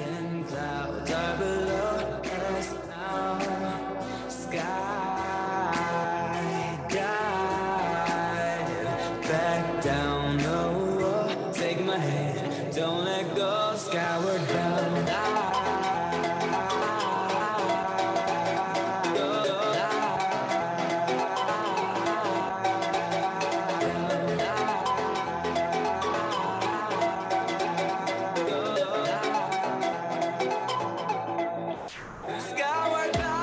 and clouds are below us now. Sky dive back down the wall. Take my hand, don't let go. Skyward bound. Skyward bound.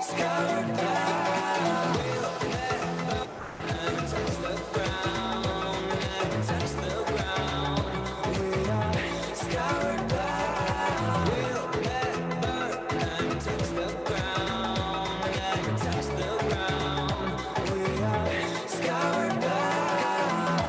Skyward bound. Never touch the ground. Never touch the ground. We are skyward bound. We'll never touch the ground. Never touch the ground. We are skyward bound.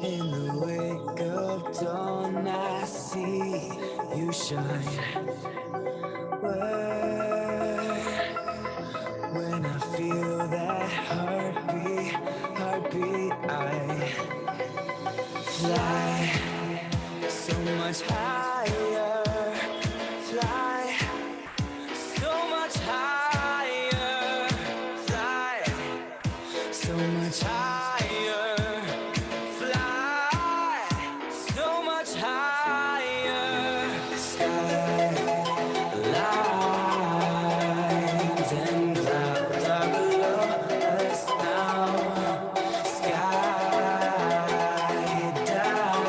In the wake of dawn, I see you shine. When I feel that heartbeat, I fly so much higher. Fly so much higher. Fly so much higher. Fly so much higher. Skylines and clouds are below us now. Sky dive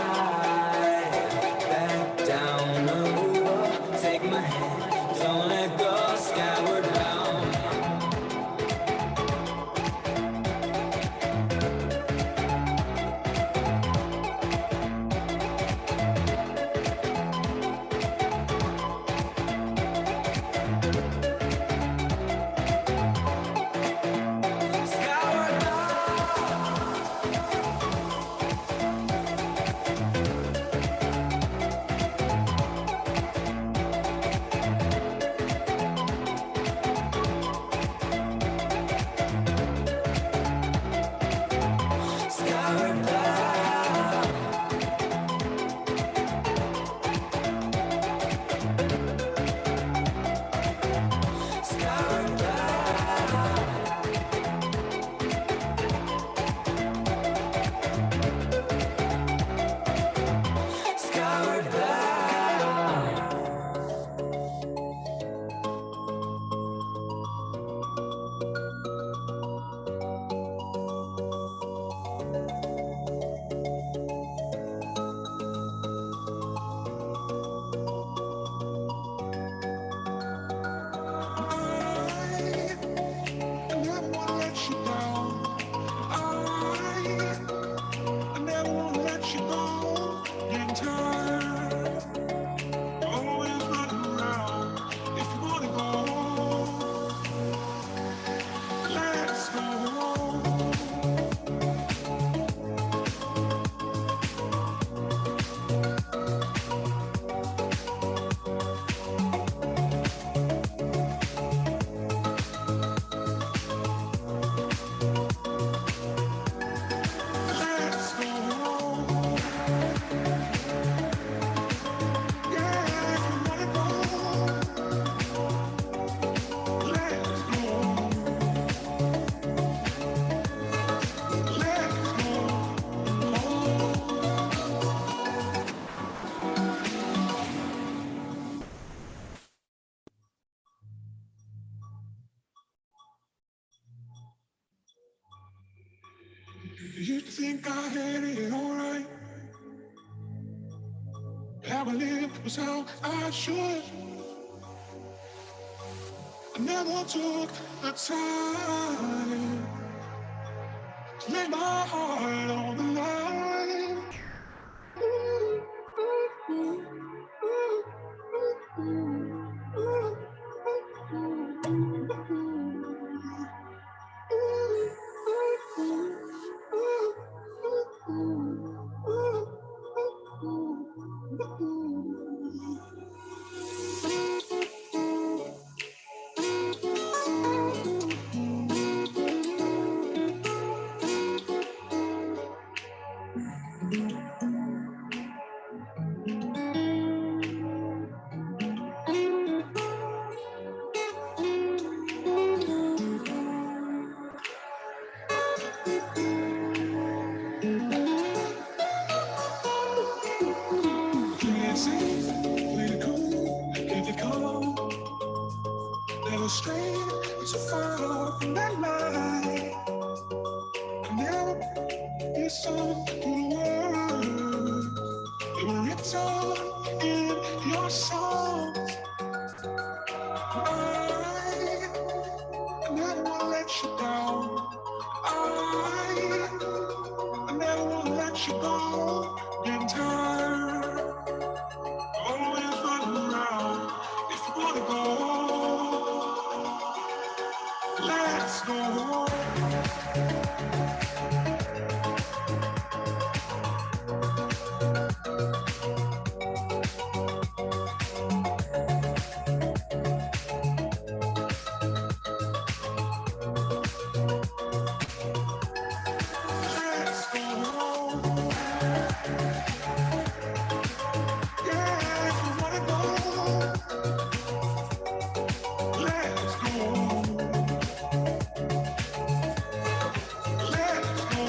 You think I had it alright? How I lived was how I should. I never took the time to lay my heart on the line. Play it safe, play it cool, keep it calm. Never stray so far from that line. I never be some cool words. They were written in your songs. I never wanna let you down. I never wanna let you go. Getting tired, always running around. If you wanna go, let's go. Let's go. Yeah, if you wanna go, let's go. Let's go.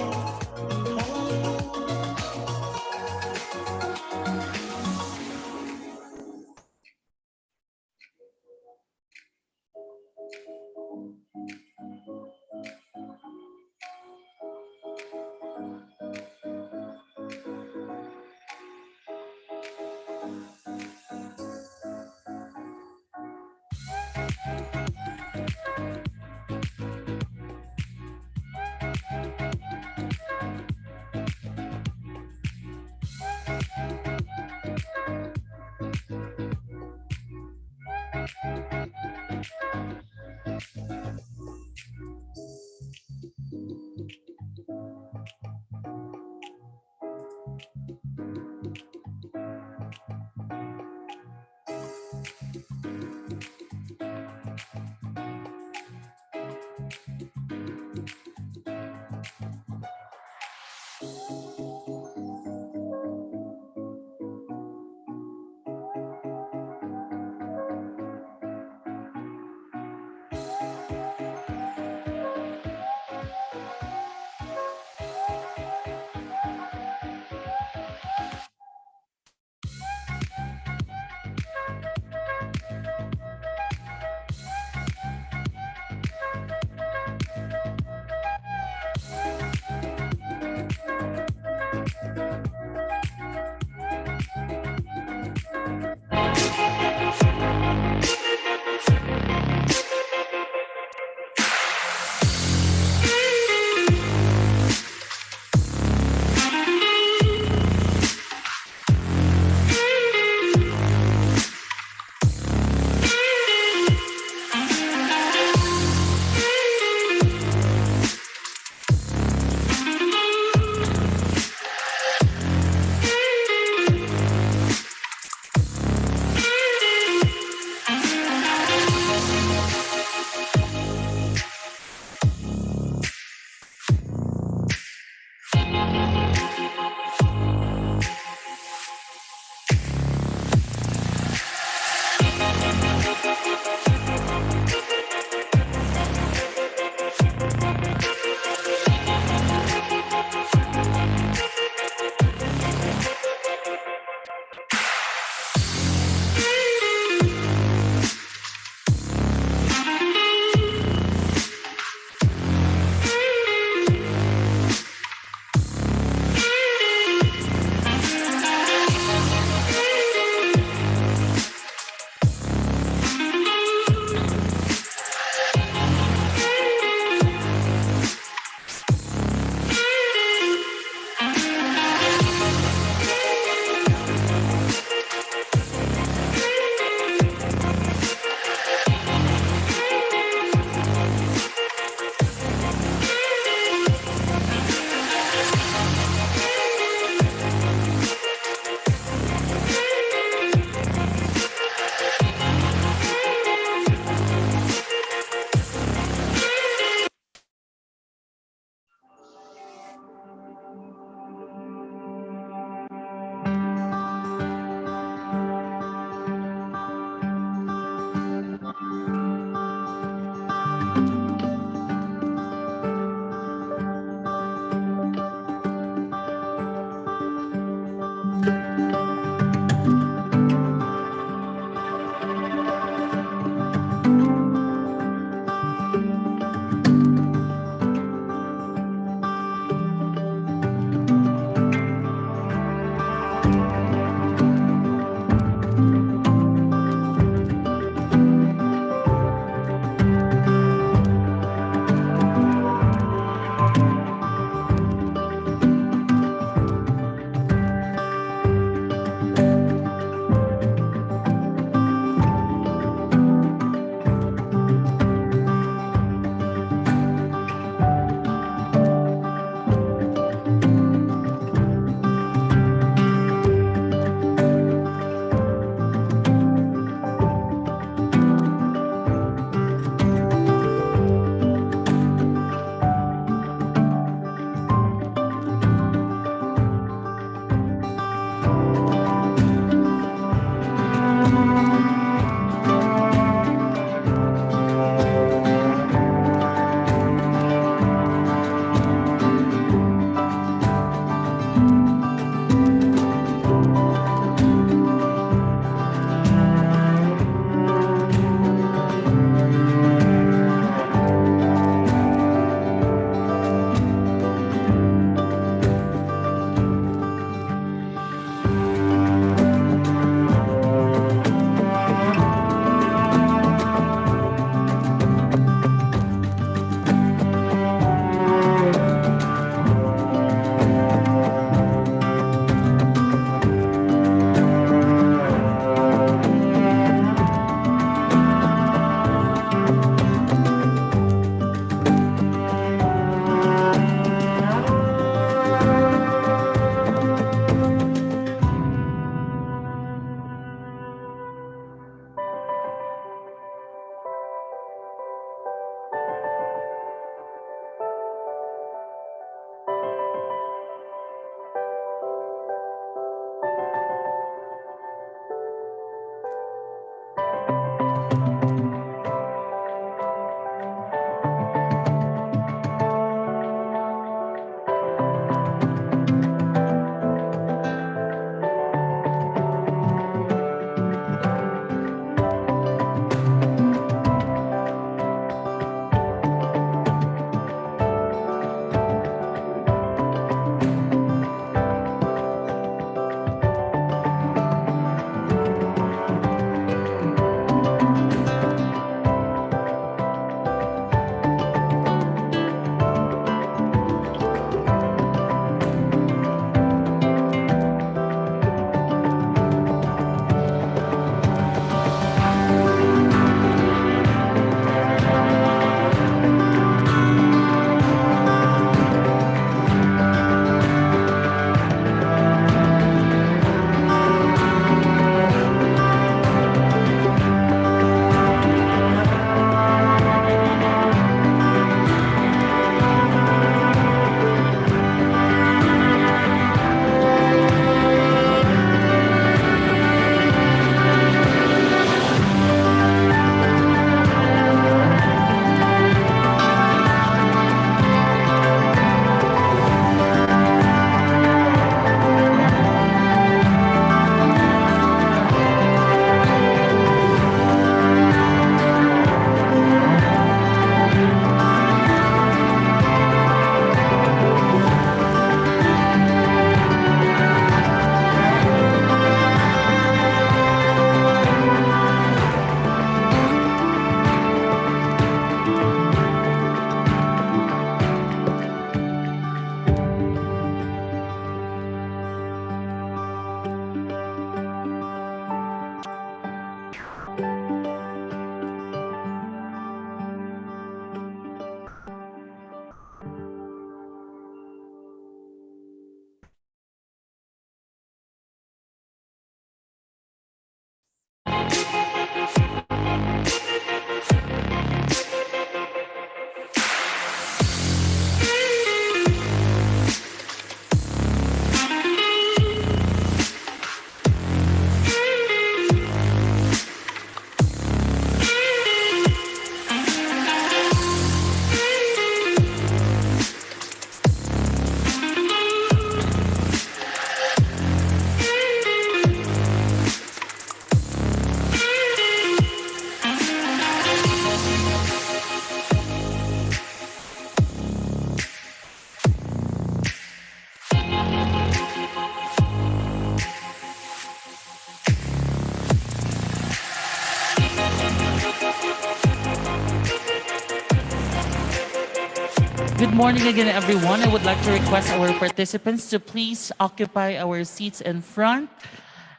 Good morning again, everyone. I would like to request our participants to please occupy our seats in front.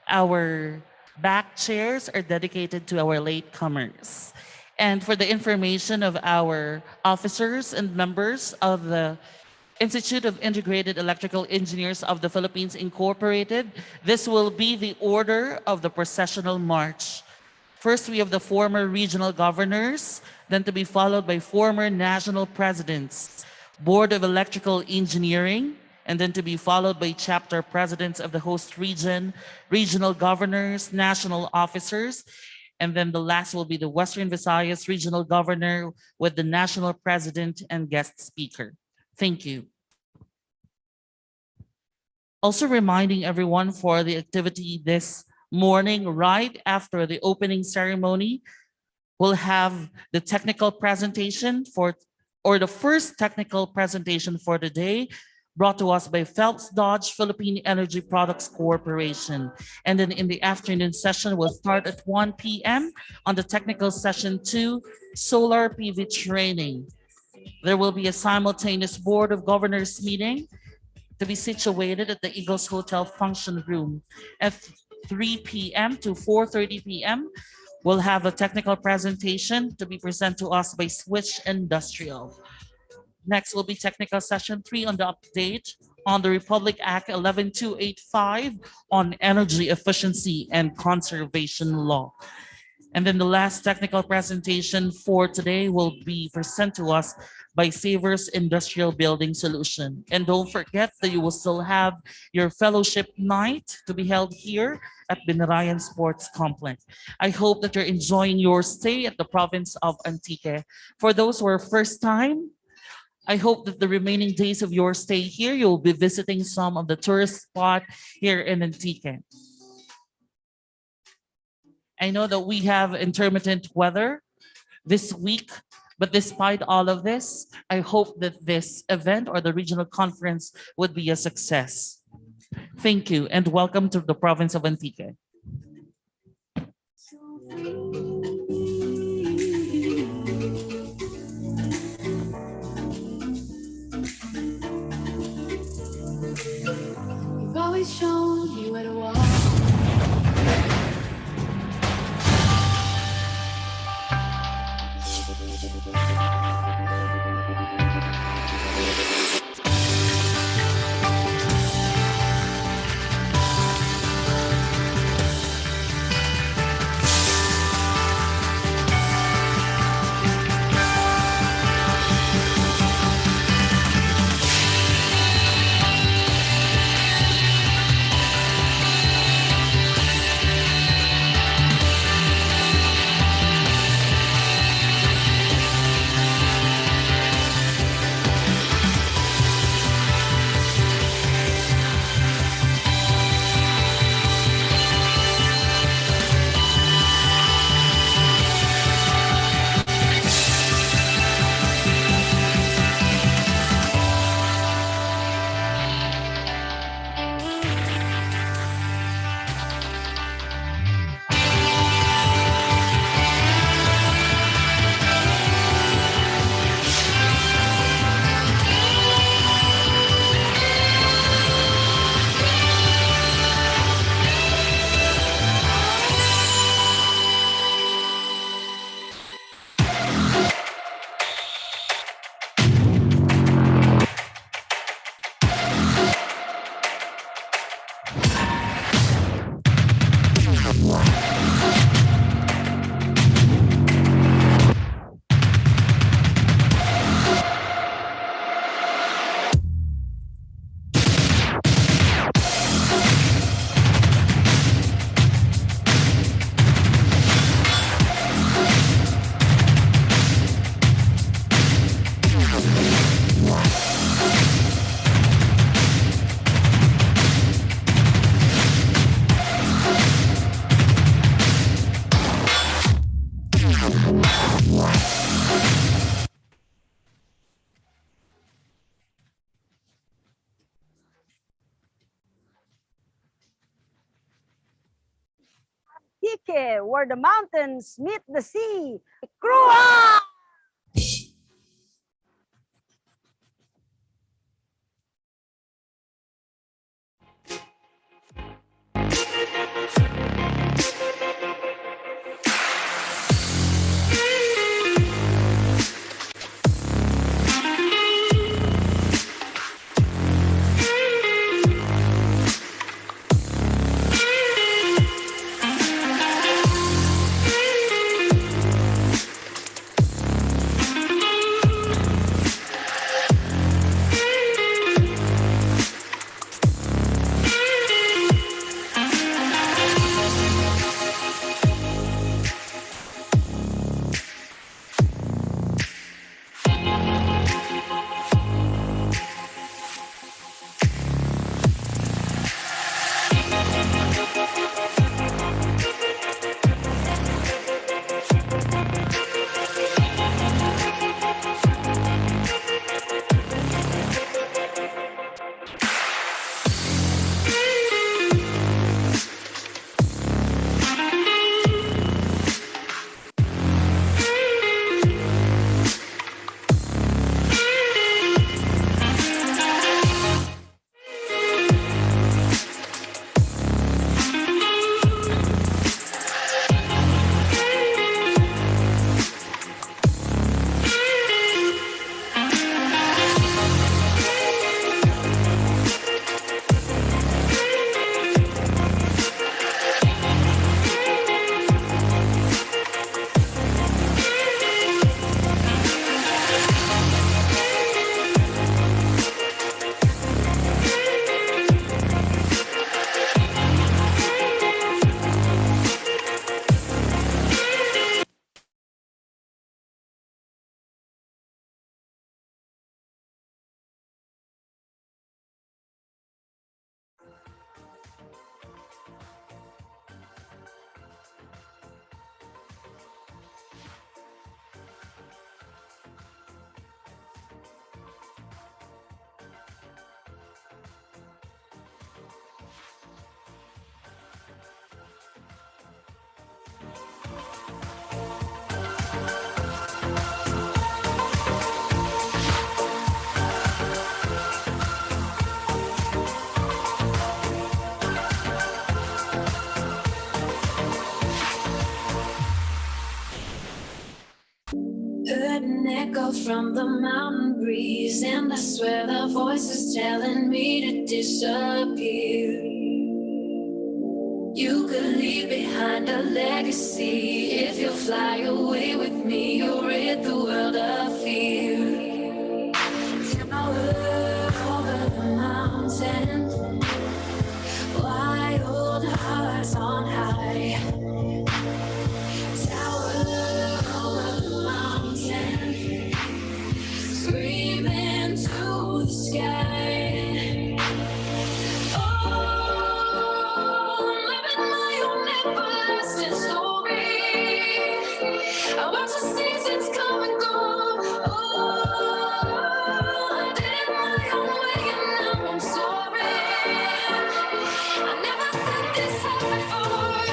Our back chairs are dedicated to our latecomers. And for the information of our officers and members of the Institute of Integrated Electrical Engineers of the Philippines Incorporated, this will be the order of the processional march. First, we have the former regional governors, then to be followed by former national presidents, Board of Electrical Engineering, and then to be followed by chapter presidents of the host region, regional governors, national officers, and then the last will be the Western Visayas regional governor with the national president and guest speaker. Thank you. Also reminding everyone for the activity this morning, right after the opening ceremony, we'll have the technical presentation or the first technical presentation for the day, brought to us by Phelps Dodge Philippine Energy Products Corporation. And then in the afternoon session, we'll start at 1 p.m. on the technical session 2, solar PV training. There will be a simultaneous Board of Governors meeting to be situated at the Eagles Hotel function room at 3 p.m. to 4:30 p.m. We'll have a technical presentation to be presented to us by Switch Industrial. Next will be technical session 3 on the update on the Republic Act 11285 on energy efficiency and conservation law. And then the last technical presentation for today will be presented to us by Savers Industrial Building Solution. And don't forget that you will still have your fellowship night to be held here at Binarayan Sports Complex. I hope that you're enjoying your stay at the province of Antique. For those who are first time, I hope that the remaining days of your stay here, you'll be visiting some of the tourist spot here in Antique. I know that we have intermittent weather this week, but despite all of this, I hope that this event or the regional conference would be a success. Thank you and welcome to the province of Antique. You've always shown me where to walk. Iquique, where the mountains meet the sea. Crua! Heard an echo from the mountain breeze, and I swear the voice is telling me to disappear. You could leave behind a legacy. If you fly away with me, you'll rid the world of fear. Tower over the mountain, wild hearts on high. Tower over the mountain, screaming to the sky. Oh, I'm living my own everlasting story. I watch the seasons come and go. Oh, I did it my own way and now I'm sorry. I never felt this high before.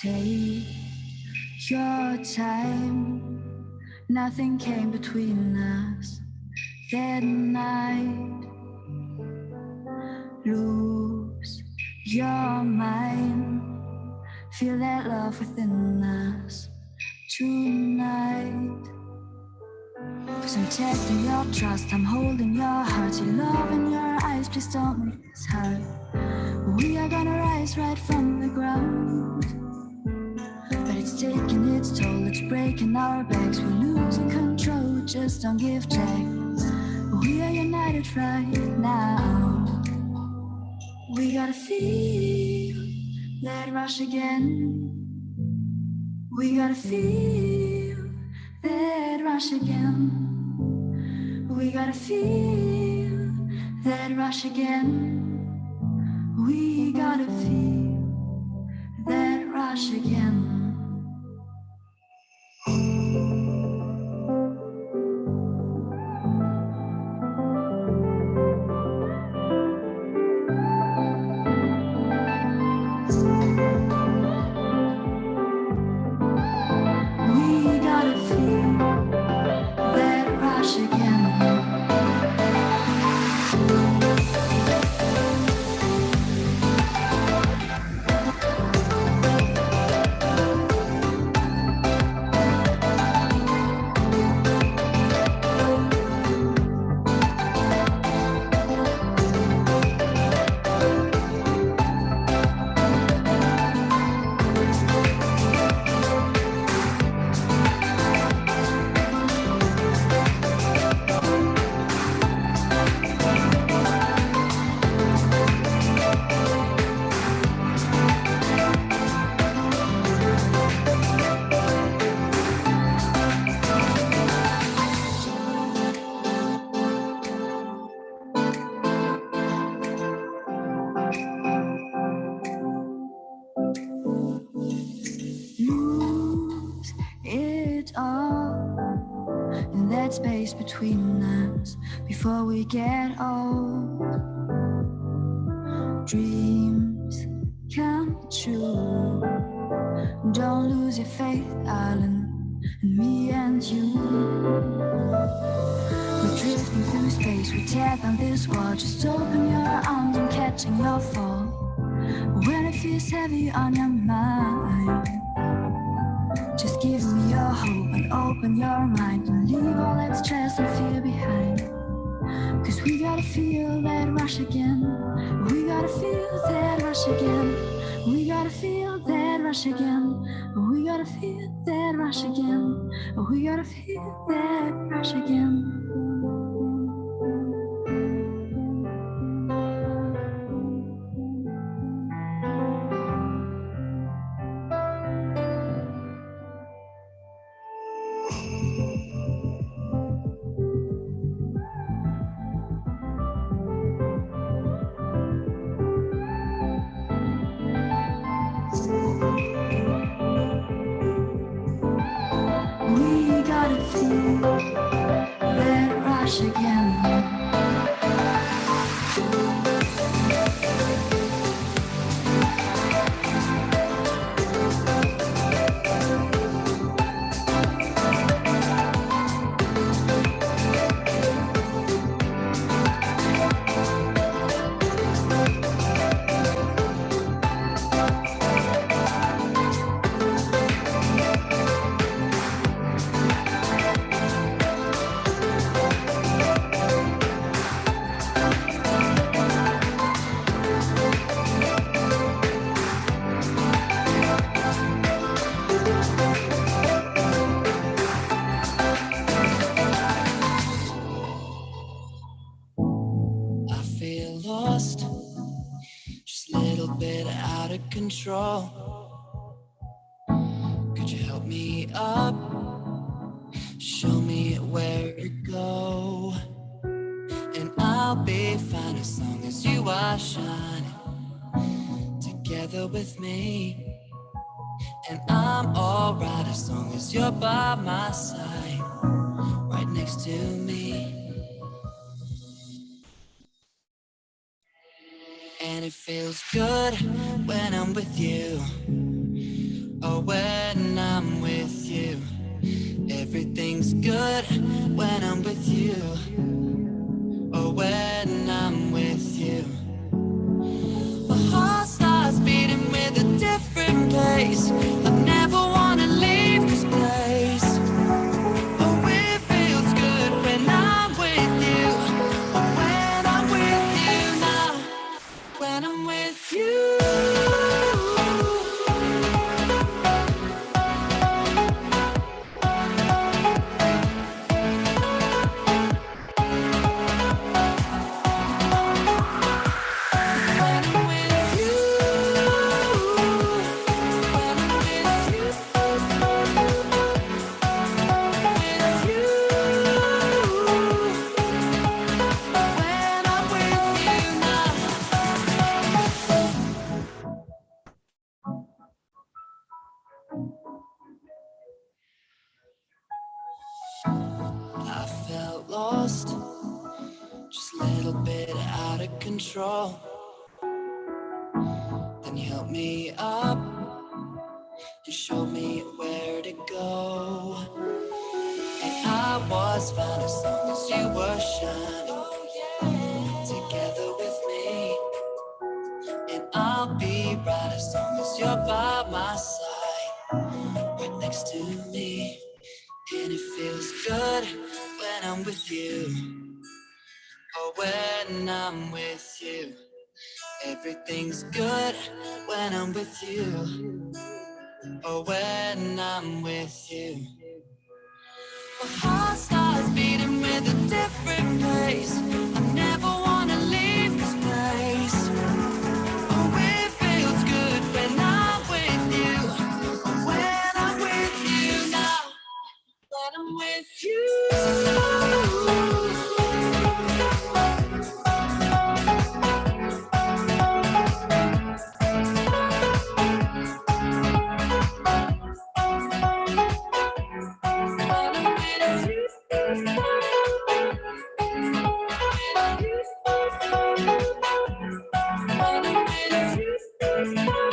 Take your time. Nothing came between us that night. Lose your mind. Feel that love within us tonight. 'Cause I'm testing your trust, I'm holding your heart. Your love in your eyes, please don't make this hard. We are gonna rise right from the ground. But it's taking its toll, it's breaking our backs. We're losing control, just don't give checks. We are united right now. We gotta feel that rush again. We gotta feel that rush again. We gotta feel that rush again. We gotta feel that rush again. We gotta feel that rush again. Lose it all in that space between us before we get old. Dreams come true. Don't lose your faith, darling, in me and you. We're drifting through space, we tear down this wall. Just open your arms, I'm catching your fall. When it feels heavy on your mind, just give me your hope and open your mind and leave all that stress and fear behind. Cause we gotta feel that rush again. We gotta feel that rush again. We gotta feel that rush again. We gotta feel that rush again. We gotta feel that rush again. We gotta feel that rush again. I feel lost, just a little bit out of control. Could you help me up? Show me where to go. And I'll be fine as long as you are shining together with me. And I'm alright as long as you're by my side, right next to me. And it feels good when I'm with you. Oh, when I'm with you. Everything's good when I'm with you. Oh, when I'm with you. My heart starts beating with a different pace. I never wanna leave this place. Oh, it feels good when I'm with you. Oh, when I'm with you now. When I'm with you. I felt lost, just a little bit out of control. Then you helped me up, you showed me where to go. And I was fine as long as you were shining together with me. And I'll be right as long as you're by my side, right next to me. And it feels good when I'm with you. Oh, when I'm with you. Everything's good when I'm with you. Oh, when I'm with you. My heart starts beating with a different pace. I never wanna leave this place. Oh, it feels good when I'm with you. Oh, when I'm with you now. When I'm with you. When I'm with you.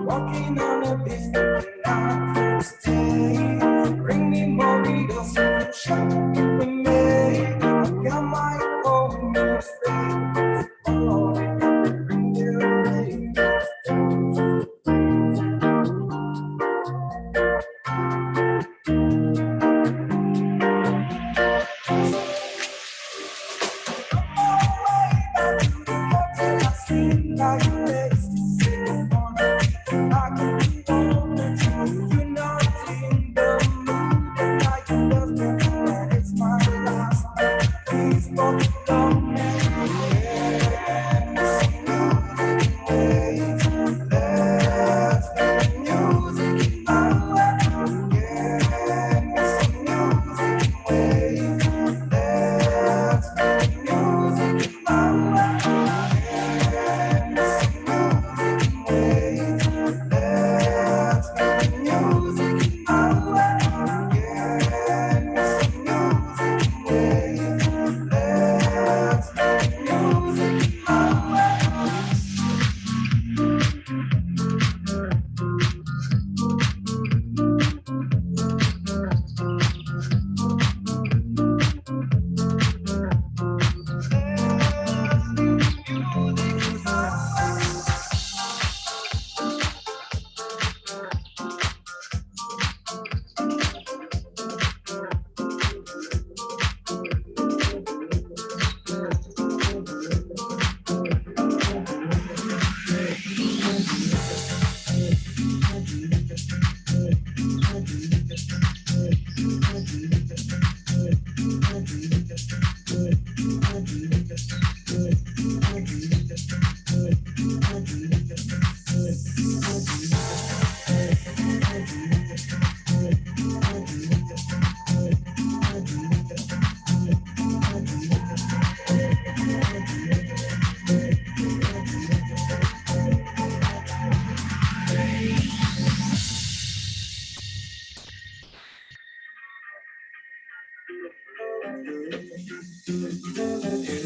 Walking on a beach looking out for stay. Bring me more needles and shop with me. I got my own mistakes. Oh, bring you away.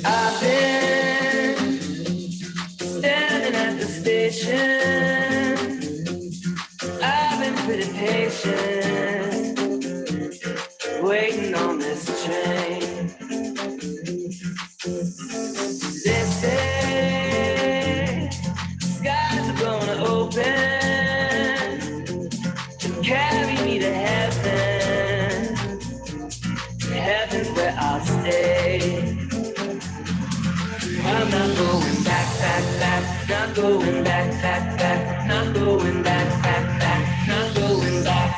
I've been standing at the station. I've been pretty patient, waiting on this train. They say skies are gonna open to carry me to heaven. Heaven's where I'll stay. I'm not going back, back, back. Not going back, back, back. Not going back, back, back. Not going back.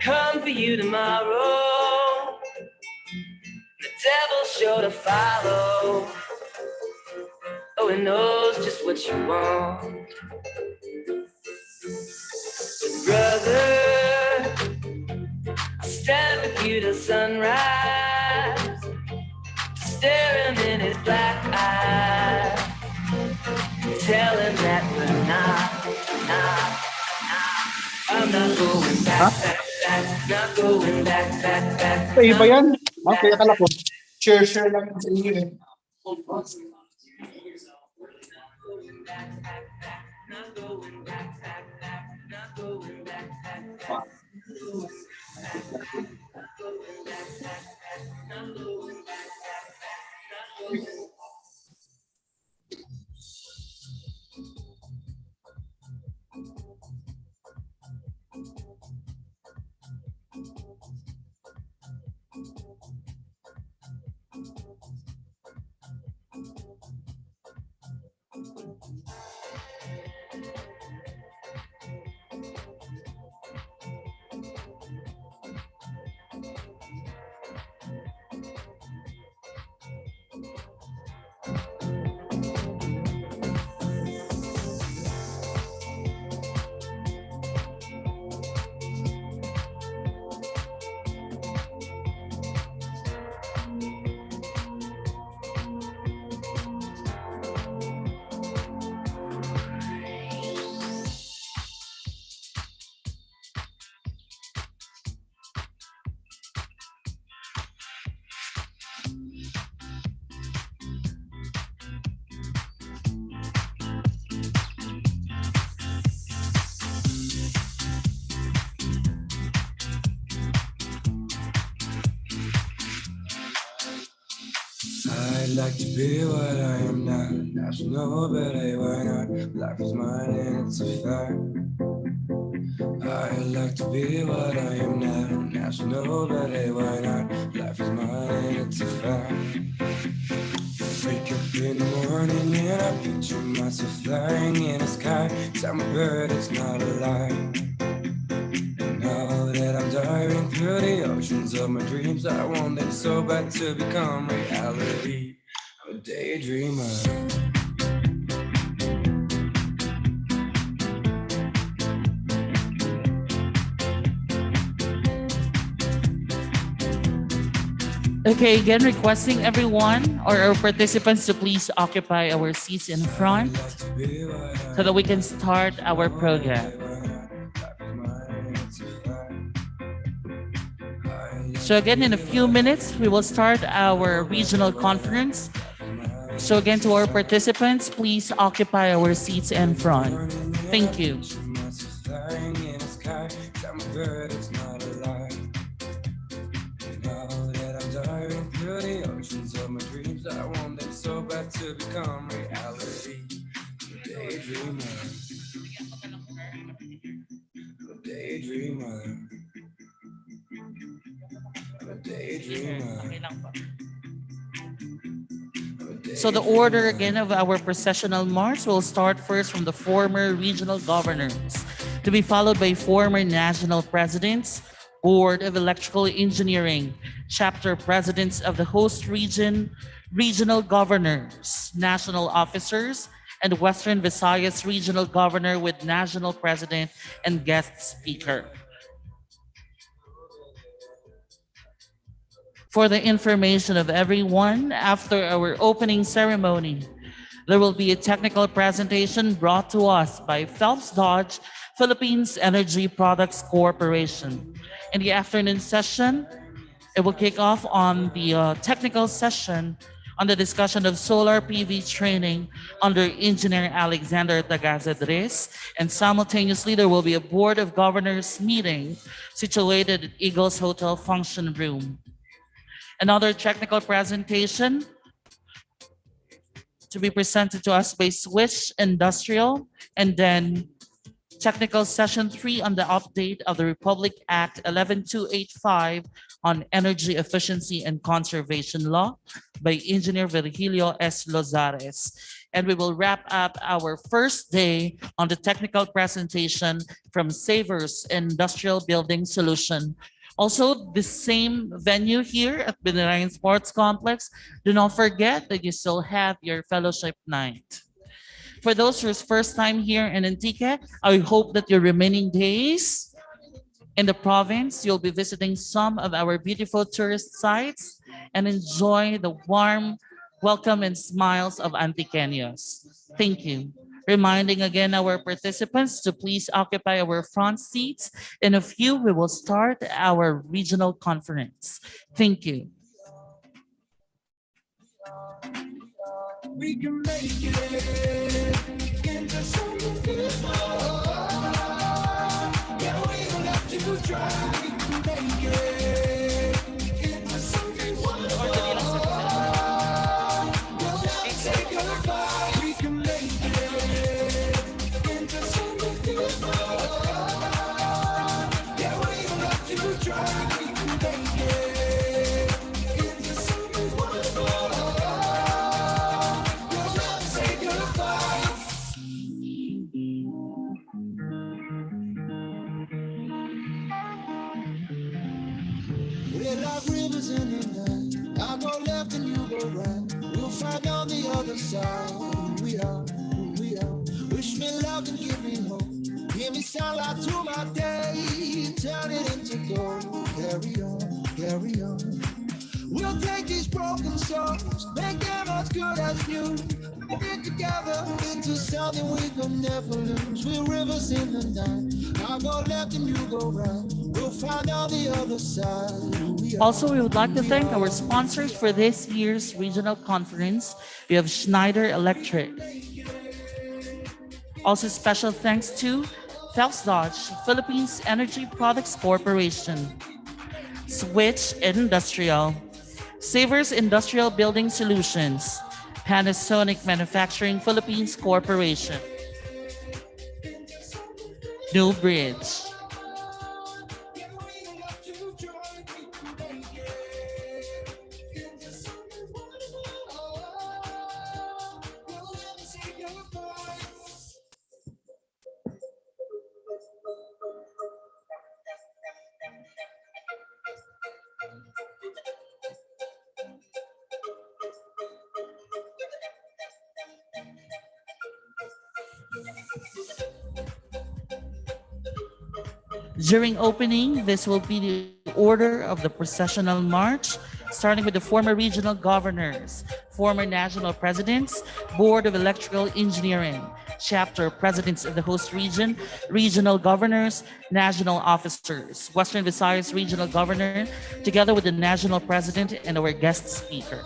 Come for you tomorrow. The devil's sure to follow. Oh, he knows just what you want. But brother, I'll stand with you till sunrise, staring in his black eyes, tell him that we're not. I'm not going back, back, back, not going back, back, back. Sa iba yan? Okay, akala ko. Share lang sa inyo eh. I'd like to be what I am not. I should know, but hey, why not? Life is mine and it's a fact. I'd like to be what I am not. I should know, but hey, why not? Life is mine and it's a fact. Wake up in the morning and I picture myself flying in the sky. Tell my bird it's not a lie. Now that I'm diving through the oceans of my dreams, I want them so bad to become reality. I'm a daydreamer. Okay, again, requesting everyone or our participants to please occupy our seats in front so that we can start our program. So again, in a few minutes, we will start our regional conference. So again, to our participants, please occupy our seats in front. Thank you. I want them so bad to become reality. Daydreamer. Daydreamer. Daydreamer. So the order again of our processional march will start first from the former regional governors, to be followed by former national presidents, Board of Electrical Engineering, chapter presidents of the host region, regional governors, national officers, and Western Visayas regional governor with national president and guest speaker. For the information of everyone, after our opening ceremony, there will be a technical presentation brought to us by Phelps Dodge Philippines Energy Products Corporation. In the afternoon session, it will kick off on the technical session on the discussion of solar PV training under Engineer Alexander Tagazadres, and simultaneously there will be a Board of Governors meeting situated at Eagles Hotel Function Room. Another technical presentation to be presented to us by Swiss Industrial, and then technical session 3 on the update of the Republic Act 11285 on energy efficiency and conservation law by Engineer Virgilio S. Lozares. And we will wrap up our first day on the technical presentation from Savers Industrial Building Solution. Also, the same venue here at Binarayan Sports Complex. Do not forget that you still have your fellowship night. For those who's first time here in Antique, I hope that your remaining days in the province, you'll be visiting some of our beautiful tourist sites and enjoy the warm welcome and smiles of Antiqueños. Thank you. Reminding again our participants to please occupy our front seats. In a few, we will start our regional conference. Thank you. We can make it into something good. Yeah, we don't have to try. We can make it into something wonderful. We'll never say goodbye. We can make it into something good. Yeah, we don't have to try. We can make it into something wonderful. We'll never say goodbye. We're like rivers in the night. I go left and you go right. We'll find on the other side who we are, who we are. Wish me luck and give me hope. Give me sunlight to my day. Turn it into gold. Carry on, carry on. We'll take these broken souls, make them as good as new. Put it together into something we can never lose. We're rivers in the night. I go left and you go right. We'll find on the other side who we are. Also, we would like to who we thank our are. sponsors for this year's regional conference. We have Schneider Electric. Also, special thanks to Phelps Dodge, Philippines Energy Products Corporation, Switch Industrial, Savers Industrial Building Solutions, Panasonic Manufacturing Philippines Corporation, New Bridge, During opening, this will be the order of the processional march, starting with the former regional governors, former national presidents, Board of Electrical Engineering, chapter presidents of the host region, regional governors, national officers, Western Visayas regional governor, together with the national president and our guest speaker.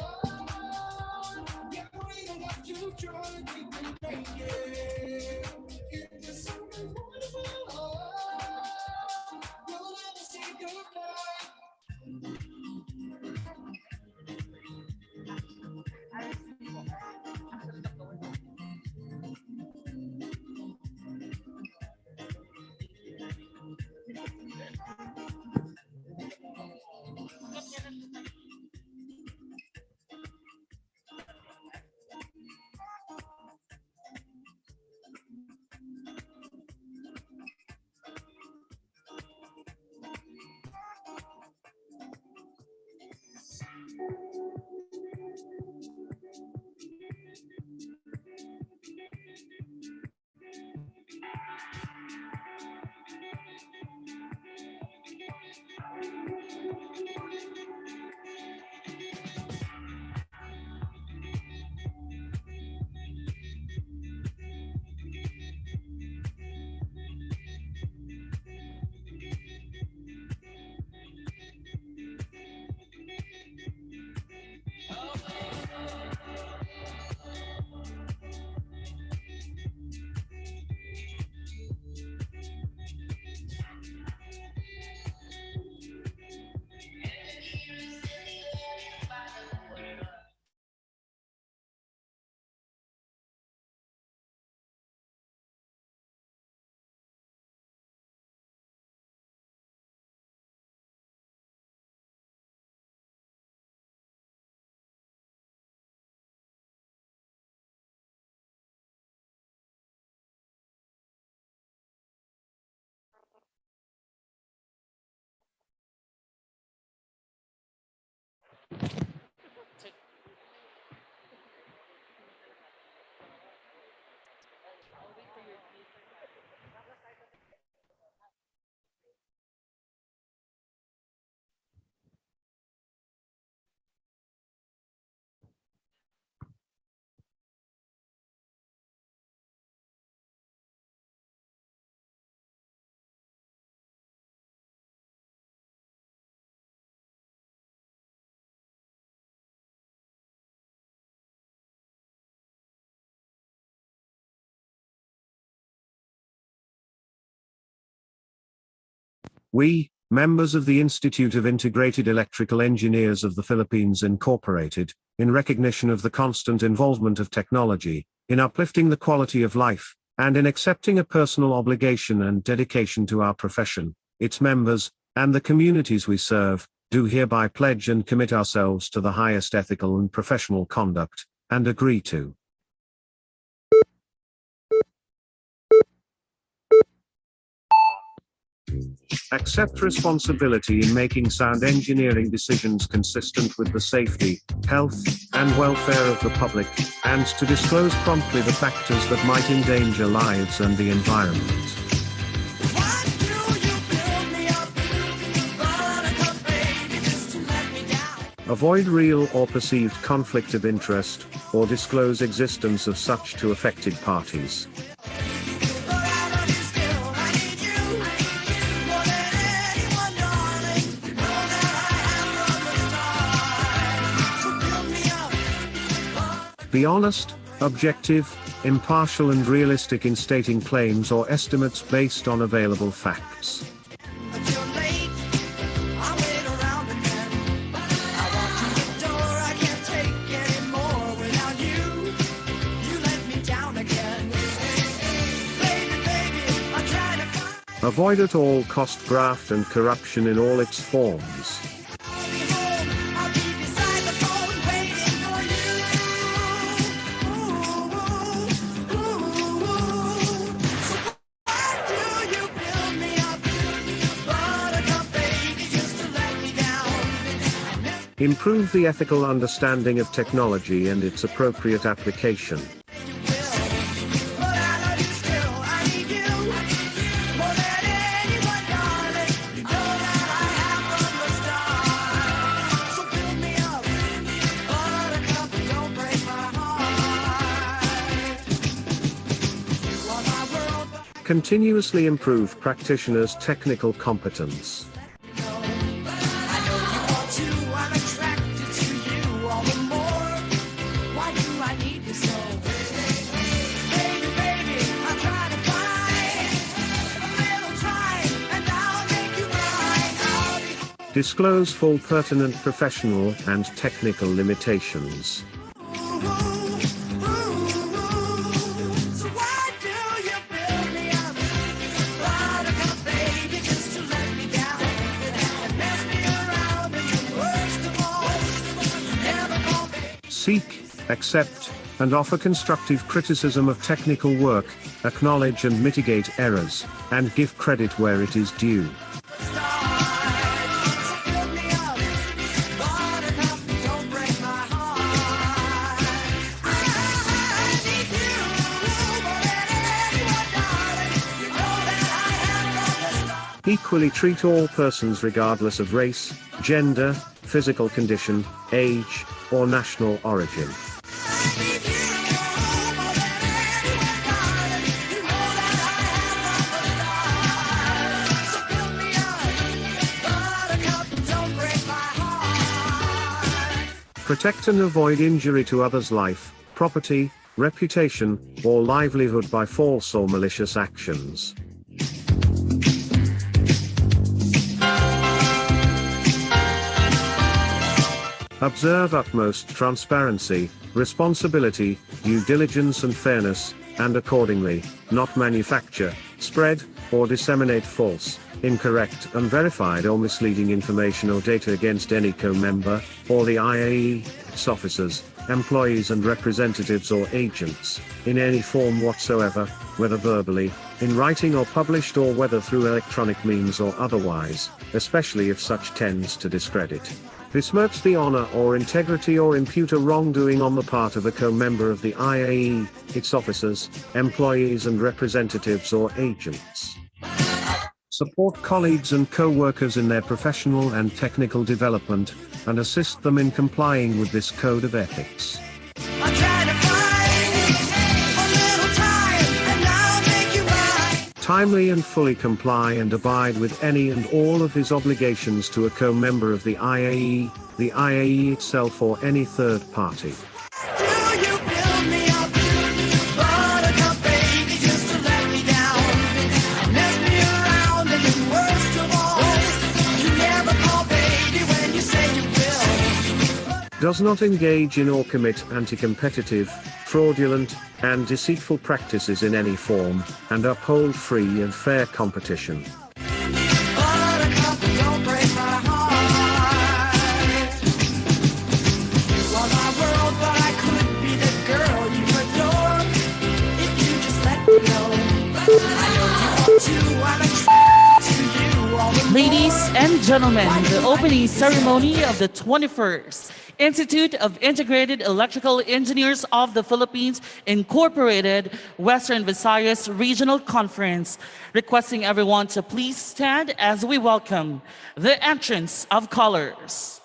We, members of the Institute of Integrated Electrical Engineers of the Philippines Incorporated, in recognition of the constant involvement of technology, in uplifting the quality of life, and in accepting a personal obligation and dedication to our profession, its members, and the communities we serve, do hereby pledge and commit ourselves to the highest ethical and professional conduct, and agree to accept responsibility in making sound engineering decisions consistent with the safety, health, and welfare of the public, and to disclose promptly the factors that might endanger lives and the environment. Why do you build me up, buttercup baby, just to let me down? Avoid real or perceived conflict of interest, or disclose existence of such to affected parties. But I love you still, I need you more than anyone, darling. You know that I have from the start. So build me up. Be honest, objective, impartial and realistic in stating claims or estimates based on available facts. But you're late, I wait around again. I walk through the door, I can't take anymore without you. You let me down again. Baby, baby, I try to find. Avoid at all cost graft and corruption in all its forms. I'll be home, I'll be beside the phone waiting for you. Ooh, ooh, ooh. So why do you build me up, buttercup baby, just to let me down? Improve the ethical understanding of technology and its appropriate application. But I love you still, I need you more than anyone, darling. You know that I have from the start. So build me up, buttercup, don't break my heart. You are my world, but Continuously improve practitioners' technical competence. I know you are too. I'm attracted to you all the more. Why do I need you so? Baby, baby, I try to find a little time, and I'll make you mine. I'll be Disclose full pertinent professional and technical limitations. So why do you build me up, buttercup baby, just to let me down and mess me around? And the worst of all, you never call me. Seek, accept, and offer constructive criticism of technical work, acknowledge and mitigate errors, and give credit where it is due. Equally treat all persons regardless of race, gender, physical condition, age, or national origin. Protect and avoid injury to others' life, property, reputation, or livelihood by false or malicious actions. Observe utmost transparency, responsibility, due diligence and fairness, and accordingly, not manufacture, spread, or disseminate false, incorrect, unverified or misleading information or data against any co-member, or the IAE, its officers, employees and representatives or agents, in any form whatsoever, whether verbally, in writing or published, or whether through electronic means or otherwise, especially if such tends to discredit, besmirch the honor or integrity or impute a wrongdoing on the part of a co-member of the IAE, its officers, employees and representatives or agents. Support colleagues and co-workers in their professional and technical development, and assist them in complying with this code of ethics. I'm trying to find a little time, and I'll make you mine. Timely and fully comply and abide with any and all of his obligations to a co-member of the IAE itself or any third party. Do you build me up, buttercup baby, just to let me down and mess me around? And the worst of all, does not engage in or commit anti-competitive, fraudulent, and deceitful practices in any form, and uphold free and fair competition. Buttercup, don't break my heart. You are my world, but I could be the girl you adore if you just let me know. I know you want to, I'm attracted to you all the more. Ladies and gentlemen, the opening ceremony of the 21st Institute of Integrated Electrical Engineers of the Philippines Incorporated Western Visayas Regional Conference, requesting everyone to please stand as we welcome the entrance of colors.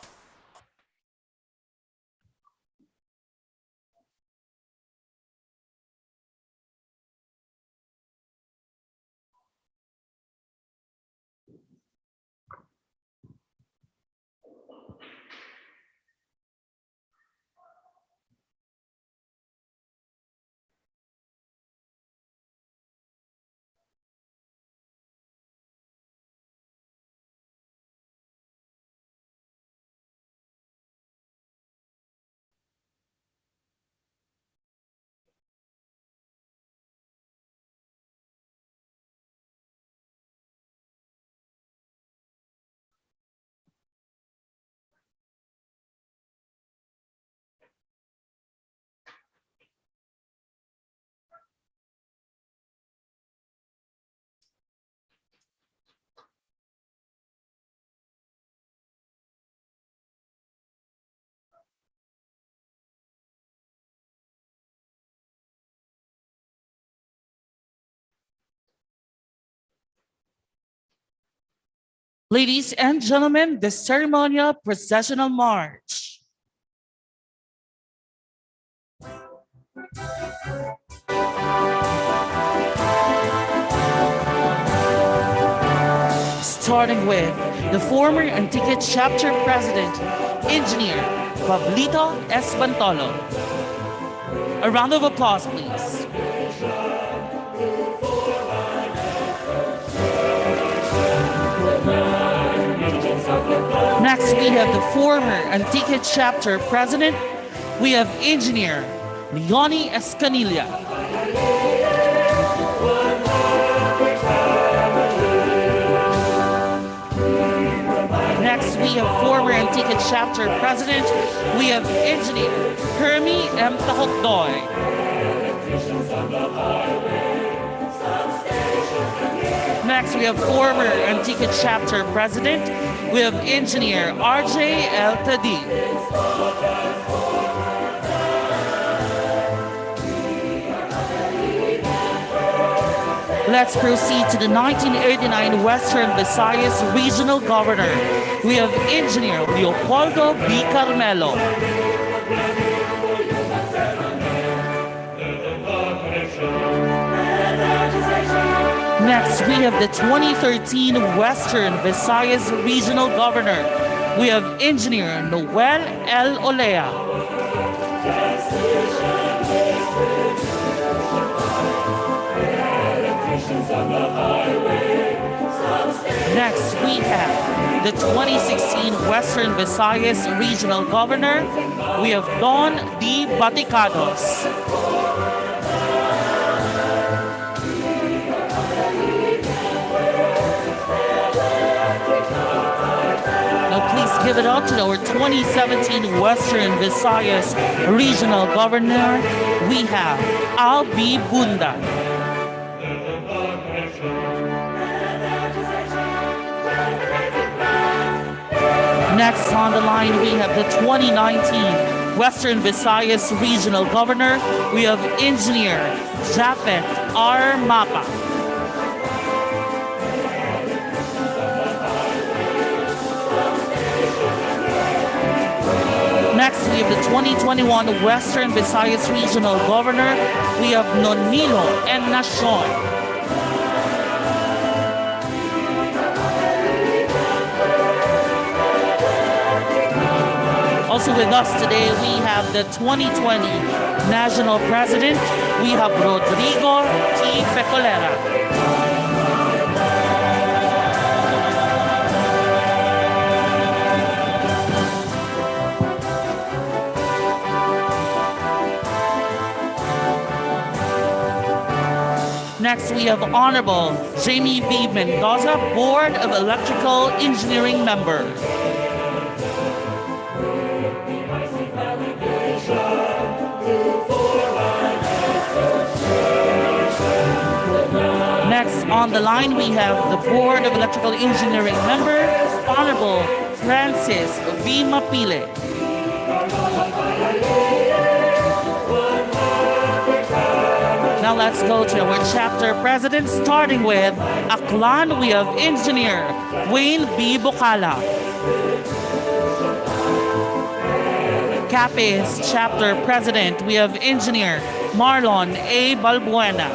Ladies and gentlemen, the ceremonial processional march. Starting with the former Antique Chapter President, Engineer Pablito Espantolo. A round of applause, please. Next, we have the former Antique Chapter President. We have Engineer Leonie Escanilla. Next, we have former Antique Chapter President. We have Engineer Hermie M. Tahokdoy. Next, we have former Antique Chapter President. We have Engineer RJ El Tadi. Let's proceed to the 1989 Western Visayas Regional Governor. We have Engineer Leopoldo B. Carmelo. Next, we have the 2013 Western Visayas Regional Governor. We have Engineer Noel L. Olea. Next, we have the 2016 Western Visayas Regional Governor. We have Don D. Baticados. Now please give it up to our 2017 Western Visayas Regional Governor. We have Albi Bunda. Next on the line, we have the 2019 Western Visayas Regional Governor. We have Engineer Japet R. Mapa. Next, we have the 2021 Western Visayas Regional Governor. We have Nonilo Ennacion. Also with us today, we have the 2020 National President. We have Rodrigo T. Pecolera. Next, we have Honorable Jamie V. Mendoza, Board of Electrical Engineering Member. Next on the line, we have the Board of Electrical Engineering Member, Honorable Francis V. Mapile. Now let's go to our chapter president, starting with Aklan. We have Engineer Wayne B. Bukala. Capiz chapter president, we have Engineer Marlon A. Balbuena.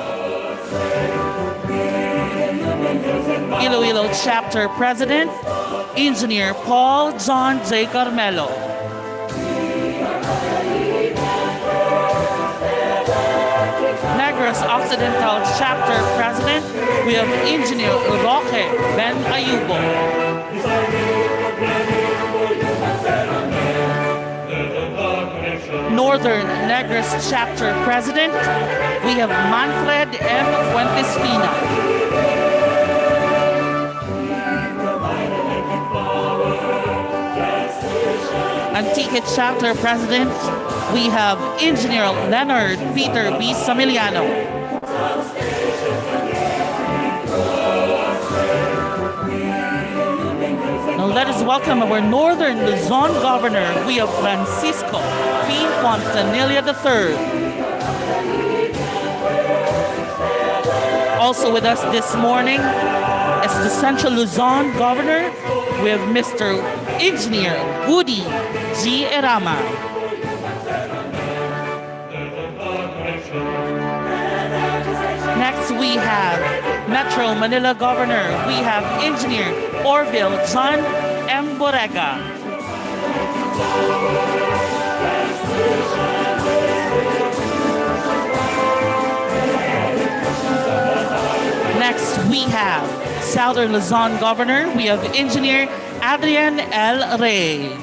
Iloilo chapter president, Engineer Paul John J. Carmelo. Negros Occidental chapter president, we have Engineer Roque Ben Ayubo. Northern Negros chapter president, we have Manfred M. Fuentespina. Antique chapter president, we have Engineer Leonard Peter B. Samiliano. Now let us welcome our Northern Luzon Governor. We have Francisco P. Fontanilla III. Also with us this morning is the Central Luzon Governor. We have Mr. Engineer Woody G. Erama. Next, we have Metro Manila Governor. We have Engineer Orville John M. Borrega. Next, we have Southern Luzon Governor. We have Engineer Adrian L. Rey.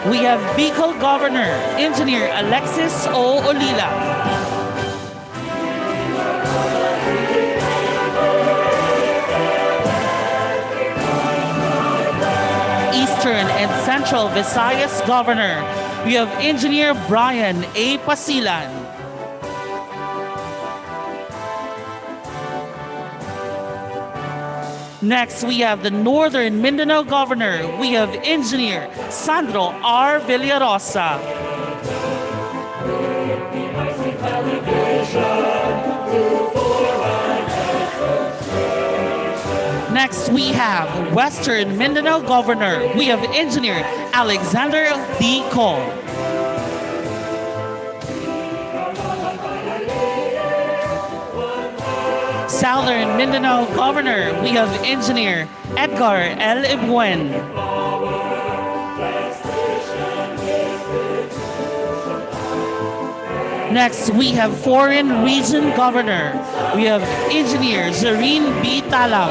We have Bicol Governor, Engineer Alexis O. Olila. Eastern and Central Visayas Governor, we have Engineer Brian A. Pasilan. Next, we have the Northern Mindanao Governor. We have Engineer Sandro R. Villarosa. Next, we have Western Mindanao Governor. We have Engineer Alexander D. Cole. Southern Mindanao Governor, we have Engineer Edgar L. Ibuen. Next, we have Foreign Region Governor. We have Engineer Zareen B. Talam.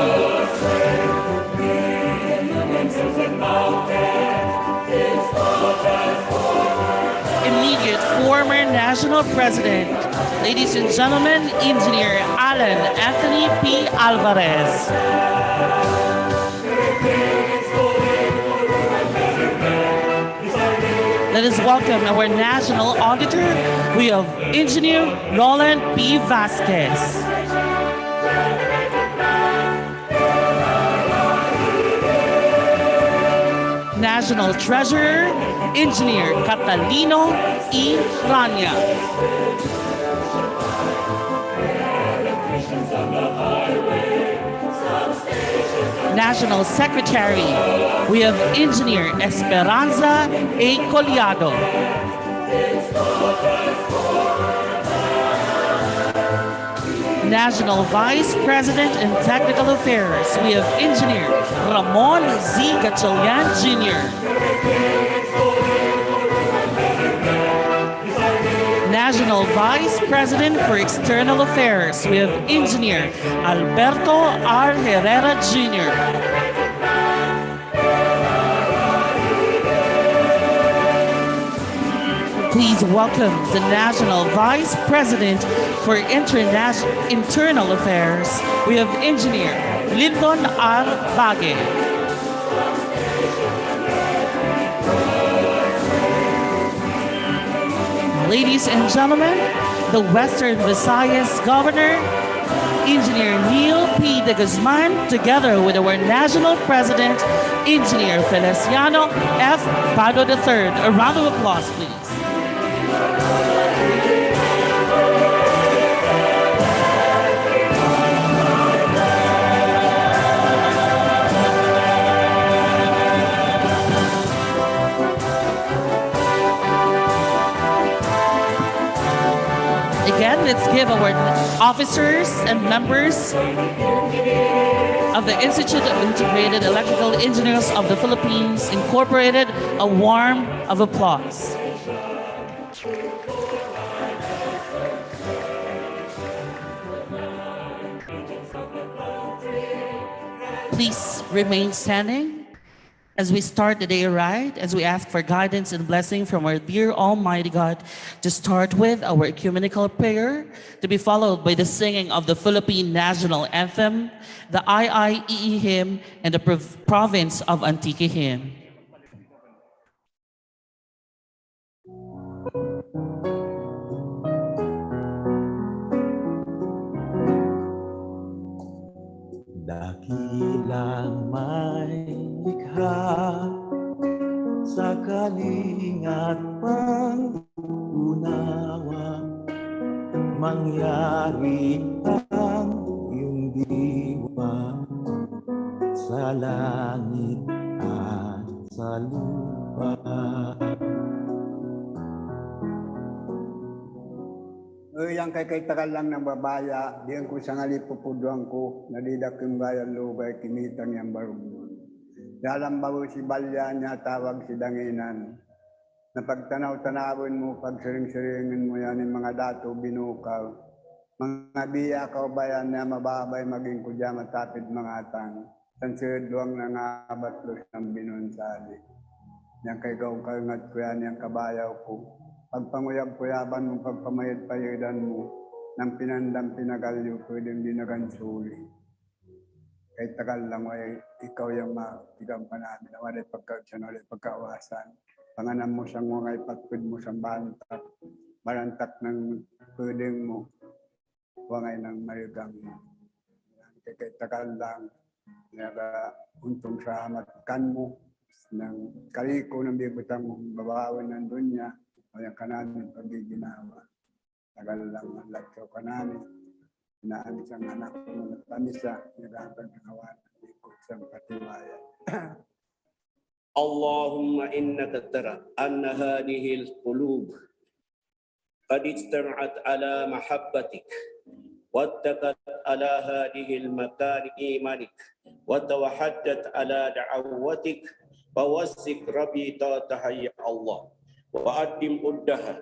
Immediate former National President, ladies and gentlemen, Engineer Alan Anthony P. Alvarez. Let us welcome our National Auditor. We have Engineer Roland P. Vasquez. National Treasurer, Engineer Catalino E. Rania. National Secretary, we have Engineer Esperanza A. Collado. National Vice President in Technical Affairs, we have Engineer Ramon Z. Gatchalian Jr. National Vice President for External Affairs, we have Engineer Alberto R. Herrera Jr. Please welcome the National Vice President for Internal Affairs. We have Engineer Lyndon R. Bague. Ladies and gentlemen, the Western Visayas Governor, Engineer Neil P. de Guzman, together with our National President, Engineer Feliciano F. Pado III. A round of applause, please. Again, let's give our officers and members of the Institute of Integrated Electrical Engineers of the Philippines Incorporated a warm of applause. Please remain standing as we start the day right, as we ask for guidance and blessing from our dear Almighty God, to start with our ecumenical prayer, to be followed by the singing of the Philippine National Anthem, the IIEE hymn, and the Province of Antique hymn. Dakilang may likha sa kalingat pang-unawa, mangyari ang iyong diwa sa langit at sa lupa. Yang kay takal lang ng babaya, diyan ko sa ngalipupuduan ko, nadidak yung bayan lubay, kinitang yung barong. Dalam bago si Balya niya, tawag si Danginan. Na pagtanaw-tanawin mo, pagsiring-siringin mo yan yung mga dato binukaw. Mga biya kaubayan na mababay maging kudya matapid mga tang. Sansirid luwang nangabatlos ng binunsali. Yang kay gaw-kaungat ko yan, yung kabayaw ko. Pagpanguyab-kuyaban mo, pagpamayad-payadan mo, ng pinandam-pinagalyo, pwedeng dinagansuli. Kahit tagal lang, ay ikaw yung matigam pa namin. Walay pagkautsan, walay pagkawasan. Panganan mo siyang mga ipatpid mo siyang bantak. Barantak ng pwedeng mo. Wangay ng mayugang mo. Kahit tagal lang, untong sa matkan mo, ng kaliko ng bibutang mo, babawin ng dunya, o yung kanamin pag-ginawa. Tagal lang ang lagso kanamin. Inaamin siyang anak mo na pamisa, nagagag ng awan, ikot siyang patibayan. اللهم إنك ترى أن هذه القلوب قد اجتمعت على محبتك واتقت على هذه المكان إيمانك وتوحدت على دعوتك فوسك ربيطاتها يا الله وأدم أدها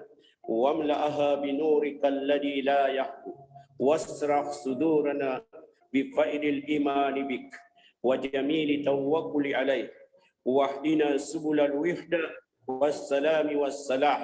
واملأها بنورك الذي لا يخفو واسرح صدورنا بفائد الإيمان بك وجميل توكل عليك واهدنا سبل الوحدة والسلام والصلاح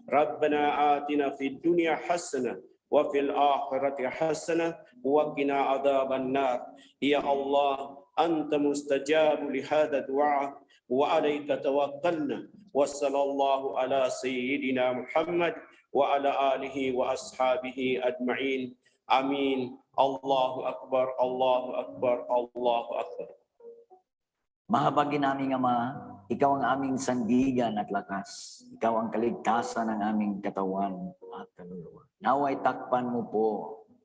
ربنا آتنا في الدنيا حسنة وفي الآخرة حسنة وقنا عذاب النار يا الله أنت مستجاب لهذا الدعاء وعليك توكلنا وصلى الله على سيدنا محمد وعلى آله وأصحابه أجمعين آمين الله أكبر الله أكبر الله أكبر. Mahabagin naming Ama, Ikaw ang aming sandigan at lakas. Ikaw ang kaligtasan ng aming katawan at kaluluwa. Naway takpan mo po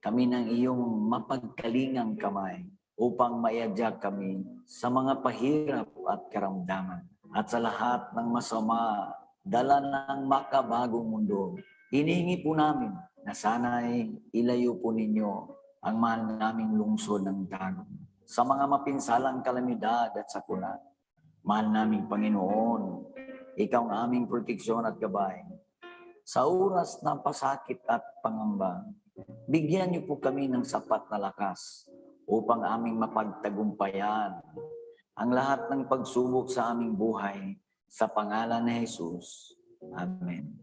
kami ng iyong mapagkalingang kamay upang maiadya kami sa mga pahirap at karamdaman. At sa lahat ng masama, dala ng makabagong mundo, hinihingi po namin na sana'y ilayo po ninyo ang mahal naming lungsod ng tagong. Sa mga mapinsalang kalamidad at sakuna, mahal naming Panginoon, Ikaw ang aming proteksyon at gabay. Sa oras ng pasakit at pangamba, bigyan niyo po kami ng sapat na lakas upang aming mapagtagumpayan ang lahat ng pagsubok sa aming buhay sa pangalan ni Jesus. Amen.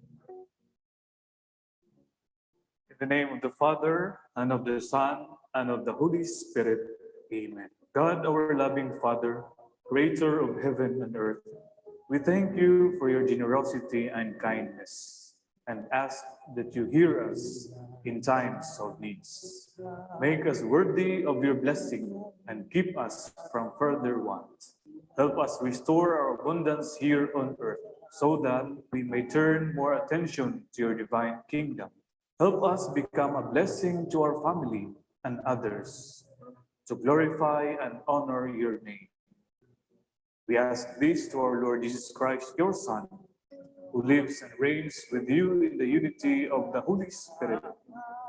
In the name of the Father, and of the Son, and of the Holy Spirit. Amen. God, our loving Father, creator of heaven and earth, we thank you for your generosity and kindness, and ask that you hear us in times of needs. Make us worthy of your blessing and keep us from further want. Help us restore our abundance here on earth, so that we may turn more attention to your divine kingdom. Help us become a blessing to our family and others, to glorify and honor your name. We ask this to our Lord Jesus Christ, your Son, who lives and reigns with you in the unity of the Holy Spirit,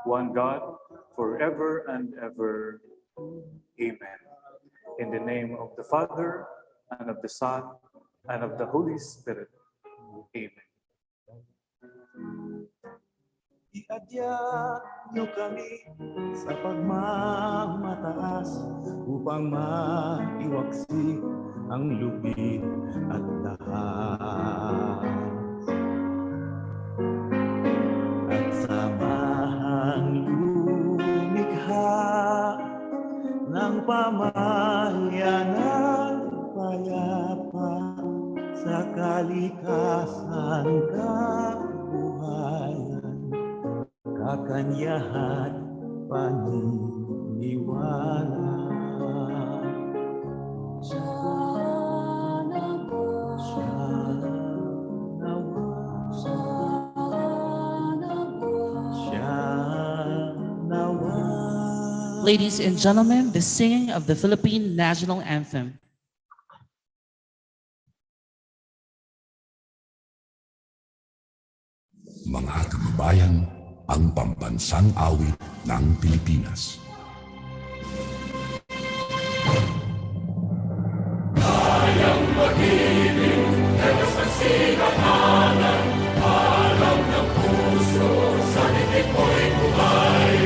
one God, forever and ever. Amen. In the name of the Father, and of the Son, and of the Holy Spirit. Amen. Iadya niyo kami sa pagmamataas upang maiwaksi ang lupit at dahas. At samahang lumikha ng pamahayanan payapa sa kalikasan kabuhayan, kakanyahan paniniwala. Ladies and gentlemen, the singing of the Philippine National Anthem. Mga kababayan, ang pambansang awit ng Pilipinas. Kayang mag-ibig, heros ang sinatanan, alam ng puso, sa titik mo'y buhay.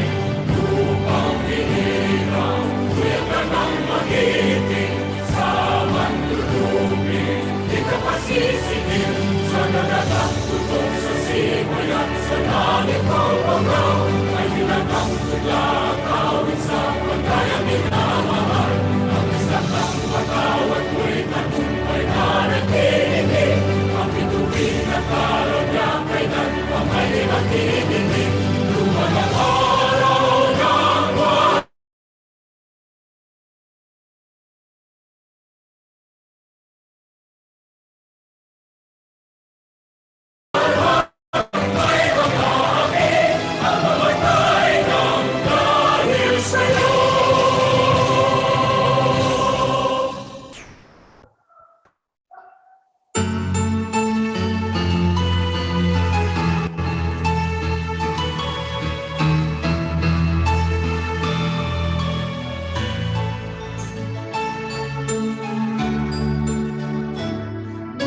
Lupang hinirang, kuya ka ng magiting, sa mandulubing, di ka pasisingin, sa nagagang tutok sa simoy at sa langit mo bangaw, ay nilagang tugla, kawin sa pagkayang minamahal, ang isang ng patawad mo'y tagumpay narating, ang bituin at karon niya kailan pa may matibigin, lumang ang araw ng buwan.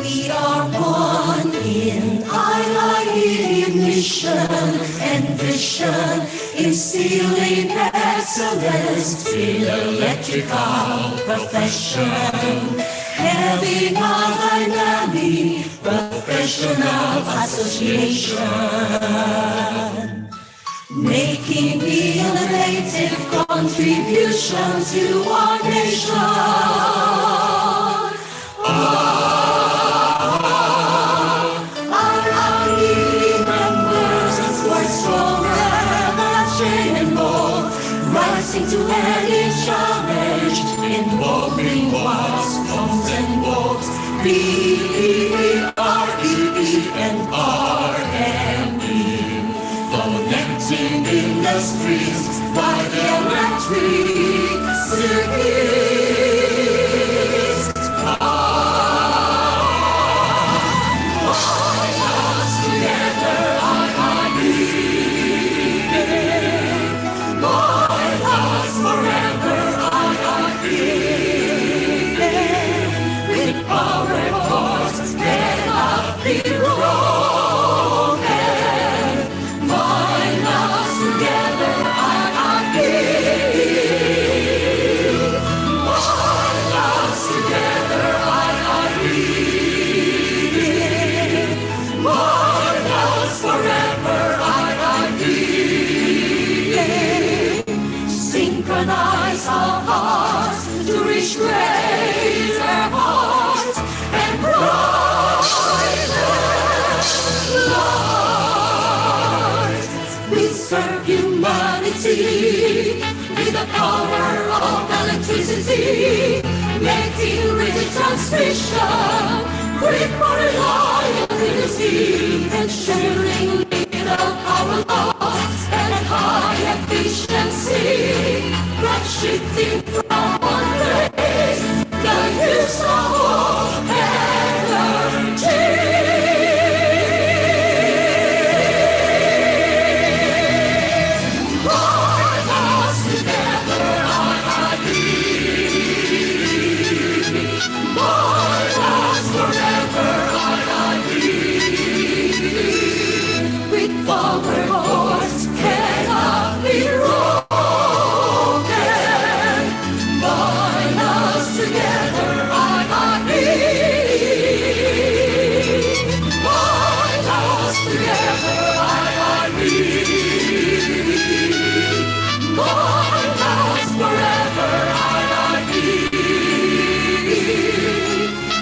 We are one in eye mission and vision, instilling excellence in electrical profession, having a dynamic professional association, making innovative contribution to our nation. Rising to any challenge, involving wars, homes and wars, B-E-R-E-E-N-R-M-E, connecting industries by the electric circuits. Together, forever I with power and force. power of electricity, making rigid transmission, quick for reliability, ensuring little power loss and high efficiency, from shifting from one place, the use of energy.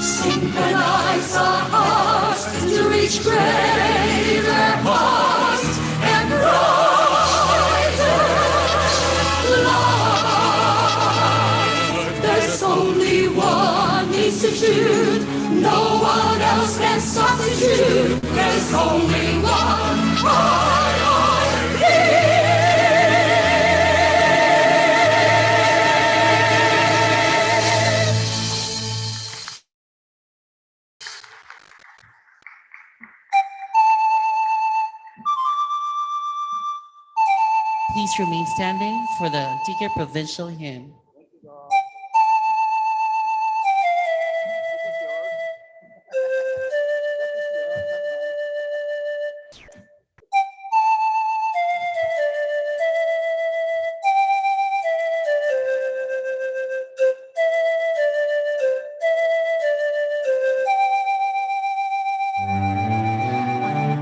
Synchronize our hearts to reach greater heights and brighter light. There's only one institute, no one else can substitute. There's only one hierarchy. Please remain standing for the Antique Provincial Hymn.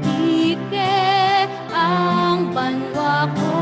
Ike ang banwa ko,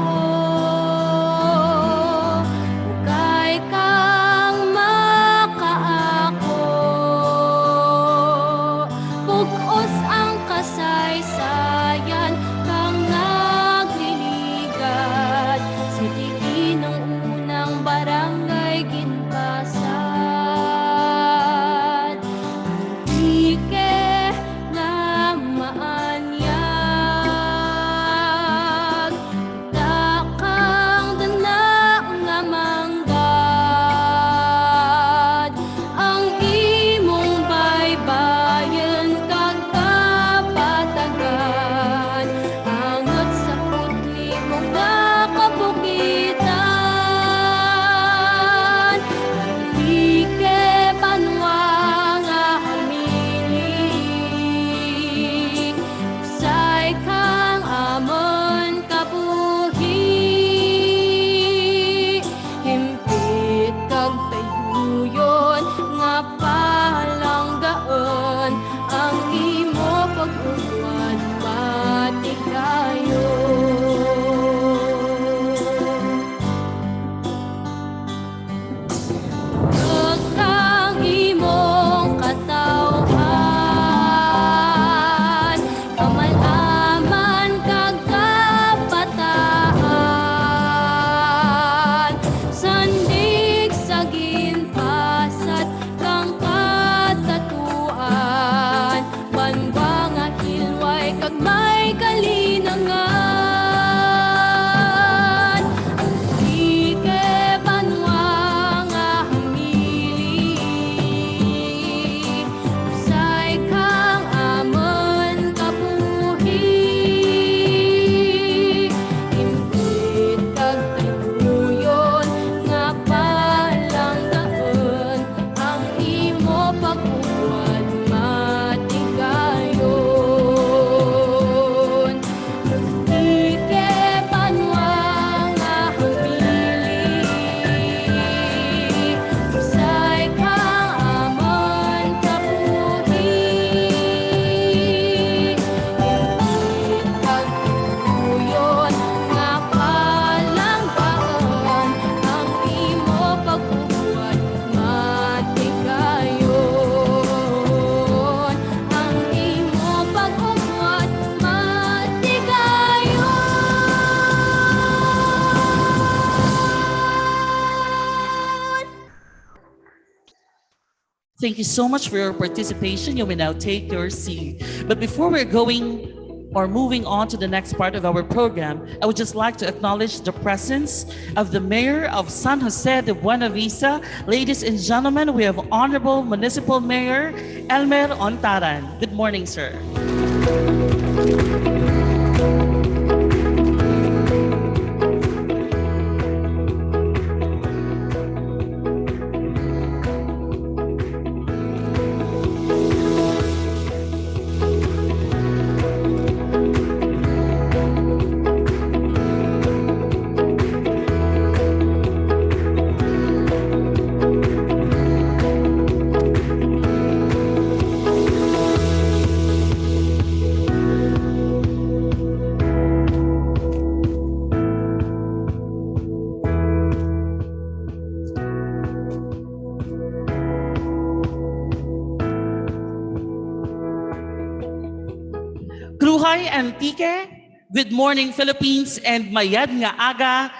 Thank you so much for your participation. You may now take your seat. But before we're going or moving on to the next part of our program, I would just like to acknowledge the presence of the Mayor of San Jose de Buena Vista. Ladies and gentlemen, we have Honorable Municipal Mayor Elmer Ontaran. Good morning, sir. Kruhay Antique, good morning Philippines, and mayad nga aga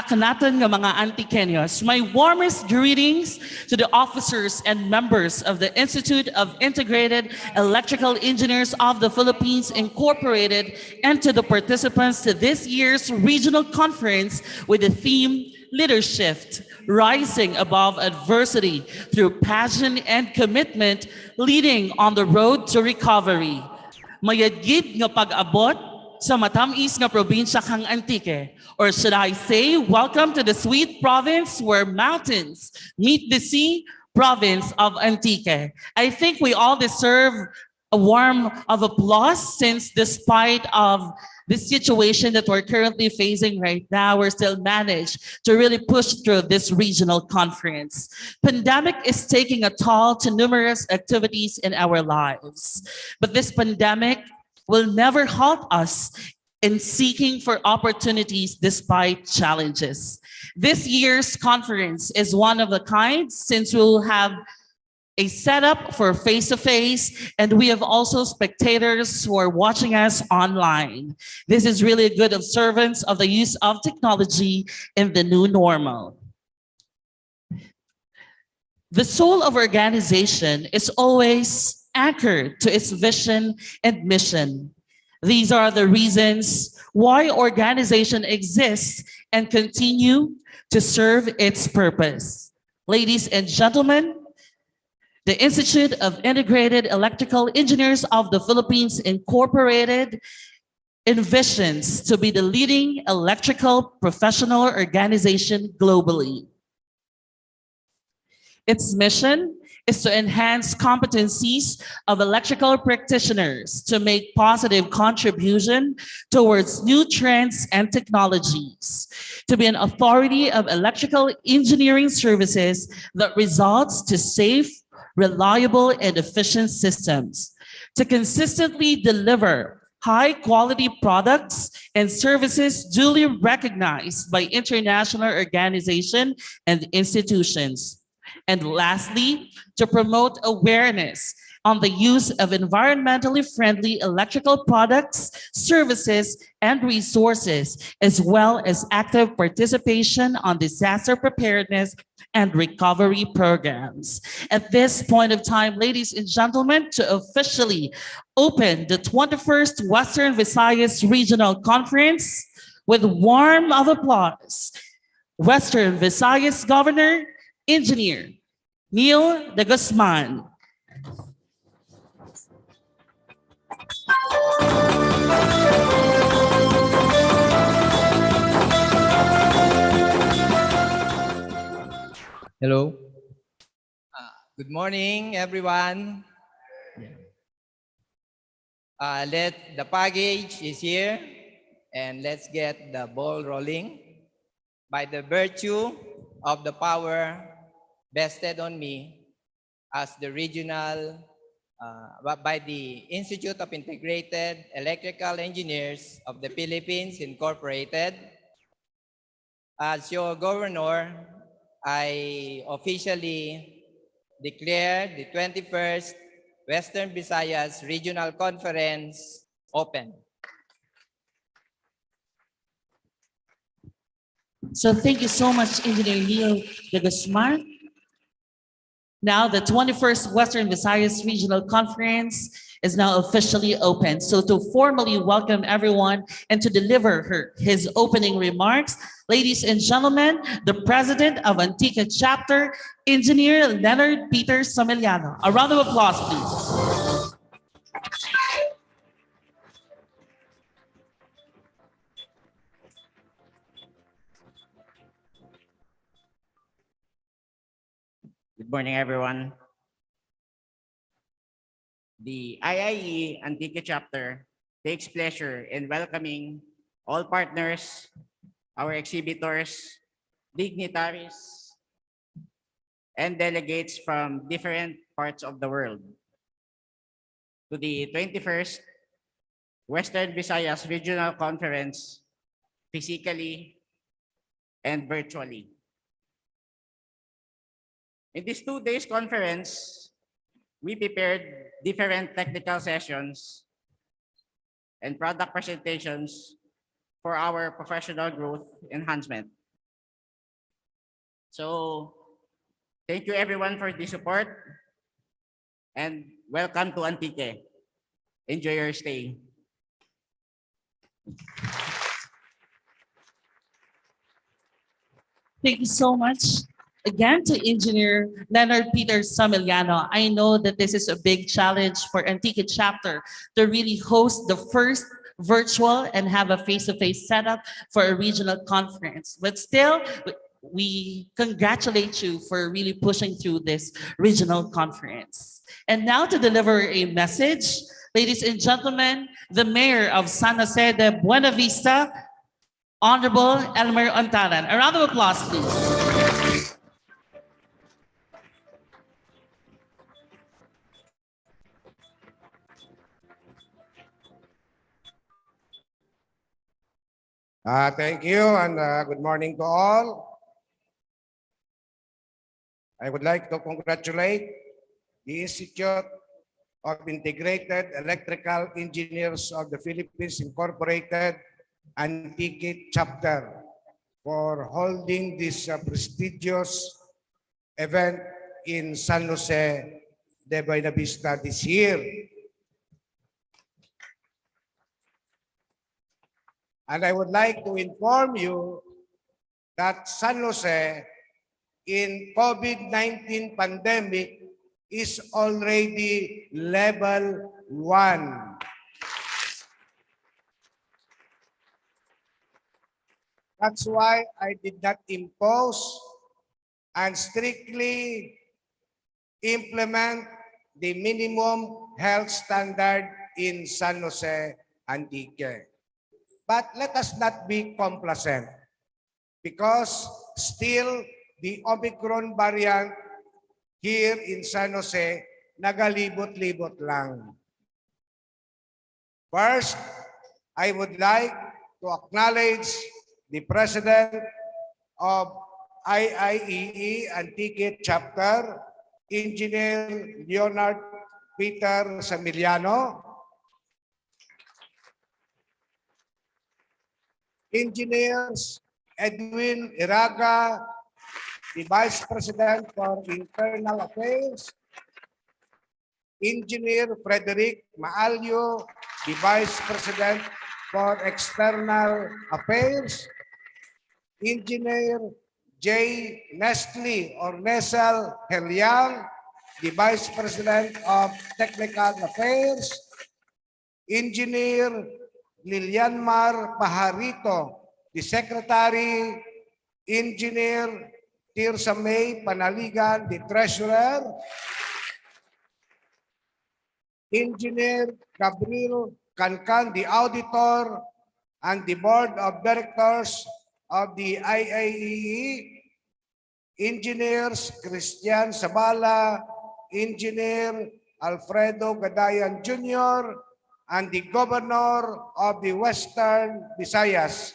kanatan nga mga Antiqueños. My warmest greetings to the officers and members of the Institute of Integrated Electrical Engineers of the Philippines Incorporated and to the participants to this year's regional conference with the theme Leadership, Rising Above Adversity Through Passion and Commitment, Leading on the Road to Recovery. Mayadgid nga pag-abot sa matamis nga probinsya kang Antique. Or should I say, welcome to the sweet province where mountains meet the sea, province of Antique. I think we all deserve a warm of applause since despite of the situation that we're currently facing right now, we're still managed to really push through this regional conference. Pandemic is taking a toll to numerous activities in our lives, but this pandemic will never halt us in seeking for opportunities despite challenges. This year's conference is one of a kind since we'll have a setup for face-to-face, and we have also spectators who are watching us online. This is really a good observance of the use of technology in the new normal. The soul of organization is always anchored to its vision and mission. These are the reasons why organization exists and continue to serve its purpose. Ladies and gentlemen, the Institute of Integrated Electrical Engineers of the Philippines Incorporated envisions to be the leading electrical professional organization globally. Its mission is to enhance competencies of electrical practitioners to make positive contribution towards new trends and technologies, to be an authority of electrical engineering services that results to safe, reliable, and efficient systems, to consistently deliver high-quality products and services duly recognized by international organizations and institutions. And lastly, to promote awareness on the use of environmentally friendly electrical products, services, and resources, as well as active participation on disaster preparedness and recovery programs. At this point of time, ladies and gentlemen, to officially open the 21st Western Visayas Regional Conference with warm of applause, Western Visayas Governor, Engineer Neil de Guzman. Hello. Good morning, everyone. The package is here, and let's get the ball rolling. By the virtue of the power vested on me as the regional, by the Institute of Integrated Electrical Engineers of the Philippines Incorporated, as your governor, I officially declare the 21st Western Visayas Regional Conference open. So thank you so much, Engineer Neil de Guzman. Now, the 21st Western Visayas Regional Conference is now officially open. So to formally welcome everyone and to deliver his opening remarks, ladies and gentlemen, the President of Antique Chapter, Engineer Leonard Peter Samiliano. A round of applause, please. Good morning, everyone. The IIE Antique Chapter takes pleasure in welcoming all partners, our exhibitors, dignitaries, and delegates from different parts of the world to the 21st Western Visayas Regional Conference, physically and virtually. In this 2 days conference, we prepared different technical sessions and product presentations for our professional growth enhancement. So thank you everyone for the support and welcome to Antique. Enjoy your stay. Thank you so much again to Engineer Leonard Peter Samiliano. I know that this is a big challenge for Antique Chapter to really host the first virtual and have a face-to-face setup for a regional conference. But still, we congratulate you for really pushing through this regional conference. And now to deliver a message, ladies and gentlemen, the Mayor of San Jose de Buena Vista, Honorable Elmer Ontaran. A round of applause, please. Thank you and good morning to all. I would like to congratulate the Institute of Integrated Electrical Engineers of the Philippines Incorporated Antique Chapter for holding this prestigious event in San Jose de Buena Vista this year. And I would like to inform you that San Jose in COVID-19 pandemic is already level 1. That's why I did not impose and strictly implement the minimum health standard in San Jose Antique. But let us not be complacent because still the Omicron variant here in San Jose nagalibot-libot lang. First, I would like to acknowledge the President of IIEE Antique Chapter, Engineer Leonard Peter Samiliano, Engineers Edwin Iraga, the Vice President for Internal Affairs, Engineer Frederick Maalio, the Vice President for External Affairs, Engineer J. Nestle or Nesel Heliang, the Vice President of Technical Affairs, Engineer Lilianmar Pajarito, the Secretary, Engineer Tirsa May Panaligan, the Treasurer, Engineer Gabriel Cancan, the Auditor, and the Board of Directors of the IIEE, Engineers Christian Sabala, Engineer Alfredo Gadayan Jr., and the Governor of the Western Visayas,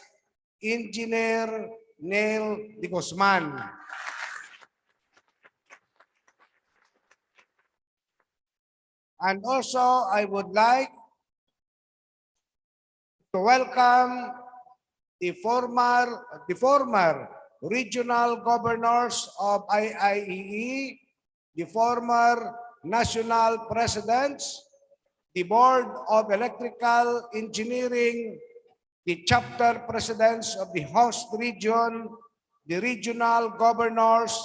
Engineer Neil de Guzman. And also, I would like to welcome the former regional governors of IIEE, the former national presidents, the Board of Electrical Engineering, the chapter presidents of the host region, the regional governors,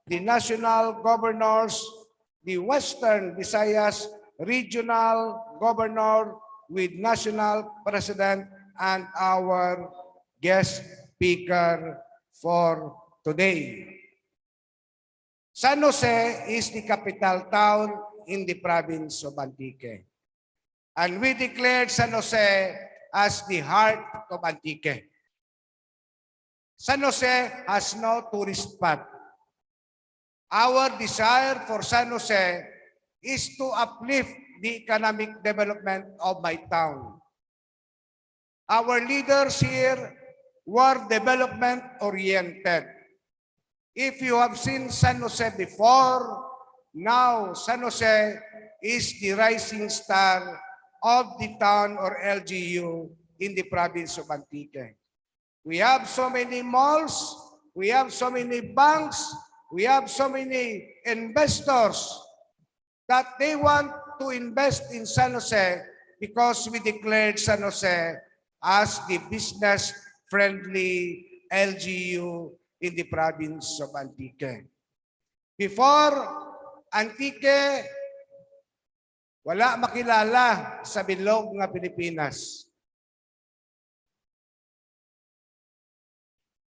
the national governors, the Western Visayas regional governor with national president, and our guest speaker for today. San Jose is the capital town in the province of Antique. And we declared San Jose as the heart of Antique. San Jose has no tourist spot. Our desire for San Jose is to uplift the economic development of my town. Our leaders here were development-oriented. If you have seen San Jose before, now San Jose is the rising star of the town or LGU in the province of Antique. We have so many malls, we have so many banks, we have so many investors that they want to invest in San Jose because we declared San Jose as the business-friendly LGU in the province of Antique. Before Antique, wala makilala sa bilog nga Pilipinas.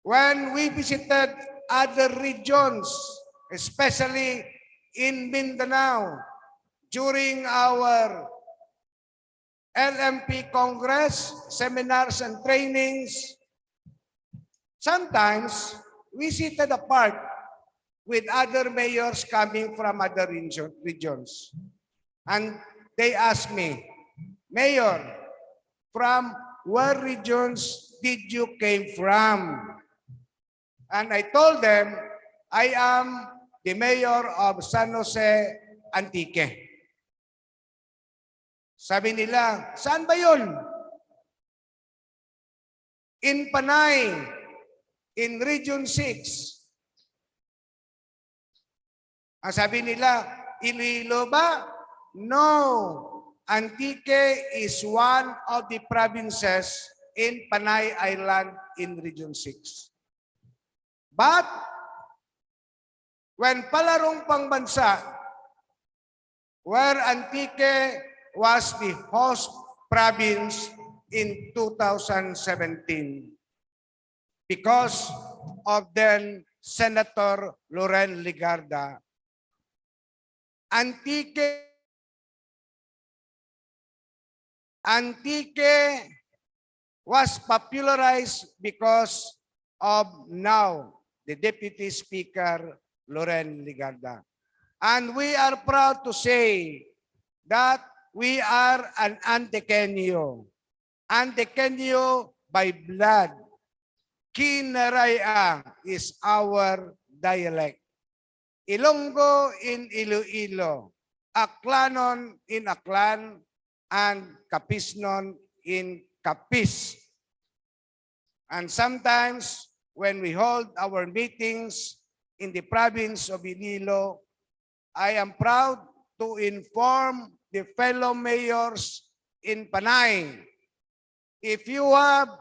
When we visited other regions, especially in Mindanao, during our LMP Congress, seminars and trainings, sometimes we seated apart with other mayors coming from other regions. And they asked me, Mayor, from where regions did you came from? And I told them, I am the mayor of San Jose, Antique. Sabi nila, saan ba yun? In Panay, in Region 6. Ang sabi nila, Iloilo ba? No. Antique is one of the provinces in Panay Island in Region 6. But, when palarong pangbansa, where Antique was the host province in 2017, because of then Senator Loren Ligarda, Antique was popularized because of now the Deputy Speaker Loren Ligarda. And we are proud to say that we are an Antiqueño. Antiqueño by blood. Kinaraya is our dialect. Ilonggo in Iloilo. Aklanon in Aklan, and Capisnon in Capis. And sometimes, when we hold our meetings in the province of Iloilo, I am proud to inform the fellow mayors in Panay. If you have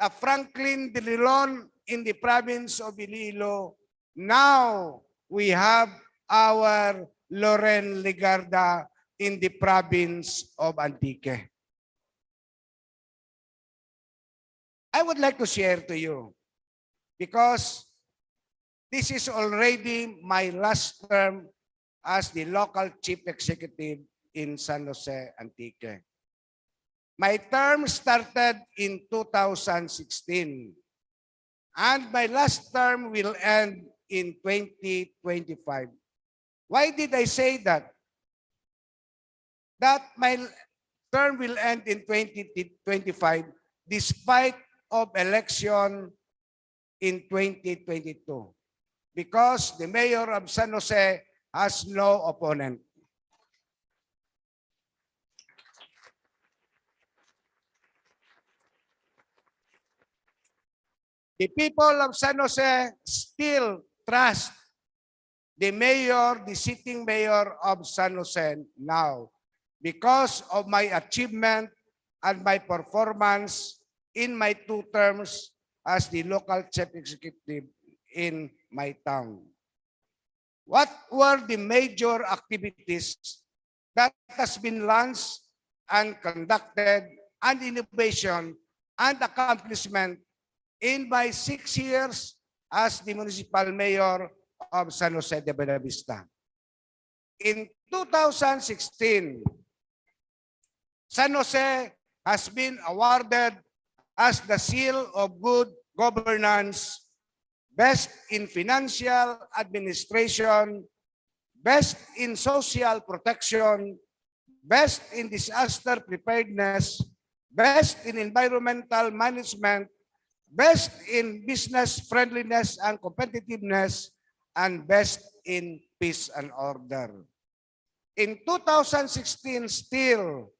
a Franklin de Leon in the province of Iloilo, now we have our Loren Ligarda in the province of Antique. I would like to share to you, because this is already my last term as the local chief executive in San Jose, Antique. My term started in 2016, and my last term will end in 2025. Why did I say that? That my term will end in 2025 despite of election in 2022, because the mayor of San Jose has no opponent. The people of San Jose still trust the sitting mayor of San Jose now because of my achievement and my performance in my 2 terms as the local chief executive in my town. What were the major activities that has been launched and conducted and innovation and accomplishment in my 6 years as the municipal mayor of San Jose de Buenavista? In 2016, San Jose has been awarded as the Seal of Good Governance, Best in Financial Administration, Best in Social Protection, Best in Disaster Preparedness, Best in Environmental Management, Best in Business Friendliness and Competitiveness, and Best in Peace and Order. In 2016 still,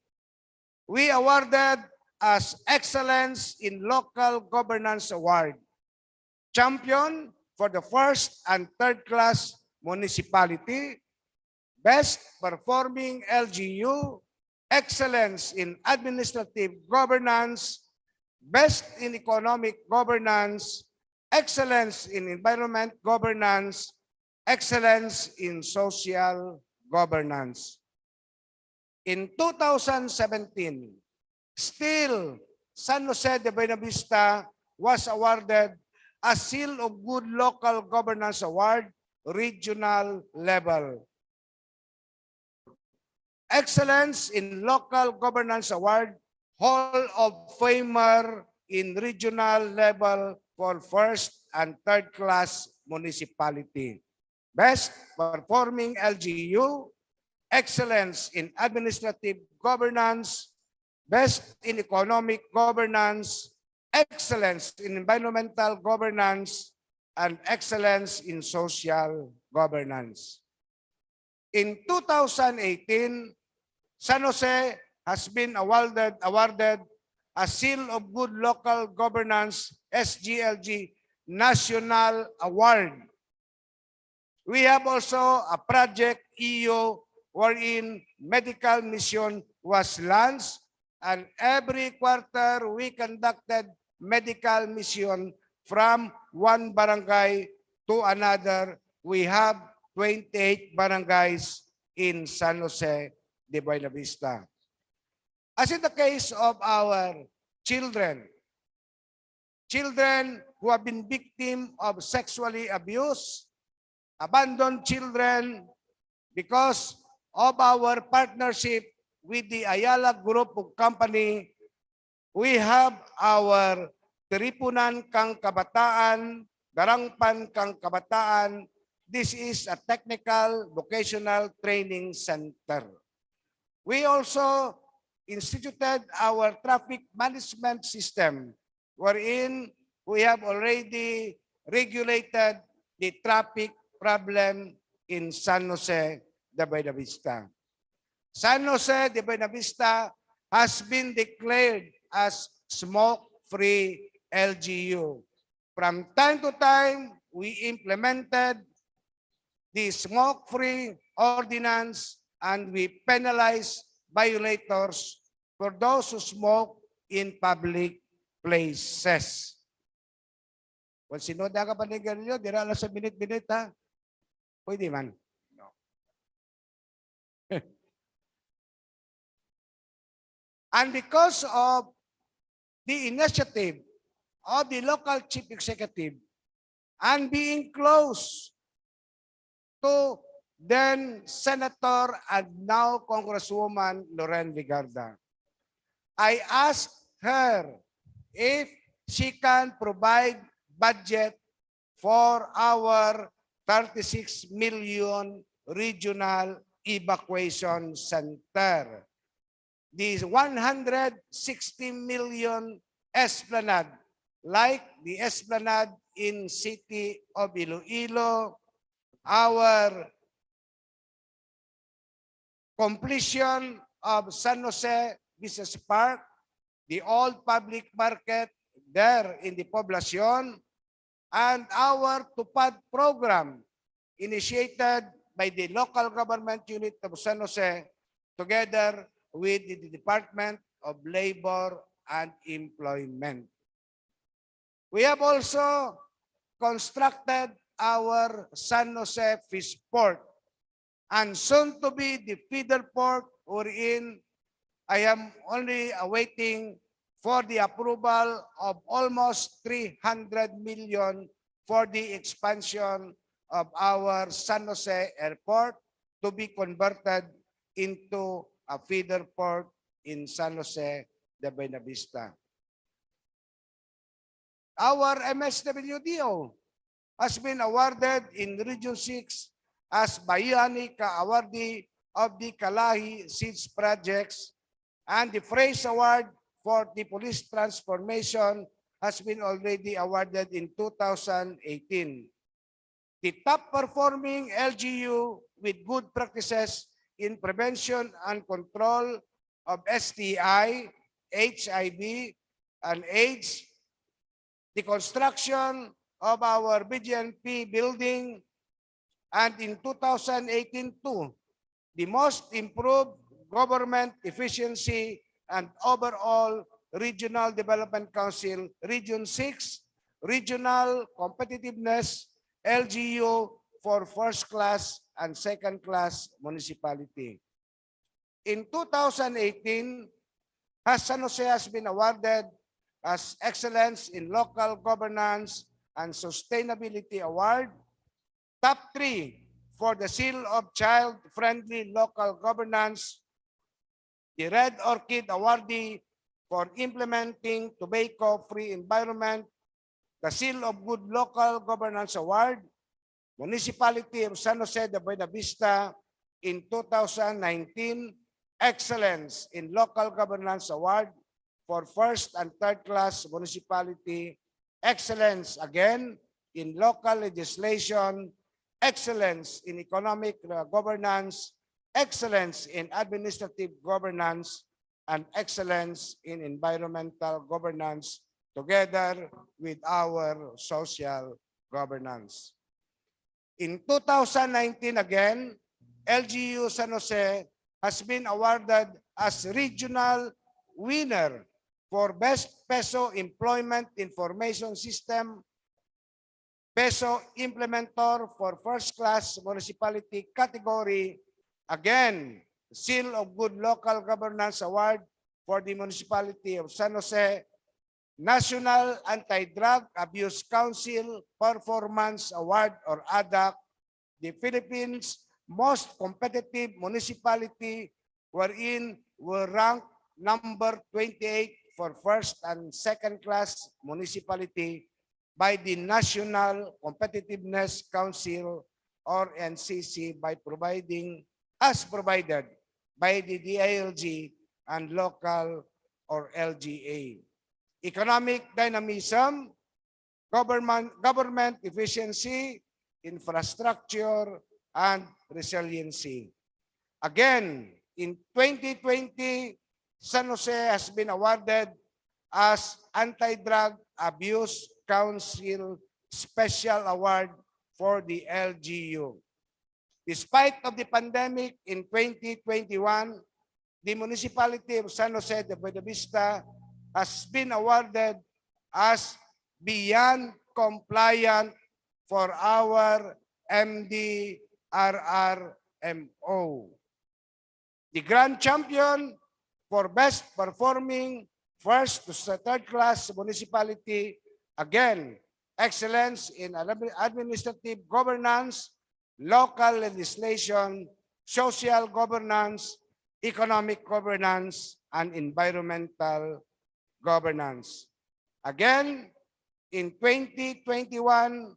we awarded as Excellence in Local Governance Award, Champion for the first and third class municipality, Best Performing LGU, Excellence in Administrative Governance, Best in Economic Governance, Excellence in Environment Governance, Excellence in Social Governance. In 2017, still, San Jose de Buenavista was awarded a Seal of Good Local Governance Award, regional level. Excellence in Local Governance Award, Hall of Famer in regional level for first and third class municipality. Best Performing LGU, Excellence in Administrative Governance, Best in Economic Governance, Excellence in Environmental Governance, and Excellence in Social Governance. In 2018, San Jose has been awarded a Seal of Good Local Governance SGLG National Award. We have also a project EU wherein medical mission was launched, and every quarter we conducted medical mission from one barangay to another. We have 28 barangays in San Jose de Buenavista. As in the case of our children who have been victim of sexually abuse, abandoned children, because of our partnership with the Ayala Group of Company, we have our Tiripunan Kang Kabataan, Darangpan Kang Kabataan. This is a technical vocational training center. We also instituted our traffic management system, wherein we have already regulated the traffic problem in San Jose de Buenavista. San Jose de Buenavista has been declared as smoke-free LGU. From time to time, we implemented the smoke-free ordinance and we penalize violators for those who smoke in public places. Kung sinoda ka pa ni ganyo, dira lang sa minute-minute ha. Pwede man. No. And because of the initiative of the local chief executive and being close to then Senator and now Congresswoman Loren Ligarda, I asked her if she can provide budget for our 36 million regional evacuation center. The 160 million esplanade, like the esplanade in city of Iloilo, our completion of San Jose Business Park, the old public market there in the Poblacion, and our Tupad program initiated by the local government unit of San Jose together with the Department of Labor and Employment. We have also constructed our San Jose Fish Port and soon to be the feeder port wherein I am only awaiting for the approval of almost 300 million for the expansion of our San Jose Airport to be converted into a feeder port in San Jose de Buenavista. Our MSWDO has been awarded in Region 6 as Bayani Ka-Awardee of the Kalahi Seeds Projects, and the Phrase Award for the Police Transformation has been already awarded in 2018. The top performing LGU with good practices in prevention and control of STI, HIV, and AIDS, the construction of our BGNP building, and in 2018 too, the most improved government efficiency and overall Regional Development Council, Region 6, Regional Competitiveness, LGU for first class and second class municipality. In 2018, San Jose has been awarded as Excellence in Local Governance and Sustainability Award, top 3 for the Seal of Child-Friendly Local Governance, the Red Orchid Awardee for implementing tobacco-free environment, the Seal of Good Local Governance Award, Municipality of San Jose de Buenavista in 2019, Excellence in Local Governance Award for first and third class municipality, excellence again in local legislation, excellence in economic governance, excellence in administrative governance, and excellence in environmental governance together with our social governance. In 2019 again, LGU San Jose has been awarded as regional winner for Best Peso Employment Information System, Peso Implementor for First Class Municipality category. Again, Seal of Good Local Governance Award for the Municipality of San Jose, National Anti-Drug Abuse Council Performance Award or ADAC, the Philippines' most competitive municipality wherein we ranked number 28 for first and second class municipality by the National Competitiveness Council or NCC by providing as provided by the DILG and local or LGA. Economic dynamism, government efficiency, infrastructure, and resiliency. Again, in 2020, San Jose has been awarded as Anti-Drug Abuse Council Special Award for the LGU. Despite of the pandemic in 2021, the municipality of San Jose de Buenavista has been awarded as beyond compliant for our MDRRMO. The grand champion for best performing first to third class municipality, again, excellence in administrative governance, local legislation, social governance, economic governance, and environmental governance. Again, in 2021,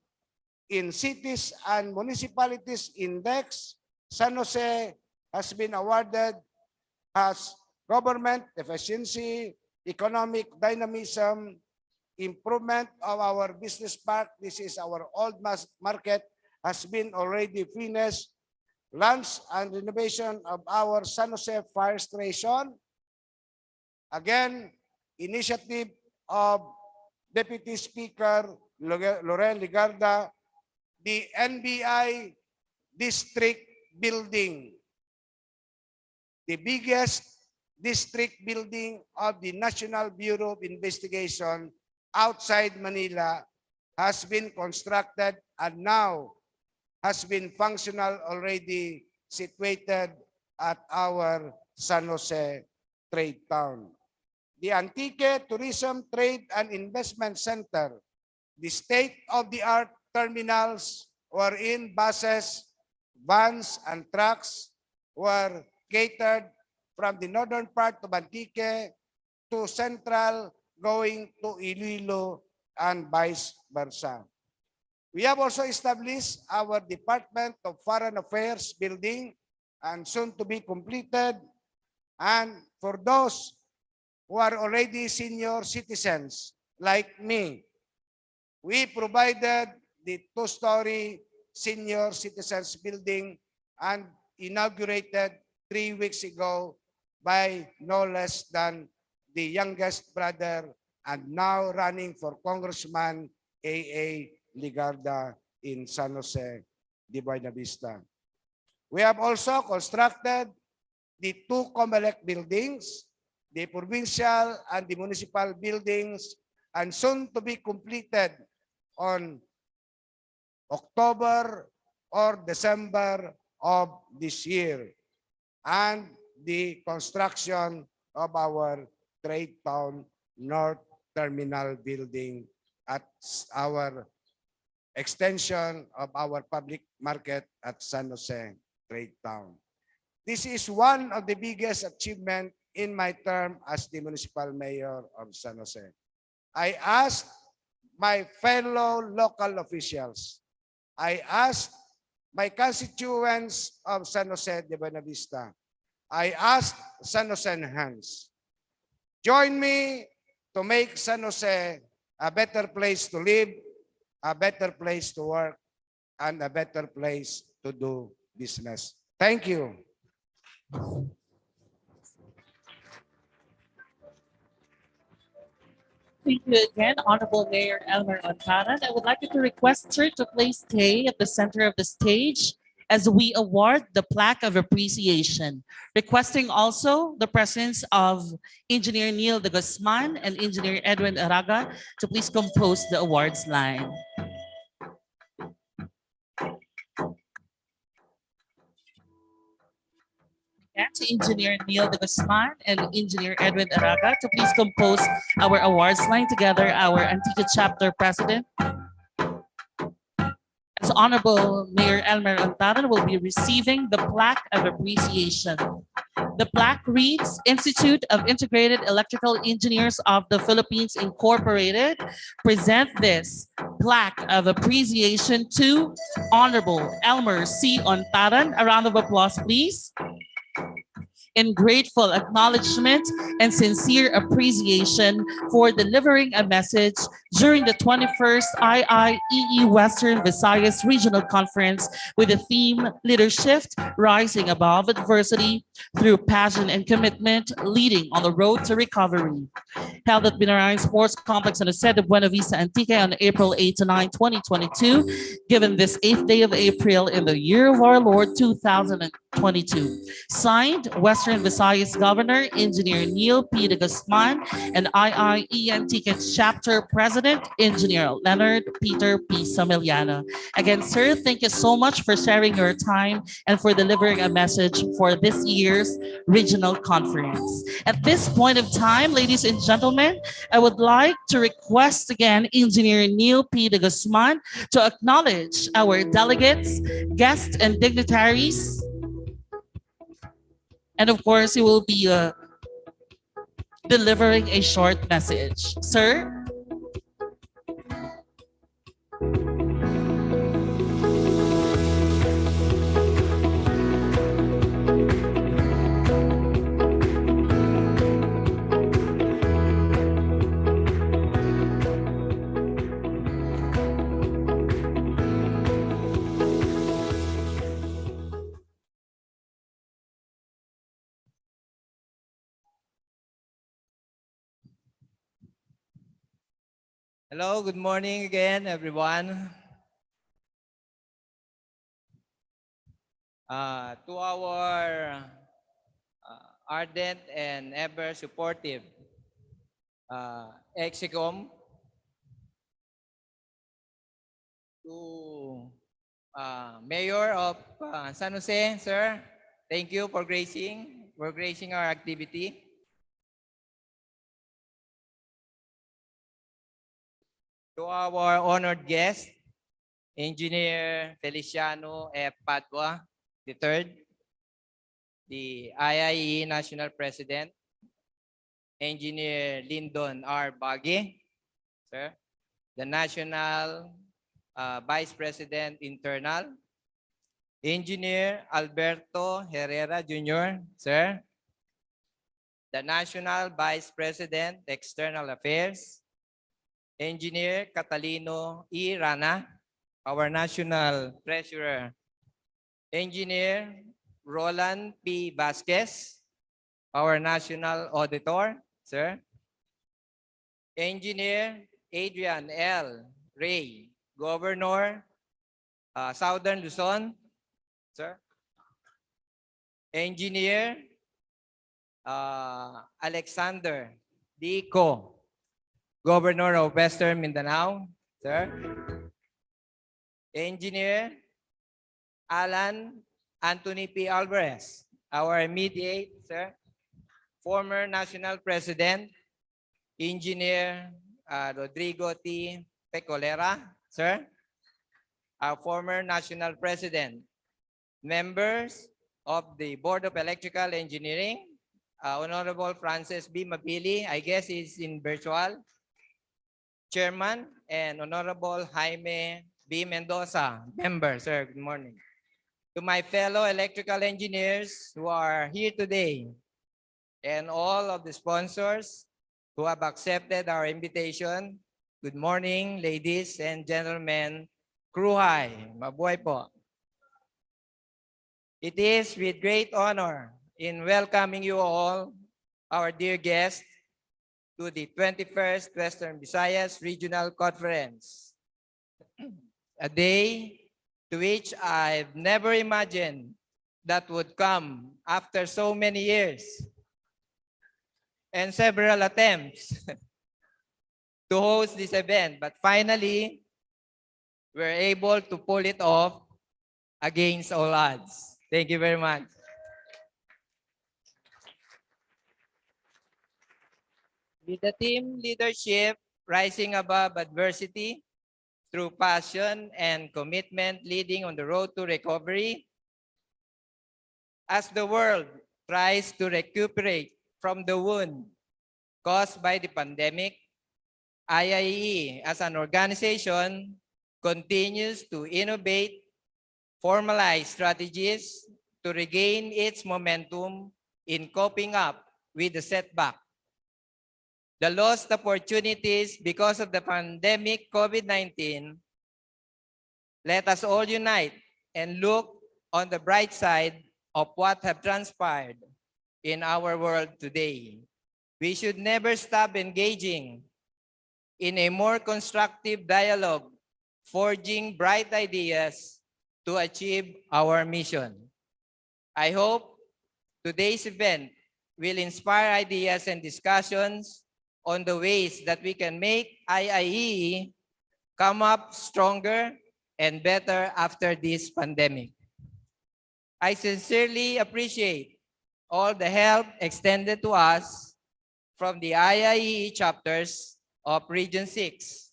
in Cities and Municipalities Index, San Jose has been awarded as government efficiency, economic dynamism, improvement of our business park. This is our old market, has been already finished. Launch and renovation of our San Jose Fire Station. Again, initiative of Deputy Speaker Loren Ligarda, the NBI district building. The biggest district building of the National Bureau of Investigation outside Manila has been constructed and now has been functional already, situated at our San Jose Trade Town. The Antique Tourism Trade and Investment Center, the state-of-the-art terminals wherein buses, vans, and trucks were catered from the northern part of Antique to Central, going to Iloilo and vice versa. We have also established our Department of Foreign Affairs building and soon to be completed. And for those who are already senior citizens like me, we provided the two-story senior citizens building and inaugurated 3 weeks ago by no less than the youngest brother and now running for Congressman A.A. Ligarda in San Jose de Buena Vista. We have also constructed the 2 COMELEC buildings, the provincial and the municipal buildings, and soon to be completed on October or December of this year, and the construction of our Trade Town North Terminal building at our extension of our public market at San Jose Trade Town. This is one of the biggest achievements in my term as the municipal mayor of San Jose. I asked my fellow local officials, I asked my constituents of San Jose de Buena Vista, I asked San Joseans, join me to make San Jose a better place to live, a better place to work, and a better place to do business. Thank you. Thank you again, Honorable Mayor Elmer Ontaran. I would like you to request her to please stay at the center of the stage as we award the plaque of appreciation. Requesting also the presence of Engineer Neil de Guzman and Engineer Edwin Araga to please compose the awards line. And to Engineer Neil de Guzman and Engineer Edwin Araga to please compose our awards line together, our Antique Chapter President. As Honorable Mayor Elmer Ontaran will be receiving the plaque of appreciation. The plaque reads, Institute of Integrated Electrical Engineers of the Philippines Incorporated present this plaque of appreciation to Honorable Elmer C. Ontaran. A round of applause, please. In grateful acknowledgement and sincere appreciation for delivering a message during the 21st IIEE Western Visayas Regional Conference with the theme Leadership, Rising Above Adversity Through Passion and Commitment, Leading on the Road to Recovery. Held at Binarayan Sports Complex in the sede of Buena Vista Antique on April 8 to 9, 2022, given this 8th day of April in the year of our Lord 2022. Signed, Western Visayas Governor, Engineer Neil P. de Guzman, and IIE Antiques Chapter President, Engineer Leonard Peter P. Samiliano. Again, sir, thank you so much for sharing your time and for delivering a message for this year's regional conference. At this point of time, ladies and gentlemen, I would like to request again Engineer Neil P. de Guzman to acknowledge our delegates, guests, and dignitaries. And of course, he will be delivering a short message. Sir? Hello, good morning again, everyone. To our ardent and ever supportive Execom, to Mayor of San Jose, sir, thank you for gracing our activity. To our honored guest, Engineer Feliciano F. Padua III, the IIE National President, Engineer Lyndon R. Bagge, sir, the National Vice President Internal, Engineer Alberto Herrera Jr., sir, the National Vice President External Affairs, Engineer Catalino E. Rana, our National Treasurer, Engineer Roland P. Vasquez, our National Auditor, sir, Engineer Adrian L. Ray, Governor, Southern Luzon, sir, Engineer Alexander D. Co, Governor of Western Mindanao, sir, Engineer Alan Anthony P. Alvarez, our immediate, sir, former National President, Engineer Rodrigo T. Pecolera, sir, our former National President, members of the Board of Electrical Engineering, Honorable Francis B. Mapili, I guess is in virtual, Chairman, and Honorable Jaime B. Mendoza, member, sir, good morning. To my fellow electrical engineers who are here today, and all of the sponsors who have accepted our invitation, good morning, ladies and gentlemen, Kruhay, mabuhay po. It is with great honor in welcoming you all, our dear guests, to the 21st Western Visayas Regional Conference, a day to which I've never imagined that would come after so many years and several attempts to host this event. But finally, we're able to pull it off against all odds. Thank you very much. With the team leadership rising above adversity through passion and commitment leading on the road to recovery, as the world tries to recuperate from the wound caused by the pandemic, IIE as an organization continues to innovate, formalize strategies to regain its momentum in coping up with the setback, the lost opportunities because of the pandemic COVID-19. Let us all unite and look on the bright side of what have transpired in our world today. We should never stop engaging in a more constructive dialogue, forging bright ideas to achieve our mission. I hope today's event will inspire ideas and discussions on the ways that we can make IIE come up stronger and better after this pandemic. I sincerely appreciate all the help extended to us from the IIE chapters of Region 6.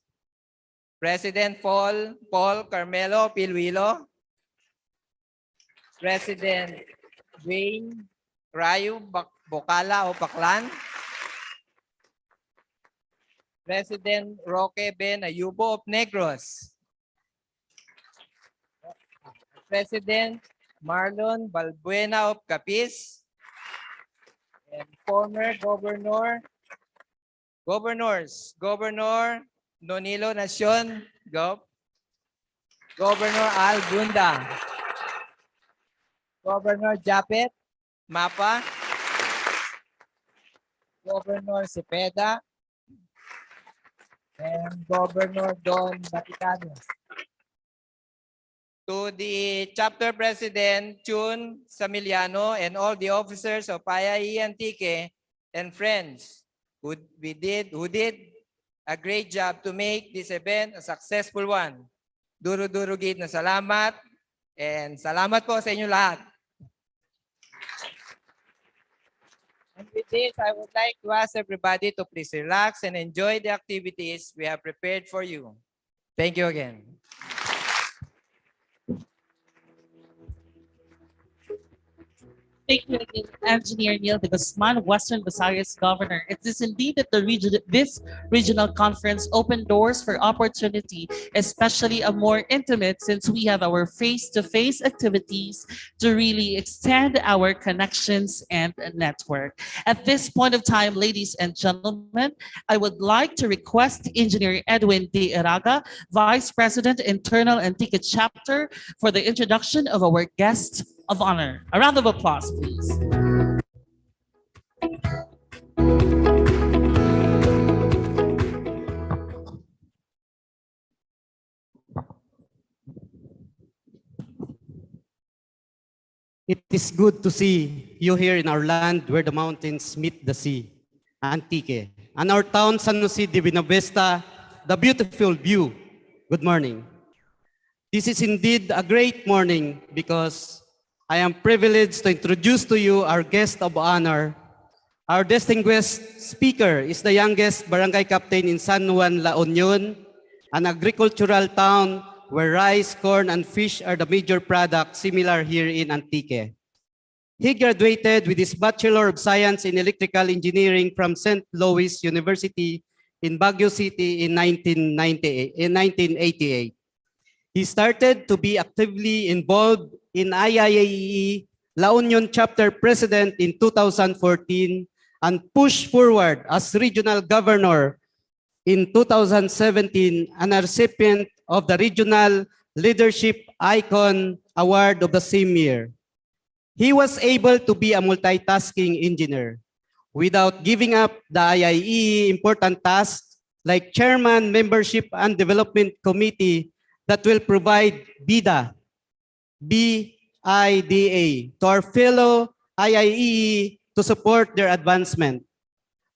President Paul Carmelo Pilwilo, President Wayne Rayo Bocala o Paclan, President Roque Ben Ayubo of Negros, President Marlon Balbuena of Capiz, and former Governor Nonilo Nacion, Governor Al Bunda, Governor Japet Mapa, Governor Cepeda, and Governor Don Baticanos. to the chapter president, Chun Samiliano, and all the officers of IIE Antique and friends who did a great job to make this event a successful one. Duro-durugid na salamat, and salamat po sa inyo lahat. And with this, I would like to ask everybody to please relax and enjoy the activities we have prepared for you. Thank you again. Thank you again, Engineer Neil de Guzman, Western Visayas Governor. It is indeed that this regional conference opened doors for opportunity, especially a more intimate, since we have our face-to-face activities to really extend our connections and network. At this point of time, ladies and gentlemen, I would like to request Engineer Edwin D. Iraga, Vice President, Internal and Ticket Chapter, for the introduction of our guest of honor. A round of applause, please. It is good to see you here in our land where the mountains meet the sea, Antique, and our town, San Jose de Buenavista, the beautiful view. Good morning. This is indeed a great morning because I am privileged to introduce to you our guest of honor. Our distinguished speaker is the youngest barangay captain in San Juan, La Union, an agricultural town where rice, corn, and fish are the major products, similar here in Antique. He graduated with his Bachelor of Science in Electrical Engineering from St. Louis University in Baguio City in 1988. He started to be actively involved in IIAE La Union Chapter President in 2014 and pushed forward as Regional Governor in 2017 and a recipient of the Regional Leadership Icon Award of the same year. He was able to be a multitasking engineer without giving up the IIE important tasks like Chairman, Membership and Development Committee that will provide BIDA, BIDA, to our fellow IIE to support their advancement.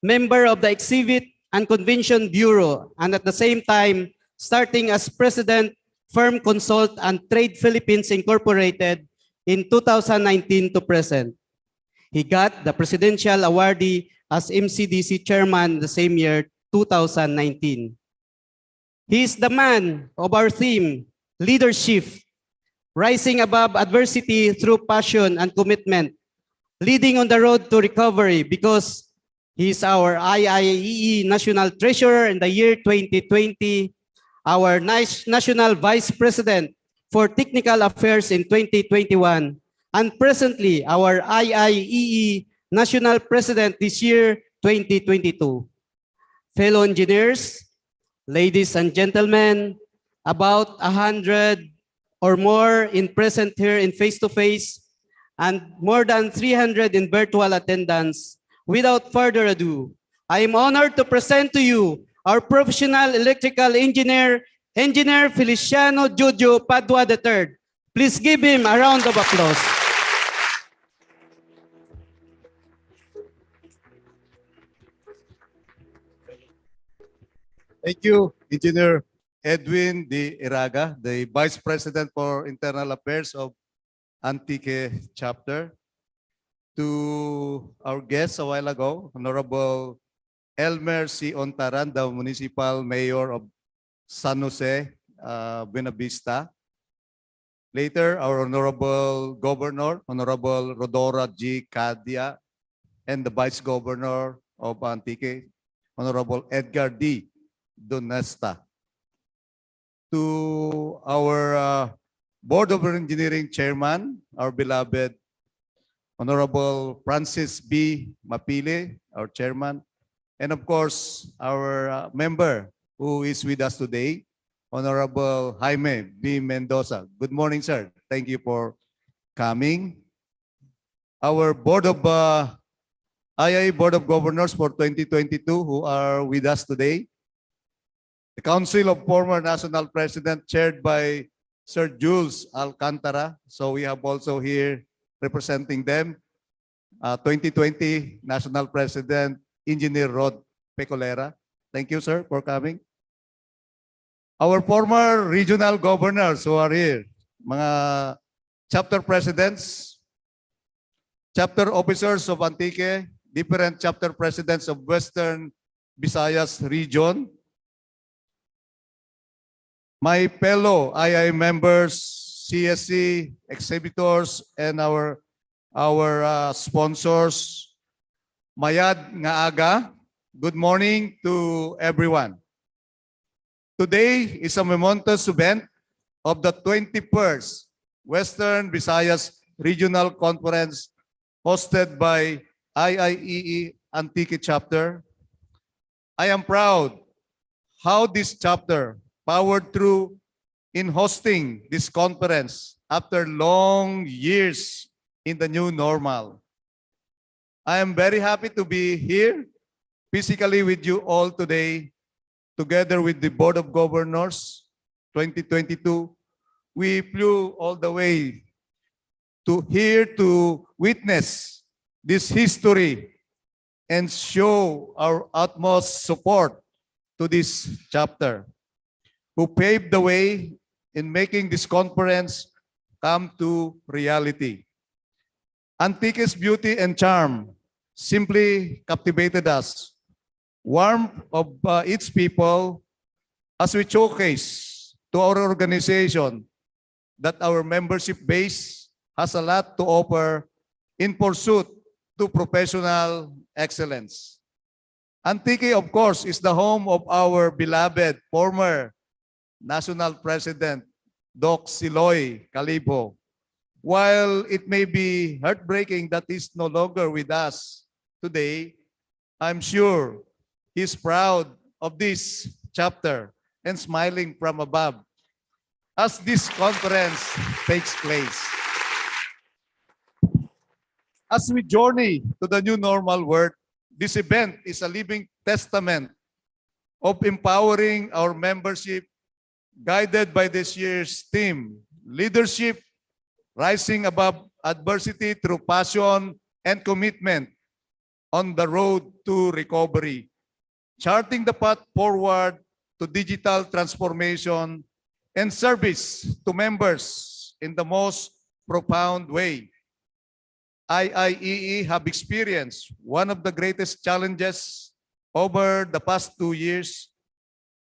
Member of the Exhibit and Convention Bureau, and at the same time, starting as President, Firm Consult and Trade Philippines Incorporated in 2019 to present. He got the Presidential Awardee as MCDC Chairman the same year, 2019. He is the man of our theme, leadership, rising above adversity through passion and commitment, leading on the road to recovery because he is our IIEE National Treasurer in the year 2020, our National Vice President for Technical Affairs in 2021, and presently our IIEE National President this year, 2022. Fellow engineers, ladies and gentlemen, about 100 or more in present here in face-to-face and more than 300 in virtual attendance. Without further ado, I am honored to present to you our professional electrical engineer, Engineer Feliciano Jojo Padua III. Please give him a round of applause. Thank you, Engineer Edwin D. Iraga, the Vice President for Internal Affairs of Antique Chapter. To our guests a while ago, Honorable Elmer C. Ontaran, the Municipal Mayor of San Jose, Buenavista. Later, our Honorable Governor, Honorable Rodora G. Cadia, and the Vice Governor of Antique, Honorable Edgar D. Donesta. To our Board of Engineering Chairman, our beloved Honorable Francis B. Mapile, our Chairman, and of course, our member who is with us today, Honorable Jaime B. Mendoza. Good morning, sir. Thank you for coming. Our Board of IIE Board of Governors for 2022 who are with us today. The Council of Former National President chaired by Sir Jules Alcantara. So we have also here representing them, 2020 National President, Engineer Rod Pecolera. Thank you, sir, for coming. Our former regional governors who are here, mga chapter presidents, chapter officers of Antique, different chapter presidents of Western Visayas region, my fellow II members, CSC, exhibitors, and our sponsors, Mayad nga aga, good morning to everyone. Today is a momentous event of the 21st Western Visayas Regional Conference hosted by IIEE Antique Chapter. I am proud how this chapter powered through in hosting this conference after long years in the new normal. I am very happy to be here physically with you all today, together with the Board of Governors 2022. We flew all the way to here to witness this history and show our utmost support to this chapter, who paved the way in making this conference come to reality. Antique's beauty and charm simply captivated us. Warmth of its people as we showcase to our organization that our membership base has a lot to offer in pursuit to professional excellence. Antique, of course, is the home of our beloved former National President, Doc Siloy Calibo. While it may be heartbreaking that he's no longer with us today, I'm sure he's proud of this chapter and smiling from above as this conference takes place. As we journey to the new normal world, this event is a living testament of empowering our membership, guided by this year's theme, leadership, rising above adversity through passion and commitment on the road to recovery, charting the path forward to digital transformation and service to members in the most profound way. IIEE have experienced one of the greatest challenges over the past 2 years.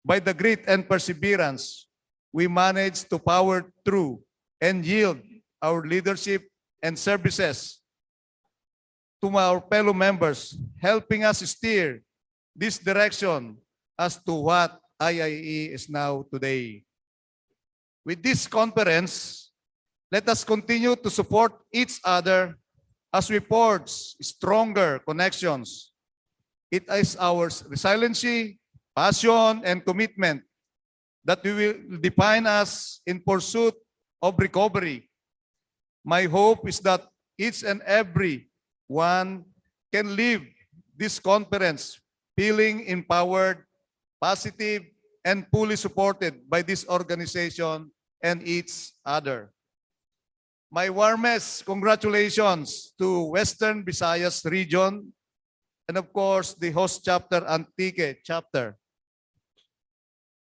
By the grit and perseverance, we managed to power through and yield our leadership and services to our fellow members, helping us steer this direction as to what IIE is now today. With this conference, let us continue to support each other as we forge stronger connections. It is our resiliency, passion, and commitment that will define us in pursuit of recovery. My hope is that each and every one can leave this conference feeling empowered, positive, and fully supported by this organization and each other. My warmest congratulations to Western Visayas region and of course the host chapter, Antique chapter.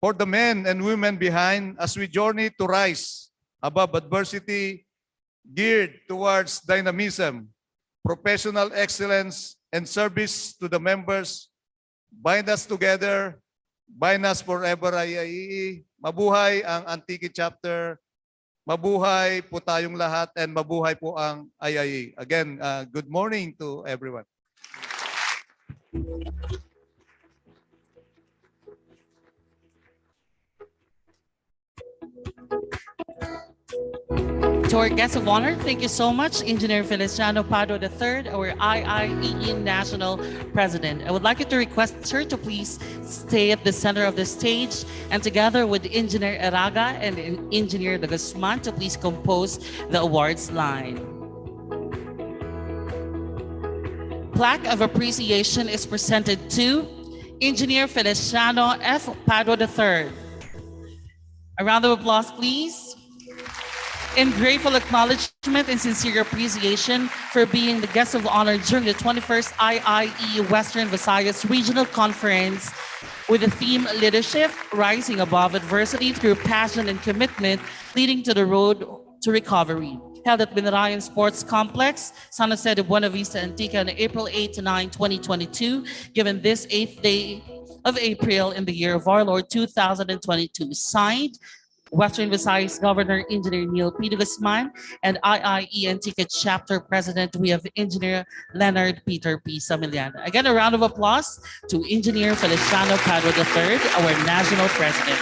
For the men and women behind as we journey to rise above adversity, geared towards dynamism, professional excellence, and service to the members, bind us together, bind us forever, IIEE. Mabuhay ang Antique chapter, mabuhay po tayong lahat, and mabuhay po ang IIEE. Again, good morning to everyone. To our guest of honor, thank you so much, Engineer Feliciano Pardo III, our IIEE National President. I would like you to request her to please stay at the center of the stage and together with Engineer Eraga and Engineer De Guzman to please compose the awards line. Plaque of appreciation is presented to Engineer Feliciano F. Pardo III. A round of applause, please. In grateful acknowledgement and sincere appreciation for being the guest of honor during the 21st IIE Western Visayas Regional Conference with the theme Leadership, Rising Above Adversity Through Passion and Commitment, Leading to the Road to Recovery, held at Binarayan Sports Complex, San Jose de Buena Vista, Antigua on April 8 to 9, 2022, given this 8th day of April in the year of our Lord 2022. Signed, Western Visayas Governor Engineer Neil P. Guzman, and IIE Antique Chapter President, we have Engineer Leonard Peter P. Samilian. Again, a round of applause to Engineer Feliciano Padua III, our National President.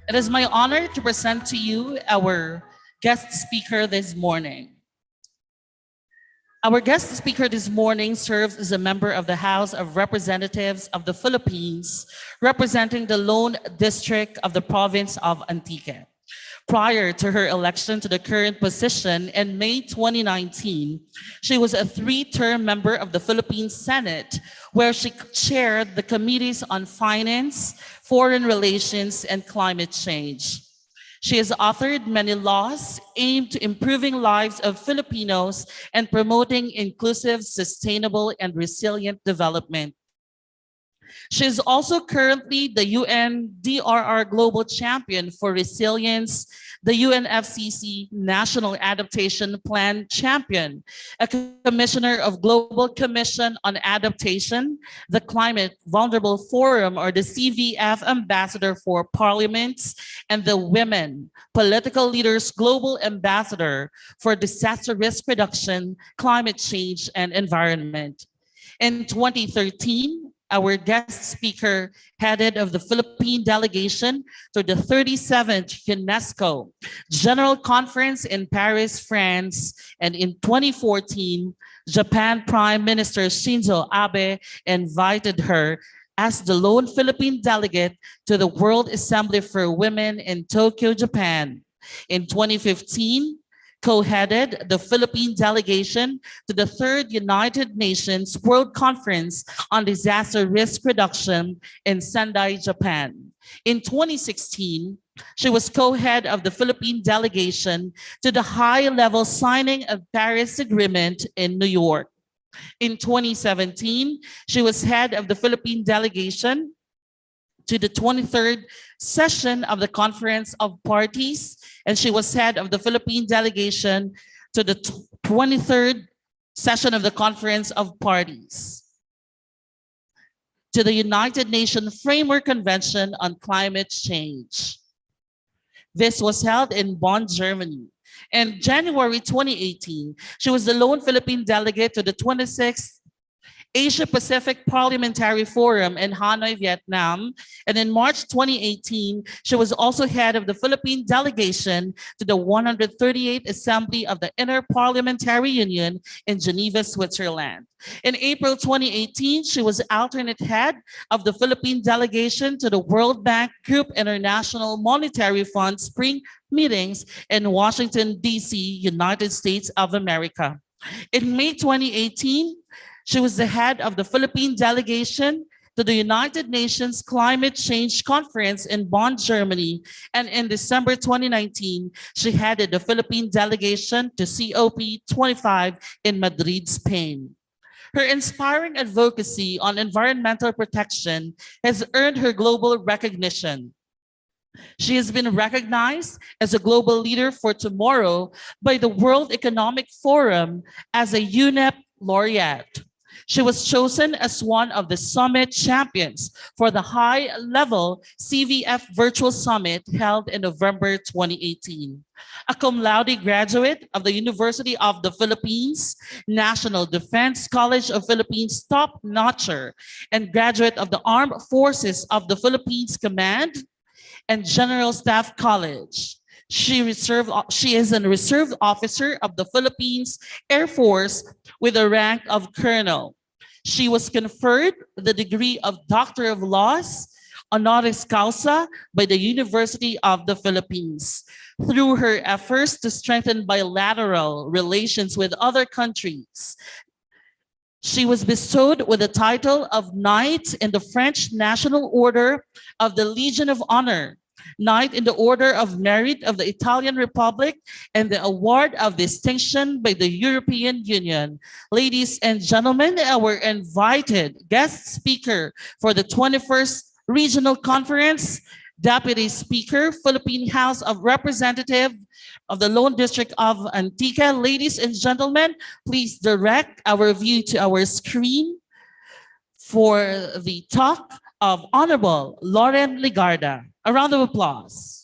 It is my honor to present to you our guest speaker this morning. Our guest speaker this morning serves as a member of the House of Representatives of the Philippines, representing the Lone District of the province of Antique. Prior to her election to the current position in May 2019, she was a 3-term member of the Philippine Senate, where she chaired the committees on finance, foreign relations, and climate change. She has authored many laws aimed to improving lives of Filipinos and promoting inclusive, sustainable, and resilient development. She is also currently the UNDRR Global Champion for Resilience, the UNFCCC National Adaptation Plan Champion, a Commissioner of Global Commission on Adaptation, the Climate Vulnerable Forum, or the CVF Ambassador for Parliaments, and the Women Political Leaders Global Ambassador for Disaster Risk Reduction, Climate Change, and Environment. In 2013, our guest speaker, headed of the Philippine delegation to the 37th UNESCO General Conference in Paris, France, and in 2014, Japan Prime Minister Shinzo Abe invited her as the lone Philippine delegate to the World Assembly for Women in Tokyo, Japan. In 2015, co-headed the Philippine delegation to the 3rd United Nations World Conference on Disaster Risk Reduction in Sendai, Japan. In 2016, she was co-head of the Philippine delegation to the high-level signing of Paris Agreement in New York. In 2017, she was head of the Philippine delegation to the 23rd session of the Conference of Parties, and she was head of the Philippine delegation to the 23rd session of the Conference of Parties, to the United Nations Framework Convention on Climate Change. This was held in Bonn, Germany. In January 2018, she was the lone Philippine delegate to the 26th Asia Pacific Parliamentary Forum in Hanoi, Vietnam. And in March 2018, she was also head of the Philippine delegation to the 138th Assembly of the Inter-Parliamentary Union in Geneva, Switzerland. In April 2018, she was alternate head of the Philippine delegation to the World Bank Group International Monetary Fund Spring meetings in Washington, D.C., United States of America. In May 2018, she was the head of the Philippine delegation to the United Nations Climate Change Conference in Bonn, Germany. And in December 2019, she headed the Philippine delegation to COP25 in Madrid, Spain. Her inspiring advocacy on environmental protection has earned her global recognition. She has been recognized as a global leader for tomorrow by the World Economic Forum as a UNEP laureate. She was chosen as one of the summit champions for the high-level CVF Virtual Summit held in November 2018. A cum laude graduate of the University of the Philippines, National Defense College of Philippines top-notcher, and graduate of the Armed Forces of the Philippines Command and General Staff College. She is a reserve officer of the Philippines Air Force with the rank of colonel. She was conferred the degree of Doctor of Laws, honoris causa, by the University of the Philippines. Through her efforts to strengthen bilateral relations with other countries, She was bestowed with the title of Knight in the French National Order of the Legion of Honor, Knight in the Order of Merit of the Italian Republic, and the Award of Distinction by the European Union. Ladies and gentlemen, our invited guest speaker for the 21st Regional Conference, Deputy Speaker, Philippine House of Representatives of the Lone District of Antique. Ladies and gentlemen, please direct our view to our screen for the talk of Honorable Lauren Ligarda. A round of applause.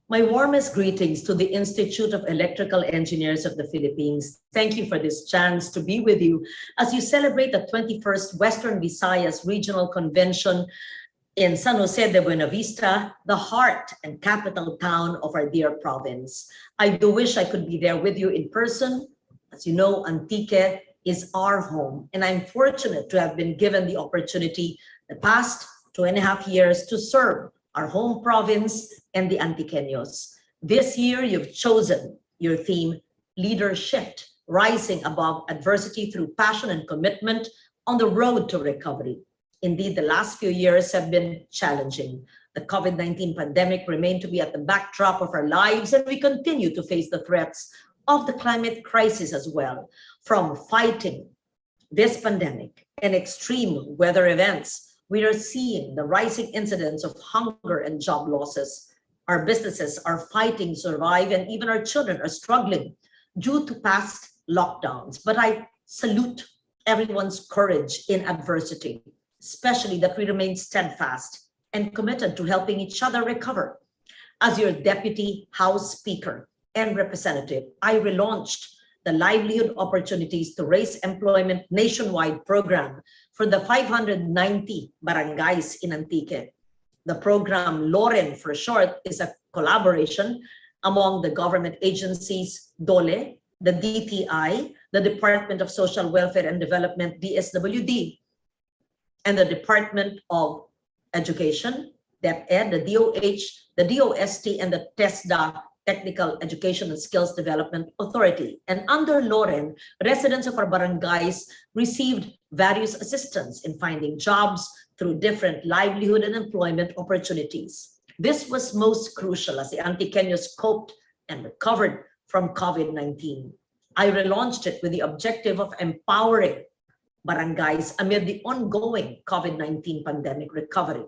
My warmest greetings to the Institute of Electrical Engineers of the Philippines. Thank you for this chance to be with you as you celebrate the 21st Western Visayas Regional Convention in San Jose de Buena Vista, the heart and capital town of our dear province. I do wish I could be there with you in person. As you know, Antique is our home, and I'm fortunate to have been given the opportunity the past 2.5 years to serve our home province and the Antiqueños. This year, you've chosen your theme, Leadership, Rising Above Adversity Through Passion and Commitment on the Road to Recovery. Indeed, the last few years have been challenging. The COVID-19 pandemic remained to be at the backdrop of our lives, and we continue to face the threats of the climate crisis as well. From fighting this pandemic and extreme weather events, we are seeing the rising incidence of hunger and job losses. Our businesses are fighting to survive, and even our children are struggling due to past lockdowns. But I salute everyone's courage in adversity, especially that we remain steadfast and committed to helping each other recover. As your Deputy House Speaker and Representative, I relaunched the Livelihood Opportunities to Raise Employment Nationwide program for the 590 barangays in Antique. The program, LOREN for short, is a collaboration among the government agencies, DOLE, the DTI, the Department of Social Welfare and Development, DSWD, and the Department of Education, DepEd, the DOH, the DOST, and the TESDA, Technical Education and Skills Development Authority. And under LOREN, residents of our barangays received various assistance in finding jobs through different livelihood and employment opportunities. This was most crucial as the Antiqueños coped and recovered from COVID-19. I relaunched it with the objective of empowering barangays amid the ongoing COVID-19 pandemic recovery.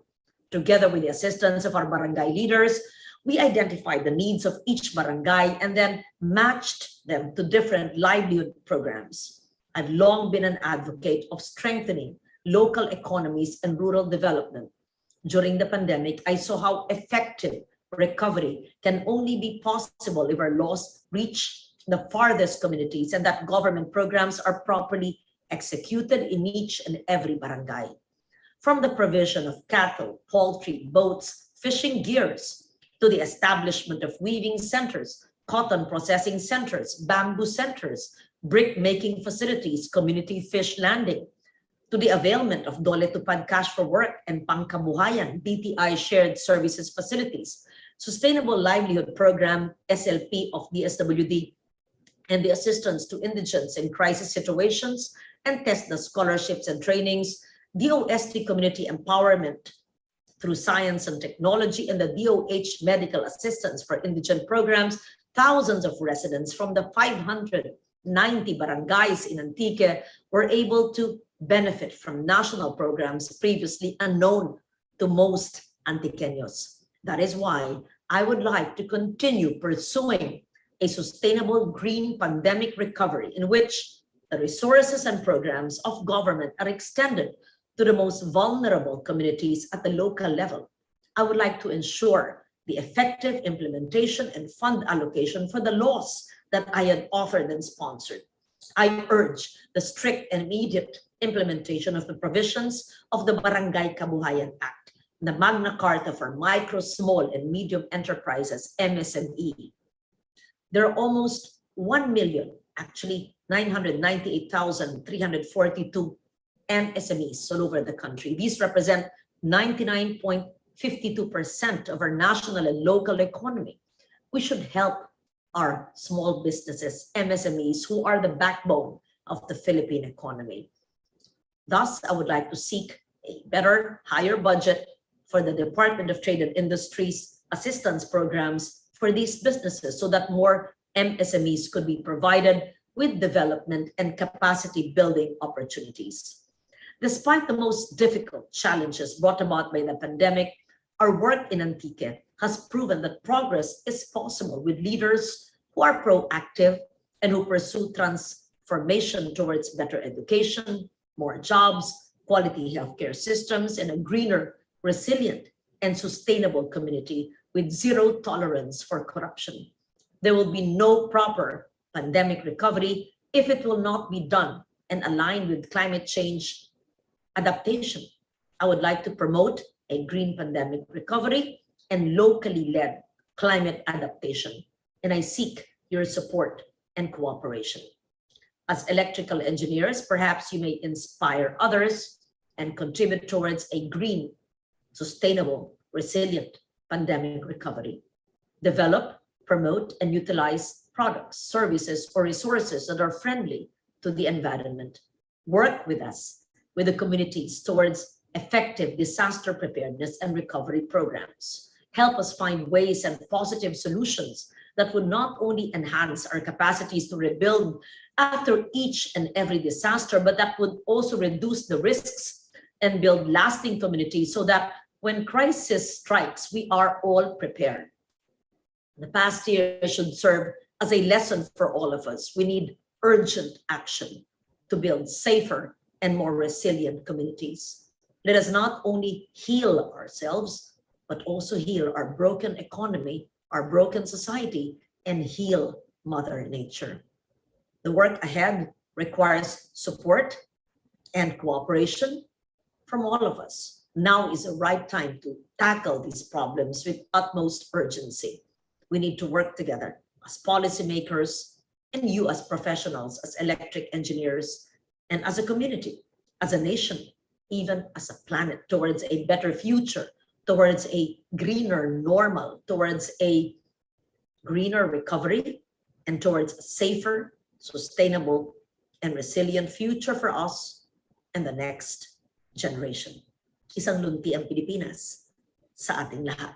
Together with the assistance of our barangay leaders, we identified the needs of each barangay and then matched them to different livelihood programs. I've long been an advocate of strengthening local economies and rural development. During the pandemic, I saw how effective recovery can only be possible if our laws reach the farthest communities and that government programs are properly executed in each and every barangay. From the provision of cattle, poultry, boats, fishing gears, to the establishment of weaving centers, cotton processing centers, bamboo centers, brick making facilities, community fish landing, to the availment of Dole Tupad Cash for Work and Pangkabuhayan, DTI Shared Services Facilities, Sustainable Livelihood Program, SLP of DSWD, and the assistance to indigents in crisis situations, and TESDA scholarships and trainings, DOST Community Empowerment through Science and Technology, and the DOH Medical Assistance for Indigent Programs. Thousands of residents from the 590 barangays in Antique were able to benefit from national programs previously unknown to most Antiqueños. That is why I would like to continue pursuing a sustainable green pandemic recovery in which the resources and programs of government are extended to the most vulnerable communities at the local level. I would like to ensure the effective implementation and fund allocation for the laws that I had authored and sponsored. I urge the strict and immediate implementation of the provisions of the Barangay Kabuhayan Act, the Magna Carta for Micro, Small, and Medium Enterprises, MSME. There are almost 1 million, actually 998,342 MSMEs all over the country. These represent 99.52% of our national and local economy. we should help our small businesses, MSMEs, who are the backbone of the Philippine economy. Thus, I would like to seek a better, higher budget for the Department of Trade and Industries assistance programs for these businesses so that more MSMEs could be provided with development and capacity building opportunities. Despite the most difficult challenges brought about by the pandemic, our work in Antique has proven that progress is possible with leaders who are proactive and who pursue transformation towards better education, more jobs, quality healthcare systems, and a greener, resilient, and sustainable community with zero tolerance for corruption. There will be no proper pandemic recovery if it will not be done and aligned with climate change adaptation. I would like to promote a green pandemic recovery and locally led climate adaptation, and I seek your support and cooperation. As electrical engineers, perhaps you may inspire others and contribute towards a green, sustainable, resilient pandemic recovery. Develop, promote, and utilize products, services, or resources that are friendly to the environment. Work with us, with the communities towards effective disaster preparedness and recovery programs. Help us find ways and positive solutions that would not only enhance our capacities to rebuild after each and every disaster, but that would also reduce the risks and build lasting communities so that when crisis strikes, we are all prepared. The past year should serve as a lesson for all of us. We need urgent action to build safer and more resilient communities. Let us not only heal ourselves, but also heal our broken economy, our broken society, and heal Mother Nature. The work ahead requires support and cooperation from all of us. Now is the right time to tackle these problems with utmost urgency. We need to work together as policymakers and you as professionals, as electric engineers, and as a community, as a nation, even as a planet, towards a better future, towards a greener normal, towards a greener recovery, and towards a safer, sustainable, and resilient future for us and the next generation. Isang lunti ang Pilipinas sa ating lahat.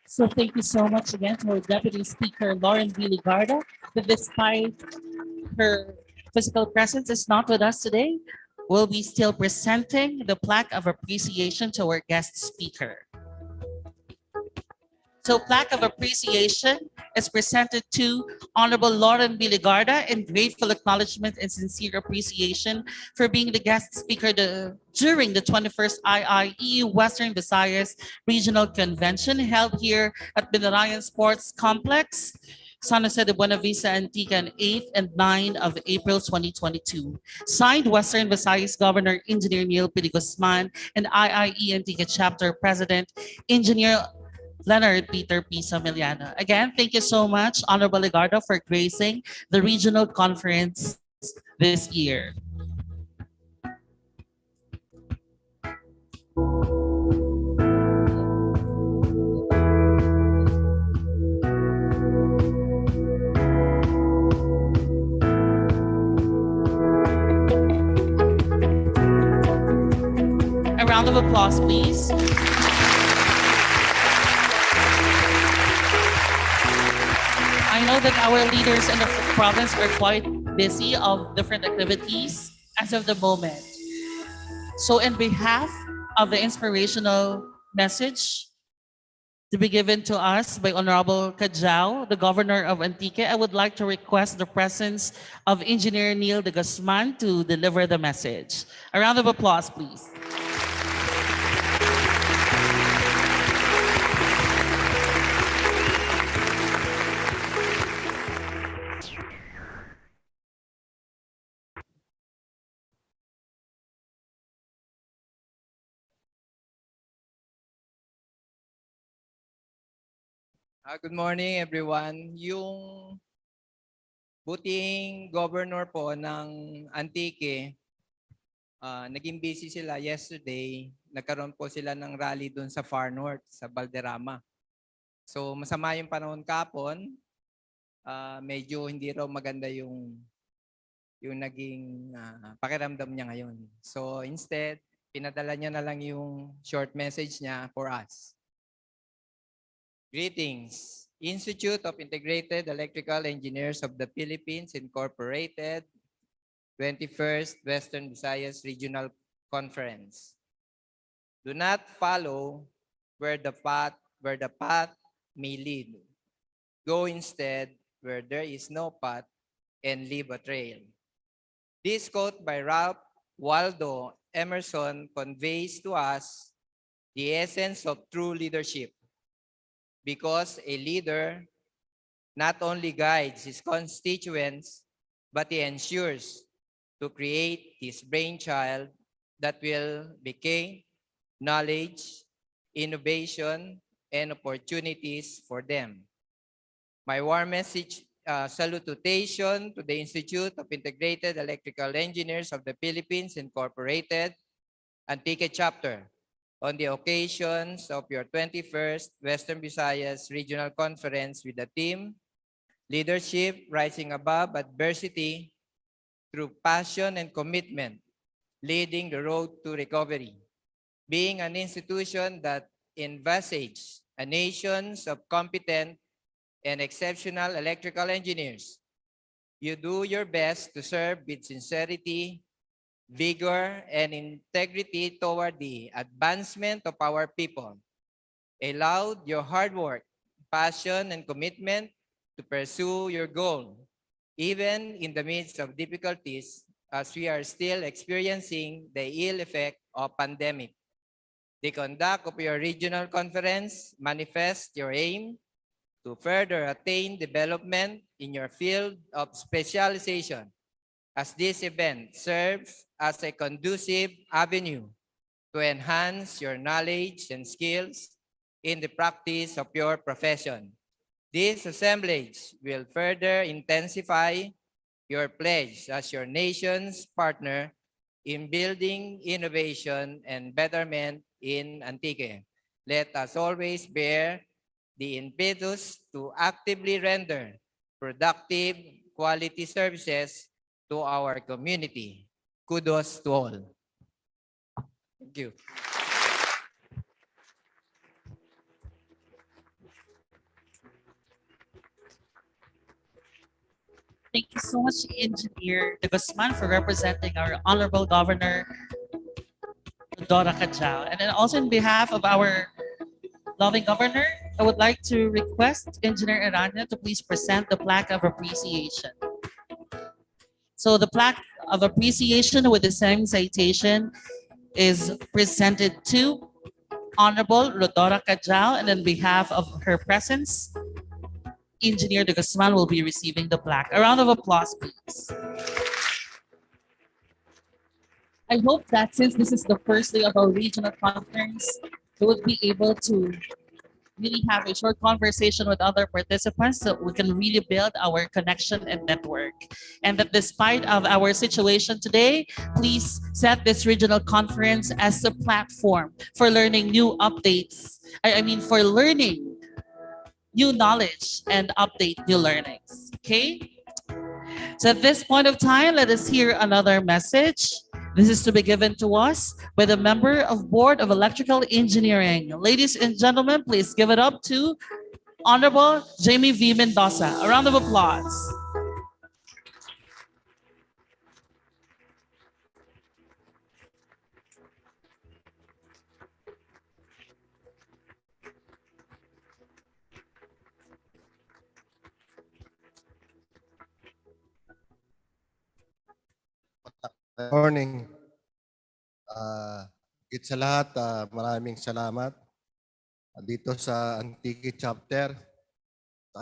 So thank you so much again to our Deputy Speaker, Lauren B. Ligarda, that despite her physical presence is not with us today, will be still presenting the plaque of appreciation to our guest speaker. So plaque of appreciation is presented to Honorable Lauren B. Ligarda in grateful acknowledgement and sincere appreciation for being the guest speaker during the 21st IIEU Western Visayas Regional Convention held here at Binarayan Sports Complex, San Jose de Buenavista, Antique, on 8th and 9th of April 2022. Signed, Western Visayas Governor Engineer Neil P. Guzman and IIE Antique Chapter President Engineer Leonard Peter P. Samiliano. Again, thank you so much, Honorable Ligarda, for gracing the regional conference this year. A round of applause, please. I know that our leaders in the province are quite busy of different activities as of the moment. So in behalf of the inspirational message to be given to us by Honorable Kajao, the Governor of Antique, I would like to request the presence of Engineer Neil de Guzman to deliver the message. A round of applause, please. Good morning, everyone. Yung buting governor po ng Antique, naging busy sila yesterday. Nagkaroon po sila ng rally doon sa Far North, sa Valderrama. So masama yung panahon kapon, medyo hindi raw maganda yung naging pakiramdam niya ngayon. So instead, pinadala niya na lang yung short message niya for us. Greetings, Institute of Integrated Electrical Engineers of the Philippines Incorporated, 21st Western Visayas Regional Conference. Do not follow where the path may lead. Go instead where there is no path and leave a trail. This quote by Ralph Waldo Emerson conveys to us the essence of true leadership, because a leader not only guides his constituents, but he ensures to create his brainchild that will become knowledge, innovation, and opportunities for them. My warmest salutation to the Institute of Integrated Electrical Engineers of the Philippines Incorporated, Antique Chapter, on the occasions of your 21st Western Visayas Regional Conference with the theme, Leadership Rising Above Adversity Through Passion and Commitment, Leading the Road to Recovery. Being an institution that envisages a nation of competent and exceptional electrical engineers, you do your best to serve with sincerity, vigor, and integrity toward the advancement of our people. Allow your hard work, passion, and commitment to pursue your goal, even in the midst of difficulties, as we are still experiencing the ill effect of pandemic. The conduct of your regional conference manifests your aim to further attain development in your field of specialization, as this event serves as a conducive avenue to enhance your knowledge and skills in the practice of your profession. This assemblage will further intensify your pledge as your nation's partner in building innovation and betterment in Antique. Let us always bear the impetus to actively render productive quality services to our community. Kudos to all. Thank you. Thank you so much, Engineer De Guzman, for representing our Honorable Governor, Dora Cajal. And then also on behalf of our loving Governor, I would like to request Engineer Aranya to please present the plaque of appreciation. So the plaque of appreciation with the same citation is presented to Honorable Rodora Cajal, and on behalf of her presence, Engineer De Guzman will be receiving the plaque. A round of applause, please. I hope that since this is the first day of our regional conference, we would be able to really have a short conversation with other participants so we can really build our connection and network. And that despite of our situation today, please set this regional conference as a platform for learning new updates. For learning new knowledge and update new learnings, okay? So at this point of time, let us hear another message. This is to be given to us by the member of Board of Electrical Engineering. Ladies and gentlemen, please give it up to Honorable Jamie V. Mendoza. A round of applause. Good morning. Higit sa lahat, maraming salamat dito sa Antique Chapter,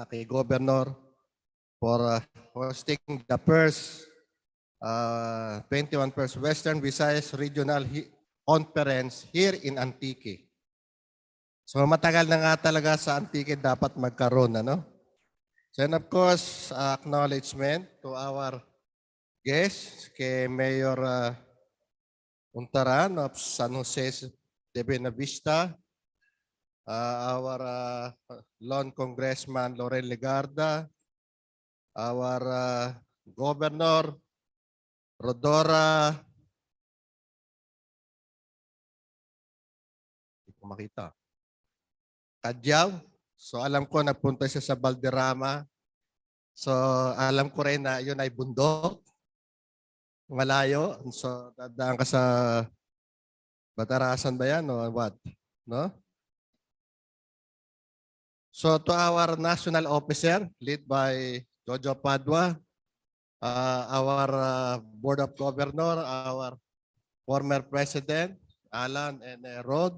kay Governor for hosting the first 21st Western Visayas Regional Conference here in Antique. So matagal na nga talaga sa Antique dapat magkaroon, ano? So, and of course, acknowledgement to our guests, kay Mayor Untaran of San Jose de Buenavista, our lone congressman Loren Legarda, our governor Rodora, hindi ko makita, Kadyaw. So alam ko nagpunta siya sa Valderrama. So alam ko rin na yun ay bundok, malayo. So dadaan ka sa Batarasan ba yan o what? No? So to our national officer led by Jojo Padua, our Board of Governor, our former President, Alan and Rod,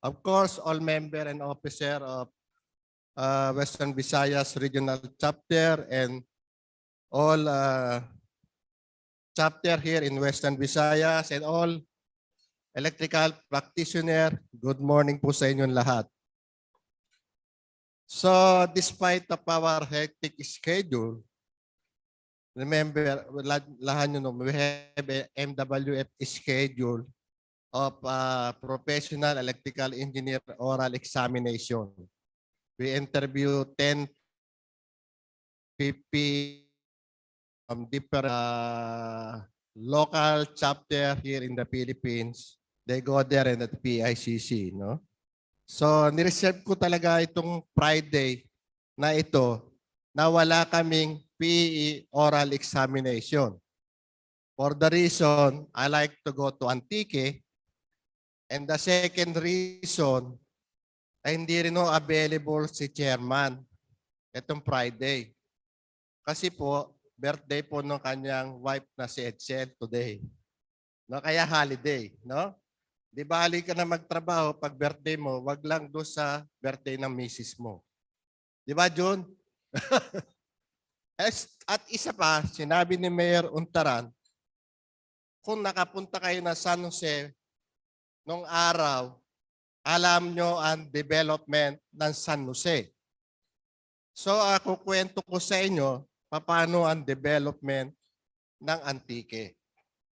of course, all member and officer of Western Visayas Regional Chapter and all chapter here in Western Visayas and all electrical practitioner, good morning po sa inyong lahat. So despite of our hectic schedule, remember, lahat nyo, we have a MWF schedule of professional electrical engineer oral examination. We interview 10 50 from different local chapter here in the Philippines. They go there in the PICC, no? So, nireserve ko talaga itong Friday na ito na wala kaming PE oral examination. For the reason, I like to go to Antique. And the second reason, ay hindi rin available si chairman itong Friday. Kasi po, birthday po ng kanyang wife na si Edsel today. No, kaya holiday, no? Di bali ka na magtrabaho pag birthday mo, wag lang doon sa birthday ng misis mo. Di ba, Jun? At isa pa, sinabi ni Mayor Untaran, kung nakapunta kayo na San Jose nung araw, alam nyo ang development ng San Jose. So, kukwento ko sa inyo paano ang development ng Antique.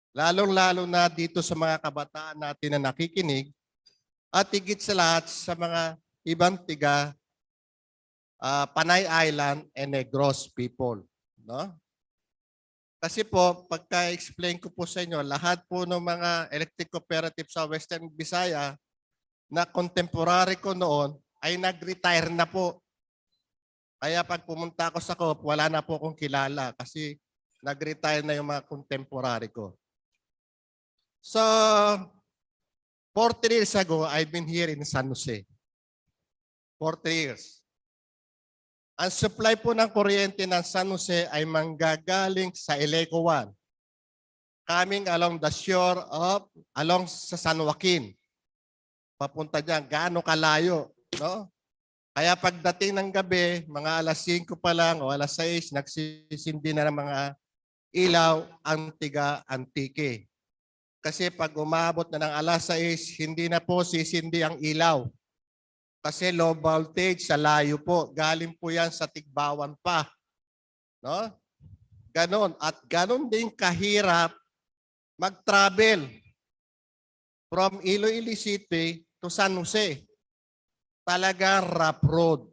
Lalong-lalo na dito sa mga kabataan natin na nakikinig at higit sa lahat sa mga ibang tiga Panay Island and Negros people. No? Kasi po, pagka-explain ko po sa inyo, lahat po ng mga electric cooperative sa Western Visayas na contemporary ko noon ay nag-retire na po. Kaya pag pumunta ako sa COP, wala na po akong kilala kasi nag-retire na yung mga contemporary ko. So, 40 years ago, I've been here in San Jose. 40 years. Ang supply po ng kuryente ng San Jose ay manggagaling sa Eleco 1. Coming along the shore of, along sa San Joaquin. Papunta dyan, gaano kalayo, no? Kaya pagdating ng gabi, mga alas 5 pa lang o alas 6, nagsisindi na ng mga ilaw ang tiga Antique. Kasi pag umabot na ng alas 6, hindi na po sisindi ang ilaw. Kasi low voltage sa layo po. Galing po yan sa Tigbawan pa. No? Ganon. At ganon din kahirap mag-travel from Iloilo City to San Jose. Talagang rough road.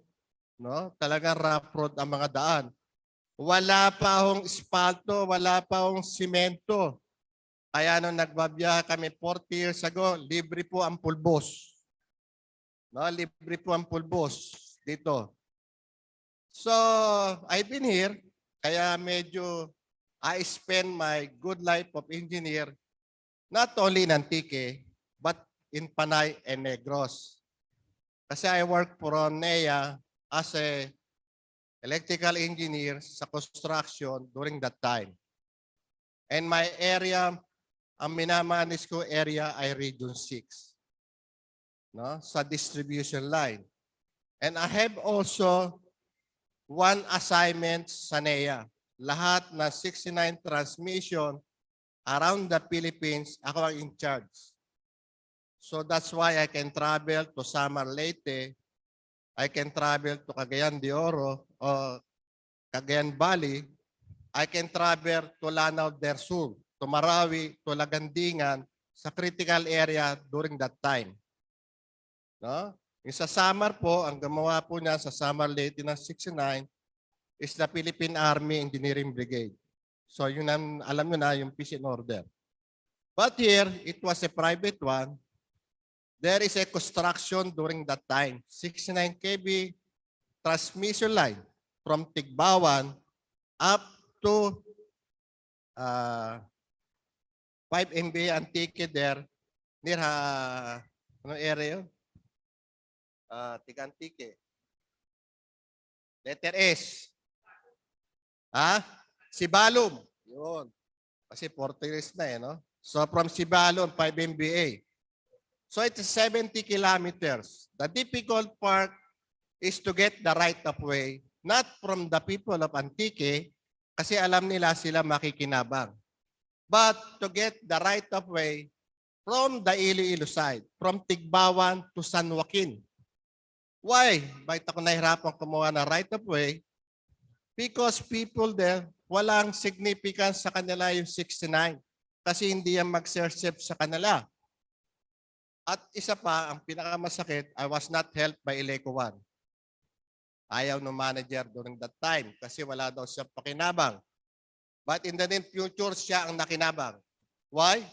No? Talagang rough road ang mga daan. Wala pa akong espalto, wala pa akong simento. Kaya nung nagbabiyahe kami 40 years ago, libre po ang pulbos. No, libre po ang pulbos dito. So, I've been here, kaya medyo I spend my good life of engineer not only in Antique, but in Panay and Negros. Kasi I work for NEA as a electrical engineer sa construction during that time. And my area, ang minamanis ko area ay Region 6, no? Sa distribution line. And I have also one assignment sa NEA. Lahat na 69 transmission around the Philippines, ako ang in charge. So that's why I can travel to Samar Leyte, I can travel to Cagayan de Oro o Cagayan Valley, I can travel to Lanao del Sur, to Marawi, to Lagandingan, sa critical area during that time. No? Yung sa Samar po, ang gumawa po niya sa Samar Leyte ng 69 is the Philippine Army Engineering Brigade. So yun ang, alam nyo na yung peace and order. But here, it was a private one. There is a construction during that time. 69 kV transmission line from Tigbawan up to 5 MBA Antique there near ano area yun? Tig-Antique. Letter S. Sibalom. Yun. Kasi 40 years na no? So from Sibalom, 5 MBA. So it's 70 kilometers. The difficult part is to get the right of way, not from the people of Antique, kasi alam nila sila makikinabang. But to get the right of way from the Iloilo side, from Tigbawan to San Joaquin. Why? Bakit ako nahirapan kumuha na right of way? Because people there, walang significance sa kanila yung 69. Kasi hindi yan mag-serve sa kanila. At isa pa, ang pinakamasakit, I was not helped by Ileco 1. Ayaw ng manager during that time kasi wala daw siyang pakinabang. But in the near future, siya ang nakinabang. Why?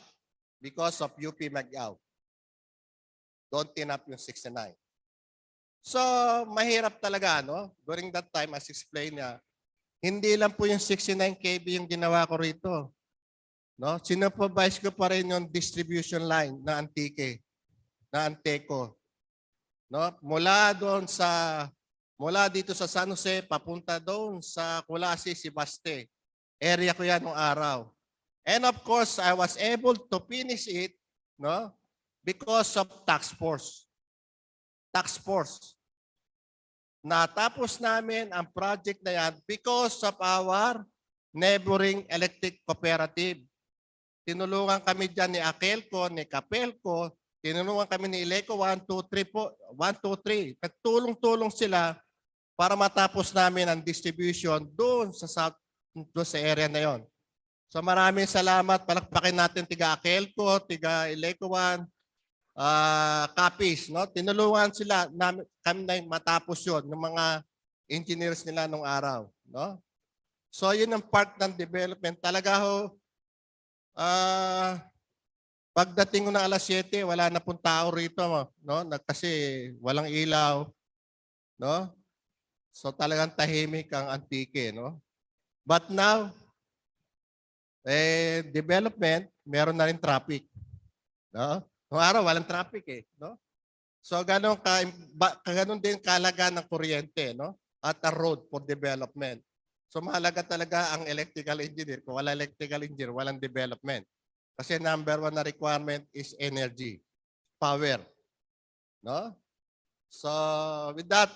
Because of UP Mag-Out. Don't tinap yung 69. So, mahirap talaga, no? During that time, as explained niya, hindi lang po yung 69 kV yung ginawa ko rito. No? Sinupervise ko pa rin yung distribution line na Antique, na Anteco. No? Mula dito sa San Jose, papunta doon sa Kulasi, Sibaste. Area ko yan nung araw. And of course, I was able to finish it, no? Because of task force. Task force. Natapos namin ang project na yan because of our neighboring electric cooperative. Tinulungan kami dyan ni Akelco, ni Capelco, tinulungan kami ni Ileco 1, 2, 3 po, 1, 2, 3. Nagtulong-tulong sila para matapos namin ang distribution doon sa area na yon. So maraming salamat. Palakpakin natin tiga Akelco, tiga Ileco 1, copies, no? Tinulungan sila kami na matapos yon ng mga engineers nila nung araw, no? So yun ang part ng development. Talaga ho, pagdating ko ng alas 7, wala na pong tao rito, no? Kasi walang ilaw, no? So talagang tahimik ang Antique, no? But now, development, meron na rin traffic, no? Noong araw, walang traffic no? So ganun din kalaga ng kuryente, no? At a road for development. So mahalaga talaga ang electrical engineer. Kung wala electrical engineer, walang development. Kasi number 1 na requirement is energy, power, no? So with that,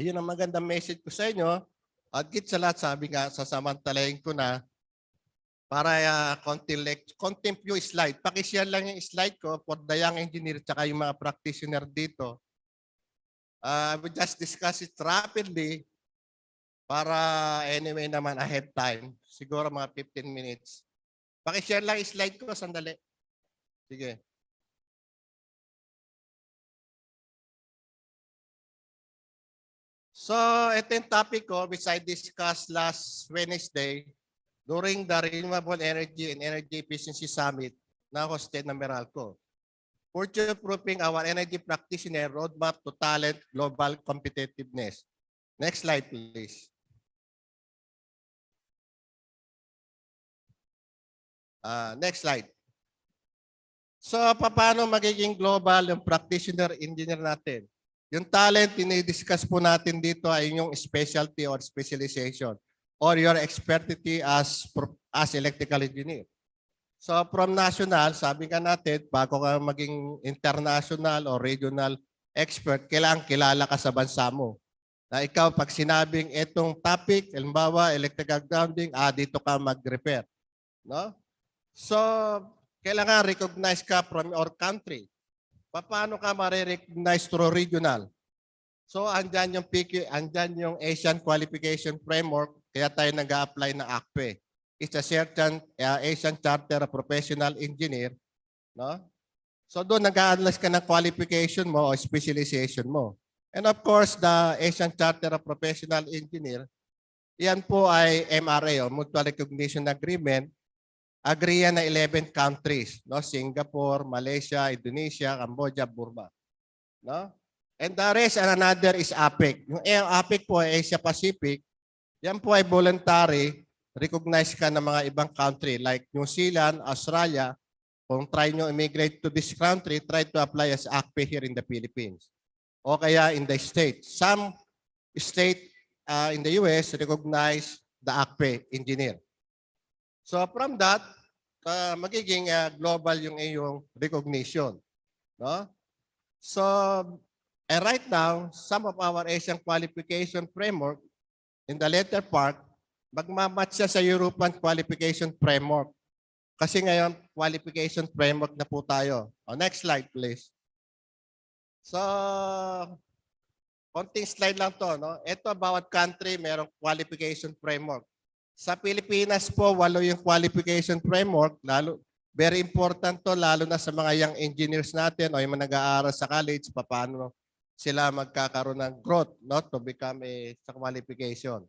yun ang magandang message ko sa inyo. At git sa lahat, sabi nga, sasamantalayin ko na para contempt yung slide. Pakishare lang yung slide ko for the young engineer at yung mga practitioner dito. We just discuss it rapidly para anyway naman ahead time. Siguro mga 15 minutes. Pakishare lang yung slide ko. Sandali. Sige. So, ito yung topic ko which I discussed last Wednesday during the Renewable Energy and Energy Efficiency Summit na hosted ng Meralco. Future-proofing our energy practitioner roadmap to talent global competitiveness. Next slide, please. Next slide. So, paano magiging global yung practitioner engineer natin? Yung talent, dinidiscuss po natin dito ay yung specialty or specialization or your expertise as electrical engineer. So from national, sabi nga natin, bago ka maging international or regional expert, kailangan kilala ka sa bansa mo. Na ikaw, pag sinabing itong topic, halimbawa, electrical grounding, dito ka mag-repair. No? So, kailangan recognize ka from your country. Paano ka ma-recognize through regional? So, andyan yung PQ, andyan yung Asian Qualification Framework, kaya tayo nag-a-apply ng ACPE. It's a certain Asian Charter of Professional Engineer. No? So doon nag-a-analyze ka ng qualification mo o specialization mo. And of course, the Asian Charter of Professional Engineer, yan po ay MRA o Mutual Recognition Agreement. Agree yan na 11 countries, no? Singapore, Malaysia, Indonesia, Cambodia, Burma. No? And the rest and another is APEC. Yung APEC po ay Asia Pacific. Yan po ay voluntary. Recognize ka ng mga ibang country like New Zealand, Australia. Kung try nyo immigrate to this country, try to apply as ACPE here in the Philippines. O kaya in the States. Some state in the US recognize the ACPE engineer. So from that, magiging global yung iyong recognition. No? So, and right now, some of our Asian qualification framework in the latter part, magmamatch siya sa European qualification framework. Kasi ngayon, qualification framework na po tayo. Next slide, please. So, konting slide lang to. No? Ito, bawat country, merong qualification framework. Sa Pilipinas po, 8 yung qualification framework. Very important to, lalo na sa mga young engineers natin o yung mga nag-aaral sa college, paano sila magkakaroon ng growth, no, to become sa qualification.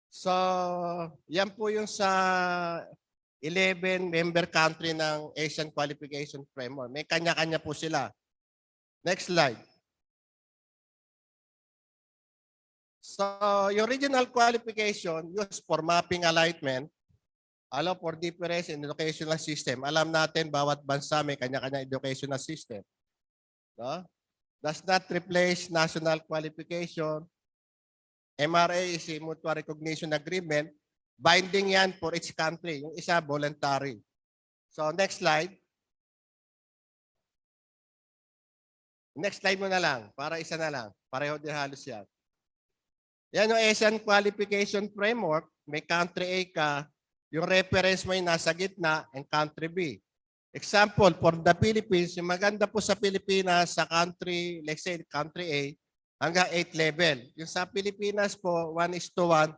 So, yan po yung sa 11 member country ng Asian Qualification Framework. May kanya-kanya po sila. Next slide. So, yung regional qualification used for mapping alignment, allow for difference in educational system. Alam natin, bawat bansa may kanya-kanya educational system. No? Does not replace national qualification. MRA is a mutual recognition agreement. Binding yan for each country. Yung isa, voluntary. So, next slide. Next slide mo na lang. Para isa na lang. Pareho din halos yan. Yan yung Asian Qualification Framework. May country A ka. Yung reference mo yung nasa gitna and country B. Example, for the Philippines, yung maganda po sa Pilipinas, sa country, let's say country A, hanggang 8 level. Yung sa Pilipinas po, 1:1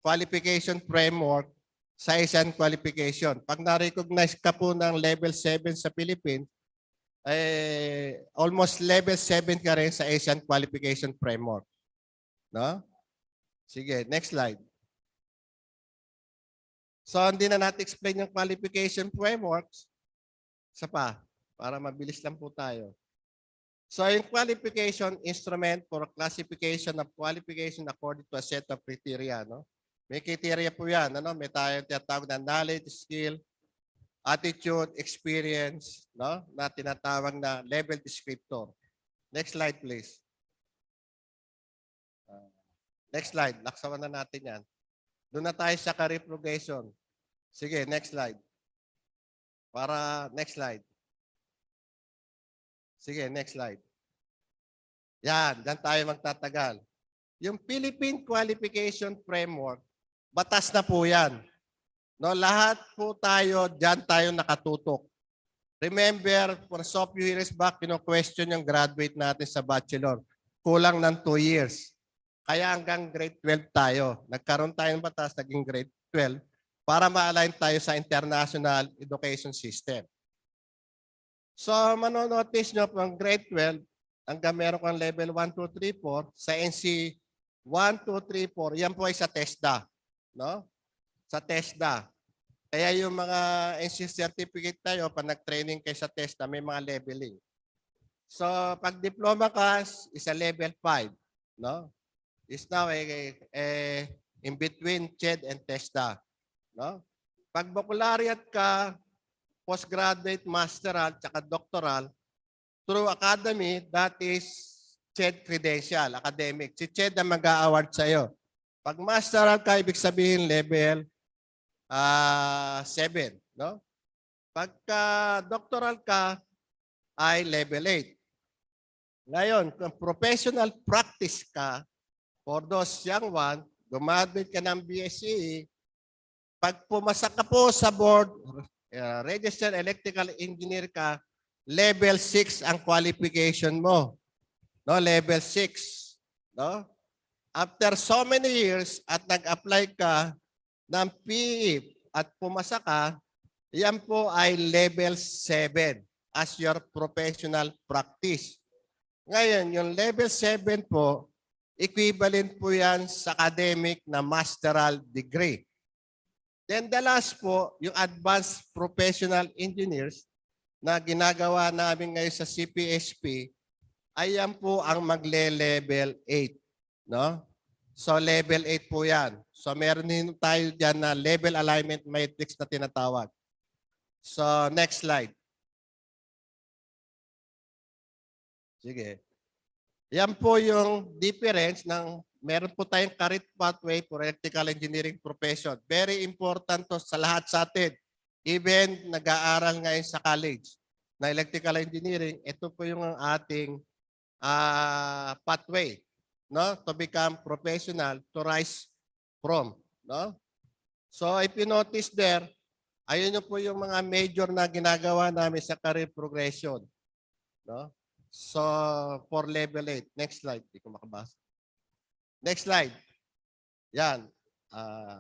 qualification framework sa Asian qualification. Pag na-recognize ka po ng level 7 sa Philippines, almost level 7 ka rin sa Asian qualification framework. No? Sige, next slide. So, hindi na natin explain yung qualification frameworks. Isa pa, para mabilis lang po tayo. So, yung qualification instrument for classification of qualification according to a set of criteria. No? May criteria po yan. Ano? May tayong tinatawag na knowledge, skill, attitude, experience, no? Na tinatawag na level descriptor. Next slide, please. Next slide. Laksawan na natin yan. Doon na tayo sa career progression. Sige, next slide. Next slide. Sige, next slide. Yan, dyan tayo magtatagal. Yung Philippine Qualification Framework, batas na po yan. No, lahat po tayo, dyan tayo nakatutok. Remember, for so few years back, question yung graduate natin sa bachelor. Kulang ng 2 years. Kaya hanggang grade 12 tayo. Nagkaroon tayo ng batas, naging grade 12 para ma-align tayo sa international education system. So, manonotice nyo pang grade 12, hanggang meron kang level 1, 2, 3, 4, sa NC 1, 2, 3, 4, yan po ay sa TESDA. No? Sa TESDA. Kaya yung mga NC certificate tayo, pag nag-training kayo sa TESDA, may mga leveling. So, pag diploma ka, is a level 5. No? Is now in between CHED and TESDA. No? Pag baccalaureate ka, postgraduate, masteral, tsaka doctoral, through academy, that is CHED credential, academic. Si CHED ang mag-a-award sa'yo. Pag masteral ka, ibig sabihin level 7. No? Pagka doctoral ka, ay level 8. Ngayon, kung professional practice ka, for those young one, gumaduate ka ng BSc, pag pumasa ka po sa board, registered electrical engineer ka, level 6 ang qualification mo. No, level 6. No? After so many years at nag-apply ka ng PE at pumasa ka, yan po ay level 7. as your professional practice. Ngayon, yung level 7 po, equivalent po yan sa academic na masteral degree. Then the last po, yung advanced professional engineers na ginagawa namin ngayon sa CPSP, ayan po ang magle-level 8. No? So level 8 po yan. So meron din tayo dyan na level alignment matrix na tinatawag. So next slide. Sige. Yan po yung difference ng meron po tayong career pathway for electrical engineering profession. Very important to sa lahat sa atin. Even nag-aaral ngayon sa college na electrical engineering, ito po yung ating pathway, no, to become professional, to rise from, no? So if you notice there, ayun po yung mga major na ginagawa namin sa career progression, no? So for level 8, next slide, hindi ko makabasa. Next slide. Yan.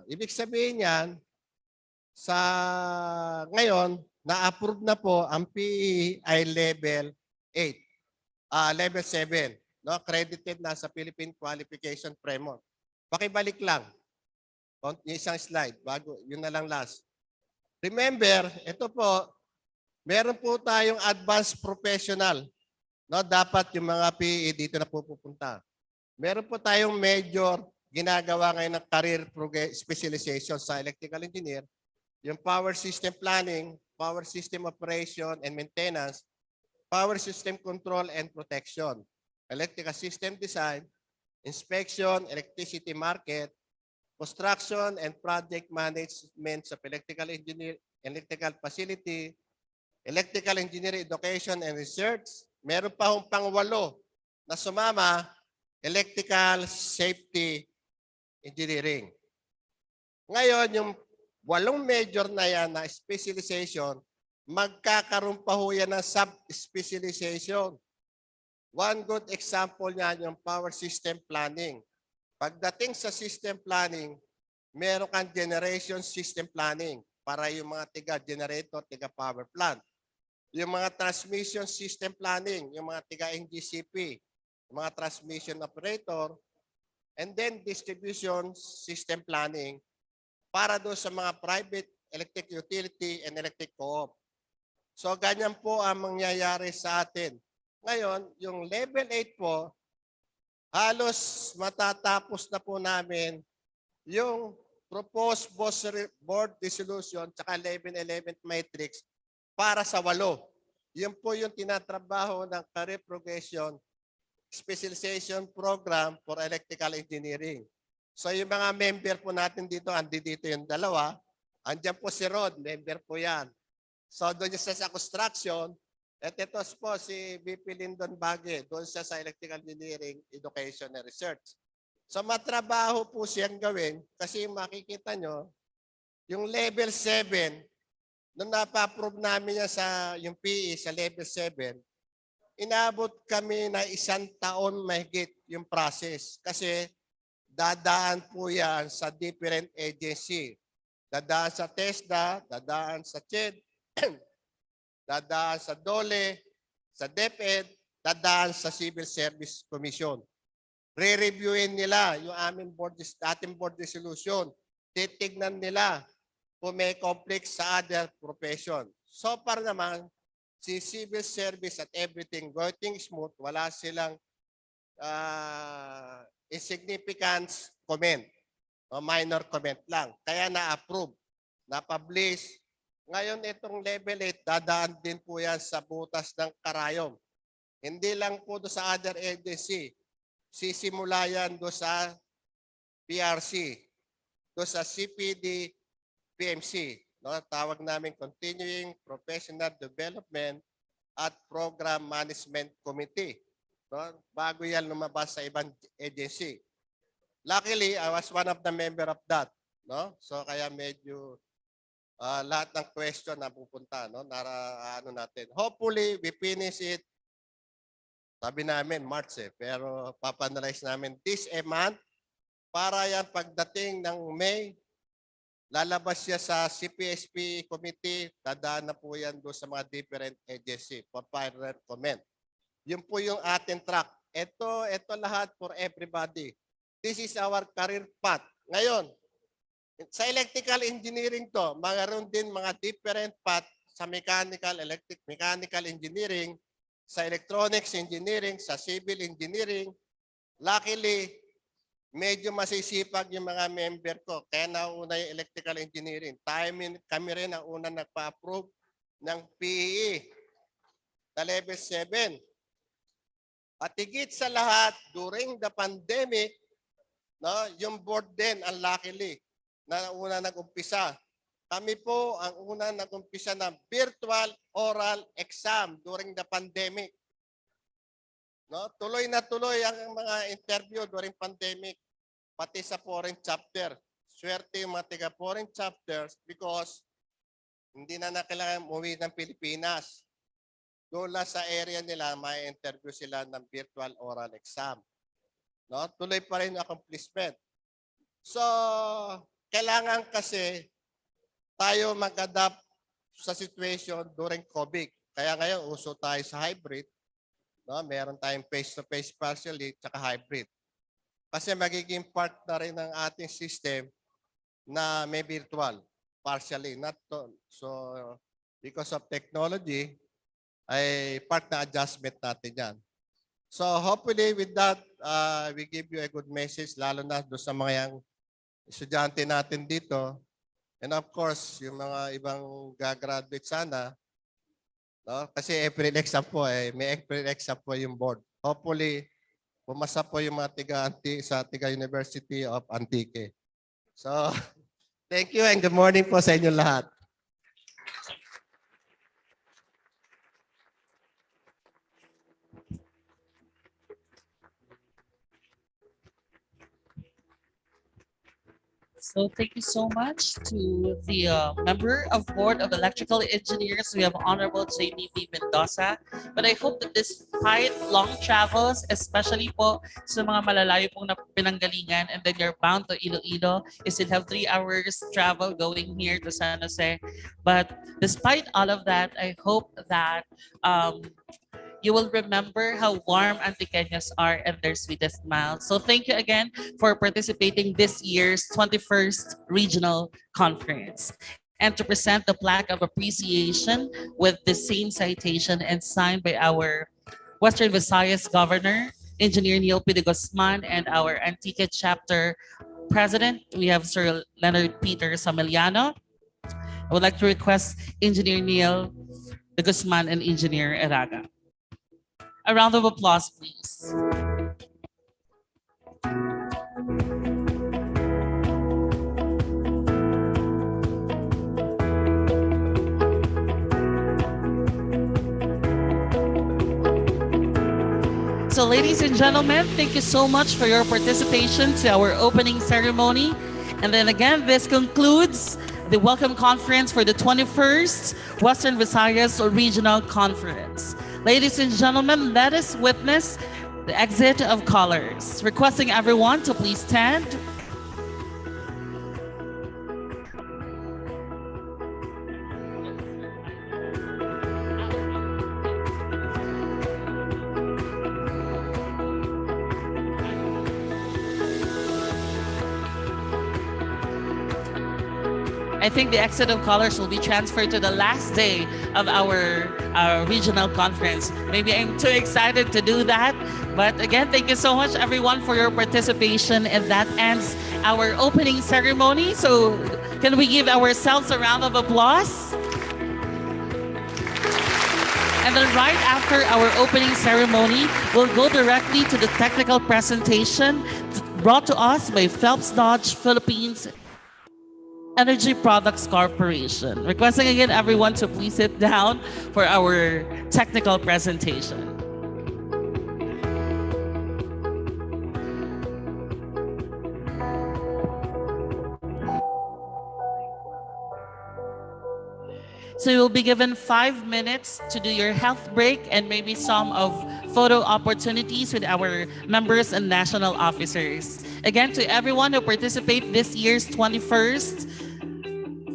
Ibig sabihin yan, sa ngayon, na-approve na po ang PE ay level 8. Level 7, no? Credited na sa Philippine Qualification Framework. Pakibalik lang. Yung isang slide, bago, yun na lang last. Remember, ito po, meron po tayong advanced professional. No? Dapat yung mga PE dito na pupunta. Meron po tayong major ginagawa ngayon ng career specialization sa electrical engineer, yung power system planning, power system operation and maintenance, power system control and protection, electrical system design, inspection, electricity market, construction and project management of electrical facility, electrical engineering education and research. Meron pa hong pang-8 na sumama, electrical safety engineering. Ngayon, yung 8 major na yan na specialization, magkakaroon pa ho yan ng sub-specialization. One good example niyan yung power system planning. Pagdating sa system planning, meron kang generation system planning para yung mga tiga-generator, tiga-power plant. Yung mga transmission system planning, yung mga tiga-NGCP, yung mga transmission operator, and then distribution system planning para doon sa mga private electric utility and electric co-op. So ganyan po ang mangyayari sa atin. Ngayon, yung level 8 po, halos matatapos na po namin yung proposed board resolution tsaka 11 matrix para sa 8. Yun po yung tinatrabaho ng Career Progression Specialization Program for Electrical Engineering. So yung mga member po natin dito, dito yung 2. Andiyan po si Rod, member po yan. So doon siya sa construction. At ito po si VP Lyndon Bague, doon siya sa Electrical Engineering Education and Research. So matrabaho po siyang gawin kasi makikita nyo, yung level 7, nung napa-approve namin niya sa yung PE sa level 7, inabot kami na 1 taon mahigit yung process kasi dadaan po yan sa different agency. Dadaan sa TESDA, dadaan sa CHED, dadaan sa DOLE, sa DepEd, dadaan sa Civil Service Commission. Re-reviewin nila yung ating board resolution. Titignan nila kung may conflict sa other profession. So far naman, si Civil Service at everything going smooth, wala silang insignificant comment o minor comment lang. Kaya na-approve, na-publish. Ngayon itong level 8, dadaan din po yan sa butas ng karayom. Hindi lang po doon sa other agency. Sisimula yan doon sa PRC, doon sa CPD, PMC. No? Tawag namin Continuing Professional Development at Program Management Committee. No? Bago yan lumabas sa ibang agency. Luckily, I was one of the member of that. No? So kaya medyo lahat ng question na pupunta. No? Natin. Hopefully, we finish it. Sabi namin, March pero papanalize namin this month para yan pagdating ng May, lalabas siya sa CPSP committee, dadaan na po yan doon sa mga different agency for final comment. Yun po yung ating track. Ito lahat for everybody. This is our career path. Ngayon, sa electrical engineering to, mayroon din mga different path sa mechanical, electric, mechanical engineering, sa electronics engineering, sa civil engineering. Luckily, medyo masisipag yung mga member ko. Kaya nauna yung electrical engineering. Kami rin ang una nagpa-approve ng PEE na level 7. At higit sa lahat, during the pandemic, no, yung board din ang luckily na una nag-umpisa. Kami po ang una nag-umpisa ng virtual oral exam during the pandemic. No, tuloy na tuloy ang mga interview during pandemic, pati sa foreign chapter. Swerte yung mga taga foreign chapters because hindi na kailangan umuwi ng Pilipinas. Doon lang sa area nila, may interview sila ng virtual oral exam. No, tuloy pa rin yung accomplishment. So, kailangan kasi tayo mag-adapt sa situation during COVID. Kaya ngayon, uso tayo sa hybrid. No? Meron tayong face-to-face partially tsaka hybrid. Kasi magiging part na rin ng ating system na may virtual partially. Not to. So, because of technology, ay part na adjustment natin yan. So, hopefully with that, we give you a good message, lalo na doon sa mga yung estudyante natin dito. And of course, yung mga ibang gagraduate sana, no? Kasi April exam po, may April exam po yung board. Hopefully, pumasa po yung mga sa Tiga University of Antique. So, thank you and good morning po sa inyo lahat. So thank you so much to the member of Board of Electrical Engineers. We have Honorable JBB Mendoza. But I hope that despite long travels, especially po sa mga malalayo pong pinanggalingan, and then you're bound to Iloilo, you still have 3 hours travel going here to San Jose. But despite all of that, I hope that you will remember how warm Antiqueños are and their sweetest smiles. So thank you again for participating this year's 21st Regional Conference. And to present the plaque of appreciation with the same citation and signed by our Western Visayas Governor, Engineer Neil P. de Guzman, and our Antique Chapter President, we have Sir Leonard Peter Samiliano. I would like to request Engineer Neil de Guzman and Engineer Eraga. A round of applause, please. So ladies and gentlemen, thank you so much for your participation to our opening ceremony. And then again, this concludes the welcome conference for the 21st Western Visayas Regional Conference. Ladies and gentlemen, let us witness the exit of colors. Requesting everyone to please stand. I think the exit of colors will be transferred to the last day of our regional conference. Maybe I'm too excited to do that. But again, thank you so much, everyone, for your participation. And that ends our opening ceremony. So can we give ourselves a round of applause? And then right after our opening ceremony, we'll go directly to the technical presentation brought to us by Phelps Dodge Philippines Energy Products Corporation. Requesting again everyone to please sit down for our technical presentation. So you'll be given 5 minutes to do your health break and maybe some of photo opportunities with our members and national officers. Again, to everyone who participate this year's 21st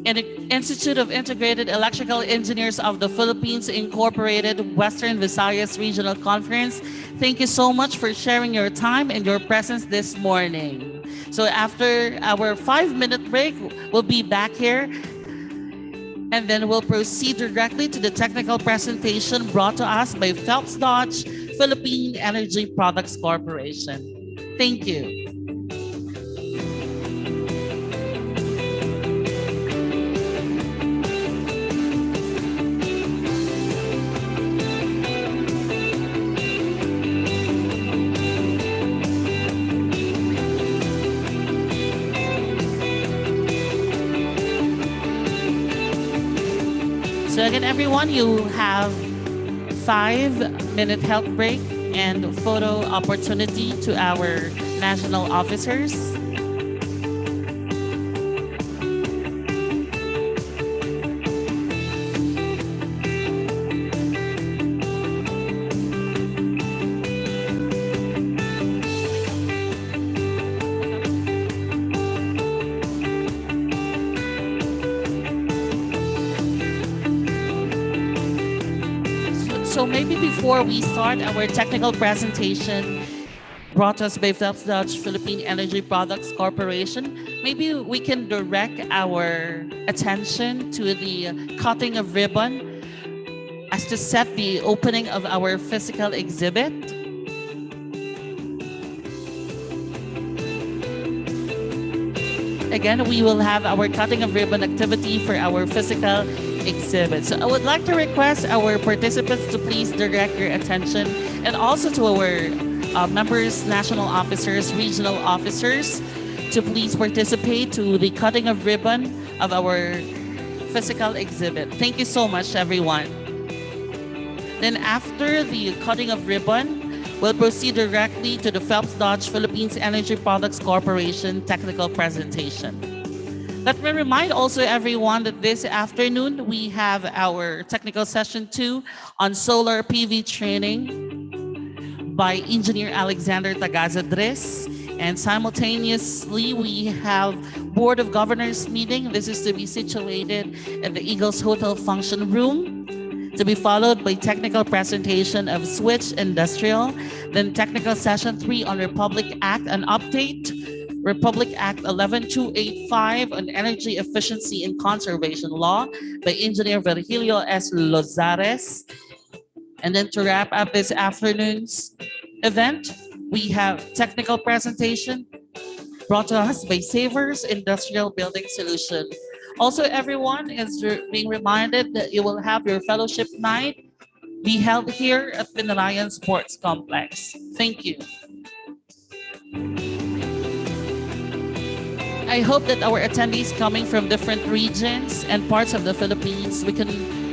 Institute of Integrated Electrical Engineers of the Philippines Incorporated Western Visayas Regional Conference. Thank you so much for sharing your time and your presence this morning. So after our 5-minute break, we'll be back here and then we'll proceed directly to the technical presentation brought to us by Phelps Dodge Philippine Energy Products Corporation. Thank you. So again, everyone, you have 5-minute health break and photo opportunity to our national officers. So maybe before we start our technical presentation brought us by Phelps Dodge Philippine Energy Products Corporation, maybe we can direct our attention to the cutting of ribbon as to set the opening of our physical exhibit. Again, we will have our cutting of ribbon activity for our physical exhibit. So I would like to request our participants to please direct your attention and also to our members, national officers, regional officers to please participate to the cutting of ribbon of our physical exhibit. Thank you so much, everyone. Then after the cutting of ribbon, we'll proceed directly to the Phelps Dodge Philippines Energy Products Corporation technical presentation. Let me remind also everyone that this afternoon we have our technical session 2 on solar PV training by Engineer Alexander Tagazadres. And simultaneously, we have Board of Governors meeting. This is to be situated at the Eagles Hotel Function Room, to be followed by technical presentation of Switch Industrial, then technical session 3 on Republic Act, an update, Republic Act 11285 on Energy Efficiency and Conservation Law by Engineer Virgilio S. Lozares. And then to wrap up this afternoon's event, we have technical presentation brought to us by Savers Industrial Building Solution. Also, everyone is being reminded that you will have your fellowship night be held here at Pinarayan Sports Complex. Thank you. I hope that our attendees coming from different regions and parts of the Philippines, we can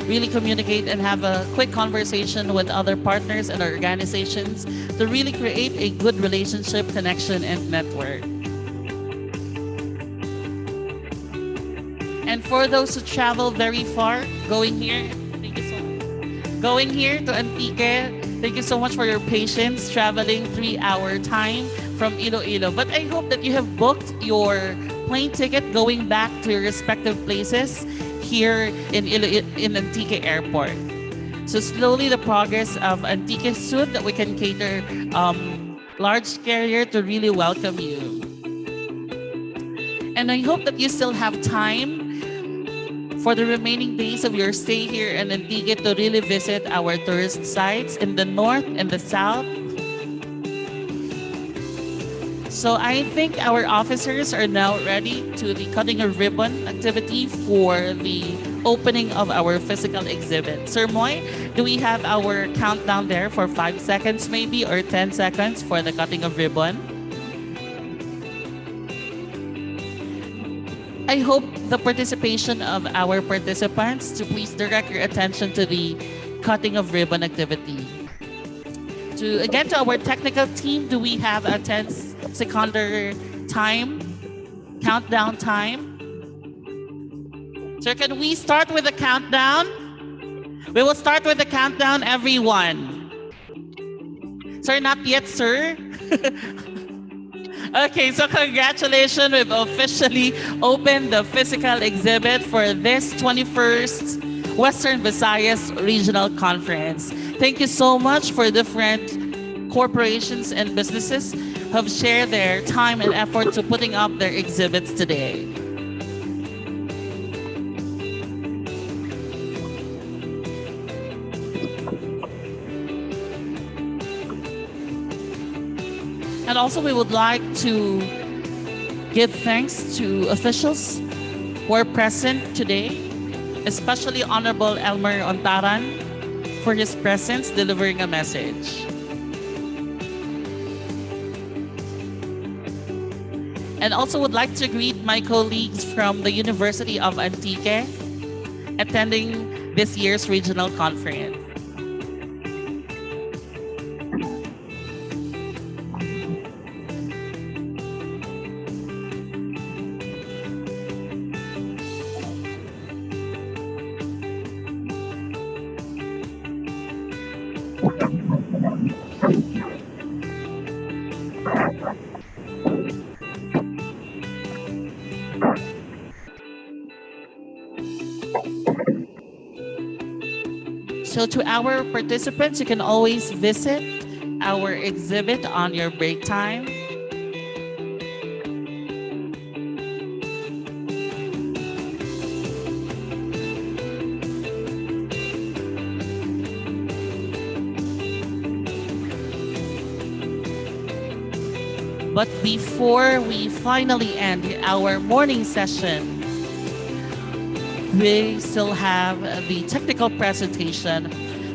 really communicate and have a quick conversation with other partners and organizations to really create a good relationship, connection, and network. And for those who travel very far, going here, thank you so much. Going here to Antique, thank you so much for your patience traveling 3-hour time from Iloilo. But I hope that you have booked your plane ticket going back to your respective places here in Antique Airport. So slowly the progress of Antique soon that we can cater large carrier to really welcome you. And I hope that you still have time for the remaining days of your stay here in Antique to really visit our tourist sites in the north and the south. So I think our officers are now ready to the cutting a ribbon activity for the opening of our physical exhibit. Sir Moy, do we have our countdown there for 5 seconds maybe or 10 seconds for the cutting of ribbon? I hope the participation of our participants to please direct your attention to the cutting of ribbon activity. To our technical team, do we have a 10-second time, countdown time? Sir, can we start with the countdown? We will start with the countdown, everyone. Sir, not yet, sir. Okay, so congratulations. We've officially opened the physical exhibit for this 21st Western Visayas Regional Conference. Thank you so much for different corporations and businesses who have shared their time and effort to putting up their exhibits today. And also we would like to give thanks to officials who are present today, especially Honorable Elmer Ontaran for his presence delivering a message. And also would like to greet my colleagues from the University of Antique attending this year's regional conference. So to our participants, you can always visit our exhibit on your break time. But before we finally end our morning session, we still have the technical presentation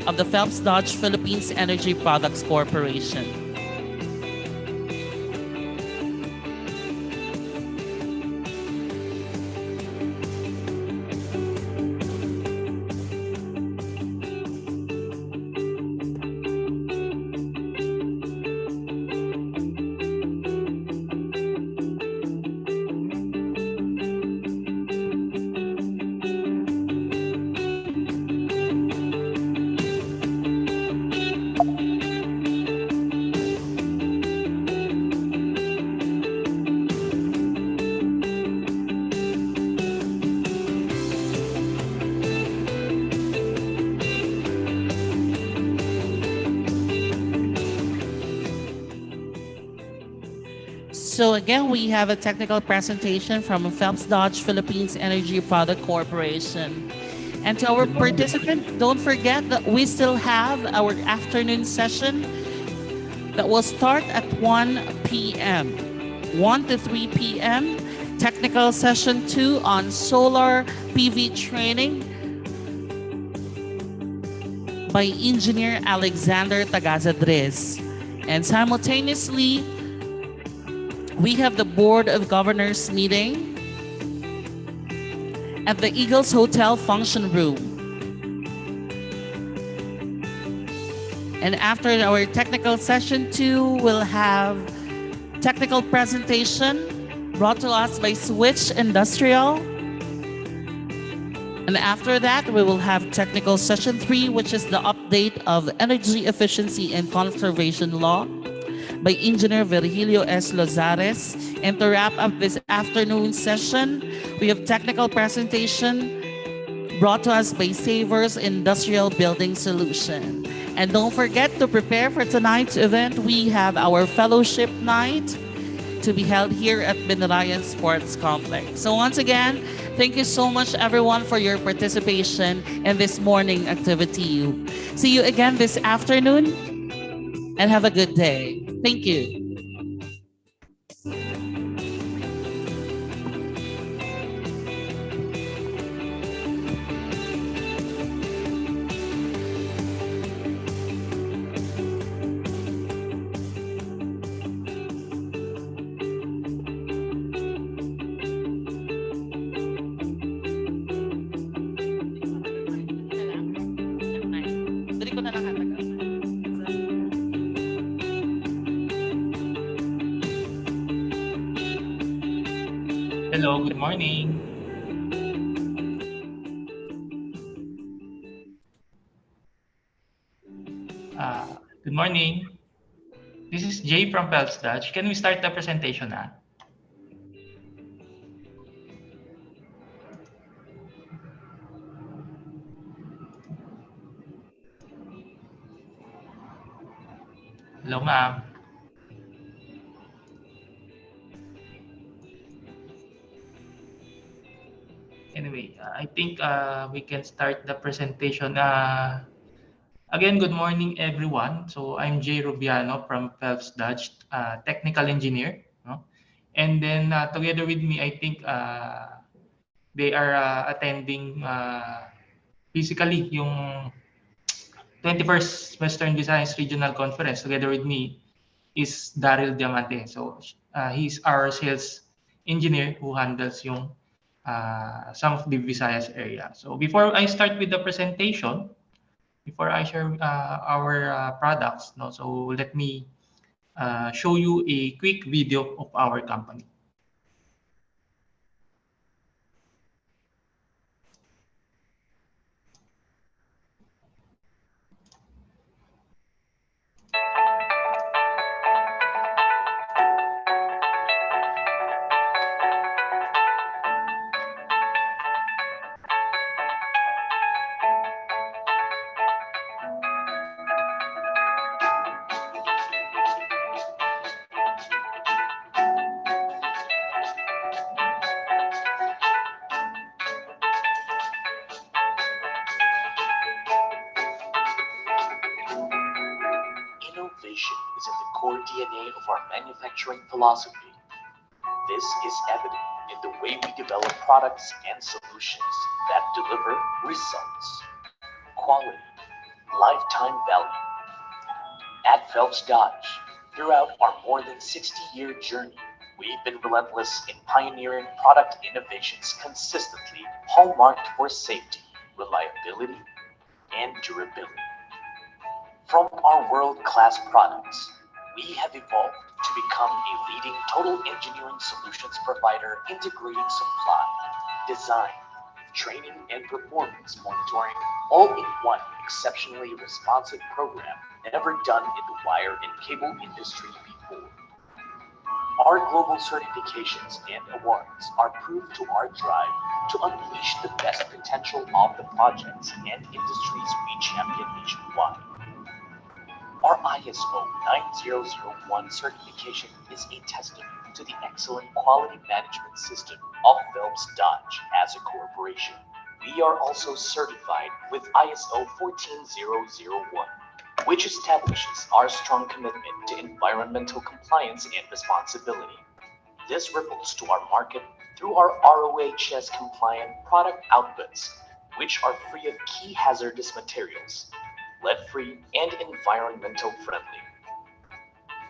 of the Phelps Dodge Philippines Energy Products Corporation. So again, we have a technical presentation from Phelps Dodge Philippines Energy Product Corporation. And to our participants, don't forget that we still have our afternoon session that will start at 1 p.m. 1 to 3 p.m. Technical session 2 on solar PV training by Engineer Alexander Tagazadres. And simultaneously, we have the Board of Governors meeting at the Eagles Hotel function room. And after our technical session 2, we'll have technical presentation brought to us by Switch Industrial. And after that, we will have technical session 3, which is the update of energy efficiency and conservation law by Engineer Virgilio S. Lozares. And to wrap up this afternoon session, we have technical presentation brought to us by Savers Industrial Building Solution. And don't forget to prepare for tonight's event. We have our fellowship night to be held here at Binarayan Sports Complex. So once again, thank you so much everyone for your participation in this morning activity. See you again this afternoon and have a good day. Thank you. Hello, good morning. Good morning. This is Jay from Phelps Dutch. Can we start the presentation now? Hello, ma'am. Anyway, I think we can start the presentation. Again, good morning, everyone. So I'm Jay Rubiano from Phelps Dutch, technical engineer. No? And then together with me, I think they are attending physically yung 21st Western Visayas Regional Conference. Together with me is Daryl Diamante. So he's our sales engineer who handles yung some of the Visayas area. So before I start with the presentation, before I share our products, no, so let me show you a quick video of our company. Innovation is in the core DNA of our manufacturing philosophy. This is evident in the way we develop products and solutions that deliver results, quality, lifetime value. At Phelps Dodge, throughout our more than 60-year journey, we've been relentless in pioneering product innovations consistently hallmarked for safety, reliability, and durability. From our world-class products, we have evolved to become a leading total engineering solutions provider integrating supply, design, training, and performance monitoring all in one exceptionally responsive program never done in the wire and cable industry before. Our global certifications and awards are proof to our drive to unleash the best potential of the projects and industries we champion nationwide. Our ISO 9001 certification is a testament to the excellent quality management system of Phelps Dodge as a corporation. We are also certified with ISO 14001, which establishes our strong commitment to environmental compliance and responsibility. This ripples to our market through our ROHS compliant product outputs, which are free of key hazardous materials, lead-free, and environmental friendly.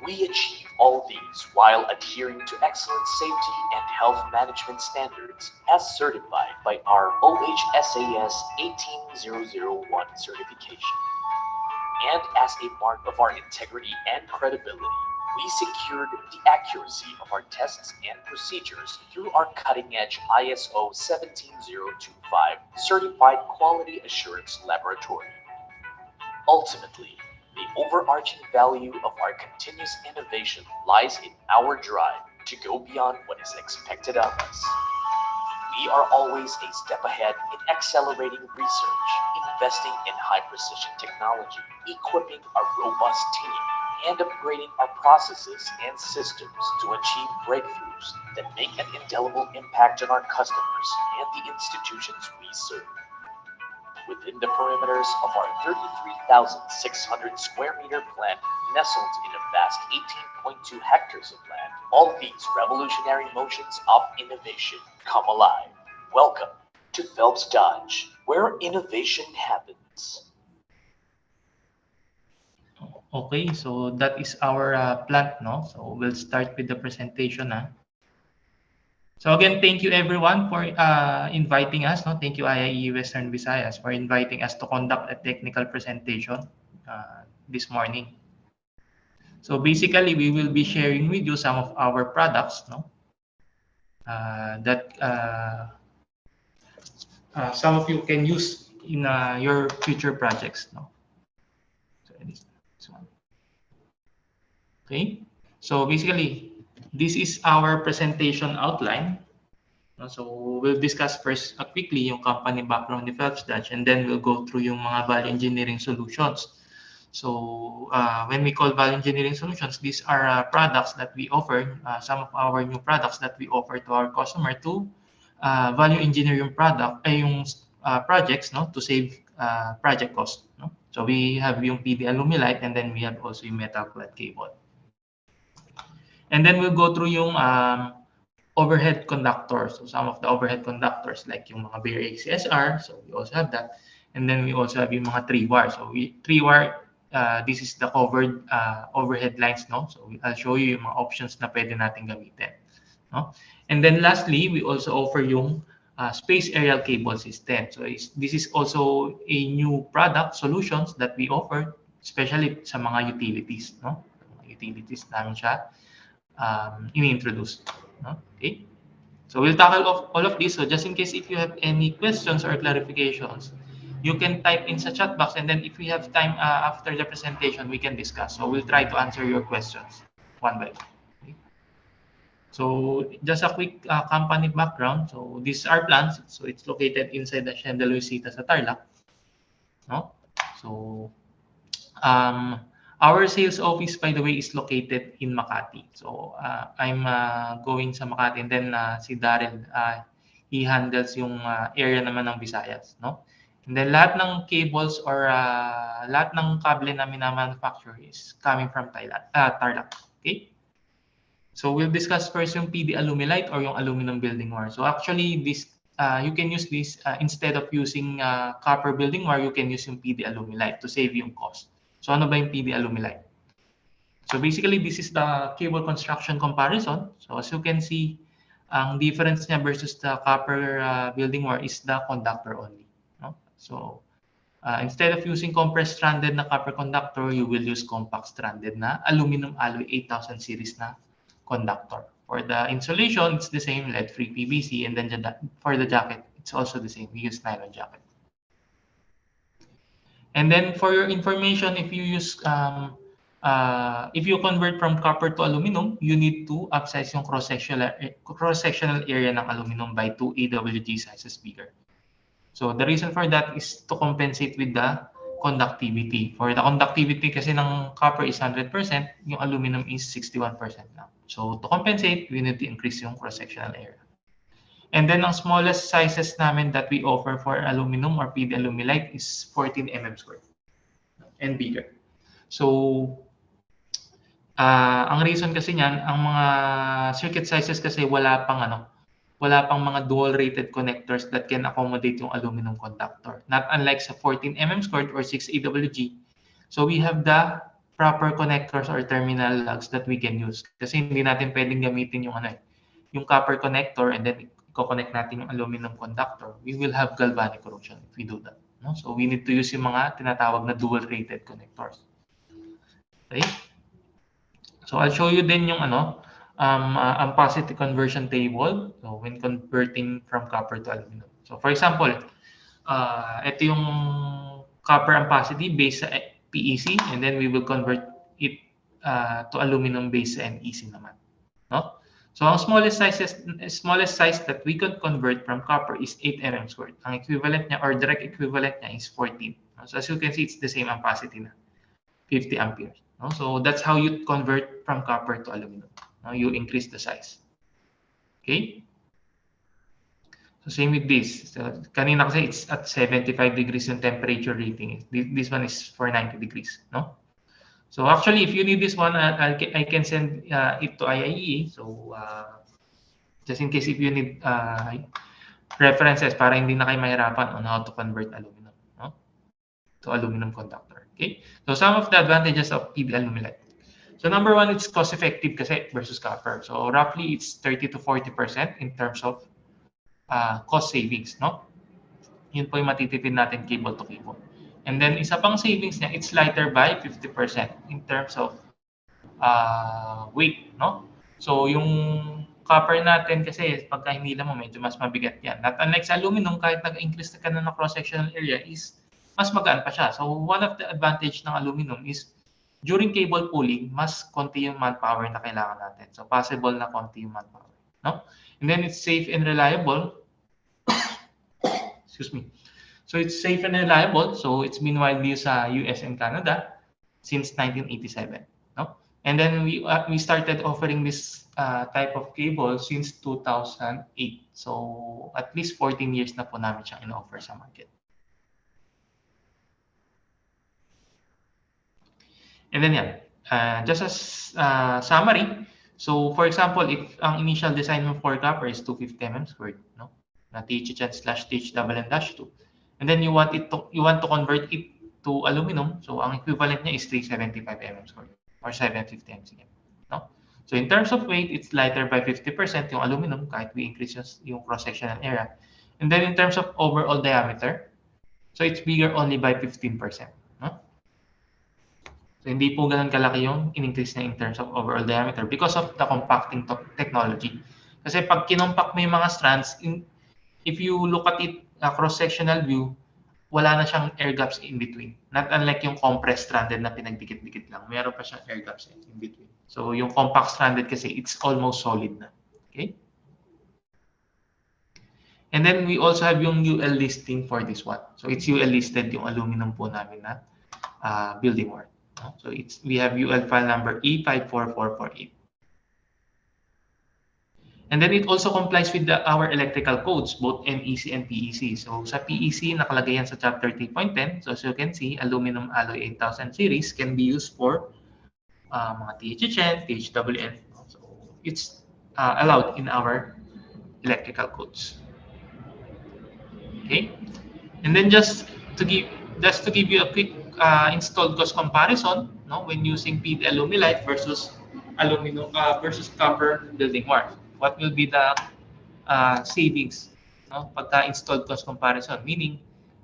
We achieve all these while adhering to excellent safety and health management standards as certified by our OHSAS 18001 certification. And as a mark of our integrity and credibility, we secured the accuracy of our tests and procedures through our cutting-edge ISO 17025 certified quality assurance laboratory. Ultimately, the overarching value of our continuous innovation lies in our drive to go beyond what is expected of us. We are always a step ahead in accelerating research, investing in high-precision technology, equipping a robust team, and upgrading our processes and systems to achieve breakthroughs that make an indelible impact on our customers and the institutions we serve. Within the perimeters of our 33,600 square meter plant nestled in a vast 18.2 hectares of land, all these revolutionary motions of innovation come alive. Welcome to Phelps Dodge, where innovation happens. Okay, so that is our plant, no? So we'll start with the presentation. So again, thank you everyone for inviting us. No, thank you IIE Western Visayas for inviting us to conduct a technical presentation this morning. So basically, we will be sharing with you some of our products, no, that some of you can use in your future projects, no. So this one. Okay, so basically, this is our presentation outline. So we'll discuss first quickly yung company background ni Phelps Dodge, and then we'll go through yung mga value engineering solutions. So when we call value engineering solutions, these are products that we offer, some of our new products that we offer to our customer to value engineer yung product, yung projects, no, to save project cost. No? So we have yung PD Alumilite, and then we have also yung metal clad cable. And then we'll go through yung overhead conductors. So some of the overhead conductors like yung mga bare ACSR, so we also have that. And then we also have yung mga 3-wire. So 3-wire, this is the covered overhead lines, no? So I'll show you yung mga options na pwede natin gamitin, no? And then lastly, we also offer yung space aerial cable system. So this is also a new product solutions that we offer, especially sa mga utilities, no? Utilities namin siya ini-introduce. No? Okay. So we'll tackle all of this. So just in case if you have any questions or clarifications, you can type in sa chat box, and then if we have time after the presentation, we can discuss. So we'll try to answer your questions one by one. Okay. So just a quick company background. So these are plants. So it's located inside the Hacienda Luisita sa Tarlac. No? So our sales office, by the way, is located in Makati. So I'm going sa Makati, and then si Daryl, he handles yung area naman ng Visayas, no? And then lahat ng cables or lahat ng kable namin na manufacture is coming from Tarlac. Okay? So we'll discuss first yung PD Alumilite or yung aluminum building wire. So actually, this you can use this instead of using copper building wire, you can use yung PD Alumilite to save yung cost. So ano ba yung PD Alumilite? So basically, this is the cable construction comparison. So as you can see, ang difference niya versus the copper building wire is the conductor only. No? So instead of using compressed stranded na copper conductor, you will use compact stranded na aluminum alloy 8000 series na conductor. For the insulation, it's the same lead-free PVC, and then for the jacket, it's also the same. We use nylon jacket. And then for your information, if you use if you convert from copper to aluminum, you need to upsize yung cross-sectional area ng aluminum by 2 AWG sizes bigger. So the reason for that is to compensate with the conductivity. For the conductivity kasi ng copper is 100%, yung aluminum is 61% now. So to compensate, we need to increase yung cross-sectional area. And then ang smallest sizes namin that we offer for aluminum or PD Alumilite is 14 mm squared and bigger. So ang reason kasi niyan, ang mga circuit sizes kasi wala pang mga dual rated connectors that can accommodate yung aluminum conductor. Not unlike sa 14 mm squared or 6 AWG. So we have the proper connectors or terminal lugs that we can use. Kasi hindi natin pwedeng gamitin yung copper connector and then i-connect natin yung aluminum conductor. We will have galvanic corrosion if we do that. No? So we need to use yung mga tinatawag na dual rated connectors. Okay? So I'll show you din yung ampacity conversion table. So when converting from copper to aluminum. So for example, ito yung copper ampacity based sa PEC, and then we will convert it to aluminum based sa NEC naman. No? So ang smallest size that we could convert from copper is 8 mm squared. Ang equivalent niya or direct equivalent niya is 14. So as you can see, it's the same ampacity na 50 amperes. No? So that's how you convert from copper to aluminum. No? You increase the size. Okay? So same with this. So kanina kasi it's at 75 degrees yung temperature rating. This one is for 90 degrees. No? So actually, if you need this one, I can send it to IIE. So just in case if you need references para hindi na kayo mahirapan on how to convert aluminum, no? To aluminum conductor. Okay. So some of the advantages of PD Alumilite. So number one, it's cost effective kasi versus copper. So roughly it's 30 to 40% in terms of cost savings, no? Yun po yung matitipid natin cable to cable. And then isa pang savings niya, it's lighter by 50% in terms of weight, no? So yung copper natin kasi pagka hinila mo medyo mas mabigat yan. Not unlike sa aluminum, kahit nag-increase ka na ng cross-sectional area is mas magaan pa siya. So one of the advantage ng aluminum is during cable pulling, mas konti yung manpower na kailangan natin. So possible na konti yung manpower, no? And then it's safe and reliable. Excuse me. So it's safe and reliable. So it's been widely used sa US and Canada since 1987, no? And then we started offering this type of cable since 2008. So at least 14 years na po namin siyang in-offer sa market. And then yan, just as summary, so for example, if ang initial design mo for copper is 250 mm squared, no? Na TH10/TH2, and then you want to convert it to aluminum, so ang equivalent niya is 375 mm squared or 750 mcm, no? So in terms of weight, it's lighter by 50% yung aluminum kahit we increase yung cross-sectional area. And then in terms of overall diameter, so it's bigger only by 15%, no? So hindi po ganun kalaki yung in-increase niya in terms of overall diameter because of the compacting technology. Kasi pag kinumpak mo yung mga strands, if you look at it cross-sectional view, wala na siyang air gaps in between. Not unlike yung compressed stranded na pinagdikit-dikit lang. Meron pa siyang air gaps in between. So yung compact stranded kasi, it's almost solid na. Okay? And then we also have yung UL listing for this one. So it's UL listed yung aluminum po namin na building wire. So we have UL file number E54448. And then it also complies with our electrical codes, both NEC and PEC. So sa PEC, nakalagay yan sa chapter 3.10. So as you can see, aluminum alloy 8000 series can be used for mga THHN, THWN. So it's allowed in our electrical codes. Okay, and then just to give you a quick installed cost comparison, no, when using PED Alumilite versus aluminum versus copper building wire, what will be the savings, no, pagka installed cost comparison? Meaning,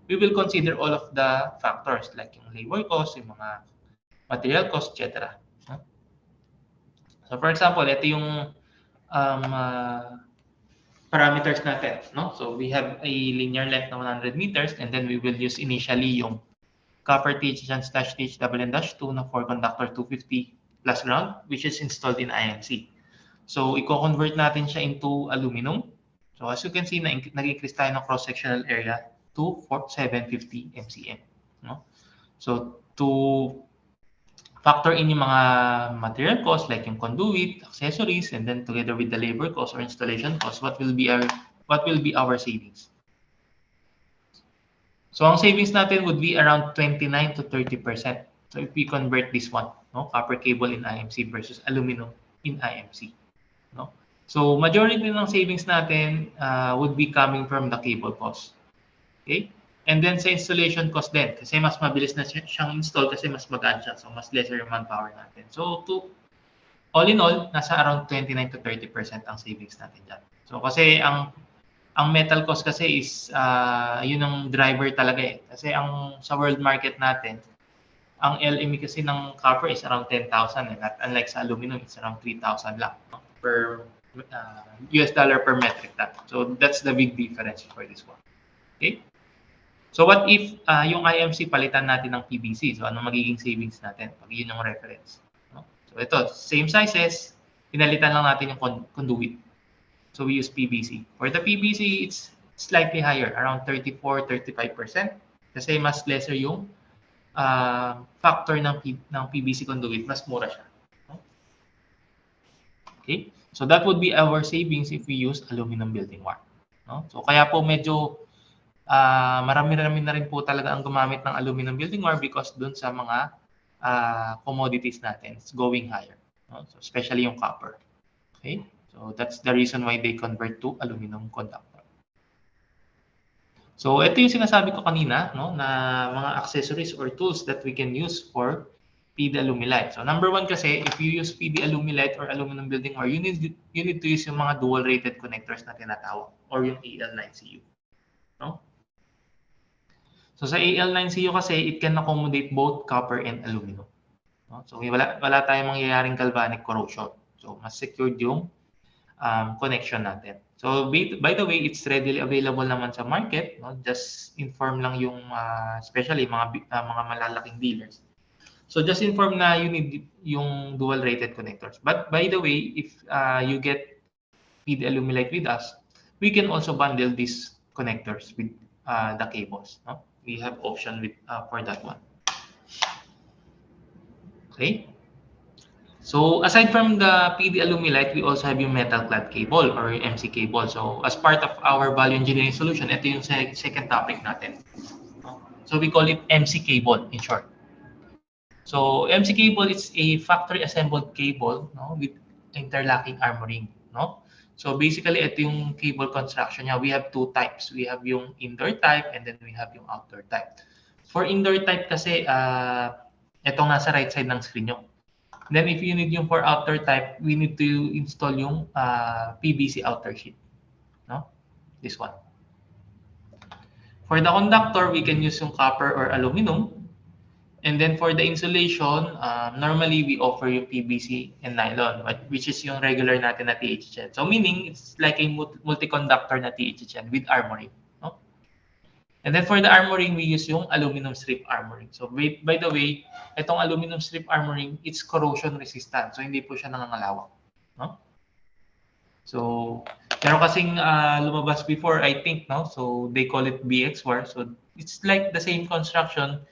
we will consider all of the factors like yung labor cost, yung mga material cost, etc. No? So for example, ito yung parameters natin, no? So we have a linear length na 100 meters, and then we will use initially yung copper THN/TH2 na 4 conductor 250 plus ground, which is installed in IMC. So i-convert natin siya into aluminum. So as you can see, nag-increase tayo ng cross-sectional area to 750 mcm, no? So to factor in yung mga material costs like yung conduit, accessories, and then together with the labor cost or installation cost, what will be our savings? So ang savings natin would be around 29 to 30%. So if we convert this one, no, copper cable in IMC versus aluminum in IMC, no? So majority ng savings natin would be coming from the cable cost. Okay? And then sa installation cost din, kasi mas mabilis na siyang install kasi mas magaan siya. So mas lesser yung manpower natin. So all in all, nasa around 29 to 30% ang savings natin dyan. So kasi ang metal cost kasi is yun ang driver talaga eh. Kasi sa world market natin, ang LME kasi ng copper is around 10,000 eh. Not unlike sa aluminum, it's around 3,000 lang, no? Per US dollar per metric ton. So that's the big difference for this one. Okay? So what if yung IMC palitan natin ng PVC? So ano magiging savings natin pag yun yung reference? No? So ito, same sizes, pinalitan lang natin yung conduit. So we use PVC. For the PVC, it's slightly higher, around 34-35%. Kasi mas lesser yung factor ng PVC conduit, mas mura siya. No? Okay? So that would be our savings if we use aluminum building wire. No? So kaya po medyo marami-rami na rin po talaga ang gumamit ng aluminum building wire because dun sa mga commodities natin, it's going higher. No? So especially yung copper. Okay? So that's the reason why they convert to aluminum conductor. So ito yung sinasabi ko kanina, no, na mga accessories or tools that we can use for PD Alumilite. So number one kasi, if you use PD Alumilite or aluminum building wire, you need to use yung mga dual rated connectors na tinatawag or yung AL9CU. No? So sa AL9CU kasi, it can accommodate both copper and aluminum. No? So wala tayong mangyayaring galvanic corrosion. So mas secured yung connection natin. So by the way, it's readily available naman sa market. No? Just inform lang yung especially mga malalaking dealers. So just inform na you need yung dual rated connectors. But by the way, if you get PD Illumilite with us, we can also bundle these connectors with the cables. No? We have option with for that one. Okay. So aside from the PD Illumilite, we also have yung metal clad cable or MC cable. So as part of our value engineering solution, ito yung second topic natin. So we call it MC cable in short. So MC cable is a factory assembled cable, no, with interlocking armoring, no. So basically ito yung cable construction niya. We have two types. We have yung indoor type and then we have yung outdoor type. For indoor type kasi ito nasa right side ng screen nyo. Then if you need yung for outer type, we need to install yung PVC outer sheet, no? This one. For the conductor, we can use yung copper or aluminum. And then for the insulation, normally we offer yung PVC and nylon, which is yung regular natin na THHN. So meaning, it's like a multi-conductor na THHN with armoring, no? And then for the armoring, we use yung aluminum strip armoring. So by the way, itong aluminum strip armoring, it's corrosion resistant. So hindi po siya nangangalawang, no? So, pero kasing lumabas before, I think, no? So they call it BX-War. So it's like the same construction.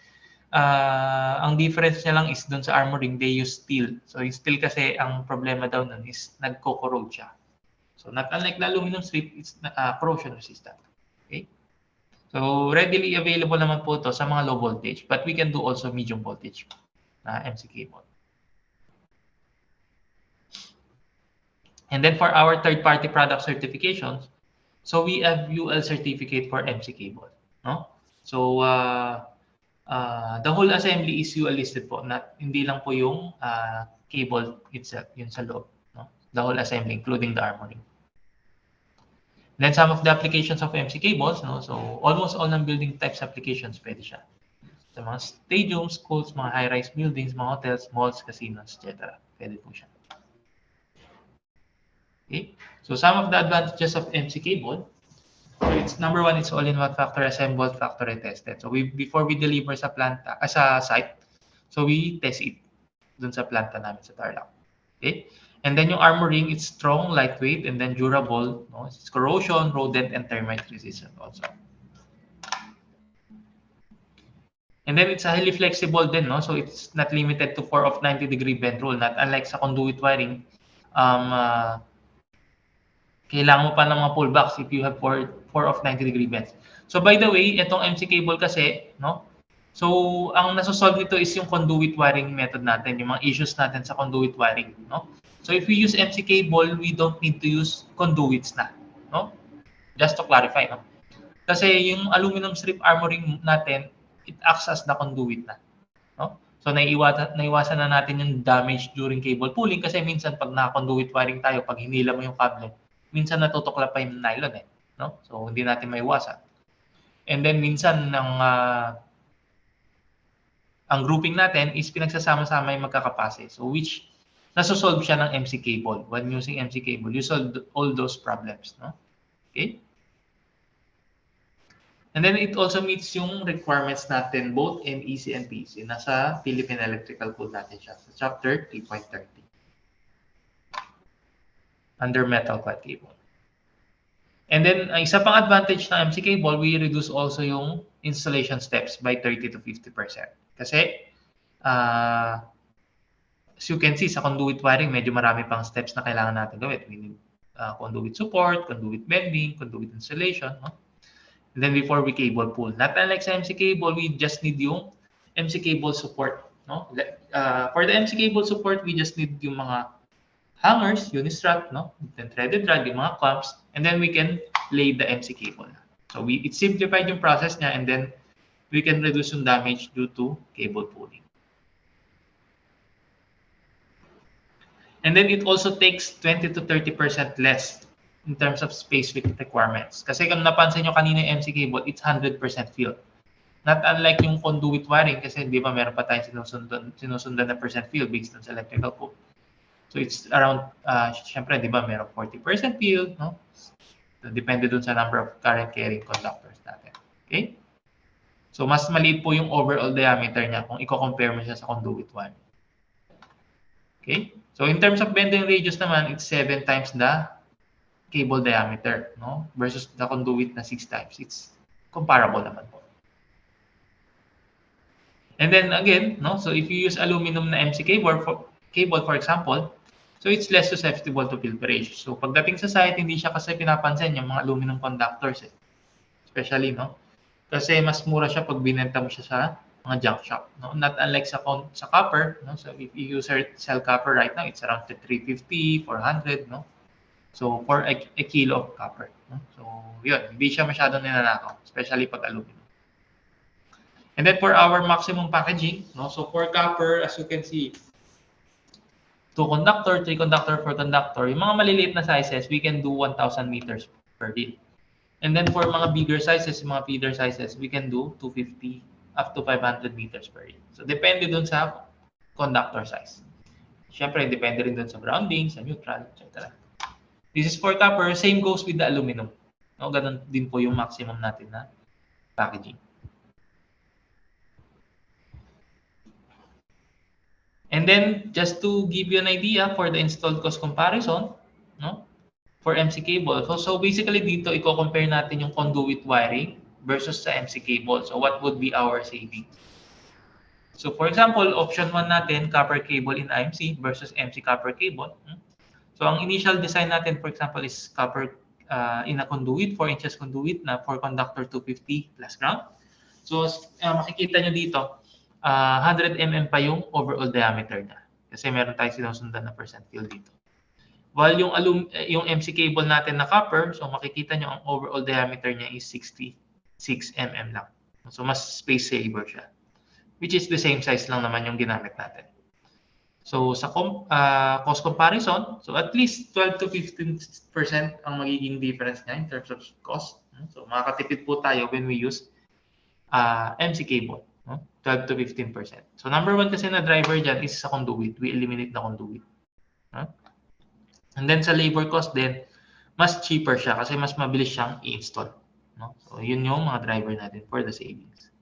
Ang difference niya lang is dun sa armoring, they use steel. So yung steel kasi, ang problema daw nun is nagko-corrode siya. So not unlike the aluminum strip, it's corrosion resistant. Okay? So readily available naman po to sa mga low voltage, but we can do also medium voltage MC cable. And then for our third-party product certifications, so we have UL certificate for MC cable, no? So the whole assembly is UL listed po, not hindi lang po yung cable itself, yun sa loob, no? The whole assembly, including the armoring. Then some of the applications of MC cables, no? So almost all ng building types applications pwede siya. Sa mga stadiums, schools, mga high-rise buildings, mga hotels, malls, casinos, etc. Pwede po siya. Okay? So some of the advantages of MC cable, so it's number one, it's all-in-one factory assembled, factory tested. So before we deliver sa planta, sa site, so we test it dun sa planta namin sa Tarlac. Okay? And then yung armoring, it's strong, lightweight, and then durable. No? It's corrosion, rodent, and termite resistant also. And then it's highly flexible din, no? So it's not limited to 4 of 90-degree bend rule. Not unlike sa conduit wiring, kailangan mo pa ng mga pullbacks if you have 4 of 90-degree bends. So by the way, itong MC cable kasi, no? So ang nasosolve nito is yung conduit wiring method natin, yung mga issues natin sa conduit wiring, no? So if we use MC cable, we don't need to use conduits na, no? Just to clarify, no? Kasi yung aluminum strip armoring natin, it acts as the conduit na, no? So naiwasan na natin yung damage during cable pulling kasi minsan pag na-conduit wiring tayo, pag hinila mo yung kable, minsan natutukla pa yung nylon, no? So hindi natin maiwasan. And then minsan ang grouping natin is pinagsasama-sama yung magkakapase. So which nasosolve siya ng MC cable. When using MC cable, you solve all those problems, no? Okay? And then it also meets yung requirements natin both in EC and PC. Nasa Philippine Electrical Code natin siya sa chapter 3.30. Under metal clad cable. And then isa pang advantage ng MC cable, we reduce also yung installation steps by 30 to 50%. Kasi as you can see, sa conduit wiring, medyo marami pang steps na kailangan natin gawin. We need conduit support, conduit bending, conduit installation. No? And then before we cable pull. Not unlike sa MC cable, we just need yung MC cable support. No? For the MC cable support, we just need yung mga hangers, unistrut, no? Then threaded rod, yung mga clamps, and then we can lay the MC cable. So it simplified yung process niya, and then we can reduce yung damage due to cable pulling. And then it also takes 20 to 30% less in terms of space requirements. Kasi kung napansin nyo kanina yung MC cable, it's 100% filled. Not unlike yung conduit wiring, kasi di ba meron pa tayong sinusundan na percent filled based on sa electrical code. So it's around, syempre di ba meron 40% filled, no? So, depende dun sa number of current carrying conductors natin. Okay? So mas maliit po yung overall diameter niya kung i-compare mo siya sa conduit wire. Okay? So in terms of bending radius naman, it's 7 times the cable diameter, no? Versus the conduit na 6 times. It's comparable naman po. And then again, no? So if you use aluminum na MC cable, for example, so it's less susceptible to filtration. So pagdating sa site, hindi siya kasi pinapansin yung mga aluminum conductors eh. Especially, no? Kasi mas mura siya pag binenta mo siya sa mga junk shop, no? Not unlike sa copper, no? So if you sell copper right now, it's around 350, 400, no? So for a kilo of copper, no? So yun, hindi siya masyadong ninanakaw, especially pag aluminum. And then for our maximum packaging, no? So for copper, as you can see, 2 conductor, 3 conductor, 4 conductor, yung mga maliliit na sizes, we can do 1,000 meters per day. And then for mga bigger sizes, mga feeder sizes, we can do 250 up to 500 meters per day. So depende dun sa conductor size. Siyempre, depende rin dun sa grounding, sa neutral, etc. This is for copper. Same goes with the aluminum. No, ganun din po yung maximum natin na packaging. And then, just to give you an idea for the installed cost comparison, no, for MC cable. So basically dito, i-compare natin yung conduit wiring versus sa MC cable. So what would be our savings? So for example, option 1 natin, copper cable in IMC versus MC copper cable. So ang initial design natin, for example, is copper in a conduit, 4 inches conduit na 4 conductor 250 plus ground. So makikita nyo dito, 100 mm pa yung overall diameter niya. Kasi meron tayo sinusundan na percent fill dito. While yung MC cable natin na copper, so makikita nyo ang overall diameter niya is 66 mm lang. So mas space saver siya. Which is the same size lang naman yung ginamit natin. So sa cost comparison, so at least 12 to 15% ang magiging difference niya in terms of cost. So makakatipid po tayo when we use MC cable. 12 to 15%. So number 1 kasi na driver dyan is sa conduit. We eliminate the conduit. And then sa labor cost din, mas cheaper siya kasi mas mabilis siyang i-install. No? So yun yung mga driver natin for the savings.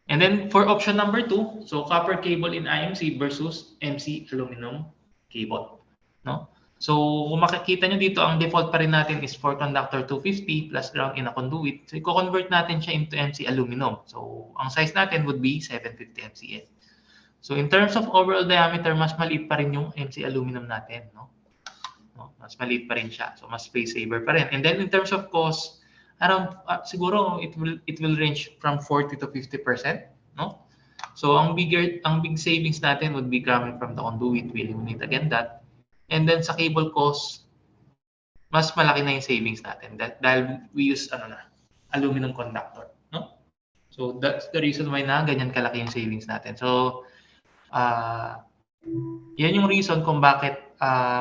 And then for option number 2, so copper cable in IMC versus MC aluminum cable. No? So kung makikita nyo dito, ang default pa rin natin is 4 conductor 250 plus ground in a conduit. So i-convert natin siya into MC aluminum. So ang size natin would be 750 MCL. So in terms of overall diameter, mas maliit pa rin yung MC aluminum natin. No? Mas maliit pa rin siya. So mas space saver pa rin. And then in terms of cost, around siguro it will range from 40 to 50%. No? So ang big savings natin would be coming from the conduit. We eliminate again that. And then sa cable cost, mas malaki na yung savings natin dahil we use aluminum conductor, no? So that's the reason why na ganyan kalaki yung savings natin. So yan yung reason kung bakit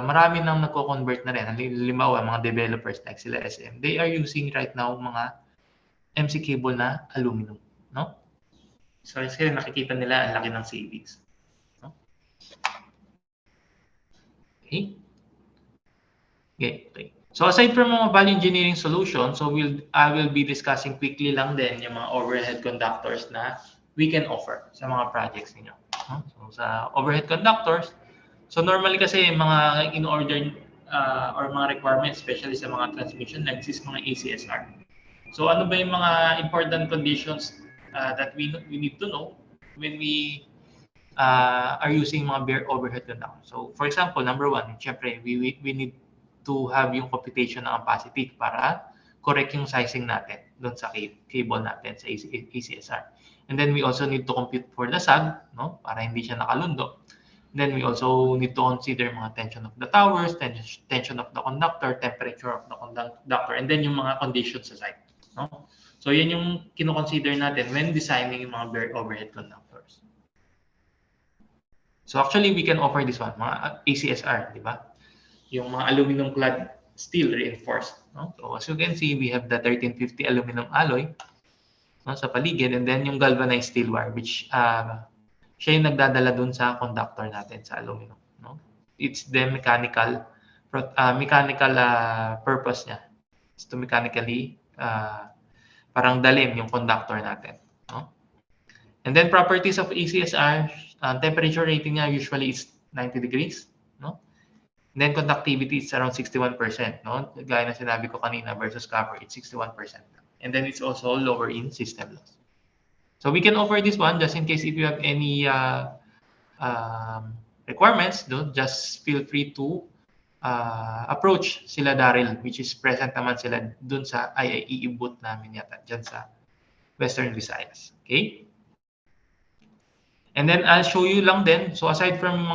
marami nang nagko-convert na rin. Halimbawa, mga developers like sila SM, they are using right now mga MC cable na aluminum, no? So kasi nakikita nila ang laki ng savings. No? Okay. So aside from mga value engineering solutions, so I will be discussing quickly lang din yung mga overhead conductors na we can offer sa mga projects niyo. So sa overhead conductors, so normally kasi mga in-order or mga requirements, especially sa mga transmission lines, is mga ACSR. So ano ba yung mga important conditions that we need to know when we are using mga bare overhead conductor? So for example, number 1, syempre we need to have yung computation ng capacity para correct yung sizing natin doon sa cable natin sa ACSR. And then we also need to compute for the sag, no? Para hindi siya nakalundo. Then we also need to consider mga tension of the towers, tension of the conductor, temperature of the conductor, and then yung mga conditions sa site. No? So yan yung kino-consider natin when designing yung mga bare overhead conductors. So actually, we can offer this one, mga ACSR, di ba? Yung mga aluminum clad steel reinforced. No? So as you can see, we have the 1350 aluminum alloy, no, sa paligid, and then yung galvanized steel wire, which siya yung nagdadala dun sa conductor natin sa aluminum. No? It's the mechanical mechanical purpose niya is to mechanically parang dalhin yung conductor natin. No? And then properties of ACSR, temperature rating niya usually is 90 degrees. No? And then conductivity is around 61%. No? Gaya na sinabi ko kanina versus copper, it's 61%. And then it's also lower in system loss. So we can offer this one just in case if you have any requirements, no? Just feel free to approach sila Daryl, which is present naman sila dun sa IIE booth namin yata, dyan sa Western Visayas. Okay? And then I'll show you lang din. So aside from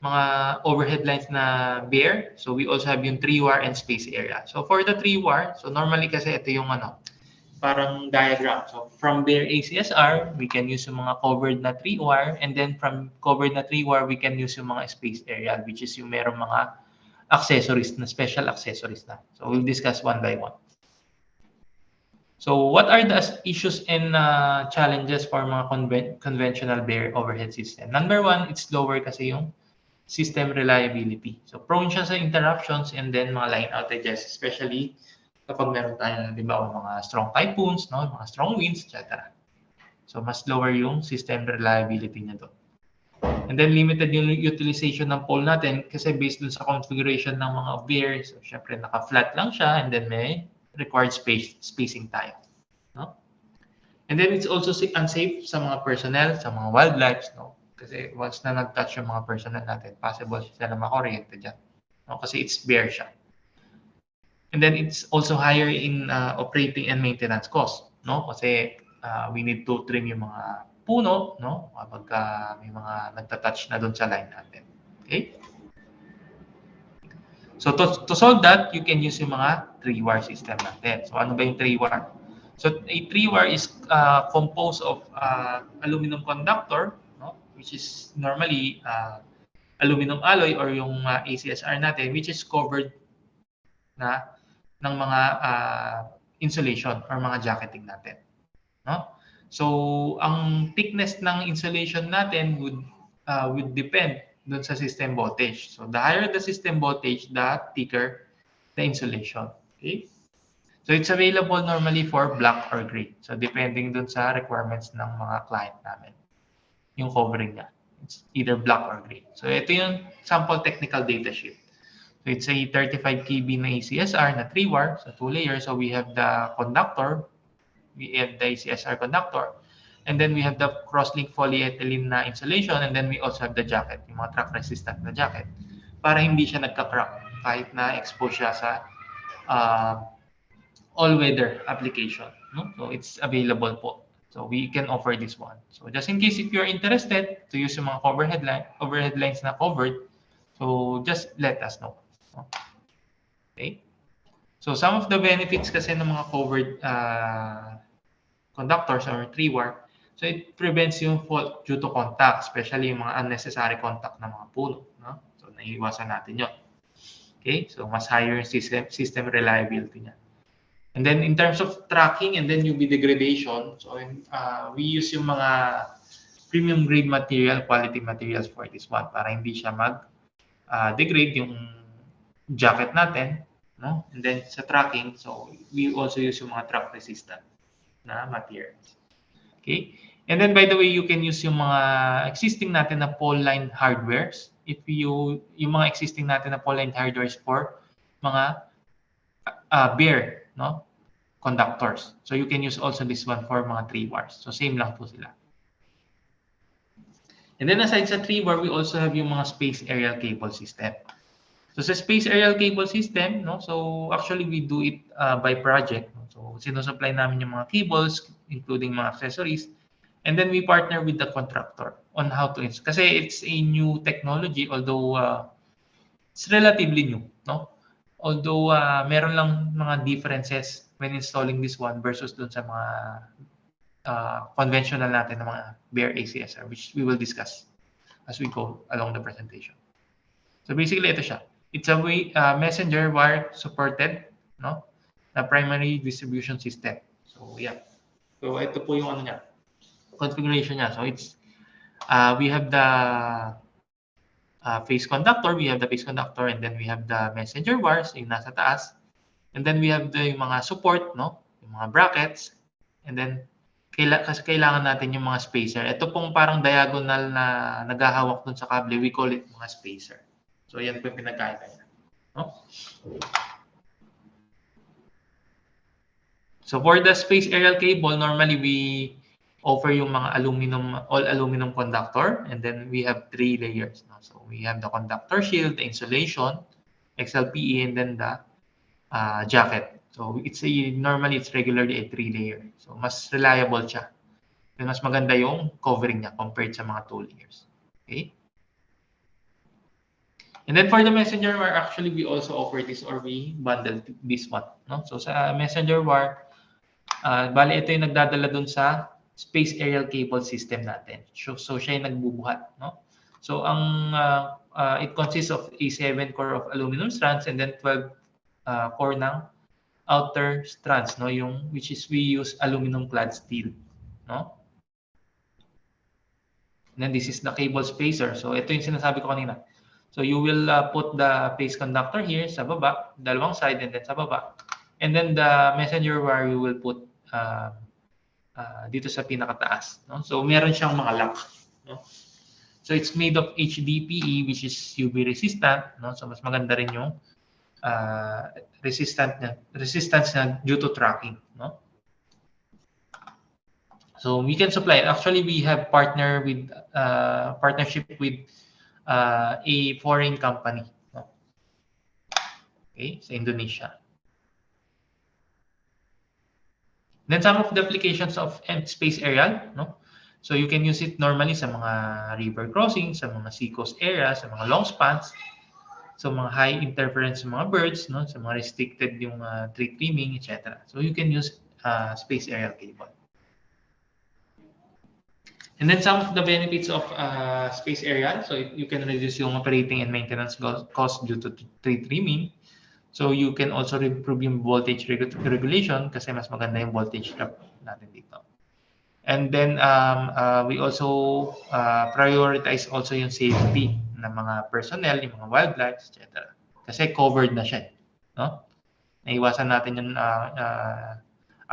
mga overhead lines na bare, so we also have yung 3-wire and space area. So for the 3-wire, so normally kasi ito yung parang diagram. So from bare ACSR, we can use yung mga covered na 3-wire, and then from covered na 3-wire, we can use yung mga space area, which is yung merong mga accessories na, special accessories na. So we'll discuss one by one. So what are the issues and challenges for mga conventional bare overhead system? Number one, it's lower kasi yung system reliability. So prone siya sa interruptions and then mga line outages, especially kapag meron tayo, di ba, mga strong typhoons, no? Mga strong winds, etc. So mas lower yung system reliability niya doon. And then limited yung utilization ng pole natin kasi based dun sa configuration ng mga bare, so syempre naka-flat lang siya and then may required spacing tayo. No? And then it's also unsafe sa mga personnel, sa mga wildlife, no? Kasi once na nag-touch yung mga personnel natin, possible sila makuryente dyan. No? Kasi it's bare siya. And then it's also higher in operating and maintenance cost, no? Kasi we need to trim yung mga puno, no? Kapag may mga nagta-touch na doon sa line natin. Okay? So to solve that, you can use yung mga 3-wire system natin. So ano ba yung 3-wire? So a 3-wire is composed of aluminum conductor, no? Which is normally aluminum alloy or yung ACSR natin, which is covered na ng mga insulation or mga jacketing natin. No? So, ang thickness ng insulation natin would depend dun sa system voltage. So, the higher the system voltage, the thicker the insulation. Okay? So, it's available normally for black or gray. So, depending dun sa requirements ng mga client namin. Yung covering niya. It's either black or gray. So, ito yung sample technical data sheet. So it's a 35 kb na ACSR na 3-wire, so 2 layers. So we have the conductor, we have the ACSR conductor, and then we have the cross-link polyethylene na insulation, and then we also have the jacket, yung mga track resistant na jacket, para hindi siya nagka-crack kahit na expose siya sa all-weather application. No? So it's available po. So we can offer this one. So just in case if you're interested to use yung mga overhead lines na covered, so just let us know. Okay? So some of the benefits kasi ng mga covered conductors or 3-wire, so it prevents yung fault due to contact, especially yung mga unnecessary contact ng mga puno. No? So naiiwasan natin yun. Okay? So mas higher yung system reliability niya. And then in terms of tracking and then UV degradation, so we use yung mga premium grade material, quality materials for this one para hindi siya mag-degrade yung jacket natin, no? And then sa tracking, so we also use yung mga track resistant na materials. Okay? And then by the way, you can use yung mga existing natin na pole line hardwares. If yung mga existing natin na pole line hardwares for mga bare, no? Conductors. So you can use also this one for mga 3-wires. So same lang po sila. And then aside sa 3-wire, we also have yung mga space aerial cable system. So sa space aerial cable system, no, so actually we do it by project. No? So sinusupply namin yung mga cables, including mga accessories, and then we partner with the contractor on how to install. Kasi it's a new technology, although it's relatively new, no? Although meron lang mga differences when installing this one versus dun sa mga conventional natin na mga bare ACSR, which we will discuss as we go along the presentation. So basically, ito siya. It's a messenger wire supported, no? Na primary distribution system. So yeah. So ito po yung ano niya, configuration niya. So it's we have the phase conductor, we have the phase conductor, and then we have the messenger wires, yung nasa taas. And then we have the yung mga support, no? Yung mga brackets. And then, kasi kailangan natin yung mga spacer. Ito pong parang diagonal na naghahawak dun sa kable, we call it mga spacer. So, yan po yung pinagkaiba niya. No? So, for the space aerial cable, normally we offer yung mga all aluminum conductor, and then we have 3 layers. No? So, we have the conductor shield, the insulation, XLPE, and then the jacket. So, normally it's regularly a 3-layer. So, mas reliable siya. And mas maganda yung covering niya compared sa mga 2 layers. Okay? And then for the messenger wire, actually we also offer this, or we bundle this one. No? So, sa messenger wire, bali ito yung nagdadala dun sa space aerial cable system natin. So siya yung nagbubuhat. No? So, it consists of a 7 core of aluminum strands and then 12 core ng outer strands, no, which is we use aluminum clad steel, no? And then this is the cable spacer. So ito yung sinasabi ko kanina. So you will put the phase conductor here sa baba, dalawang side, and then sa baba. And then the messenger wire you will put dito sa pinakataas, no? So meron siyang mga lock, no? So it's made of HDPE, which is UV resistant, no? So mas maganda rin yung resistance niya due to tracking, no? So we can supply. Actually, we have partnership with a foreign company, no? Okay, sa Indonesia. Then some of the applications of space aerial, no? So you can use it normally sa mga river crossings, sa mga seacoast areas, sa mga long spans, so mga high interference sa mga birds, no? Sa mga restricted yung tree trimming, etc. So you can use space aerial cable. And then some of the benefits of space aerial, so you can reduce yung operating and maintenance cost due to tree trimming. So you can also improve yung voltage regulation kasi mas maganda yung voltage drop natin dito. And then we also prioritize also yung safety ng mga personnel, yung mga wildlife, etc. Kasi covered na siya, no? Naiwasan natin yung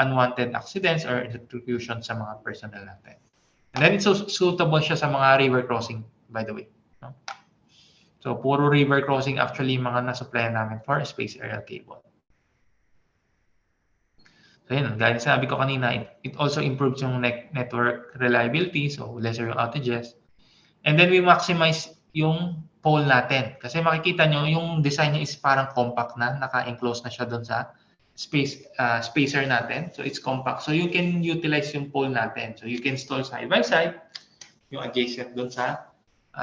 unwanted accidents or electrocution sa mga personnel natin. And then it's suitable siya sa mga river crossing, by the way, no? So puro river crossing actually mga na-supply namin for space aerial cable. So yun, gaya sabi ko kanina, it also improves yung network reliability, so lesser yung outages. And then we maximize yung pole natin. Kasi makikita nyo, yung design niya is parang compact na, naka-enclose na siya doon sa spacer natin. So it's compact. So you can utilize yung pole natin. So you can install side by side, yung adjacent doon sa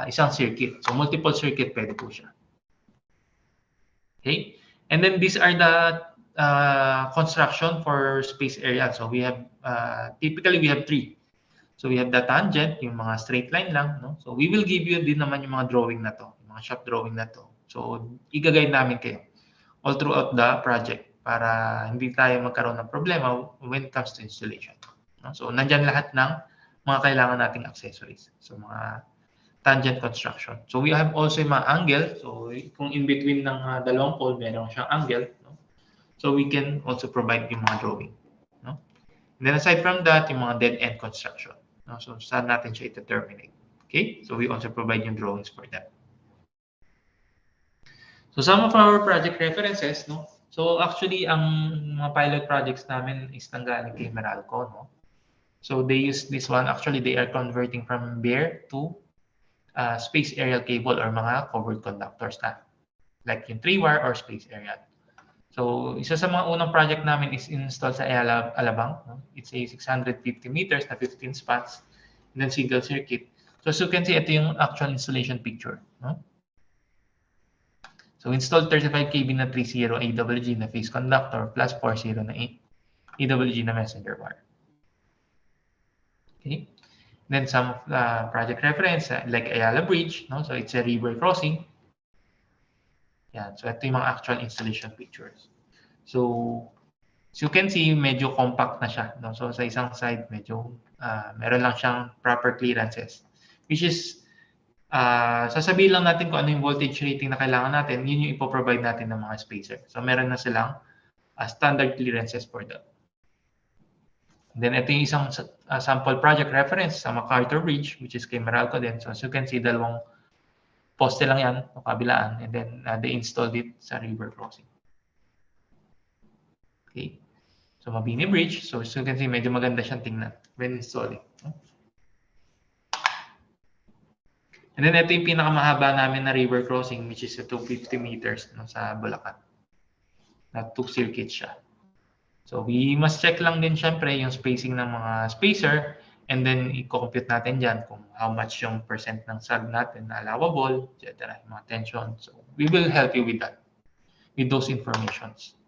isang circuit. So multiple circuit pwede po siya. Okay? And then these are the construction for space area. So we have, typically we have 3. So we have the tangent, yung mga straight line lang, no? So we will give you din naman yung mga drawing na to, yung mga shop drawing na to. So i-guide namin kayo all throughout the project para hindi tayo magkaroon ng problema when it comes to installation, no? So nandyan lahat ng mga kailangan nating accessories. So mga tangent construction. So we have also yung mga angle. So kung in between ng dalawang pole, meron siyang angle, no? So we can also provide yung mga drawing, no? And then aside from that, yung mga dead end construction, no? So saan natin siya i-terminate. Okay? So we also provide yung drawings for that. So some of our project references, no? So actually, ang mga pilot projects namin is nanggaling kay Meralco, no? So they use this one. Actually, they are converting from bare to space aerial cable or mga covered conductors na. Like yung 3-wire or space aerial. So isa sa mga unang project namin is install sa Alabang. No? It's a 650 meters na 15 spots and then single circuit. So as you can see, ito yung actual installation picture, no? So install 35 kV na 30 AWG na phase conductor plus 40 na AWG na messenger wire. Okay. Then some of the project reference like Ayala Bridge, no? So it's a river crossing. Yan. So ito yung mga actual installation pictures. So as you can see, medyo compact na siya, no? So sa isang side, medyo meron lang siyang proper clearances, which is sasabihin lang natin kung ano yung voltage rating na kailangan natin, yun yung ipoprovide natin ng mga spacer. So meron na silang standard clearances for that. And then ito yung isang sample project reference sa MacArthur Bridge, which is kay Meralco din. So as you can see, dalawang poste lang yan, kabilaan. And then they installed it sa river crossing. Okay. So Mabini Bridge. So as you can see, medyo maganda siyang tingnan when installing. And then ito yung pinakamahaba namin na river crossing, which is 250 meters no, sa Bulacan. Na 2 circuits siya. So we must check lang din syempre yung spacing ng mga spacer, and then i-compute natin dyan kung how much yung percent ng sag natin na allowable, etc. Mga tension. So we will help you with that, with those informations.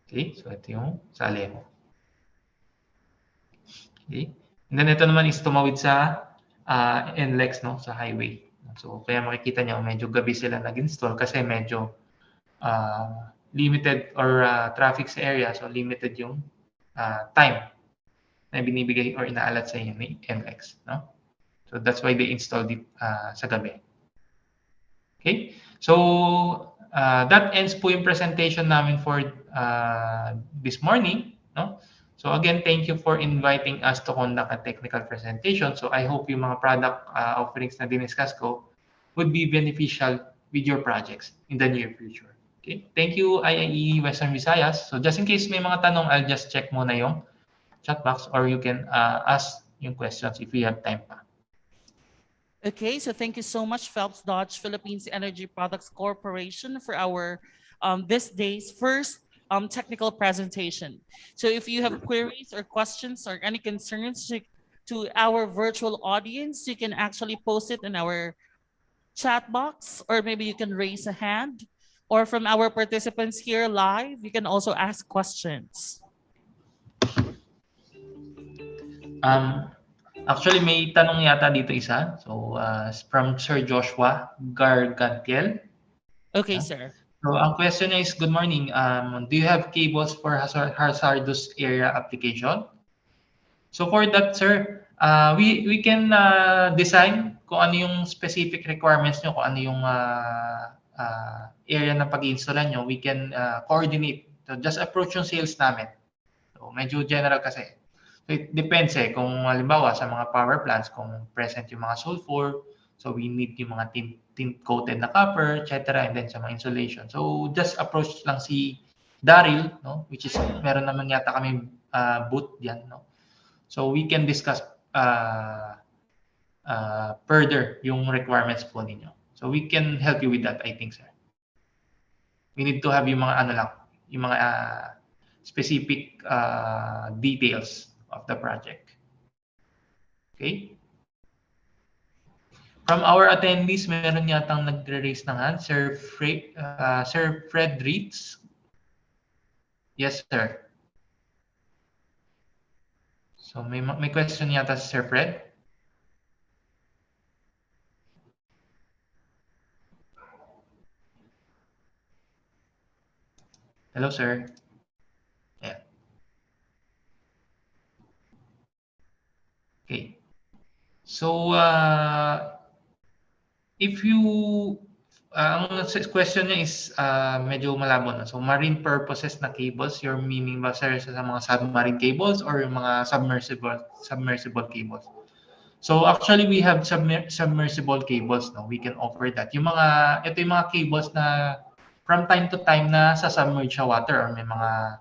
Okay, so ito yung sali mo. Okay, and then ito naman is tumawid sa NLEX, no, sa highway. So kaya makikita nyo medyo gabi sila nag-install kasi medyo limited or traffic sa area, so limited yung time na binibigay or inaalat sa inyo ni NX, no? So that's why they installed it sa gabi. Okay? So that ends po yung presentation namin for this morning, no? So again, thank you for inviting us to conduct a technical presentation. So I hope yung mga product offerings na diniscuss ko would be beneficial with your projects in the near future. Okay, thank you IIE Western Visayas. So just in case may mga tanong, I'll just check muna yung chat box or you can ask yung questions if we have time pa. Okay, so thank you so much, Phelps Dodge Philippines Energy Products Corporation, for our this day's first technical presentation. So if you have queries or questions or any concerns to our virtual audience, you can actually post it in our chat box, or maybe you can raise a hand. Or from our participants here live, you can also ask questions. Actually, may tanong yata dito isa. So, from Sir Joshua Gargantiel. Okay, sir. So, ang question is, good morning. Do you have cables for hazardous area application? So, for that, sir, we can design kung ano yung specific requirements nyo, kung ano yung area na pag-installan nyo. We can coordinate. So, just approach yung sales namin. So, medyo general kasi. So it depends kung halimbawa sa mga power plants kung present yung mga sulfur, so we need yung mga tint coated na copper, etc. and then sa mga insulation. So just approach lang si Daryl, no, which is meron naman yata kami booth diyan, no. So we can discuss further yung requirements po ninyo. So we can help you with that, I think, sir. We need to have yung mga ano lang, yung mga specific details of the project. Okay? From our attendees, meron yatang nagre-raise ng hand. Sir Fred Reeds. Yes, sir. So may question yata si Sir Fred. Hello, sir. Yeah. Okay. So, if you, ang question niya is medyo malabo na. So, marine purposes na cables, your meaning ba, sir, sa mga submarine cables or yung mga submersible cables? So, actually, we have submersible cables, no? We can offer that. Yung mga, ito yung mga cables na from time to time na sa submerged sa water or may mga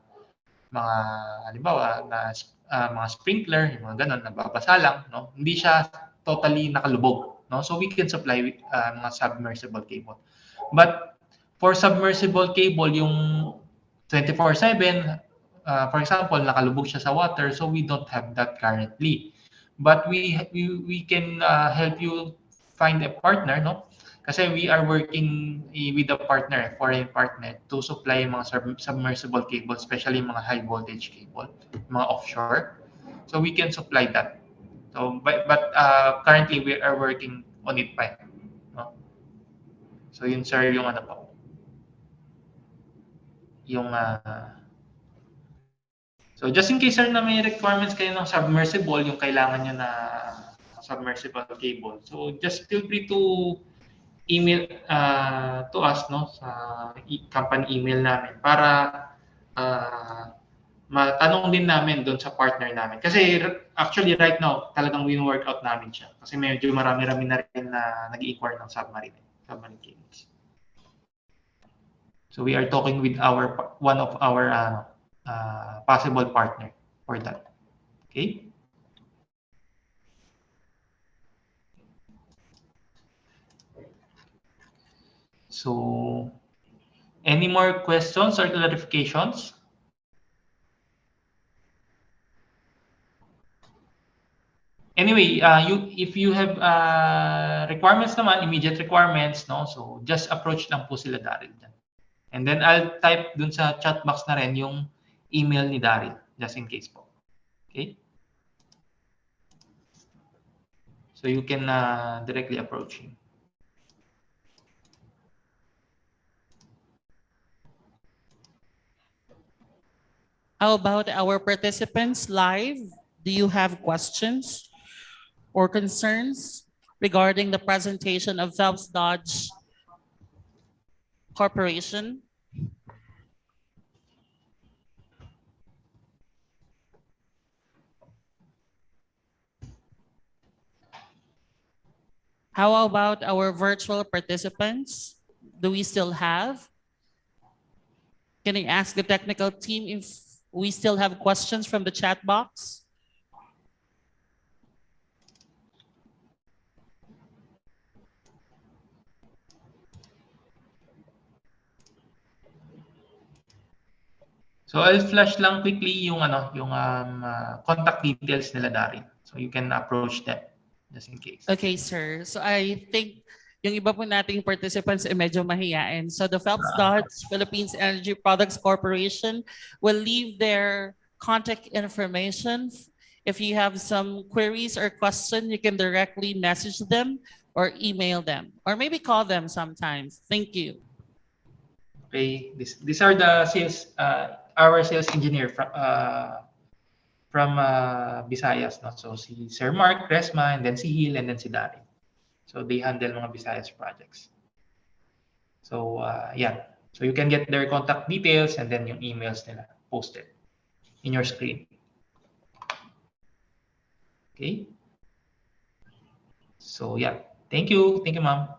halimbawa na mga sprinkler, yung mga ganun, nababasa lang, no? Hindi siya totally nakalubog, no? So we can supply mga submersible cable. But for submersible cable, yung 24/7, for example, nakalubog siya sa water, so we don't have that currently. But we can help you find a partner, no? Kasi we are working with a partner, foreign partner, to supply mga submersible cable, especially mga high voltage cable, mga offshore. So we can supply that. So, but currently we are working on it pa. No? So yun, sir, yung ano po. Yung so just in case, sir, na may requirements kayo ng submersible, yung kailangan nyo na submersible cable. So just feel free to email to us no sa company email namin para matanong din namin doon sa partner namin. Kasi actually right now talagang win-workout namin siya kasi medyo marami-rami na rin na nag-inquire ng submarine cables. So we are talking with one of our possible partner for that. Okay? So any more questions or clarifications? Anyway, if you have requirements naman, immediate requirements, no? So just approach lang po sila Daryl dyan. And then I'll type dun sa chat box na rin yung email ni Daryl, just in case po. Okay? So you can directly approach him. How about our participants live? Do you have questions or concerns regarding the presentation of Phelps Dodge Corporation? How about our virtual participants? Do we still have? Can I ask the technical team if we still have questions from the chat box? So I'll flash lang quickly yung contact details nila Daryl. So you can approach them just in case. Okay, sir. So I think yung iba po nating participants ay medyo mahiyain. So the Phelps Dodge Philippines Energy Products Corporation will leave their contact information. If you have some queries or questions, you can directly message them or email them or maybe call them sometimes. Thank you. Okay, these are the sales, our sales engineer from Visayas, no? So si Sir Mark Resma, and then si Hil, and then si Daryl. So they handle mga Visayas projects. So yeah, so you can get their contact details and then yung emails nila posted in your screen. Okay. So yeah, thank you, ma'am.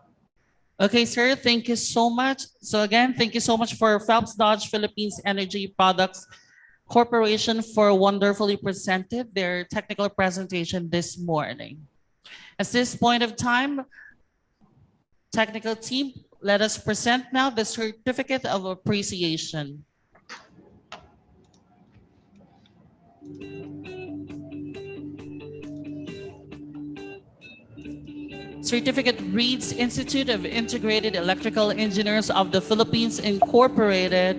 Okay, sir, thank you so much. So again, thank you so much for Phelps Dodge Philippines Energy Products Corporation for wonderfully presented their technical presentation this morning. At this point of time, technical team, let us present now the Certificate of Appreciation. Certificate reads Institute of Integrated Electrical Engineers of the Philippines Incorporated.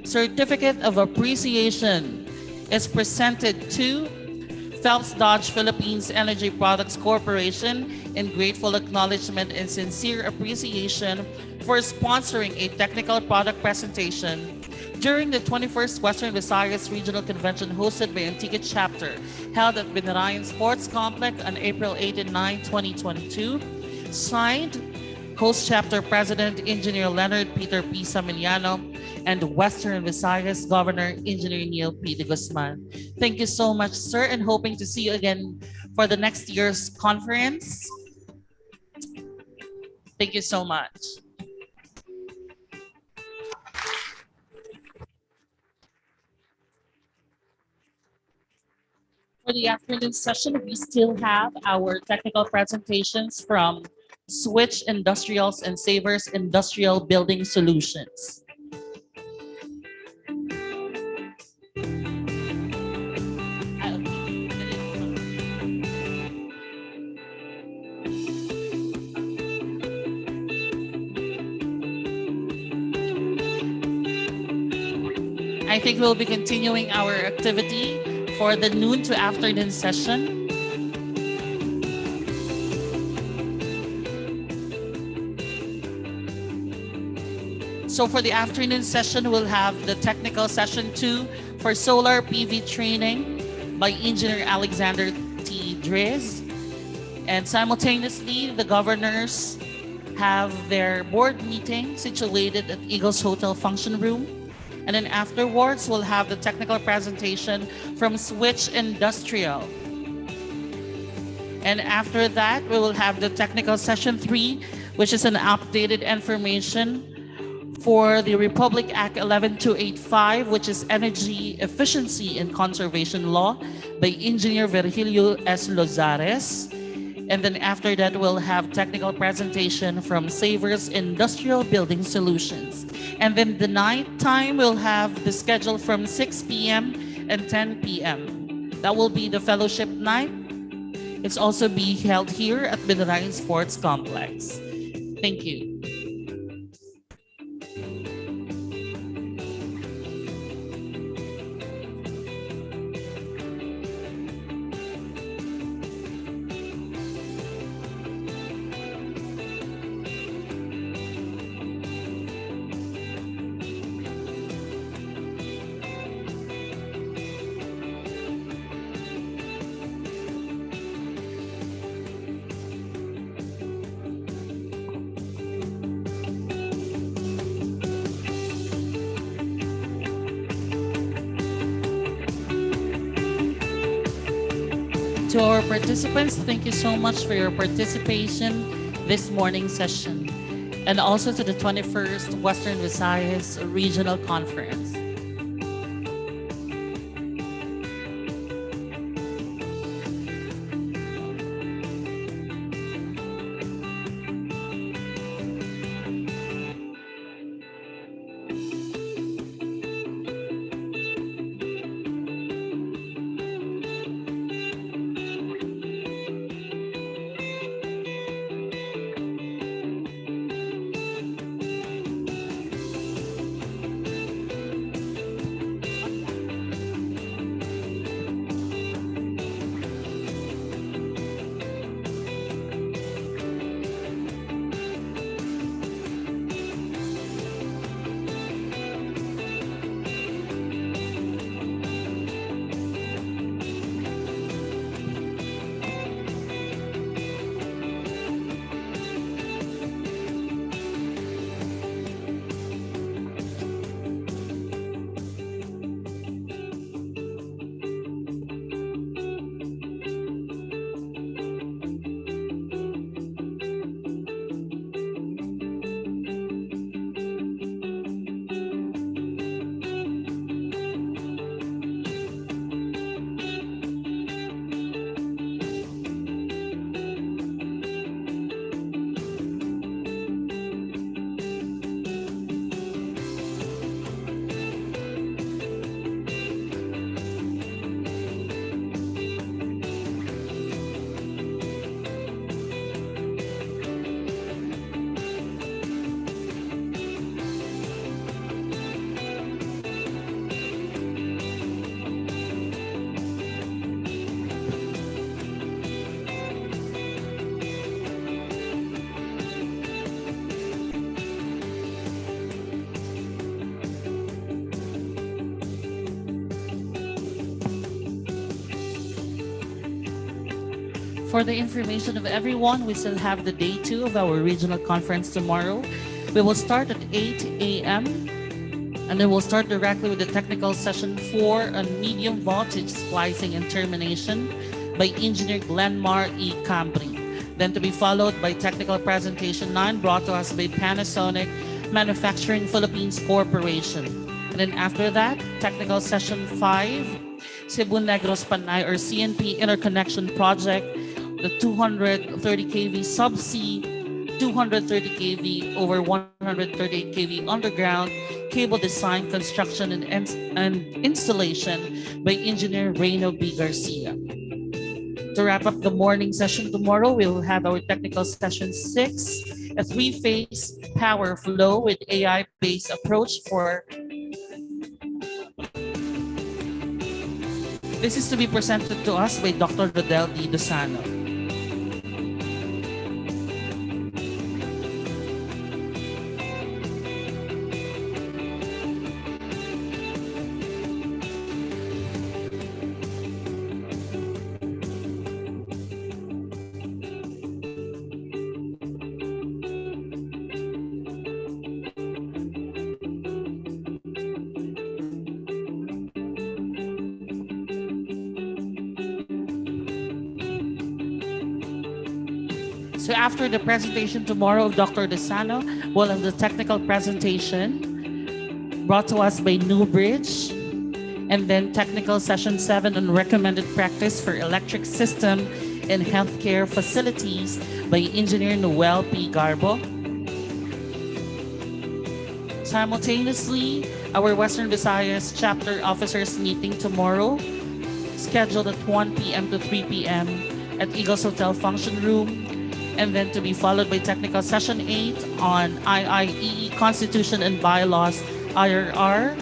Certificate of Appreciation is presented to Phelps Dodge Philippines Energy Products Corporation in grateful acknowledgement and sincere appreciation for sponsoring a technical product presentation during the 21st Western Visayas Regional Convention hosted by Antique Chapter, held at Binarayan Sports Complex on April 8 and 9, 2022. Signed, Host Chapter President Engineer Leonard Peter P. Samiliano and Western Visayas Governor Engineer Neil P. de Guzman. Thank you so much, sir, and hoping to see you again for the next year's conference. Thank you so much. For the afternoon session, we still have our technical presentations from Switch Industrials and Savers Industrial Building Solutions. I think we'll be continuing our activity for the noon to afternoon session. So for the afternoon session, we'll have the technical session 2 for solar PV training by Engineer Alexander T. Driz. And simultaneously, the governors have their board meeting situated at Eagles Hotel function room. And then afterwards, we'll have the technical presentation from Switch Industrial. And after that, we will have the technical session 3, which is an updated information for the Republic Act 11285, which is Energy Efficiency and Conservation Law by Engineer Virgilio S. Lozares. And then after that, we'll have technical presentation from Savers Industrial Building Solutions. And then the night time, we'll have the schedule from 6 p.m. and 10 p.m. That will be the fellowship night. It's also being held here at Binarayan Sports Complex. Thank you. To our participants, thank you so much for your participation this morning session. And also to the 21st Western Visayas Regional Conference. For the information of everyone, we still have the day 2 of our regional conference tomorrow. We will start at 8 a.m. and then we'll start directly with the technical session 4 on medium voltage splicing and termination by Engineer Glenmar E. Cambry. Then to be followed by technical presentation 9 brought to us by Panasonic Manufacturing Philippines Corporation. And then after that, technical session 5, Cebu Negros Panay or CNP Interconnection Project, the 230 kV subsea, 230 kV over 138 kV underground cable design, construction, and installation by Engineer Reyno B. Garcia. To wrap up the morning session tomorrow, we'll have our technical session 6, a 3-phase power flow with AI-based approach for. This is to be presented to us by Dr. Rodel D. Dosano. So after the presentation tomorrow of Dr. Desano, we'll have the technical presentation brought to us by Newbridge, and then technical session 7 on recommended practice for electric system in healthcare facilities by Engineer Noel P. Garbo. Simultaneously, our Western Visayas chapter officers meeting tomorrow, scheduled at 1 p.m. to 3 p.m. at Eagles Hotel Function Room, and then to be followed by technical session 8 on IIEE Constitution and Bylaws IRR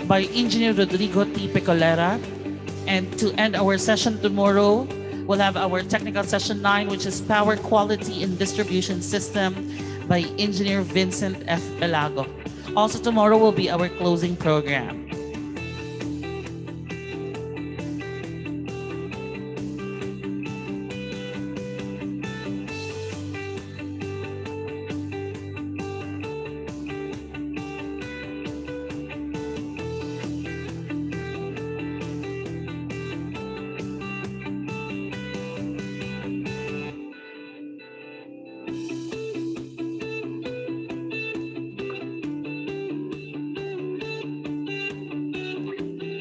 by Engineer Rodrigo T. Pecolera. And to end our session tomorrow, we'll have our technical session 9, which is Power Quality and Distribution System by Engineer Vincent F. Pelago. Also tomorrow will be our closing program.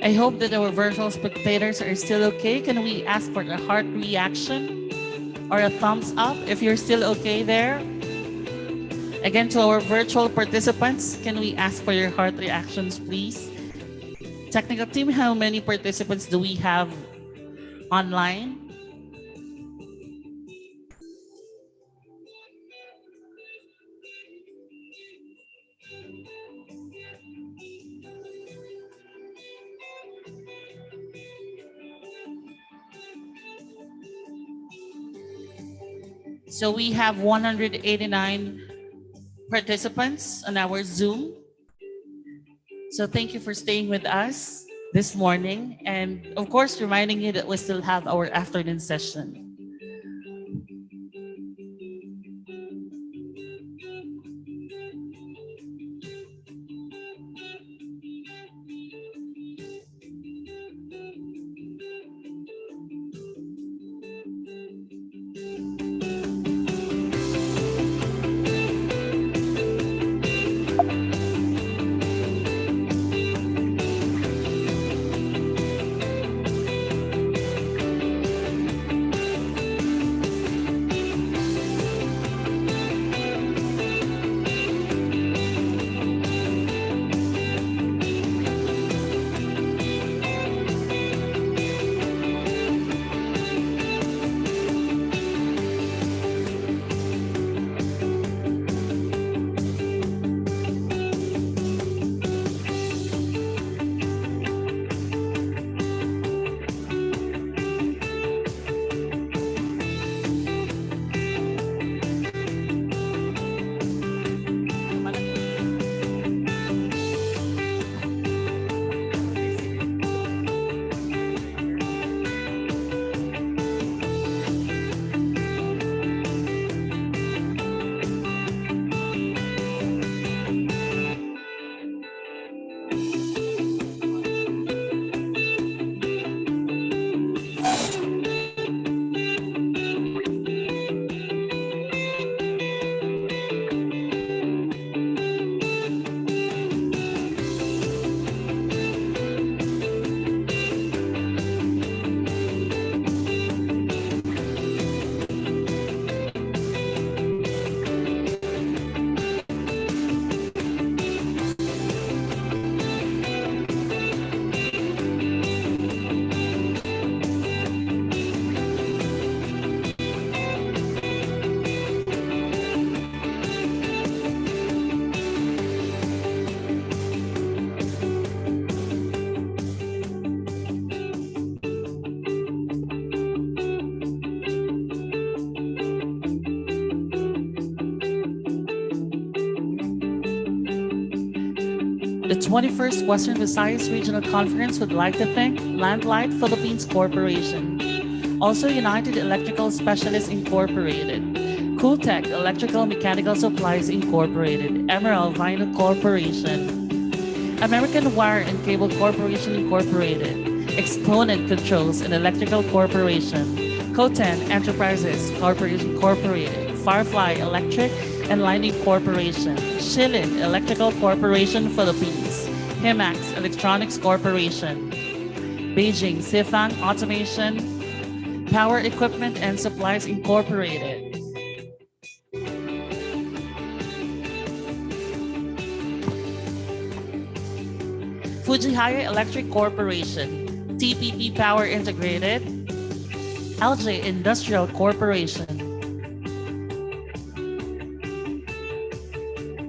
I hope that our virtual spectators are still okay. Can we ask for a heart reaction or a thumbs up if you're still okay there? Again, to our virtual participants, can we ask for your heart reactions, please? Technical team, how many participants do we have online? So we have 189 participants on our Zoom. So thank you for staying with us this morning. And of course, reminding you that we still have our afternoon session. The 21st Western Visayas Regional Conference would like to thank Landlight Philippines Corporation, also United Electrical Specialists Incorporated, Cooltech Electrical Mechanical Supplies Incorporated, Emerald Vinyl Corporation, American Wire and Cable Corporation Incorporated, Exponent Controls and Electrical Corporation, Coten Enterprises Corporation Incorporated, Firefly Electric and Lighting Corporation, Shilin Electrical Corporation Philippines, Himax Electronics Corporation, Beijing Sifang Automation, Power Equipment and Supplies Incorporated, Fujihaya Electric Corporation, TPP Power Integrated, LJ Industrial Corporation,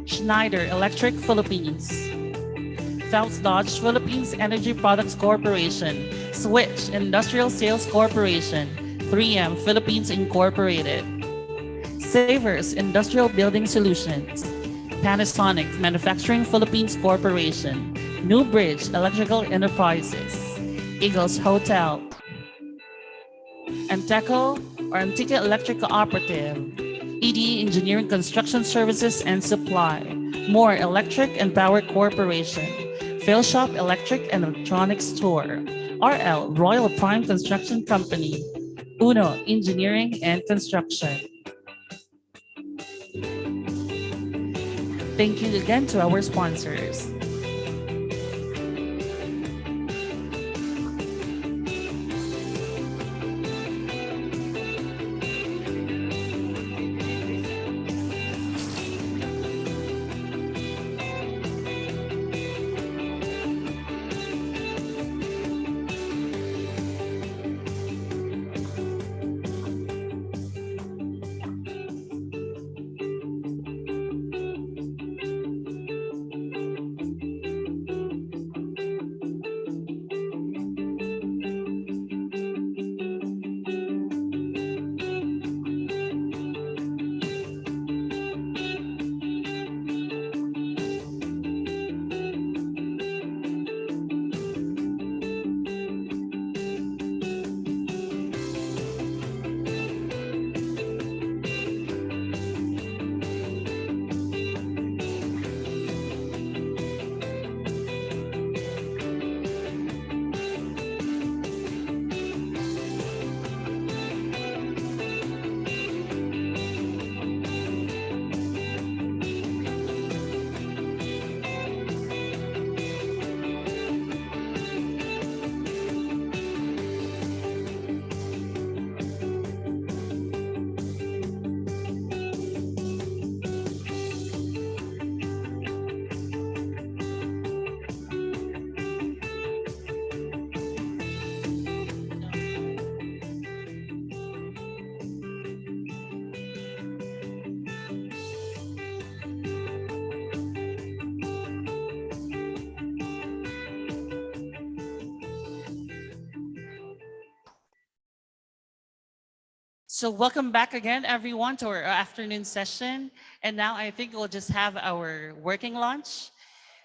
Schneider Electric Philippines, Phelps Dodge Philippines Energy Products Corporation, Switch Industrial Sales Corporation, 3M Philippines Incorporated, Savers Industrial Building Solutions, Panasonic Manufacturing Philippines Corporation, Newbridge Electrical Enterprises, Eagles Hotel, Anteco or Antique Electric Cooperative, ED Engineering Construction Services and Supply, Moore Electric and Power Corporation, Philshop Electric and Electronics Store, RL Royal Prime Construction Company, Uno Engineering and Construction. Thank you again to our sponsors. So welcome back again, everyone, to our afternoon session. And now I think we'll just have our working lunch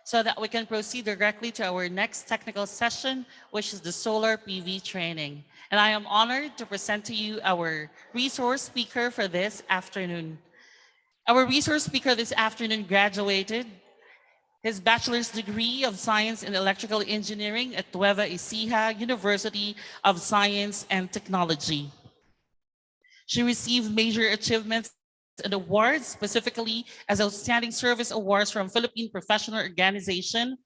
so that we can proceed directly to our next technical session, which is the solar PV training. And I am honored to present to you our resource speaker for this afternoon. Our resource speaker this afternoon graduated his bachelor's degree of science in electrical engineering at Nueva Ecija University of Science and Technology. She received major achievements and awards, specifically as Outstanding Service Awards from Philippine Professional Organization,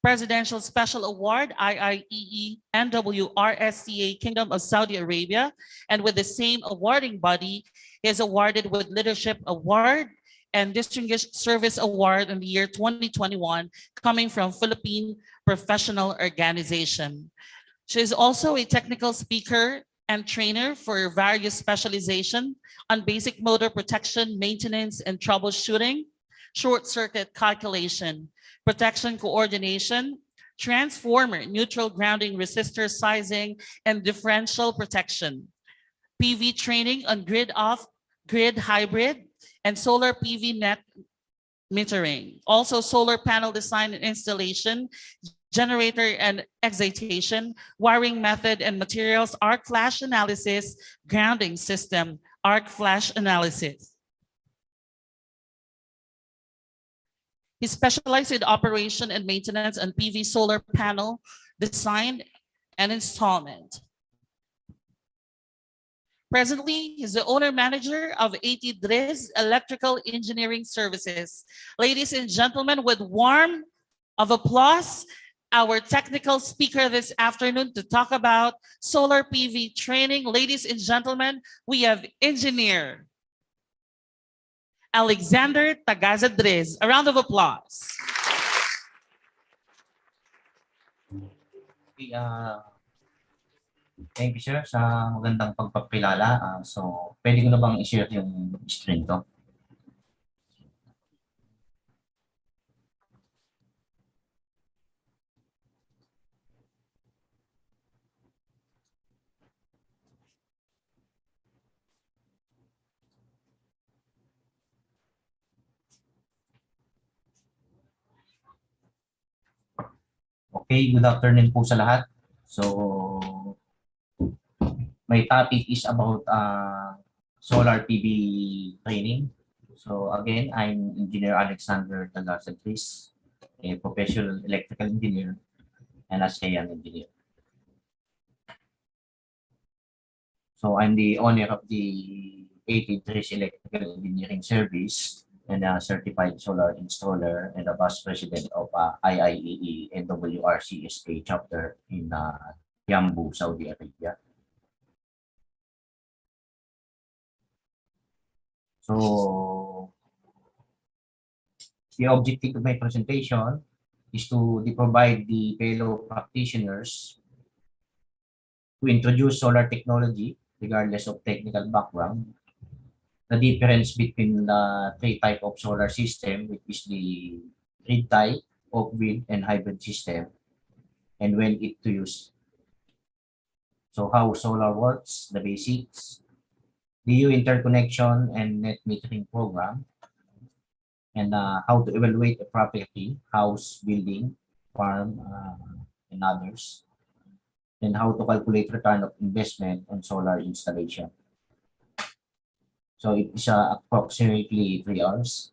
Presidential Special Award, IIEE NWRSCA Kingdom of Saudi Arabia, and with the same awarding body, he is awarded with Leadership Award and Distinguished Service Award in the year 2021, coming from Philippine Professional Organization. She is also a technical speaker and trainer for various specialization on basic motor protection, maintenance, and troubleshooting, short circuit calculation, protection coordination, transformer, neutral grounding resistor sizing, and differential protection, PV training on grid off, grid hybrid, and solar PV net metering. Also solar panel design and installation, generator and excitation, wiring method and materials, arc flash analysis, grounding system, arc flash analysis. He specialized in operation and maintenance on PV solar panel design and installation. Presently, he's the owner-manager of AT Driz Electrical Engineering Services. Ladies and gentlemen, with warm of applause, our technical speaker this afternoon to talk about solar PV training. Ladies and gentlemen, we have Engineer Alexander Tagaza-Driz. A round of applause. Okay, thank you, sir, sa magandang pagpapilala. So, pwede ko na bang i-share yung screen to? Okay, good afternoon po sa lahat. So, my topic is about solar PV training. So again, I'm Engineer Alexander Tagaza-Driz, a professional electrical engineer and a young engineer. So I'm the owner of the 83 Electrical Engineering Service and a certified solar installer and a vice president of IIEE NWRCSA chapter in Yanbu, Saudi Arabia. So the objective of my presentation is to provide the fellow practitioners to introduce solar technology regardless of technical background, the difference between the three types of solar system, which is the grid type, off-grid, and hybrid system, and when it to use. So how solar works, the basics, DU interconnection and net metering program, and how to evaluate a property, house, building, farm, and others, and how to calculate return of investment on solar installation. So it is approximately 3 hours.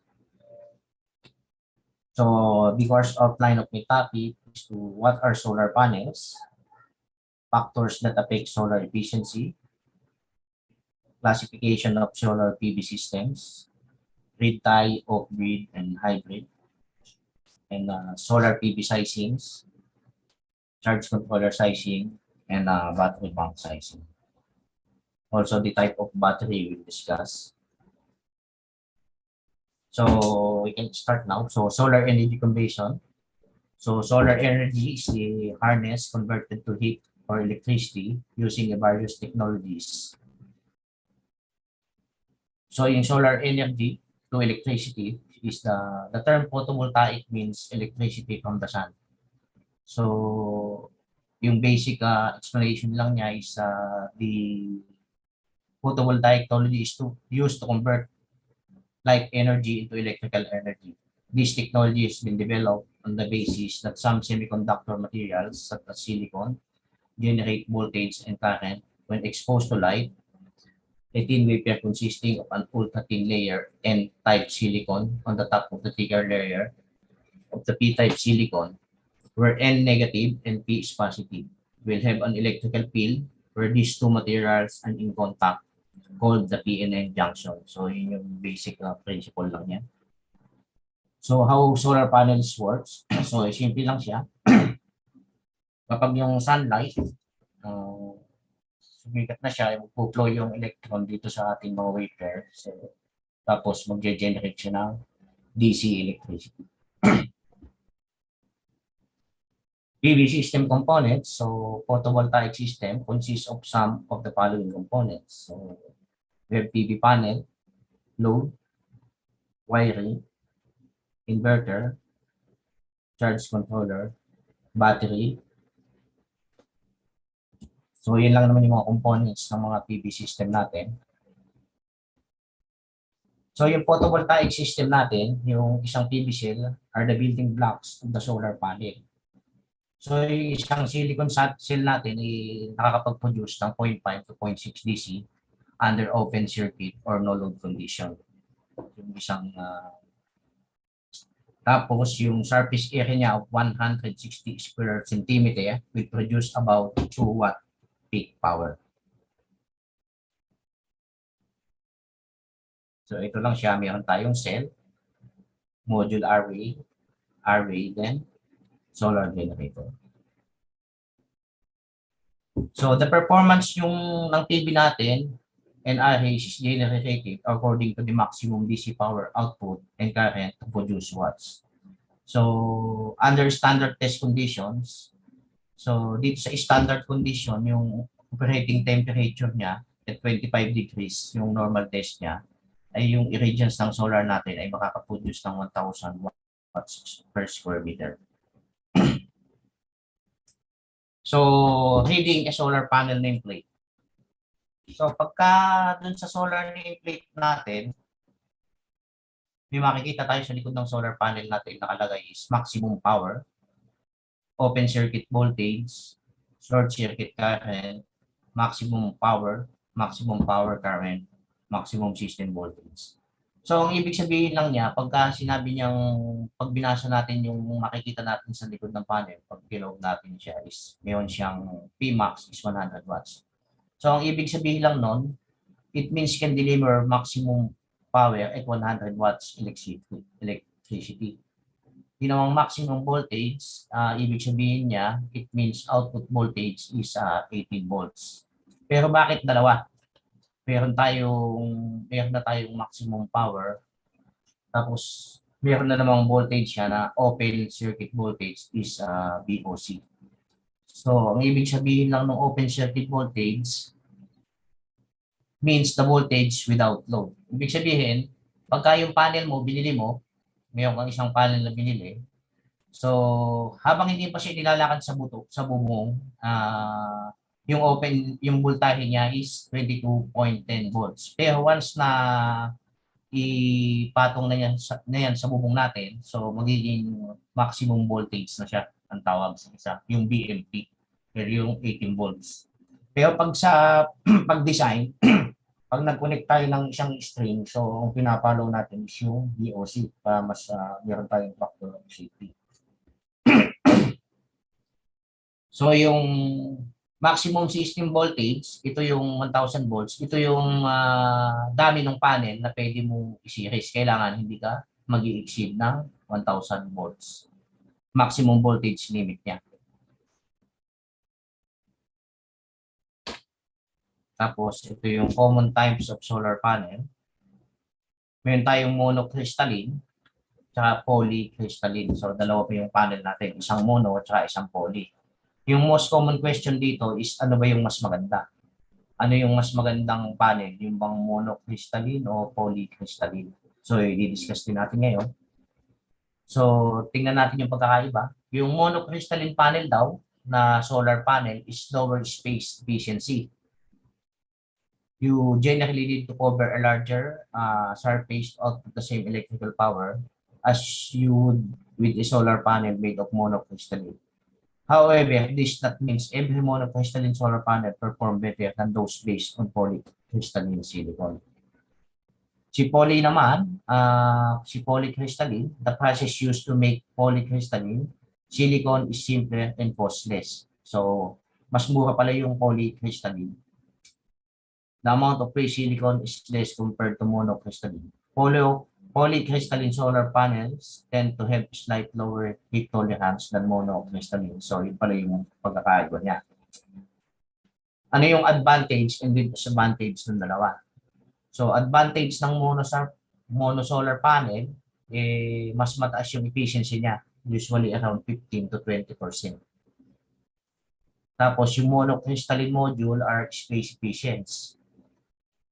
So the course outline of my topic is to what are solar panels, factors that affect solar efficiency, classification of solar PV systems, grid tie, off-grid, and hybrid, and solar PV sizings, charge controller sizing, and battery bank sizing. Also, the type of battery we'll discuss. So we can start now. So solar energy conversion. So solar energy is the harness converted to heat or electricity using various technologies. So in solar energy to electricity is the term photovoltaic means electricity from the sun. So yung basic explanation lang niya is the photovoltaic technology is used to convert light energy into electrical energy. This technology has been developed on the basis that some semiconductor materials, such as silicon, generate voltage and current when exposed to light. A thin wafer consisting of an ultra-thin layer N-type silicon on the top of the thicker layer of the P-type silicon, where N negative and P is positive, will have an electrical field where these two materials are in contact, called the PNN junction. So yun yung basic principle lang yan. So how solar panels works? So simple lang siya. Kapag yung sunlight, sumikat na siya, mag-flow yung electron dito sa ating mga wafer. So, tapos mag-generate siya ng DC electricity. PV system components. So photovoltaic system consists of some of the following components. So we have PV panel, load, wiring, inverter, charge controller, battery. So yun lang naman yung mga components ng mga PV system natin. So yung photovoltaic system natin, yung isang PV cell are the building blocks of the solar panel. So yung isang silicon cell natin ay nakakapag-produce ng 0.5 to 0.6 DC under open circuit or no load condition. Yung isang tapos yung surface area niya of 160 square centimeter will produce about 2 watt peak power. So ito lang siya, meron tayong cell, module array, then solar generator. So the performance yung ng TV natin and array is generated according to the maximum DC power output and current to produce watts. So under standard test conditions, so dito sa standard condition, yung operating temperature niya at 25 degrees, yung normal test niya, ay yung irradiance ng solar natin ay makakaproduce ng 1,000 watts per square meter. So, reading a solar panel nameplate. So, pagka dun sa solar nameplate natin, may makikita tayo sa likod ng solar panel natin nakalagay is maximum power, open circuit voltage, short circuit current, maximum power current, maximum system voltage. So, ang ibig sabihin lang niya, pagka sinabi niyang, pag binasa natin yung makikita natin sa likod ng panel, pag kilob natin siya is, mayroon siyang Pmax is 100 watts. So, ang ibig sabihin lang nun, it means can deliver maximum power at 100 watts electricity. Ginawang maximum voltage, ibig sabihin niya, it means output voltage is 18 volts. Pero bakit dalawa? Meron na tayong maximum power, tapos meron na namang voltage siya na open circuit voltage is VOC. So, ang ibig sabihin lang ng open circuit voltage means the voltage without load. Ibig sabihin, pagka yung panel mo, binili mo, meron kang isang panel na binili, so habang hindi pa siya nilalakad sa bubong, yung voltahe niya is 22.10 volts. Pero once na ipatong na yan sa bubong natin, so magiging maximum voltage na siya ang tawag sa isa, yung BMP, pero yung 18 volts. Pero pag sa pag-design, pag nag-connect tayo ng isang string, so ang pinapalaw natin is yung VOC para mas meron tayong factor of safety. So yung maximum system voltage, ito yung 1,000 volts, ito yung dami ng panel na pwede mo i-series. Kailangan hindi ka mag-i-exceed ng 1,000 volts. Maximum voltage limit niya. Tapos ito yung common types of solar panel. Meron tayong monocrystalline tsaka polycrystalline. So dalawa pa yung panel natin, isang mono at isang poly. Yung most common question dito is ano ba yung mas maganda? Ano yung mas magandang panel? Yung bang monocrystalline o polycrystalline? So, i-discuss din natin ngayon. So, tingnan natin yung pagkakaiba. Yung monocrystalline panel daw na solar panel is lower space efficiency. You generally need to cover a larger surface to output the same electrical power as you would with a solar panel made of monocrystalline. However, this not means every monocrystalline solar panel perform better than those based on polycrystalline silicon. Si polycrystalline, the process used to make polycrystalline silicon is simpler and costless. So, mas mura pala yung polycrystalline. The amount of free silicon is less compared to monocrystalline. Polycrystalline solar panels tend to have slight lower heat tolerance than monocrystalline. So, yun pala yung pagkakaiba niya. Ano yung advantage and disadvantage ng dalawa? So, advantage ng mono-solar panel, mas mataas yung efficiency niya. Usually around 15 to 20%. Tapos, yung monocrystalline module are space efficient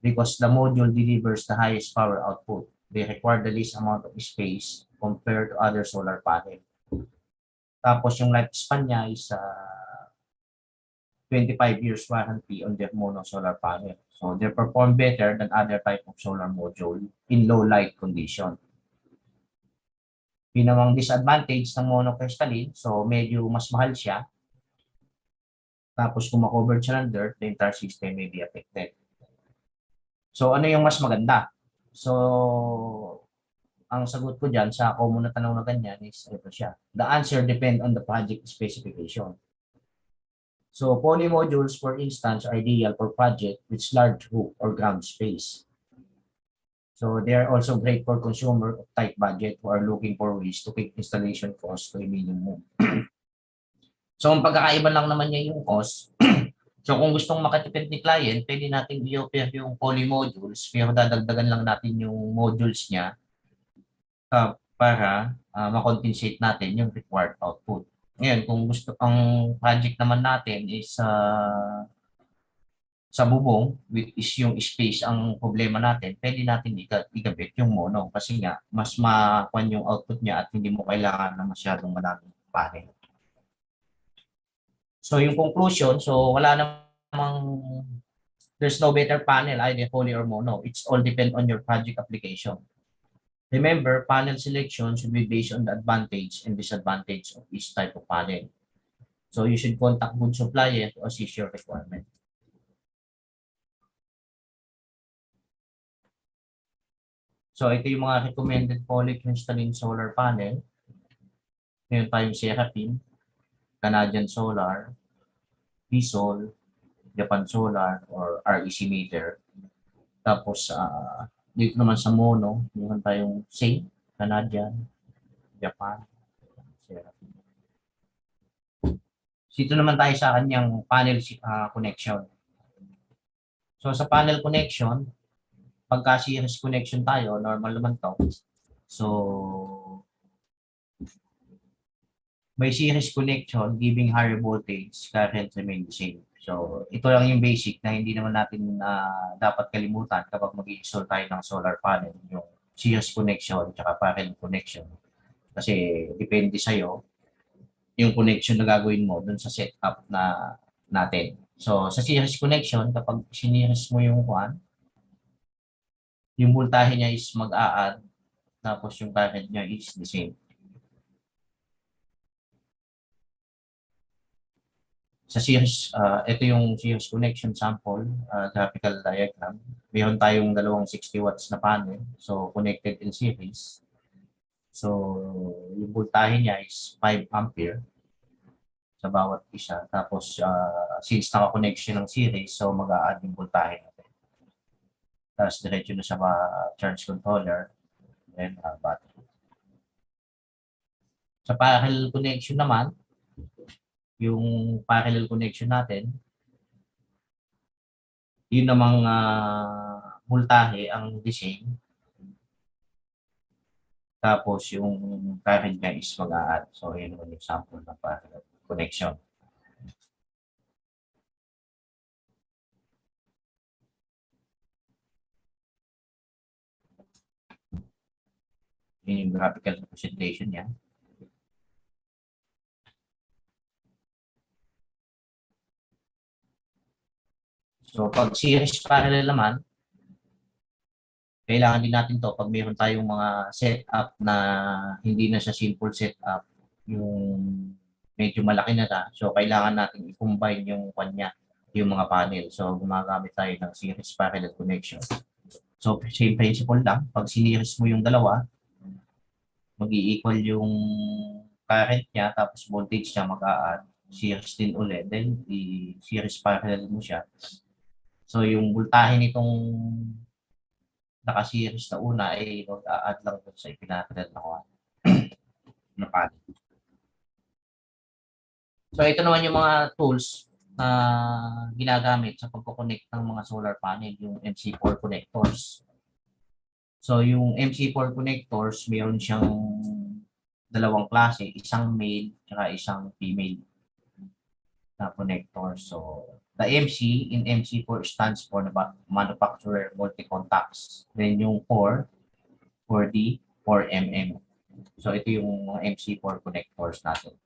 because the module delivers the highest power output. They require the least amount of space compared to other solar panel. Tapos yung lifespan niya is 25 years warranty on their mono solar panel. So they perform better than other type of solar module in low light condition. Pinamang disadvantage ng monocrystalline, so medyo mas mahal siya. Tapos kung ma-cover siya ng dirt, the entire system may be affected. So ano yung mas maganda? So, ang sagot ko dyan sa common na tanong na ganyan is ito siya. The answer depend on the project specification. So, poly modules, for instance, are ideal for project with large roof or ground space. So they are also great for consumer of tight budget who are looking for ways to keep installation costs to a minimum. So ang pagkakaiba lang naman niya yung cost. So kung gustong makatipid ni client, pwede natin i-offer yung poly modules, pero dadagdagan lang natin yung modules niya para makompensate natin yung required output. Ngayon, kung gusto, ang project naman natin is sa bubong, which is yung space ang problema natin, pwede natin igabit yung mono kasi nga, mas makuan yung output niya at hindi mo kailangan na masyadong maraming panel. So yung conclusion, so wala namang, there's no better panel, either poly or mono. It's all depend on your project application. Remember, panel selection should be based on the advantage and disadvantage of each type of panel. So you should contact good supplier to assist your requirement. So ito yung mga recommended polycrystalline solar panel. Ngayon tayong Serapin, Canadian Solar, Visol, Japan Solar, or REC Meter. Tapos dito naman sa mono, meron tayong same, Canadian, Japan, Serapin. Dito naman tayo sa kanyang panel connection. So sa panel connection, pagka series connection tayo, normal naman to. So by series connection, giving higher voltage, current remain the same. So ito lang yung basic na hindi naman natin dapat kalimutan kapag mag-install tayo ng solar panel, yung series connection at parallel connection. Kasi depende sa'yo yung connection na gagawin mo dun sa setup na natin. So sa series connection, kapag sineries mo yung yung voltahe niya is mag-a-add, tapos yung current niya is the same. Sa series, ito yung series connection sample, graphical diagram. Mayroon tayong dalawang 60 watts na panel, so connected in series. So yung voltahe niya is 5 ampere sa bawat isa. Tapos since naka-connection ng series, so mag-a-add yung voltahe natin. Tapos diretso na sa charge controller and battery. Sa parallel connection naman, yung parallel connection natin, yun namang voltahe ang the same. Tapos yung current niya is mag-a-add. So yun naman yung sample ng parallel connection. Yun yung graphical representation niya. So pag series parallel naman, kailangan din natin to pag mayroon tayong mga setup na hindi na sa simple setup, yung medyo malaki na ta. So kailangan natin i-combine yung kanya, yung mga panel. So gumagamit tayo ng series parallel connection. So same principle lang, pag sineries mo yung dalawa, mag-i-equal yung current niya, tapos voltage niya mag-a-add, series din ulit, then i-series parallel mo siya. So yung voltahe nitong naka-series na una ay mag-a-add lang dun sa ipinaparallel na panel. So ito naman yung mga tools na ginagamit sa pagko-connect ng mga solar panel, yung MC4 connectors. So yung MC4 connectors, mayroon siyang dalawang klase, isang male at isang female na connector. So the MC in MC4 stands for manufacturer multi-contacts. Then yung 4 for the 4mm. So ito yung mga MC4 connectors natin.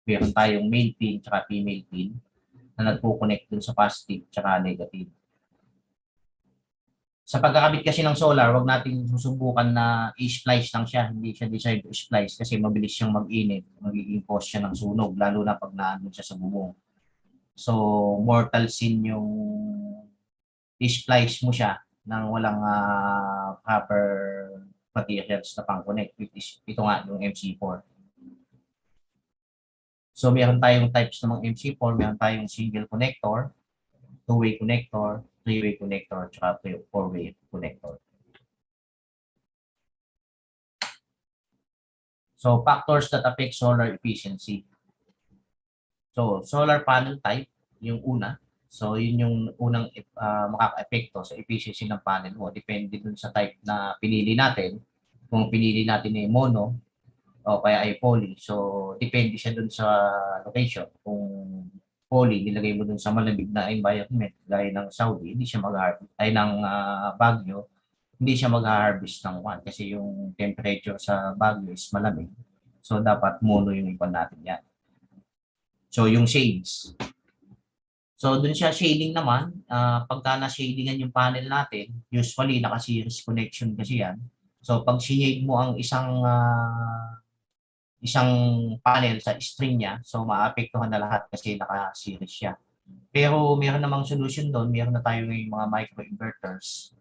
Meron tayong male pin at female pin na nagpo-connect dun sa positive at negative. Sa pagkakabit kasi ng solar, wag nating susubukan na i-splice lang siya. Hindi siya designed to splice kasi mabilis siyang mag-init. Magiging cause siya ng sunog, lalo na pag naandun siya sa bubong. So, mortal sin yung i-splice mo siya nang walang proper materials na pang-connect. Ito nga yung MC4. So, meron tayong types ng mga MC4. Meron tayong single connector, two-way connector, three-way connector, at four-way connector. So factors that affect solar efficiency. So solar panel type, yung una. So yun yung unang makaka-epekto sa efficiency ng panel mo. Depende dun sa type na pinili natin. Kung pinili natin ay mono o kaya ay poly. So depende siya dun sa location. Kung poly, nilagay mo dun sa malamig na environment, gaya ng Saudi, hindi siya mag-harvest, ay ng Baguio, hindi siya mag-harvest ng one kasi yung temperature sa Baguio is malamig. So dapat mono yung ipan natin yan. So yung shades. So dun siya shading naman, pagka na-shadingan yung panel natin, usually naka-series connection kasi yan. So pag sinade mo ang isang panel sa string niya, so maapektuhan na lahat kasi naka-series siya. Pero meron namang solution doon, meron na tayo ng mga microinverters.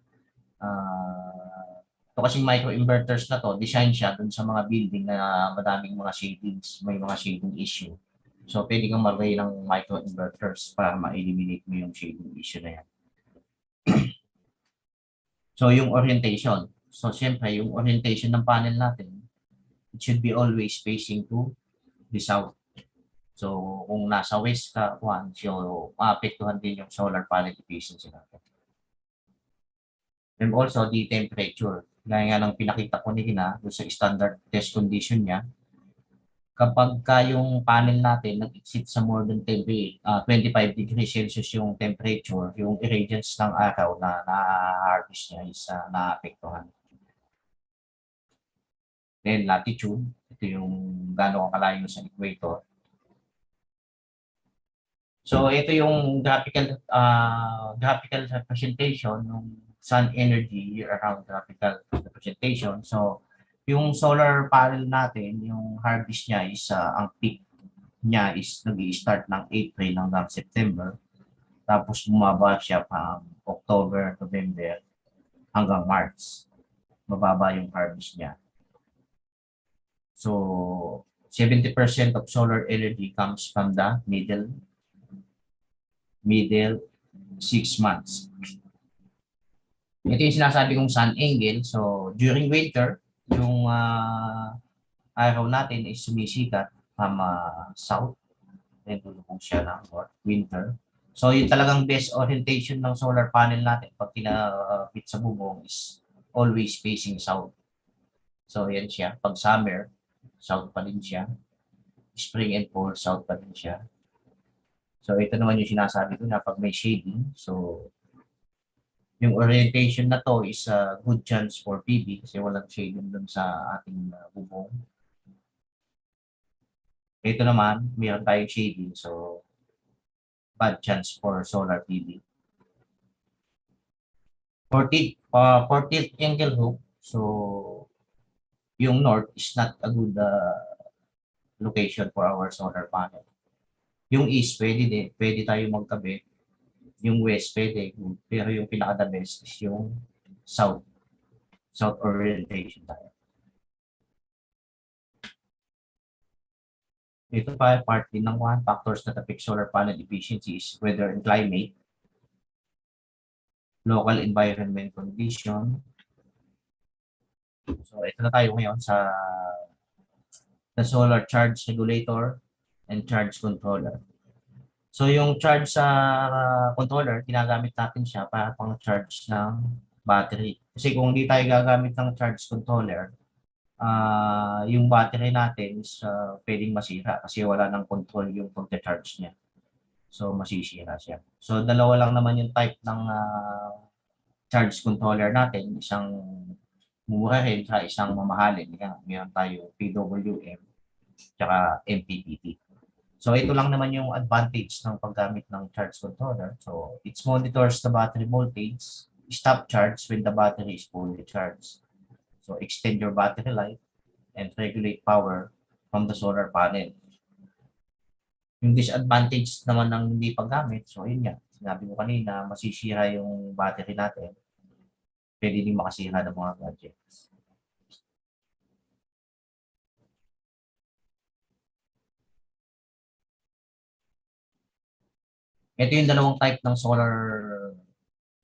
Ito kasing microinverters na to, design siya doon sa mga building na madaming mga shadings, may mga shading issue. So pwede kang mag-lay ng microinverters para ma-eliminate mo yung shading issue na yan. So yung orientation. So siyempre, yung orientation ng panel natin, it should be always facing to the south. So, kung nasa west ka, so maapektuhan din yung solar panel efficiency natin. And also, the temperature. Gaya nga ng pinakita ko ni Hina, sa standard test condition niya, kapag yung panel natin nag-exceed sa more than 25 degrees Celsius yung temperature, yung irradiance ng araw na na-harvest niya is naapektuhan. Then latitude, ito yung gano'ng kalayo sa equator. So ito yung graphical representation ng sun energy year-round graphical representation. So yung solar panel natin, yung harvest niya is ang peak niya is nag-i-start ng April hanggang September. Tapos bumaba siya from October, November hanggang March. Mababa yung harvest niya. So 70% of solar energy comes from the middle 6 months. Ito yung sinasabi kong sun angle. So during winter, yung araw natin is sumisikat from south. Then tulubog siya ng north, winter. So yung talagang best orientation ng solar panel natin pag kinabit sa bubong is always facing south. So yan siya. Pag summer, south pa din siya. Spring and fall, south pa din siya. So ito naman yung sinasabi ko na pag may shading, so yung orientation na to is a good chance for PV kasi walang shading dun sa ating bubong. Ito naman, mayroon tayong shading, so bad chance for solar PV. 40th angle hook, so yung north is not a good location for our solar panel. Yung east, pwede tayo magkabit. Yung west, pwede. Pero yung pinaka-the best is yung south. South orientation tayo. Ito pa, part din ng factors that affect solar panel efficiency is weather and climate, local environment condition. So ito na tayo ngayon sa the solar charge regulator and charge controller. So yung charge sa controller, ginagamit natin siya para pang charge ng battery. Kasi kung hindi tayo gagamit ng charge controller, yung battery natin is pwedeng masira kasi wala nang control yung pagka-charge niya. So masisira siya. So dalawa lang naman yung type ng charge controller natin, isang mumurahin sa isang mamahalin. Meron tayo PWM tsaka MPPT. So ito lang naman yung advantage ng paggamit ng charge controller. So it monitors the battery voltage, stop charge when the battery is fully charged. So extend your battery life and regulate power from the solar panel. Yung disadvantage naman ng hindi paggamit, so yun nga, sinabi ko kanina, masisira yung battery natin. Pwede din makasira ng mga gadgets. Ito yung dalawang type ng solar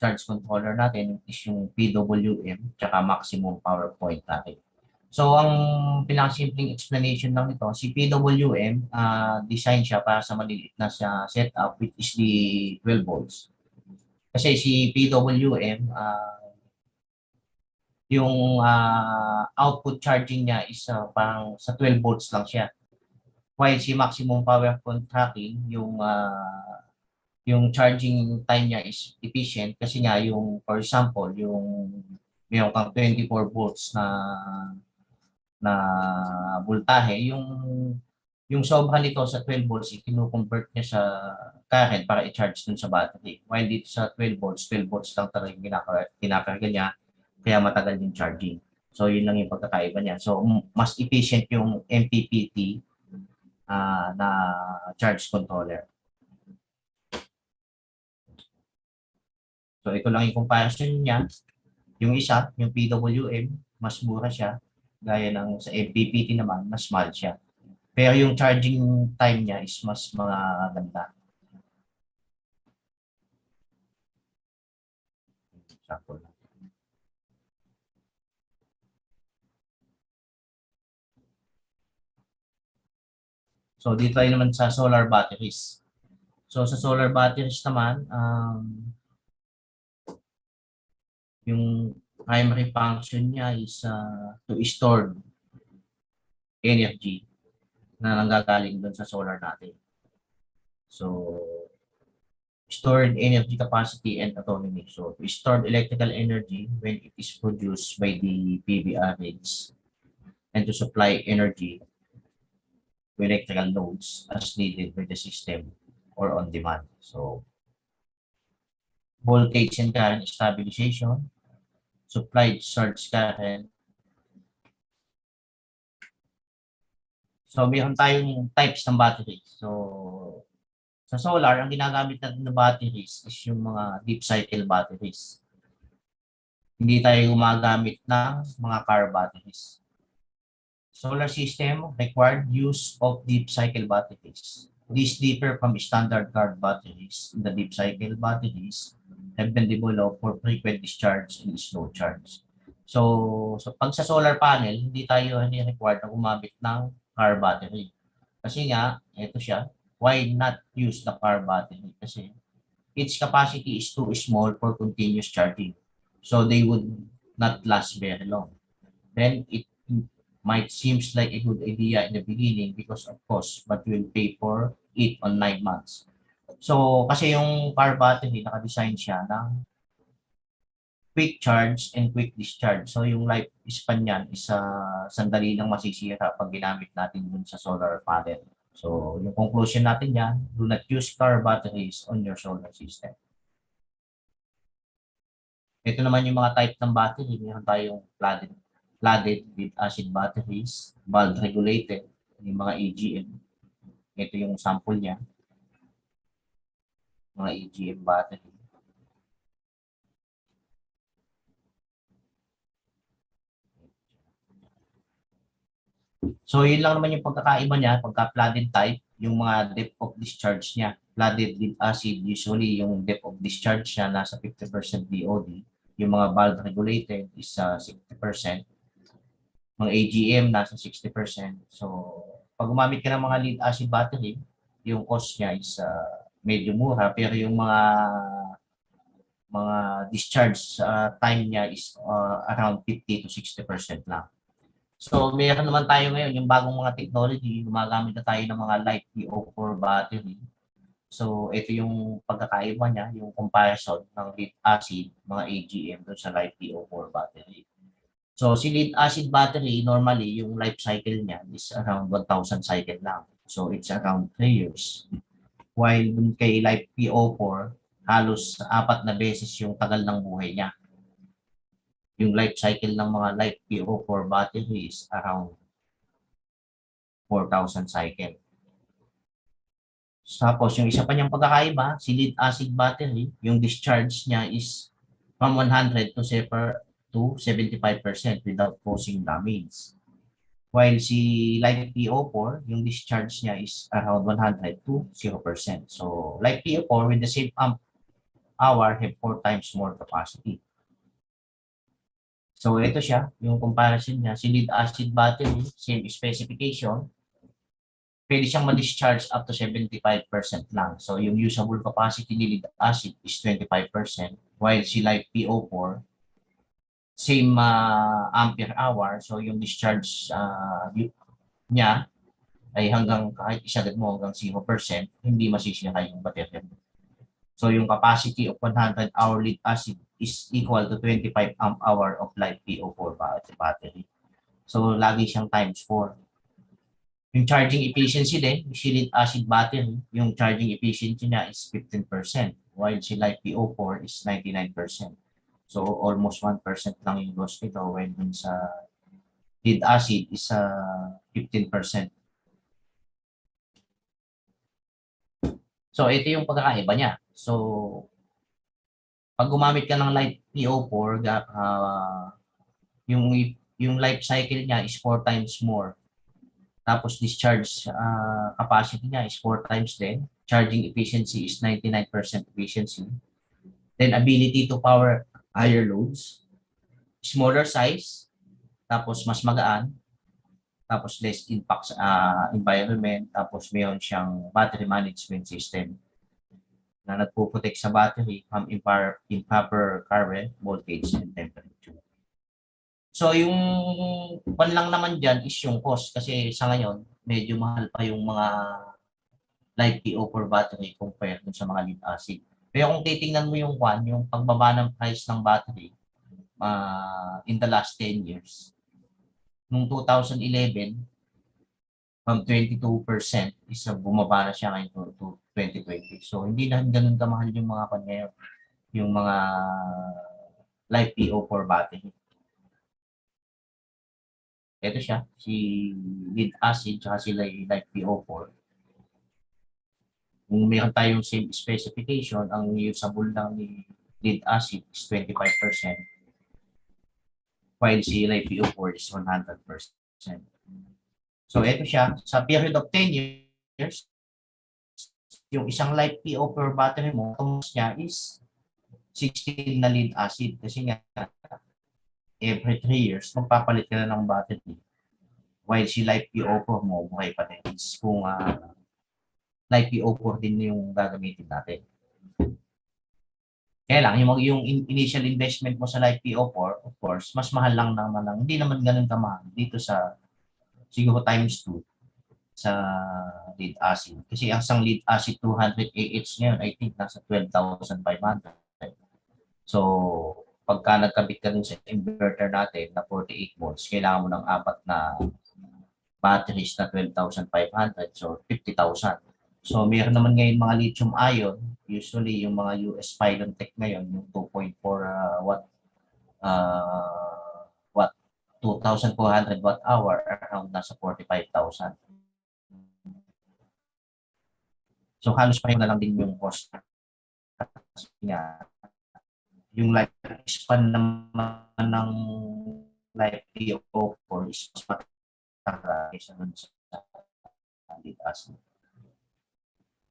charge controller natin is yung PWM tsaka maximum power point natin. So, ang pinakasimpleng explanation lang nito, si PWM, design siya para sa maliliit na setup, which is the 12 volts. Kasi si PWM, yung output charging niya is parang sa 12 volts lang siya. While si maximum power point tracking, yung charging time niya is efficient kasi nga yung, for example, yung mayroon kang 24 volts na voltahe, yung sobra nito sa 12 volts, i-convert niya sa current para i-charge dun sa battery. While dito sa 12 volts lang talaga yung kinakarga niya, kaya matagal yung charging. So, yun lang yung pagkakaiba niya. So, mas efficient yung MPPT na charge controller. So, ito lang yung comparison niya. Yung isa, yung PWM, mas mura siya. Gaya ng sa MPPT naman, mas mahal siya. Pero yung charging time niya is mas maganda. Sample. So, dito tayo naman sa solar batteries. So, sa solar batteries naman, yung primary function niya is to store energy na nanggagaling doon sa solar natin. So, stored energy capacity and autonomy. So, stored electrical energy when it is produced by the PV arrays and to supply energy to electrical loads as needed by the system or on demand. So, voltage and current stabilization, supplied surge current. So, meron tayong types ng battery. So, sa solar, ang ginagamit natin na batteries is yung mga deep cycle batteries. Hindi tayo gumagamit ng mga car batteries. Solar system required use of deep cycle batteries. These differ from standard car batteries. The deep cycle batteries have been developed for frequent discharge and slow charge. So pag sa solar panel, hindi tayo required na gumamit ng car battery. Kasi nga, ito siya, why not use the car battery? Kasi its capacity is too small for continuous charging. So they would not last very long. Then it might seems like a good idea in the beginning because of course, but you will pay for it on 9 months. So kasi yung car battery, naka-design siya ng quick charge and quick discharge. So yung lifespan niyan is sandali lang masisira pag ginamit natin dun sa solar panel. So yung conclusion natin yan, do not use car batteries on your solar system. Ito naman yung mga type ng battery. Meron tayong flooded with acid batteries, bulb regulated, yung mga AGM. Ito yung sample niya. Mga AGM battery. So, yun lang naman yung pagkakaiba niya, pagka-flooded type, yung mga depth of discharge niya. Flooded with acid, usually yung depth of discharge niya nasa 50% DOD. Yung mga valve regulated is 60%. Mga AGM nasa 60%. So, pag gumamit ka ng mga lead acid battery, yung cost niya is medyo mura, pero yung mga discharge time niya is around 50 to 60% lang. So, meron naman tayo ngayon, yung bagong mga technology, gumagamit na tayo ng mga light PO4 battery. So, ito yung pagkakaiba niya, yung comparison ng lead acid, mga AGM doon sa light PO4 battery. So, si lead acid battery, normally, yung life cycle niya is around 1,000 cycle lang. So, it's around 3 years. While dun kay light PO4, halos 4 na beses yung tagal ng buhay niya. Yung life cycle ng mga light PO4 batteries around 4,000 cycle. Tapos yung isa pa niyang pagkakaiba, si lead acid battery, yung discharge niya is from 100 to 75% without causing damage. While si light PO4, yung discharge niya is around 100 to 0%. So light PO4 with the same amp hour have 4 times more capacity. So ito siya, yung comparison niya. Si lead acid battery, same specification. Pwede siyang ma-discharge up to 75% lang. So yung usable capacity ni lead acid is 25%, while si light PO4, same ampere hour. So yung discharge niya ay hanggang kahit isagad mo hanggang 0%, hindi masisira yung battery. So yung capacity of 100 hour lead acid is equal to 25 amp hour of light PO4 battery. So lagi siyang times 4. Yung charging efficiency din, si lead acid battery, yung charging efficiency niya is 15%, while si light PO4 is 99%. So almost 1% lang yung loss nito, when dun sa lead acid is 15%. So ito yung pagkakaiba niya. So pag gumamit ka ng light PO4, yung life cycle niya is 4 times more. Tapos discharge capacity niya is 4 times din. Charging efficiency is 99% efficiency. Then ability to power higher loads. Smaller size. Tapos mas magaan. Tapos less impact sa environment. Tapos mayroon siyang battery management system na nagpo-protect sa battery from improper current, voltage, and temperature. So yung pan lang naman dyan is yung cost kasi sa ngayon medyo mahal pa yung mga light PO4 battery compared sa mga lead acid. Pero kung titingnan mo yung yung pagbaba ng price ng battery in the last 10 years, nung 2011, from 22% is bumaba na siya ngayon to 2020. So hindi na ganun kamahal yung mga ngayon, yung mga light PO4 battery. Ito siya, si lead acid at si light PO4. Kung meron tayong same specification, ang usable lang ni lead acid is 25%, while si light PO4 is 100%. So ito siya, sa period of 10 years, yung isang light PO4 battery mo, cost niya is 16 na lead acid kasi nga every 3 years, magpapalit ka na ng battery. While si light PO4 mo, buhay pa din. Kung light PO4 din yung gagamitin natin. Kaya lang, yung initial investment mo sa light PO4, of course, mas mahal lang naman. Hindi naman ganun kamahal dito sa siguro times 2 sa lead acid. Kasi ang isang lead acid 200 AH ngayon, I think nasa 12,500. So, pagka nagkabit ka dun sa inverter natin na 48 volts, kailangan mo ng 4 na batteries na 12,500. So, 50,000. So, meron naman ngayon mga lithium ion. Usually, yung mga US Pylon Tech ngayon, yung 2.4 watt 2,400 watt hour, around nasa 45,000. So halos pareho na lang din yung cost. Kasi nga, yung lifespan naman ng light PO4 is mas matagal kaysa dun sa lead acid.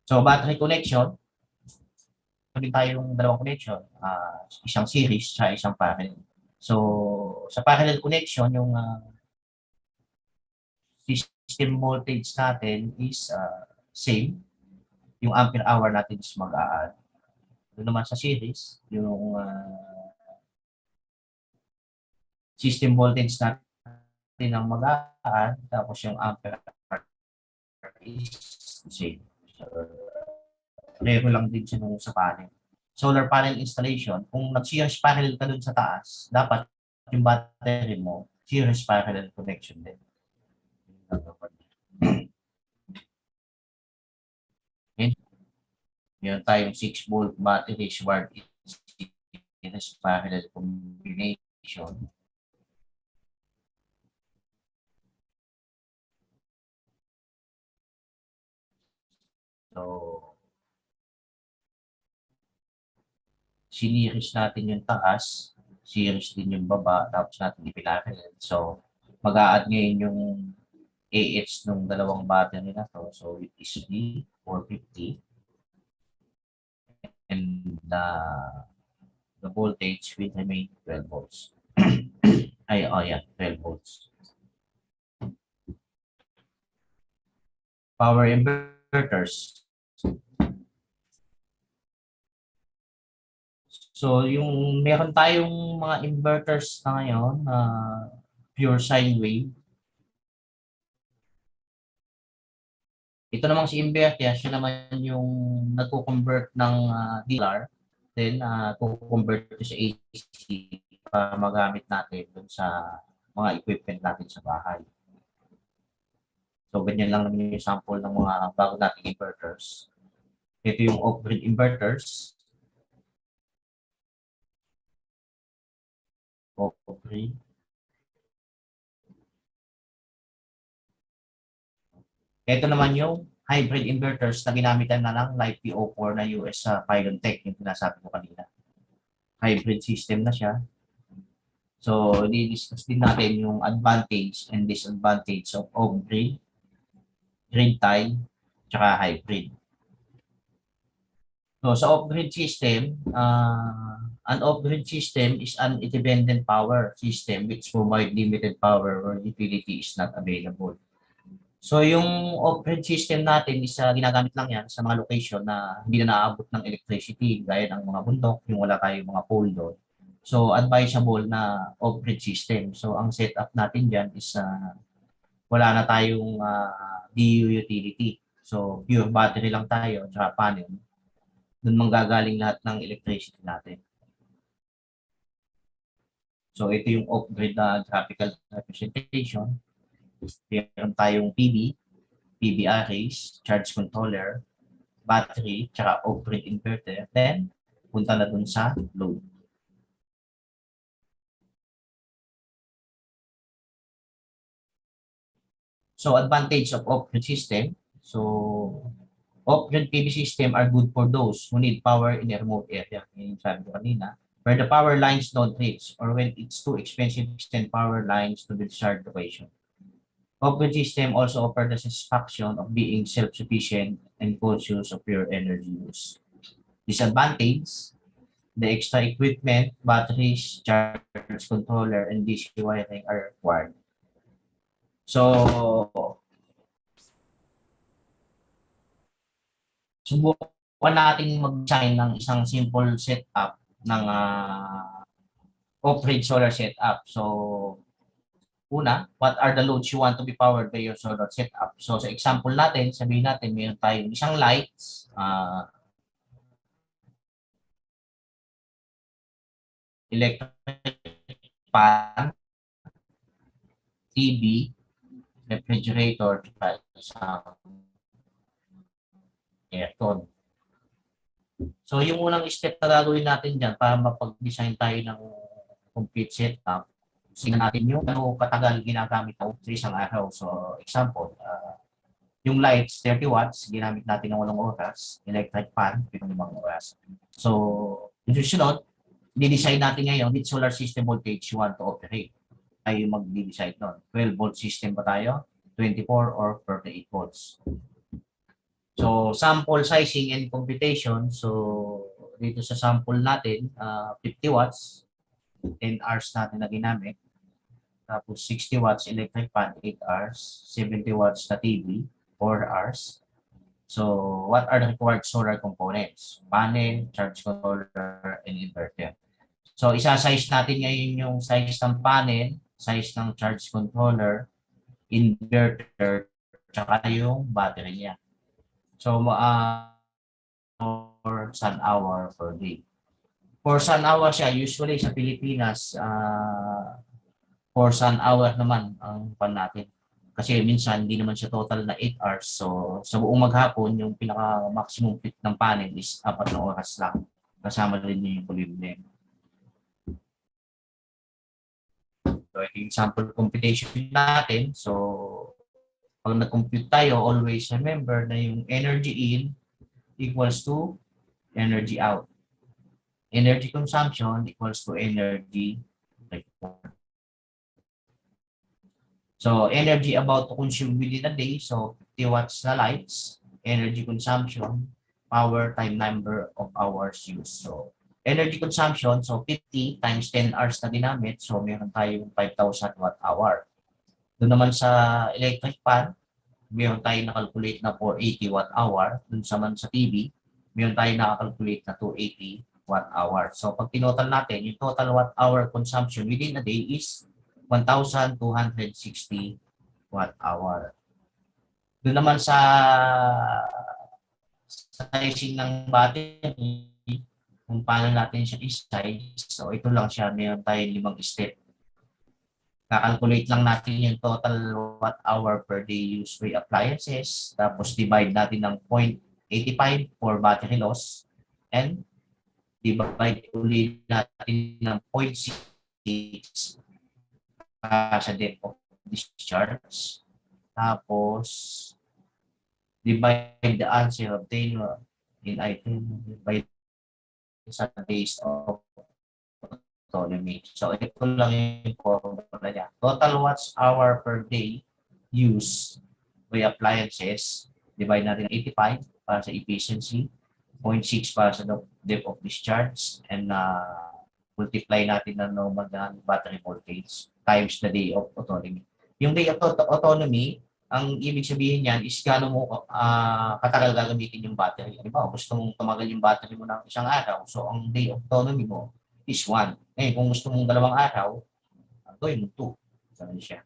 So battery connection, meron tayong dalawang connection, isang series sa isang parallel. So sa parallel connection, yung system voltage natin is same. Yung ampere hour natin is mag-a-add. Doon naman sa series, yung system voltage natin ang mag-a-add, tapos yung ampere hour is same. So, pareho lang din siya nung sa panel. Solar panel installation, kung nag-series parallel ka dun sa taas, dapat yung battery mo, series parallel connection din. Meron tayong 6-volt battery wired in a parallel combination. So, siniris natin yung taas, series din yung baba, tapos natin ipinarallel. So, mag-a-add ngayon yung AH ng dalawang battery na to. So, it is B450. And the voltage will remain 12 volts. Ay, oh yeah, 12 volts. Power inverters. So, yung meron tayong mga inverters na ngayon na pure sine wave. Ito namang si inverter, siya naman yung nagko-convert ng DLR, then co-convert to sa AC para magamit natin dun sa mga equipment natin sa bahay. So, ganyan lang naman yung sample ng mga bago nating inverters. Ito yung off-grid inverters. Off-grid. Ito naman yung hybrid inverters na ginamitan na ng Light PO4 na US Pylon Tech, yung sinasabi ko kanina. Hybrid system na siya. So, i-discuss din natin yung advantage and disadvantage of off-grid, grid tie, tsaka hybrid. So, sa off-grid system, an off-grid system is an independent power system which provide limited power or utility is not available. So, yung off-grid system natin is ginagamit lang yan sa mga location na hindi na naaabot ng electricity, gaya ng mga bundok, yung wala tayong mga pole doon. So, advisable na off-grid system. So, ang setup natin dyan is wala na tayong DU utility. So, pure battery lang tayo, tsaka panel. Doon manggagaling lahat ng electricity natin. So, ito yung off-grid graphical representation. Meron tayong PV arrays, charge controller, battery, tsaka off-grid inverter. Then, punta na dun sa load. So, advantage of off-grid system. So, off-grid PV system are good for those who need power in a remote area. Yung sabi ko kanina, where the power lines don't reach or when it's too expensive to extend power lines to the desired location. Off-grid system also offer the satisfaction of being self-sufficient and conscious of your energy use. Disadvantage, the extra equipment, batteries, charge controller, and DC wiring are required. So, subukan natin mag-design ng isang simple setup ng off-grid solar setup. So, una, what are the loads you want to be powered by your solar setup? So, sa example natin, sabihin natin, mayroon tayong isang lights, electric fan, TV, refrigerator, isang aircon. So, yung unang step na gagawin natin dyan para mapag-design tayo ng complete setup, tingnan natin yung ano katagal ginagamit ng sa isang araw. So, example, yung lights, 30 watts, ginamit natin ng 8 oras, electric fan, 7 oras. So, yung susunod, di-decide natin ngayon which solar system voltage you want to operate. Tayo mag-decide nun. 12 volt system ba tayo? 24 or 38 volts. So, sample sizing and computation. So, dito sa sample natin, 50 watts, 10 hours natin na ginamit. Tapos 60 watts electric fan, 8 hours. 70 watts na TV, 4 hours. So, what are the required solar components? Panel, charge controller, and inverter. So, isa-size natin ngayon yung size ng panel, size ng charge controller, inverter, tsaka yung battery niya. So, for sun hour per day. For sun hour siya, usually sa Pilipinas, for sun hour naman ang pan natin. Kasi minsan, hindi naman siya total na 8 hours. So, sa buong maghapon, yung pinaka-maximum fit ng panel is 4 na oras lang. Kasama rin yung kulimlim. So, ito yung sample computation natin. So, pag nag-compute tayo, always remember na yung energy in equals to energy out. Energy consumption equals to energy required. So, energy about to consume within a day. So, 50 watts na lights, energy consumption, power time number of hours used. So, Energy consumption, so 50 times 10 hours na ginamit, so meron tayong 5,000 watt-hour. Doon naman sa electric fan, meron tayong nakalculate na 480 watt-hour. Doon sa TV, meron tayong nakakalculate na 280 watt-hour. So pag tinotal natin, yung total watt-hour consumption within a day is 1,260 watt-hour. Doon naman sa sizing ng battery, kung paano natin siya i-size, so ito lang siya, meron tayong 5 step. Kakalculate lang natin yung total watt-hour per day used by appliances, tapos divide natin ng 0.85 for battery loss, and divide ulit natin ng 0.6 sa depth of discharge. Tapos, divide the answer obtained in item by sa days of autonomy. So, ito lang yung formula niya. Total watts hour per day use by appliances, divide natin ng 85 para sa efficiency, 0.6 para sa depth of discharge, and multiply natin ng normal na battery voltage times the day of autonomy. Yung day of autonomy, ang ibig sabihin niyan is gaano mo katagal gagamitin yung battery. Halimbawa, gusto mong tumagal yung battery mo ng 1 araw, so ang day of autonomy mo is 1. Ngayon, kung gusto mong 2 araw, gawin mo 2. Ganun siya.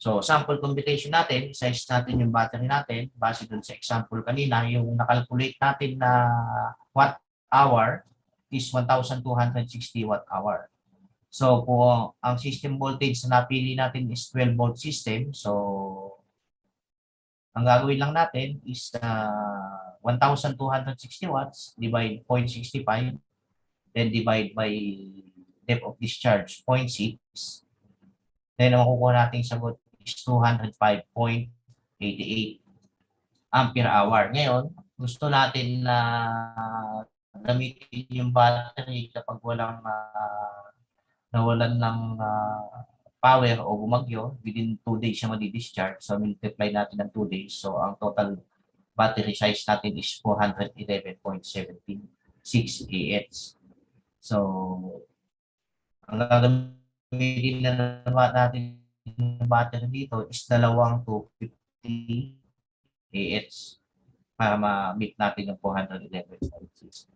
So, sample computation natin, size natin yung battery natin, base dun sa example kanina, yung nakalculate natin na watt-hour is 1,260 watt-hour. So, kung ang system voltage na napili natin is 12-volt system, so, ang gagawin lang natin is 1,260 watts, divide 0.65, then divide by depth of discharge, 0.6. Then, ang makukuha natin sagot is 205.88 ampere hour. Ngayon, gusto natin na gamitin yung battery kapag nawalan ng power o bumagyo, within 2 days siya madi-discharge. So, multiply natin ng 2 days. So, ang total battery size natin is 411.176 Ah. So, ang gagamitin na natin yung battery dito is 250 Ah para ma-meet natin yung 411.6.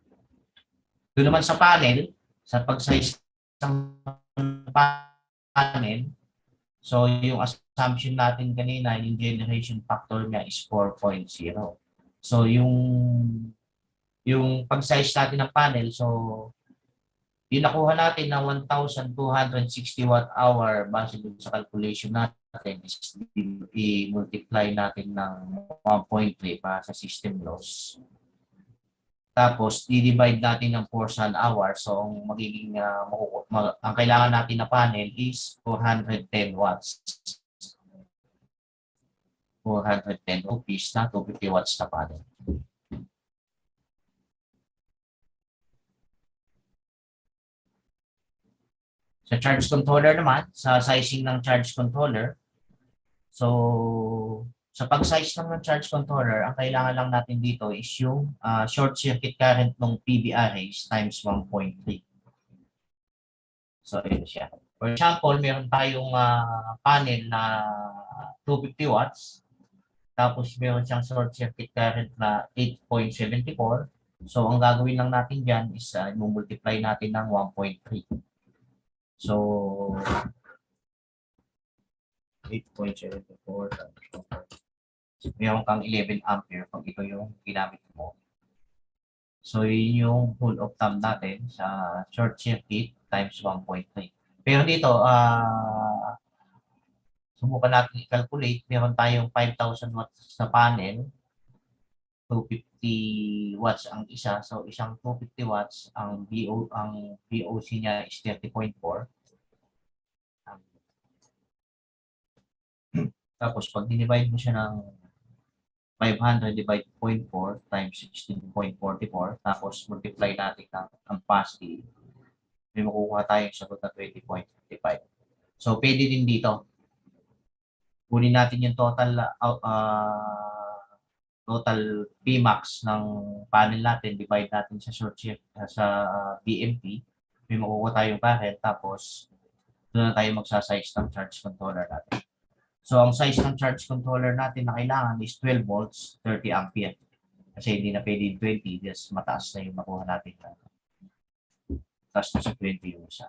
Doon naman sa panel, sa pag-size ng panel, so yung assumption natin kanina, yung generation factor niya is 4.0. So yung pag-size natin ng panel, so yung nakuha natin na 1,260 watt-hour base dun sa calculation natin is i-multiply natin ng 1.3 para sa system loss. Tapos, i-divide natin ng 4 sun hour. So, ang magiging, ang kailangan natin na panel is 410 watts. 410 rupees na 250 watts na panel. Sa charge controller naman, sa sizing ng charge controller, so, sa pag-size ng charge controller, ang kailangan lang natin dito is yung short circuit current ng PV arrays times 1.3. So, ito siya. For example, meron tayong panel na 250 watts. Tapos, meron siyang short circuit current na 8.74. So, ang gagawin lang natin dyan is multiply natin ng 1.3. So, 8.74 meron kang 11 ampere pag ito yung ginamit mo. So, yun yung rule of thumb natin sa short circuit times 1.3. Pero dito, subukan natin i-calculate. Meron tayong 5,000 watts sa panel. 250 watts ang isa. So, isang 250 watts, ang VOC niya is 30.4. Tapos, pag dinivide mo siya ng 500 divided 0.4 times 16.44, tapos multiply natin ang pasty, may makukuha tayong sagot na 20.55. So, pwede din dito. Kunin natin yung total total Pmax ng panel natin, divide natin sa short circuit, sa BMP, may makukuha tayong current, tapos doon na tayo magsa-size ng charge controller natin. So, ang size ng charge controller natin na kailangan is 12 volts, 30 ampere. Kasi hindi na pwede 20, just mataas na yung makuha natin. Taas na sa 20 yung isa.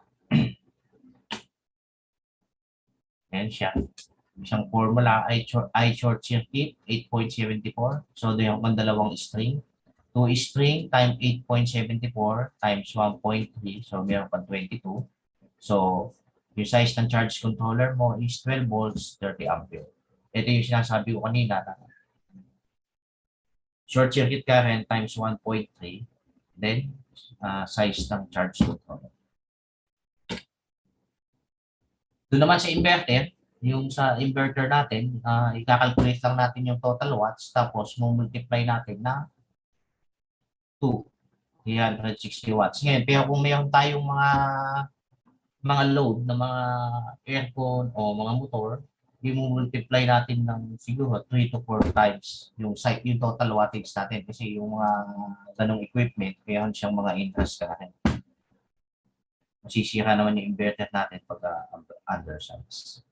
Ayan siya. Isang formula I short circuit, 8.74. So, doon yung dalawang string. 2 string times 8.74 times 1.3. So, meron pa 22. So, yung size ng charge controller mo is 12 volts, 30 ampere. Ito yung sinasabi ko kanina na short circuit current times 1.3, then size ng charge controller. Doon naman sa inverter, yung sa inverter natin, i-calculate lang natin yung total watts, tapos multiply natin na 2, 360 watts. Ngayon, pero kung mayroon tayong mga load na mga aircon o mga motor, i-multiply natin ng siguro 3 to 4 times yung total wattage natin kasi yung mga ganong equipment, mayroon siyang mga interest current. Masisira naman yung inverter natin pag undersize.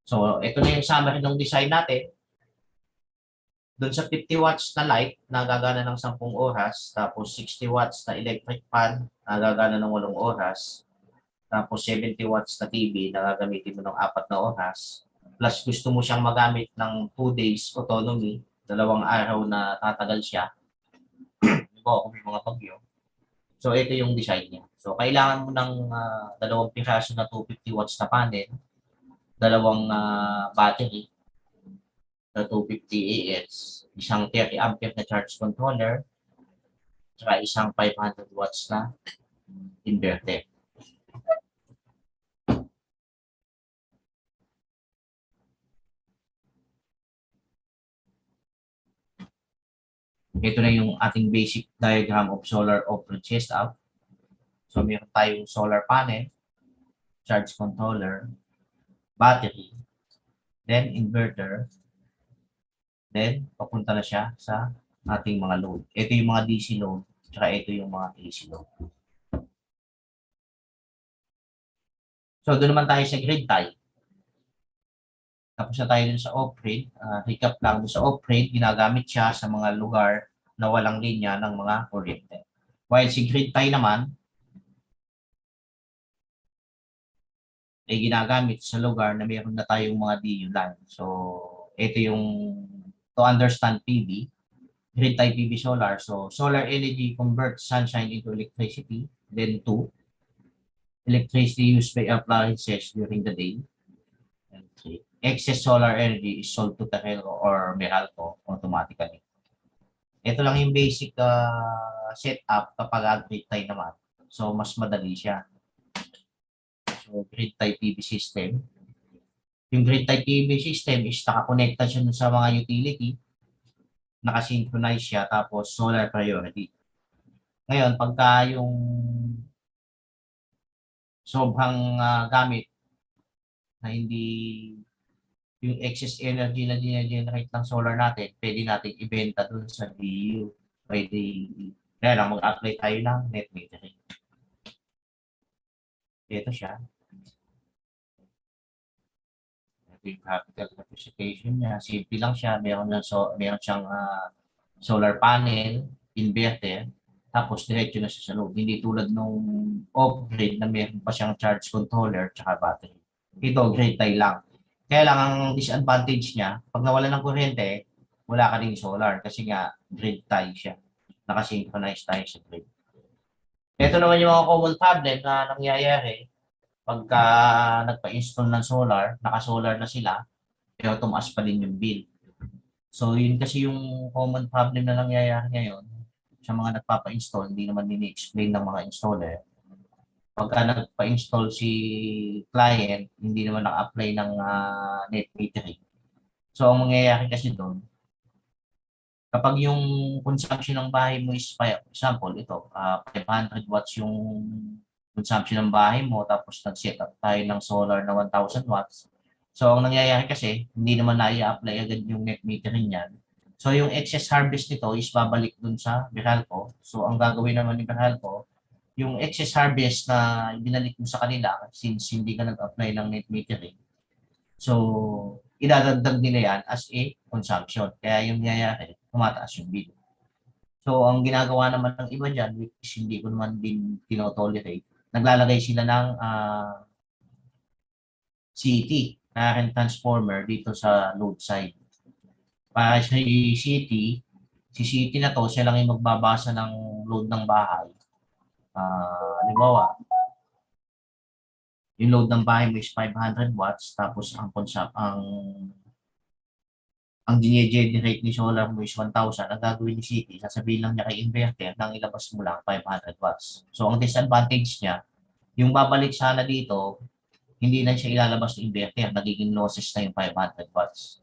So, ito na yung summary ng design natin. Doon sa 50 watts na light, nagagana ng 10 oras, tapos 60 watts na electric fan, nagagana ng 8 oras, tapos 70 watts na TV na gagamitin mo ng 4 na oras. Plus gusto mo siyang magamit ng 2 days autonomy, 2 araw na tatagal siya. Diba, kung may mga bagyo. So ito yung design niya. So kailangan mo ng 2 piraso na 250 watts na panel, 2 battery na 250 AS, isang 30 ampere na charge controller, saka isang 500 watts na inverter. Ito na yung ating basic diagram of solar off-grid setup. So, meron tayong solar panel, charge controller, battery, then inverter, then papunta na siya sa ating mga load. Ito yung mga DC load, tsaka ito yung mga AC load. So, doon naman tayo sa grid tie. Tapos na tayo dun sa off-grid. Recap lang, dun sa off-grid, ginagamit siya sa mga lugar na walang linya ng mga kuryente. While si grid tie naman, ay ginagamit sa lugar na mayroon na tayong mga DU line. So, ito yung to understand PV, grid tie PV solar. So, solar energy converts sunshine into electricity. Then 2, electricity used by appliances during the day. And 3, excess solar energy is sold to Terrero or Meralco automatically. Ito lang yung basic setup kapag grid tie naman. So, mas madali siya. So, grid tie PV system. Yung grid tie PV system is nakakonekta siya sa mga utility. Nakasynchronize siya, tapos solar priority. Ngayon, pagka yung sobrang gamit na hindi yung excess energy na generate ng solar natin, pwede natin ibenta dun sa DU. Pwede, kaya lang mag-apply tayo ng net metering. Ito siya. Ito yung capital representation niya. Simple lang siya. Meron siyang solar panel, inverter, tapos diretso na siya sa load. Hindi tulad nung off-grid na meron pa siyang charge controller tsaka battery. Ito, grid tie lang. Kaya lang ang disadvantage niya, pag nawala ng kuryente, wala ka rin solar kasi nga grid tie siya. Nakasynchronize tayo sa grid. Ito naman yung mga common problem na nangyayari pagka nagpa-install ng solar, naka-solar na sila, pero tumaas pa din yung bill. So yun kasi yung common problem na nangyayari ngayon sa mga nagpapa-install, hindi naman ini-explain ng mga installer. Pagka nagpa-install si client, hindi naman naka-apply ng net metering. So, ang mangyayari kasi doon, kapag yung consumption ng bahay mo is, for example, ito, 500 watts yung consumption ng bahay mo, tapos nag-set up tayo ng solar na 1,000 watts. So, ang nangyayari kasi, hindi naman na i-apply agad yung net metering niyan. So yung excess harvest nito is babalik dun sa Meralco. So ang gagawin naman ni Meralco, yung excess harvest na binalik mo sa kanila since hindi ka nag-apply ng net metering, so idadagdag nila yan as a consumption. Kaya yung nangyayari, tumataas yung bill. So ang ginagawa naman ng iba dyan, which is hindi ko naman din tinotolerate, naglalagay sila ng CT, current transformer dito sa load side. Para sa CT, si CT na to, siya lang yung magbabasa ng load ng bahay. Halimbawa, yung load ng bahay mo is 500 watts, tapos ang generate ni solar mo is 1,000. Ang gagawin ni CT, sasabihin lang niya kay inverter nang ilabas mo lang 500 watts. So, ang disadvantage niya, yung babalik sana dito, hindi na siya ilalabas ng inverter, nagiging losses na yung 500 watts.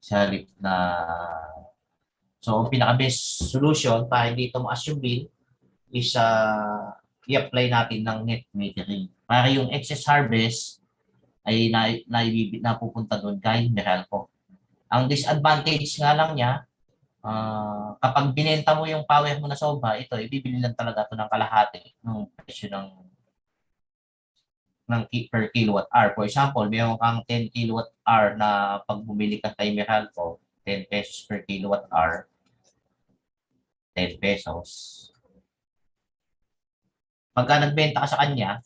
Sa halip na so, ang pinaka-best solution para hindi tumaas yung bill is i-apply natin ng net metering. Para yung excess harvest ay napupunta doon kay Meralco. Ang disadvantage nga lang niya, kapag binenta mo yung power mo na sobra, ito, ibibili lang talaga ito ng kalahati ng presyo ng per kilowatt hour. For example, mayroon kang 10 kilowatt hour na pag bumili ka kay Meralco, 10 pesos per kilowatt hour, 10 pesos. Pagka nagbenta ka sa kanya,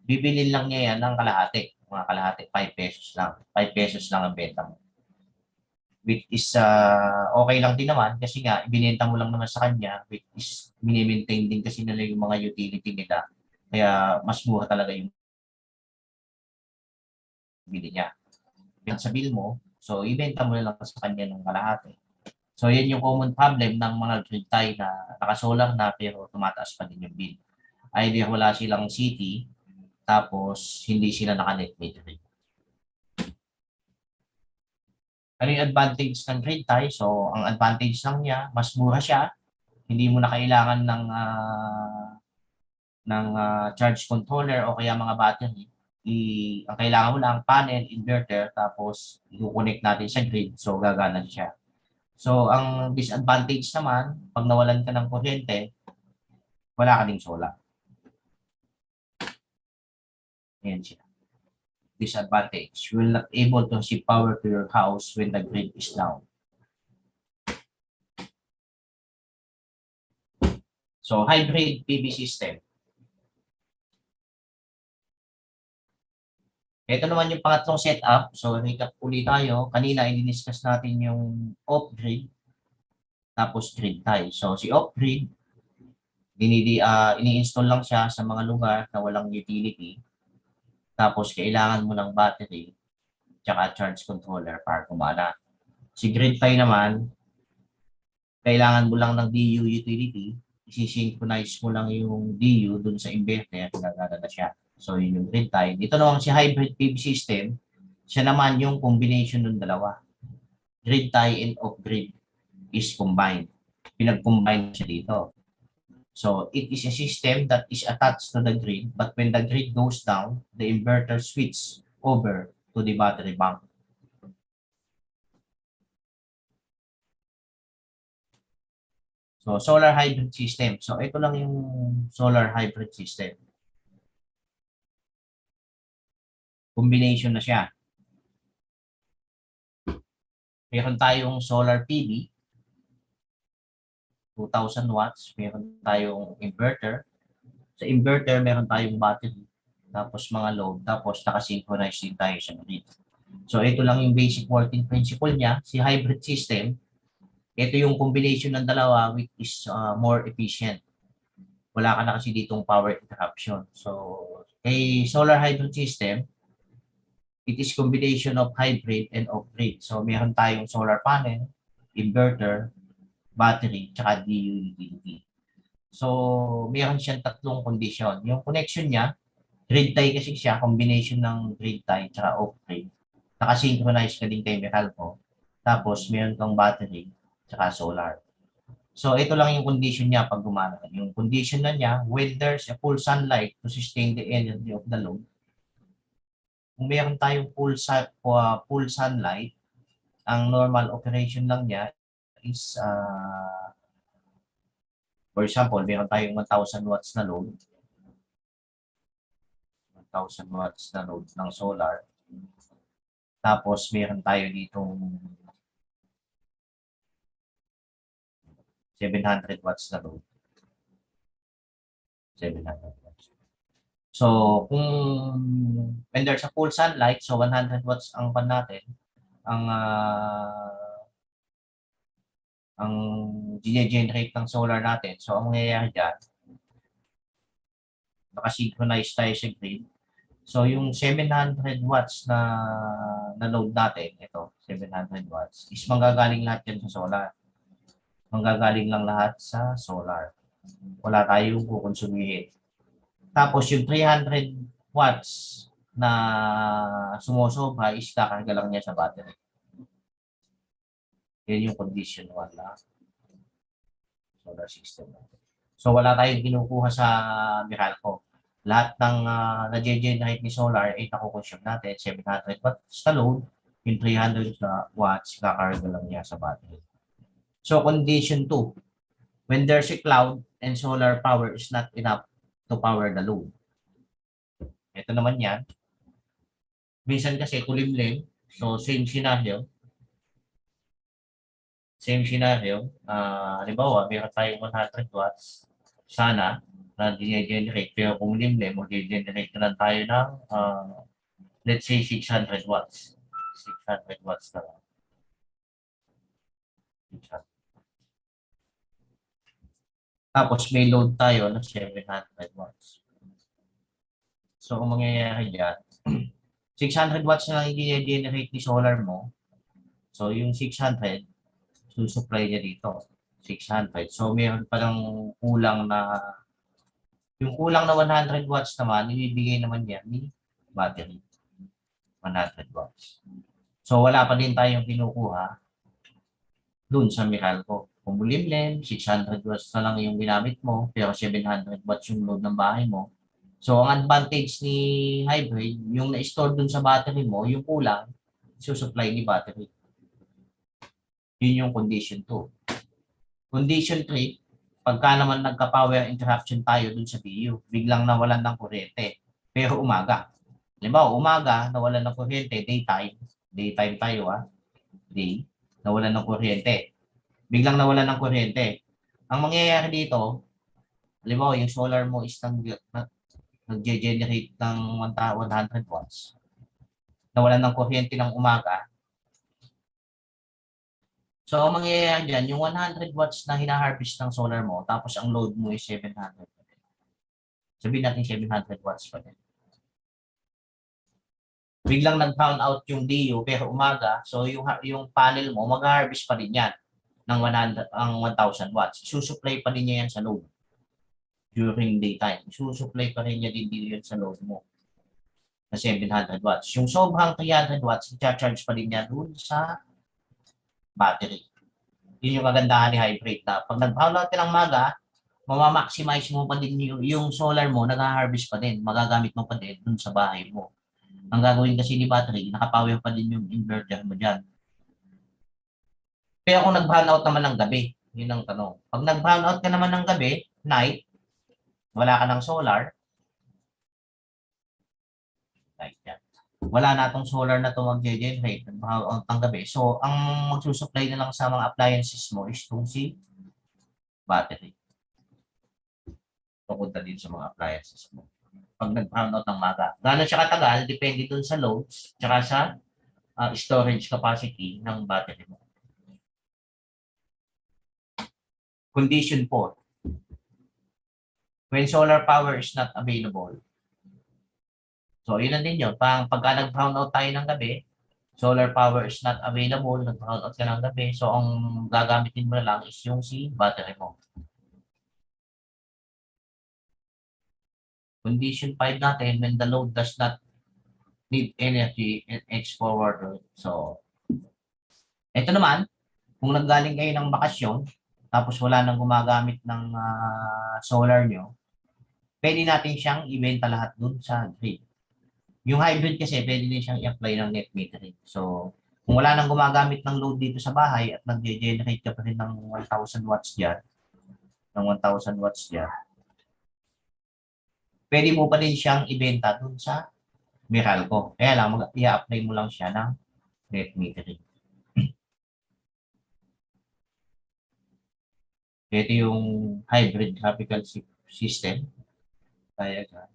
bibilin lang niya yan ng kalahati. Mga kalahati, 5 pesos lang. 5 pesos lang ang benta mo. Which is okay lang din naman kasi nga, ibinenta mo lang naman sa kanya, which is mini-maintain din kasi nila yung mga utility nila. Kaya mas mura talaga yung bili niya. Yan sa bill mo, so ibenta mo na lang sa kanya ng kalahati. So yan yung common problem ng mga grid tie na nakasolar na pero tumataas pa din yung bill. Either wala silang city, tapos hindi sila naka-net metering. Ano yung advantage ng grid tie? So ang advantage lang niya, mas mura siya. Hindi mo na kailangan ng charge controller o kaya mga battery. Ang kailangan mo lang panel, inverter, tapos i-connect natin sa grid. So gagana siya. So ang disadvantage naman, pag nawalan ka ng kuryente, wala ka ding solar. Ayan siya. Disadvantage. You will not able to receive power to your house when the grid is down. So hybrid PV system. Ito naman yung pangatlong setup. So, recap ulit tayo. Kanina, i-discuss natin yung off-grid, tapos grid tie. So, si off-grid, ini-install lang siya sa mga lugar na walang utility. Tapos, kailangan mo ng battery, tsaka charge controller para kumana. Si grid tie naman, kailangan mo lang ng DU utility, isi-synchronize mo lang yung DU dun sa inverter, gagana na siya. So, yun yung grid tie. Dito naman si hybrid PV system, siya naman yung combination ng dalawa. Grid tie and off-grid is combined. Pinag-combine siya dito. So, it is a system that is attached to the grid, but when the grid goes down, the inverter switches over to the battery bank. So, solar hybrid system. So, ito lang yung solar hybrid system. Combination na siya. Meron tayong solar PV, 2,000 watts. Meron tayong inverter. Sa inverter, meron tayong battery. Tapos mga load. Tapos nakasynchronize din tayo sa grid. So, ito lang yung basic working principle niya. Si hybrid system, ito yung combination ng dalawa which is more efficient. Wala ka na kasi ditong power interruption. So, kay solar hybrid system, it is combination of hybrid and off-grid. So, meron tayong solar panel, inverter, battery, tsaka DU utility. So, meron siyang tatlong condition. Yung connection niya, grid tie kasi siya, combination ng grid tie tsaka off-grid. Nakasynchronize ka din kay Meralco. Tapos, meron kang battery tsaka solar. So, ito lang yung condition niya pag gumana. Yung condition na niya, when there's a full sunlight to sustain the energy of the load, kung meron tayong full sunlight, ang normal operation lang niya is, for example, meron tayong 1,000 watts na load. 1,000 watts na load ng solar. Tapos meron tayo ditong 700 watts na load. 700 watts. So, kung when there's a full sunlight, so 100 watts ang pan natin, ang generate ng solar natin. So, ang mangyayari dyan, nakasynchronize tayo sa grid. So, yung 700 watts na load natin, ito, 700 watts, is manggagaling lahat yan sa solar. Manggagaling lang lahat sa solar. Wala tayong kukonsumihin. Tapos, yung 300 watts na sumusobra is kakarga lang niya sa battery. Yan yung condition 1 na solar system. So, wala tayong kinukuha sa Meralco. Lahat ng na-generate ni solar ay nakukonsume natin. 700 watts na load, yung 300 watts, kakarga lang niya sa battery. So, condition 2, when there's a cloud and solar power is not enough to power the load. Ito naman yan. Minsan kasi kulimlim, so same scenario. Halimbawa, meron tayong 100 watts. Sana, na generate. Pero kung limlim, mag-generate na lang tayo ng, let's say, 600 watts. 600 watts na lang. Tapos may load tayo ng 700 watts. So, kung mangyayari dyan, 600 watts na lang i-generate ni solar mo. So, yung 600, susupply niya dito. 600. So, mayroon palang kulang na, yung kulang na 100 watts naman, ibibigay naman niya ni battery. 100 watts. So, wala pa din tayong kinukuha dun sa Meralco. Kung bulimlim, 600 watts na lang yung ginamit mo, pero 700 watts yung load ng bahay mo. So, ang advantage ni hybrid, yung na-store dun sa battery mo, yung kulang, susupply ni battery. Yun yung condition 2. Condition 3, pagka naman nagka-power interruption tayo dun sa BU, biglang nawalan ng kuryente, pero umaga. Halimbawa, umaga, nawalan ng kuryente, daytime tayo day, nawalan ng kuryente. Biglang nawalan ng kuryente. Ang mangyayari dito, halimbawa, yung solar mo is nag-generate ng 100 watts. Nawalan ng kuryente ng umaga. So, ang mangyayari dyan, yung 100 watts na hina-harvest ng solar mo, tapos ang load mo is 700. Sabihin natin 700 watts pa din. Biglang nag-brown out yung DU, pero umaga, so yung panel mo, mag-harvest pa rin yan ng 1,000 watts. Susupply pa rin niya yan sa load during daytime. Susupply pa rin niya din yun sa load mo na 700 watts. Yung sobrang 300 watts, i-charge pa rin niya doon sa battery. Yun yung kagandahan ni hybrid na pag nag-brown out ka ng maga, mamamaximize mo pa din yung solar mo, nag-harvest pa din, magagamit mo pa din dun sa bahay mo. Ang gagawin kasi ni battery, nakapower pa din yung inverter mo dyan. Pero kung nag-brown out naman ng gabi, yun ang tanong. Pag nag-brown out ka naman ng gabi, night, wala ka ng solar, like that. Wala na itong solar na ito mag-generate ng gabi. So, ang magsusupply na lang sa mga appliances mo is itong si battery. Pupunta din sa mga appliances mo. Pag nag-brown out ng maga. Gano'n siya katagal, depende dun sa loads, tsaka sa storage capacity ng battery mo. Condition 4. When solar power is not available. So, yun na din yun. Pagka nag-brown out tayo ng gabi, solar power is not available, nag-brown out ka ng gabi, so ang gagamitin mo na lang is yung si battery mo. Condition 5 natin, when the load does not need energy and X forward. So, ito naman, kung naggaling kayo ng bakasyon, tapos wala nang gumagamit ng solar nyo, pwede natin siyang ibenta lahat dun sa grid. Yung hybrid kasi, pwede din siyang i-apply ng net metering. So, Kung wala nang gumagamit ng load dito sa bahay at nag-generate ka pa rin ng 1,000 watts dyan, pwede mo pa rin siyang ibenta dun sa Meralco. Kaya lang, i-apply mo lang siya ng net metering. Ito yung hybrid graphical system. Diagram.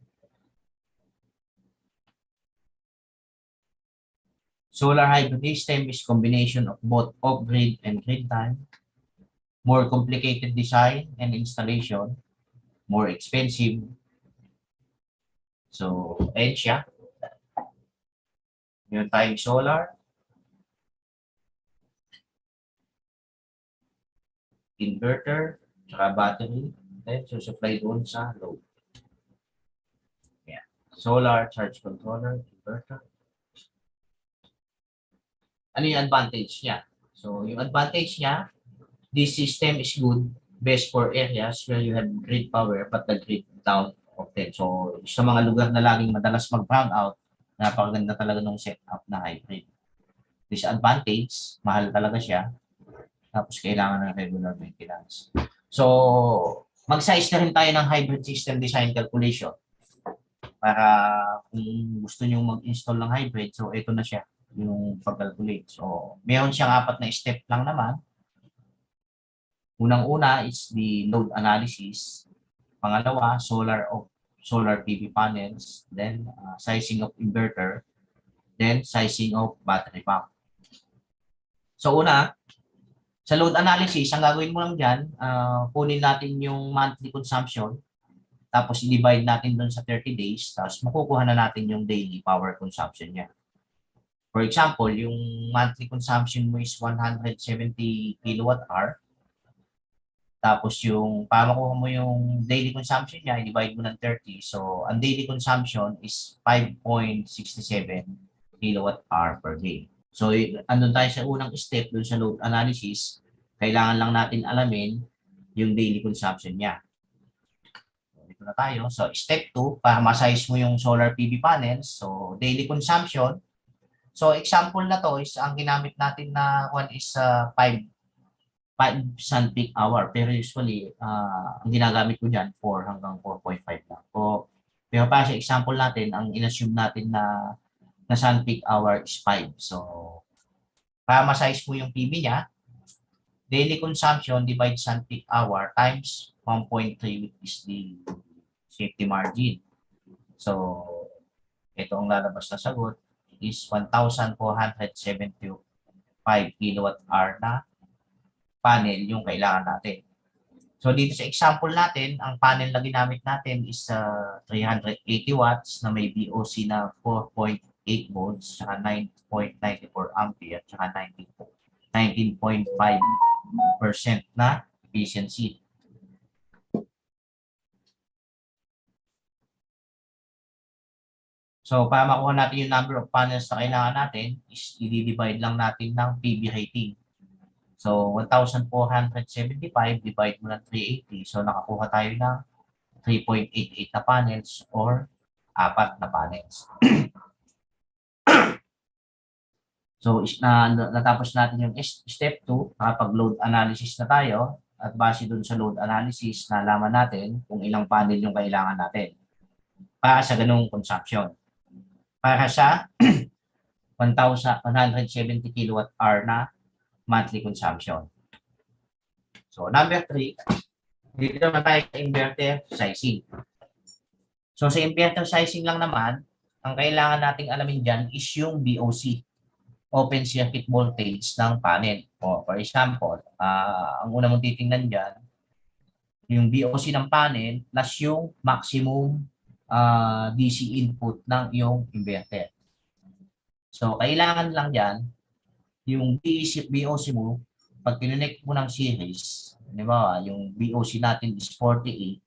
Solar hybrid system is combination of both off-grid and grid time. More complicated design and installation. More expensive. So, ayan siya. Yung time solar. Inverter. Tsaka battery. Then, supply doon sa load. Yeah. Solar, charge controller, inverter. Ano yung advantage niya? So, yung advantage niya, this system is good, best for areas where you have grid power but the grid down often. So, sa mga lugar na laging madalas mag-brown out, napakaganda talaga ng setup na hybrid. Disadvantage, mahal talaga siya. Tapos, kailangan ng regular maintenance. So, mag-size na rin tayo ng hybrid system design calculation. Para kung gusto nyo mag-install ng hybrid, so ito na siya, yung pag-calculate. So, meron siyang 4 na step lang naman. Unang-una is the load analysis. Pangalawa, solar PV panels. Then, sizing of inverter. Then, sizing of battery pack. So, una, sa load analysis, ang gagawin mo lang dyan, kunin natin yung monthly consumption. Tapos, i-divide natin doon sa 30 days. Tapos, makukuha na natin yung daily power consumption niya. For example, yung monthly consumption mo is 170 kilowatt-hour. Tapos yung, para makuha mo yung daily consumption niya, i-divide mo ng 30. So, ang daily consumption is 5.67 kilowatt-hour per day. So, andun tayo sa unang step dun sa load analysis. Kailangan lang natin alamin yung daily consumption niya. So, dito na tayo. So, step 2, para ma-size mo yung solar PV panels. So, daily consumption. So, example na to is ang ginamit natin na one is 5 sun peak hour. Pero usually, ang ginagamit ko dyan, 4 hanggang 4.5 lang. Pero para sa example natin, ang inassume natin na sun peak hour is 5. So, para ma-size mo yung PV niya, daily consumption divide sun peak hour times 1.3, which is the safety margin. So, ito ang lalabas na sagot is 1,475 kilowatt-hour na panel yung kailangan natin. So dito sa example natin, ang panel na ginamit natin is 380 watts na may VOC na 4.8 volts, saka 9.94 ampere, saka 19.5% na efficiency. So, para makuha natin yung number of panels na kailangan natin, is i-divide lang natin ng PV rating. So, 1,475 divide mo ng 380. So, nakakuha tayo ng 3.88 na panels or 4 na panels. So, natapos natin yung step 2, nakapag-load analysis na tayo. At base dun sa load analysis, nalaman natin kung ilang panel yung kailangan natin para sa ganung consumption. Para sa 1,170 kilowatt-hour na monthly consumption. So, number 3, dito naman tayo sa inverter sizing. So, sa inverter sizing lang naman, ang kailangan nating alamin dyan is yung VOC, open circuit voltage ng panel. O, for example, ang una mong titingnan dyan, yung VOC ng panel plus yung maximum DC input ng iyong inverter. So, kailangan lang dyan, yung VOC mo, pag tinonect mo ng series, di ba, yung VOC natin is 48,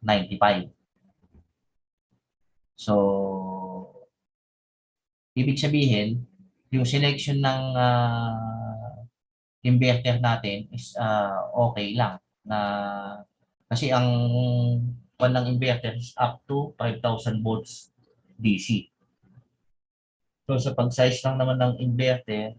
$95. So, ibig sabihin, yung selection ng inverter natin is okay lang. na kasi ang kwan ng inverter is up to 5,000 volts DC. So sa pag-size lang naman ng inverter,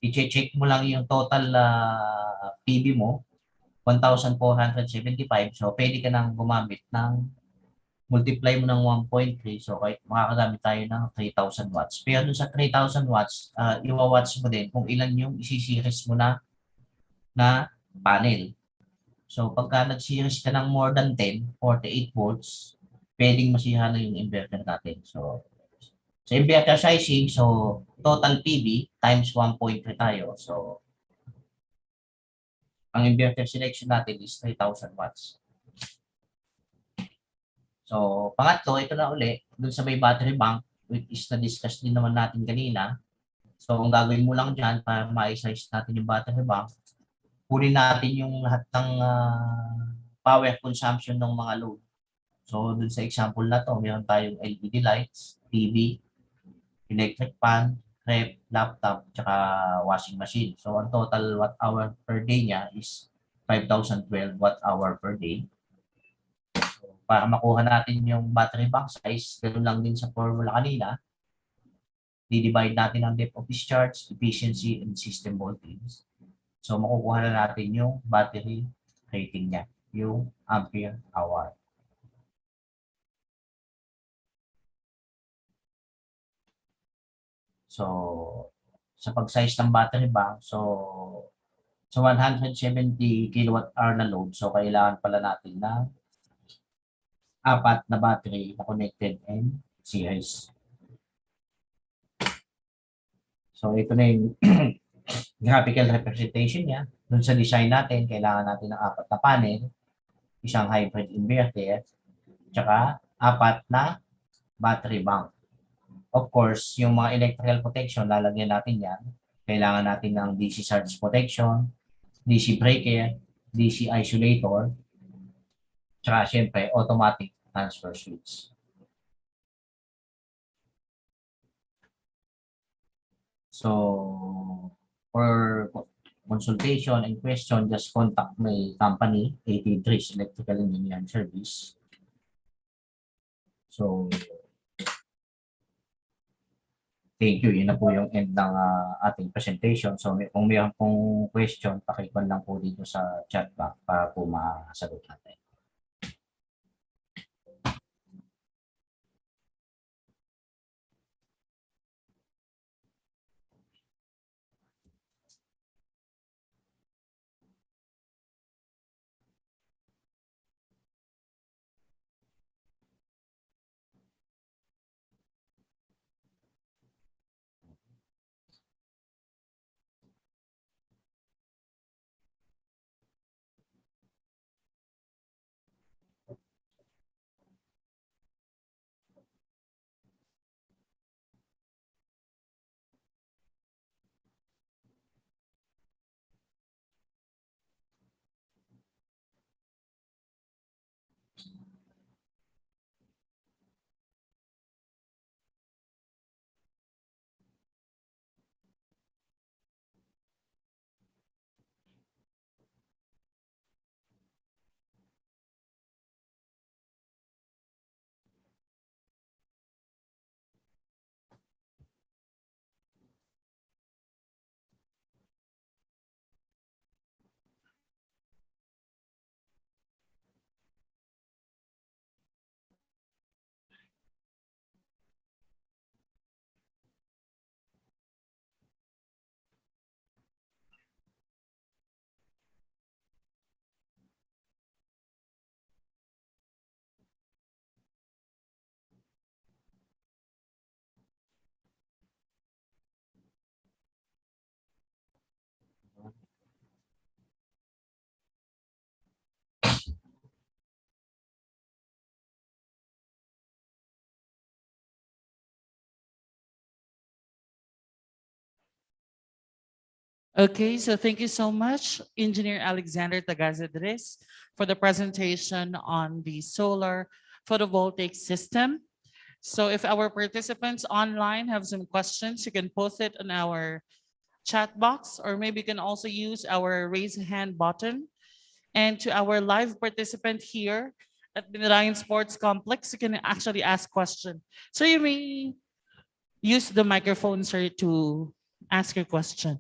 i-check mo lang yung total PV mo, 1,475. So pwede ka nang gumamit ng multiply mo ng 1.3. So makakagamit tayo ng 3,000 watts. Pero dun sa 3,000 watts, iwa-watts mo din kung ilan yung isi-series mo na panel. So pagka nag-series ka ng more than 10, 48 volts, pwedeng masira na yung inverter natin. So sa inverter sizing, so total PV times 1.3 tayo. So ang inverter selection natin is 3,000 watts. So pangatlo, ito na uli, dun sa may battery bank, which is na-discuss din naman natin kanina. So ang gagawin mo lang dyan para ma-size natin yung battery bank, kunin natin yung lahat ng power consumption ng mga load. So dun sa example na to, meron tayong LED lights, TV, electric fan, ref, laptop, tsaka washing machine. So ang total watt hour per day niya is 5,012 watt hour per day. So, para makuha natin yung battery bank size, ganoon lang din sa formula kanina. Di-divide natin ang depth of discharge, efficiency, and system voltage. So makukuha na natin yung battery rating niya, yung ampere hour. So, sa pag-size ng battery bank, so 170 kilowatt hour na load, so kailangan pala natin ng 4 na battery na connected in series. So, ito na yung graphical representation niya. Doon sa design natin, kailangan natin ng 4 na panel, isang hybrid inverter, tsaka 4 na battery bank. Of course, yung mga electrical protection, lalagyan natin yan. Kailangan natin ng DC surge protection, DC breaker, DC isolator, tsaka syempre automatic transfer switch. So, for consultation and question, just contact my company, 83 Electrical Engineering Service. So, thank you. Yun na po yung end ng ating presentation. So kung mayroon pong question, pakikuan lang po dito sa chat box para po masagot natin. Okay, so thank you so much, Engineer Alexander Tagazadres, for the presentation on the solar photovoltaic system. So if our participants online have some questions, you can post it on our chat box, or maybe you can also use our raise hand button. And to our live participant here at the Ryan Sports Complex, you can actually ask questions. So you may use the microphone, sir, to ask your question.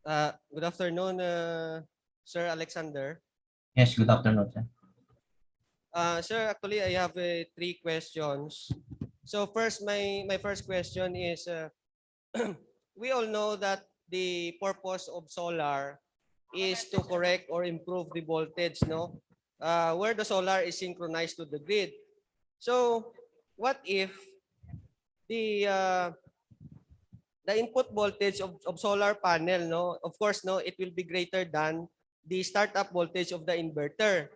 Good afternoon, Sir Alexander. Yes, good afternoon, sir. Sir, actually, I have three questions. So first, my first question is, we all know that the purpose of solar is to correct or improve the voltage, no? Where the solar is synchronized to the grid. So what if the input voltage of solar panel, no, of course, no, it will be greater than the startup voltage of the inverter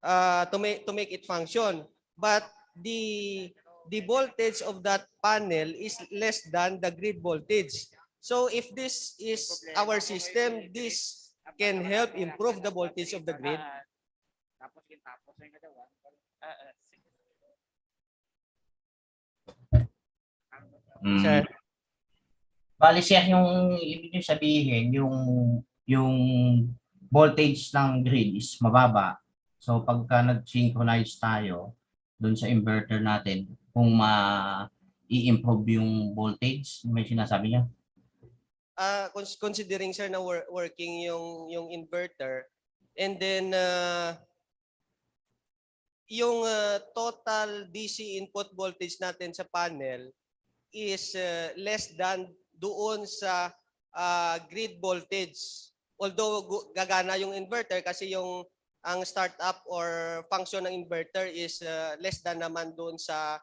to make it function. But the voltage of that panel is less than the grid voltage. So if this is our system, this can help improve the voltage of the grid. Sir. Bali siya yung ibig niyo sabihin yung voltage ng grid is mababa. So pagka nag-synchronize tayo doon sa inverter natin, kung i-improve yung voltage, may sinasabi niya? Considering sir na working yung inverter, and then yung total DC input voltage natin sa panel is less than doon sa grid voltage. Although gagana yung inverter kasi ang startup or function ng inverter is less than naman doon sa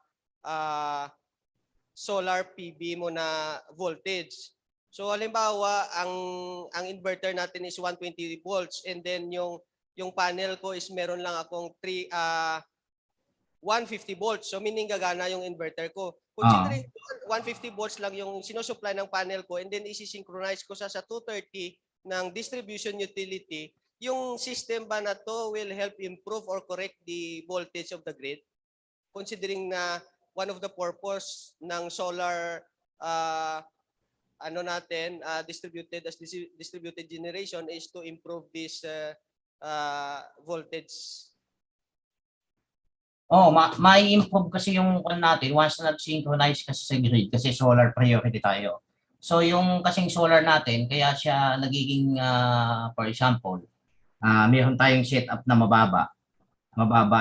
solar PV mo na voltage. So halimbawa ang inverter natin is 120 volts, and then yung panel ko is meron lang akong 150 volts. So meaning gagana yung inverter ko. Considering 150 volts lang yung sinusupply ng panel ko, and then isi-synchronize ko sa 230 ng distribution utility, yung system ba na to will help improve or correct the voltage of the grid? Considering na one of the purpose ng solar distributed generation is to improve this voltage. May improve kasi yung natin once na nag-synchronize kasi sa grid kasi solar priority tayo. So yung kasing solar natin, kaya siya nagiging, for example, meron tayong setup na mababa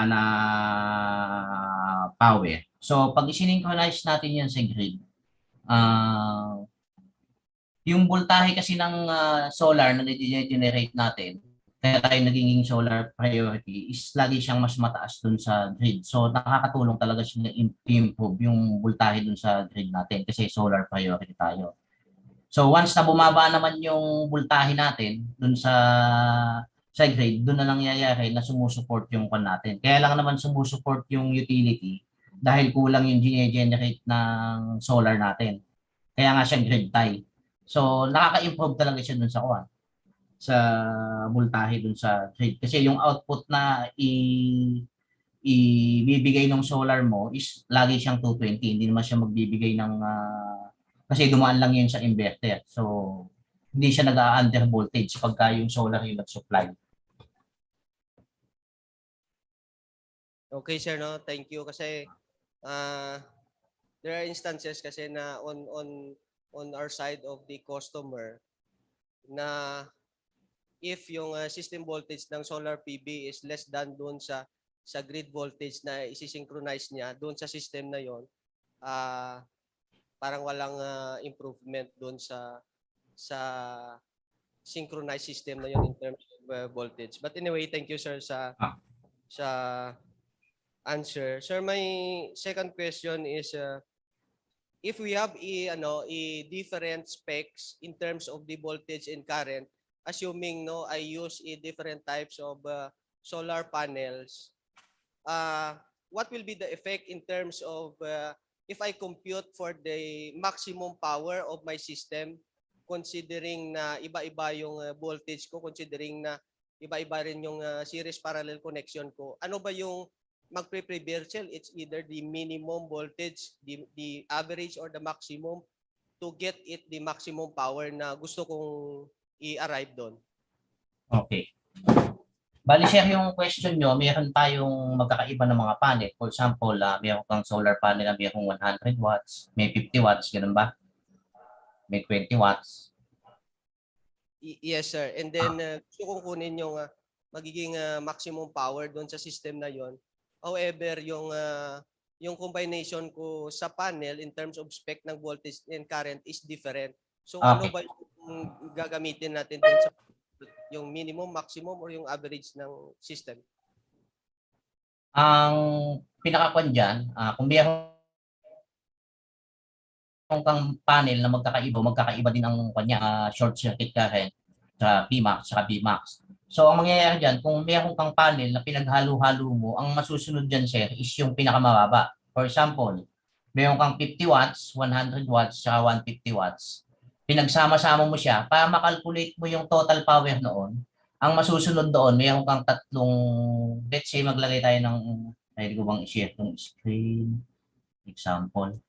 na power. So pag i-synchronize natin yan sa grid, yung voltahe kasi ng solar na generate natin, kaya tayo naging solar priority, is lagi siyang mas mataas dun sa grid. So nakakatulong talaga siya na improve yung voltahe dun sa grid natin kasi solar priority tayo. So once na bumaba naman yung voltahe natin dun sa grid, dun na nangyayari na sumusuport yung pan natin. Kaya lang naman sumusuport yung utility dahil kulang yung generate ng solar natin. Kaya nga siya grid tie. So nakaka-improve talaga siya dun sa sa voltahe dun sa grid. Kasi yung output na ibibigay ng solar mo is lagi siyang 220. Hindi naman siya magbibigay ng kasi dumaan lang yun sa inverter. So hindi siya nag-under voltage pagka yung solar yung nag-supply. Okay sir, no? Thank you kasi there are instances kasi na on our side of the customer na if yung system voltage ng solar PV is less than doon sa grid voltage na isi-synchronize niya doon sa system na yon, parang walang improvement doon sa synchronized system na yon in terms of voltage. But anyway, thank you sir sa answer. Sir, my second question is if we have a different specs in terms of the voltage and current, assuming I use different types of solar panels, what will be the effect in terms of if I compute for the maximum power of my system, considering na iba-iba yung voltage ko, considering na iba-iba rin yung series parallel connection ko, ano ba yung magpe-preversal? It's either the minimum voltage, the average, or the maximum to get it the maximum power na gusto kong i-arrive doon. Okay. Bali, sir, yung question nyo, meron tayong magkakaiba ng mga panel. For example, meron kang solar panel na mayroong 100 watts, may 50 watts, ganun ba? May 20 watts. Yes, sir. And then, gusto kong kunin yung magiging maximum power doon sa system na yon. However, yung combination ko sa panel in terms of spec ng voltage and current is different. So, ano ba yung gagamitin natin doon sa yung minimum, maximum, or yung average ng system? Ang pinakakwan dyan, kung meron kang panel na magkakaiba din ang kanya short circuit current sa Pmax sa Bmax. So ang mangyayari dyan, kung meron kang panel na pinaghalo-halo mo, ang masusunod dyan, sir, is yung pinakamababa. For example, meron kang 50 watts, 100 watts, saka 150 watts. Pinagsama-sama mo siya para makalculate mo yung total power noon. Ang masusunod doon, meron kang tatlong, let's say maglagay tayo ng, pwede ko bang i-share itong screen? Example,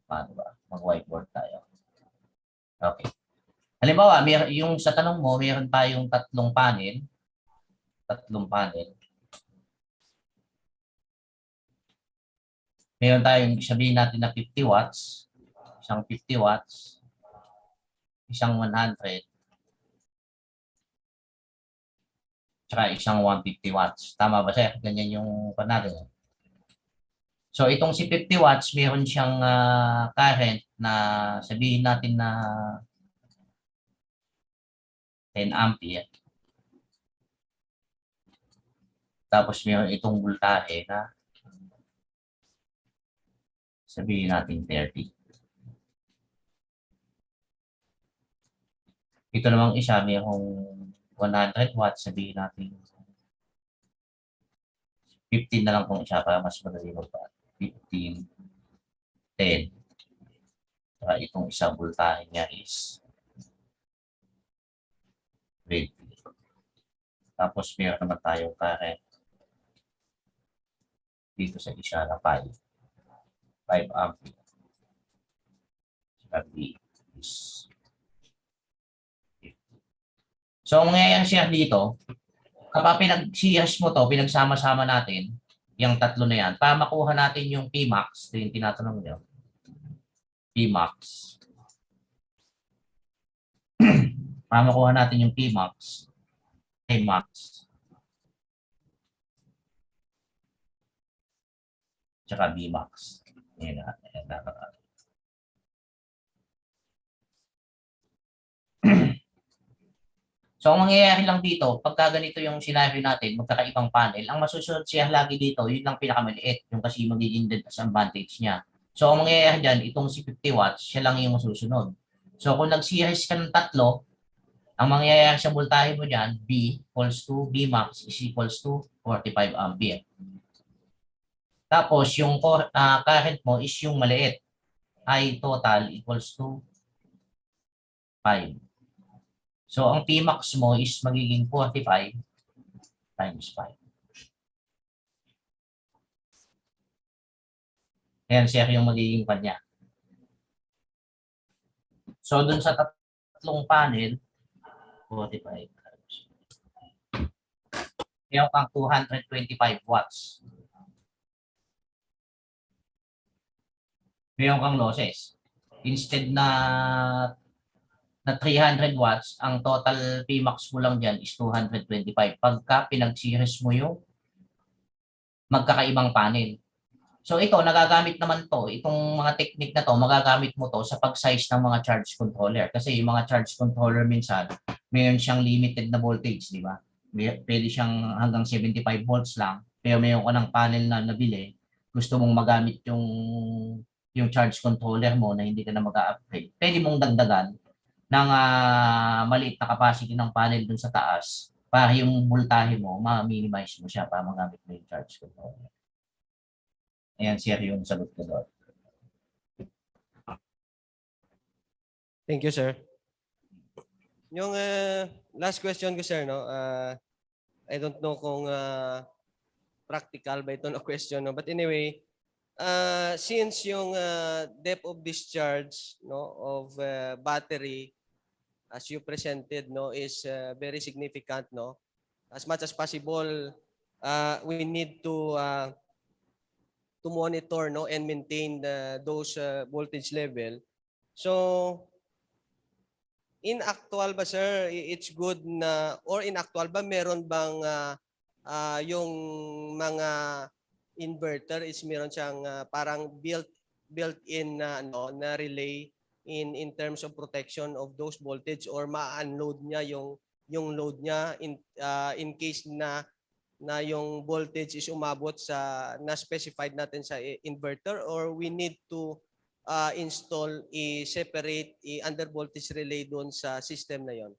paano ba? Mag-whiteboard tayo. Okay. Halimbawa, yung sa tanong mo, meron tayong tatlong panel. Meron tayong, sabihin natin na 50 watts, isang 50 watts, isang 100, tsaka isang 150 watts. Tama ba, sir? Ganyan yung natin. So, itong si 50 watts, meron siyang current na sabihin natin na 10 ampere. Tapos meron itong voltahe na sabihin natin 30. Ito namang isa, mayroong 100 watts, sabihin natin 15 na lang kung isa para mas madali magpa. 15, 10. Saka itong isang voltahe niya is 20. Tapos meron naman tayong current dito sa isa na 5 ampere. Sabi is 50. So, ang mangyayari siya dito, kapag pinag-series mo to, pinagsama-sama natin, yung tatlo na yan, para makuha natin yung Pmax, ito yung tinatanong nyo, Pmax. Para makuha natin yung Pmax, tsaka Bmax. Yan na. So, ang mangyayari lang dito, pagka ganito yung scenario natin, magkakaibang panel, ang masusunod siya lagi dito, yun lang pinakamaliit, yung kasi magiging disadvantage niya. So, ang mangyayari dyan, itong si 50 watts, siya lang yung masusunod. So, kung nag-series ka ng tatlo, ang mangyayari sa voltahe mo dyan, B equals to Bmax is equals to 45 ampere. Tapos, yung current mo is yung maliit. I total equals to 5. So, ang Pmax mo is magiging 45 times 5. Ayan, siya yung magiging kanya. So, dun sa tatlong panel, 45 times. Meron kang 225 watts. Meron kang losses. Instead na 300 watts, ang total Pmax mo lang dyan is 225 pagka pinag-series mo yung magkakaibang panel. So ito, nagagamit naman to, itong mga technique na to, magagamit mo to sa pag-size ng mga charge controller. Kasi yung mga charge controller minsan, mayroon siyang limited na voltage, di ba? Pwede siyang hanggang 75 volts lang, pero mayroon ka ng panel na nabili, gusto mong magamit yung charge controller mo na hindi ka na mag-upgrade. Pwede mong dagdagan ng maliit na capacity ng panel dun sa taas para yung voltahe mo, ma-minimize mo siya para magamit mo yung charge controller. Ayan, sir, yung sagot ko doon. Thank you, sir. Yung last question ko, sir, no? I don't know kung practical ba ito na question, no? But anyway, since yung depth of discharge, no, of battery as you presented, no, is very significant, no? As much as possible, we need to monitor, no, and maintain those voltage level. So in actual ba, sir, it's good na, or in actual ba meron bang yung mga inverter is meron siyang parang built-in na na relay in terms of protection of those voltage, or ma-unload niya yung load niya in case na yung voltage is umabot sa na specified natin sa inverter, or we need to install i-separate under voltage relay doon sa system na yon?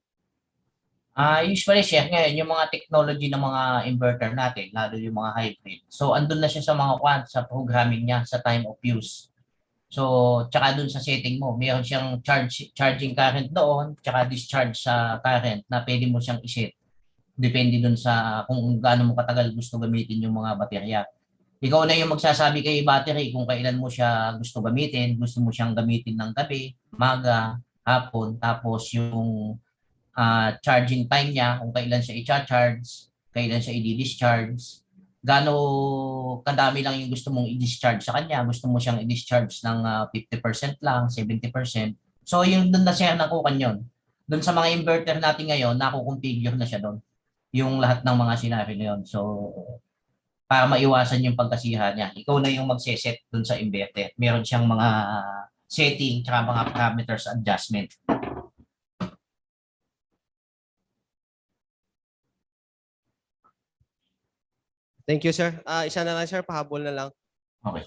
Usually, sir, ngayon, yung mga technology ng mga inverter natin, lalo yung mga hybrid. So, andun na siya sa mga sa programming niya, sa time of use. So, tsaka dun sa setting mo, mayroon siyang charging current doon, tsaka discharge sa current na pwede mo siyang iset. Depende dun sa kung gaano mo katagal gusto gamitin yung mga baterya. Ikaw na yung magsasabi kay battery kung kailan mo siya gusto gamitin. Gusto mo siyang gamitin ng gabi, maga, hapon, tapos yung charging time niya, kung kailan siya i-charge, kailan siya i-discharge, gaano kadami lang yung gusto mong i-discharge sa kanya, gusto mo siyang i-discharge ng 50% lang, 70%. So yung doon na siya nakukan yun. Doon sa mga inverter natin ngayon, nakukonfigure na siya doon. Yung lahat ng mga sinabi na yun. So para maiwasan yung pagkasiha niya, ikaw na yung magseset doon sa inverter. Meron siyang mga setting tsaka mga parameters adjustment. Thank you, sir. Isa na lang, sir, pahabol na lang. Okay.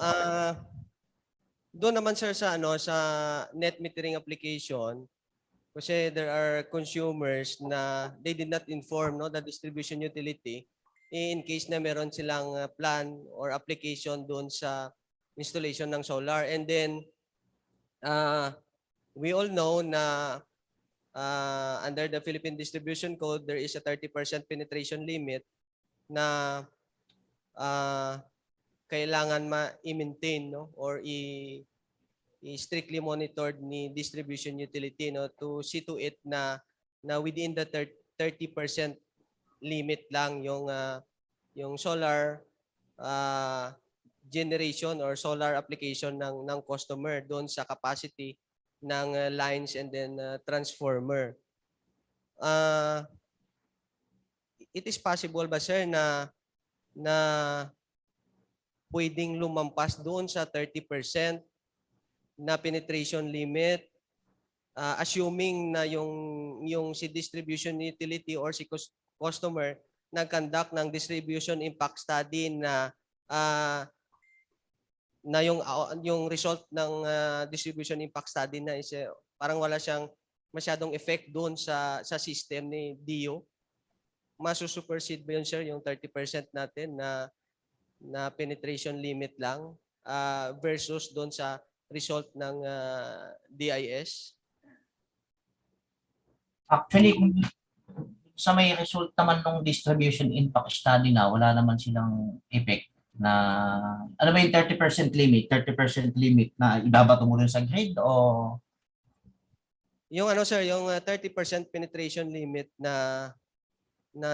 Doon naman, sir, sa sa net metering application, kasi there are consumers na they did not inform, no, the distribution utility in case na meron silang plan or application doon sa installation ng solar. And then we all know na under the Philippine Distribution Code, there is a 30% penetration limit na kailangan i-maintain, no, or strictly monitored ni distribution utility, no, to see to it na within the 30% limit lang yung solar generation or solar application ng customer doon sa capacity ng lines and then transformer. It is possible ba, sir, na pwedeng lumampas doon sa 30% na penetration limit, assuming na yung si distribution utility or si customer nag-conduct ng distribution impact study na yung result ng distribution impact study na is parang wala siyang masyadong effect doon sa system ni DO. Masusupersede ba yun, sir, yung 30% natin na penetration limit lang versus doon sa result ng DIS? Actually, kung sa may result naman ng distribution impact study na, wala naman silang effect na, ano ba yung 30% limit? 30% limit na ibabato mo dun sa grid o? Yung sir, yung 30% penetration limit na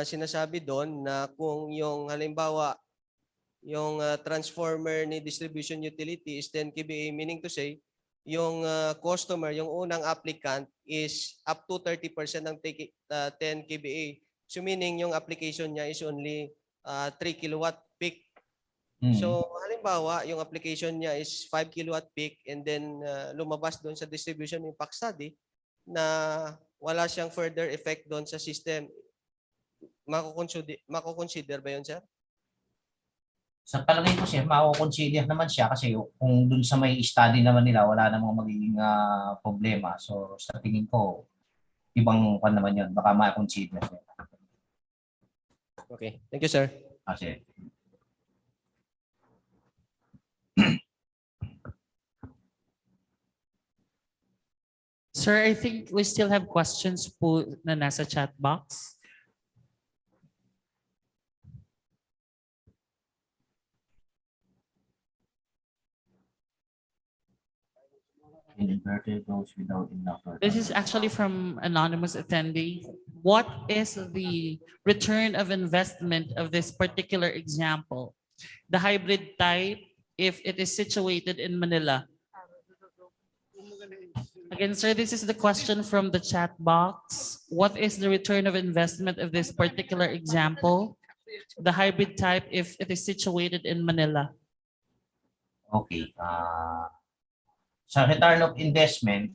sinasabi doon na kung yung halimbawa yung transformer ni distribution utility is 10 kVA, meaning to say yung customer, yung unang applicant is up to 30% ng 10 kVA. So meaning yung application niya is only 3 kilowatt peak. So halimbawa yung application niya is 5 kilowatt peak and then lumabas doon sa distribution impact study na wala siyang further effect doon sa system. Mako-consider ba yun, sir? Sa palagay ko, sir, mako-consider naman siya kasi kung dun sa may study naman nila, wala namang magiging problema. So sa tingin ko, ibang pan naman yun. Baka mako-consider. Okay. Thank you, sir. Kasi Sir, I think we still have questions po na nasa chat box. Inverter goes without enough. This is actually from anonymous attendee. What is the return of investment of this particular example? The hybrid type, if it is situated in Manila. Again, sir, this is the question from the chat box. What is the return of investment of this particular example? The hybrid type, if it is situated in Manila. Okay. Sa return of investment,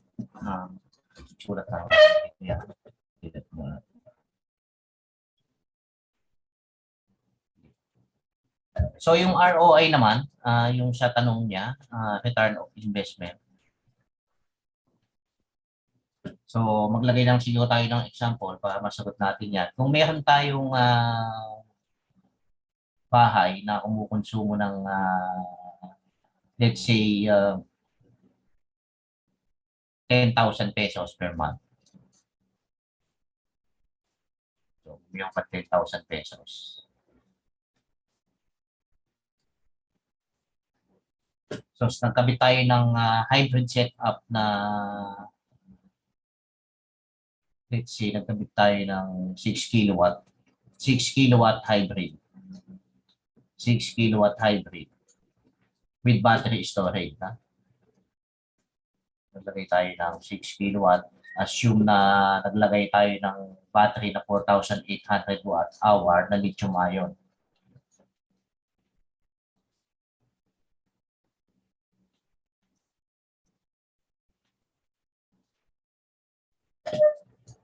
sulat tayo. Yeah. So yung ROI naman, yung sa tanong niya, return of investment. So maglagay lang siguro tayo ng example para masagot natin yan. Kung meron tayong bahay na kumukonsumo ng let's say 10,000 pesos per month. So yung 10,000 pesos. So nagkabit tayo ng hybrid setup na let's say nagkabit tayo ng 6 kilowatt. 6 kilowatt hybrid. 6 kilowatt hybrid with battery storage. Naglagay tayo ng 6 kilowatt. Assume na naglagay tayo ng battery na 4,800 watt-hour na lithium-ion.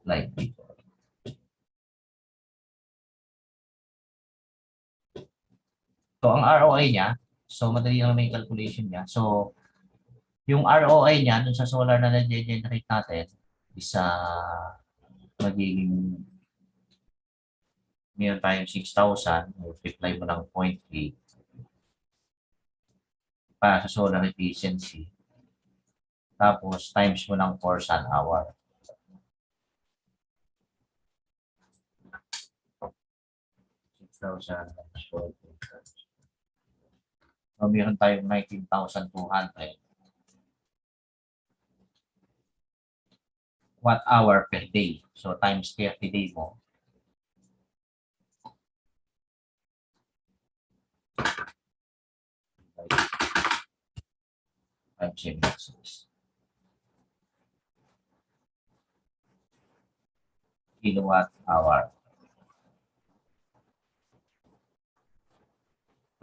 Like dito. So, ang ROI niya, so madali lang may calculation niya. So, yung ROI niya dun sa solar na na-generate natin is magiging meron tayong 6,000, multiply mo ng 0.8 para sa solar efficiency. Tapos, times mo ng 4 sun hour. So, meron tayong 19,200 watt-hour per day. So, times 30 day mo. Times 76. Kilowatt-hour.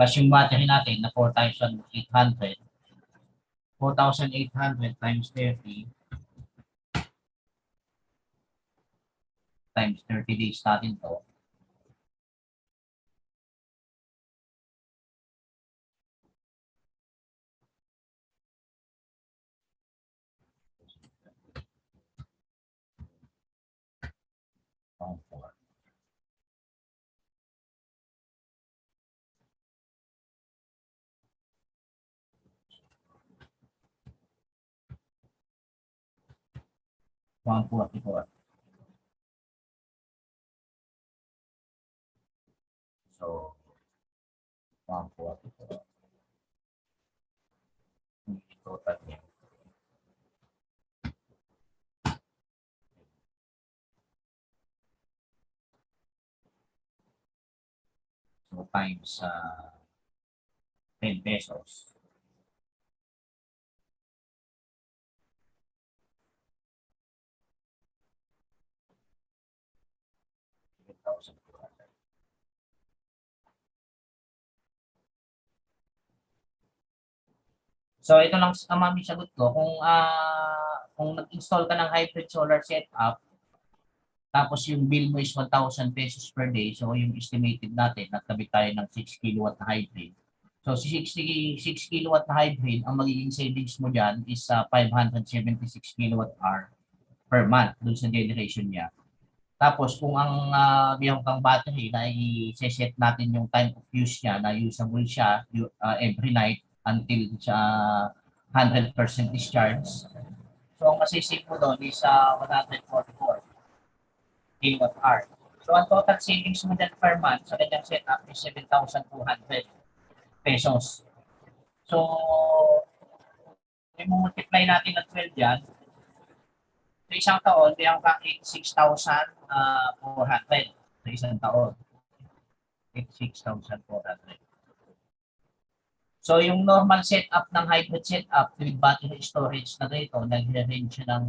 Plus yung battery natin na 4,800. 4,800 times 30 times 30 days natin to. So, 144. Total niya. So, times 10 pesos. So ito lang mami sagot ko kung nag-install ka ng hybrid solar setup tapos yung bill mo is 1,000 pesos per day, so yung estimated natin nagkabit tayo ng 6 kilowatt na hybrid. So 66 kilowatt na hybrid, ang magiging savings mo diyan is 576 kilowatt hour per month dun sa generation niya. Tapos kung ang biyong kang battery na i-set natin yung time of use niya na usable siya every night until sa 100% discharge. So ang masisave mo doon is 144 kilowatt hour. So ang total savings mo dyan per month sa kanyang setup is 7,200 pesos. So, i-multiply natin ng 12 yan. Sa isang taon, may ang 86,400 sa isang taon. 86,400. So, yung normal setup ng hybrid setup with battery storage na ganito, nag-range siya ng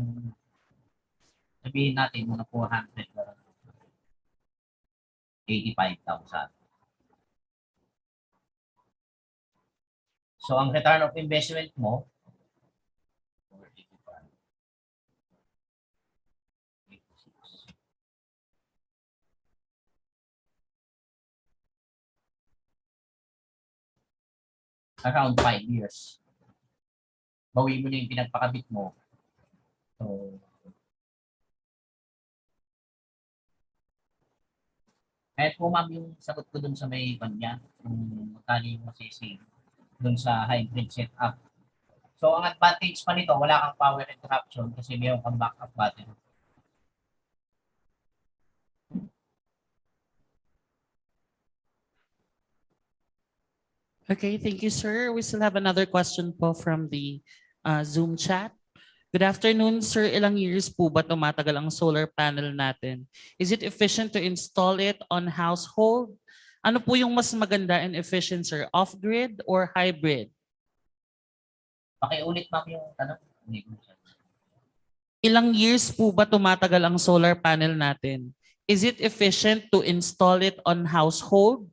sabihin natin mga 400 85,000. So, ang return of investment mo, around 5 years. Bawi mo na yung pinagpakabit mo. So, kahit po ma'am yung sagot ko dun sa may kanya, kung magkano yung masisave dun sa hybrid setup. So, ang advantage pa nito, wala kang power interruption kasi mayroon kang backup battery. Okay, thank you, sir. We still have another question po from the Zoom chat. Good afternoon, sir. Ilang years po ba tumatagal ang solar panel natin? Is it efficient to install it on household? Ano po yung mas maganda and efficient, sir? Off-grid or hybrid? Pakiulit ma'am yung tanong. Ilang years po ba tumatagal ang solar panel natin? Is it efficient to install it on household?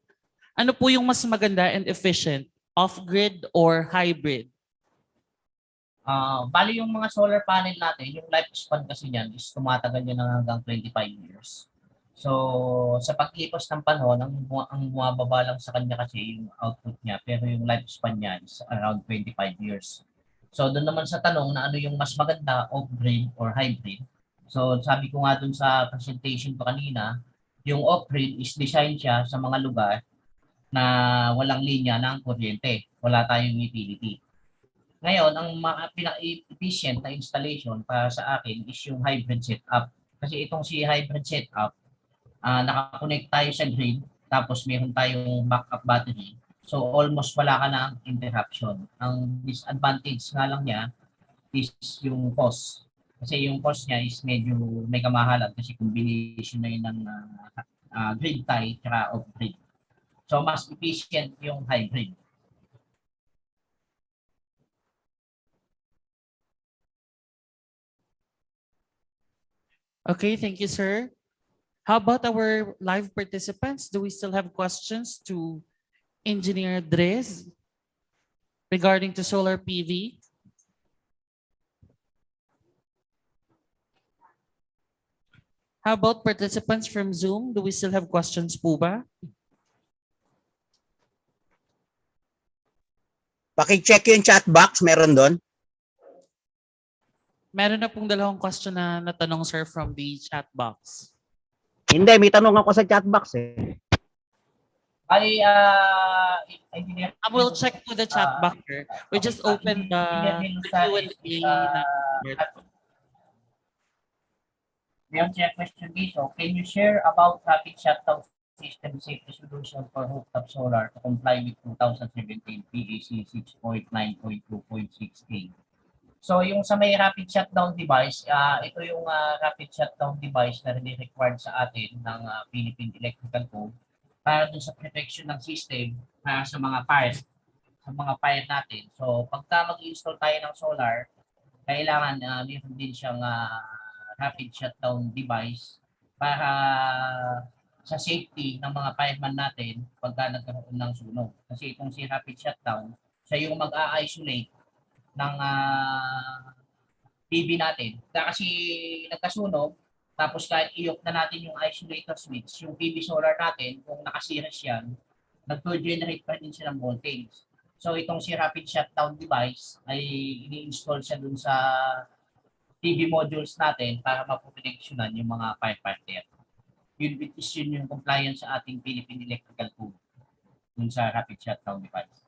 Ano po yung mas maganda and efficient? Off-grid or hybrid? Bali yung mga solar panel natin, yung lifespan kasi niyan is tumatagal yun ng hanggang 25 years. So, sa pag-ipos ng panahon, ang bumababa lang sa kanya kasi yung output niya, pero yung lifespan niya is around 25 years. So, doon naman sa tanong na ano yung mas maganda, off-grid or hybrid. So, sabi ko nga doon sa presentation ko kanina, yung off-grid is design siya sa mga lugar na walang linya ng kuryente. Wala tayong utility. Ngayon, ang pinaka-efficient na installation para sa akin is yung hybrid setup. Kasi itong si hybrid setup, nakakonect tayo sa grid, tapos meron tayong backup battery. So almost wala ka na interruption. Ang disadvantage nga lang niya is yung cost. Kasi yung cost niya is medyo may kamahalan kasi combination na yun ng grid tie at off-grid. So mas efficient yung hybrid. Okay, thank you, sir. How about our live participants? Do we still have questions to Engineer Dres regarding to solar PV? How about participants from Zoom? Do we still have questions po ba? Paki-check yung chat box, meron doon. Meron na pong dalawang question na natanong, sir, from the chat box. Hindi, may tanong ako sa chat box eh. I will check to the chat box, sir. We just opened the Q&A. Beyond your question dito, can you share about rapid shutdown system safety solution for rooftop solar to comply with 2017 PAC 6.9.2.6a? So yung sa may rapid shutdown device, ito yung rapid shutdown device na really required sa atin ng Philippine Electrical Code para dun sa protection ng system para sa mga fire natin. So pagka mag-install tayo ng solar, kailangan meron din siyang rapid shutdown device para sa safety ng mga fireman natin pagka nagkaroon ng sunog. Kasi itong si rapid shutdown, siya yung mag-a-isolate ng PV natin. Kasi nagkasunog, tapos kahit i-off na natin yung isolator switch, yung PV solar natin, kung nakasiris yan, nag-generate pa rin siya ng voltage. So itong si rapid shutdown device ay ini-install siya dun sa PV modules natin para maproteksyonan yung mga firefighter. Yun yung compliance sa ating Philippine Electrical Code dun sa rapid shutdown device.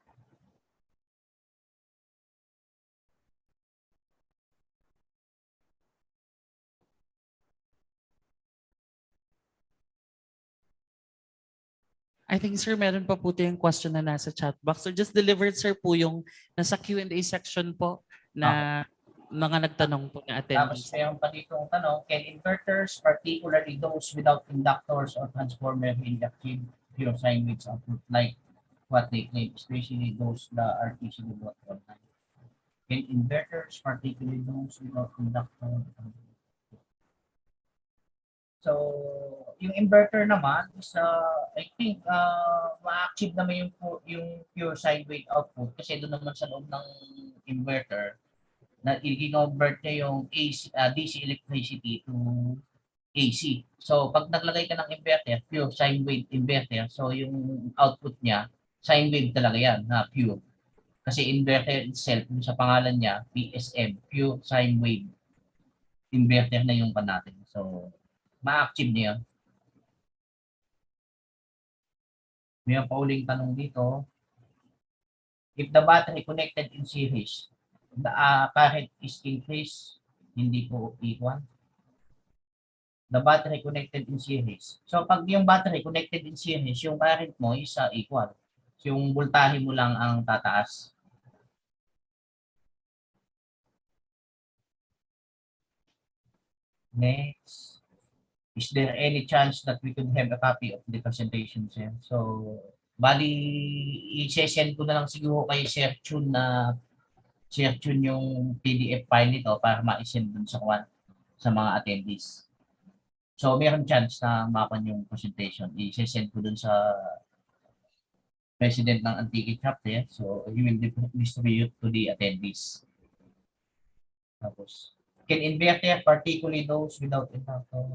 I think, sir, meron pa po tayong question na nasa chat box. So just delivered, sir, po yung nasa Q&A section po na mga nagtanong po na Tapos attendees. meron pa dito ang tanong, can inverters, particularly those without inductors or transformer in achieve pure sine waves output like what they claim, especially those that are easily bought online? Can inverters, particularly those without inductor? So, yung inverter naman is I think ma-achieve naman yung pure sine wave output kasi doon naman sa loob ng inverter na i-convert niya yung DC electricity to AC. So, pag naglagay ka ng inverter, pure sine wave inverter, so yung output niya, sine wave talaga yan, na pure. Kasi inverter itself, sa pangalan niya, PSM, pure sine wave inverter na yung natin. So, ma-active niya. May pauling tanong dito. If the battery connected in series, the current is increased, hindi po equal. The battery connected in series. So pag yung battery connected in series, yung current mo is equal. Yung voltahe mo lang ang tataas. Next. Is there any chance that we could have a copy of the presentation, sir? So, bali, i-send ko na lang siguro kay Sir Chun yung PDF file nito para ma-send dun sa mga attendees. So, meron chance na mapan yung presentation. I-send ko dun sa president ng Antique chapter. So, he will distribute to the attendees. Tapos, can inverter particularly those without inductor?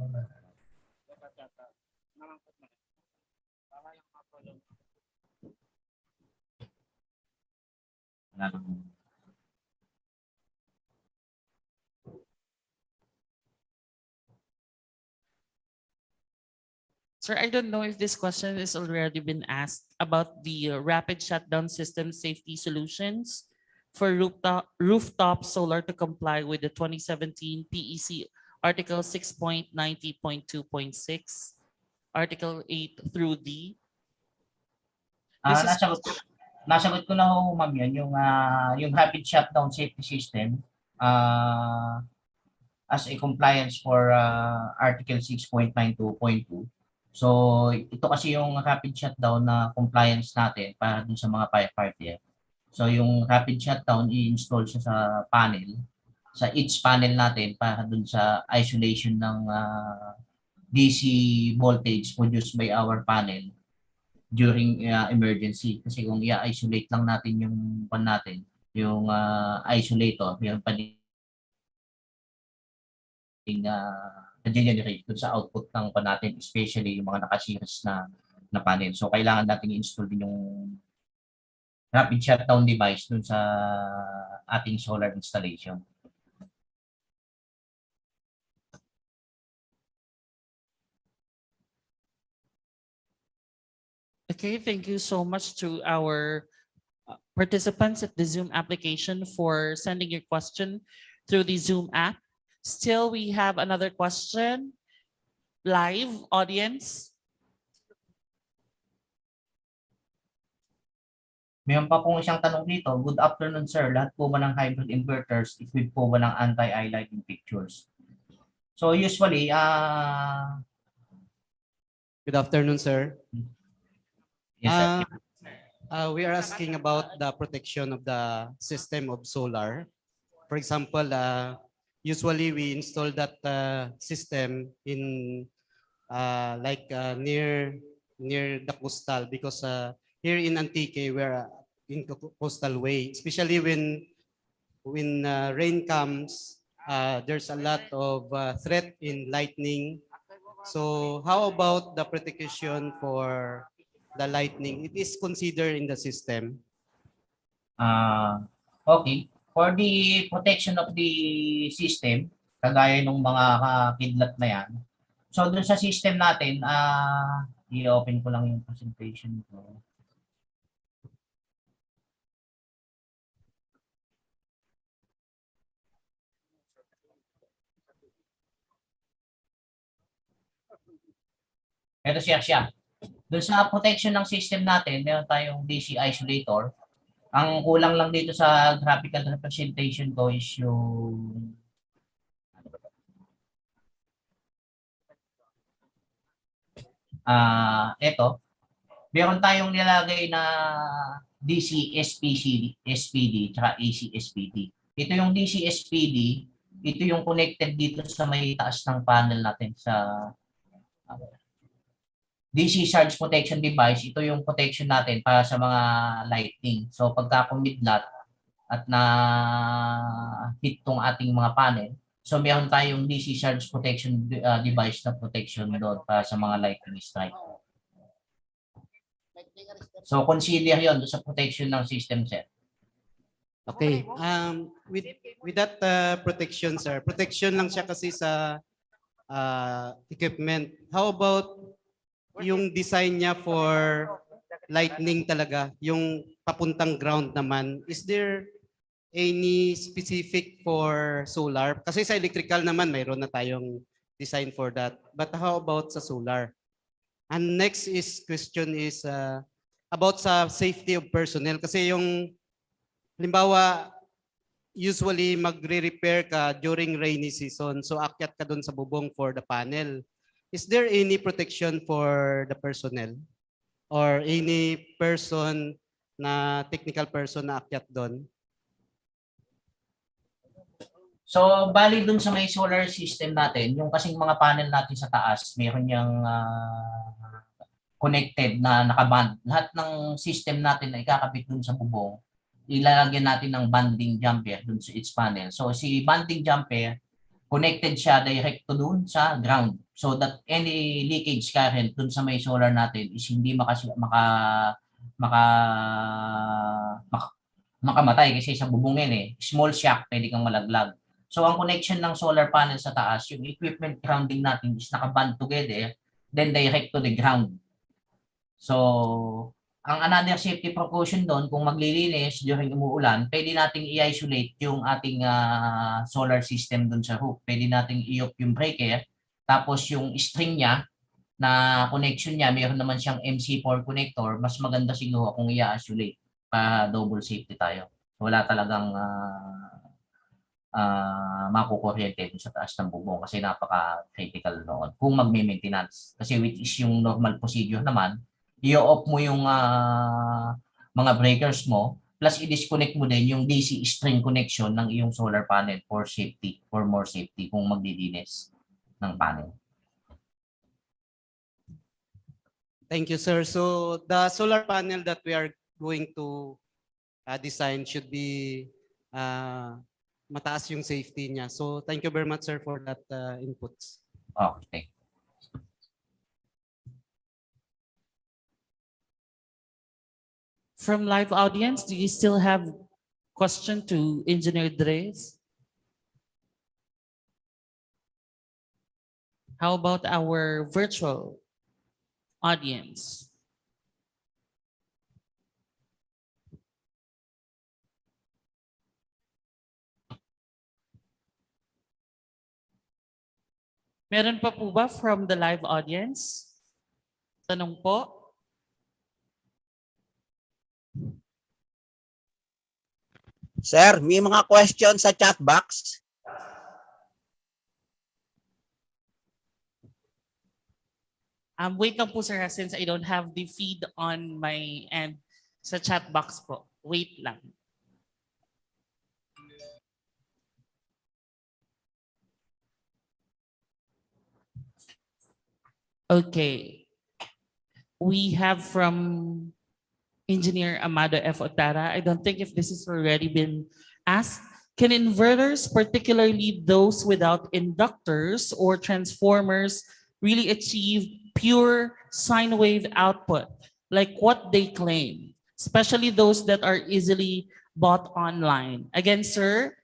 Sir, I don't know if this question has already been asked about the rapid shutdown system safety solutions for rooftop solar to comply with the 2017 PEC Article 6.90.2.6, Article 8 through D. Nasagot ko na ho, ma'am, yan, yung rapid shutdown safety system as a compliance for Article 6.92.2. So, ito kasi yung rapid shutdown na compliance natin para dun sa mga firefighter. So, yung rapid shutdown, i-install siya sa panel, sa each panel natin para dun sa isolation ng DC voltage produced by our panel during emergency. Kasi kung i-isolate lang natin yung yung isolator, yung pa din generate dun sa output ng natin, especially yung mga naka-series na panel. So, kailangan natin i-install din yung rapid shutdown device dun sa ating solar installation. Okay, thank you so much to our participants at the Zoom application for sending your question through the Zoom app. Still, we have another question. Live audience. Mayroon pa pong isang tanong dito. Good afternoon, sir. Lahat po ba ng hybrid inverters equipped po ba ng anti-eye lighting fixtures? So usually, Good afternoon, sir. Yes, sir. We are asking about the protection of the system of solar. For example, usually we install that system in near the coastal because here in Antique we're in coastal way, especially when rain comes, there's a lot of threat in lightning. So how about the protection for the lightning? It is considered in the system. Okay. For the protection of the system, kagaya ng mga kidlat na yan, so dun sa system natin, i-open ko lang yung presentation ko. Ito siya. Doon sa protection ng system natin, meron tayong DC isolator. Ang kulang lang dito sa graphical representation ko is yung ito. Meron tayong nilagay na DC SPD tsaka AC SPD. Ito yung DC SPD, ito yung connected dito sa may taas ng panel natin sa DC surge protection device. Ito yung protection natin para sa mga lighting. So pagka kumidlat at na hit tong ating mga panel, so meron tayong DC surge protection device na protection doon para sa mga lightning strike. So consider yon sa protection ng system set. Okay. With that protection, sir, protection lang siya kasi sa equipment. How about yung design niya for lightning talaga, yung papuntang ground naman? Is there any specific for solar? Kasi sa electrical naman, mayroon na tayong design for that. But how about sa solar? And next question is about sa safety of personnel. Kasi yung, halimbawa, usually magre-repair ka during rainy season. So akyat ka dun sa bubong for the panel. Is there any protection for the personnel? Or any person na technical person na akyat doon? So, bali dun sa may solar system natin, yung kasing mga panel natin sa taas, meron yung connected na nakaband. Lahat ng system natin na ikakabit dun sa bubong, ilalagyan natin ng banding jumper dun sa each panel. So, si banding jumper, connected siya direct to dun sa ground. So that any leakage current dun sa may solar natin is hindi makamatay kasi sa bubong yan eh. Small shock, pwede kang malaglag. So ang connection ng solar panel sa taas, yung equipment grounding natin is nakaband together, then direct to the ground. So, ang another safety precaution doon, kung maglilinis during umuulan, pwede nating i-isolate yung ating solar system doon sa roof. Pwede nating i-off yung breaker, tapos yung string niya na connection niya, mayroon naman siyang MC4 connector, mas maganda siguro kung i-isolate para double safety tayo. Wala talagang makukuryente sa taas ng bubong kasi napaka-critical noon kung magme-maintenance. Kasi which is yung normal procedure naman, i-off mo yung mga breakers mo, plus i-disconnect mo din yung DC string connection ng iyong solar panel for safety, for more safety kung magdidinis ng panel. Thank you, sir. So the solar panel that we are going to design should be mataas yung safety niya. So thank you very much, sir, for that inputs. Okay. From live audience, do you still have question to Engineer Dres? How about our virtual audience? Meron pa po ba from the live audience? Tanong po. Sir, may mga question sa chat box? Wait lang po sir, since I don't have the feed on my end sa chat box po. Wait lang. Okay. We have from Engineer Amado F. Otara. I don't think if this has already been asked. Can inverters, particularly those without inductors or transformers, really achieve pure sine wave output, like what they claim, especially those that are easily bought online? Again, sir,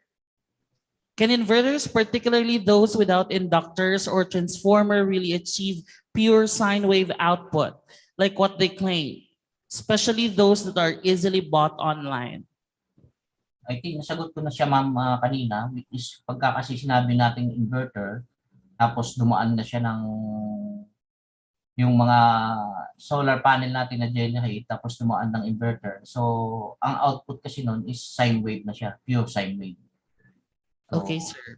can inverters, particularly those without inductors or transformer, really achieve pure sine wave output, like what they claim, especially those that are easily bought online? I think nasagot ko na siya ma'am kanina, which is pagka kasi sinabi nating inverter, tapos dumaan na siya ng yung mga solar panel natin na generate tapos tumaan ng inverter. So, ang output kasi nun is sine wave na siya, pure sine wave. So, Okay, sir.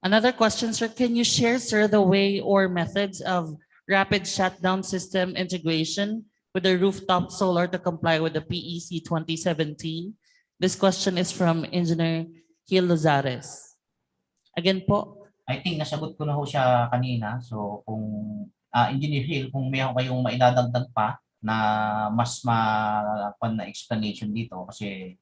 Another question, sir. Can you share, sir, the way or methods of rapid shutdown system integration with the rooftop solar to comply with the PEC 2017? This question is from Engineer Gil Lozares. Again po. I think nasagot ko na ho siya kanina. So, kung Engineer Hill, kung mayroon kayong maidadagdag pa na mas na explanation dito kasi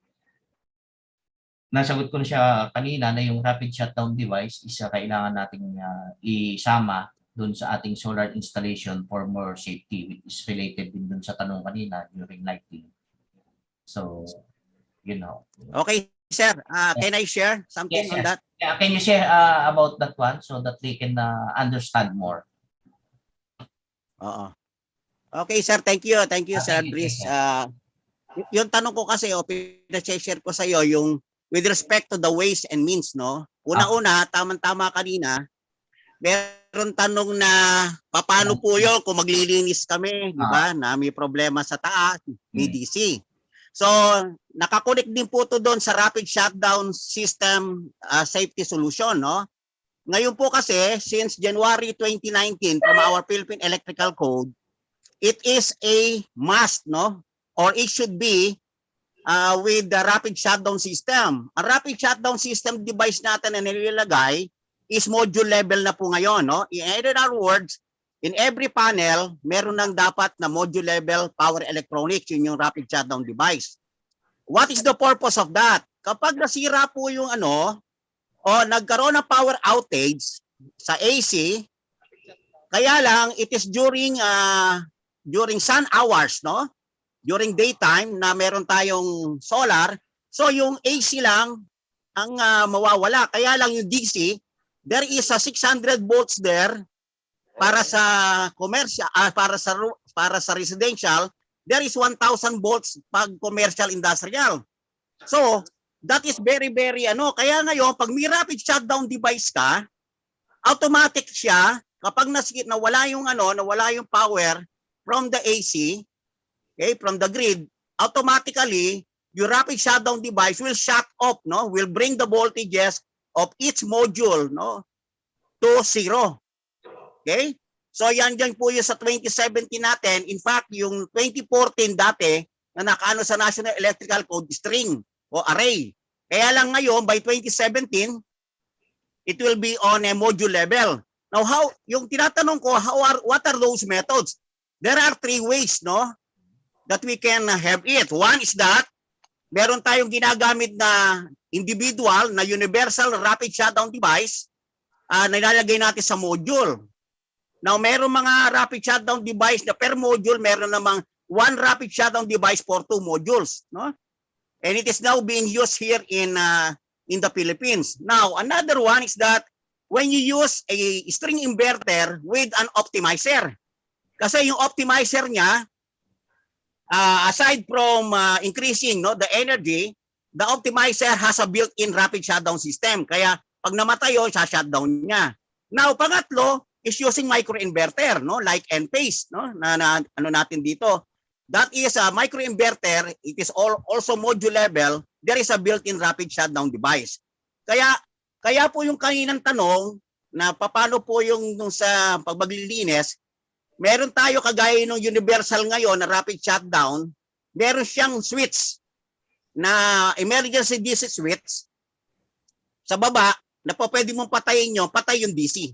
nasagot ko na siya kanina na yung rapid shutdown device is kailangan nating isama dun sa ating solar installation for more safety, which is related din dun sa tanong kanina during lighting. So, you know. Okay, sir. Can I share something Yes, on yes. that? Yeah, can you share about that one so that they can understand more? Oo. Okay, sir. Thank you. Thank you, Sir Brice. Yung tanong ko kasi, pinashare ko sa iyo yung with respect to the ways and means, no? Una-una, tamang-tama kanina, meron tanong na paano po yun kung maglilinis kami, di ba? Na may problema sa taas, may DC. So, nakakonek din po to doon sa rapid shutdown system safety solution, no? Ngayon po kasi, since January 2019 from our Philippine Electrical Code, it is a must, no? Or it should be with the rapid shutdown system. Ang rapid shutdown system device natin na nilalagay is module level na po ngayon, no? In other words, in every panel, meron nang dapat na module level power electronics, yun yung rapid shutdown device. What is the purpose of that? Kapag nasira po yung o nagkaroon ng power outage sa AC, kaya lang it is during sun hours, no? During daytime na meron tayong solar, so yung AC lang ang mawawala. Kaya lang yung DC, there is a 600 volts there para sa commercial, para sa residential, there is 1,000 volts pag commercial industrial. So, that is very, very Kaya ngayon, pag may rapid shutdown device ka, automatic siya, kapag nawala yung power from the AC, okay, from the grid, automatically, your rapid shutdown device will shut off, no? Will bring the voltages of each module, no? To zero. Okay? So, yan po yung sa 2017 natin. In fact, yung 2014 dati, na nakaano sa National Electrical Code, string o array. Kaya lang ngayon, by 2017, it will be on a module level. Now, yung tinatanong ko, what are those methods? There are 3 ways, no? That we can have it. One is that meron tayong ginagamit na individual na universal rapid shutdown device na nilalagay natin sa module. Now, meron mga rapid shutdown device na per module, meron namang 1 rapid shutdown device for 2 modules, no? And it is now being used here in the Philippines. Now, another one is that when you use a string inverter with an optimizer. Kasi yung optimizer niya, aside from increasing the energy, the optimizer has a built-in rapid shutdown system. Kaya pag namatay yun, shutdown niya. Now, pangatlo is using microinverter, no? Like Enphase, no? Na natin dito. That is a microinverter. It is also module level. There is a built-in rapid shutdown device. Kaya po yung kaninang tanong na paano po yung sa pagmaglilinis, meron tayo kagaya ng universal ngayon na rapid shutdown, meron siyang switch na emergency DC switch sa baba na po pwede mong patayin nyo, patay yung DC.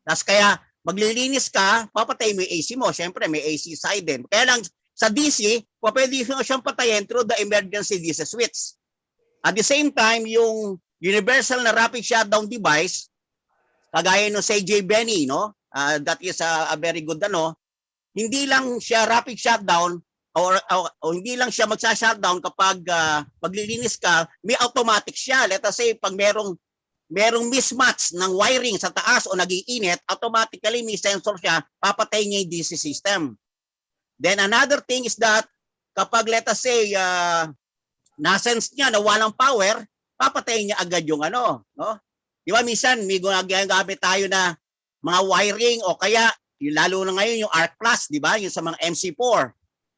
Tapos kaya maglilinis ka, papatay mo yung AC mo. Siyempre may AC side din. Kaya lang sa DC, pwede mo siyang patayin through the emergency DC switch. At the same time, yung universal na rapid shutdown device, kagaya ng CJ Benny, no? That is a very good hindi lang siya rapid shutdown or hindi lang siya magsa-shutdown kapag maglilinis ka, may automatic siya. Let us say pag merong mismatch ng wiring sa taas o nag-iinit, automatically may sensor siya, papatay niya yung DC system. Then another thing is that kapag let us say na-sense niya na walang power, papatay niya agad yung no? Di ba minsan may ginagamit tayo na mga wiring o kaya yung lalo na ngayon yung arc plus, di ba? Yung sa mga MC4,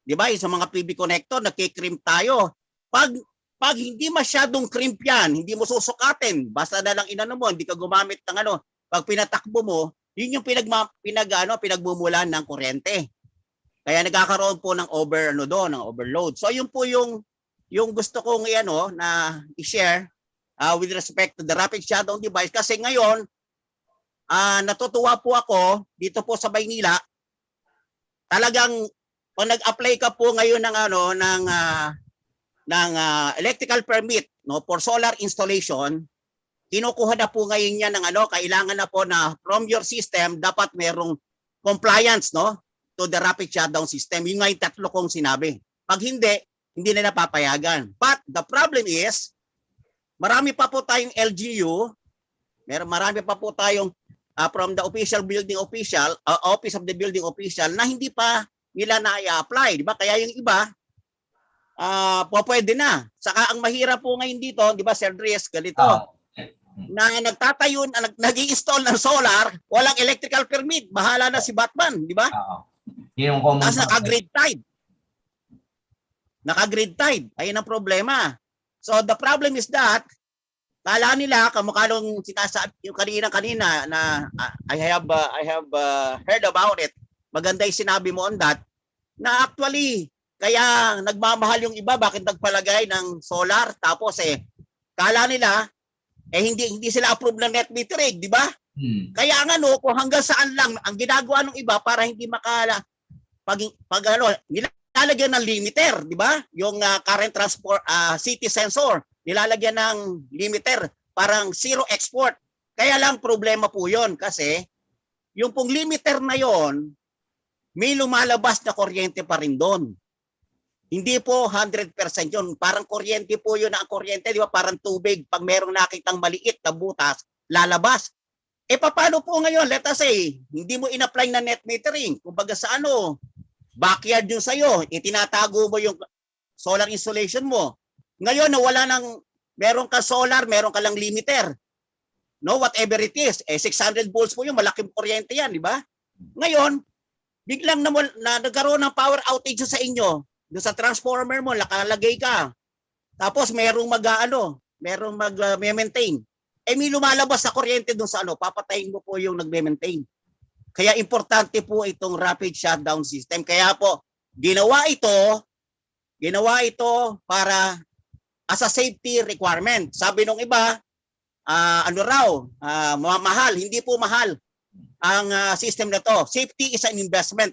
di ba? Yung sa mga PV connector, nagki-crimp tayo. Pag hindi masyadong crimp yan, hindi mo susukatin, basta na lang inano mo, hindi ka gumamit ng ano, pag pinatakbo mo, yun yung pinagmumulan ng kuryente. Kaya nagkakaroon po ng ng overload. So yun po yung gusto kong na i-share with respect to the rapid shutdown device kasi ngayon natutuwa po ako dito po sa Maynila. Talagang pag nag-apply ka po ngayon ng electrical permit for solar installation, kinukuha na po ngayon yan ng kailangan na po na from your system dapat merong compliance to the rapid shutdown system. Yung nga yung tatlo kong sinabi. Pag hindi na napapayagan. But the problem is, marami pa po tayong LGU, marami pa po tayong from the official building official, office of the building official na hindi pa nila na-i-apply, di ba? Kaya yung iba pwede na. Saka ang mahirap po ngayon dito, di ba, Sir Dries, ganito, na nagtatayo, nag-i-install ng solar, walang electrical permit, bahala na si Batman, di ba? Tapos naka-grid tied. Naka-grid tied. Ayun ang problema. So the problem is that kala nila kamukha nung sinasabi yung kanina na I have heard about it. Maganda yung sinabi mo on that na actually kaya nagmamahal yung iba bakit nagpalagay ng solar tapos kala nila hindi sila approve ng net metering, di ba? Kaya nga kung hanggang saan lang ang ginagawa ng iba para hindi makala nilalagyan ng limiter, di ba? Yung current transport city sensor, nilalagyan ng limiter, parang zero export. Kaya lang problema po 'yon kasi yung pong limiter na 'yon, may lumalabas na kuryente pa rin doon. Hindi po 100% 'yon. Parang kuryente po 'yon na ang kuryente, di ba? Parang tubig. Pag merong nakitang maliit na butas, lalabas. Paano po ngayon? Let us say, hindi mo in-apply na net metering. Kumbaga sa backyard yung sa'yo, itinatago mo yung solar installation mo. Ngayon, nawala meron ka solar, meron ka lang limiter. Whatever it is. 600 volts po yung malaking kuryente yan, di ba? Ngayon, biglang nagkaroon ng power outage sa inyo. Doon sa transformer mo, nakalagay ka. Tapos merong mag-maintain. May lumalabas sa kuryente doon sa papatayin mo po yung nagme-maintain. Kaya importante po itong rapid shutdown system. Kaya po, ginawa ito para as a safety requirement. Sabi nung iba, mahal. Hindi po mahal ang system na to. Safety is an investment.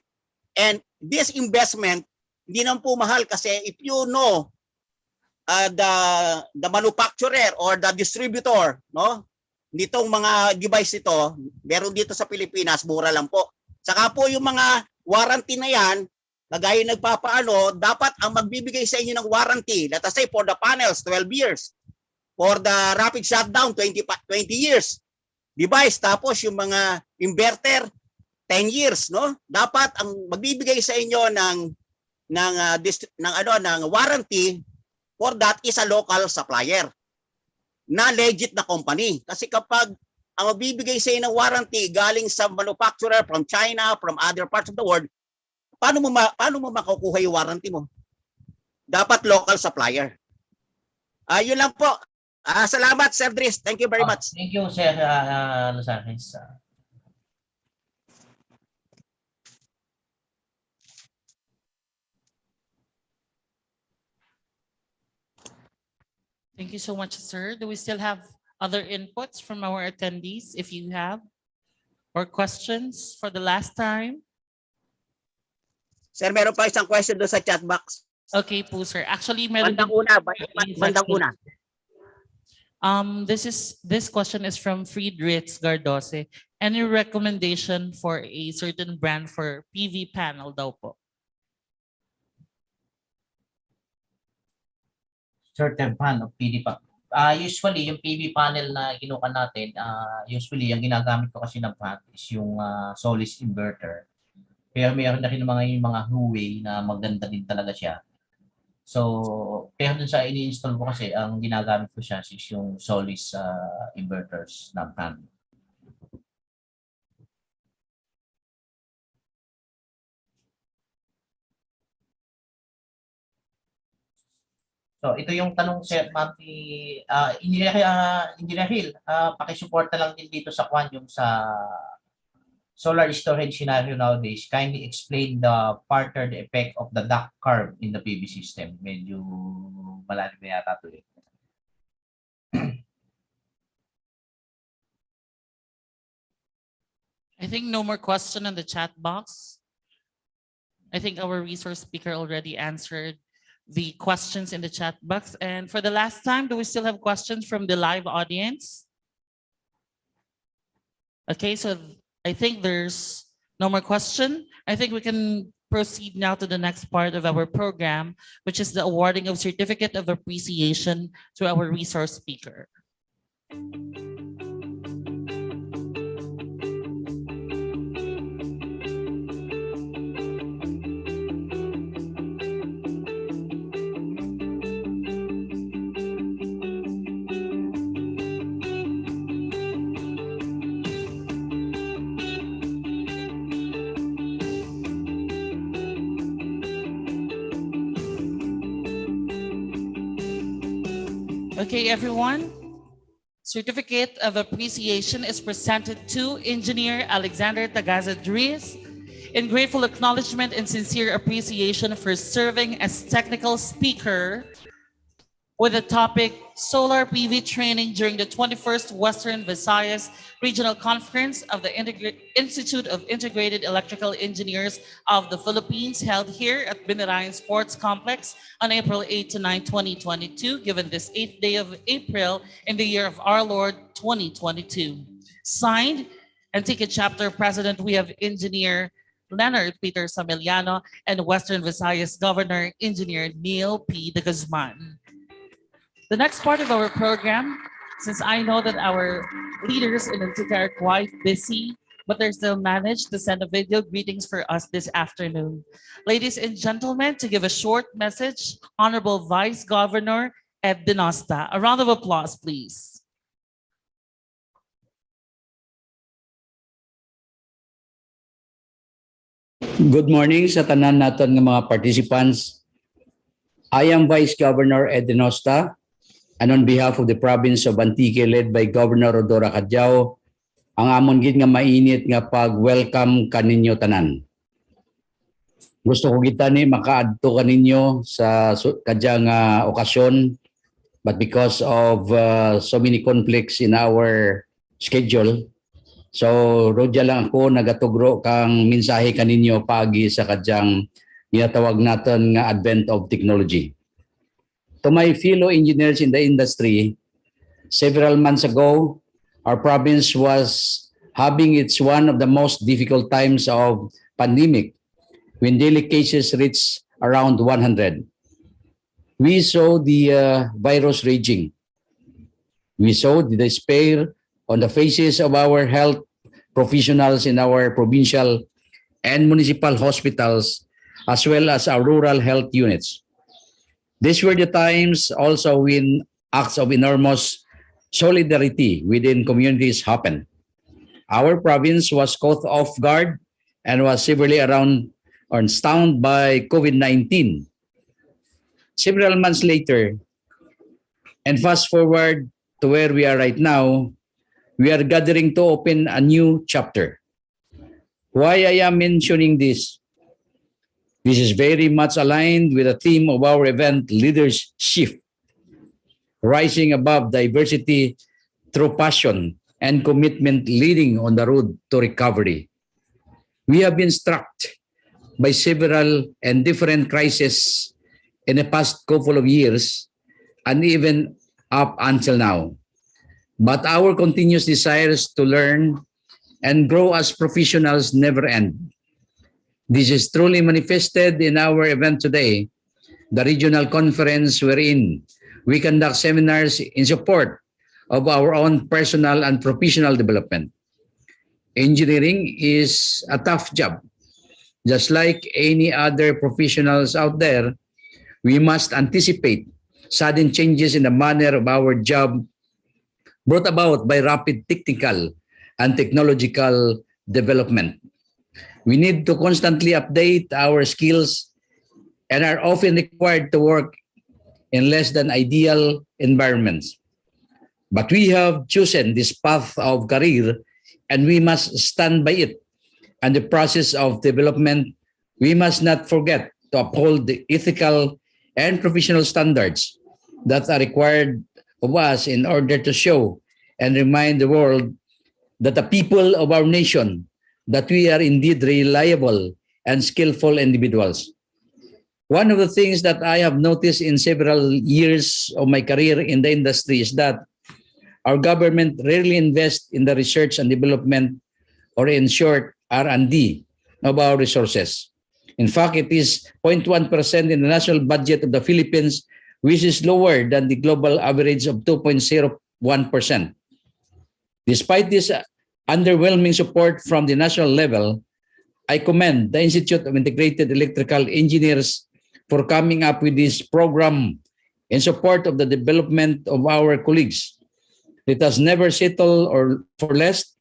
And this investment, hindi naman po mahal kasi if you know the manufacturer or the distributor, nitong mga device ito, meron dito sa Pilipinas, mura lang po. Saka po yung mga warranty na yan, kagaya nagpapaano, dapat ang magbibigay sa inyo ng warranty, let us say for the panels, 12 years. For the rapid shutdown, 20 years. Device, tapos yung mga inverter, 10 years. Dapat ang magbibigay sa inyo ng warranty for that is a local supplier na legit na company. Kasi kapag ang magbibigay sa inyo ng warranty galing sa manufacturer from China, from other parts of the world, paano mo makukuha yung warranty mo? Dapat local supplier. Yun lang po. Salamat, Sir Dries. Thank you very much. Thank you, Sir Losanes. Thank you so much, sir. Do we still have other inputs from our attendees, if you have, or questions for the last time? Sir, meron pa isang question doon sa chat box. Okay po, sir. Actually, meron bandang una. This question is from Friedrich Gardose. Any recommendation for a certain brand for PV panel daw po? Certain pan of PV panel. Usually, yung PV panel na kinuha natin, usually, yung ginagamit ko kasi ng pan is yung Solis inverter. Pero mayroon na rin yung mga Huawei na maganda din talaga siya. So, pero dun sa ini-install ko kasi, ang ginagamit ko siya is yung Solis inverters ng pan. So ito yung tanong Sir Engineer Hill, pakisuporta lang din dito sa kwan yung sa solar storage scenario nowadays. Kindly explain the partnered effect of the duct curve in the PV system. Medyo malalim na yata ito eh. I think no more question in the chat box. I think our resource speaker already answered the questions in the chat box. And for the last time, do we still have questions from the live audience? Okay, so I think there's no more question. I think we can proceed now to the next part of our program, which is the awarding of Certificate of Appreciation to our resource speaker. Okay, everyone. Certificate of Appreciation is presented to Engineer Alexander Tagaza-Dries in grateful acknowledgement and sincere appreciation for serving as technical speaker with the topic Solar PV Training during the 21st Western Visayas Regional Conference of the Institute of Integrated Electrical Engineers of the Philippines, held here at Binirayan Sports Complex on April 8 to 9, 2022, given this 8th day of April in the year of our Lord 2022. Signed, Antique Chapter President, we have Engineer Leonard Peter Samiliano and Western Visayas Governor Engineer Neil P. de Guzman. The next part of our program, since I know that our leaders in Antique are quite busy, but they're still managed to send a video greetings for us this afternoon. Ladies and gentlemen, to give a short message, Honorable Vice Governor Ed Dinosta. A round of applause, please. Good morning sa tanan naton ng mga participants. I am Vice Governor Ed Dinosta, and on behalf of the province of Antique led by Governor Rodora Cadjao, ang amon gid nga mainit nga pag-welcome kaninyo tanan. Gusto ko kita ni makaadto kaninyo sa kadyang okasyon, but because of so many conflicts in our schedule, so rodya lang ako nagatugro kang mensahe kaninyo pagi sa kadyang ginatawag naton nga advent of technology. To my fellow engineers in the industry, several months ago, our province was having its one of the most difficult times of pandemic when daily cases reached around 100. We saw the virus raging. We saw the despair on the faces of our health professionals in our provincial and municipal hospitals, as well as our rural health units. These were the times also when acts of enormous solidarity within communities happened. Our province was caught off guard and was severely stunned by COVID-19. Several months later, and fast forward to where we are right now, we are gathering to open a new chapter. Why I am mentioning this? This is very much aligned with the theme of our event, Leadership, rising above diversity through passion and commitment leading on the road to recovery. We have been struck by several and different crises in the past couple of years and even up until now. But our continuous desires to learn and grow as professionals never end. This is truly manifested in our event today, the regional conference wherein we conduct seminars in support of our own personal and professional development. Engineering is a tough job. Just like any other professionals out there, we must anticipate sudden changes in the manner of our job brought about by rapid technical and technological development. We need to constantly update our skills and are often required to work in less than ideal environments. But we have chosen this path of career and we must stand by it. And the process of development, we must not forget to uphold the ethical and professional standards that are required of us in order to show and remind the world that the people of our nation, that we are indeed reliable and skillful individuals. One of the things that I have noticed in several years of my career in the industry is that our government rarely invests in the research and development, or in short, R&D of our resources. In fact, it is 0.1% in the national budget of the Philippines, which is lower than the global average of 2.01%. Despite this underwhelming support from the national level, I commend the Institute of Integrated Electrical Engineers for coming up with this program in support of the development of our colleagues. Let us never settle or for less,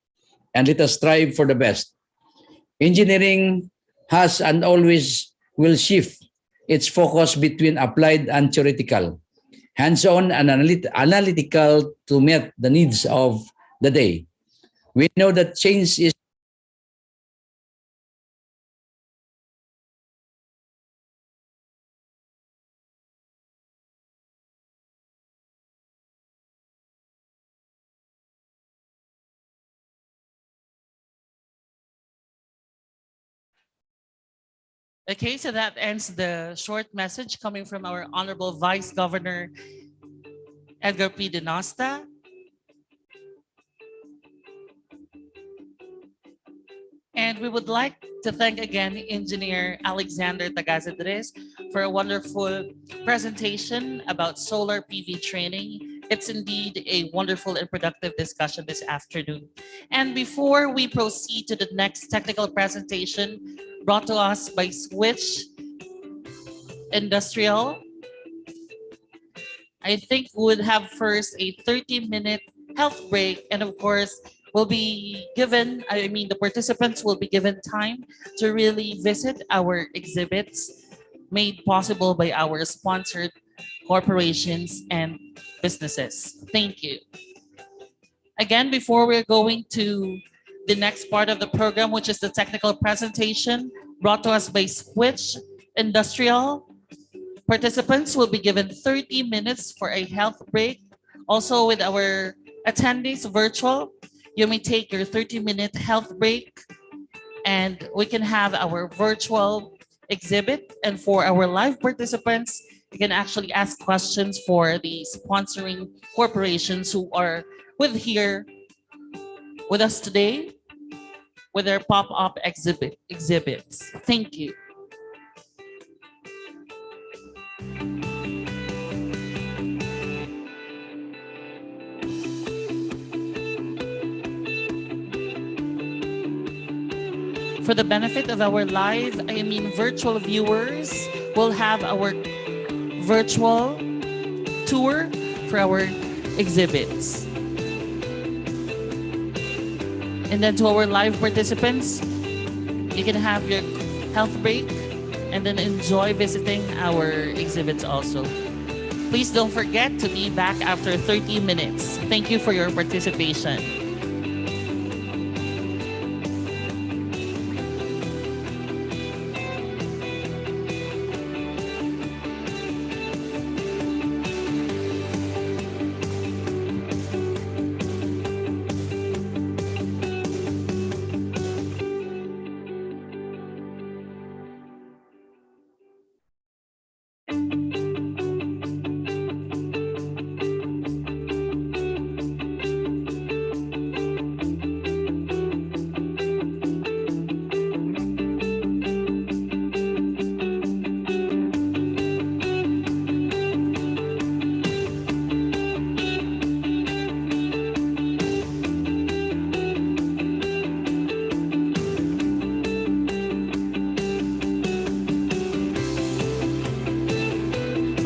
and let us strive for the best. Engineering has and always will shift its focus between applied and theoretical, hands-on and analytical to meet the needs of the day. We know that change is Okay, so that ends the short message coming from our Honorable Vice Governor Edgar P. Dinosta. And we would like to thank again Engineer Alexander Tagazadres for a wonderful presentation about solar PV training. It's indeed a wonderful and productive discussion this afternoon. And before we proceed to the next technical presentation brought to us by Switch Industrial, I think we would have first a 30-minute health break, and of course, the participants will be given time to really visit our exhibits made possible by our sponsored corporations and businesses. Thank you. Again, before we're going to the next part of the program, which is the technical presentation brought to us by Switch Industrial, participants will be given 30 minutes for a health break. Also, with our attendees virtual, you may take your 30-minute health break and we can have our virtual exhibit. And for our live participants, you can actually ask questions for the sponsoring corporations who are with us today with their pop-up exhibits. Thank you. For the benefit of our virtual viewers, we'll have our virtual tour for our exhibits. And then to our live participants, you can have your health break and then enjoy visiting our exhibits also. Please don't forget to be back after 30 minutes. Thank you for your participation.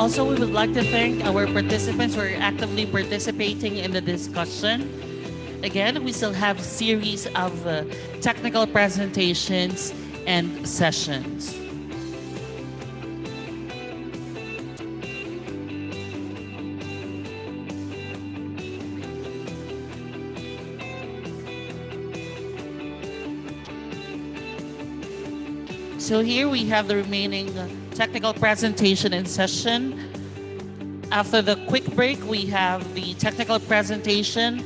Also, we would like to thank our participants who are actively participating in the discussion. Again, we still have a series of technical presentations and sessions. So here we have the remaining technical presentation in session. After the quick break, we have the technical presentation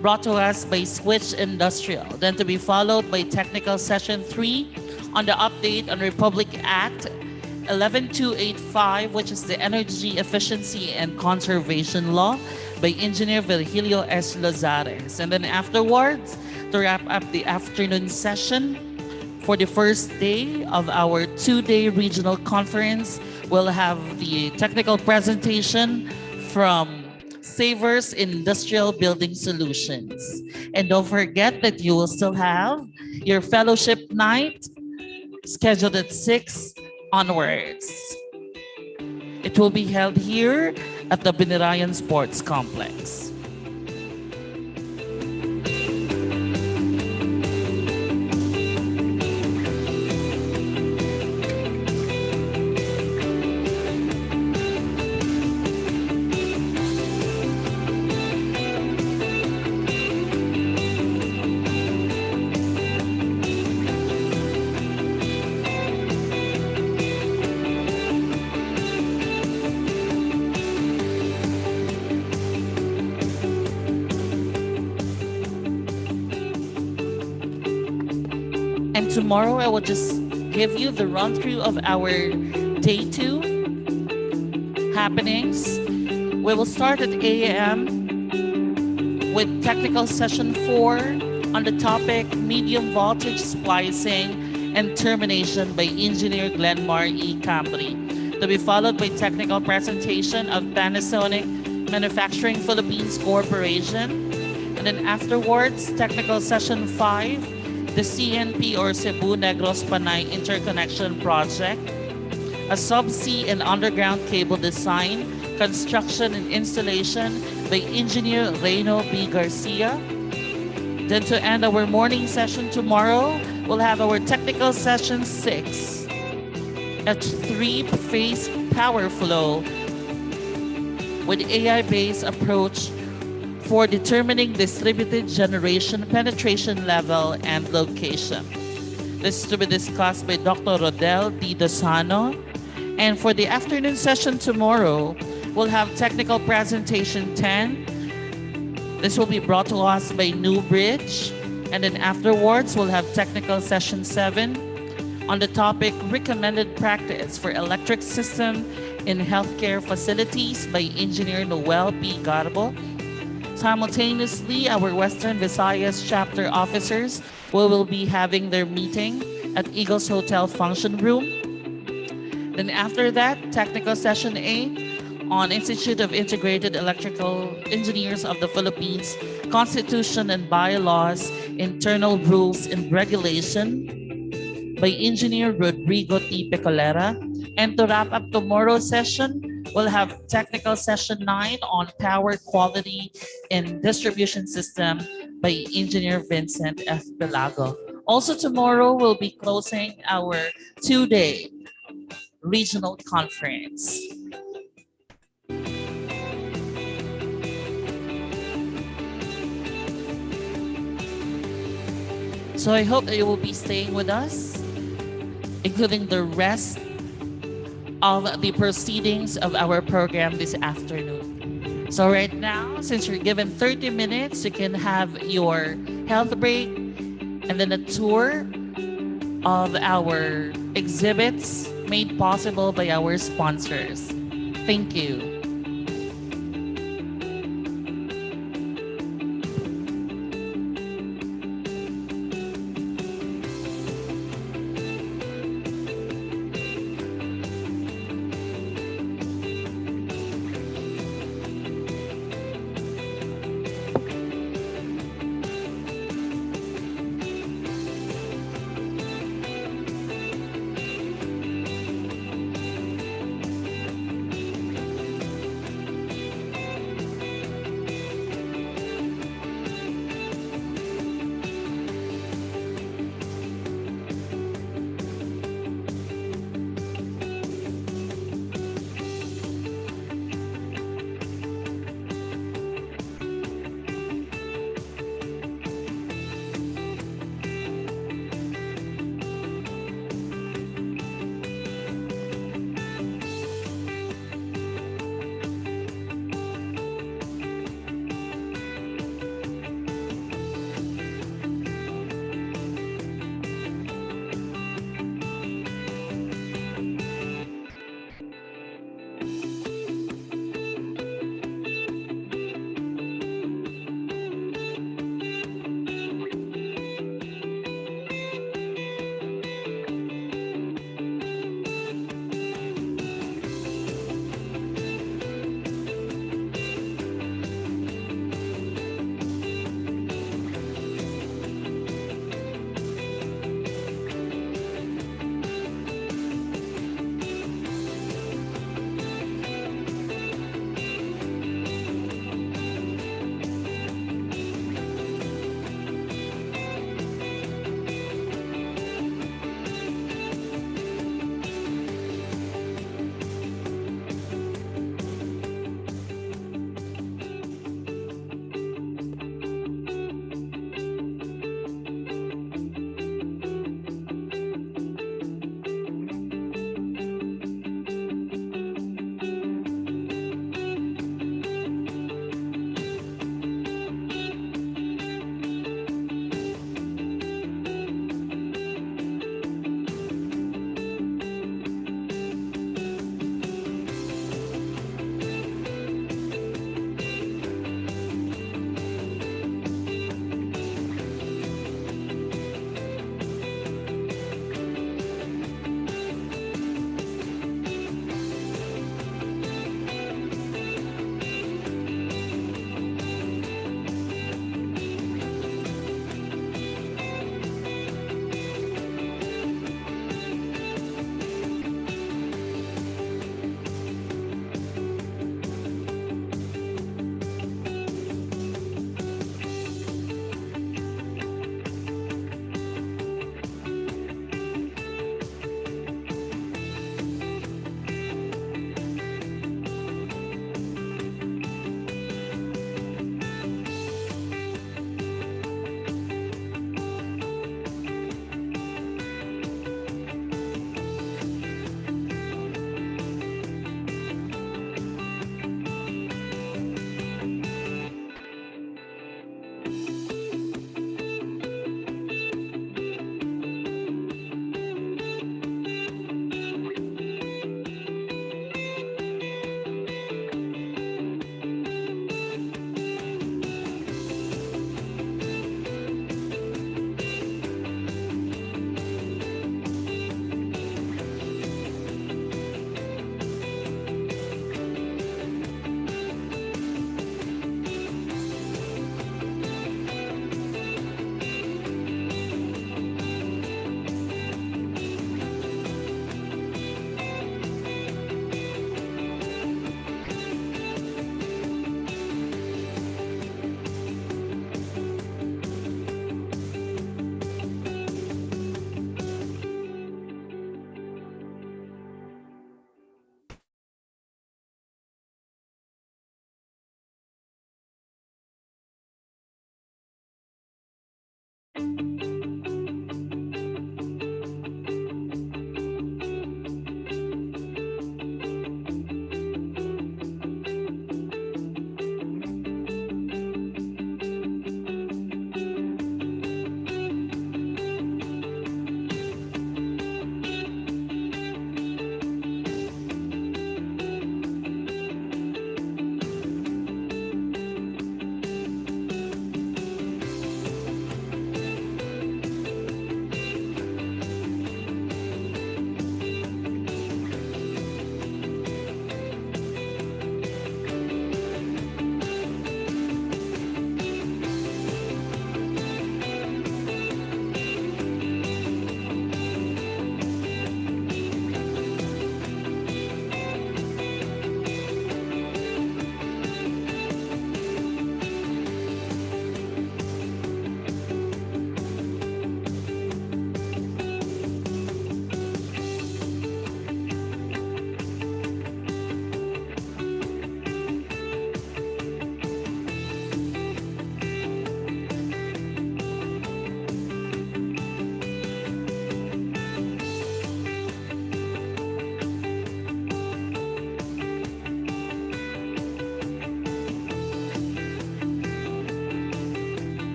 brought to us by Switch Industrial, then to be followed by technical session 3 on the update on Republic Act 11285, which is the Energy Efficiency and Conservation Law by Engineer Virgilio S. Lazares. And then afterwards, to wrap up the afternoon session, for the first day of our 2-day regional conference, we'll have the technical presentation from Savers Industrial Building Solutions. And don't forget that you will still have your fellowship night scheduled at 6 onwards. It will be held here at the Binirayan Sports Complex. And tomorrow I will just give you the run through of our day 2 happenings. We will start at 8 a.m. with technical session 4 on the topic medium voltage splicing and termination by Engineer Glenmar E. Camry, to be followed by technical presentation of Panasonic Manufacturing Philippines Corporation. And then afterwards, technical session 5, the CNP or Cebu Negros Panay Interconnection Project, a subsea and underground cable design, construction and installation by Engineer Reyno B. Garcia. Then to end our morning session tomorrow, we'll have our technical session 6, a 3-phase power flow with AI-based approach for determining distributed generation penetration level and location. This is to be discussed by Dr. Rodel D. Dosano. And for the afternoon session tomorrow, we'll have technical presentation 10. This will be brought to us by Newbridge. And then afterwards, we'll have technical session 7 on the topic recommended practice for electric system in healthcare facilities by Engineer Noel P. Garbo. Simultaneously, our Western Visayas chapter officers will be having their meeting at Eagles Hotel Function Room. Then after that, technical session 8 on Institute of Integrated Electrical Engineers of the Philippines, Constitution and Bylaws, Internal Rules and Regulation by Engineer Rodrigo T. Pecolera. And to wrap up tomorrow's session, we'll have technical session 9 on power quality and distribution system by Engineer Vincent F. Pelago. Also tomorrow, we'll be closing our 2-day regional conference. So I hope that you will be staying with us, including the rest of the proceedings of our program this afternoon. So right now, since you're given 30 minutes, you can have your health break and then a tour of our exhibits made possible by our sponsors. Thank you.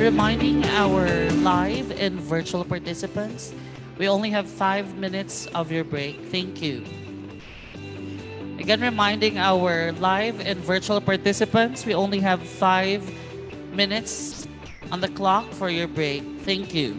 Reminding our live and virtual participants, we only have 5 minutes of your break. Thank you. Again, reminding our live and virtual participants, we only have 5 minutes on the clock for your break. Thank you.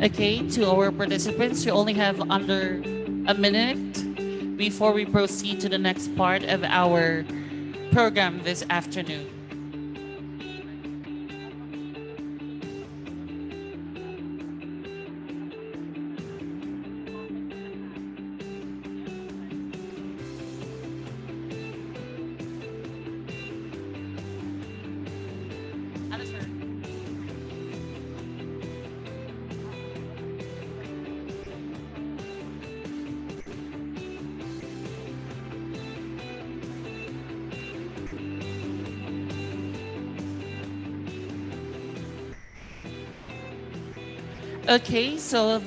Okay, to our participants, we only have under a minute before we proceed to the next part of our program this afternoon. Okay, so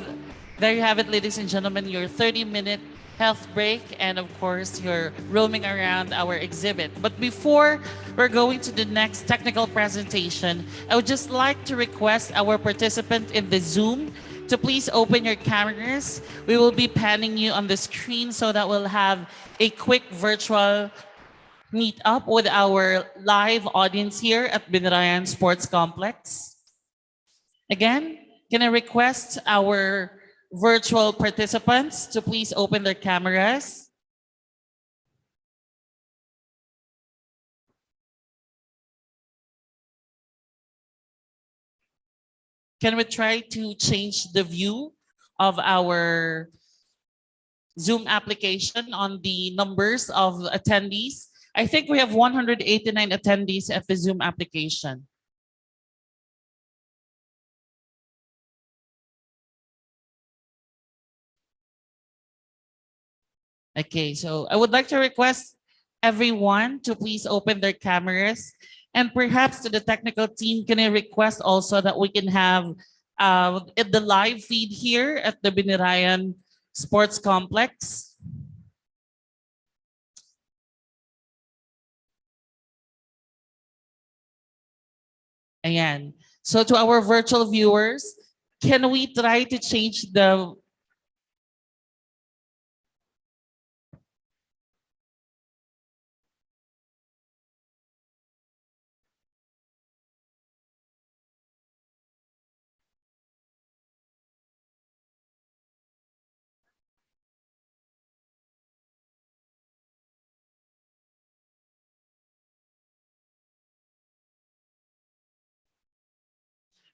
There you have it, ladies and gentlemen, your 30-minute health break, and of course, you're roaming around our exhibit. But before we're going to the next technical presentation, I would just like to request our participant in the Zoom to please open your cameras. We will be panning you on the screen so that we'll have a quick virtual meet up with our live audience here at Binarayan Sports Complex. Again, can I request our virtual participants to please open their cameras? Can we try to change the view of our Zoom application on the numbers of attendees? I think we have 189 attendees at the Zoom application. Okay, so I would like to request everyone to please open their cameras, and perhaps to the technical team, can I request also that we can have the live feed here at the Binirayan Sports Complex. Ayan. So to our virtual viewers, can we try to change the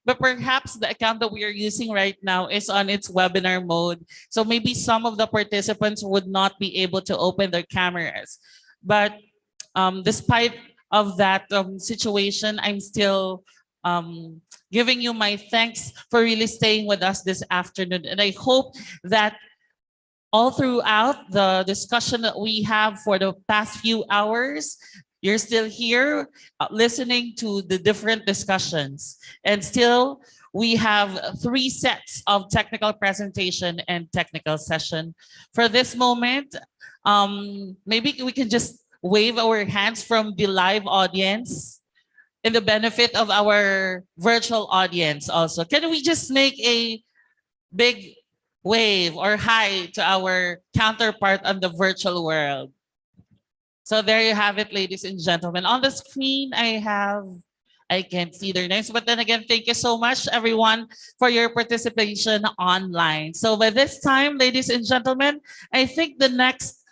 but perhaps the account that we are using right now is on its webinar mode. So maybe some of the participants would not be able to open their cameras. But despite of that situation, I'm still giving you my thanks for really staying with us this afternoon. And I hope that all throughout the discussion that we have for the past few hours, you're still here listening to the different discussions. And still, we have 3 sets of technical presentation and technical session. For this moment, maybe we can just wave our hands from the live audience in the benefit of our virtual audience also. Can we just make a big wave or hi to our counterpart on the virtual world? So there you have it, ladies and gentlemen. On the screen, I can't see their names, but then again, thank you so much, everyone, for your participation online. So by this time, ladies and gentlemen, I think the next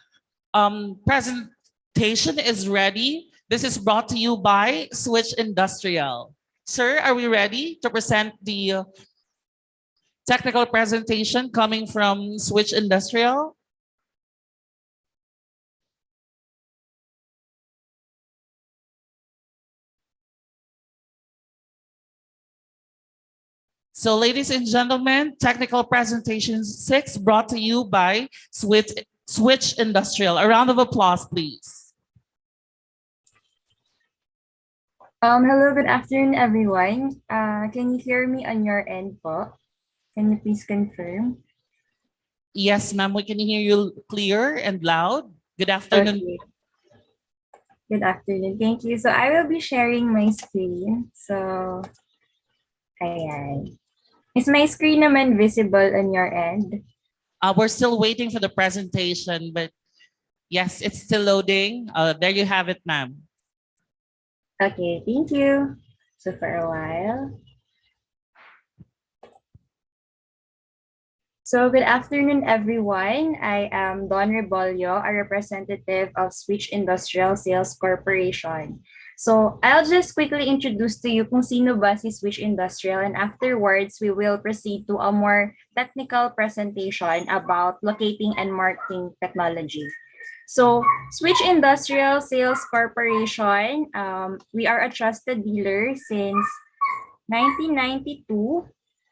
presentation is ready. This is brought to you by Switch Industrial. Sir, are we ready to present the technical presentation coming from Switch Industrial? So ladies and gentlemen, technical presentation 6 brought to you by Switch Industrial. A round of applause, please. Hello, good afternoon, everyone. Can you hear me on your end po? Can you please confirm? Yes, ma'am, we can hear you clear and loud. Good afternoon. Okay. Good afternoon. Thank you. So I will be sharing my screen. So, ayan. Is my screen naman visible on your end? We're still waiting for the presentation, but yes, it's still loading. There you have it, ma'am. Okay, thank you. So for a while. So good afternoon, everyone. I am Don Rebolio, a representative of Switch Industrial Sales Corporation. So I'll just quickly introduce to you kung sino ba si Switch Industrial, and afterwards we will proceed to a more technical presentation about locating and marketing technology. So Switch Industrial Sales Corporation, we are a trusted dealer since 1992.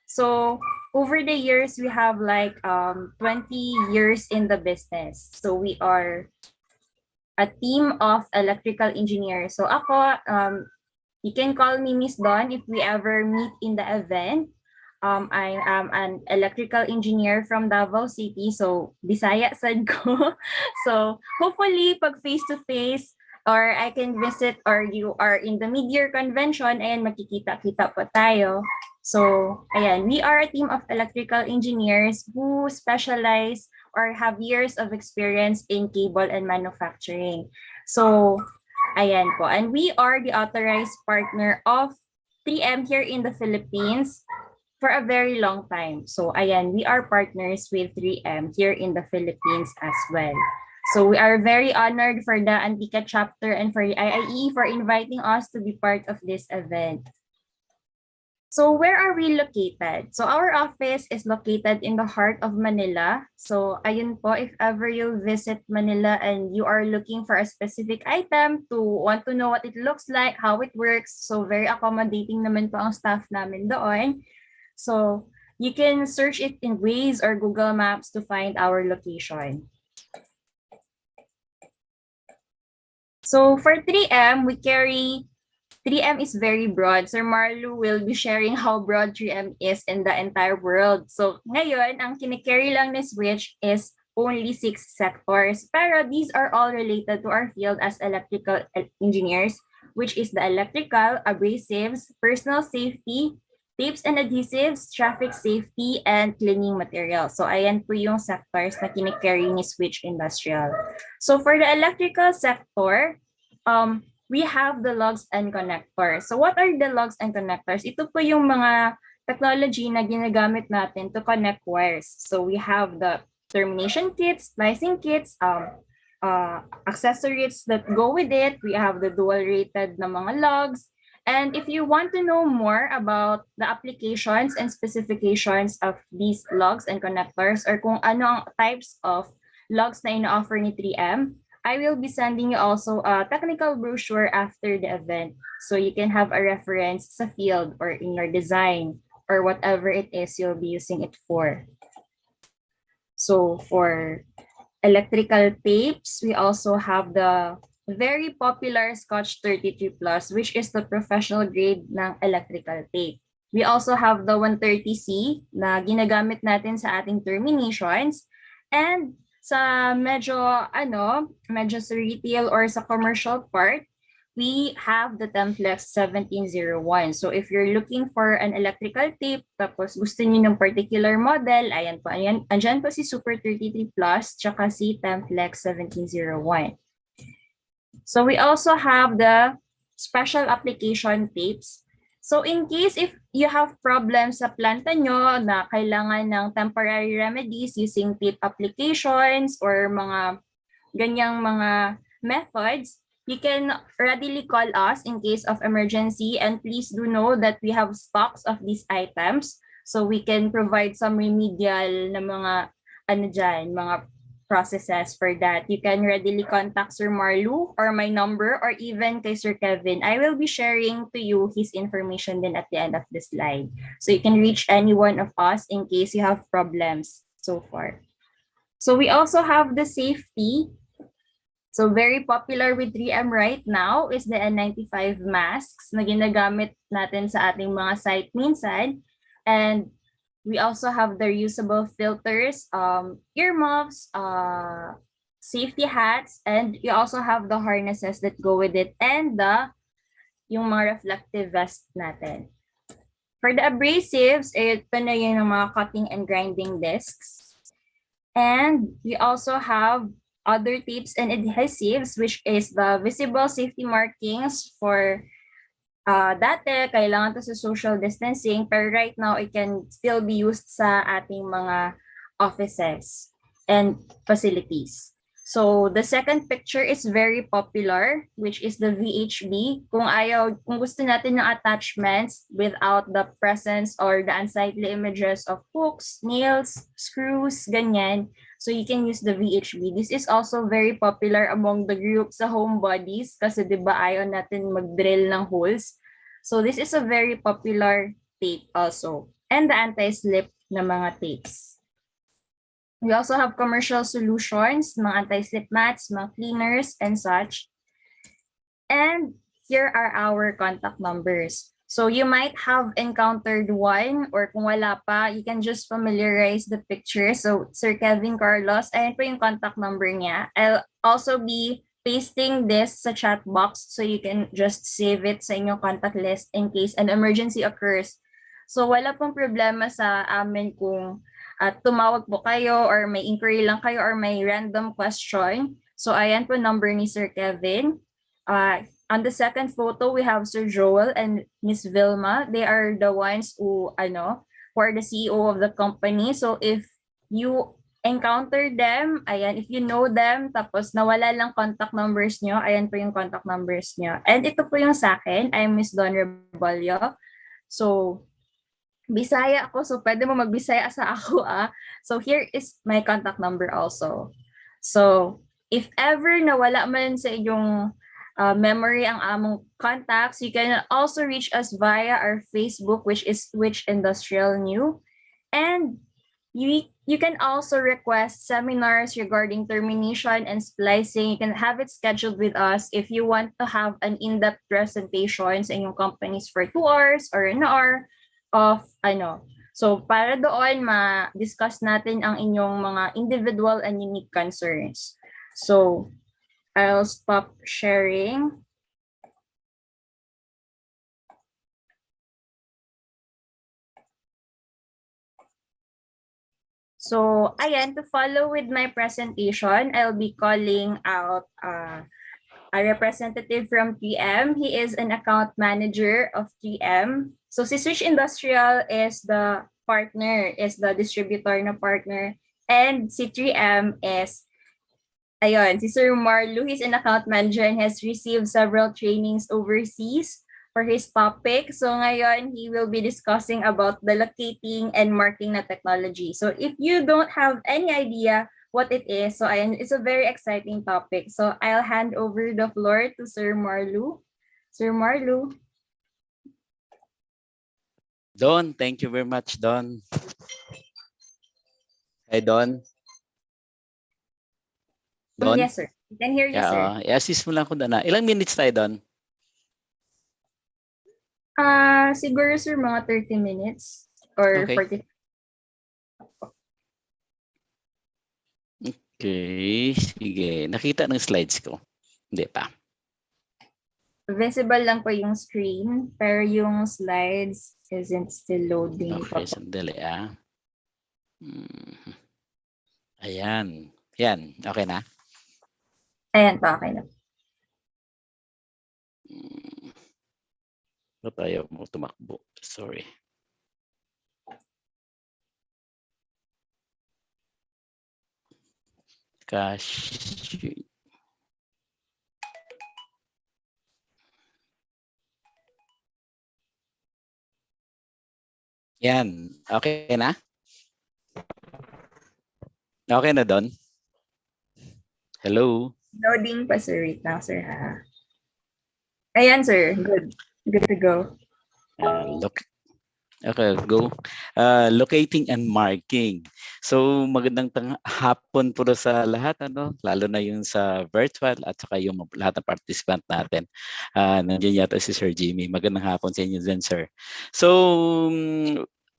So over the years, we have like 20 years in the business. So we are a team of electrical engineers. So ako, you can call me Miss Dawn if we ever meet in the event. I am an electrical engineer from Davao City, so Visayas sad ko. So hopefully pag face to face or I can visit or you are in the mid-year convention, ayan, magkikita-kita po tayo. So ayan, we are a team of electrical engineers who specialize or have years of experience in cable and manufacturing. So ayan po, and we are the authorized partner of 3M here in the Philippines for a very long time. So ayan, we are partners with 3M here in the Philippines as well. So we are very honored for the Antica chapter and for the IIE for inviting us to be part of this event. So where are we located? So our office is located in the heart of Manila. So ayun po, if ever you visit Manila and you are looking for a specific item to want to know what it looks like, how it works, so very accommodating naman po ang staff namin doon. So you can search it in Waze or Google Maps to find our location. So for 3M, 3M is very broad. Sir Marlu will be sharing how broad 3M is in the entire world. So ngayon, ang kinicarry lang ni Switch is only 6 sectors. Pero these are all related to our field as electrical engineers, which is the electrical, abrasives, personal safety, tapes and adhesives, traffic safety, and cleaning materials. So ayan po yung sectors na kinicarry ni Switch Industrial. So for the electrical sector, we have the lugs and connectors. So what are the lugs and connectors? Ito po yung mga technology na ginagamit natin to connect wires. So we have the termination kits, splicing kits, accessories that go with it. We have the dual rated na mga lugs. And if you want to know more about the applications and specifications of these lugs and connectors or kung ano ang types of lugs na ina-offer ni 3M, I will be sending you also a technical brochure after the event so you can have a reference sa field or in your design or whatever it is you'll be using it for. So for electrical tapes, we also have the very popular Scotch 33 Plus, which is the professional grade ng electrical tape. We also have the 130C na ginagamit natin sa ating terminations. And sa medyo sa retail or sa commercial part, we have the Temflex 1701. So if you're looking for an electrical tape, tapos gusto niyo ng particular model, ayan po, andyan po si Super 33 Plus, tsaka si Temflex 1701. So we also have the special application tapes. So in case if you have problems sa planta nyo na kailangan ng temporary remedies using tape applications or mga ganyang mga methods, you can readily call us in case of emergency, and please do know that we have stocks of these items so we can provide some remedial na mga mga processes for that. You can readily contact Sir Marlu or my number or even kay Sir Kevin. I will be sharing to you his information then at the end of the slide. So you can reach any one of us in case you have problems so far. So we also have the safety. So very popular with 3M right now is the N95 masks na ginagamit natin sa ating mga site minsan. And we also have the reusable filters, earmuffs, safety hats, and you also have the harnesses that go with it and yung mga reflective vest natin. For the abrasives, ito na yung mga cutting and grinding discs. And we also have other tapes and adhesives, which is the visible safety markings for dati, kailangan to sa social distancing, pero right now, it can still be used sa ating mga offices and facilities. So the second picture is very popular, which is the VHB. Kung gusto natin ng attachments without the presence or the unsightly images of hooks, nails, screws, ganyan. So you can use the VHB. This is also very popular among the group sa homebodies kasi 'di ba ayaw natin mag-drill ng holes. So this is a very popular tape also. And the anti-slip na mga tapes. We also have commercial solutions, mga anti-slip mats, mga cleaners, and such. And here are our contact numbers. So you might have encountered one, or kung wala pa, you can just familiarize the picture. So Sir Kevin Carlos, ayan po yung contact number niya. I'll also be pasting this sa chat box so you can just save it sa inyong contact list in case an emergency occurs. So wala pong problema sa amin kung tumawag po kayo or may inquiry lang kayo or may random question. So ayan po number ni Sir Kevin. On the second photo, we have Sir Joel and Miss Vilma. They are the ones who are the CEO of the company. So if you encounter them, ayan, if you know them, tapos nawala lang contact numbers nyo, ayan po yung contact numbers nyo. And ito po yung sa akin, I'm Miss Don Rebolio. So, Bisaya ako, so pwede mo magbisaya sa ako So here is my contact number also. So, if ever nawala man sa inyong memory ang among contacts, you can also reach us via our Facebook, which is Switch Industrial New. And you can also request seminars regarding termination and splicing. You can have it scheduled with us if you want to have an in-depth presentation sa inyong companies for 2 hours or an hour of So para doon ma-discuss natin ang inyong mga individual and unique concerns. So I'll stop sharing. So, ayan, to follow with my presentation, I'll be calling out a representative from 3M. He is an account manager of 3M. So, si Switch Industrial is the partner, is the distributor na partner. And si 3M is, ayun, si Sir Marlu, he's an account manager and has received several trainings overseas for his topic. So ngayon, he will be discussing about the locating and marking na technology. So if you don't have any idea what it is, so ayun, it's a very exciting topic. So I'll hand over the floor to Sir Marlu. Sir Marlu. Don, thank you very much, Don. Hi, Don. Don? Yes, sir. We can hear you, sir. I-assist mo lang kung na. Ilang minutes tayo, Don? Siguro, sir, mga 30 minutes or Okay. 40. Okay, sige. Nakita ng slides ko. Hindi pa. Visible lang po yung screen, pero yung slides isn't still loading. Okay, sandali Ayan. Yan. Okay na? Ayan pa, okay na. Ba't tayo mo tumakbo? Sorry. Cash. Yan. Okay na? Okay na, Don? Hello? Loading pa, sir. Wait lang, sir. Ayan, sir. Good. Good to go. Okay, go. Locating and marking. So magandang hapon po sa lahat, lalo na yung sa virtual at saka yung lahat ng participant natin. Nandiyan yata si Sir Jimmy. Magandang hapon sa inyo din, sir. So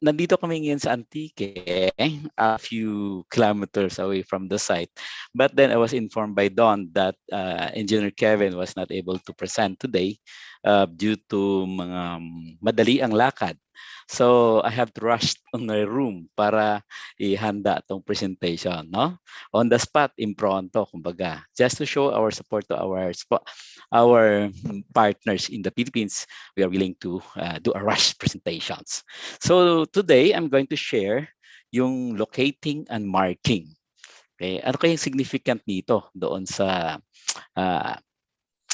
nandito kami ngayon sa Antique, a few kilometers away from the site. But then I was informed by Don that Engineer Kevin was not able to present today due to mga madali ang lakad. So I have to rush on my room para ihanda tong presentation, no? On the spot, impronto, kumbaga, just to show our support to our partners in the Philippines. We are willing to do a rush presentations. So today, I'm going to share yung locating and marking. Okay, ano kayang significant nito doon sa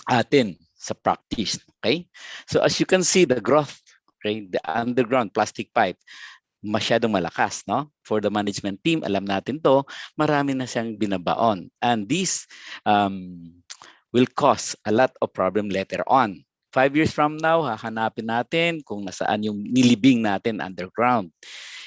atin sa practice? Okay, so as you can see, the growth. Okay, the underground plastic pipe, masyadong malakas, no? For the management team, alam natin to, marami na siyang binabaon. And this will cause a lot of problem later on. 5 years from now, hahanapin natin kung nasaan yung nilibing natin underground.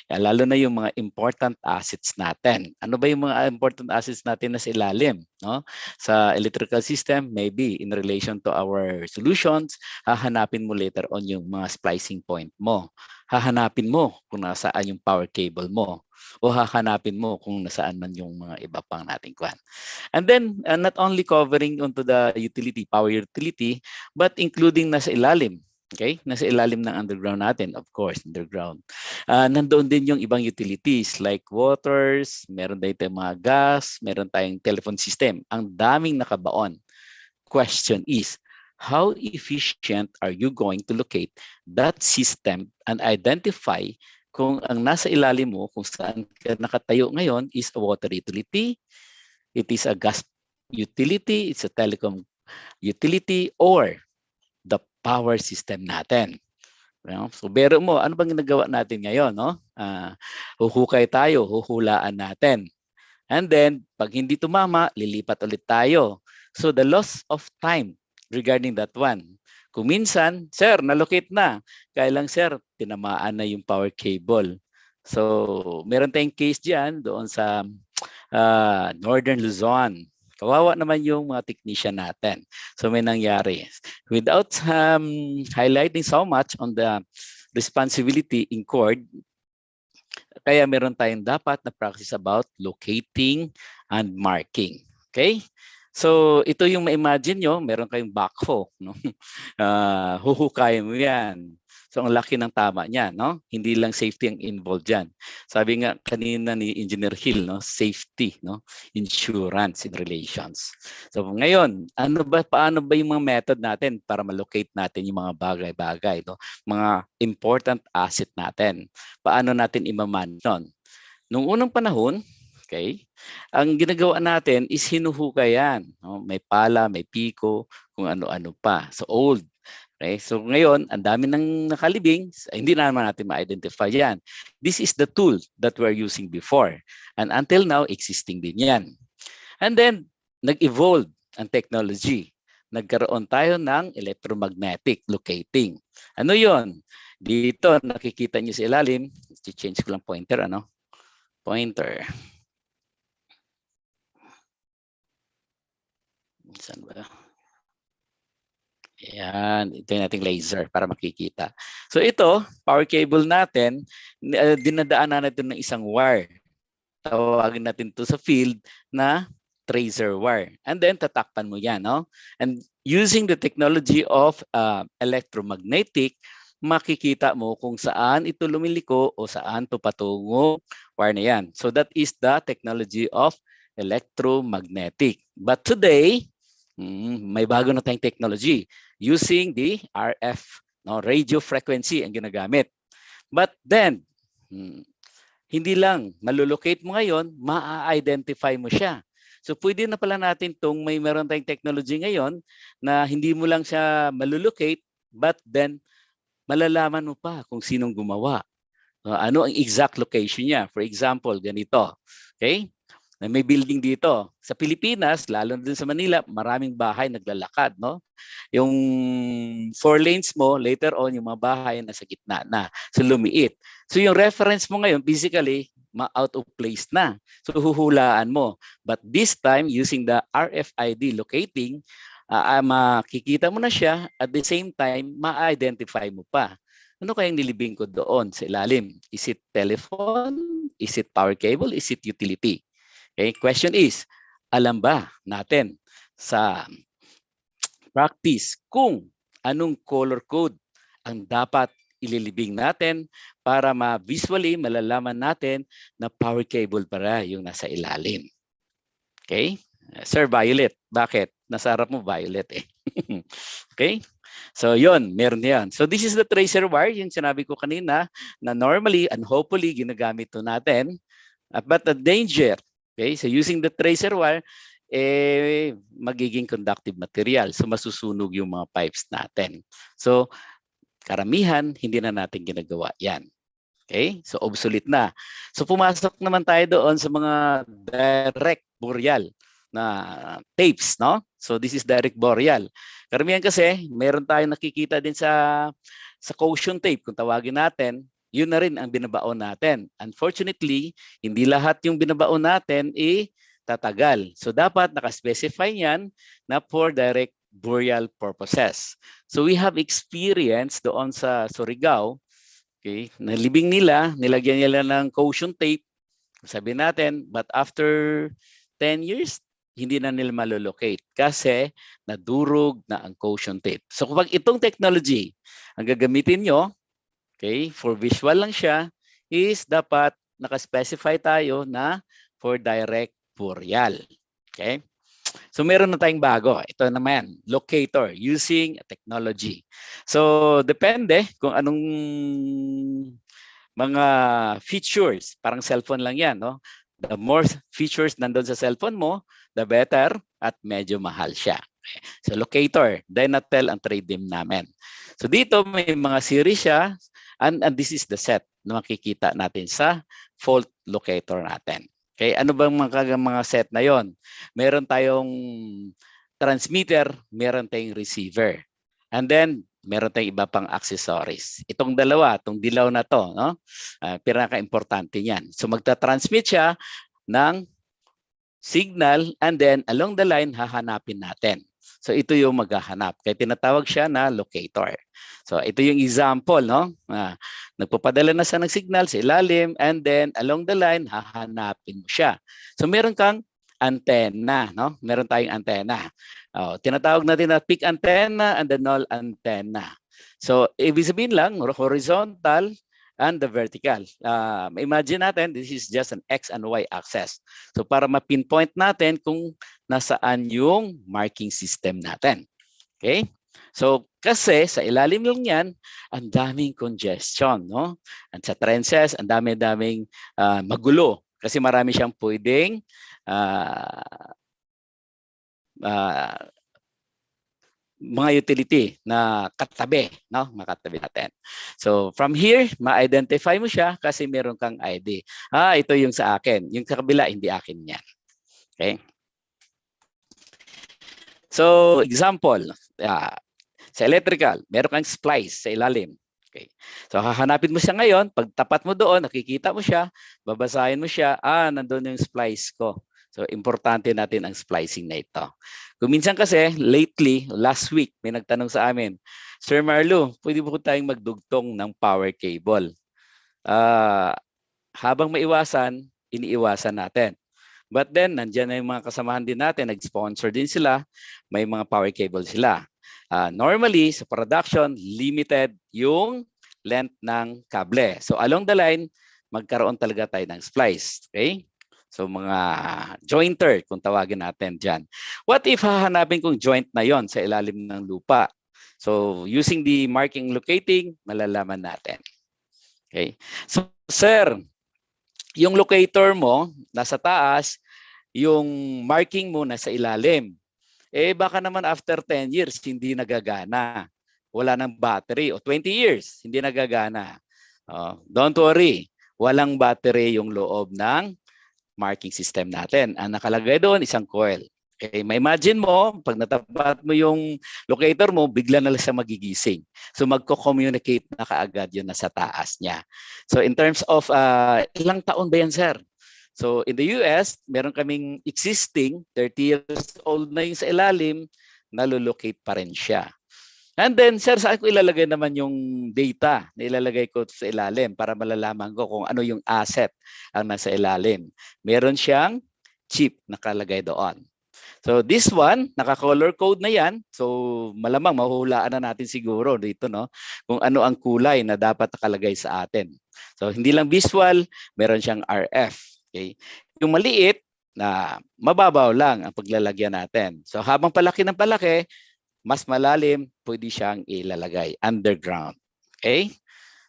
Lalo na yung mga important assets natin. Ano ba yung mga important assets natin na sa ilalim? No? Sa electrical system, maybe in relation to our solutions, hahanapin mo later on yung mga splicing point mo. Hahanapin mo kung nasaan yung power cable mo. O hahanapin mo kung nasaan man yung mga iba pang nating kwan. And then, not only covering onto the utility, power utility, but including nasa ilalim. Okay? Nasa ilalim ng underground natin, of course, underground. Nandoon din yung ibang utilities like waters, meron din tayong mga gas, meron tayong telephone system. Ang daming nakabaon. Question is, how efficient are you going to locate that system and identify kung ang nasa ilalim mo, kung saan ka nakatayo ngayon is a water utility, it is a gas utility, it's a telecom utility, or the power system natin. So, bero mo, ano bang ginagawa natin ngayon? No? Huhukay tayo, huhulaan natin. And then, pag hindi tumama, lilipat ulit tayo. So, the loss of time regarding that one. Kung minsan, sir, nalocate na. Kaya lang, sir, tinamaan na yung power cable. So, meron tayong case dyan doon sa Northern Luzon. Kawawa naman yung mga technician natin. So may nangyari. Without highlighting so much on the responsibility incurred, kaya meron tayong dapat na practice about locating and marking. Okay? So ito yung ma-imagine nyo, meron kayong backhoe. No? Huhukayin mo yan. So ang laki ng tama niya, no? Hindi lang safety ang involved diyan. Sabi nga kanina ni Engineer Hill, no, safety, no, insurance in relations. So ngayon, paano ba yung mga method natin para ma-locate natin yung mga bagay-bagay, no? Mga important asset natin. Paano natin i-manage nun? Nung unang panahon, okay, ang ginagawa natin is hinuhukay yan, no? May pala, may piko, kung ano-ano pa. So old. Okay, so ngayon, ang dami ng nakalibing, hindi na naman natin ma-identify yan. This is the tool that we're using before. And until now, existing din yan. And then, nag-evolve ang technology. Nagkaroon tayo ng electromagnetic locating. Ano yon? Dito, nakikita nyo sa ilalim. I-change ko lang pointer, ano? Pointer. Saan ba? Yan, ito yung nating laser para makikita. So ito, power cable natin, dinadaanan natin ng isang wire. Tawagin natin to sa field na tracer wire. And then tatakpan mo yan, no? And using the technology of electromagnetic, makikita mo kung saan ito lumiliko o saan to patungo wire na yan. So that is the technology of electromagnetic. But today, may bago na tayong technology using the RF, no, radio frequency ang ginagamit. But then, hindi lang, malulocate mo ngayon, ma-identify mo siya. So pwede na pala natin meron tayong technology ngayon na hindi mo lang siya malulocate, but then malalaman mo pa kung sinong gumawa. Ano ang exact location niya. For example, ganito. Okay? May building dito. Sa Pilipinas, lalo din sa Manila, maraming bahay naglalakad, no? Yung 4 lanes mo, later on, yung mga bahay nasa gitna na. So lumiit. So yung reference mo ngayon, physically, out of place na. So huhulaan mo. But this time, using the RFID locating, makikita mo na siya, at the same time, ma-identify mo pa. Ano kayang nilibing ko doon sa ilalim? Is it telephone? Is it power cable? Is it utility? Okay, question is, alam ba natin sa practice kung anong color code ang dapat ililibing natin para visually malalaman natin na power cable para yung nasa ilalim? Okay? Sir, violet. Bakit? Nasa harap mo violet eh. Okay? So yun, meron yan. So this is the tracer wire, yung sinabi ko kanina, na normally and hopefully ginagamit to natin. But the danger, okay, so using the tracer wire, magiging conductive material. So masusunog yung mga pipes natin. So karamihan, hindi na natin ginagawa yan. Okay, so obsolete na. So pumasok naman tayo doon sa mga direct boreal na tapes, no? So this is direct boreal. Karamihan kasi, meron tayong nakikita din sa caution tape, kung tawagin natin, yun na rin ang binabaon natin. Unfortunately, hindi lahat yung binabaon natin tatagal. So dapat nakaspecify yan na for direct burial purposes. So we have experience doon sa Surigao, okay, nalibing nila, nilagyan nila ng caution tape, sabi natin, but after 10 years, hindi na nila malolocate kasi nadurog na ang caution tape. So kapag itong technology ang gagamitin nyo, okay, for visual lang siya, is dapat nakaspecify tayo na for direct burial. Okay? So meron na tayong bago. Ito naman, locator using technology. So depende kung anong mga features, parang cellphone lang yan, no? The more features nandun sa cellphone mo, the better at medyo mahal siya. So locator, Dynatel ang trade name namin. So dito may mga series siya and this is the set na makikita natin sa fault locator natin. Okay, ano bang mga set na yon? Meron tayong transmitter, meron tayong receiver. And then meron tayong iba pang accessories. Itong dalawa, itong dilaw na to, no? Pinaka-importante niyan. So magta-transmit siya ng signal and then along the line hahanapin natin. So ito yung maghahanap. Kaya tinatawag siya na locator. So ito yung example, no? Nagpapadala na siya ng signal sa ilalim and then along the line hahanapin mo siya. So meron kang antenna, no? Meron tayong antenna. Tinatawag natin na peak antenna and the null antenna. So ibig sabihin lang horizontal and the vertical. Imagine natin, this is just an X and Y axis. So para ma-pinpoint natin kung nasaan yung marking system natin. Okay? So kasi sa ilalim lang yan, ang daming congestion, no? At sa trenches, ang daming magulo. Kasi marami siyang pwedeng mga utility na katabi, no? Makatabi natin. So from here, ma-identify mo siya kasi meron kang ID. Ito yung sa akin. Yung sa kabila, hindi akin yan. Okay? So example, sa electrical, meron kang splice sa ilalim. Okay. So hahanapin mo siya ngayon, pag tapat mo doon, nakikita mo siya, babasahin mo siya, nandun yung splice ko. So importante natin ang splicing na ito. Kung minsan kasi, lately, last week, may nagtanong sa amin, Sir Marlo, pwede po tayong magdugtong ng power cable? Habang maiwasan, iniiwasan natin. But then, nandiyan na yung mga kasamahan din natin, nag-sponsor din sila, may mga power cable sila. Normally, sa production, limited yung length ng kable. So along the line, magkaroon talaga tayo ng splice. Okay? So mga jointer, kung tawagin natin dyan. What if hahanapin kong joint na yon sa ilalim ng lupa? So using the marking locating, malalaman natin. Okay? So sir, yung locator mo nasa taas, yung marking mo nasa ilalim. Baka naman after 10 years, hindi nagagana. Wala ng battery. O 20 years, hindi nagagana. Don't worry. Walang battery yung loob ng marking system natin. Ang nakalagay doon, isang coil. Okay, ma-imagine mo, pag natapat mo yung locator mo, bigla na lang siya magigising. So magko-communicate na kaagad yun nasa taas niya. So in terms of ilang taon ba yan, sir? So in the US, meron kaming existing 30 years old na yung sa ilalim, nalolocate pa rin siya. And then, sir, saan ko ilalagay naman yung data na ilalagay ko sa ilalim para malalaman ko kung ano yung asset ang nasa ilalim? Meron siyang chip nakalagay doon. So this one, naka-color code na yan. So malamang mahuhulaan na natin siguro dito, no, kung ano ang kulay na dapat nakalagay sa atin. So hindi lang visual, meron siyang RF. Okay? Yung maliit, na mababaw lang ang paglalagyan natin. So habang palaki ng palaki, mas malalim, pwede siyang ilalagay underground. Okay?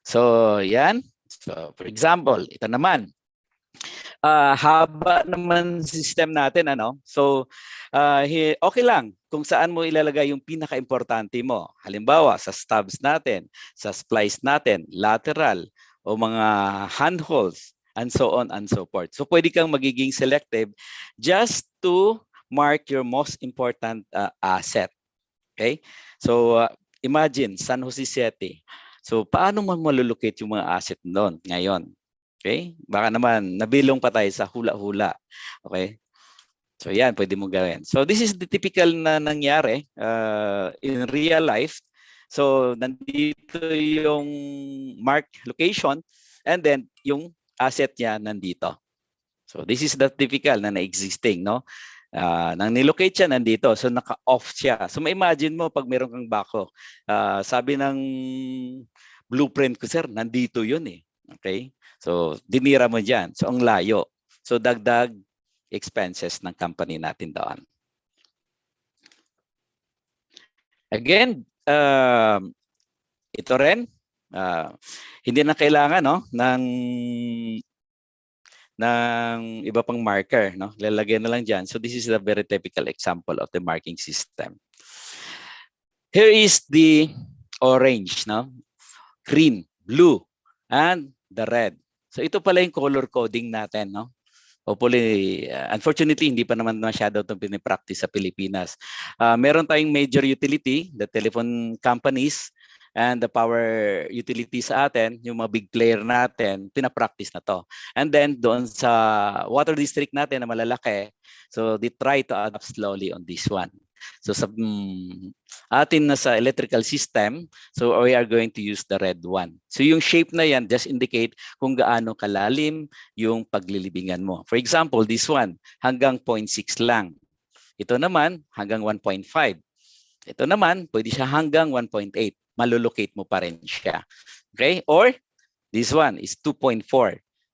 So yan. So for example, ito naman. Haba naman system natin, ano? So okay lang kung saan mo ilalagay yung pinaka-importante mo. Halimbawa, sa stubs natin, sa splice natin, lateral, o mga handholds, and so on and so forth. So pwede kang magiging selective just to mark your most important asset. Okay? So imagine San Jose City. So paano mo malulocate yung mga asset doon ngayon? Okay? Baka naman nabilong pa tayo sa hula-hula. Okay? So yan, pwede mo gawin. So this is the typical na nangyari in real life. So nandito yung mark location and then yung asset niya nandito. So this is the typical na existing, no? Nang nilocate siya nandito, so naka-off siya. So ma-imagine mo pag meron kang bako, sabi ng blueprint ko, sir, nandito yun eh. Okay? So dinira mo dyan. So ang layo. So dagdag expenses ng company natin doon. Again, ito rin, hindi na kailangan no, ng iba pang marker. No? Lalagyan na lang dyan. So this is a very typical example of the marking system. Here is the orange, no? Green, blue, and the red. So ito pala yung color coding natin. No? Hopefully, unfortunately, hindi pa naman masyado itong pinipractice sa Pilipinas. Meron tayong major utility, the telephone companies, and the power utility sa atin, yung mga big player natin, pinapractice na to. And then, doon sa water district natin na malalaki, so they try to adapt slowly on this one. So sa atin na sa electrical system, so we are going to use the red one. So yung shape na yan just indicate kung gaano kalalim yung paglilibingan mo. For example, this one hanggang 0.6 lang. Ito naman hanggang 1.5. Ito naman pwede siya hanggang 1.8. Malulocate mo pa rin siya. Okay? Or this one is 2.4.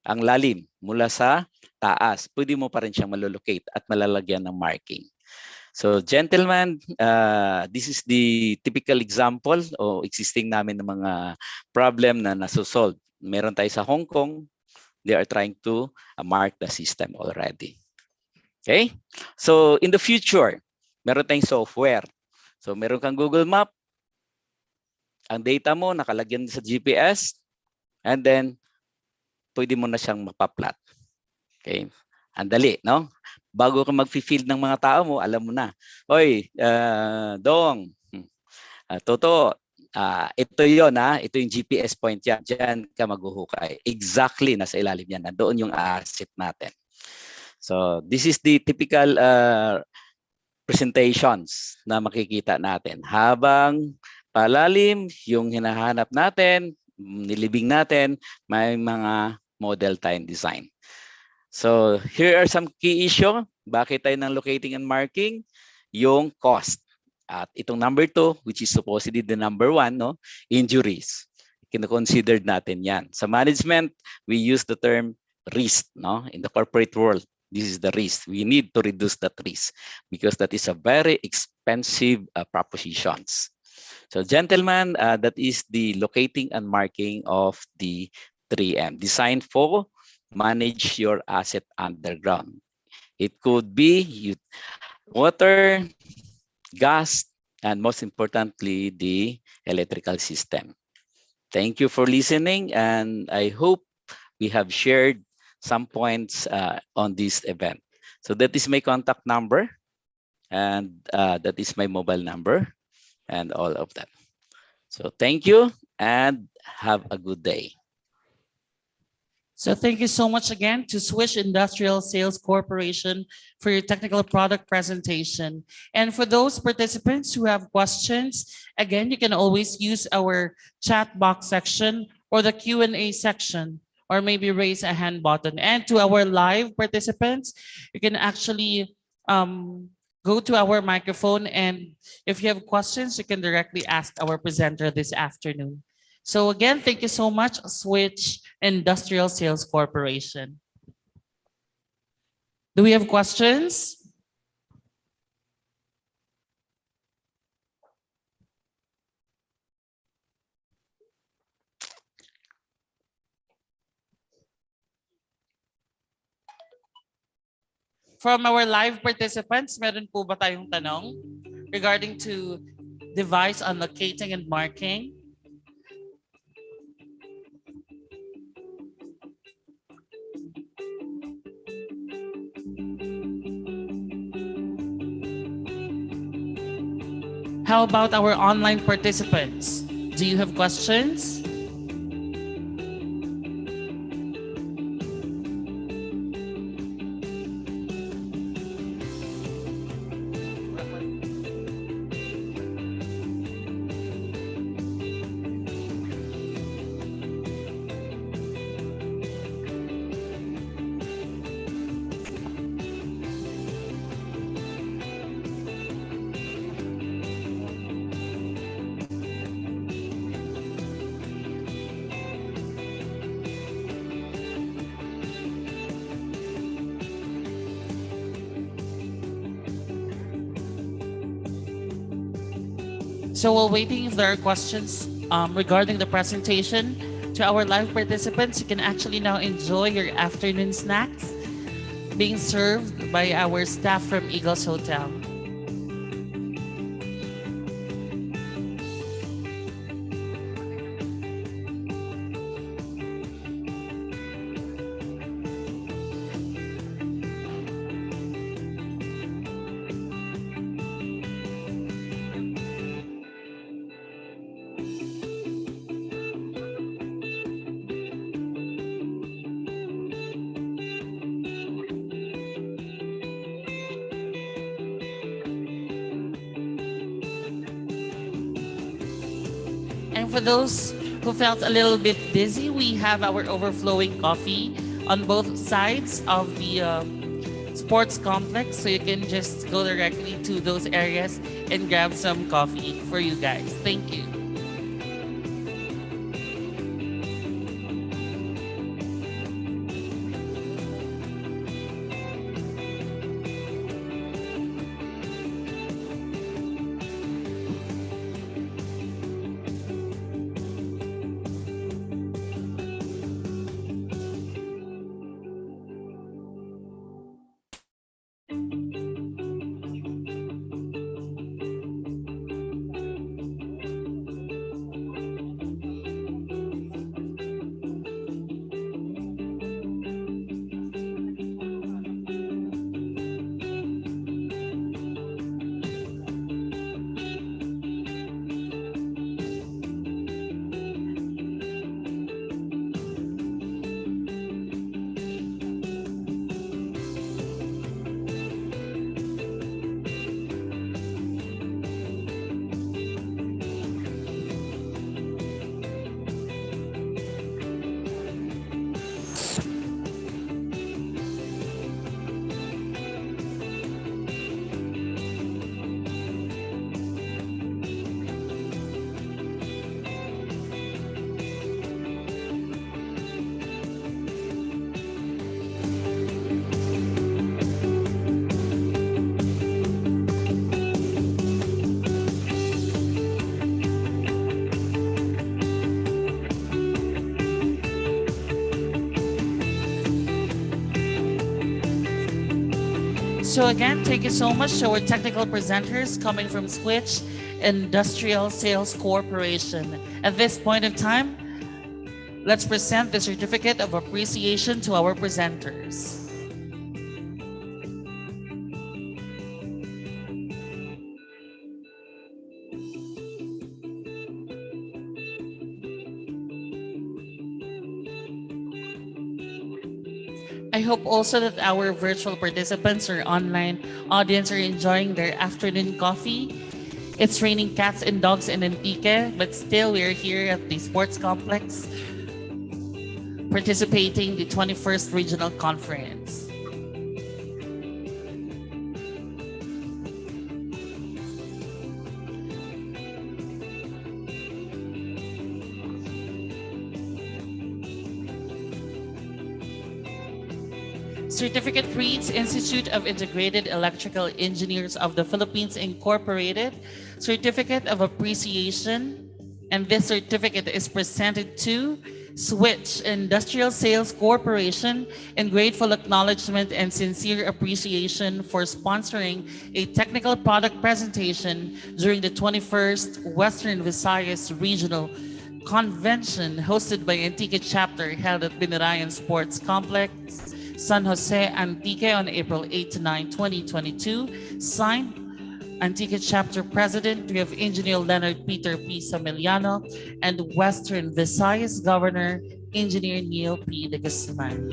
Ang lalim mula sa taas. Pwede mo pa rin siyang malulocate at malalagyan ng marking. So gentlemen, this is the typical example o existing namin ng mga problem na nasusolve. Meron tayo sa Hong Kong, they are trying to mark the system already. Okay? So in the future, meron tayong software. So meron kang Google Map, ang data mo nakalagyan sa GPS, and then pwede mo na siyang mapaplat. Okay? Ang dali, no? Bago ka mag-field ng mga tao mo, alam mo na. Oy, Dong, Toto, ito yon ha, ito yung GPS point yan. Diyan ka maghuhukay. Exactly, nasa ilalim yan. Nandoon yung asset natin. So, this is the typical presentations na makikita natin. Habang palalim yung hinahanap natin, nilibing natin, may mga model time design. So here are some key issue. Bakit tayo ng locating and marking? Yung cost. At itong number 2, which is supposedly the number 1, no? Injuries. Kino-considered natin yan. Sa management, we use the term risk. No? In the corporate world, this is the risk. We need to reduce that risk because that is a very expensive propositions. So gentlemen, that is the locating and marking of the 3M. Designed for manage your asset underground. It could be water, gas, and most importantly, the electrical system. Thank you for listening, and I hope we have shared some points on this event. So that is my contact number, and that is my mobile number, and all of that. So thank you, and have a good day. So thank you so much again to Swiss Industrial Sales Corporation for your technical product presentation. And for those participants who have questions, again, you can always use our chat box section or the Q&A section, or maybe raise a hand button. And to our live participants, you can actually go to our microphone, and if you have questions, you can directly ask our presenter this afternoon. So again, thank you so much, Switch Industrial Sales Corporation. Do we have questions? From our live participants, meron po ba tayong tanong regarding to device on locating and marking? How about our online participants? Do you have questions? So while waiting, if there are questions regarding the presentation, to our live participants, you can actually now enjoy your afternoon snacks being served by our staff from Eagles Hotel. And for those who felt a little bit dizzy, we have our overflowing coffee on both sides of the sports complex. So you can just go directly to those areas and grab some coffee for you guys. Thank you. So again, thank you so much to our technical presenters coming from Switch Industrial Sales Corporation. At this point in time, let's present the certificate of appreciation to our presenters. I hope also that our virtual participants or online audience are enjoying their afternoon coffee. It's raining cats and dogs in Antique, but still we're here at the sports complex participating in the 21st Regional Conference. Certificate reads Institute of Integrated Electrical Engineers of the Philippines Incorporated, Certificate of Appreciation, and this certificate is presented to Switch Industrial Sales Corporation in grateful acknowledgement and sincere appreciation for sponsoring a technical product presentation during the 21st Western Visayas Regional Convention hosted by Antique Chapter held at Binarayan Sports Complex, San Jose, Antique on April 8 to 9, 2022. Signed, Antique Chapter President, we have Engineer Leonard Peter P. Samiliano, and Western Visayas Governor, Engineer Neil P. de Guzman.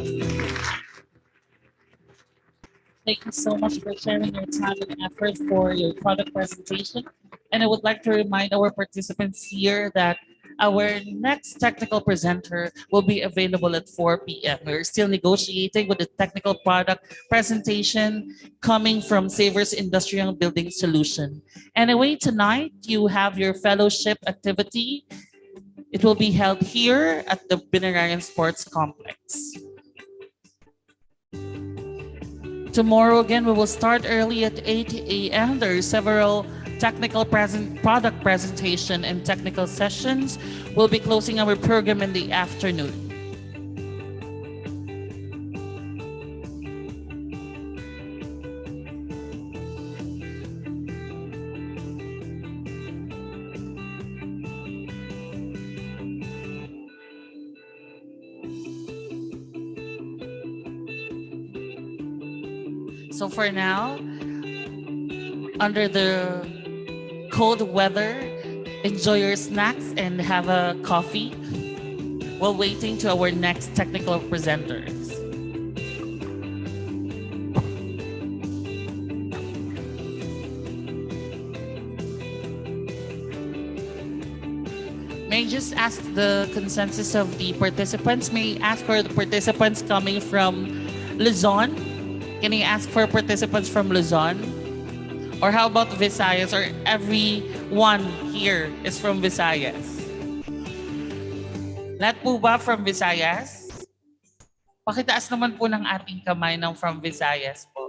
Thank you so much for sharing your time and effort for your product presentation. And I would like to remind our participants here that our next technical presenter will be available at 4 p.m. We're still negotiating with the technical product presentation coming from Savers Industrial Building Solution. Anyway, tonight you have your fellowship activity. It will be held here at the Binarayan Sports Complex. Tomorrow again, we will start early at 8 a.m. There are several technical product presentation and technical sessions, we'll be closing our program in the afternoon. So for now, under the cold weather, enjoy your snacks and have a coffee while waiting to our next technical presenters. May I just ask the consensus of the participants? May I ask for the participants coming from Luzon? Can I ask for participants from Luzon? Or how about Visayas? Or everyone here is from Visayas? Lahat po ba from Visayas? Pakitaas naman po ng ating kamay ng from Visayas po.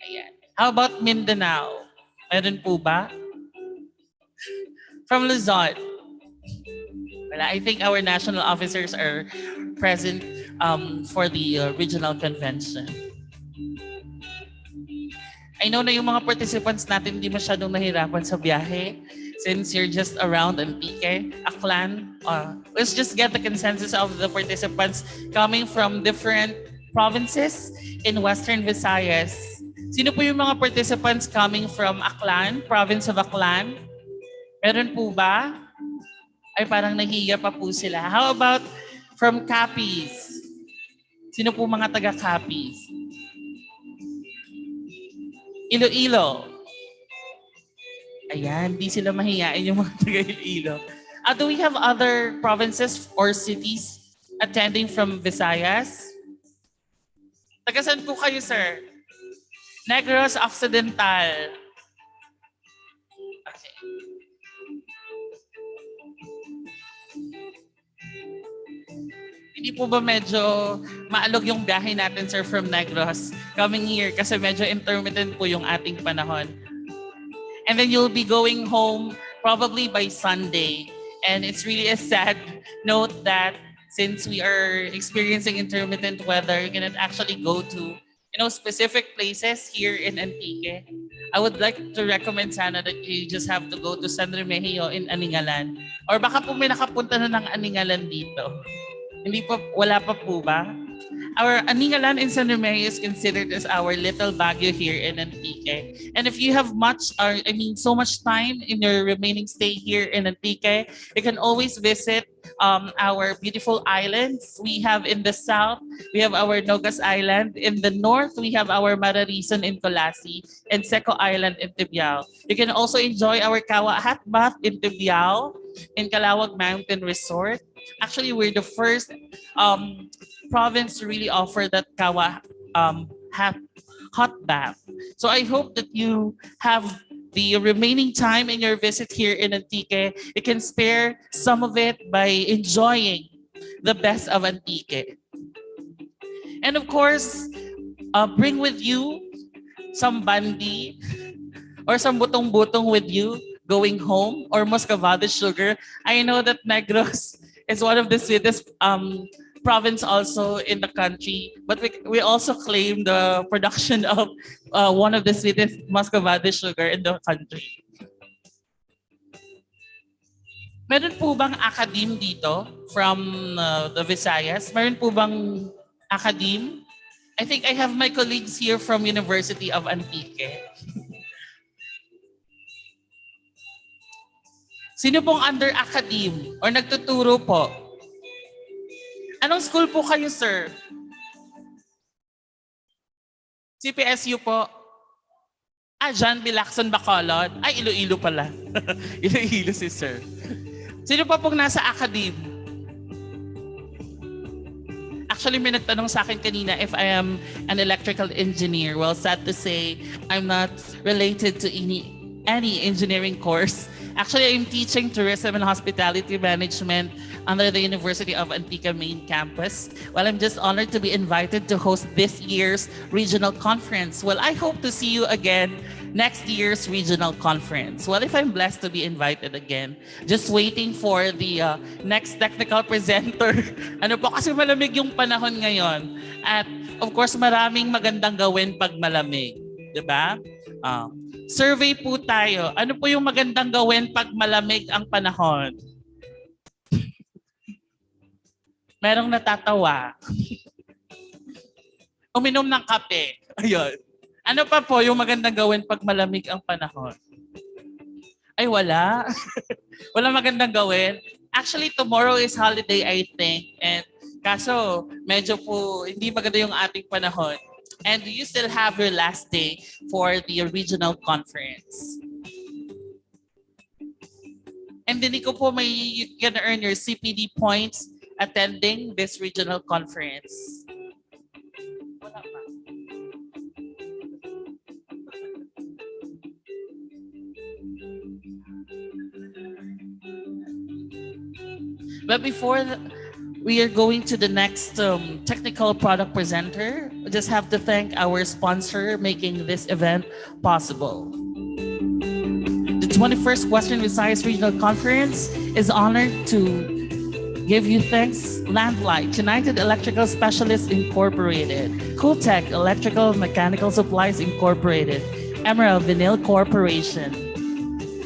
Ayan. How about Mindanao? Meron po ba? From Luzon? Well, I think our national officers are present for the regional convention. I know na yung mga participants natin hindi masyadong nahirapan sa biyahe since you're just around Antique, Aklan. Let's just get the consensus of the participants coming from different provinces in Western Visayas. Sino po yung mga participants coming from Aklan, province of Aklan? Meron po ba? Ay, parang nahiya pa po sila. How about from Capiz? Sino po mga taga Capiz? Iloilo. Ayan, di sila mahiyain yung mga taga Iloilo. Do we have other provinces or cities attending from Visayas? Taga saan po kayo, sir? Negros Occidental. Okay. Hindi po ba medyo maalog yung biyahe natin, sir, from Negros coming here kasi medyo intermittent po yung ating panahon. And then you'll be going home probably by Sunday. And it's really a sad note that since we are experiencing intermittent weather, you cannot actually go to specific places here in Antique. I would like to recommend sana that you just have to go to San Remigio in Aningalan. Or baka po may nakapunta na ng Aningalan dito. Hindi pa, wala pa po ba? Our Aningalan in San Remigio is considered as our little Baguio here in Antique. And if you have so much time in your remaining stay here in Antique, you can always visit our beautiful islands. We have in the south, we have our Nogas Island. In the north, we have our Mararison in Colasi and Seco Island in Tibiao. You can also enjoy our Kawa Hot Bath in Tibiao, in Calawag Mountain Resort. Actually, we're the first province to really offer that Kawa hot bath. So I hope that you have the remaining time in your visit here in Antique. You can spare some of it by enjoying the best of Antique. And of course, bring with you some bandi or some butong-butong with you going home or muscovado sugar. I know that Negros is one of the sweetest province also in the country, but we also claim the production of one of the sweetest muscovado sugar in the country. Meron po bang academe dito from the Visayas? Meron po bang academe? I think I have my colleagues here from University of Antique. Sino pong under academe or nagtuturo po? Anong school po kayo, sir? CPSU po. John B. Lacson Bacolod. Ay, Iloilo pala. Iloilo si sir. Sino pa pong nasa academe? Actually, may nagtanong sa akin kanina if I am an electrical engineer. Well, sad to say, I'm not related to any engineering course. Actually, I'm teaching tourism and hospitality management under the University of Antique main campus. Well, I'm just honored to be invited to host this year's regional conference. Well, I hope to see you again next year's regional conference. Well, if I'm blessed to be invited again, just waiting for the next technical presenter. Ano po kasi malamig yung panahon ngayon. At of course, maraming magandang gawin pag malamig. Diba? Survey po tayo. Ano po yung magandang gawin pag malamig ang panahon? Merong natatawa. Uminom ng kape. Ayun. Ano pa po yung magandang gawin pag malamig ang panahon? Ay, wala. Wala magandang gawin. Actually, tomorrow is holiday, I think. And kaso, medyo po hindi maganda yung ating panahon. And you still have your last day for the regional conference. And then ko po you can earn your CPD points attending this regional conference. But before we are going to the next technical product presenter, I just have to thank our sponsor making this event possible. The 21st Western Visayas Regional Conference is honored to give you thanks Landlight, United Electrical Specialists Incorporated, Cooltech Electrical Mechanical Supplies Incorporated, Emerald Vinyl Corporation,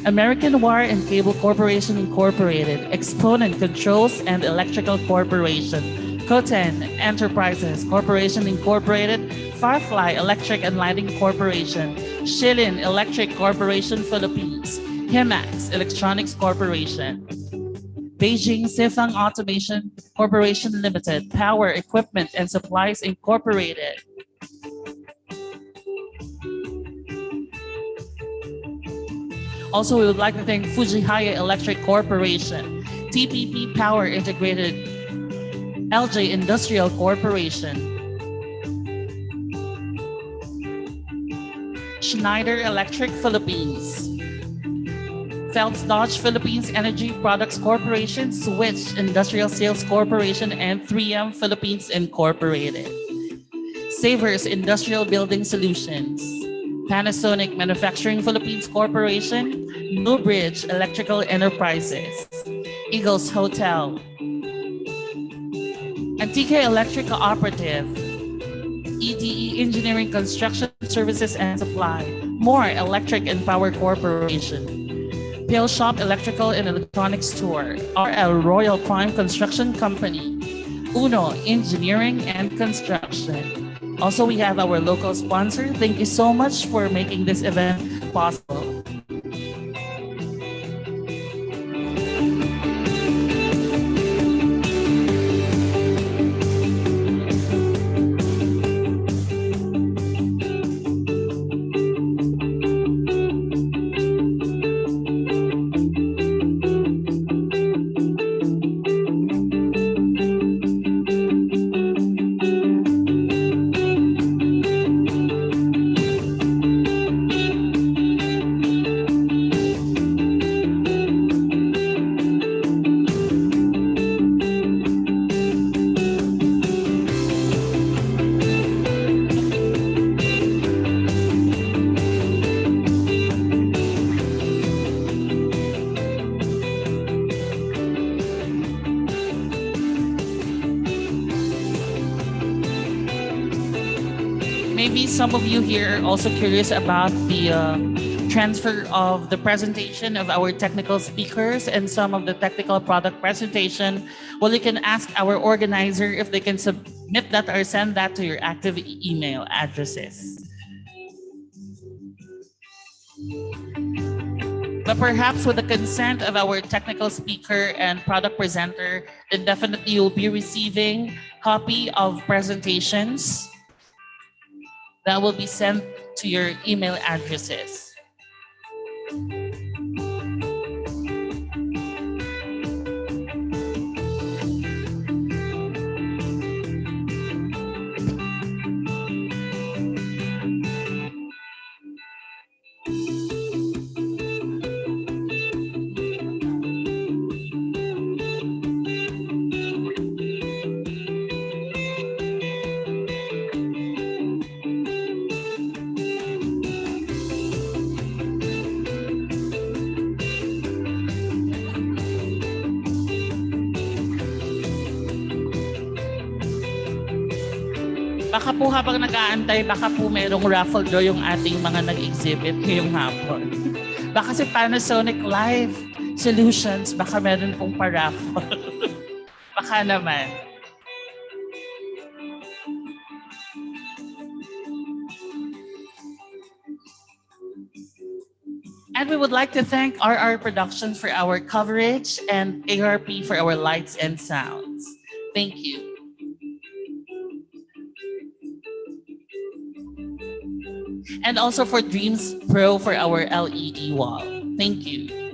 American Wire and Cable Corporation Incorporated, Exponent Controls and Electrical Corporation, Coten Enterprises Corporation Incorporated, Firefly Electric and Lighting Corporation, Shilin Electric Corporation Philippines, Himax Electronics Corporation, Beijing Sifang Automation Corporation Limited, Power Equipment and Supplies Incorporated, also, we would like to thank Fujihaya Electric Corporation, TPP Power Integrated, LJ Industrial Corporation, Schneider Electric Philippines, Phelps Dodge Philippines Energy Products Corporation, Switch Industrial Sales Corporation, and 3M Philippines Incorporated, Savers Industrial Building Solutions, Panasonic Manufacturing Philippines Corporation, Newbridge Electrical Enterprises, Eagles Hotel, Antique Electric Cooperative, EDE Engineering Construction Services and Supply, More Electric and Power Corporation, Pale Shop Electrical and Electronics Store, RL Royal Prime Construction Company, Uno Engineering and Construction. Also, we have our local sponsor. Thank you so much for making this event possible. Maybe some of you here are also curious about the transfer of the presentation of our technical speakers and some of the technical product presentation. Well, you can ask our organizer if they can submit that or send that to your active email addresses. But perhaps with the consent of our technical speaker and product presenter, then definitely you'll be receiving copy of presentations that will be sent to your email addresses. Baka po habang nag-aantay, baka po merong raffle draw yung ating mga nag-exhibit ngayong hapon. Baka si Panasonic Life Solutions, baka meron pong pa-raffle. Baka naman. And we would like to thank RR Productions for our coverage and ARP for our lights and sounds. Thank you. And also for Dreams Pro for our LED wall. Thank you.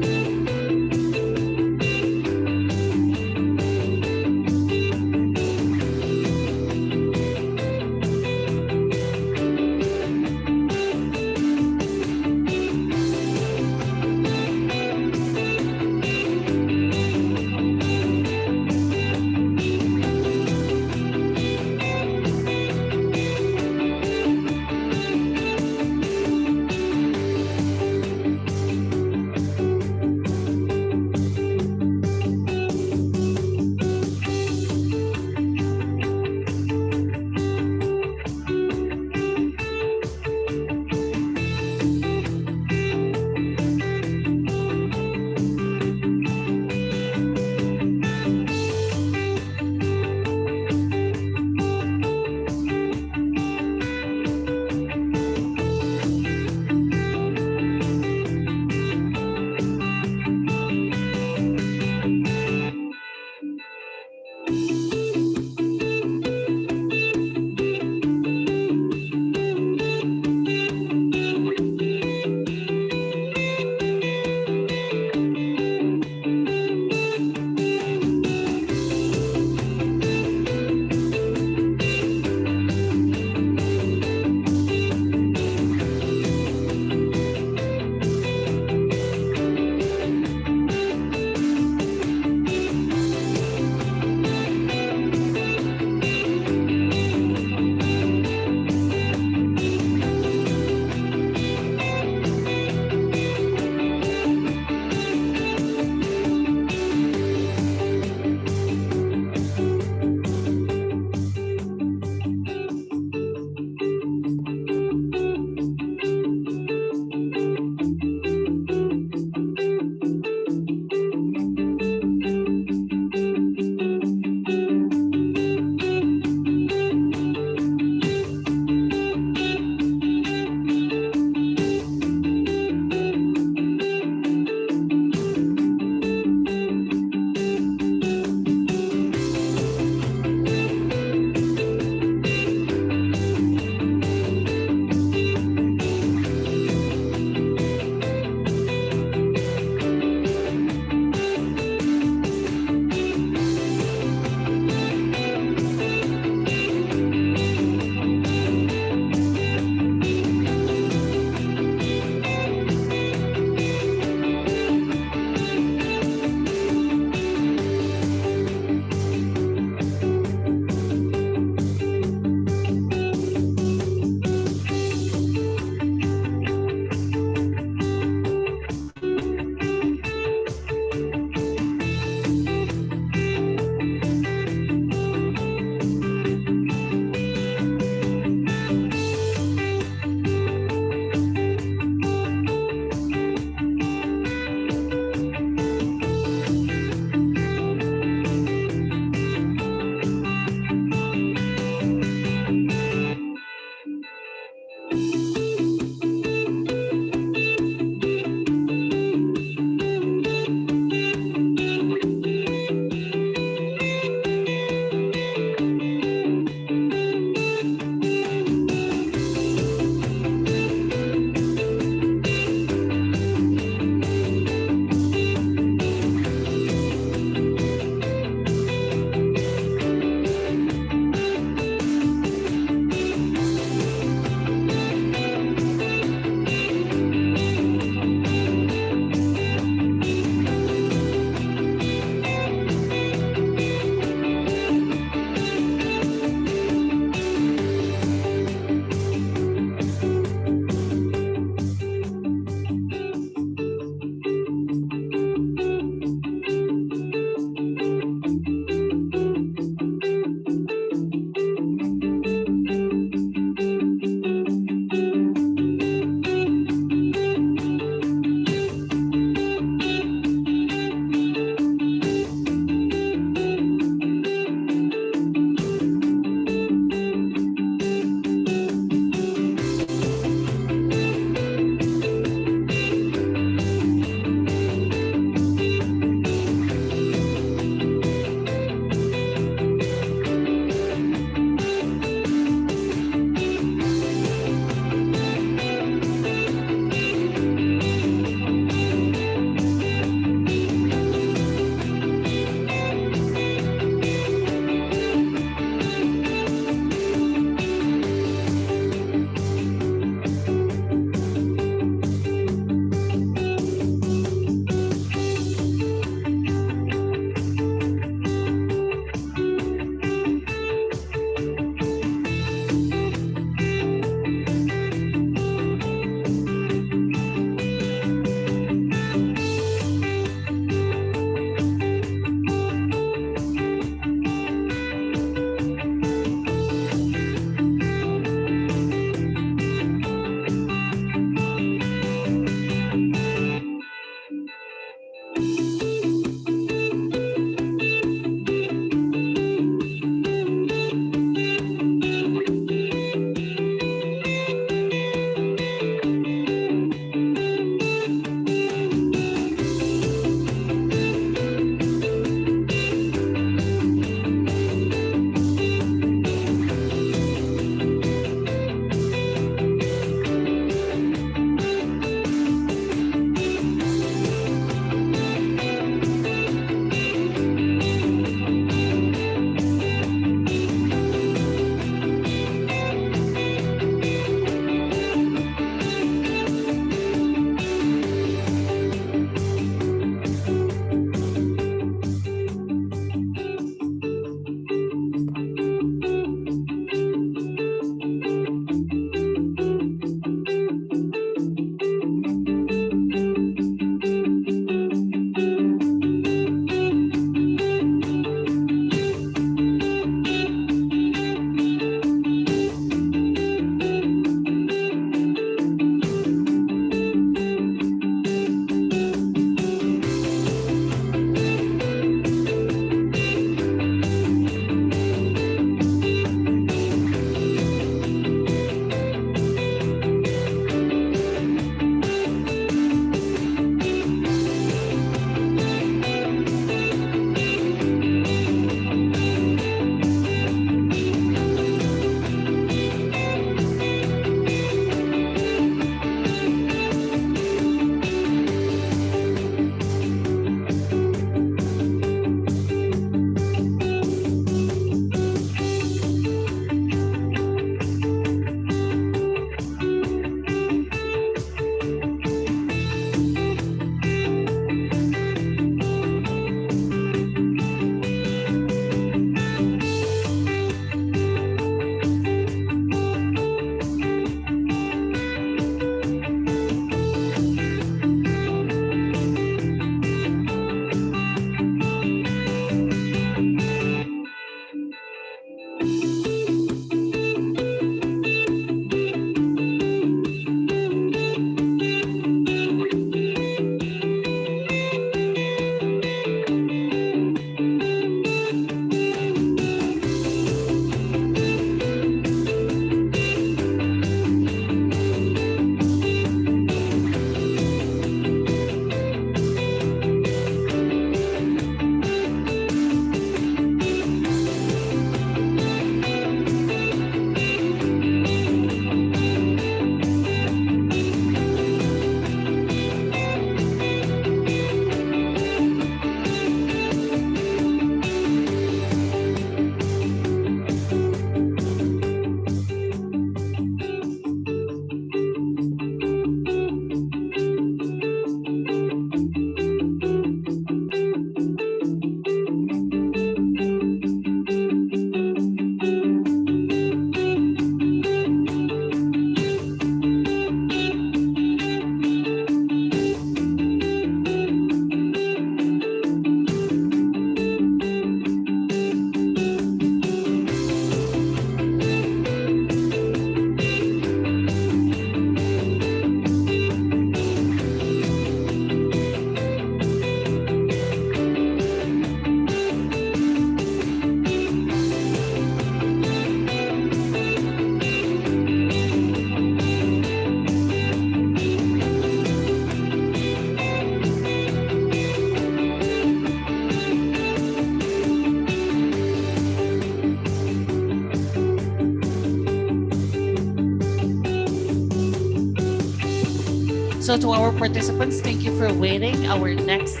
So to our participants, thank you for waiting. Our next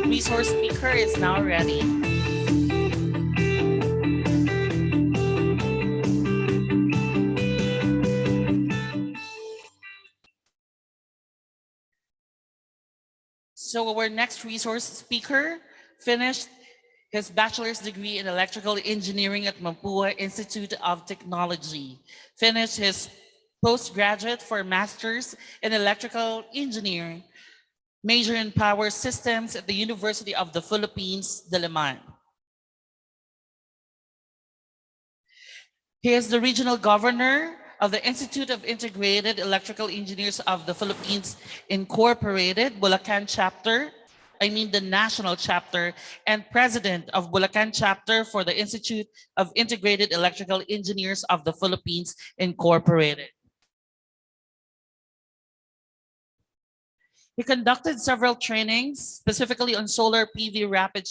resource speaker is now ready. So our next resource speaker finished his bachelor's degree in electrical engineering at Mapua Institute of Technology, finished his postgraduate for master's in electrical engineering, major in power systems at the University of the Philippines, Diliman. He is the regional governor of the Institute of Integrated Electrical Engineers of the Philippines Incorporated, Bulacan chapter, the national chapter, and president of Bulacan chapter for the Institute of Integrated Electrical Engineers of the Philippines Incorporated. He conducted several trainings, specifically on solar PV rapid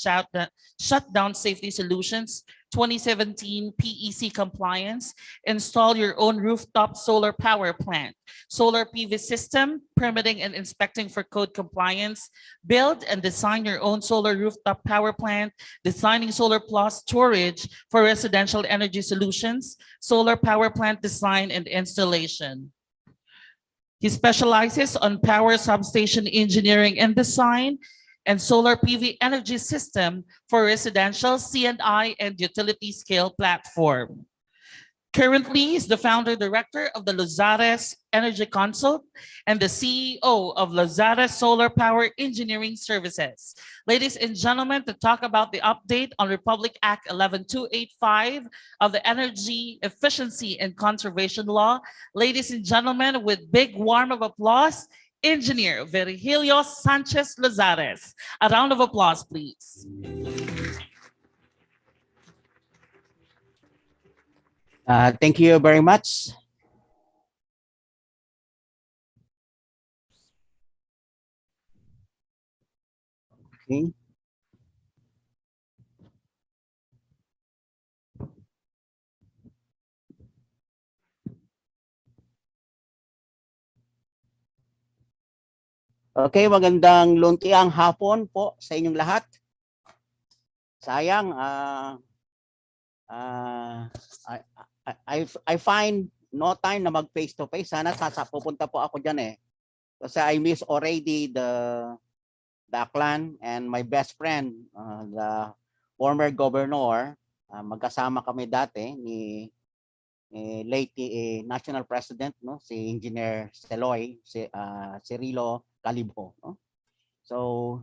shutdown safety solutions, 2017 PEC compliance, install your own rooftop solar power plant, solar PV system, permitting and inspecting for code compliance, build and design your own solar rooftop power plant, designing solar plus storage for residential energy solutions, solar power plant design and installation. He specializes on power substation engineering and design and solar PV energy system for residential C&I and utility scale platform. Currently, is the founder director of the Lozares Energy Consult and the CEO of Lozares Solar Power Engineering Services. Ladies and gentlemen, to talk about the update on Republic Act 11285 of the Energy Efficiency and Conservation Law, ladies and gentlemen, with big warm of applause, Engineer Virgilio Sanchez Lozares. A round of applause, please. Thank you very much. Okay. Okay, magandang luntiang hapon po sa inyong lahat. Sayang, I find no time na mag face to face. Sana pupunta po ako diyan eh. Kasi I miss already the clan and my best friend, the former governor. Magkasama kami dati ni late national president, no, si Engineer Seloy, si Cirilo Calibo, no? So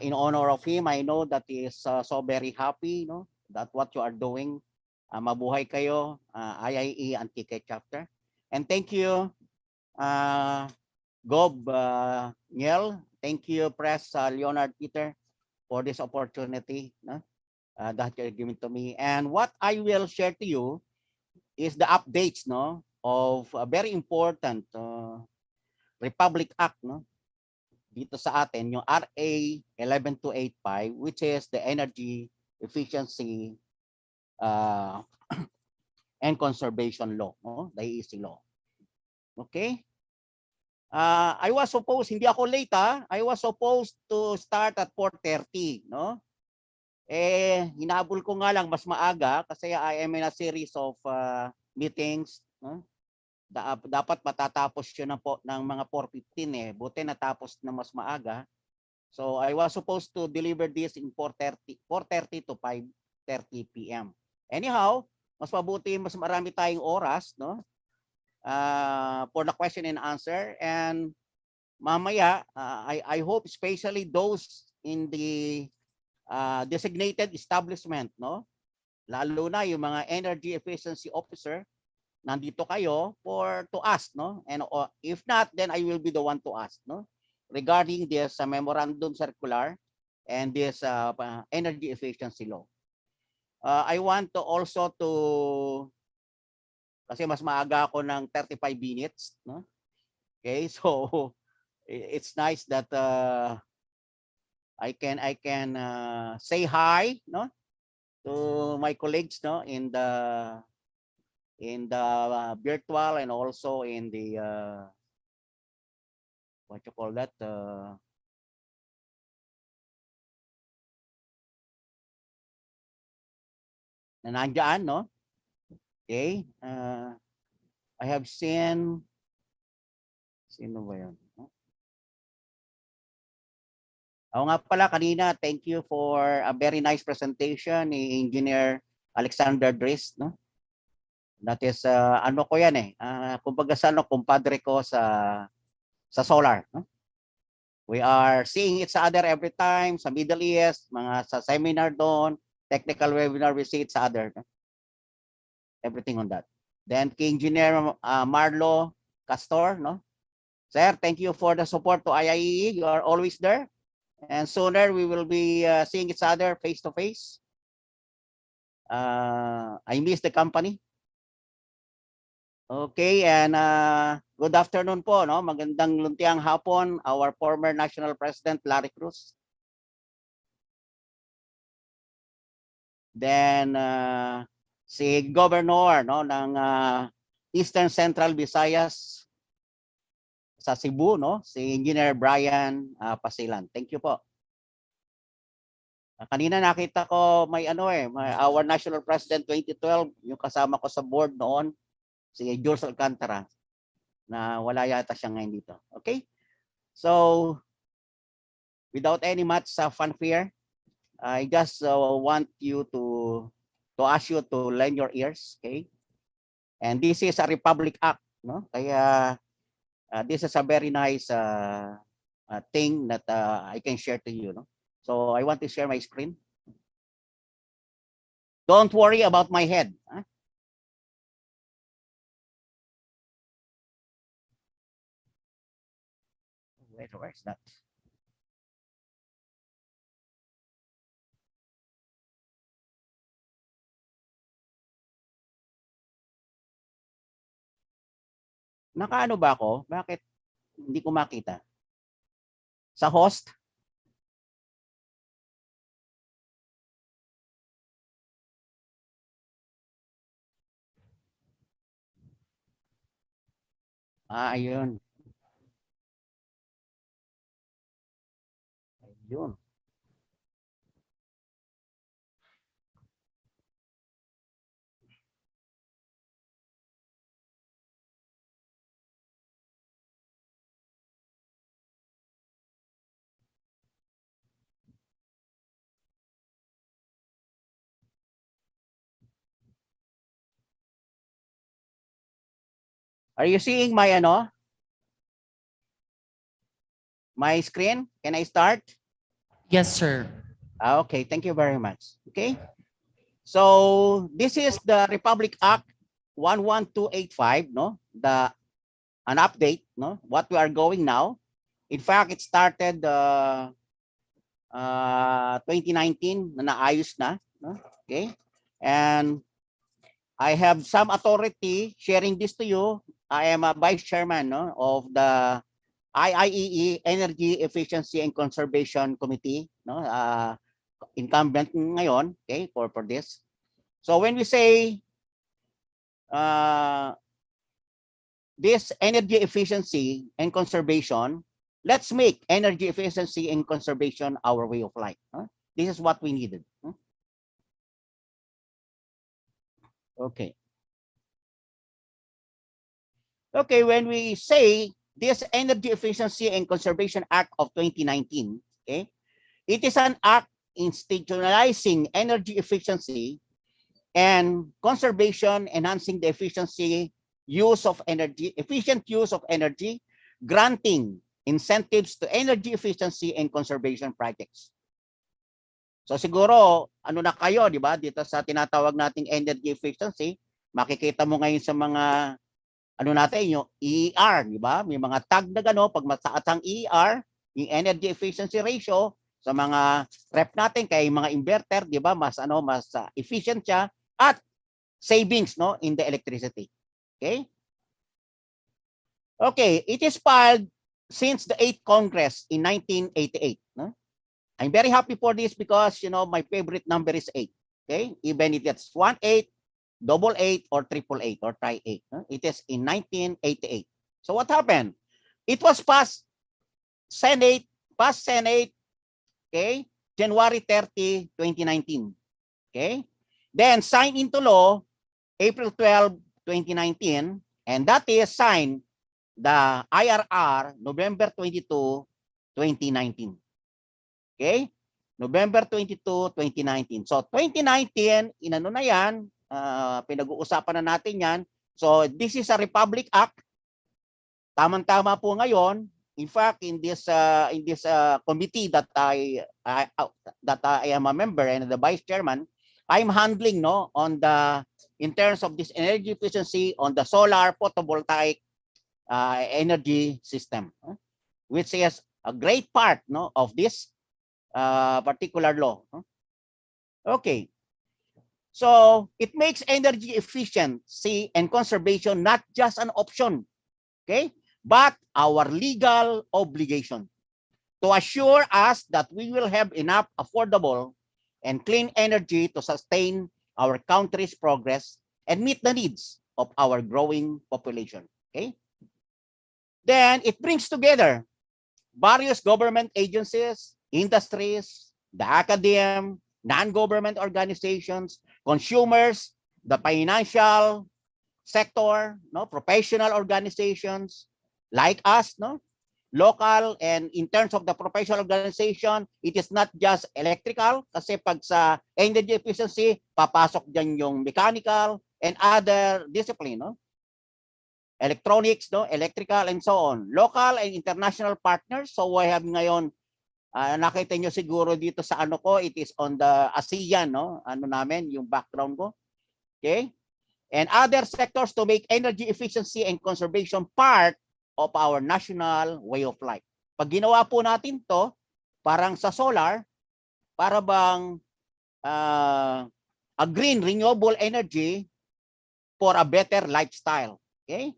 in honor of him, I know that he is so very happy, no, that what you are doing. Mabuhay kayo, IIE Antique chapter. And thank you, Gob Niel. Thank you, Press Leonard Peter, for this opportunity, no, that you're giving to me. And what I will share to you is the updates, no, of a very important Republic Act, no, dito sa atin, yung RA 11285, which is the Energy Efficiency and Conservation Law, no, the EEC law. Okay? I was supposed, hindi ako late I was supposed to start at 4:30, no? Hinabol ko nga lang mas maaga kasi I am in a series of meetings, no? Dapat matatapos yun ng mga 4:15 Buti natapos na mas maaga. So I was supposed to deliver this in 4:30 to 5:30 p.m. Anyhow, mas mabuti, mas marami tayong oras, no? For the question and answer, and mamaya I hope especially those in the designated establishment, no, lalo na yung mga energy efficiency officer, nandito kayo to ask, no, and if not, then I will be the one to ask, no, regarding this memorandum circular and this energy efficiency law. I want to also kasi mas maaga ako ng 35 minutes, no? Okay, so it's nice that I can say hi, no, to my colleagues, no, in the virtual and also in the what you call that, na nandyan, no? Okay. I have seen, sino ba yun? Oo nga pala, kanina, thank you for a very nice presentation ni Engineer Alexander Dres, no? That is, ano ko yan eh, kumbaga sa ano, kumpadre ko sa solar, no? We are seeing each other every time sa Middle East, mga sa seminar doon, technical webinar, we see each other, no? Everything on that. Then kay Engineer Marlo Castor, no? Sir, thank you for the support to IIE. You are always there. And sooner we will be seeing each other face to face. I miss the company. Okay, and good afternoon po, no? Magandang luntiang hapon, our former National President Larry Cruz. Then si Governor, no, ng Eastern Central Visayas sa Cebu, no? Si Engineer Brian Pasilan. Thank you po. Kanina nakita ko may ano may our National President 2012, yung kasama ko sa board noon, si Jules Alcantara, na wala yata siya ngayon dito. Okay? So, without any much fanfare, I just want you to ask you to lend your ears, okay? And this is a Republic Act, no? Kaya this is a very nice thing that I can share to you, no? So I want to share my screen. Don't worry about my head. Huh? Where's that? Nakaano ba ako? Bakit hindi ko makita? Sa host? Ayun. Ayun. Are you seeing my my screen? Can I start? Yes, sir. Okay, thank you very much. Okay. So this is the Republic Act 11285, no? An update, no? What we are going now. In fact, it started 2019 na naayos na, no? Okay? And I have some authority sharing this to you. I am a vice chairman, no, of the IIEE Energy Efficiency and Conservation Committee, no? Incumbent ngayon, okay, for this. So when we say this energy efficiency and conservation, let's make energy efficiency and conservation our way of life. Huh? This is what we needed. Huh? Okay. Okay, when we say this Energy Efficiency and Conservation Act of 2019, okay, it is an act institutionalizing energy efficiency and conservation, enhancing the efficient use of energy, granting incentives to energy efficiency and conservation projects. So siguro, ano na kayo, di ba? Dito sa tinatawag nating energy efficiency, makikita mo ngayon sa mga ano natin, yung EER, di ba? May mga tag na gano, pag mataas ang EER, yung energy efficiency ratio, sa mga rep natin, kay mga inverter, di ba? Mas efficient siya at savings, no, in the electricity. Okay? Okay, it is filed since the 8th Congress in 1988, no? I'm very happy for this because, you know, my favorite number is 8. Okay? Even if it's 18, 88, or 888 or tri 8. It is in 1988. So what happened? It was passed Senate, passed Senate, okay, January 30, 2019. Okay? Then signed into law April 12, 2019, and that is signed the IRR November 22, 2019. Okay? November 22, 2019. So 2019, inano na yan, pinag-uusapan na natin yan. So this is a Republic Act. Tamang-tama po ngayon. In fact, in this committee that I am a member and the vice chairman, I'm handling on the in terms of this energy efficiency on the solar photovoltaic energy system, which is a great part of this particular law. Okay. So it makes energy efficiency and conservation not just an option, okay, but our legal obligation to assure us that we will have enough affordable and clean energy to sustain our country's progress and meet the needs of our growing population. Okay. Then it brings together various government agencies, industries, the academe, non-government organizations, consumers, the financial sector, professional organizations like us, local, and in terms of the professional organization, it is not just electrical kasi pag sa energy efficiency, papasok dyan yung mechanical and other discipline, electronics, electrical, and so on. Local and international partners. So we have ngayon, nakita nyo siguro dito sa ano ko, it is on the ASEAN, ano namin, yung background ko. Okay? And other sectors to make energy efficiency and conservation part of our national way of life. Pag ginawa po natin to, parang sa solar, para bang a green renewable energy for a better lifestyle. Okay?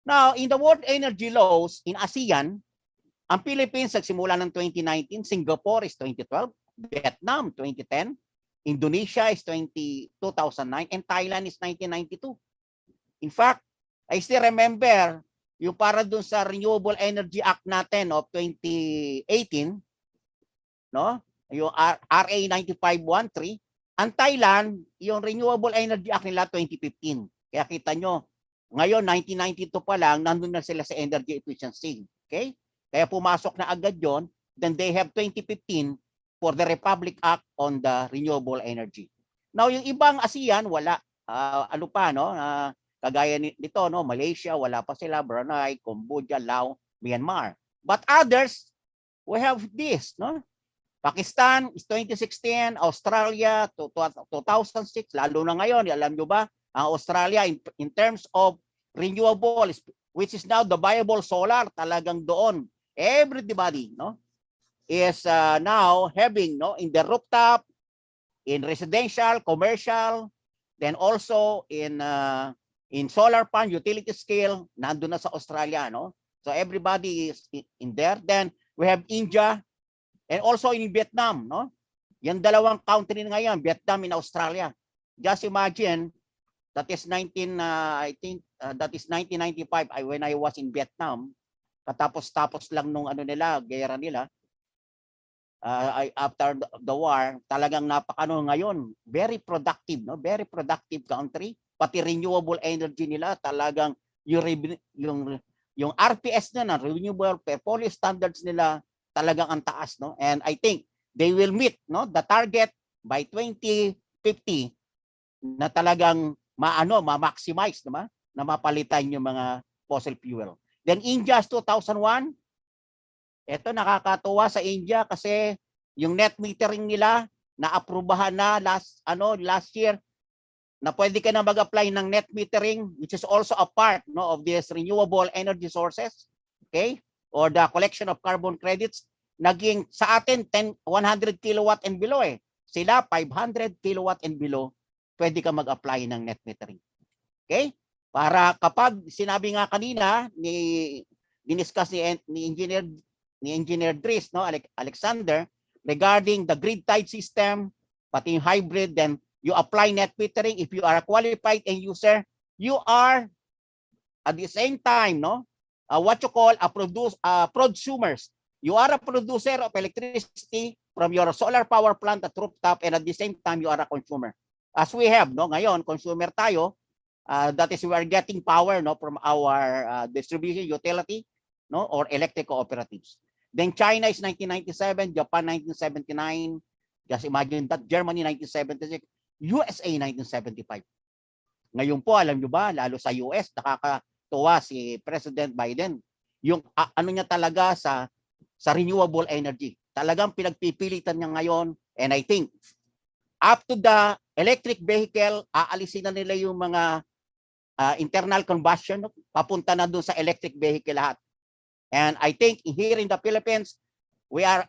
Now, in the world energy laws in ASEAN, ang Philippines nagsimula ng 2019, Singapore is 2012, Vietnam 2010, Indonesia is 2009, and Thailand is 1992. In fact, I still remember yung para dun sa Renewable Energy Act natin of 2018, yung RA 9513, ang Thailand, yung Renewable Energy Act nila 2015. Kaya kita nyo, ngayon 1992 pa lang, nandun na sila sa energy efficiency. Okay? Kaya pumasok na agad yon. Then they have 2015 for the Republic Act on the renewable energy. Now, yung ibang ASEAN, wala. Ano pa, kagaya nito, Malaysia, wala pa sila, Brunei, Cambodia, Laos, Myanmar. But others, we have this, Pakistan is 2016, Australia 2006, lalo na ngayon, alam nyo ba, ang Australia in terms of renewable, which is now the viable solar, talagang doon, everybody, is now having, in the rooftop, in residential, commercial, then also in solar pan, utility scale, nandun na sa Australia, So everybody is in there. Then we have India and also in Vietnam, Yung dalawang country ngayon, Vietnam and Australia. Just imagine, that is 1995 when I was in Vietnam. Katapos-tapos lang nung gera nila. After the war, talagang ngayon, very productive, very productive country. Pati renewable energy nila, talagang yung RPS na renewable portfolio standards nila, talagang ang taas, And I think they will meet, the target by 2050 na talagang ma-maximize, na mapalitan yung mga fossil fuel. Then India's 2001, ito nakakatuwa sa India kasi yung net metering nila na-aprubahan na last year na pwede ka na mag-apply ng net metering, which is also a part of this renewable energy sources, okay? Or the collection of carbon credits. Naging sa atin 100 kilowatt and below Sila 500 kilowatt and below, pwede ka mag-apply ng net metering. Okay? Para kapag sinabi nga kanina diniscuss ni Engineer Dries, Alexander, regarding the grid tied system, pati yung hybrid, then you apply net metering. If you are a qualified end user, you are at the same time, what you call a prosumers. You are a producer of electricity from your solar power plant at rooftop, and at the same time, you are a consumer. As we have, no, ngayon, consumer tayo, that is, we are getting power, no, from our distribution utility, no, or electric cooperatives. Then China is 1997, Japan 1979, just imagine that, Germany 1976, USA 1975. Ngayon po, alam nyo ba, lalo sa US, nakakatuwa si President Biden, yung ano niya talaga sa renewable energy. Talagang pinagpipilitan niya ngayon, and I think up to the electric vehicle, aalisin na nila yung mga internal combustion, no? Papunta na doon sa electric vehicle lahat. And I think here in the Philippines, we are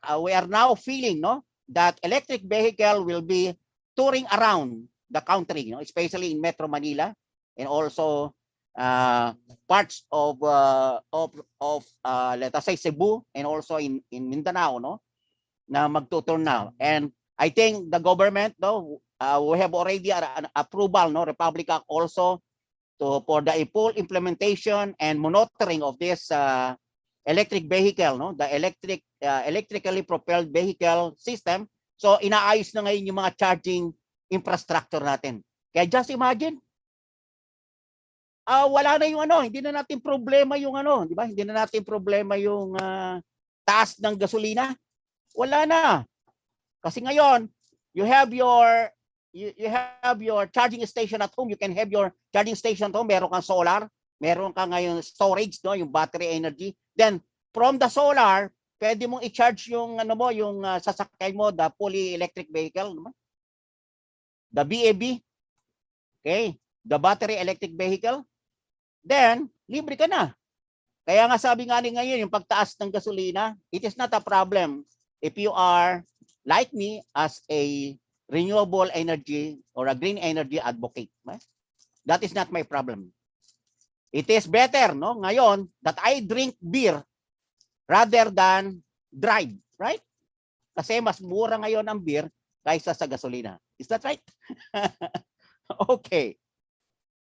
now feeling, no, that electric vehicle will be touring around the country, you know, especially in Metro Manila, and also parts of let us say Cebu, and also in Mindanao, no, na magtuturn na. And I think the government, no, we have already an approval, no, Republic Act also for the full implementation and monitoring of this electric vehicle, no, the electrically propelled vehicle system. So inaayos na ngayon yung mga charging infrastructure natin. Kaya just imagine, wala na yung ano, hindi na natin problema yung ano, di ba? Hindi na natin problema yung taas ng gasolina. Wala na. Kasi ngayon, you have your charging station at home. You can have your charging station at home. Meron kang solar, meron kang ngayon storage, no, yung battery energy. Then from the solar, pwede mong i-charge yung ano mo, yung sasakyan mo, the fully electric vehicle, no? The BEV, okay, the battery electric vehicle. Then libre ka na. Kaya nga sabi nga ni ngayon, yung pagtaas ng gasolina, it is not a problem if you are like me as a renewable energy or a green energy advocate. That is not my problem. It is better, no, ngayon that I drink beer rather than drive, right? Kasi mas mura ngayon ang beer kaysa sa gasolina. Is that right? Okay.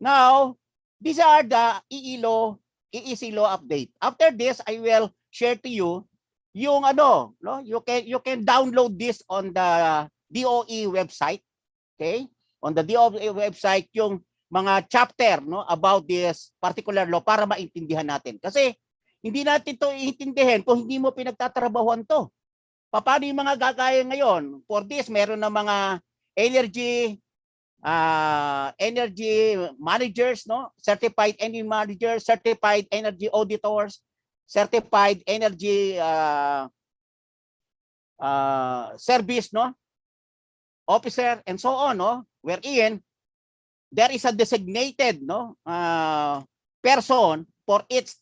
Now, these are the EEC law update. After this, I will share to you yung ano, no? You can download this on the DOE website, okay? On the DOE website yung mga chapter, no, about this particular law para maintindihan natin. Kasi hindi natin to iintindihin kung hindi mo pinagtatrabahuan to. Paano yung mga gagaya ngayon? For this, meron na mga energy managers, no? Certified energy managers, certified energy auditors, certified energy service, no, officer, and so on, no, wherein there is a designated, no, person for its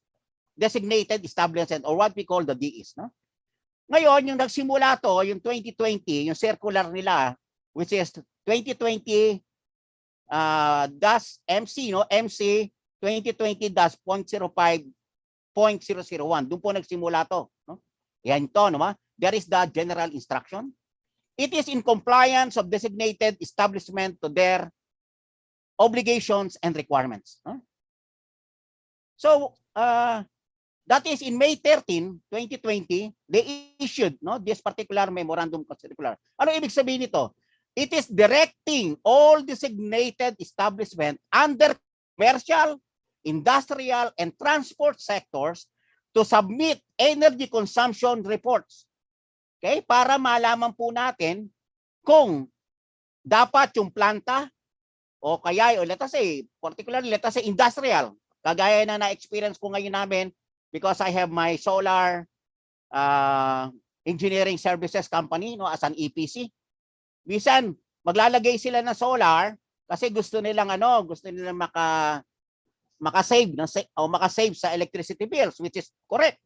designated establishment, or what we call the DEs, no. Ngayon, yung nagsimula to, yung 2020, yung circular nila, which is 2020 MC, no, MC 2020-0.05.001. Doon po nagsimula to, no? Yan to, no, there is the general instruction. It is in compliance of designated establishment to their obligations and requirements. So, that is in May 13, 2020, they issued, no, this particular memorandum circular. Ano ibig sabihin nito? It is directing all designated establishment under commercial, industrial, and transport sectors to submit energy consumption reports. Okay? Para malaman po natin kung dapat yung planta o kaya, o let us say, particularly let us say industrial, kagaya na na-experience ko ngayon namin because I have my solar engineering services company, no, as an EPC. Bisan maglalagay sila ng solar kasi gusto nilang makasave o makasave sa electricity bills, which is correct.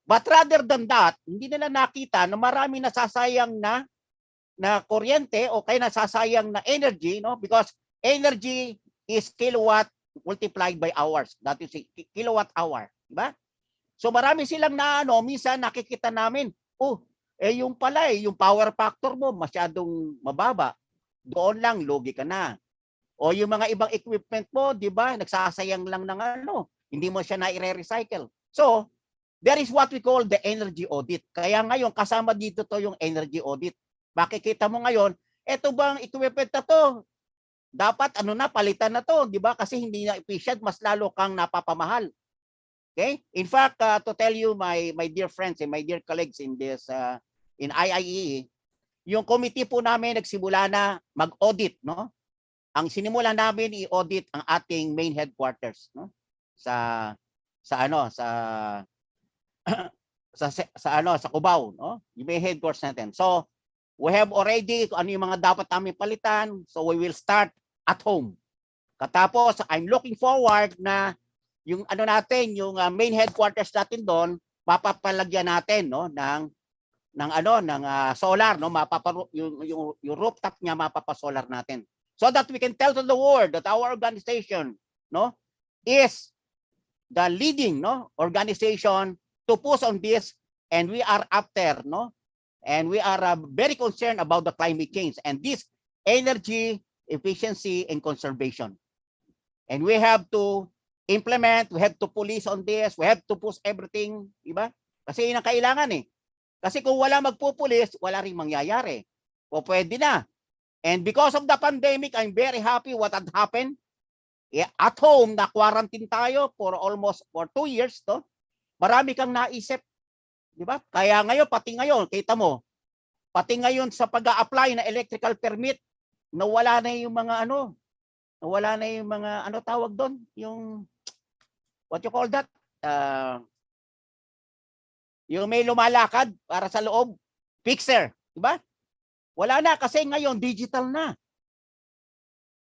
But rather than that, hindi nila nakita na marami nasasayang na kuryente o kaya nasasayang na energy, no, because energy is kilowatt multiplied by hours. That is kilowatt hour, di ba? So marami silang minsan nakikita namin, yung pala yung power factor mo masyadong mababa. Doon lang lugi ka na. O yung mga ibang equipment mo, 'di ba? Nagsasayang lang ng hindi mo siya na i-recycle. So, there is what we call the energy audit. Kaya ngayon, kasama dito to yung energy audit. Makikita mo ngayon, eto bang equipment na to, dapat ano na, palitan na to, di ba? Kasi hindi na efficient, mas lalo kang napapamahal. Okay? In fact, to tell you my dear friends and my dear colleagues in this in IIE, yung committee po namin nagsimula na mag-audit, no? Ang sinimula namin i-audit ang ating main headquarters, no? Sa sa Cubao, no? Yung main headquarters natin. So, we have already ano yung mga dapat namin palitan. So, we will start at home. Katapos, I'm looking forward na yung ano natin, yung main headquarters natin doon, mapapalagyan natin, no, ng solar, no, yung rooftop niya mapapasolar natin. So that we can tell to the world that our organization, no, is the leading, no, organization to push on this, and we are after, no, and we are very concerned about the climate change and this energy efficiency and conservation. And we have to implement, we have to police on this, we have to push everything, diba? Kasi yun ang kailangan eh. Kasi kung wala magpupulis, wala ring mangyayari. O pwede na. And because of the pandemic, I'm very happy what had happened. Yeah, at home, na-quarantine tayo for almost 2 years. To. Marami kang naisip. Diba? Kaya ngayon, pati ngayon, kita mo, pati ngayon sa pag-a-apply na electrical permit, nawala na yung mga nawala na yung mga tawag doon, yung what you call that? Yung may lumalakad para sa loob, fixer, di ba? Wala na kasi ngayon digital na.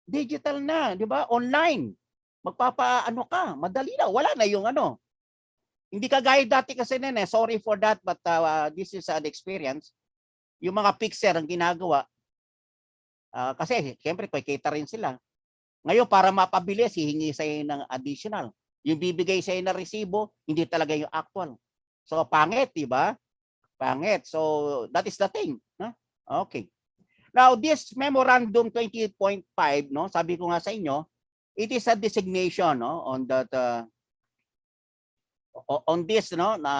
Digital na, di ba? Online. Magpapaano ka, madali na. Wala na yung Hindi kagaya dati kasi sorry for that, but this is an experience. Yung mga fixer ang ginagawa, kasi siyempre kita rin sila. Ngayon para mapabilis, hihingi sa'yo ng additional. Yung bibigay sa'yo na resibo, hindi talaga yung actual. So pangit, di ba? Pangit. So that is the thing. Huh? Okay. Now this memorandum 28.5, no, sabi ko nga sa inyo, it is a designation, no, on that on this, no, na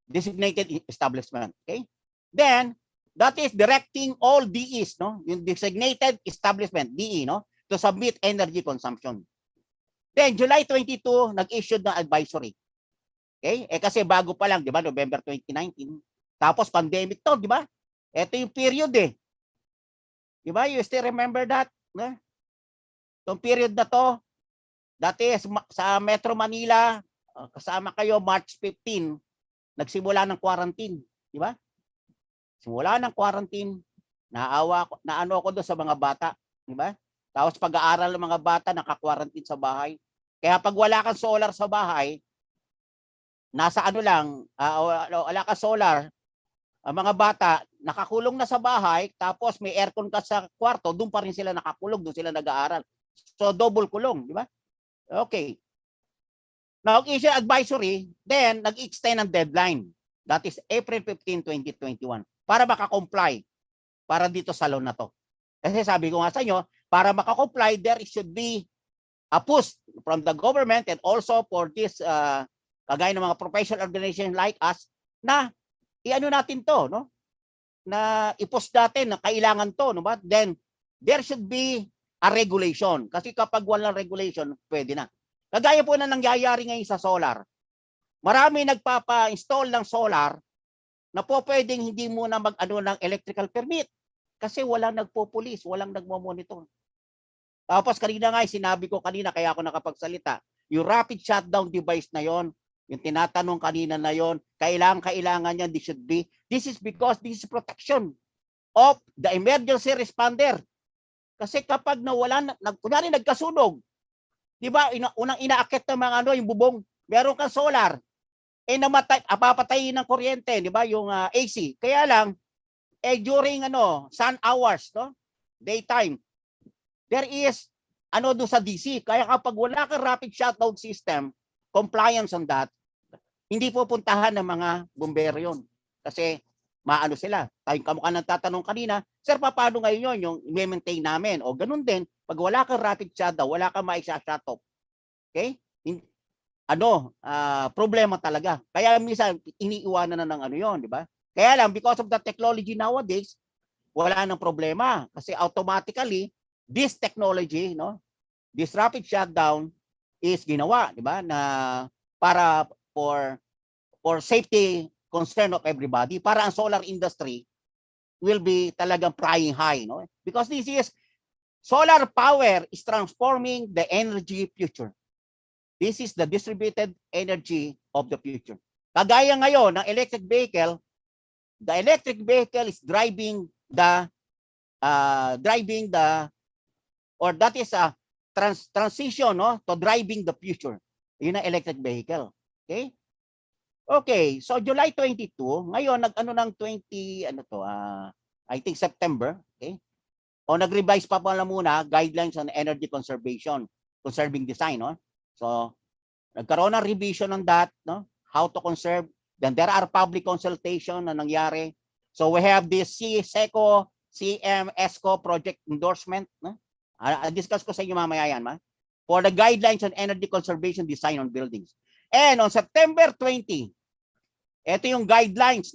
designated establishment. Okay. Then that is directing all DEs, no, yung designated establishment, DE, no, to submit energy consumption. Then July 22 nag-issue ng advisory. Okay? Kasi bago pa lang, 'di ba, November 2019. Tapos pandemic 'to, 'di ba? Ito yung period eh. 'Di ba? You still remember that, no? Tong period na 'to, dati sa Metro Manila, kasama kayo March 15, nagsimula ng quarantine, 'di ba? Simula ng quarantine, naano ako doon sa mga bata, 'di ba? Tapos pag-aaral ng mga bata, naka-quarantine sa bahay. Kaya pag wala kang solar sa bahay, nasa wala kang solar, ang mga bata, nakakulong na sa bahay, tapos may aircon ka sa kwarto, doon pa rin sila nakakulong, doon sila nag-aaral. So double kulong, di ba? Okay. Now, issue advisory, then nag-extend ang deadline. That is April 15, 2021, para makakomply para dito sa loan na to. Kasi sabi ko nga sa inyo, para makakomply, there should be a push from the government and also for this kagaya ng mga professional organization like us na iano natin to, no? Na i-push natin na kailangan to, no ba? Then there should be a regulation kasi kapag walang regulation, pwede na. Kagaya po na nangyayari ngayon sa solar. Marami nagpapa-install ng solar na po pwedeng hindi muna mag-ano ng electrical permit kasi walang nagpo-police, walang nagmo-monitor. Tapos kanina nga, sinabi ko kanina, kaya ako nakapagsalita, yung rapid shutdown device na yon, yung tinatanong kanina na yon, kailangan yan, this is because this is protection of the emergency responder. Kasi kapag nawala, kunyari nagkasunog, di ba, unang inaakit ng mga yung bubong, meron kang solar, namatay, papatayin ng kuryente, di ba, yung AC. Kaya lang, during sun hours, no, daytime, there is doon sa DC. Kaya kapag wala kang rapid shutdown system, compliance on that, hindi pupuntahan ng mga bumbero yun. Kasi maano sila. Tayong kamukha ng tatanong kanina, sir, paano ngayon yung i-maintain namin? O ganun din, pag wala kang rapid shutdown, wala kang ma-shut off. Okay? problema talaga. Kaya minsan iniiwanan na ng ano 'yon, di ba? Kaya lang because of the technology nowadays, wala nang problema kasi automatically this technology, this rapid shutdown is ginawa, di ba? Na para for safety concern of everybody, para ang solar industry will be talagang flying high, Because this is solar power is transforming the energy future. This is the distributed energy of the future. Kagaya ngayon ng electric vehicle, the electric vehicle is driving the or that is a transition to driving the future. Yun ang electric vehicle. Okay? Okay, so July 22, ngayon nag-ano ng 20 I think September, okay? O nag-revise pa pala muna guidelines on energy conservation, conserving design, So nagkaroon ng revision on that, how to conserve. Then there are public consultation na nangyari. So we have this SECO, CM, ESCO project endorsement, I'll discuss ko sa inyo mamaya yan, for the guidelines on energy conservation design on buildings. And on September 20, ito yung guidelines,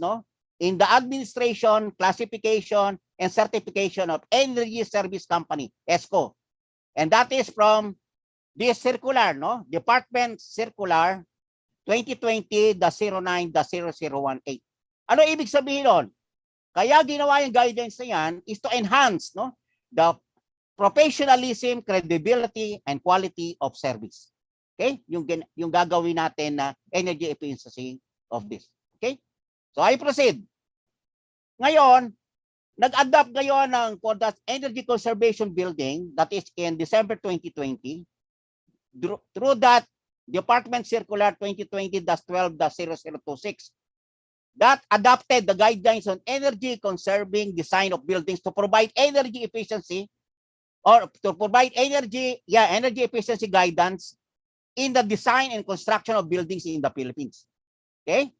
in the administration, classification, and certification of energy service company, ESCO. And that is from this circular, Department Circular 2020-09-0018. Ano ibig sabihin nun? Kaya ginawa yung guidelines na yan is to enhance the professionalism, credibility, and quality of service. Okay? Yung gagawin natin na energy efficiency of this. Okay? So I proceed. Ngayon, nag-adapt ngayon for the energy conservation building that is in December 2020 through that Department Circular 2020-12-0026 that adopted the guidelines on energy conserving design of buildings to provide energy efficiency or to provide energy efficiency guidance in the design and construction of buildings in the Philippines. Okay?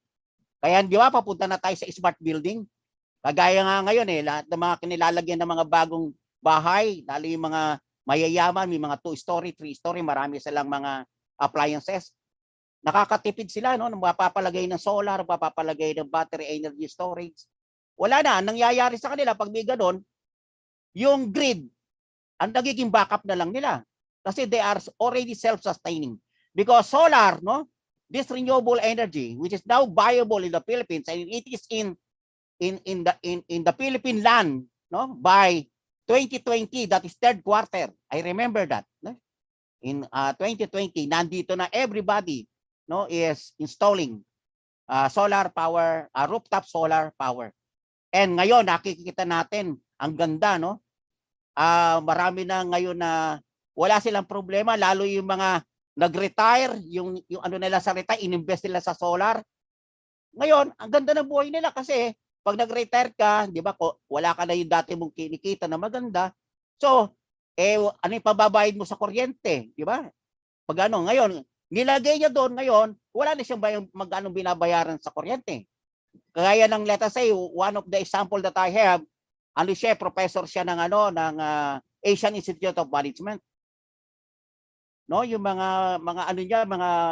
Kaya di ba papunta na tayo sa smart building? Kagaya nga ngayon lahat ng mga kinilalagyan ng mga bagong bahay, lalo yung mga mayayaman, may mga 2-story, 3-story, marami silang mga appliances. Nakakatipid sila, mapapalagay ng solar, mapapalagay ng battery energy storage. Wala na, nangyayari sa kanila pag may ganun, yung grid, ang nagiging backup na lang nila. Kasi they are already self-sustaining. Because solar, this renewable energy, which is now viable in the Philippines, and it is in the Philippine land, by 2020, that is third quarter. I remember that. In 2020, nandito na everybody is installing solar power, rooftop solar power. And ngayon nakikita natin ang ganda, marami na ngayon na wala silang problema, lalo yung mga nag-retire, yung ano nila sa retire, ininvest nila sa solar. Ngayon, ang ganda ng buhay nila kasi pag nag-retire ka, di ba, wala ka na yung dati mong kinikita na maganda. So, ano yung pababayad mo sa kuryente, di ba? Pag ngayon, nilagay niya doon ngayon, wala na siyang magkano binabayaran sa kuryente. Kaya ng let us say, one of the example that I have, professor siya ng Asian Institute of Management. Yung mga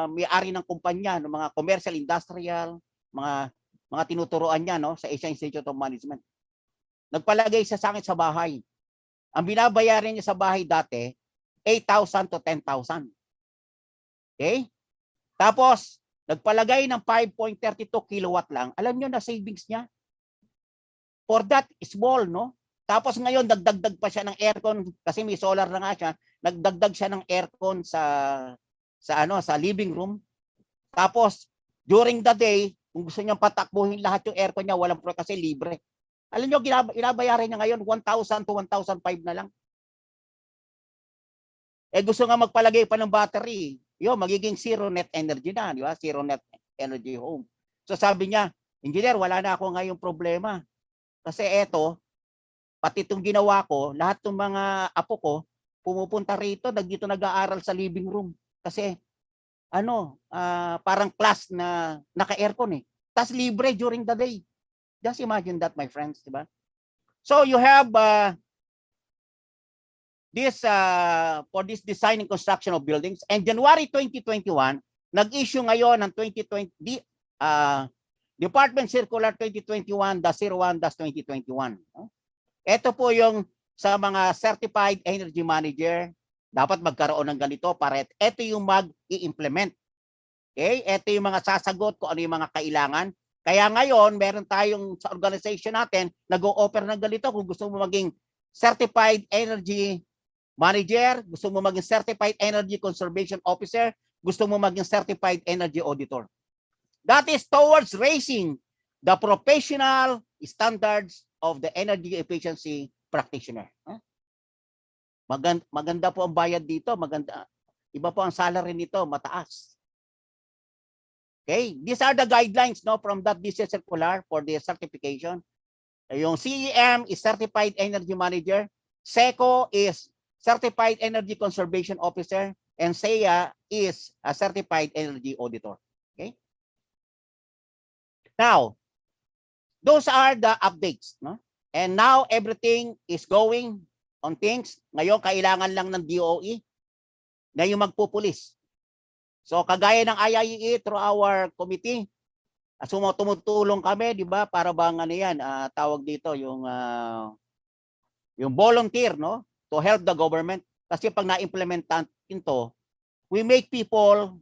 may-ari ng kumpanya, mga commercial, industrial, mga tinuturuan niya sa Asian Institute of Management. Nagpalagay siya sa akin sa bahay. Ang binabayaran niya sa bahay dati, 8,000 to 10,000. Okay? Tapos, nagpalagay ng 5.32 kilowatt lang. Alam niyo na savings niya? For that small, Tapos ngayon, nagdagdag pa siya ng aircon kasi may solar na nga siya. Nagdagdag siya ng aircon sa living room. Tapos, during the day, kung gusto niyang patakbuhin lahat yung aircon niya, walang kasi libre. Alam niyo, inabayaran niya ngayon 1,000 to 1,500 na lang. Gusto nga magpalagay pa ng battery. Magiging zero net energy na, di ba? Zero net energy home. So sabi niya, engineer, wala na ako ngayong problema. Kasi pati itong ginawa ko, lahat ng mga apo ko, pumupunta rito, dito nag-aaral sa living room. Kasi, parang class na naka-aircon Tas libre during the day. Just imagine that, my friends, di ba? So you have this for this design and construction of buildings. And January 2021, nag-issue ngayon ng 2020 Department Circular 2021-01-2021. Ito po yung sa mga certified energy manager, dapat magkaroon ng ganito para ito yung mag-i-implement. Okay? Ito yung mga sasagot kung ano yung mga kailangan. Kaya ngayon, meron tayong sa organization natin, nag-o-offer ng ganito kung gusto mo maging certified energy manager, gusto mo maging certified energy conservation officer, gusto mo maging certified energy auditor. That is towards raising the professional standards of the energy efficiency practitioner. Maganda po ang bayad dito, maganda. Iba po ang salary nito, mataas. Okay, these are the guidelines no from that DC circular for the certification. Yung CEM is certified energy manager, SECO is certified energy conservation officer, and SEA is a certified energy auditor. Okay? Now, those are the updates, no? And now everything is going on things. Ngayon kailangan lang ng DOE na yung magpupulis. So kagaya ng IIEE through our committee, tumutulong kami, di ba? Para bang ano yan, tawag dito yung volunteer, no? To help the government. Kasi pag na-implementan ito, we make people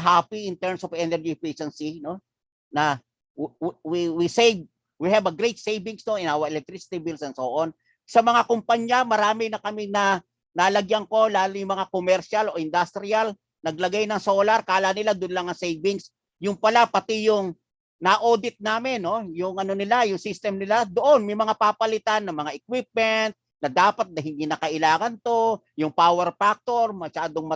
happy in terms of energy efficiency, no? Na we have a great savings no in our electricity bills and so on. Sa mga kumpanya, marami na kami na nalagyan ko, lalo yung mga commercial o industrial, naglagay ng solar, kala nila doon lang ang savings. Yung pala, pati yung na-audit namin, no? Yung ano nila, yung system nila, doon may mga papalitan ng mga equipment na dapat na hindi na kailangan to, yung power factor, masyadong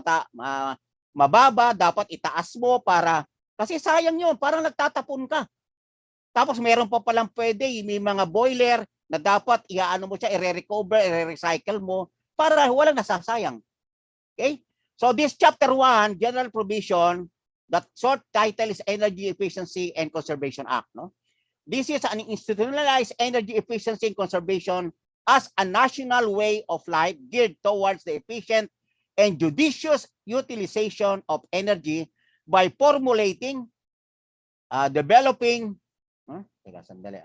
mababa, dapat itaas mo para, kasi sayang yun, parang nagtatapon ka. Tapos meron pa palang pwede, may mga boiler na dapat iaano mo siya, i-recover, i-recycle mo, para walang nasasayang. Okay? So this chapter 1, general provision, that short title is Energy Efficiency and Conservation Act. No? This is an institutionalized energy efficiency and conservation as a national way of life geared towards the efficient and judicious utilization of energy by formulating, developing, teka sandali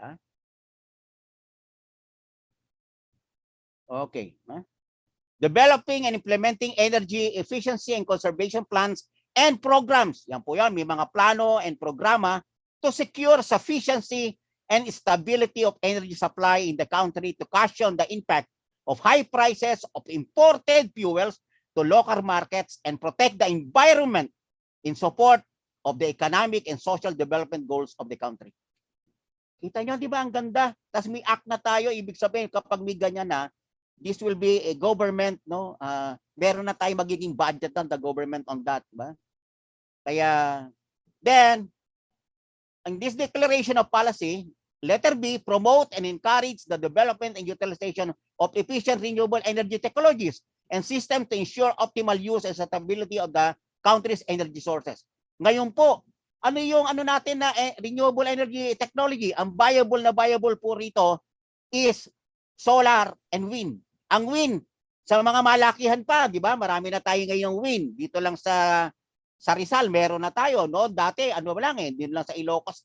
okay, developing and implementing energy efficiency and conservation plans and programs. Yan po yan, may mga plano and programa to secure sufficiency and stability of energy supply in the country to cushion the impact of high prices of imported fuels to local markets and protect the environment in support of the economic and social development goals of the country. Kita nyo, di ba? Ang ganda. Tapos may act na tayo, ibig sabihin, kapag may ganyan na, this will be a government, no? Meron na tayo magiging budget ng the government on that, ba? Kaya, then, in this declaration of policy, letter B, promote and encourage the development and utilization of efficient renewable energy technologies and system to ensure optimal use and sustainability of the country's energy sources. Ngayon po, ano yung ano natin na renewable energy technology? Ang viable po rito is solar and wind. Ang wind, sa mga malakihan pa, di ba? Marami na tayo ngayong wind. Dito lang sa Rizal, meron na tayo. No? Dati, ano lang dito lang sa Ilocos,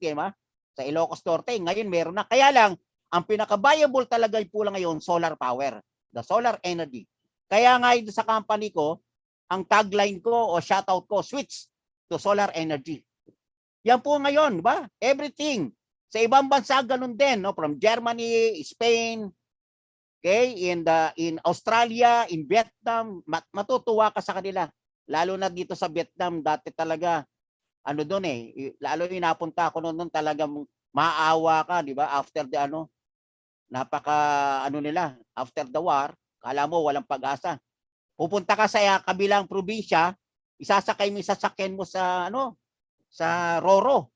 sa Ilocos Norte. Ngayon, meron na. Kaya lang, ang pinaka-viable talaga po lang ngayon, solar power. The solar energy. Kaya nga sa company ko, ang tagline ko o shoutout ko, switch to solar energy. Yan po ngayon, ba? Everything. Sa ibang bansa, ganun din. No? From Germany, Spain, okay, in Australia, in Vietnam, matutuwa ka sa kanila. Lalo na dito sa Vietnam, dati talaga, ano doon lalo yung napunta ako noon talagang maawa ka, di ba? After the nila, after the war, kala mo walang pag-asa. Pupunta ka sa kabilang probinsya, isasakay mo sasakyan mo sa sa Roro.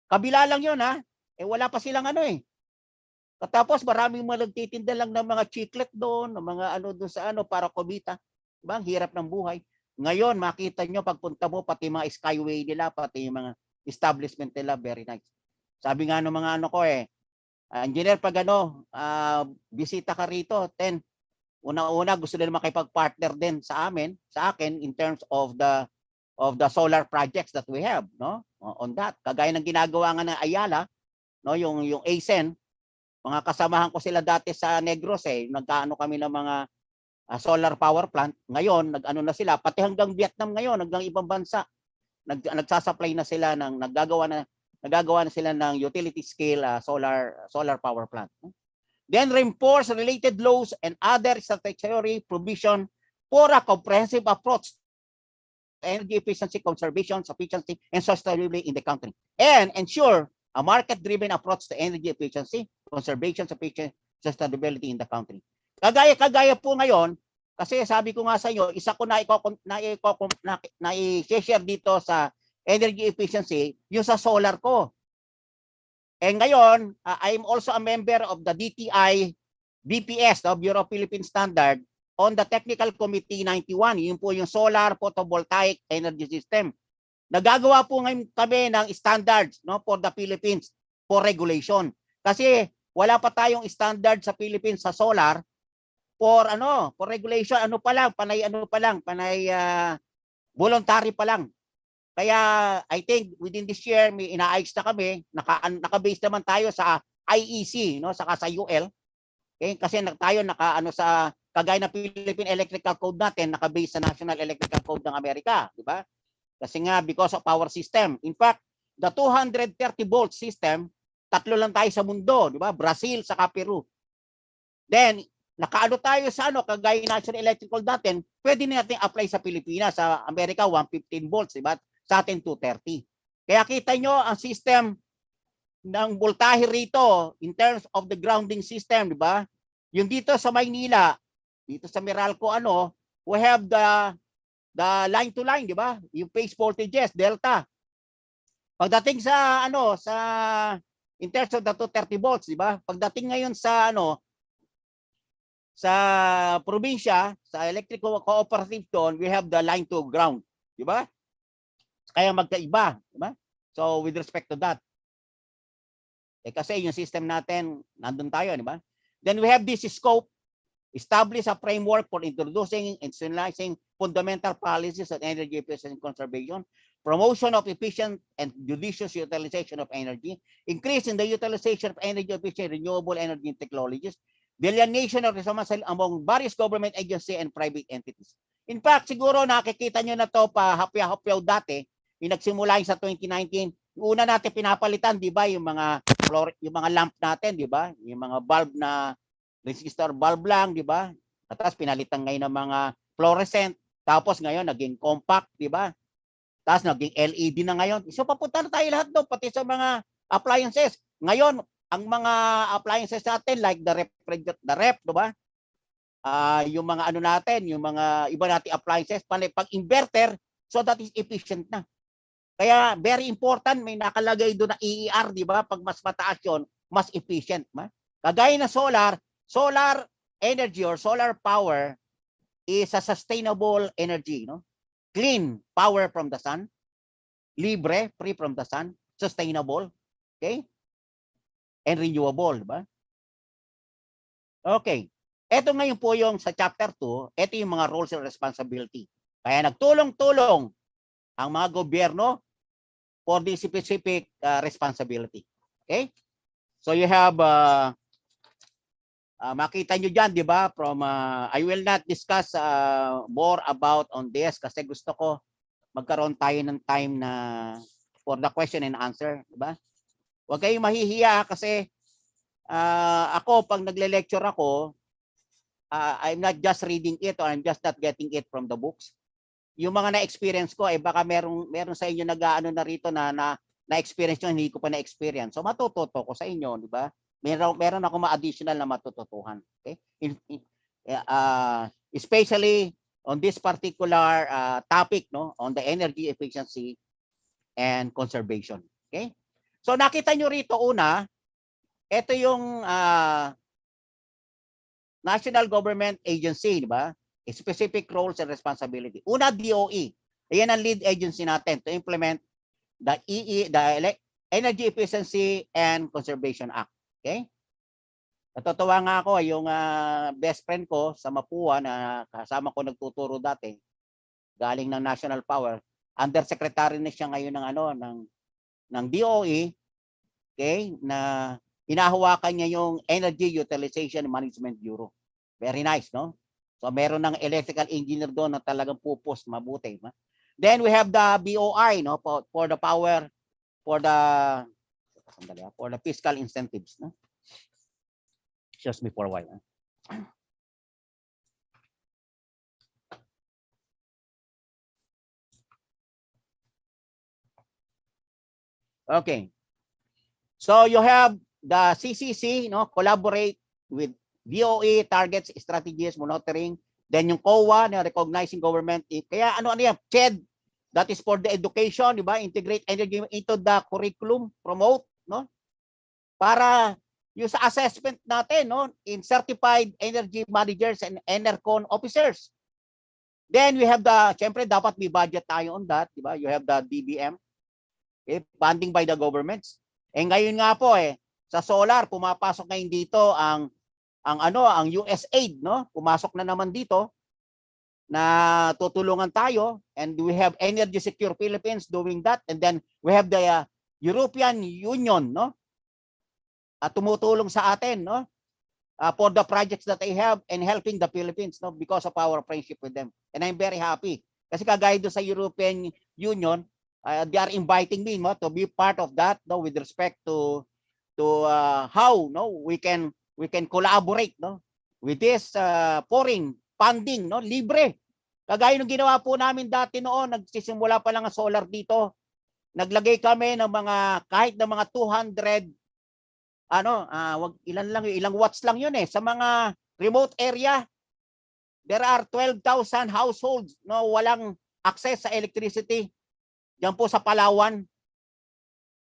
Kabila lang 'yon wala pa silang Tapos maraming mga nagtitinda lang ng mga chiclet doon, ng mga doon sa para kumita. Diba? Ang hirap ng buhay. Ngayon, makita nyo pagpunta mo, pati mga skyway nila, pati yung mga establishment nila, very nice. Sabi nga ng mga engineer, pag bisita ka rito, Una-una gusto nila makipag-partner din sa akin in terms of the solar projects that we have, no? On that. Kagaya ng ginagawa nga ng Ayala, no, yung ASEN, mga kasamahan ko sila dati sa Negros nagkaano kami ng mga solar power plant. Ngayon, nag-ano na sila, pati hanggang Vietnam ngayon, hanggang ibang bansa, nagsasupply na sila ng nagagawa na sila ng utility scale solar power plant. Then reinforce related laws and other statutory provision for a comprehensive approach to energy efficiency, conservation, sufficiency, and sustainability in the country. And ensure a market-driven approach to energy efficiency, conservation, sufficiency, sustainability in the country. Kagaya po ngayon, kasi sabi ko nga sa inyo, isa ko na i-share dito sa energy efficiency, yung sa solar ko. And ngayon, I'm also a member of the DTI BPS, the Bureau of Philippine Standard, on the Technical Committee 91. Yun po yung Solar Photovoltaic Energy System. Nagagawa po ngayon kami ng standards, no, for the Philippines for regulation. Kasi wala pa tayong standard sa Philippines sa solar for regulation. Panay voluntary pa lang. Kaya I think within this year may inaayos na kami, naka-base naman tayo sa IEC, no, saka sa UL. Okay? Kasi tayo sa kagaya ng Philippine Electrical Code natin, naka-base sa National Electrical Code ng Amerika, di ba? Kasi nga because of our system. In fact, the 230 volt system, tatlo lang tayo sa mundo, di ba? Brazil saka Peru. Then nakaano tayo sa kagaya National Electrical natin, pwede natin apply sa Pilipinas, sa Amerika 115 volts, di ba? Sa atin 230. Kaya kita nyo ang system ng voltahe rito in terms of the grounding system, di ba? Yung dito sa Maynila, dito sa Meralco, we have the line to line, di ba? Yung phase voltages, delta. Pagdating sa in terms of the 230 volts, di ba? Pagdating ngayon sa sa probinsya, sa electric cooperative doon, we have the line to ground, di ba? Kaya magkaiba, di ba? So with respect to that. Kasi yung system natin, nandun tayo, di ba? Then we have this scope, establish a framework for introducing and institutionalizing fundamental policies on energy efficiency and conservation, promotion of efficient and judicious utilization of energy, increasing the utilization of energy efficient renewable energy technologies, delineation of resources among various government agencies and private entities. In fact, siguro nakikita nyo na to pa hapyaw-hapyaw dati, yung nagsimula sa 2019, yung una natin pinapalitan, di ba, yung mga lamp natin, di ba? Yung mga bulb na resistor bulb lang, di ba? Tapos pinalitan ngayon ng mga fluorescent, tapos ngayon naging compact, di ba? Tapos naging LED na ngayon. So papunta na tayo lahat doon, pati sa mga appliances. Ngayon, ang mga appliances natin like the rep, di ba? Yung mga natin, yung mga iba nating appliances, pag inverter, so that is efficient na. Kaya very important, may nakalagay doon na EER, di ba? Pag mas mataas yun, mas efficient. Kagaya na solar energy or solar power is a sustainable energy, no? Clean power from the sun, libre, free from the sun, sustainable, okay? And renewable, di ba? Okay. Ito ngayon po yung sa chapter 2, ito yung mga roles and responsibility. Kaya nagtulong-tulong ang mga gobyerno for this specific responsibility. Okay? So you have makita nyo dyan, di ba? From I will not discuss more about on this kasi gusto ko magkaroon tayo ng time na for the question and answer, di ba? Huwag kayong mahihiya kasi ako pag nagle-lecture ako, I'm not just reading it or I'm just not getting it from the books. Yung mga na-experience ko, baka meron sa inyo nag-aano na rito na-experience nyo, hindi ko pa na-experience. So matututo ko sa inyo, di ba? Meron ako ma-additional na matututuhan. Okay? Especially on this particular topic, no, on the energy efficiency and conservation. Okay? So nakita nyo rito una, ito yung National Government Agency, di ba? Specific roles and responsibility. Una, DOE. Ayan ang lead agency natin to implement the Energy Efficiency and Conservation Act. Okay? Natutuwa nga ako yung best friend ko sa Mapua na kasama ko nagtuturo dati, galing ng National Power. Undersecretary na siya ngayon ng ng DOE, okay, na hinahawakan niya yung Energy Utilization Management Bureau. Very nice, no? So meron ng electrical engineer doon na talagang pupos mabuti. Then we have the BOI, no, for the power, for the fiscal incentives, no? Just before a while. Okay. So you have the CCC, no, collaborate with DOE, targets, strategies, monitoring. Then yung COA, na recognizing government. Kaya ano yan, CHED, that is for the education, di ba? Integrate energy into the curriculum, promote, no? Para yung sa assessment natin, no, in certified energy managers and ENERCON officers. Then we have the, syempre dapat may budget tayo on that, di ba? You have the DBM, okay, funding by the governments. Ngayon nga po sa solar pumapasok ngayon dito ang USAID, no? Pumasok na naman dito na tutulungan tayo, and we have Energy Secure Philippines doing that, and then we have the European Union, no? Tumutulong sa atin, no? For the projects that they have and helping the Philippines, no, because of our friendship with them. And I'm very happy. Kasi kagaya doon sa European Union, they are inviting me, no, to be part of that, no, with respect to how, no, we can collaborate, no, with this foreign funding, no, libre. Kagaya ng ginawa po namin dati noon, nagsisimula pa lang ang solar dito. Naglagay kami ng mga kahit ng mga 200 ilang watts lang yun sa mga remote area. There are 12,000 households, no, walang access sa electricity. Diyan po sa Palawan.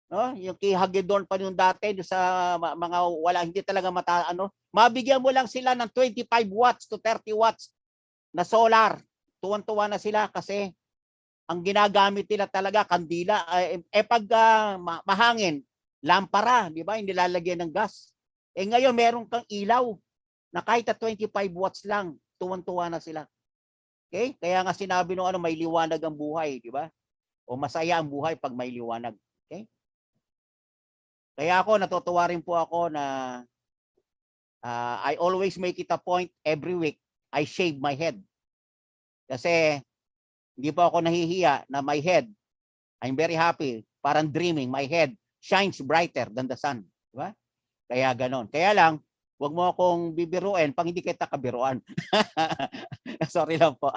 No, yung kay Hagedorn pa yung dati sa mga wala, hindi talaga mabigyan mo lang sila ng 25 watts to 30 watts na solar. Tuwan-tuwa na sila kasi ang ginagamit nila talaga kandila, pag mahangin, lampara, di ba? Hindi lalagyan ng gas. Ngayon meron kang ilaw na kahit 25 watts lang, tuwan-tuwa na sila. Okay? Kaya nga sinabi nung may liwanag ang buhay, di ba? O masaya ang buhay pag may liwanag. Okay? Kaya ako, natutuwa rin po ako na I always make it a point every week, I shave my head. Kasi hindi po ako nahihiya na my head, I'm very happy, parang dreaming, my head shines brighter than the sun. Diba? Kaya ganon. Kaya lang, wag mo akong bibiruin pag hindi kita kabiruan. Sorry lang po.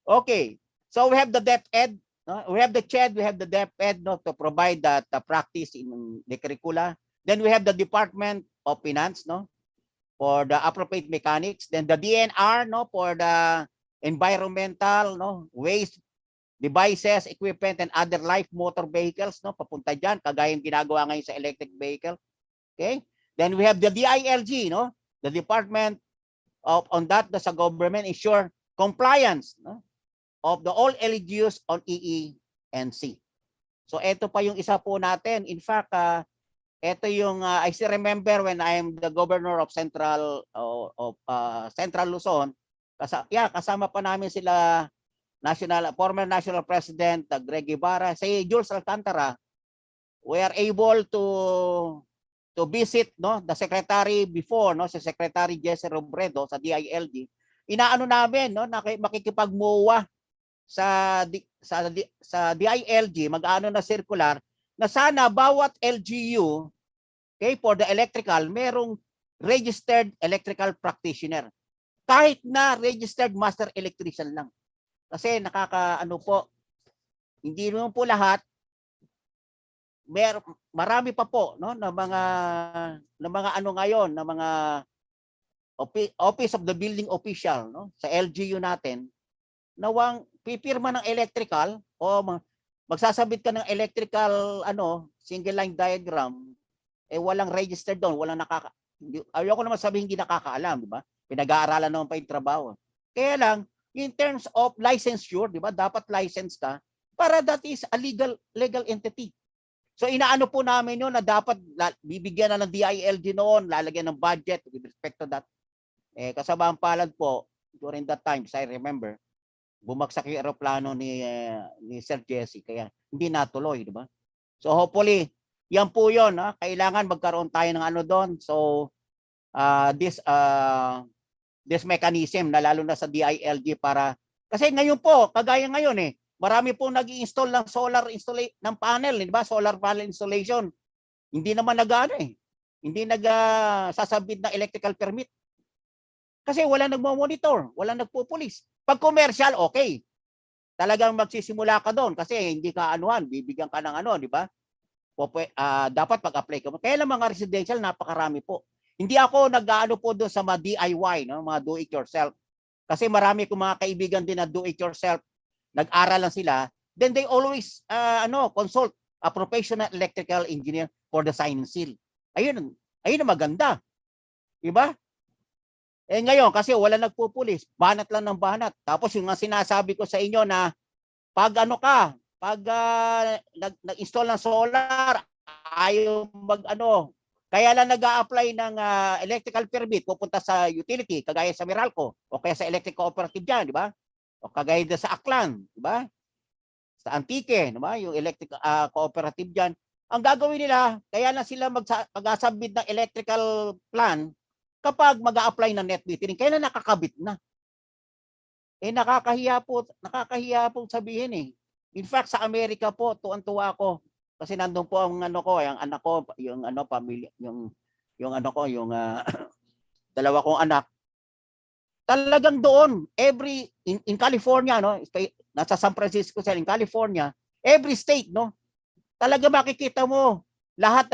Okay. So we have the DepEd. No? We have the CHED, we have the DepEd, no, to provide that practice in the curricula. Then we have the Department of Finance, no, for the appropriate mechanics. Then the DNR, no, for the environmental, no, waste devices, equipment, and other light motor vehicles, no, papunta dyan, kagaya yung ginagawa ngayon sa electric vehicle. Okay? Then we have the DILG, no, the Department on that, sa government, ensure compliance, no, of the all LGUs on EE&C. So ito pa yung isa po natin. In fact, ito yung I still remember when I am the governor of Central Luzon. Kasama pa namin sila former National President Greg Ibarra, si Jules Alcantara. We are able to visit, no, the secretary before, no, si Secretary Jesse Robredo sa DILG. Inaano namin, no, makikipag-MOA sa DILG, mag-ano na circular na sana bawat LGU, okay, for the electrical, merong registered electrical practitioner. Kahit na registered master electrician lang. Kasi hindi naman po lahat, marami pa po, no, na mga ngayon, na mga Office of the Building Official, no, sa LGU natin, nawang pipirma ng electrical o magsasabit ka ng electrical single line diagram, walang registered doon, walang ayoko naman sabihin hindi nakakaalam, di ba? Pinag-aaralan naman pa yung trabaho. Kaya lang, in terms of licensure, di ba? Dapat license ka para that is a legal entity. So inaano po namin yun na dapat bibigyan na ng DILG noon, lalagyan ng budget with respect to that. Kasabaang palad po, during that time, as I remember, bumagsak yung aeroplano ni Sir Jesse, kaya hindi natuloy, di ba? So hopefully, yan po yun. Kailangan magkaroon tayo ng ano doon. So this mechanism na lalo na sa DILG para, kasi ngayon po, kagaya ngayon marami pong nag-i-install ng ng panel, di ba? Solar panel installation. Hindi naman hindi nagsasabit ng electrical permit. Kasi wala nagmo-monitor, wala nagpupulis. Pag commercial, okay. Talagang magsisimula ka doon kasi hindi ka anuhan, bibigyan ka ng ano, di ba? Dapat pag-apply ka. Kaya lang mga residential, napakarami po. Hindi ako nag-aano po doon sa mga DIY, no? Mga do it yourself. Kasi marami kong mga kaibigan din na do it yourself, nag-aral lang sila, then they always consult a professional electrical engineer for the sign and seal. Ayun ang maganda. Diba? Ngayon, kasi wala nagpupulis, banat lang ng banat. Tapos yung nga sinasabi ko sa inyo na pag nag-install ng solar, ayaw kaya lang nag-a-apply ng electrical permit, pupunta sa utility, kagaya sa Meralco, o kaya sa electric cooperative dyan, di ba? O kagaya sa Aklan, di ba? Sa Antique, di ba? Yung electric cooperative dyan. Ang gagawin nila, kaya lang sila mag-submit ng electrical plan kapag mag-a-apply ng net metering, kaya lang nakakabit na. Nakakahiya po sabihin . In fact, sa Amerika po, tuwan-tuwa ako. Kasi nandun po ang anak ko, yung pamilya, yung dalawa kong anak. Talagang doon, in California, no, nasa San Francisco sila, in California, every state, no, talaga makikita mo lahat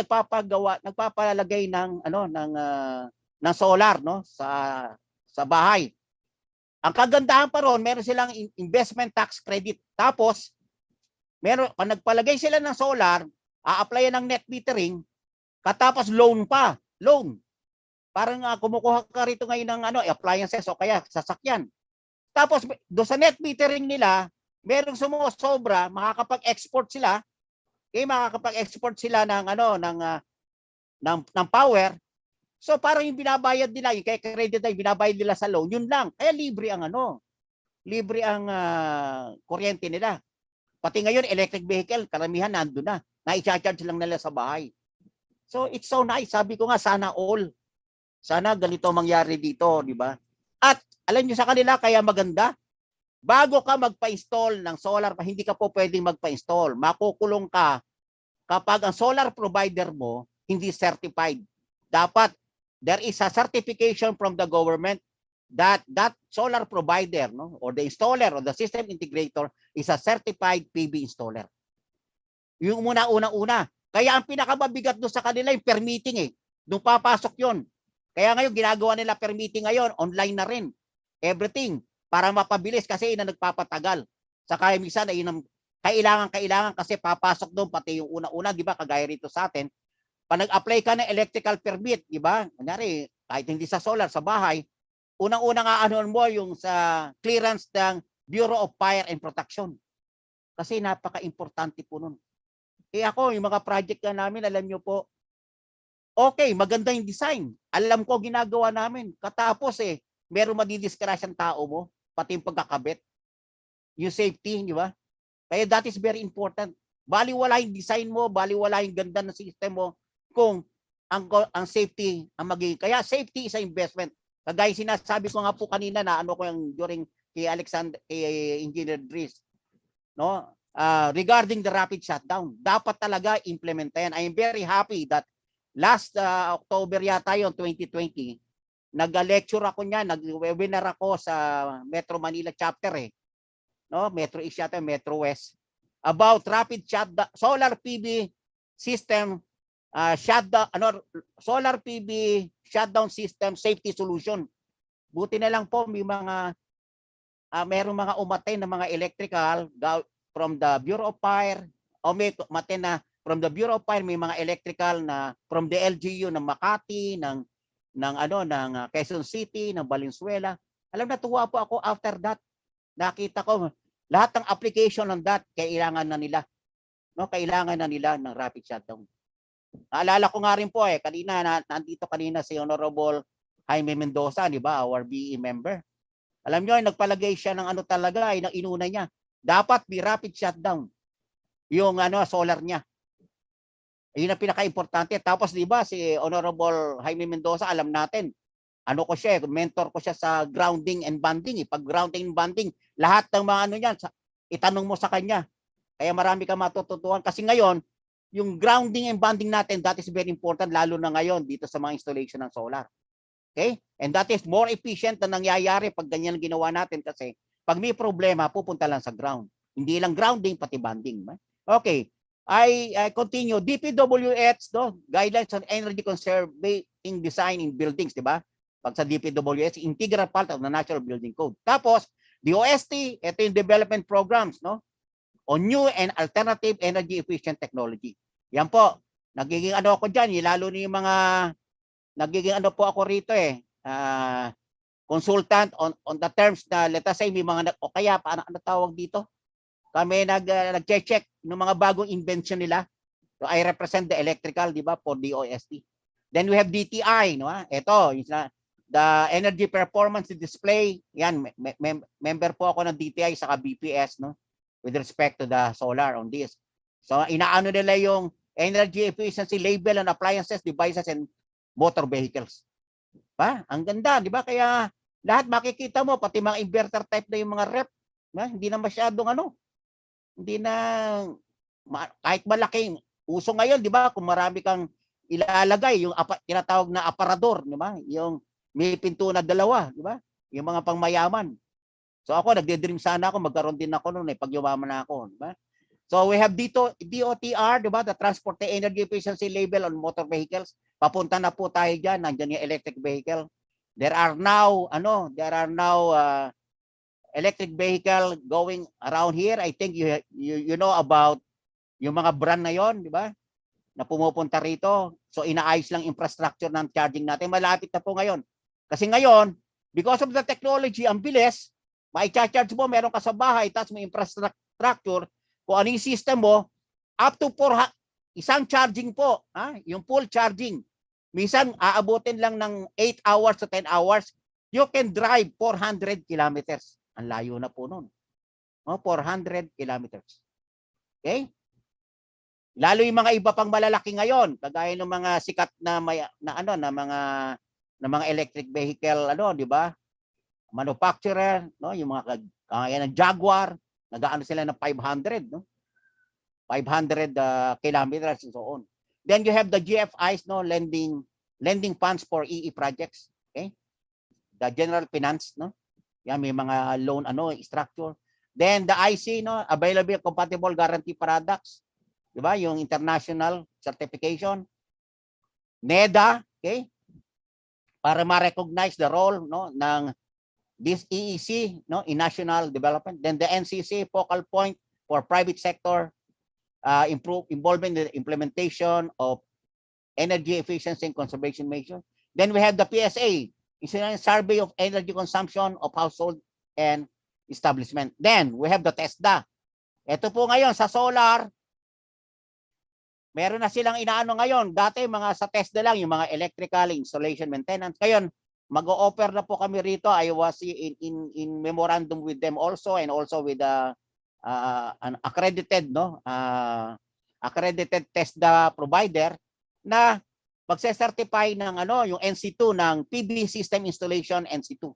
nagpapalagay ng ng solar, no, sa bahay. Ang kagandahan pa ron, meron silang investment tax credit. Tapos pag nagpalagay sila ng solar, a-applyan ng net metering, katapos loan pa. Loan. Parang kumukuha ka rito ngayon ng appliances o kaya sasakyan. Tapos do sa net metering nila, merong sumusobra, makakapag-export sila. Makakapag-export sila ng ng power. So parang yung binabayad nila, yung kay credit na yung binabayad nila sa loan, yun lang. Kaya libre ang kuryente nila. Pati ngayon, electric vehicle, karamihan nandun na. Na-i-charge lang nila sa bahay. So, it's so nice. Sabi ko nga, sana all. Sana ganito mangyari dito, di ba? At, alam nyo sa kanila, kaya maganda, bago ka magpa-install ng solar, hindi ka po pwedeng magpa-install. Makukulong ka kapag ang solar provider mo hindi certified. Dapat, there is a certification from the government that solar provider, no, or the installer or the system integrator is a certified PV installer. Yung una. Kaya ang pinakamabigat doon sa kanila yung permitting Doon papasok yon. Kaya ngayon ginagawa nila permitting ngayon, online na rin. Everything para mapabilis kasi yun ang nagpapatagal. Saka minsan yun ang kailangan kasi papasok doon pati yung una-una, di ba? Kagaya rito sa atin. Pag nag-apply ka ng electrical permit, di ba? Kunyari, kahit hindi sa solar, sa bahay, unang-una nga mo yung sa clearance ng Bureau of Fire and Protection. Kasi napaka-importante po nun. Ako, yung mga project na namin, alam nyo po, okay, maganda yung design. Alam ko, ginagawa namin. Katapos meron madidiscrash ang tao mo, pati yung pagkakabit. Yung safety, di ba? Kaya that is very important. Baliwala yung design mo, baliwala yung ganda ng system mo, kung ang safety ang magiging. Kaya safety is an investment. Kagaya sinasabi ko nga po kanina na ko yung during kay Engineer Dries, no? Regarding the rapid shutdown, dapat talaga implementayan. I am very happy that last October yata yon 2020, nag-lecture ako niya, nag-webinar ako sa Metro Manila chapter no? Metro East yata, Metro West, about rapid shutdown, solar PV system shutdown, solar PV shutdown system safety solution. Buti na lang po may mga merong mga umatay na mga electrical from the Bureau of Fire, o may umatay na from the Bureau of Fire, may mga electrical na from the LGU ng Makati, ng Quezon City, ng Valenzuela. Alam, natuwa po ako after that. Nakita ko lahat ng application ng that kailangan na nila. no, kailangan na nila ng rapid shutdown. Naalala ko nga rin po kanina, nandito kanina si Honorable Jaime Mendoza, di ba, our BE member. Alam nyo, nagpalagay siya ng ano talaga, ng inuna niya. Dapat be rapid shutdown yung solar niya. Yun ang pinaka-importante. Tapos di ba si Honorable Jaime Mendoza, alam natin, ko siya, mentor ko siya sa grounding and bonding. Pag grounding and bonding, lahat ng mga niyan, itanong mo sa kanya. Kaya marami kang matututuhan. Kasi ngayon, yung grounding and bonding natin, that is very important, lalo na ngayon dito sa mga installation ng solar. Okay? And that is more efficient na nangyayari pag ganyan ginawa natin kasi pag may problema, pupunta lang sa ground. Hindi lang grounding, pati bonding. Okay. I continue. DPWH, Guidelines on Energy Conserving Design in Buildings, di ba? Pag sa DPWH, integral part of the National Building Code. Tapos, DOST, ito yung development programs, on new and alternative energy efficient technology. Yan po. Nagiging ako dyan, lalo na yung mga, nagiging po ako rito consultant on the terms na, let us say, may mga, o kaya, paano tawag dito? Kami nag-check ng mga bagong invention nila. So I represent the electrical, di ba, for DOST. Then we have DTI, ito, the energy performance display. Yan, member po ako ng DTI sa BPS, with respect to the solar on this. So inaano nila yung energy efficiency label on appliances, devices, and motor vehicles. Ba? Ang ganda, di ba? Kaya lahat makikita mo, pati mga inverter type na yung mga rep, hindi na masyadong hindi na kahit malaking uso ngayon, di ba? Kung marami kang ilalagay, yung tinatawag na aparador, di ba? Yung may pinto na dalawa, di ba? Yung mga pangmayaman. So ako, nagde-dream sana ako, magkaroon din ako noon pag yumaman na ako, di ba? So we have DOTR, di ba? The Transport Energy Efficiency Label on Motor Vehicles. Papunta na po tayo dyan, nandiyan yung electric vehicle. There are now electric vehicle going around here. I think you know about yung mga brand na yon, di ba? Na pumupunta rito. So inaayos lang infrastructure ng charging natin. Malapit na po ngayon. Kasi ngayon, because of the technology, ang bilis, mai-charge mo, meron ka sa bahay, tapos may infrastructure, kung ano yung system mo, up to isang charging po, yung full charging. Minsan, aabutin lang ng 8 hours to 10 hours, you can drive 400 kilometers. Ang layo na po nun. 400 kilometers. Okay? Lalo yung mga iba pang malalaki ngayon, kagaya ng mga sikat na mga electric vehicle, di ba? Manufacturer, yung mga kagaya ng Jaguar, nagaano sila ng 500, 500 kilometers and so on. Then you have the GFIs, lending funds for EE projects, okay? The general finance, Yan, may mga loan structure. Then the IC, available compatible guarantee products, 'di ba? Yung international certification. NEDA, okay? Para ma-recognize the role ng this EEC in national development. Then the NCC, focal point for private sector involvement in the implementation of energy efficiency and conservation measures. Then we have the PSA, survey of energy consumption of household and establishment. Then we have the TESDA. Ito po ngayon sa solar, meron na silang inaano ngayon. Dati mga sa TESDA lang, yung mga electrical installation maintenance. Ngayon, mag-o-offer na po kami rito. I was in memorandum with them also, and also with an accredited accredited TESDA provider na magse-certify ng yung NC2 ng PV system installation NC2.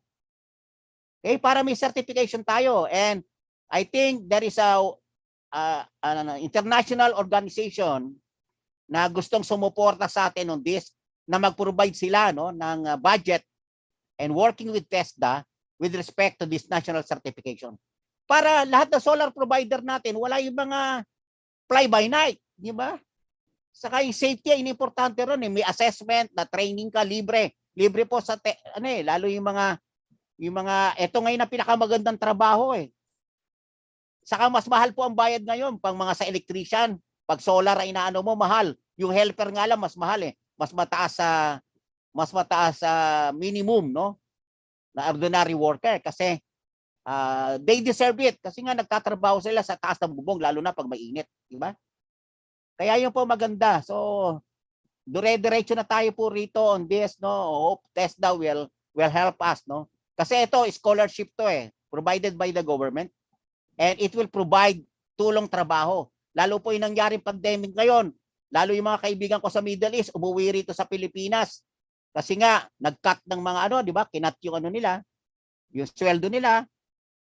Okay, para may certification tayo, and I think there is an international organization na gustong sumuporta sa atin on this, na mag-provide sila ng budget and working with TESDA with respect to this national certification. Para lahat ng solar provider natin, wala yung mga fly by night, di ba? Saka yung safety, importante ron. May assessment, na training ka, libre. Libre po sa, lalo yung mga, ito ngayon na pinakamagandang trabaho Saka mas mahal po ang bayad ngayon, pang mga sa electrician. Pag solar ay inaano mo, mahal. Yung helper nga lang, mas mahal Mas mataas sa minimum, na ordinary worker. Kasi, they deserve it. Kasi nga nagtatrabaho sila sa taas ng bubong, lalo na pag mainit. Diba? Kaya yun po maganda. So, dire-diretso na tayo po rito on this, no? Hope TESDA will help us, no? Kasi ito, scholarship to provided by the government, and it will provide tulong trabaho. Lalo po yung nangyaring pandemic ngayon, lalo yung mga kaibigan ko sa Middle East, umuwi rito sa Pilipinas. Kasi nga, nag-cut ng mga ano, di ba? Kinat yung ano nila, yung sweldo nila.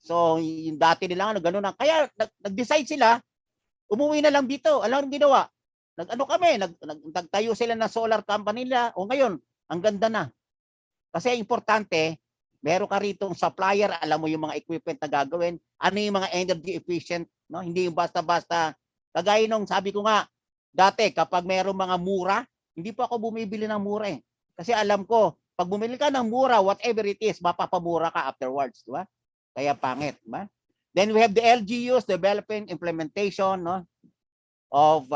So, yung dati nila, gano'n na. Kaya, nag-decide sila, umuwi na lang dito. Alam ang ginawa? Nagtayo sila ng solar company nila. O ngayon, ang ganda na. Kasi importante, meron ka ritong supplier, alam mo yung mga equipment na gagawin, ano yung mga energy efficient, no? Hindi yung basta-basta. Kagaya nung sabi ko nga, dati kapag meron mga mura, hindi pa ako bumibili ng mura Kasi alam ko, pag bumili ka ng mura, whatever it is, mapapamura ka afterwards, di ba? Kaya pangit, di ba? Then we have the LGUs, developing implementation, no, of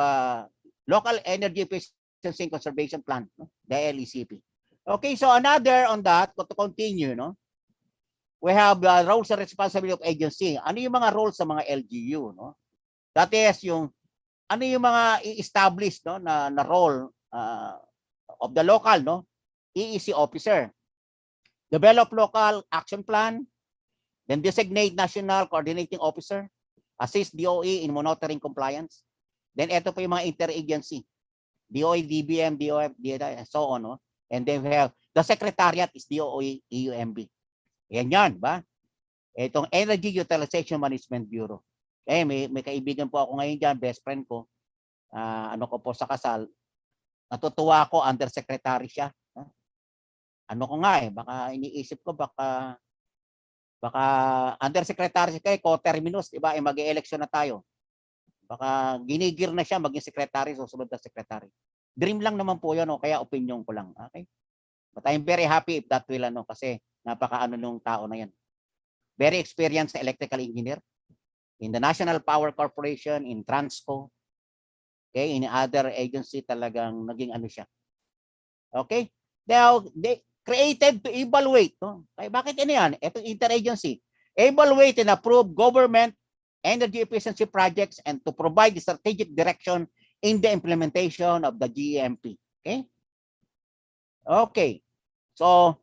local energy efficiency and conservation plan, no? The LECP. Okay, so another on that, to continue, no? We have the roles and responsibility of agency. Ano yung mga roles sa mga LGU, no? That is yung ano yung mga i-establish, no, na role of the local, no, EEC officer. Develop local action plan, then designate national coordinating officer, assist DOE in monitoring compliance. Then ito po yung mga interagency, DOE, DBM, DOF, DOE, and so on, no? And then we have the secretariat is DOE, EUMB. Yan, ba? Itong Energy Utilization Management Bureau. May kaibigan po ako ngayon dyan, best friend ko. Ano ko po sa kasal. Natutuwa ako, undersecretary siya. Ano ko nga baka iniisip ko, baka undersecretary siya co-terminus, diba? Mag-e-election na tayo. Baka ginigir na siya maging secretary, susunod na secretary. Dream lang naman po yun, kaya opinion ko lang. Okay? But I'm very happy if that will, kasi napaka-ano nung tao na yan. Very experienced electrical engineer in the National Power Corporation, in Transco, okay, in other agency, talagang naging ano siya. Okay? Now, they created to evaluate. No? Kaya bakit yan? Itong interagency. Evaluate and approve government energy efficiency projects and to provide the strategic direction in the implementation of the GEMP. Okay? Okay. So,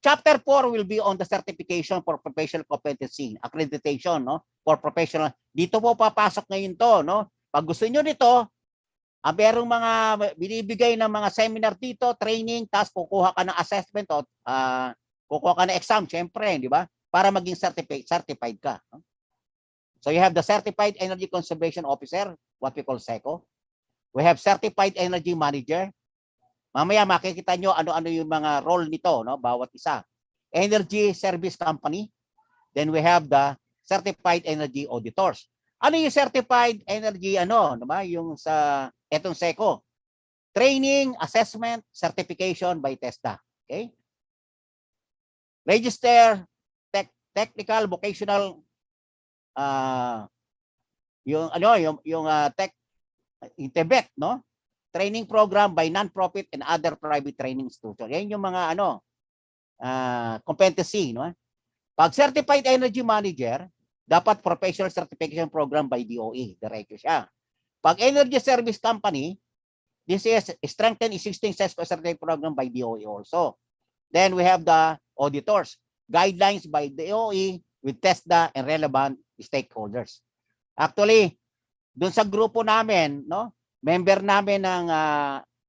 Chapter 4 will be on the certification for professional competency, accreditation, no? For professional. Dito po papasok ngayon to, no? Pag gusto niyo nito, merong mga binibigay ng mga seminar dito, training, tapos kukuha ka ng assessment o kukuha ka ng exam, syempre, di ba? Para maging certified ka. No? So you have the Certified Energy Conservation Officer, what we call SECO. We have Certified Energy Manager. Mamaya makikita nyo ano-ano yung mga role nito, no? Bawat isa. Energy Service Company. Then we have the Certified Energy Auditors. Ano yung Certified Energy, diba? Yung sa etong SECO. Training, Assessment, Certification by TESDA. Okay? Register, Technical, Vocational, yung tech, Tibet, no? Training program by non-profit and other private training institutions. Yan yung mga competency, no? Pag certified energy manager, dapat professional certification program by DOE, diretso siya. Pag energy service company, this is strengthen existing certification program by DOE also. Then we have the auditors, guidelines by DOE with TESDA and relevant stakeholders. Actually, dun sa grupo namin, no? Member namin ng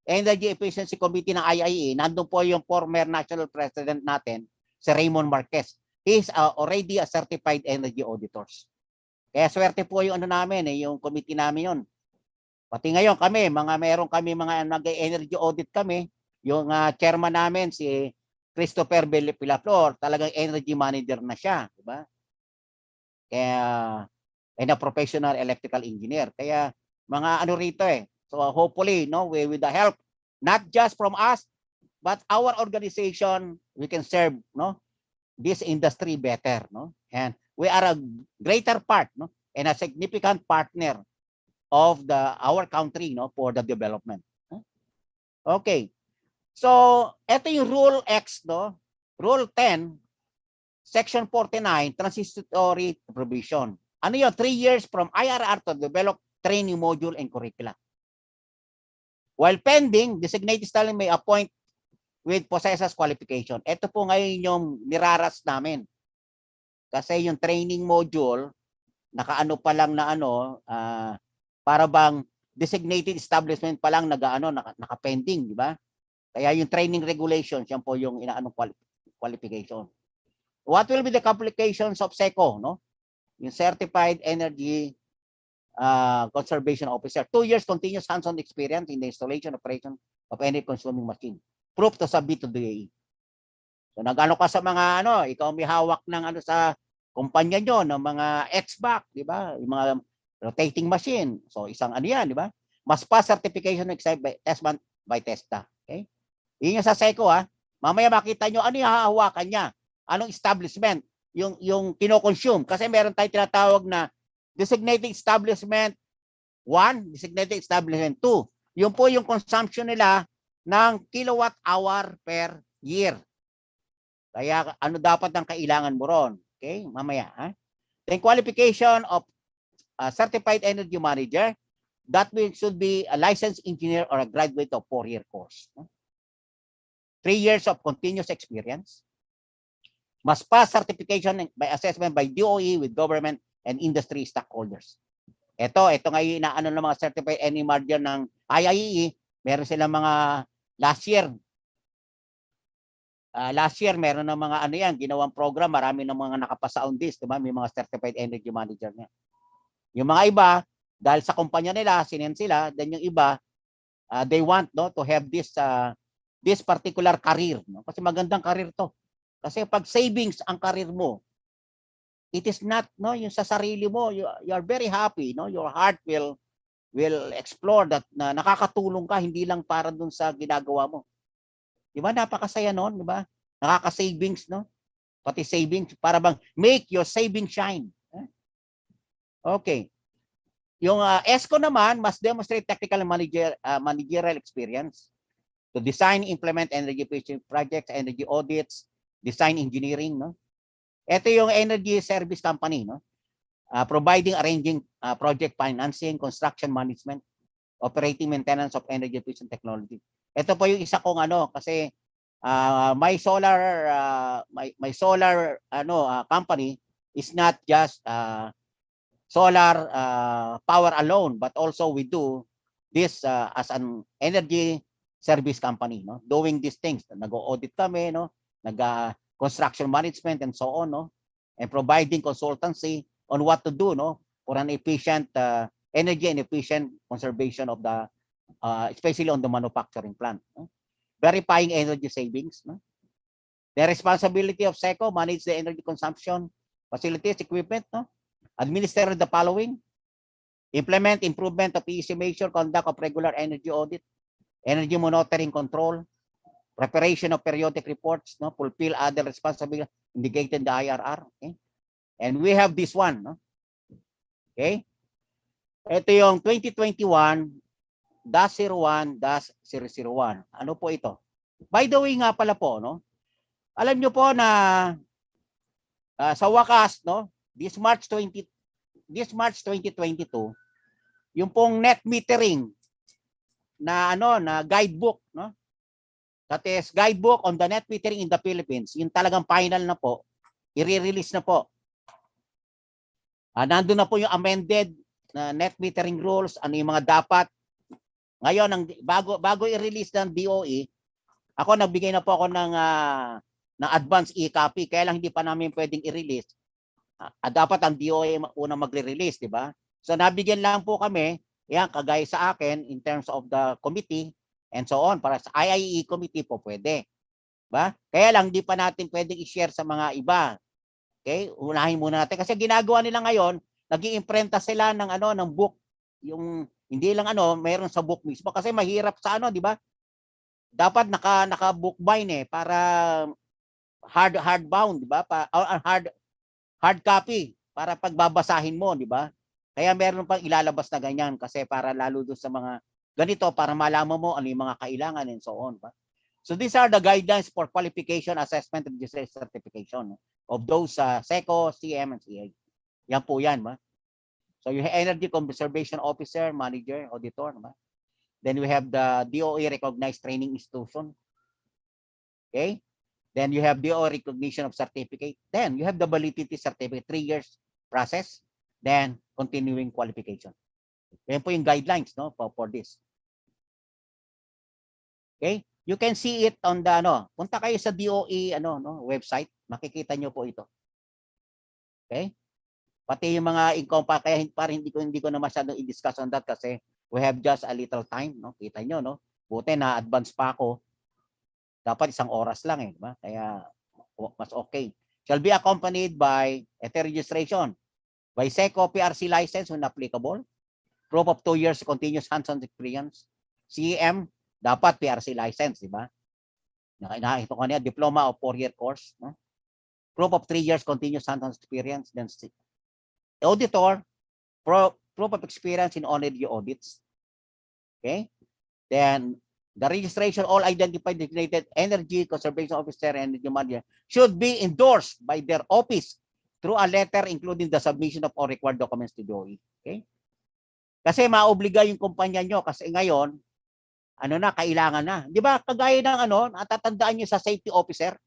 Energy Efficiency Committee ng IIE, nandun po yung former national president natin, si Raymond Marquez. He is already a certified energy auditors. Kaya swerte po yung namin, yung committee namin yun. Pati ngayon kami, meron kami mga nag-energy audit kami. Yung chairman namin, si Christopher Pilaflor, talagang energy manager na siya. Diba? Kaya, and a professional electrical engineer. Kaya, mga rito So hopefully, no, with the help, not just from us, but our organization, we can serve, no, this industry better, no? And we are a greater part, no, and a significant partner of our country, no, for the development. Okay. So, ito yung Rule X, no? Rule 10, Section 49, Transitory Provision. Ano yun? 3 years from IRR to develop training module and curricula. While pending, designated establishment may appoint with possessor's qualification. Ito po ngayon yung niraras namin. Kasi yung training module, nakaano pa lang na para bang designated establishment pa lang naka-pending, di ba? Kaya yung training regulations, yan po yung qualification. What will be the complications of SECO, no? Yung Certified Energy Conservation Officer. 2 years continuous hands-on experience in the installation operation of any consuming machine. Proof to submit to DAE. So nagano ka sa mga ikaw may hawak ng sa kumpanya nyo ng mga HVAC, di ba? Yung mga rotating machine. So isang yan, di ba? Must pass certification by TESTA. Okay? Yun yung sa SECO Mamaya makita nyo ano yung hahawakan niya. Anong establishment yung kino-consume. Kasi meron tayong tinatawag na designated establishment 1, designated establishment 2. Yun po yung consumption nila ng kilowatt hour per year. Kaya ano dapat ang kailangan mo ron? Okay, mamaya. Then qualification of certified energy manager, that should be a licensed engineer or a graduate of 4-year course. 3 years of continuous experience. Must pass certification by assessment by DOE with government and industry stakeholders. Ito ngayon inaano ng mga certified energy manager ng IIE, meron silang mga last year meron ng mga ginawang program, marami ng mga nakapasa on this, diba? May mga certified energy manager niya. Yung mga iba, dahil sa kumpanya nila, sinend sila, then yung iba, they want to have this particular career. No? Kasi magandang career to. Kasi pag savings ang career mo, it is not yung sa sarili mo, you are very happy, your heart will explore that na nakakatulong ka hindi lang para dun sa ginagawa mo. Di ba? Napakasaya noon, di ba? Nakaka-savings, no? Pati savings, para bang make your savings shine. Okay. Yung ESCO naman must demonstrate technical and managerial experience to design, implement energy efficient projects, energy audits, design engineering, no? Ito yung energy service company, no? Providing, arranging project financing, construction management, operating maintenance of energy efficient technology. Ito po yung isa kong kasi my solar company is not just solar power alone, but also we do this as an energy service company, no? Doing these things. Nag-audit kami, no? Construction management and so on, no? And providing consultancy on what to do, no? For an efficient energy and efficient conservation of the especially on the manufacturing plant, no? Verifying energy savings, no? The responsibility of SECO manage the energy consumption facilities, equipment, no? Administer the following: implement improvement of PEC measure, conduct of regular energy audit, energy monitoring control, preparation of periodic reports, no? Fulfill other responsibilities indicated in the IRR. Okay? And we have this one, no? Okay? Ito yung 2021-01-001. Ano po ito? By the way nga pala po, no? Alam nyo po na sa wakas, no? This March 2022, yung pong net metering na na guidebook, no? That is guidebook on the net metering in the Philippines. Yung talagang final na po, i-release na po. Nandun na po yung amended na net metering rules, ano yung mga dapat. Ngayon, bago i-release ng DOE, ako nagbigay na po ako ng advance e-copy, kaya lang hindi pa namin pwedeng i-release. Dapat ang DOE unang magre-release, di ba? So nabigyan lang po kami, yan, kagaya sa akin, in terms of the committee, and so on. Para sa IIE committee po pwede. Ba? Kaya lang, di pa natin pwedeng i-share sa mga iba. Okay? Unahin muna natin. Kasi ginagawa nila ngayon, nag-iimprenta sila ng ng book. Yung hindi lang mayroon sa book mismo kasi mahirap sa di ba? Dapat naka bookbind para hardbound, di ba? Hard copy para pagbabasahin mo, di ba? Kaya meron pang ilalabas na ganyan kasi para lalo doon sa mga ganito para malaman mo ano yung mga kailangan and so on, ba? So these are the guidelines for qualification, assessment, and certification of those SECO, CM, and CA. Yan po yan, ba? So yung Energy Conservation Officer, Manager, Auditor, ba? Then we have the DOE recognized training institution. Okay. Then you have DOE recognition of certificate. Then you have the validity certificate, 3 years process. Then continuing qualification. Yan po yung guidelines, no, for this. Okay? You can see it on the punta kayo sa DOE website, makikita nyo po ito. Okay? Pati yung mga income kaya parang hindi ko na masyadong i-discuss on that kasi we have just a little time, no? Kita nyo, no? Buti na advance pa ako. Dapat 1 oras lang eh, di ba? Kaya mas okay. Shall be accompanied by a registration, by SECO PRC license when applicable, proof of 2 years continuous hands-on experience, CEM, dapat PRC license, di ba? Ito kanina, diploma of 4-year course, no? Proof of 3 years continuous hands-on experience, then auditor, proof of experience in audit audits. Okay? Then the registration, all identified designated energy conservation officer and energy manager should be endorsed by their office through a letter including the submission of all required documents to DOE. Okay? Kasi maobliga yung kumpanya nyo kasi ngayon, kailangan na. Di ba, kagaya ng natatandaan nyo sa safety officer?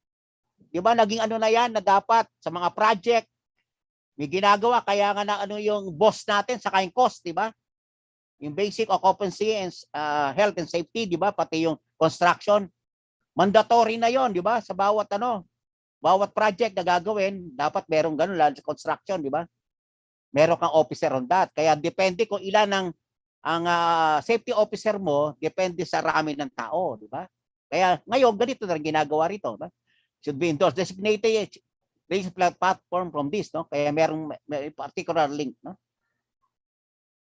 Di ba, naging na yan na dapat sa mga project, may ginagawa, kaya nga na yung boss natin sa yung cost, di ba? Yung basic occupancy and health and safety, di ba? Pati yung construction, mandatory na yon, di ba? Sa bawat bawat project na gagawin, dapat merong ganun lang sa construction, di ba? Meron kang officer on that. Kaya depende kung ilan ang safety officer mo, depende sa rami ng tao, di ba? Kaya ngayon, ganito na rin ginagawa rito, di ba? Should be endorsed, designated platform from this, no? Kaya may particular link, no?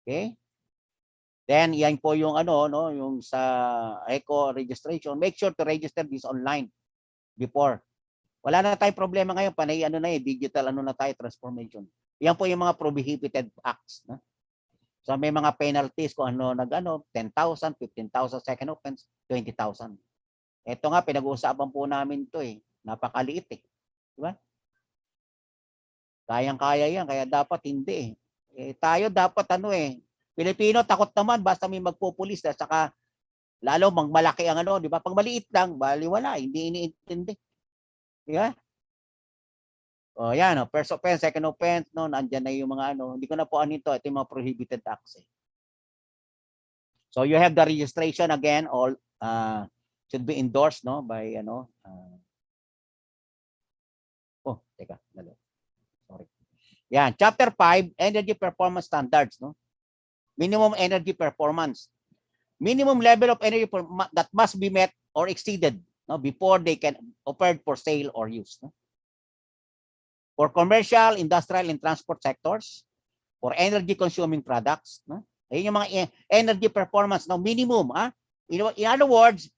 Okay? Then yan po yung yung sa ECO registration. Make sure to register this online before. Wala na tayong problema ngayon, panay digital na tayo transformation. Yan po yung mga prohibited acts, no? So may mga penalties kung 10,000, 15,000 second offense, 20,000. Ito nga pinag-uusapan po namin 'to eh. Napakaliit eh. Di ba? Kayang-kaya yan, kaya dapat hindi eh. Tayo dapat Pilipino takot naman basta may magpupulis at saka lalo malaki ang di ba? Pag maliit lang, baliwala, hindi iniintindi. Di ba? Oh, yan, first offense, second offense, nandiyan na yung mga hindi ko na po ito yung mga prohibited acts. Eh. So you have the registration again, all should be endorsed by oh, teka, sorry. Yan, chapter 5, energy performance standards, no? Minimum energy performance. Minimum level of energy that must be met or exceeded, no, before they can offered for sale or use, no? For commercial, industrial, and transport sectors, for energy consuming products, no? Ayun yung mga energy performance, no, minimum, ha? In other words,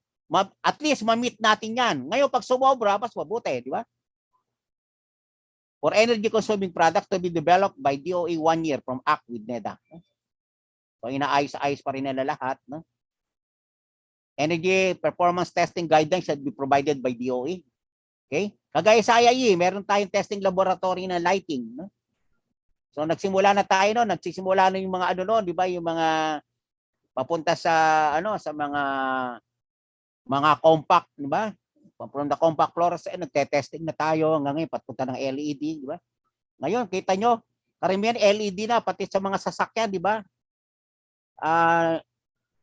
at least ma-meet natin yan. Ngayon, pag sumobra, mas mabuti, di ba? For energy consuming products to be developed by DOE 1 year from act with NEDA. So inaayos-ayos pa rin nila lahat, no? Energy performance testing guidelines should be provided by DOE. Okay? Kagaya sa IIE, meron tayong testing laboratory na lighting, no? So nagsimula na tayo nagsisimula na yung mga di ba, yung mga papunta sa sa mga compact, di ba? From the compact fluorescent, nagte-testing na tayo hanggang ngayon papunta ng LED, di ba? Ngayon, kita nyo, karamihan LED na pati sa mga sasakyan, di ba?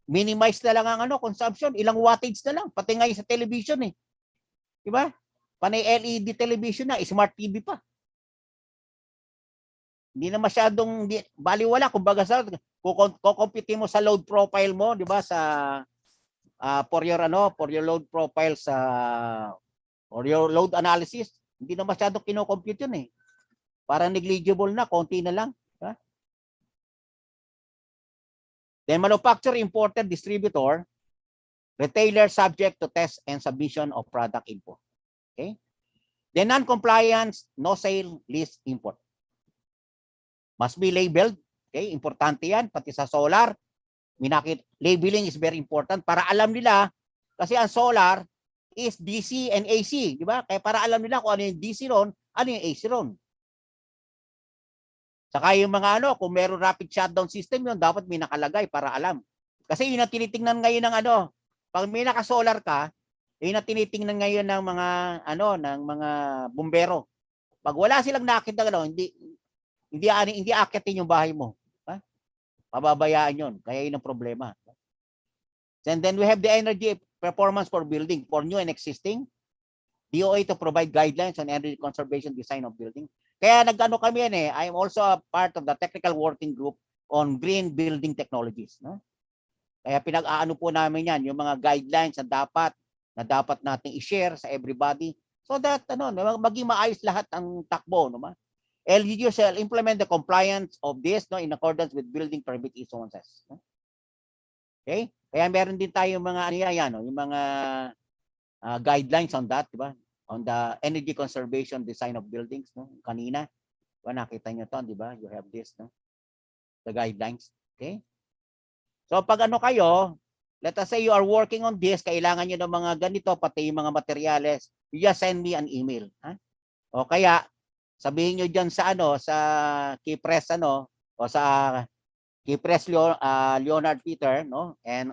Minimize na lang ang consumption, ilang wattage na lang, pati ngayon sa television eh. Di ba? Panay LED television na, smart TV pa. Hindi na masyadong baliwala, kumbaga sa kukompute mo sa load profile mo, di ba, sa for your load profile or your load analysis, hindi na masyadong kino-compute yun eh. Parang negligible na, konti na lang. Ha? Then manufacturer, importer, distributor, retailer subject to test and submission of product info. Okay? Then non-compliance, no sale, lease, import. Must be labeled. Okay? Importante yan, pati sa solar. Labeling is very important para alam nila kasi ang solar is DC and AC, di ba? Kaya para alam nila kung ano yung DC ron, ano yung AC ron. Saka yung mga kung meron rapid shutdown system yun, dapat may nakalagay para alam. Kasi yun ang tinitingnan ngayon ng ano, pag may naka-solar ka, yun ang tinitingnan ngayon ng mga ng mga bumbero. Pag wala silang nakita hindi aakitin yung bahay mo. Ha? Pababayaan yun. Kaya yun ang problema. And then we have the energy performance for building for new and existing. DOE to provide guidelines on energy conservation design of building. Kaya nag-ano kami yan eh. I am also a part of the technical working group on green building technologies. No? Kaya pinag-aano po namin yan, yung mga guidelines na dapat nating i-share sa everybody so that maging maayos lahat ang takbo. No? LGU shall implement the compliance of this in accordance with building permit issuances. No? Okay? Kaya meron din tayo mga yung mga guidelines on that, di ba? On the energy conservation design of buildings, no? Kanina, diba, nakita niyo 'to, di ba? You have this, no? The guidelines, okay? So pag kayo, let us say you are working on this, kailangan niyo ng mga ganito pati yung mga materyales, you just send me an email, ha? O kaya sabihin niyo diyan sa sa key press o sa Key-Press Leonard Peter, no, and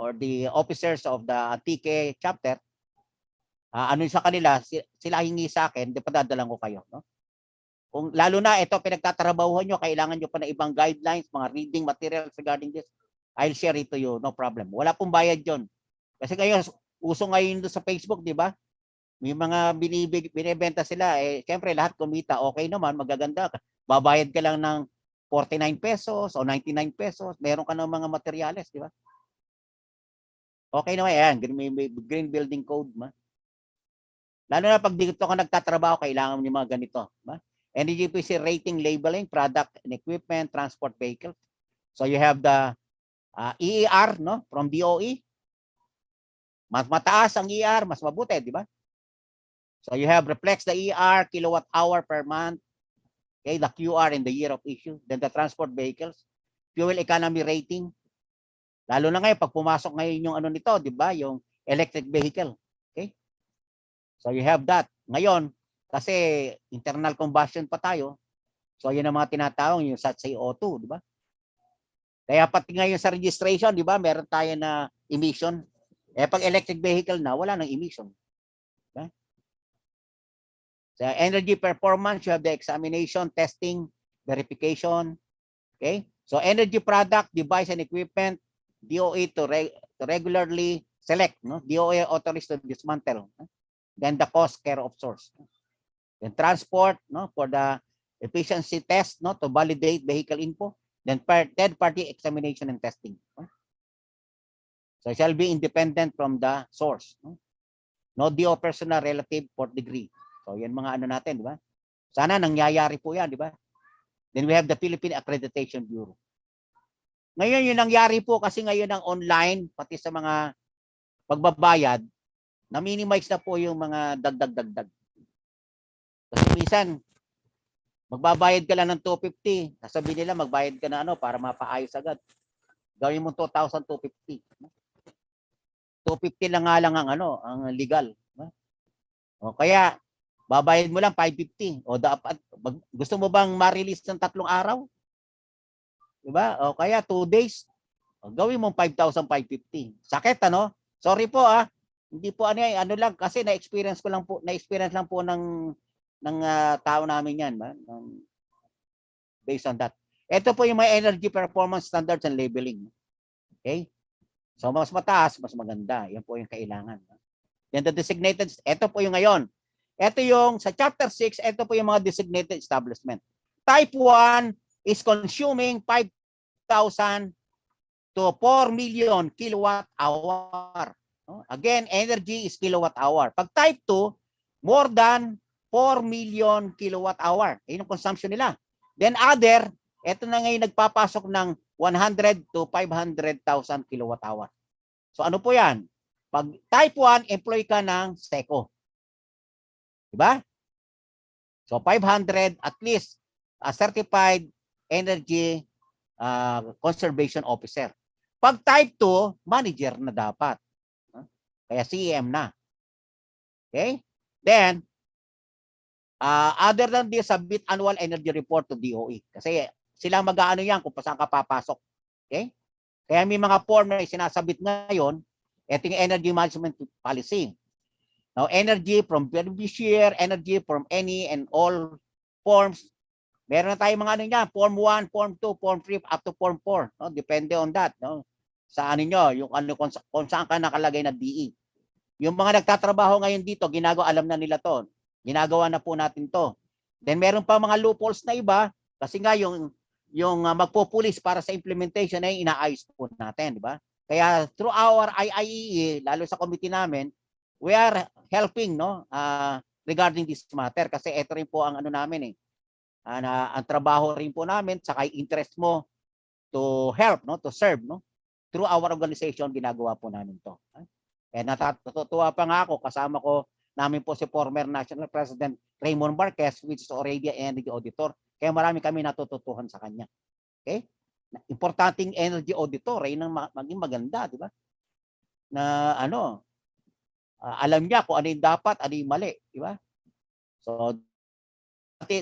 or the officers of the Antique chapter, sa kanila, sila hingi sa akin, di padadalan ko kayo, no? Kung lalo na ito pinagtatrabahuhan nyo, kailangan nyo pa na ibang guidelines, mga reading materials regarding this, I'll share it to you, no problem. Wala pong bayad yon. Kasi ngayon, uso ngayon sa Facebook, di ba? May mga binibenta sila, syempre lahat kumita, okay naman, magaganda. Babayad ka lang ng 49 pesos o 99 pesos, meron ka ng mga materyales, di ba? Okay naman yan, green building code. Lalo na pag dito ka nagtatrabaho, kailangan mo yung mga ganito. Ba? NDGPC rating, labeling, product and equipment, transport vehicles. So you have the EER from DOE. Mas mataas ang EER, mas mabuti, di ba? So you have reflects the EER, kilowatt hour per month. Okay, the QR in the year of issue. Then the transport vehicles, fuel economy rating. Lalo na ngayon, pag pumasok ngayon yung nito, di ba? Yung electric vehicle. Okay? So you have that. Ngayon, kasi internal combustion pa tayo, so yun ang mga tinatawag yung SAT-CO2, di ba? Kaya pati ngayon sa registration, di ba? Meron tayo na emission. Pag electric vehicle na, wala nang emission. Okay? The energy performance, you have the examination, testing, verification. Okay? So energy product, device and equipment, DOE to regularly select. No? DOE authorized to dismantle. No? Then the cost care of source. Then transport, for the efficiency test, to validate vehicle info. Then third party examination and testing. No? So it shall be independent from the source. No DO personal relative 4th degree. So yan mga natin, di ba? Sana nangyayari po yan, di ba? Then we have the Philippine Accreditation Bureau. Ngayon yung nangyari po kasi ngayon ang online, pati sa mga pagbabayad, na-minimize na po yung mga dagdag. Kasi minsan, magbabayad ka lang ng 250, sasabihin nila magbayad ka na para mapaayos agad. Gawin mo 2,250. 250 lang nga lang ang legal. O kaya, babayad mo lang 550. O dapat, gusto mo bang ma-release ng 3 araw? Diba? O kaya 2 days. O, gawin mo 5,550. Sakit Sorry po Hindi po lang kasi na-experience lang po ng tao namin yan. Based on that. Ito po yung mga energy performance standards and labeling. Okay? So mas mataas, mas maganda. Yan po yung kailangan. Then the designated, ito po yung ngayon. Ito yung sa chapter 6, ito po yung mga designated establishment. Type 1 is consuming 5,000 to 4 million kilowatt hour. Again, energy is kilowatt hour. Pag type 2, more than 4 million kilowatt hour. Yun yung consumption nila. Then other, ito na ngayon nagpapasok ng 100 to 500,000 kilowatt hour. So ano po yan? Pag type 1, employee ka ng SECO. Diba? So 500 at least a certified energy conservation officer. Pag type 2, manager na dapat. Kaya CEM na. Okay? Then, other than this, submit annual energy report to DOE. Kasi sila mag-aano yan kung saan ka papasok. Okay? Kaya may mga form na sinasabit ngayon, ito yung energy management policy. Now, energy from previous year, energy from any and all forms. Meron na tayong mga ano niya, Form 1, Form 2, Form 3, up to Form 4. No? Depende on that. No? Sa ano nyo, yung ano, kung saan ka nakalagay na DE. Yung mga nagtatrabaho ngayon dito, ginagawa, alam na nila to. Ginagawa na po natin to. Then meron pa mga loopholes na iba, kasi nga yung magpupulis para sa implementation ay inaayos po natin, di ba? Kaya through our IIEE, lalo sa committee namin, we are helping, no, regarding this matter, kasi ito rin po ang ano namin ang trabaho rin po namin, saka interest mo to help, no, to serve, no, through our organization, ginagawa po namin to. And natutuwa pa nga ako, kasama ko namin po si former National President Raymond Marquez, which is already an energy auditor. Kaya marami kami natututuhan sa kanya. Okay? Importanteng energy auditor, ay nang maging maganda, di ba? Na ano, alam niya kung ano yung dapat, ano yung mali, di ba? So,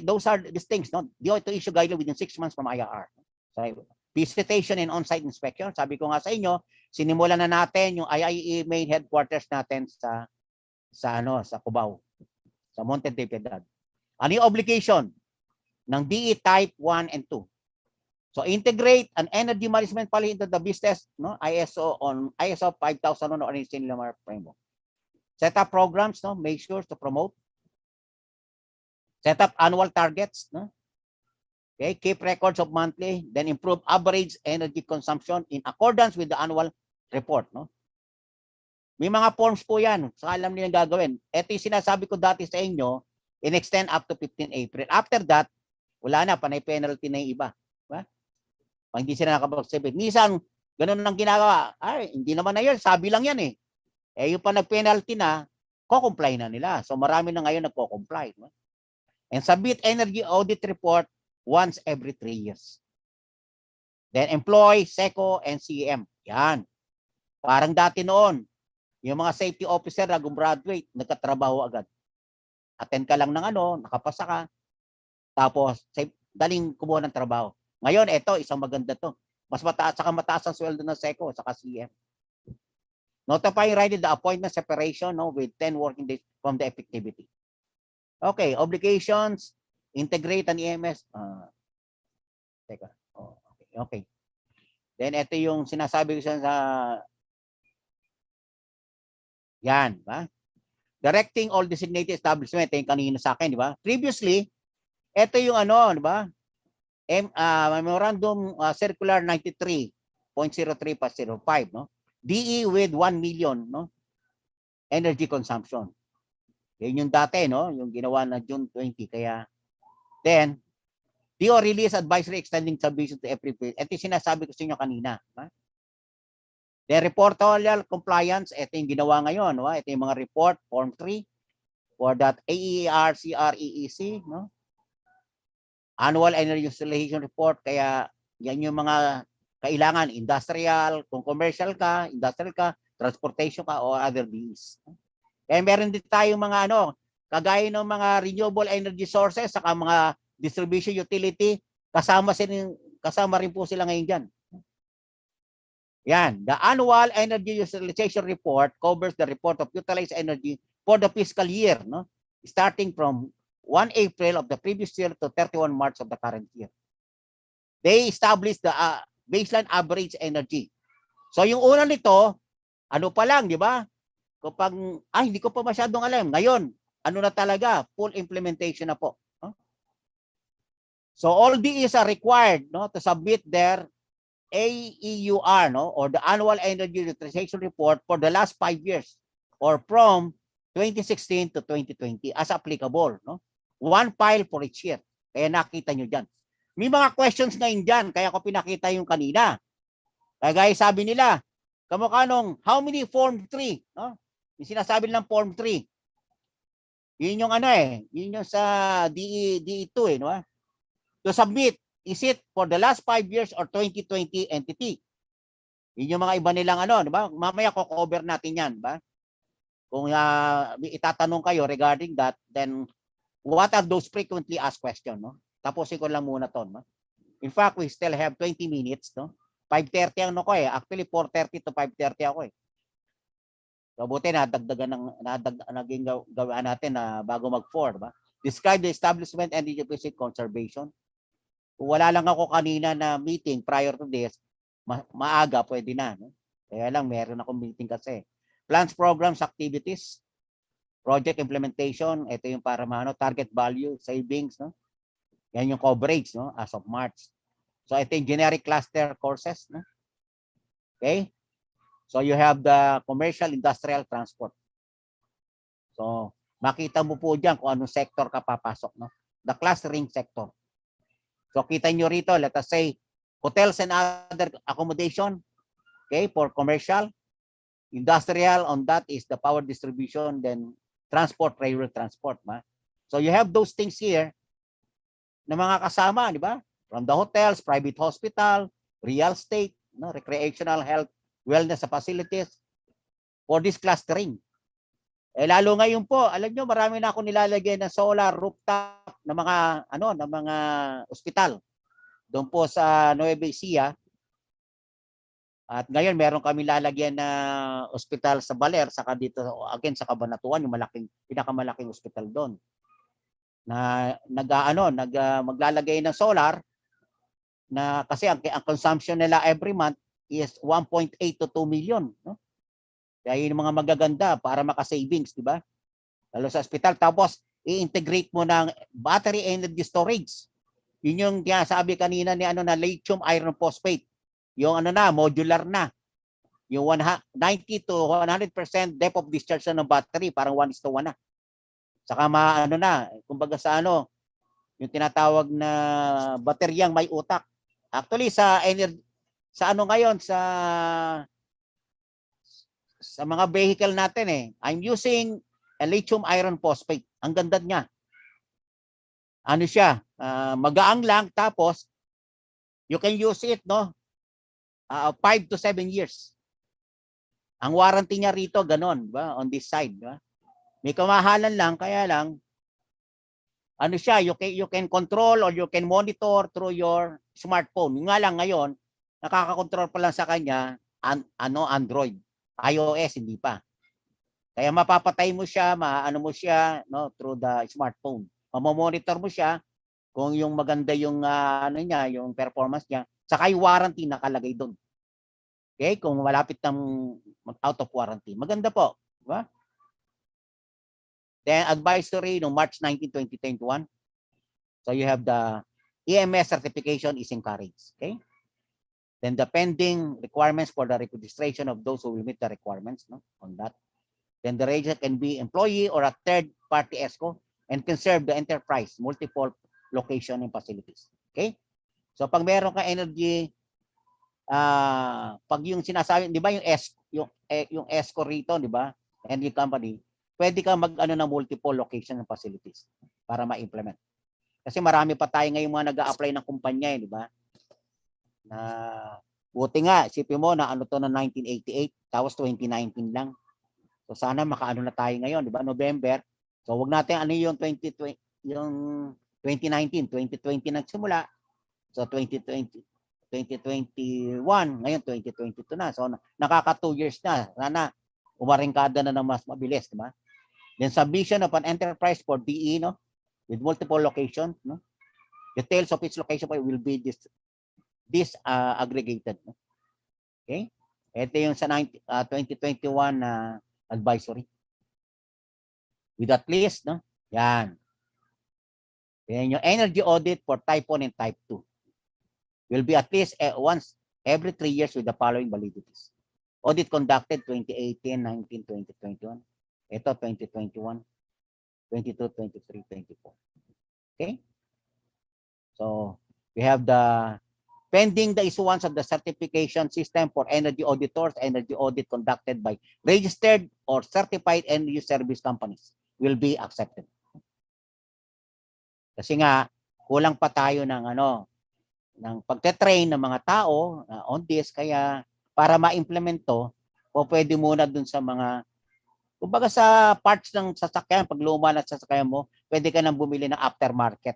those are these things, no? They ought to issue guidelines within 6 months from IRR. So, visitation and on-site inspection. Sabi ko nga sa inyo, sinimulan na natin yung IIE main headquarters natin sa Cubao, sa Monte de Piedad. Ano yung obligation ng DE Type 1 and 2? So integrate an energy management policy into the business, no? ISO 5001 or similar framework. Set up programs, no? Make sure to promote. Set up annual targets, no? Okay, keep records of monthly, then improve average energy consumption in accordance with the annual report, no? May mga forms po yan, so alam niyo yung gagawin. Ito yung sinasabi ko dati sa inyo, in-extend up to 15 April. After that, wala na, panay penalty na yung iba. Diba? Pag hindi sila nakapag-sabi. Minsan, ganun lang ginagawa. Ay, hindi naman na yun, sabi lang yan eh. Eh, yung pa nag-penalty na, ko-comply na nila. So marami na ngayon nagko-comply. Diba? And submit energy audit report once every 3 years. Then employ, SECO, and CEM. Yan. Parang dati noon, yung mga safety officer na gumraduate, nagkatrabaho agad. Attend ka lang ng ano, nakapasa ka, tapos daling kumuha ng trabaho. Ngayon, ito, isang maganda to. Mas mataas, saka mataas ang sweldo ng SECO, saka CEM. Notify right the appointment separation, no, with 10 working days from the effectivity. Okay, obligations, integrate an EMS. Teka. Oh, okay. Then ito yung sinasabi ko sa yan, ba? Directing all designated establishment, yung kanina sa akin, di ba? Previously, ito yung ano, di ba? Memorandum Circular 93.03/05, no? DE with 1 million, no? Energy consumption. Yan yung dati, no? Yung ginawa na June 20. Kaya, then, DO release advisory extending submission to every place. Ito yung sinasabi ko sa inyo kanina. Ha? Then, reportorial compliance. Ito yung ginawa ngayon. No? Ito yung mga report, Form 3, for that AER, CREEC, no? Annual Energy Utilization Report. Kaya, yan yung mga kailangan. Industrial, kung commercial ka, industrial ka, transportation ka, or other DEs. Kaya meron din tayong mga ano, kagaya ng mga renewable energy sources saka mga distribution utility, kasama rin po sila ngayon dyan. Yan, the annual energy utilization report covers the report of utilized energy for the fiscal year, no? Starting from 1 April of the previous year to 31 March of the current year. They establish the baseline average energy. So yung una nito, ano pa lang, di ba? Kapag, hindi ko pa masyadong alam. Ngayon, ano na talaga, full implementation na po. No? So all these are required, no, to submit their AEUR, no, or the Annual Energy Utilization Report for the last 5 years, or from 2016 to 2020 as applicable. No? One file for each year. Kaya nakita nyo dyan. May mga questions ngayon dyan, kaya ko pinakita yung kanina. Kaya guys, sabi nila, kamukha nung, how many Form 3? No? Yung sinasabi nilang Form 3. Yun yung ano yun yung sa DE2 no? To submit, is it for the last 5 years or 2020 entity? Yun yung mga iba nilang ano, di ba? Mamaya ko-cover natin yan, ba? Kung itatanong kayo regarding that, then what are those frequently asked questions, no? Tapusin ko lang muna to, no? In fact, we still have 20 minutes, no? 5:30 ang ano ko eh. Actually 4:30 to 5:30 ako eh. So buti naging gawaan natin na bago mag-4, ba? Describe the establishment and the conservation. Kung wala lang ako kanina na meeting prior to this, maaga pwede na, no? Kaya lang meron akong meeting kasi. Plans, programs, activities, project implementation, ito yung para target value, savings, no? Yan yung coverage, no, as of March. So ito yung generic cluster courses, no? Okay? So you have the commercial, industrial, transport. So makita mo po diyan kung anong sector ka papasok, no? The clustering sector. So kita nyo rito, let us say hotels and other accommodation, okay, for commercial. Industrial, on that is the power distribution, then transport, railroad transport, ma. So you have those things here na mga kasama, di ba? From the hotels, private hospital, real estate, no, recreational, health, wellness facilities for this clustering. Eh lalo ngayon po, alam nyo, marami na ako nilalagay ng solar rooftop na mga ng mga ospital. Doon po sa Nueva Ecija. At ngayon meron kami lalagyan na ospital sa Baler, saka dito again sa Cabanatuan, yung pinakamalaking ospital doon. Na maglalagay ng solar na kasi ang consumption nila every month is 1.8 to 2 million, no? Kaya yun yung mga magaganda para maka-savings, di ba? Lalo sa ospital. Tapos i-integrate mo ng battery energy storage. Yun yung sabi kanina ni na lithium iron phosphate. Yung modular na. Yung 90 to 100% depth of discharge ng battery, parang 1:1 na. Saka kumbaga sa yung tinatawag na bateryang may utak. Actually sa energy, sa ngayon sa mga vehicle natin I'm using a lithium iron phosphate. Ang ganda niya. Ano siya? Magaang lang, tapos you can use it 5 to 7 years. Ang warranty niya rito ganon, ba? On this side, ba? May kamahalan lang, kaya lang siya, you can control or you can monitor through your smartphone. Nga lang ngayon, nakaka-control pa lang sa kanya Android. iOS hindi pa. Kaya mapapatay mo siya, mo siya through the smartphone. Mamomonitor mo siya kung yung maganda yung yung performance niya, saka yung warranty nakalagay doon. Okay, kung malapit ng out of warranty. Maganda po, di ba? Then advisory no March 19, 2021. So you have the EMS certification is encouraged, okay? Then the pending requirements for the registration of those who will meet the requirements, on that. Then the register can be employee or a third party ESCO and can serve the enterprise multiple location and facilities. Okay? So pag meron ka energy, pag yung sinasabi, di ba yung ESCO rito, di ba? Energy company, pwede ka ng multiple location and facilities para ma-implement. Kasi marami pa tayo ngayon mga nag-a-apply ng kumpanya, di ba? Na buti nga, isipin mo na to na 1988, tapos 2019 lang. So sana makaano na tayo ngayon, di ba? November. So wag natin yung 2020, yung 2019, 2020 nagsimula. So 2021, ngayon 2022 na. So nakaka 2 years na. Sana umaringkada na ng mas mabilis, di ba? Then submission of an enterprise for DE, with multiple locations, Details of its location will be aggregated. Okay? Ito yung sa 2021 advisory. With at least, yan. Yan yung energy audit for type 1 and type 2. Will be at least once every 3 years with the following validities. Audit conducted 2018, 19, 2021. Ito 2021, 22, 23, 24. Okay? So, we have the pending the issuance of the certification system for energy auditors, energy audit conducted by registered or certified energy service companies will be accepted. Kasi nga, kulang pa tayo ng ng pagte-train ng mga tao on this, kaya para ma-implement to, o pwede muna dun sa mga, kumbaga sa parts ng sasakyan, pag luma na sasakyan mo, pwede ka nang bumili ng aftermarket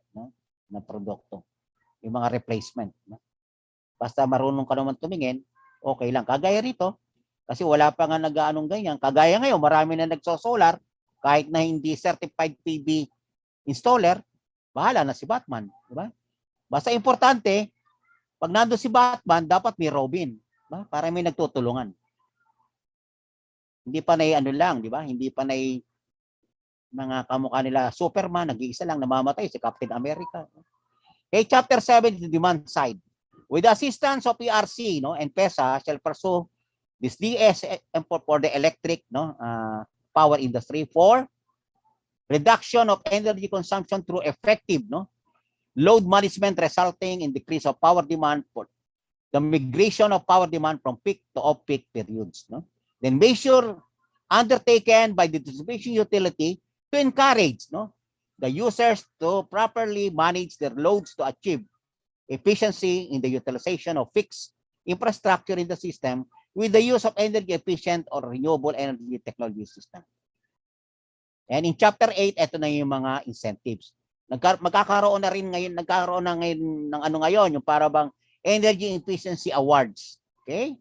na produkto, yung mga replacement. Basta marunong ka naman tumingin, okay lang. Kagaya rito, kasi wala pa nga nag-aanong ganyan. Kagaya ngayon, marami na nagsosolar, kahit na hindi certified PV installer, bahala na si Batman. Diba? Basta importante, pag nando si Batman, dapat may Robin. Diba? Para may nagtutulungan. Hindi pa na ano lang, di ba? Hindi pa na mga kamukha nila Superman, nag-iisa lang, namamatay si Captain America. Okay, Chapter 7, the demand side. With the assistance of PRC and PESA shall pursue this DSM for the electric power industry for reduction of energy consumption through effective load management resulting in decrease of power demand for the migration of power demand from peak to off-peak periods. Then measure undertaken by the distribution utility to encourage the users to properly manage their loads to achieve efficiency in the utilization of fixed infrastructure in the system with the use of energy efficient or renewable energy technology system. And in Chapter 8, ito na yung mga incentives. Magkakaroon na rin ngayon, nagkaroon na ngayon ng ano ngayon, yung para bang Energy Efficiency Awards. Okay?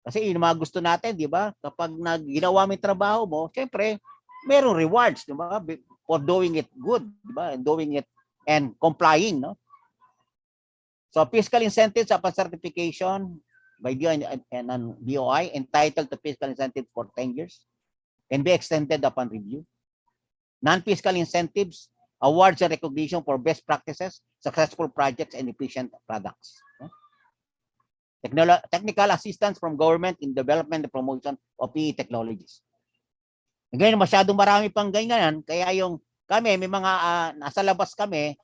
Kasi yun mga gusto natin, di ba? Kapag ginawa mo yung trabaho mo, syempre, merong rewards, di ba? For doing it good, di ba? And doing it and complying, no? So fiscal incentives upon certification by DOI entitled to fiscal incentives for 10 years can be extended upon review. Non-fiscal incentives, awards and recognition for best practices, successful projects, and efficient products. Technical assistance from government in development and promotion of PE technologies. Ngayon, masyadong marami pang ganyan, kaya yung kami, may mga nasa labas kami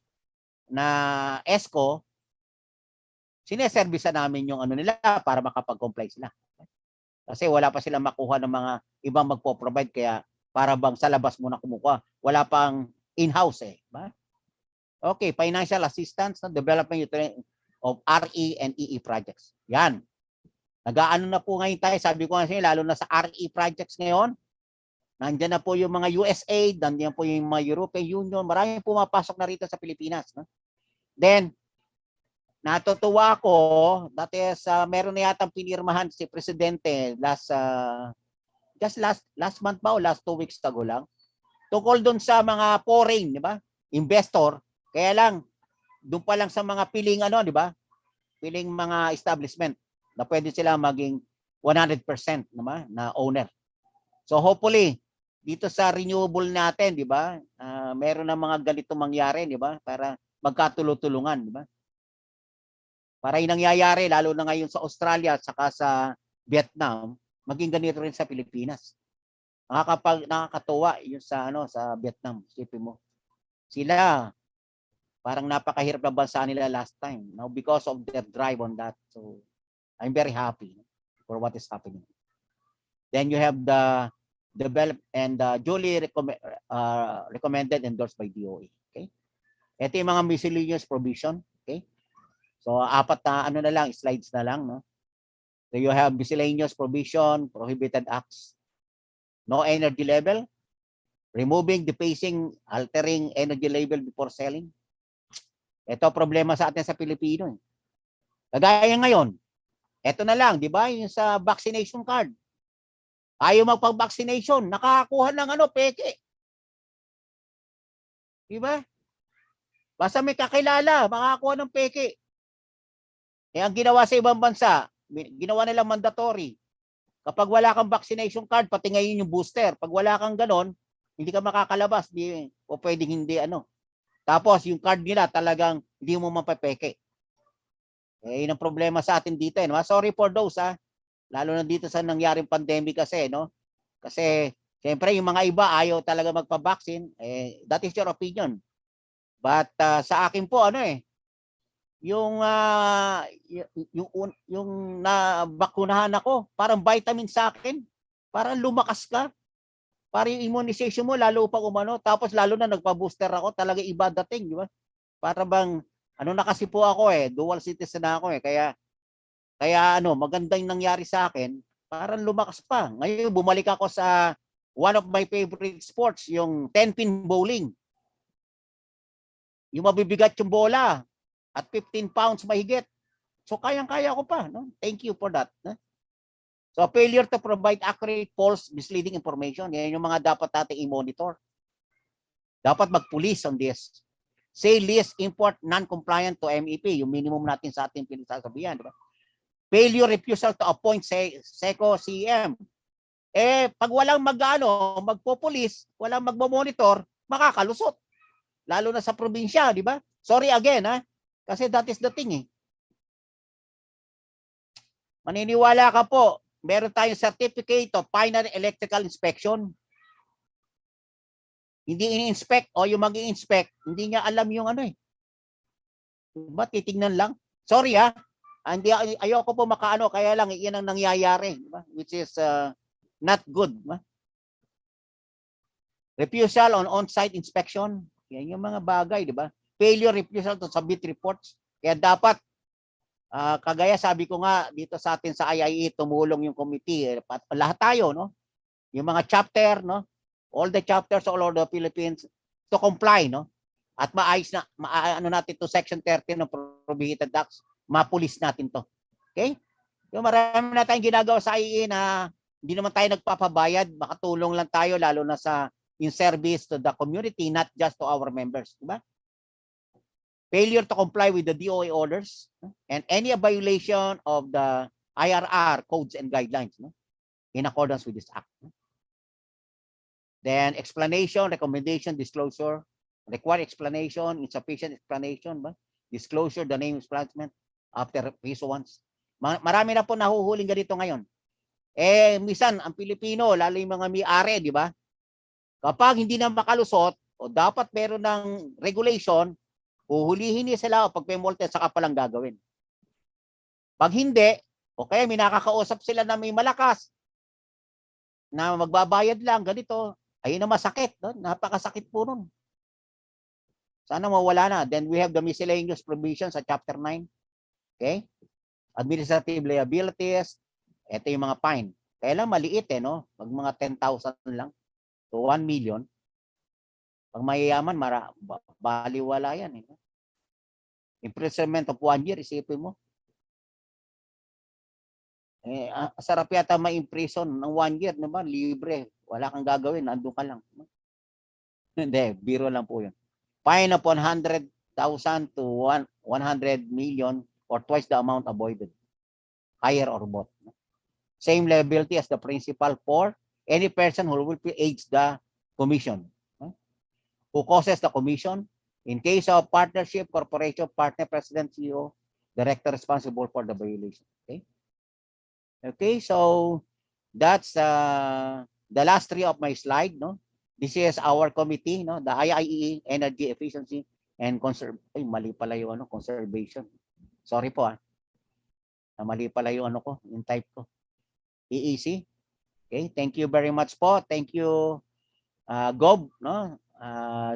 na ESCO, sineservisa namin yung ano nila para makapag-comply sila. Kasi wala pa silang makuha ng mga ibang magpo-provide, kaya para bang sa labas muna kumukuha. Wala pang in-house eh. Ba? Okay, financial assistance na development of RE and EE projects. Yan. Nag-aano na po ngayon tayo, sabi ko nga sa inyo, lalo na sa RE projects ngayon, nandiyan na po yung mga USAID, nandiyan po yung mga European Union, maraming pumapasok na rito sa Pilipinas. No? Then, natutuwa ako, dati meron na yatang pinirmahan si Presidente last month ba o last 2 weeks ago lang, tungkol doon sa mga foreign, di ba? Investor, kaya lang, doon pa lang sa mga piling di ba? Piling mga establishment na pwede sila maging 100% naman na owner. So hopefully, dito sa renewable natin, di ba? Meron na mga ganito mangyari, di ba? Para magkatulutulungan, di ba? Para yung nangyayari, lalo na ngayon sa Australia at saka sa Vietnam, maging ganito rin sa Pilipinas. Nakakatuwa yung sa Vietnam, isipin mo. Sila, parang napakahirap na bansa nila last time. Now, because of their drive on that. So, I'm very happy for what is happening. Then you have the developed and duly recommended endorsed by DOE. Okay? Ito yung mga miscellaneous provision. Okay? So, 4 na na lang, slides na lang. No? So, you have miscellaneous provision, prohibited acts, no energy level, removing, defacing, altering energy label before selling. Ito problema sa atin sa Pilipino. Kagaya ngayon, ito na lang, di ba? Yung sa vaccination card. Ayaw magpag-vaccination, nakakakuha ng peke. Di ba? Basta may kakilala, makakakuha ng peke. Eh, ang ginawa sa ibang bansa, ginawa nilang mandatory. Kapag wala kang vaccination card, pati ngayon yung booster. Pag wala kang ganon, hindi ka makakalabas. O pwedeng hindi Tapos yung card nila talagang hindi mo mapapeke. Eh, yun ang problema sa atin dito. Sorry for those lalo na dito sa nangyaring pandemic kasi. Kasi siyempre yung mga iba ayaw talaga magpa-vaccine. That is your opinion. But sa akin po yung nabakunahan ako, parang vitamin sa akin, parang lumakas ka, parang yung immunization mo lalo pag tapos lalo na nagpa-booster ako, talaga iba dating, di ba? Para bang na kasi po ako dual citizen na ako kaya maganda yung nangyari sa akin, parang lumakas pa. Ngayon bumalik ako sa one of my favorite sports, yung 10-pin bowling. Yung mabibigat yung bola, at 15 pounds mahigit. So kayang-kaya ko pa, no? Thank you for that. No? So failure to provide accurate, false, misleading information, yan yung mga dapat natin i-monitor. Dapat mag-police on this. Say list, import, non-compliant to MEP, yung minimum natin sa ating pinagsasabihan. Diba? Failure, refusal to appoint SECO CM. Pag walang magpo-police, walang magmo-monitor, makakalusot. Lalo na sa probinsya, di ba? Sorry again, ha? Kasi that is the thing, eh. Maniniwala ka po, meron tayong certificate of final electrical inspection. Hindi ini-inspect o yung mag-i-inspect, hindi niya alam yung ano eh. Diba? Titingnan lang. Sorry, ha? Hindi, ayoko po makaano, kaya lang iyan ang nangyayari, diba? Which is not good. Diba? Refusal on on-site inspection. Yan yung mga bagay, di ba? Failure, refusal to submit reports. Kaya dapat, kagaya sabi ko nga dito sa atin sa IIE, tumulong yung committee. Lahat tayo, no? Yung mga chapter, no? All the chapters all over the Philippines to comply, no? At maayos na, ano natin to Section 30 ng Prohibited Acts, mapulis natin to. Okay? Yung marami na tayong ginagawa sa IIE na hindi naman tayo nagpapabayad, makatulong lang tayo lalo na sa in service to the community, not just to our members. Diba? Failure to comply with the DOA orders and any violation of the IRR codes and guidelines, no? In accordance with this act. Then explanation, recommendation, disclosure, required explanation, insufficient explanation, ba? Disclosure, the name establishment after phase 1. Marami na po nahuhuling ganito ngayon. Minsan, ang Pilipino, lalo yung mga may-ari, di ba? Kapag hindi na makalusot, o dapat meron ng regulation, uhulihin niya sila o pag may multa, saka palang gagawin. Pag hindi, o kaya may nakakausap sila na may malakas, na magbabayad lang, ganito, ayun na masakit. No? Napakasakit po nun. Sana mawala na. Then we have the miscellaneous provisions sa Chapter 9. Okay? Administrative liabilities, ito yung mga fine. Kaya lang maliit no? Pag mga 10,000 lang. So 1 million. Pag mayayaman, baliwala yan. Imprisonment of 1 year, isipin mo. Sarap yata ma-imprison ng 1 year, naman, libre. Wala kang gagawin, nandun ka lang. Hindi, biro lang po yun. Fine upon 100,000 to 100 million or twice the amount avoided. Higher or both. Same liability as the principal for any person who will aids the commission, who causes the commission in case of partnership, corporation, partner, president, CEO, director responsible for the violation. Okay. Okay, so that's the last 3 of my slide. No, this is our committee. No, the IIE, Energy Efficiency and mali pala yung conservation. Sorry po mali pala yung yung type ko. EEC. Okay, thank you very much po. Thank you, Gob, no?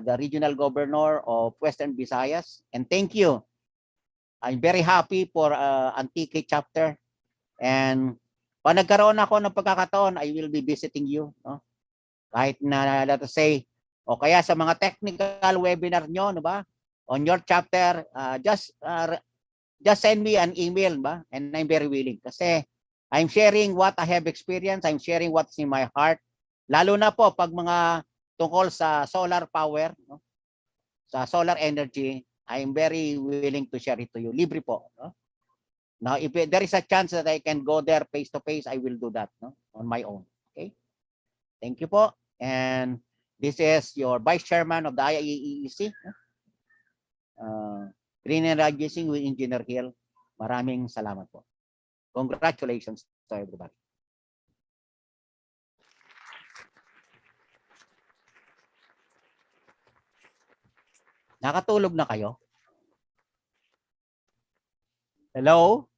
The Regional Governor of Western Visayas. And thank you. I'm very happy for Antique chapter. And pag nagkaroon ako ng pagkakataon, I will be visiting you. No? Kahit na, let us say, o kaya sa mga technical webinar nyo, no ba? On your chapter, just send me an email, ba? And I'm very willing. Kasi I'm sharing what I have experienced. I'm sharing what's in my heart. Lalo na po pag mga tungkol sa solar power, no? Sa solar energy, I'm very willing to share it to you. Libre po. No? Now, if there is a chance that I can go there face to face, I will do that, no? On my own. Okay. Thank you po. And this is your Vice Chairman of the IIEEC. Green Energy with Engineer Hill. Maraming salamat po. Congratulations to everybody. Nakatulog na kayo? Hello?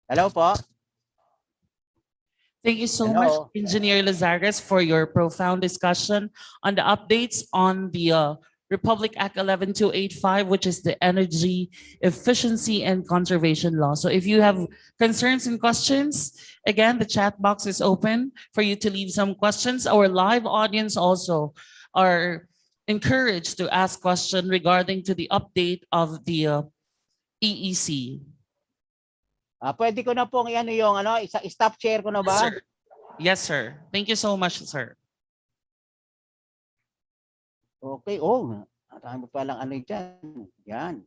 Hello po? Thank you so much, Engineer Lazares, for your profound discussion on the updates on the Republic Act 11285, which is the Energy Efficiency and Conservation Law. So if you have concerns and questions, again, the chat box is open for you to leave some questions. Our live audience also are encouraged to ask questions regarding to the update of the EEC. Pwede ko na pong ano yung ano, stop share ko na Yes, ba? sir. Yes, sir. Thank you so much, sir. Okay, oh, marami palang ano dyan. Yan.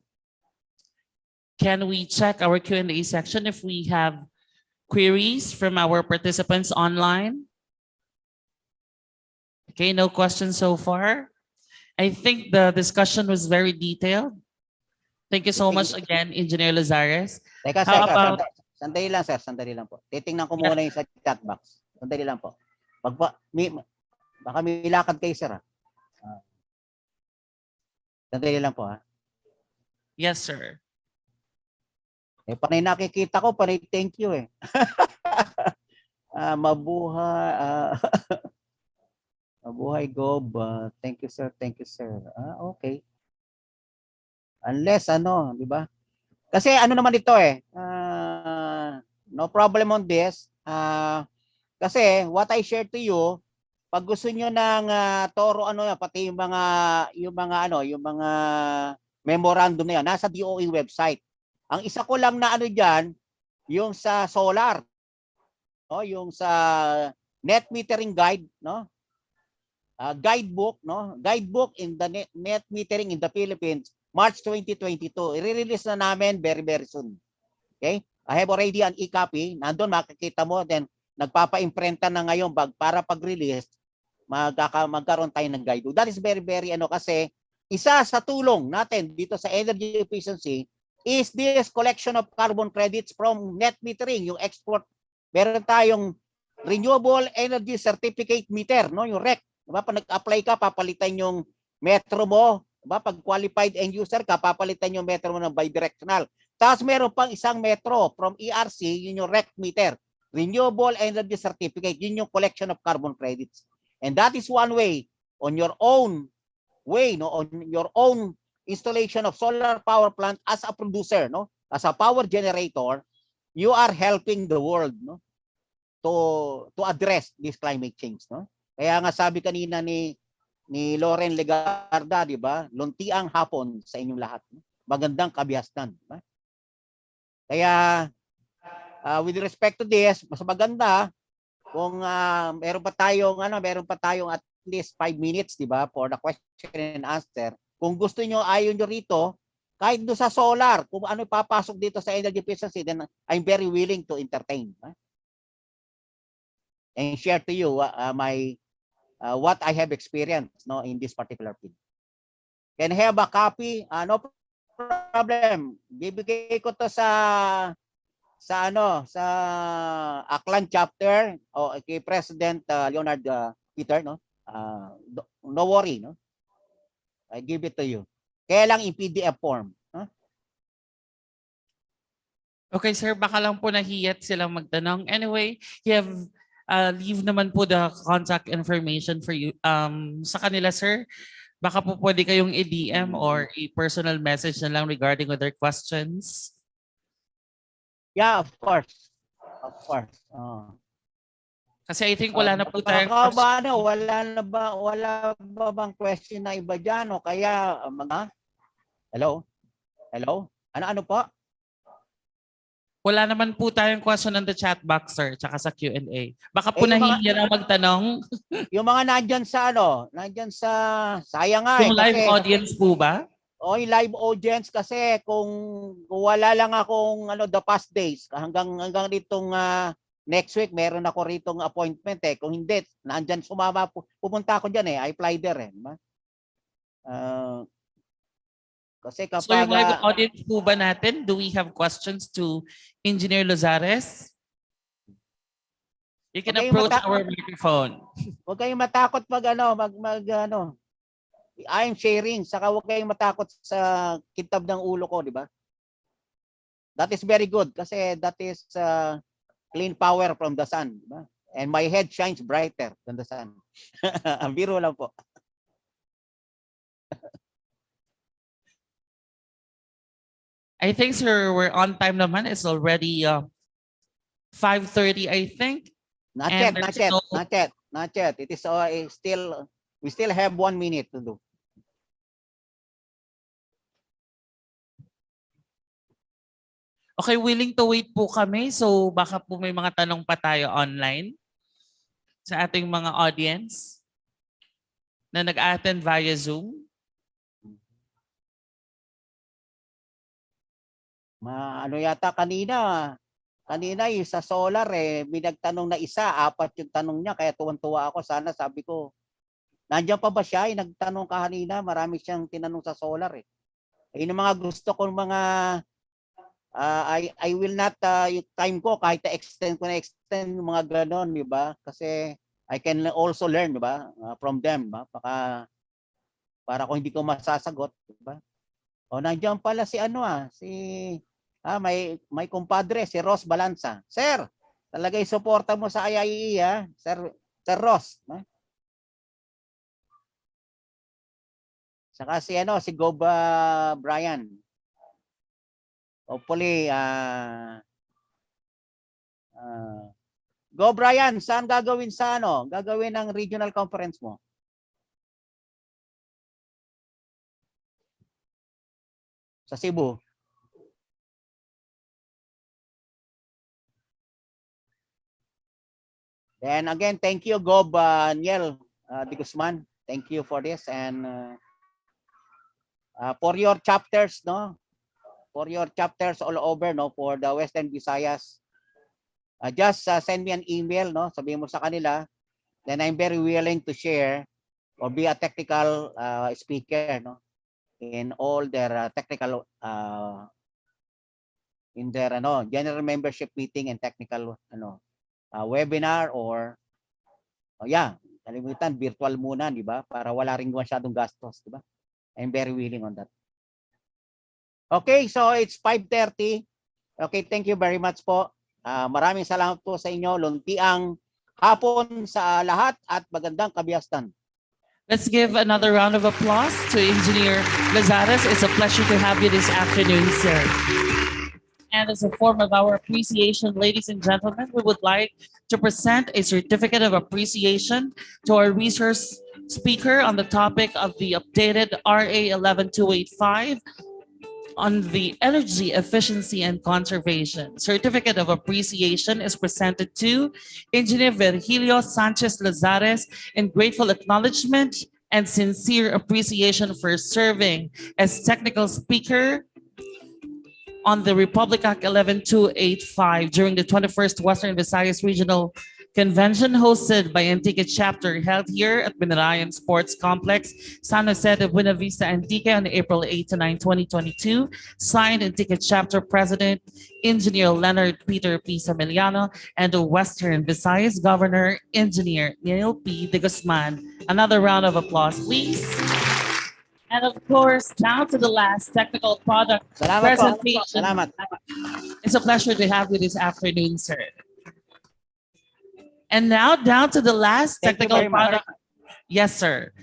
Can we check our Q&A section if we have queries from our participants online? Okay, no questions so far. I think the discussion was very detailed. Thank you so much again, Engineer Lazares. Teka, How sir, about... sandali lang, sir. Sandali lang po. Titingnan ko muna yung sa chat box. Sandali lang po. Baka may lakad kayo, sir. Sandali lang po, ha? Yes, sir. Panay nakikita ko, panay thank you, eh. Mabuhay. Mabuhay, Gob. Thank you, sir. Thank you, sir. Okay. Unless, di ba? Kasi ano naman ito, eh. No problem on this. Kasi what I share to you, pag gusto niyo ng toro pati yung mga memorandum na yan, nasa DOE website. Ang isa ko lang na diyan, yung sa solar, no, yung sa net metering guide, no? Guidebook, no? Guidebook in the net metering in the Philippines, March 2022. I-release na namin very very soon. Okay? I have already an e-copy. Nandun makikita mo, then nagpapa-imprenta na ngayon para pag-release, magkaroon tayo ng guidebook. That is very very kasi isa sa tulong natin dito sa energy efficiency is this collection of carbon credits from net metering, yung export. Meron tayong renewable energy certificate meter, no, yung REC. Diba? Pag nag-apply ka, papalitan yung metro mo. Diba? Pag qualified end user ka, papalitan yung metro mo ng bidirectional. Tapos meron pang isang metro from ERC, yun yung REC meter. Renewable energy certificate, yun yung collection of carbon credits. And that is one way, on your own way, no, on your own installation of solar power plant as a producer, no, as a power generator, you are helping the world, no, to address this climate change, no. Kaya nga sabi kanina ni Loren Legarda, di ba, luntiang hapon sa inyong lahat, no? Magandang kabihasnan, di ba? Kaya with respect to this, mas maganda kung meron pa tayong at least 5 minutes, di ba, for the question and answer. Kung gusto nyo, ayaw nyo rito, kahit doon sa solar, kung ano papasok dito sa energy efficiency, then I'm very willing to entertain. And share to you what I have experienced, no, in this particular field. Can I have a copy? No problem. Bibigay ko to sa Aklan chapter o kay President Leonard Peter, no? No worry, no? I give it to you. Kaya lang in PDF form. Huh? Okay, sir, baka lang po nahiyat silang magtanong. Anyway, you have leave naman po the contact information for you sa kanila, sir. Baka po pwede kayong i-DM or i-personal message na lang regarding with their questions. Yeah, of course. Of course. Kasi I think wala na po tayong wala ba bang question na iba dyan o kaya Hello? Ano po? Wala naman po tayong question on the chat box, sir, tsaka sa Q&A. Baka po nahihiya na magtanong. Yung mga nandyan sa sayang nga Yung live audience po ba? O yung live audience kasi kung wala lang akong the past days hanggang ditong next week meron ako ritong appointment kung hindi nandiyan sumama pupunta ako diyan I fly there diba? Kasi kapag so yung live audience po ba natin, do we have questions to Engineer Lazares? You can approach our microphone. Huwag kayong matakot pag I'm sharing, saka huwag kayong matakot sa kintab ng ulo ko, di ba? That is very good kasi that is clean power from the sun, di ba? And my head shines brighter than the sun. Ang biro lang po. I think, sir, we're on time naman. It's already 5:30, I think. Not yet. It is we still have 1 minute to do. Okay, willing to wait po kami. So baka po may mga tanong pa tayo online sa ating mga audience na nag-attend via Zoom. Ano yata kanina yung sa solar may nagtanong na isa, 4 yung tanong niya, kaya tuwan-tuwa ako. Sana sabi ko, nandiyan pa ba siya? Yung nagtanong ka kanina, marami siyang tinanong sa solar Yun ang mga gusto ko mga I will not yung time ko kahit extend yung mga ganon, di ba? Kasi I can also learn, di ba? From them, di ba? Para kung hindi ko masasagot, di ba? O nandiyan pala si may kumpadre si Ross Balanza. Sir, talaga suporta mo sa IIE Sir Ross. Saka si Gob Brian. Hopefully Go Brian, saan gagawin Gagawin ang regional conference mo? Sa Cebu. Then again, thank you Gob Niel de Guzman. Thank you for this and for your chapters, for your chapters all over, for the Western Visayas. Just send me an email, sabihin mo sa kanila, then I'm very willing to share or be a technical speaker, in all their technical in their general membership meeting and technical webinar or kalimutan virtual muna, di ba? Para wala ring masyadong gastos, di ba? I'm very willing on that. Okay, so it's 5:30. Okay, thank you very much po. Maraming salamat po sa inyo. Luntiang hapon sa lahat at magandang kabiyasan. Let's give another round of applause to Engineer Lazares. It's a pleasure to have you this afternoon, sir. And as a form of our appreciation, ladies and gentlemen, we would like to present a certificate of appreciation to our resource speaker on the topic of the updated RA 11285 on the energy efficiency and conservation. Certificate of appreciation is presented to Engineer Virgilio Sanchez Lazares in grateful acknowledgement and sincere appreciation for serving as technical speaker on the Republic Act 11285 during the 21st Western Visayas Regional Convention hosted by Antique Chapter held here at Binarayan Sports Complex, San Jose de Buena Vista, Antique on April 8 to 9, 2022. Signed Antique Chapter President, Engineer Leonard Peter P. Samiliano, and the Western Visayas Governor, Engineer Neil P. de Guzman. Another round of applause, please. And of course, now to the last technical product presentation. It's a pleasure to have you this afternoon, sir. And now down to the last technical product. Yes, sir.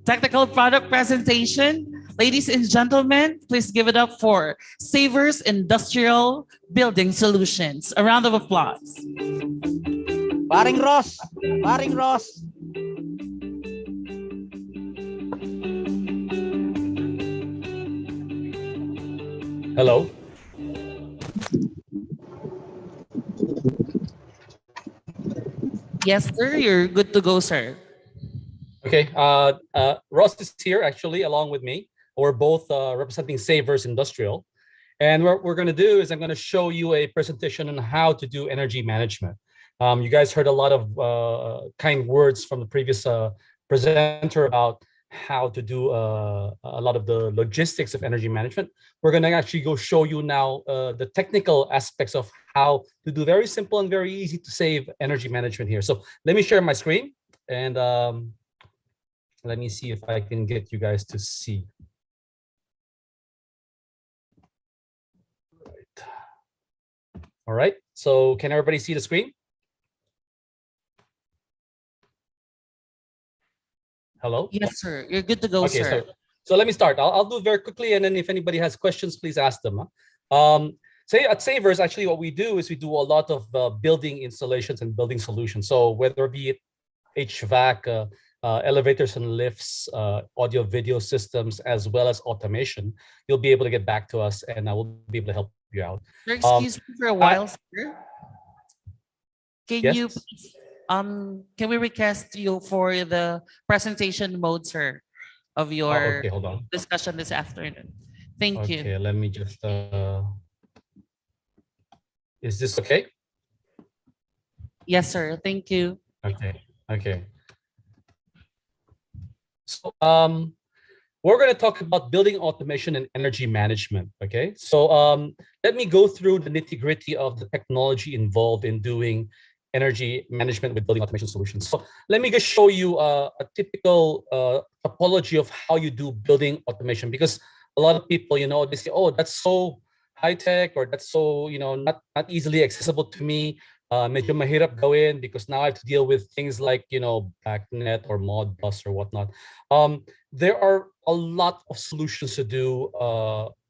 Technical product presentation. Ladies and gentlemen, please give it up for Savers Industrial Building Solutions. A round of applause. Paring Ross. Paring Ross. Hello. Yes, sir. You're good to go, sir. Okay. Ross is here actually along with me. We're both representing Savers Industrial. And what we're going to do is I'm going to show you a presentation on how to do energy management. You guys heard a lot of kind words from the previous presenter about how to do a lot of the logistics of energy management. We're going to actually go show you now the technical aspects of how to do very simple and very easy to save energy management here. So let me share my screen and let me see if I can get you guys to see. All right, so can everybody see the screen? Hello? Yes, sir. You're good to go, okay, sir. So let me start. I'll do it very quickly, and then if anybody has questions, please ask them. Say at Savers, actually what we do is we do a lot of building installations and building solutions. So whether it be HVAC, elevators and lifts, audio video systems, as well as automation, you'll be able to get back to us and I will be able to help you out. Sir, excuse me for a while, sir. Can Yes. you please, can we request you for the presentation mode, sir, of your Okay, hold on. discussion this afternoon? Thank you. Okay, let me just. Is this okay? Yes, sir. Thank you. Okay. Okay. So we're going to talk about building automation and energy management. Okay. So let me go through the nitty gritty of the technology involved in doing energy management with building automation solutions. So let me just show you a typical topology of how you do building automation, because a lot of people, they say, oh, that's so high tech, or that's so, not easily accessible to me. Medyo mahirap gawin because now I have to deal with things like, backnet or Modbus or whatnot. There are a lot of solutions to do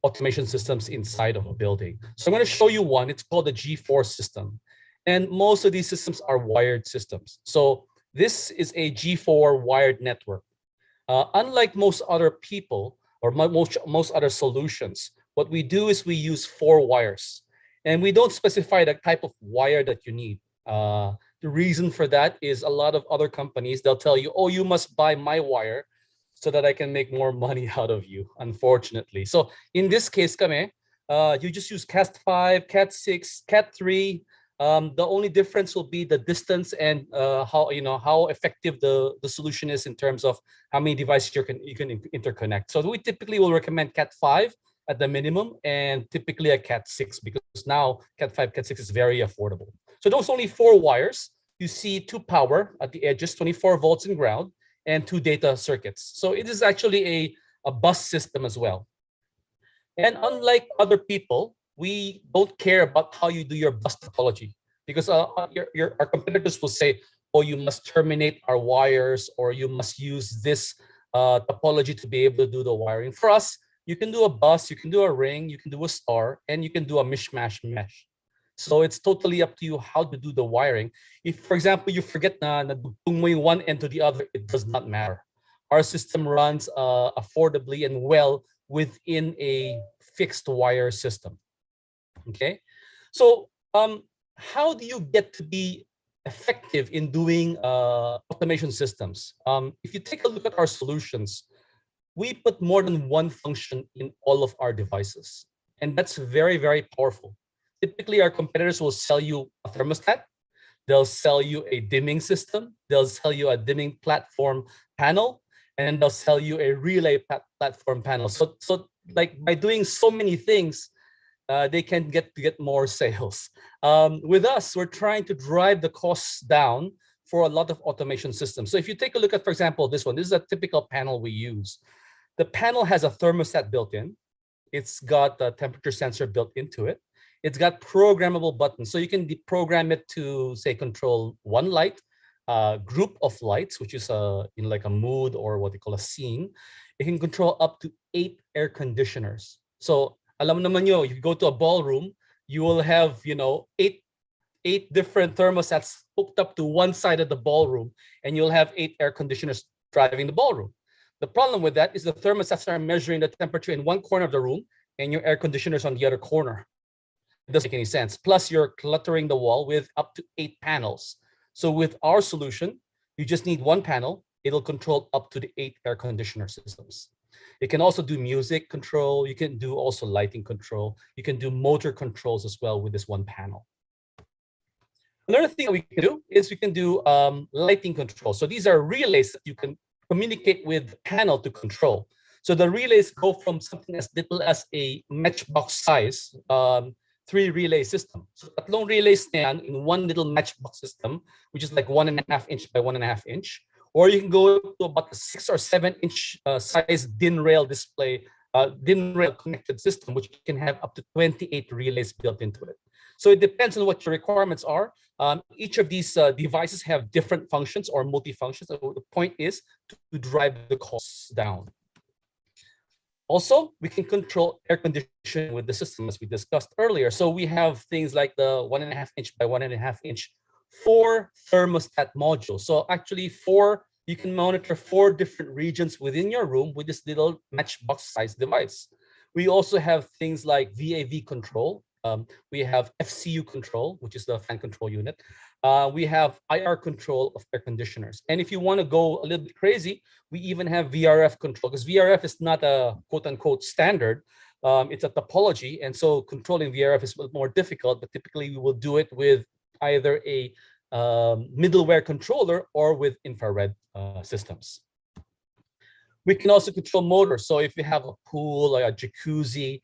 automation systems inside of a building. So I'm going to show you one. It's called the G4 system. And most of these systems are wired systems. So this is a G4 wired network. Unlike most other people or most other solutions, what we do is we use 4 wires. And we don't specify the type of wire that you need. The reason for that is a lot of other companies, they'll tell you, oh, you must buy my wire so that I can make more money out of you, unfortunately. So in this case, you just use Cat 5, Cat 6, Cat 3. The only difference will be the distance and how effective the solution is in terms of how many devices you can interconnect. So we typically will recommend Cat 5 at the minimum, and typically a Cat 6, because now Cat 5, Cat 6 is very affordable. So those only 4 wires. You see 2 power at the edges, 24 volts in ground, and 2 data circuits. So it is actually a bus system as well. And unlike other people, we don't care about how you do your bus topology, because our competitors will say, oh, you must terminate our wires, or you must use this topology to be able to do the wiring. For us, you can do a bus, you can do a ring, you can do a star, and you can do a mishmash mesh. So it's totally up to you how to do the wiring. If, for example, you forget na dugtong mo yung one end to the other, it does not matter. Our system runs affordably and well within a fixed wire system. Okay, so how do you get to be effective in doing automation systems? If you take a look at our solutions, we put more than one function in all of our devices, and that's very, very powerful. Typically, our competitors will sell you a thermostat, they'll sell you a dimming system, they'll sell you a dimming platform panel, and they'll sell you a relay platform panel. So like by doing so many things, they can get more sales. With us, we're trying to drive the costs down for a lot of automation systems. So if you take a look at, for example, this one, this is a typical panel we use. The panel has a thermostat built in. It's got a temperature sensor built into it. It's got programmable buttons. So you can program it to, say, control one light, group of lights, which is in like a mood or what they call a scene. It can control up to 8 air conditioners. So alam naman nyo, if you go to a ballroom, you will have, 8 different thermostats hooked up to one side of the ballroom, and you'll have 8 air conditioners driving the ballroom. The problem with that is the thermostats are measuring the temperature in one corner of the room and your air conditioners on the other corner. It doesn't make any sense. Plus, you're cluttering the wall with up to 8 panels. So with our solution, you just need one panel. It'll control up to the 8 air conditioner systems. It can also do music control. You can do also lighting control. You can do motor controls as well with this one panel. Another thing that we can do is we can do lighting control. So these are relays that you can communicate with the panel to control. So the relays go from something as little as a matchbox size, 3 relay system. So tatlong relays na yan in one little matchbox system, which is like 1.5 inch by 1.5 inch. Or you can go to about a 6 or 7 inch size DIN rail display, DIN rail connected system, which can have up to 28 relays built into it. So it depends on what your requirements are. Each of these devices have different functions or multifunctions. So the point is to drive the costs down. Also, we can control air conditioning with the system, as we discussed earlier. So we have things like the 1.5 inch by 1.5 inch 4 thermostat modules. So actually you can monitor 4 different regions within your room with this little matchbox size device. We also have things like VAV control We have FCU control, which is the fan control unit. We have IR control of air conditioners. And if you want to go a little bit crazy, we even have VRF control, because VRF is not a quote unquote standard. It's a topology. And so controlling VRF is a little more difficult, but typically we will do it with either a middleware controller or with infrared systems. We can also control motors. So if you have a pool or a jacuzzi,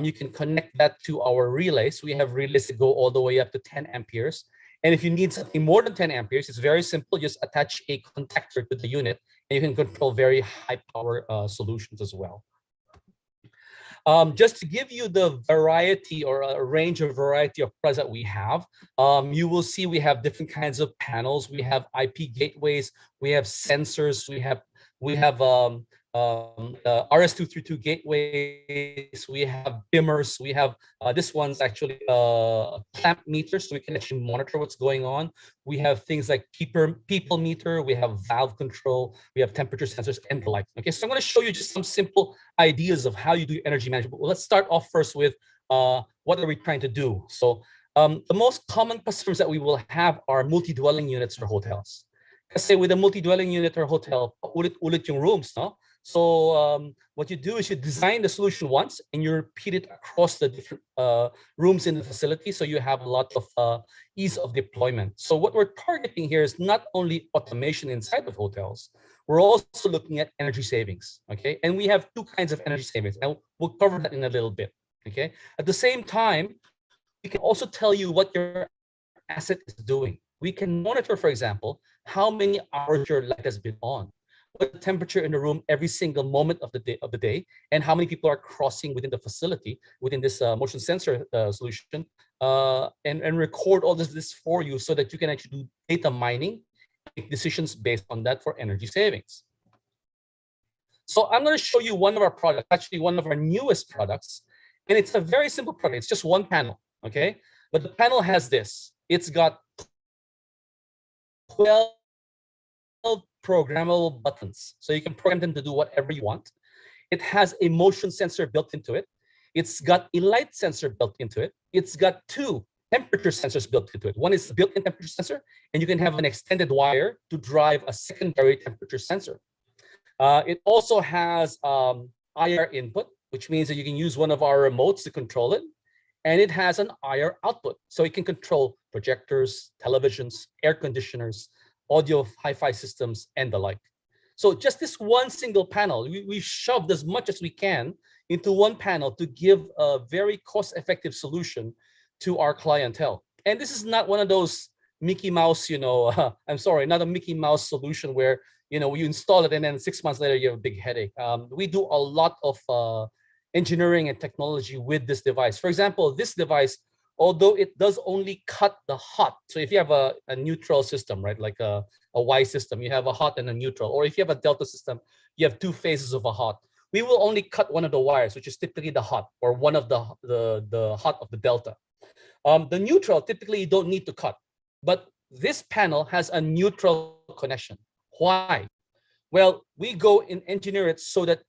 you can connect that to our relays. We have relays that go all the way up to 10 amperes. And if you need something more than 10 amperes, it's very simple. Just attach a contactor to the unit, and you can control very high power solutions as well. Just to give you the variety or a range of variety of products that we have, you will see we have different kinds of panels. We have IP gateways, we have sensors, we have RS-232 gateways, we have dimmers, we have this one's actually clamp meters, so we can actually monitor what's going on. We have things like people meter, we have valve control, we have temperature sensors and the like. Okay, so I'm going to show you just some simple ideas of how you do energy management. Well, let's start off first with what are we trying to do. So the most common customers that we will have are multi-dwelling units or hotels. Kasi with a multi-dwelling unit or hotel, ulit-ulit yung rooms, no? So what you do is you design the solution once and you repeat it across the different rooms in the facility, so you have a lot of ease of deployment. So what we're targeting here is not only automation inside of hotels, we're also looking at energy savings, okay? And we have two kinds of energy savings, and we'll cover that in a little bit, okay? At the same time, we can also tell you what your asset is doing. We can monitor, for example, how many hours your light has been on, what the temperature in the room every single moment of the day, and how many people are crossing within the facility within this motion sensor solution, and record all this for you so that you can actually do data mining, make decisions based on that for energy savings. So I'm going to show you one of our products, actually one of our newest products, and it's a very simple product. It's just one panel, okay? But the panel has this. It's got 12 programmable buttons, so you can program them to do whatever you want. It has a motion sensor built into it. It's got a light sensor built into it. It's got two temperature sensors built into it. One is the built-in temperature sensor, and you can have an extended wire to drive a secondary temperature sensor. It also has IR input, which means that you can use one of our remotes to control it. And it has an IR output, so it can control projectors, televisions, air conditioners, audio hi-fi systems, and the like. So just this one single panel, we shoved as much as we can into one panel to give a very cost-effective solution to our clientele. And this is not one of those Mickey Mouse, I'm sorry, not a Mickey Mouse solution where, you install it and then 6 months later you have a big headache. We do a lot of engineering and technology with this device. For example, this device, although it does only cut the hot, so if you have a neutral system, right, like a Y system, you have a hot and a neutral, or if you have a delta system, you have two phases of a hot. We will only cut one of the wires, which is typically the hot, or one of the hot of the delta. The neutral, typically you don't need to cut, but this panel has a neutral connection. Why? Well, we go and engineer it so that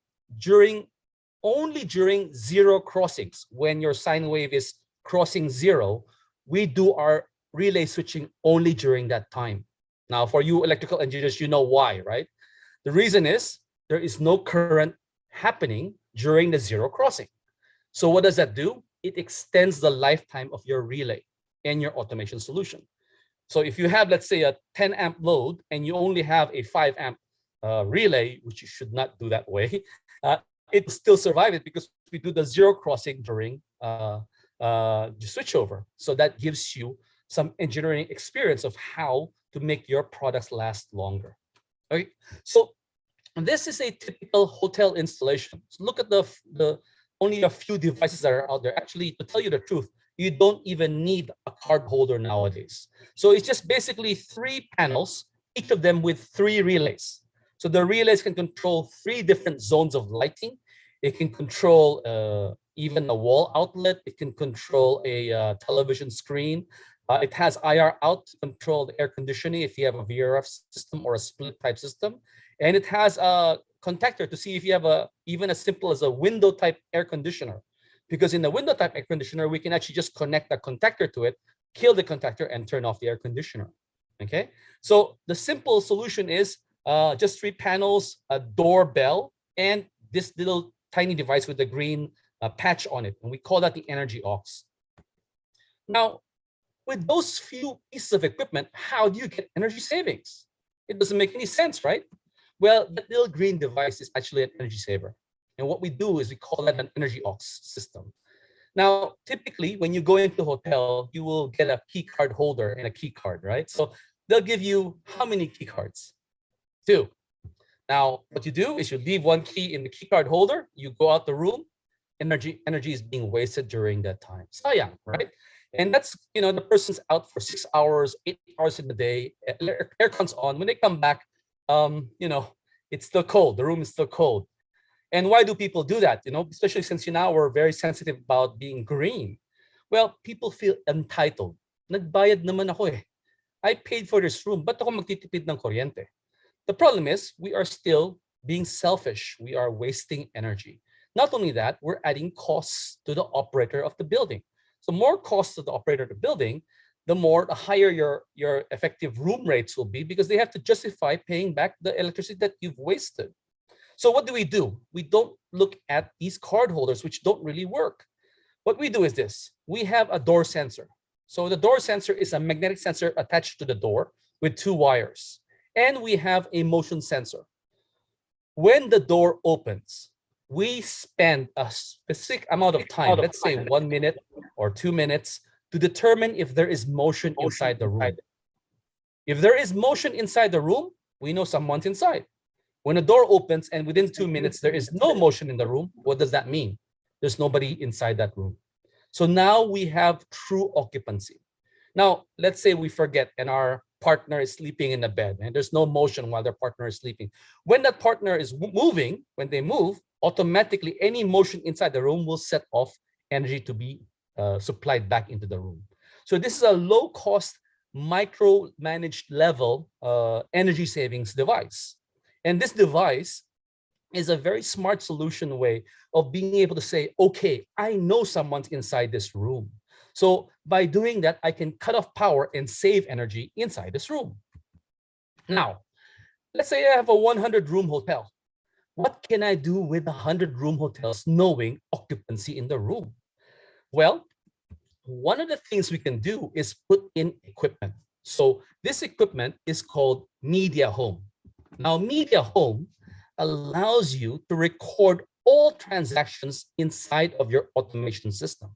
only during zero crossings, when your sine wave is crossing zero, we do our relay switching only during that time. Now, for you electrical engineers, you know why, right? The reason is there is no current happening during the zero crossing. So what does that do? It extends the lifetime of your relay and your automation solution. So if you have, let's say, a 10 amp load and you only have a 5 amp relay, which you should not do that way, it will still survive it because we do the zero crossing during the switchover. So that gives you some engineering experience of how to make your products last longer. Okay, so this is a typical hotel installation. So look at the only a few devices that are out there. Actually, to tell you the truth, you don't even need a card holder nowadays. So it's just basically 3 panels, each of them with 3 relays. So the relays can control 3 different zones of lighting. It can control even a wall outlet. It can control a television screen. It has IR out to control the air conditioning if you have a VRF system or a split type system. And it has a contactor to see if you have even as simple as a window type air conditioner. Because in the window type air conditioner, we can actually just connect a contactor to it, kill the contactor, and turn off the air conditioner. Okay, so the simple solution is just 3 panels, a doorbell, and this little tiny device with the green patch on it, and we call that the energy aux. Now, with those few pieces of equipment, how do you get energy savings? It doesn't make any sense, right? Well, that little green device is actually an energy saver. And what we do is we call that an energy aux system. Now, typically, when you go into a hotel, you will get a key card holder and a key card, right? So they'll give you how many key cards? 2. Now, what you do is you leave 1 key in the key card holder, you go out the room, energy is being wasted during that time. Sayang, right? And that's, the person's out for 6 hours, 8 hours in the day, aircon's on. When they come back, it's still cold. The room is still cold. And why do people do that? Especially since now we're very sensitive about being green. Well, people feel entitled. Nagbayad naman ako eh. I paid for this room, ba't ako magtitipid ng kuryente? The problem is we are still being selfish. We are wasting energy. Not only that, we're adding costs to the operator of the building. So more costs to the operator of the building, the higher your effective room rates will be, because they have to justify paying back the electricity that you've wasted. So what do? We don't look at these card holders, which don't really work. What we do is this. We have a door sensor. So the door sensor is a magnetic sensor attached to the door with 2 wires. And we have a motion sensor. When the door opens, we spend a specific amount of time, let's say 1 minute or 2 minutes, to determine if there is motion inside the room. If there is motion inside the room, we know someone's inside. When a door opens and within 2 minutes there is no motion in the room, what does that mean? There's nobody inside that room. So now we have true occupancy. Now, let's say we forget and our partner is sleeping in the bed and there's no motion while their partner is sleeping. When that partner is moving, when they move, automatically any motion inside the room will set off energy to be supplied back into the room. So this is a low-cost, micro-managed level energy savings device. And this device is a very smart solution way of being able to say, okay, I know someone's inside this room. So by doing that, I can cut off power and save energy inside this room. Now, let's say I have a 100-room hotel. What can I do with 100-room hotels knowing occupancy in the room? Well, one of the things we can do is put in equipment. So this equipment is called Media Home. Now, Media Home allows you to record all transactions inside of your automation system.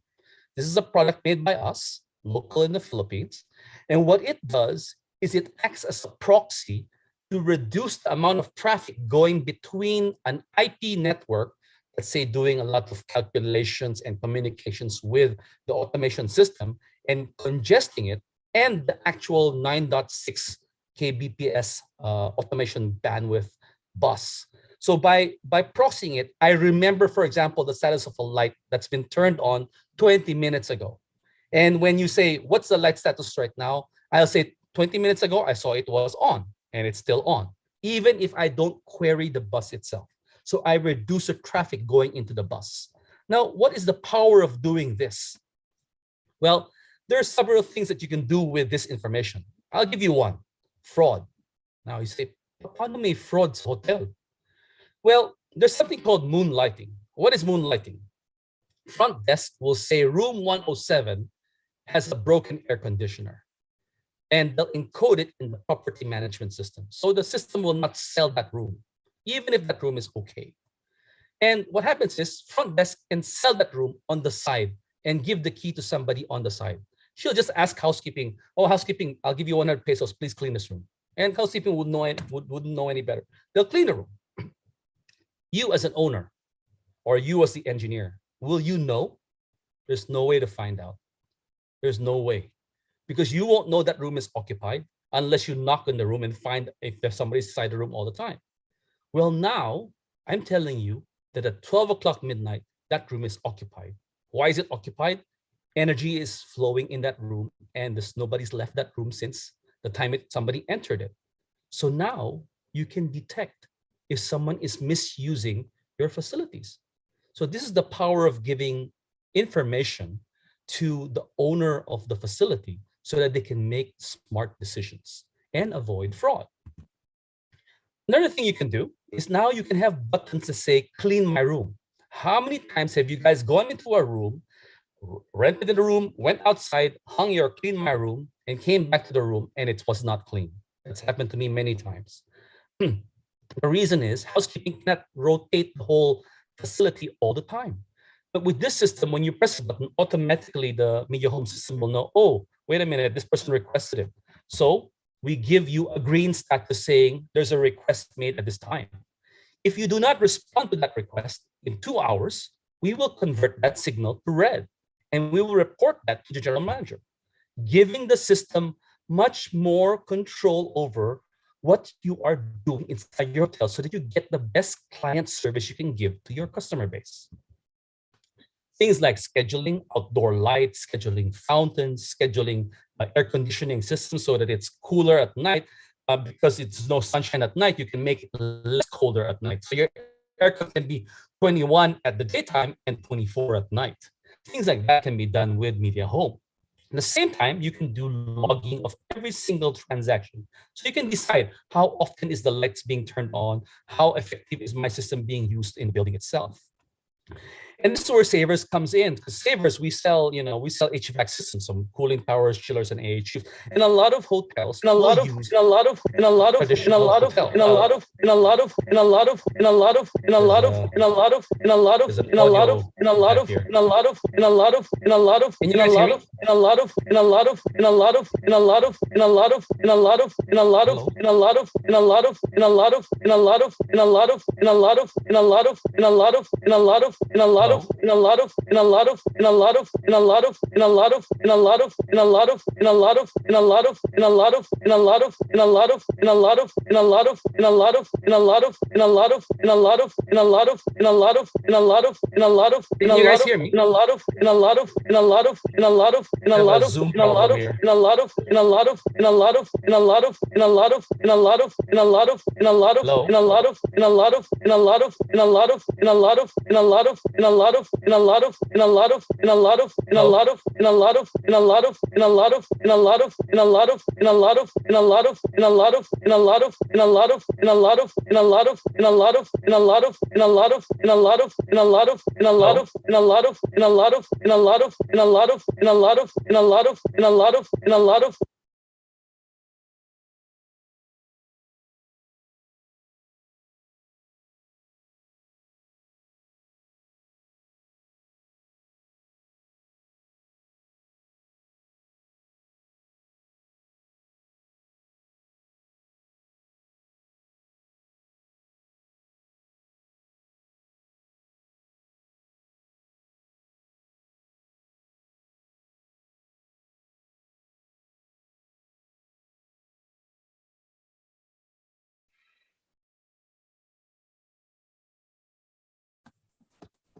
This is a product made by us, local in the Philippines. And what it does is it acts as a proxy to reduce the amount of traffic going between an IP network, let's say doing a lot of calculations and communications with the automation system and congesting it, and the actual 9.6 kbps automation bandwidth bus. So by proxying it, I remember, for example, the status of a light that's been turned on 20 minutes ago. And when you say, what's the light status right now? I'll say 20 minutes ago, I saw it was on and it's still on, even if I don't query the bus itself. So I reduce the traffic going into the bus. Now, what is the power of doing this? Well, there are several things that you can do with this information. I'll give you one. Fraud. Now you say, paano may fraud sa hotel? Well, there's something called moonlighting. What is moonlighting? Front desk will say room 107 has a broken air conditioner, and they'll encode it in the property management system. So the system will not sell that room, even if that room is okay. And what happens is front desk can sell that room on the side and give the key to somebody on the side. She'll just ask housekeeping, oh, housekeeping, I'll give you 100 pesos, please clean this room. And housekeeping wouldn't know any better. They'll clean the room. You as an owner, or you as the engineer, will you know? There's no way to find out. There's no way. Because you won't know that room is occupied unless you knock on the room and find if there's somebody inside the room all the time. Well, now I'm telling you that at 12 o'clock midnight, that room is occupied. Why is it occupied? Energy is flowing in that room and nobody's left that room since the time somebody entered it. So now you can detect if someone is misusing your facilities. So this is the power of giving information to the owner of the facility so that they can make smart decisions and avoid fraud. Another thing you can do is now you can have buttons that say clean my room. How many times have you guys gone into a room, rented in the room, went outside, hung your clean my room, and came back to the room and it was not clean? It's happened to me many times. The reason is housekeeping cannot rotate the whole facility all the time. But with this system, when you press a button, automatically the media home system will know, oh, wait a minute, this person requested it. So we give you a green status saying there's a request made at this time. If you do not respond to that request in 2 hours, we will convert that signal to red and we will report that to the general manager, giving the system much more control over what you are doing inside your hotel so that you get the best client service you can give to your customer base. Things like scheduling outdoor lights, scheduling fountains, scheduling air conditioning systems so that it's cooler at night. Because it's no sunshine at night, you can make it less colder at night. So your aircon can be 21 at the daytime and 24 at night. Things like that can be done with Media Home. At the same time, you can do logging of every single transaction. So you can decide how often is the lights being turned on, how effective is my system being used in the building itself. And this is where Savers comes in, because Savers, we sell HVAC systems, some cooling towers, chillers, and AHUs. And a lot of hotels,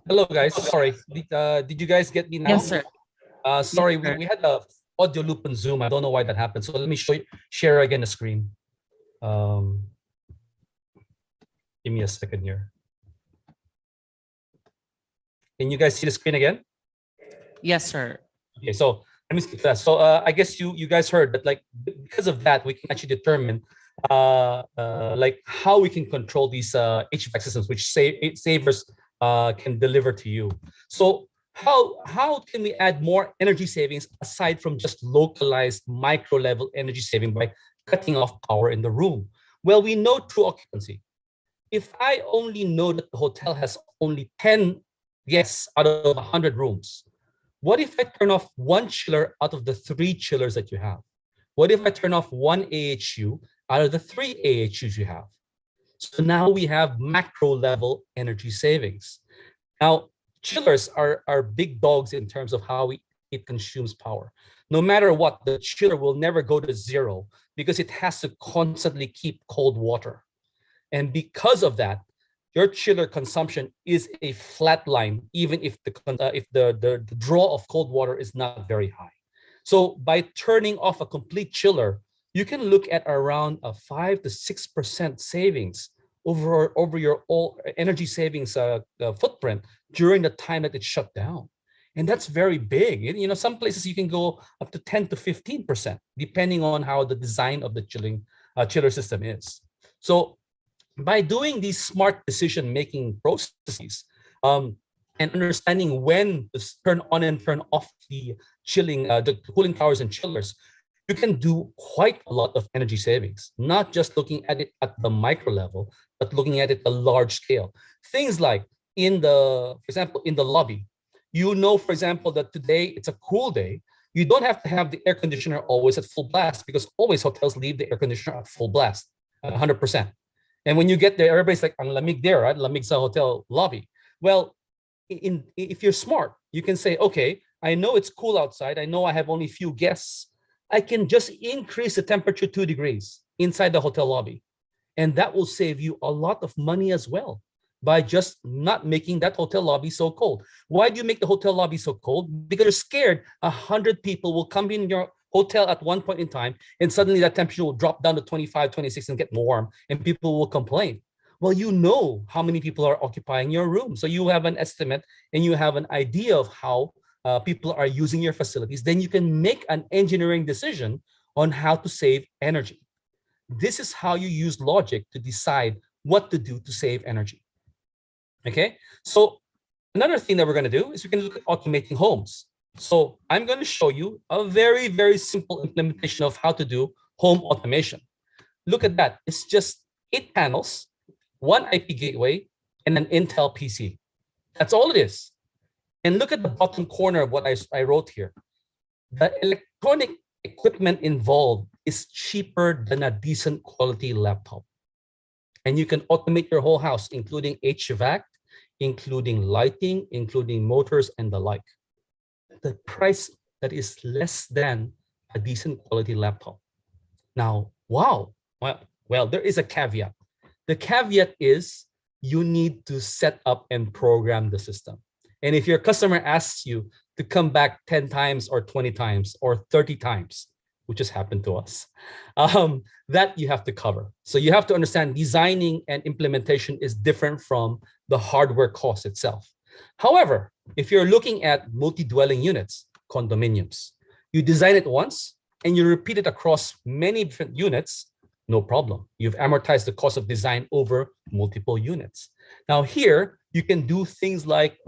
Hello, guys. Sorry. Did you guys get me now? Yes, sir. Sorry, Yes, sir. we had a audio loop on Zoom. I don't know why that happened. So let me share again the screen. Give me a second here. Can you guys see the screen again? Yes, sir. Okay, so let me skip that. So I guess you guys heard that, like, because of that, we can actually determine like how we can control these HVAC systems, which Savers can deliver to you. So how can we add more energy savings aside from just localized micro level energy saving by cutting off power in the room? Well, we know true occupancy. If I only know that the hotel has only 10 guests out of 100 rooms, what if I turn off one chiller out of the 3 chillers that you have? What if I turn off one AHU out of the 3 AHUs you have? So now we have macro level energy savings. Now, chillers are big dogs in terms of how it consumes power. No matter what, the chiller will never go to zero because it has to constantly keep cold water. And because of that, your chiller consumption is a flat line, even if the draw of cold water is not very high. So by turning off a complete chiller, you can look at around a 5 to 6% savings over your energy savings footprint during the time that it's shut down. And that's very big. You know, some places you can go up to 10 to 15%, depending on how the design of the chiller system is. So by doing these smart decision-making processes, and understanding when to turn on and turn off the cooling towers and chillers, you can do quite a lot of energy savings, not just looking at it at the micro level, but looking at it at a large scale. Things like for example, in the lobby, you know, for example, that today it's a cool day. You don't have to have the air conditioner always at full blast, because always hotels leave the air conditioner at full blast, at 100%. And when you get there, everybody's like, ang lamig there, right? Lamig sa hotel lobby. Well, if you're smart, you can say, okay, I know it's cool outside. I know I have only few guests. I can just increase the temperature 2 degrees inside the hotel lobby. And that will save you a lot of money as well, by just not making that hotel lobby so cold. Why do you make the hotel lobby so cold? Because you're scared 100 people will come in your hotel at one point in time, and suddenly that temperature will drop down to 25, 26 and get warm, and people will complain. Well, you know how many people are occupying your room. So you have an estimate and you have an idea of how people are using your facilities. Then you can make an engineering decision on how to save energy. This is how you use logic to decide what to do to save energy. Okay, so another thing that we're going to do is we can look at automating homes. So I'm going to show you a very, very simple implementation of how to do home automation. Look at that. It's just 8 panels, 1 IP gateway, and an Intel PC. That's all it is. And look at the bottom corner of what I wrote here. The electronic equipment involved is cheaper than a decent quality laptop. And you can automate your whole house, including HVAC, including lighting, including motors and the like. The price that is less than a decent quality laptop. Now, wow. Well, there is a caveat. The caveat is you need to set up and program the system. And if your customer asks you to come back 10 times or 20 times or 30 times, which has happened to us, that you have to cover. So you have to understand designing and implementation is different from the hardware cost itself. However, if you're looking at multi-dwelling units, condominiums, you design it once and you repeat it across many different units, no problem. You've amortized the cost of design over multiple units. Now here, you can do things like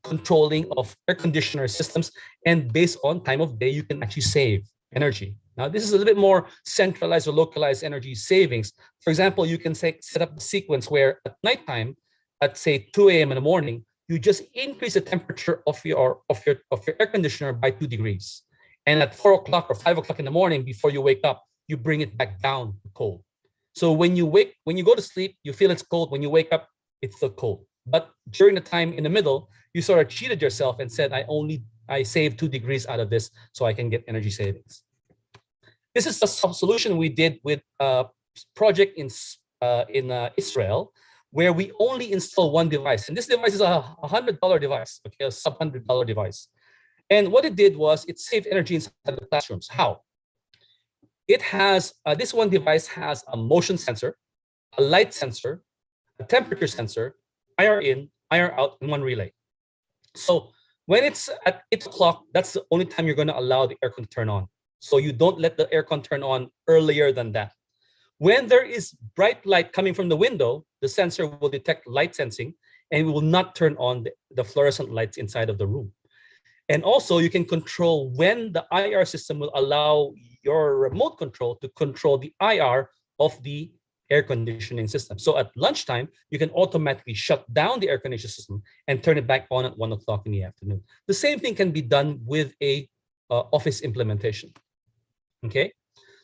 controlling of air conditioner systems, and based on time of day, you can actually save energy. Now, this is a little bit more centralized or localized energy savings. For example, you can set up a sequence where at nighttime, at say 2 a.m. in the morning, you just increase the temperature of your air conditioner by 2 degrees. And at 4 o'clock or 5 o'clock in the morning, before you wake up, you bring it back down to cold. So when you go to sleep, you feel it's cold. When you wake up, it's still cold. But during the time in the middle, you sort of cheated yourself and said, I saved 2 degrees out of this so I can get energy savings. This is a solution we did with a project in Israel, where we only install one device. And this device is a $100 device, okay, a sub-$100 device. And what it did was it saved energy inside the classrooms. How? It has, this one device has a motion sensor, a light sensor, a temperature sensor, IR in, IR out, and one relay. So when it's at 8 o'clock, that's the only time you're going to allow the aircon to turn on. So you don't let the aircon turn on earlier than that. When there is bright light coming from the window, the sensor will detect light sensing and will not turn on the fluorescent lights inside of the room. And also you can control when the IR system will allow your remote control to control the IR of the air conditioning system. So at lunchtime, you can automatically shut down the air conditioning system and turn it back on at 1 o'clock in the afternoon. The same thing can be done with a office implementation. Okay,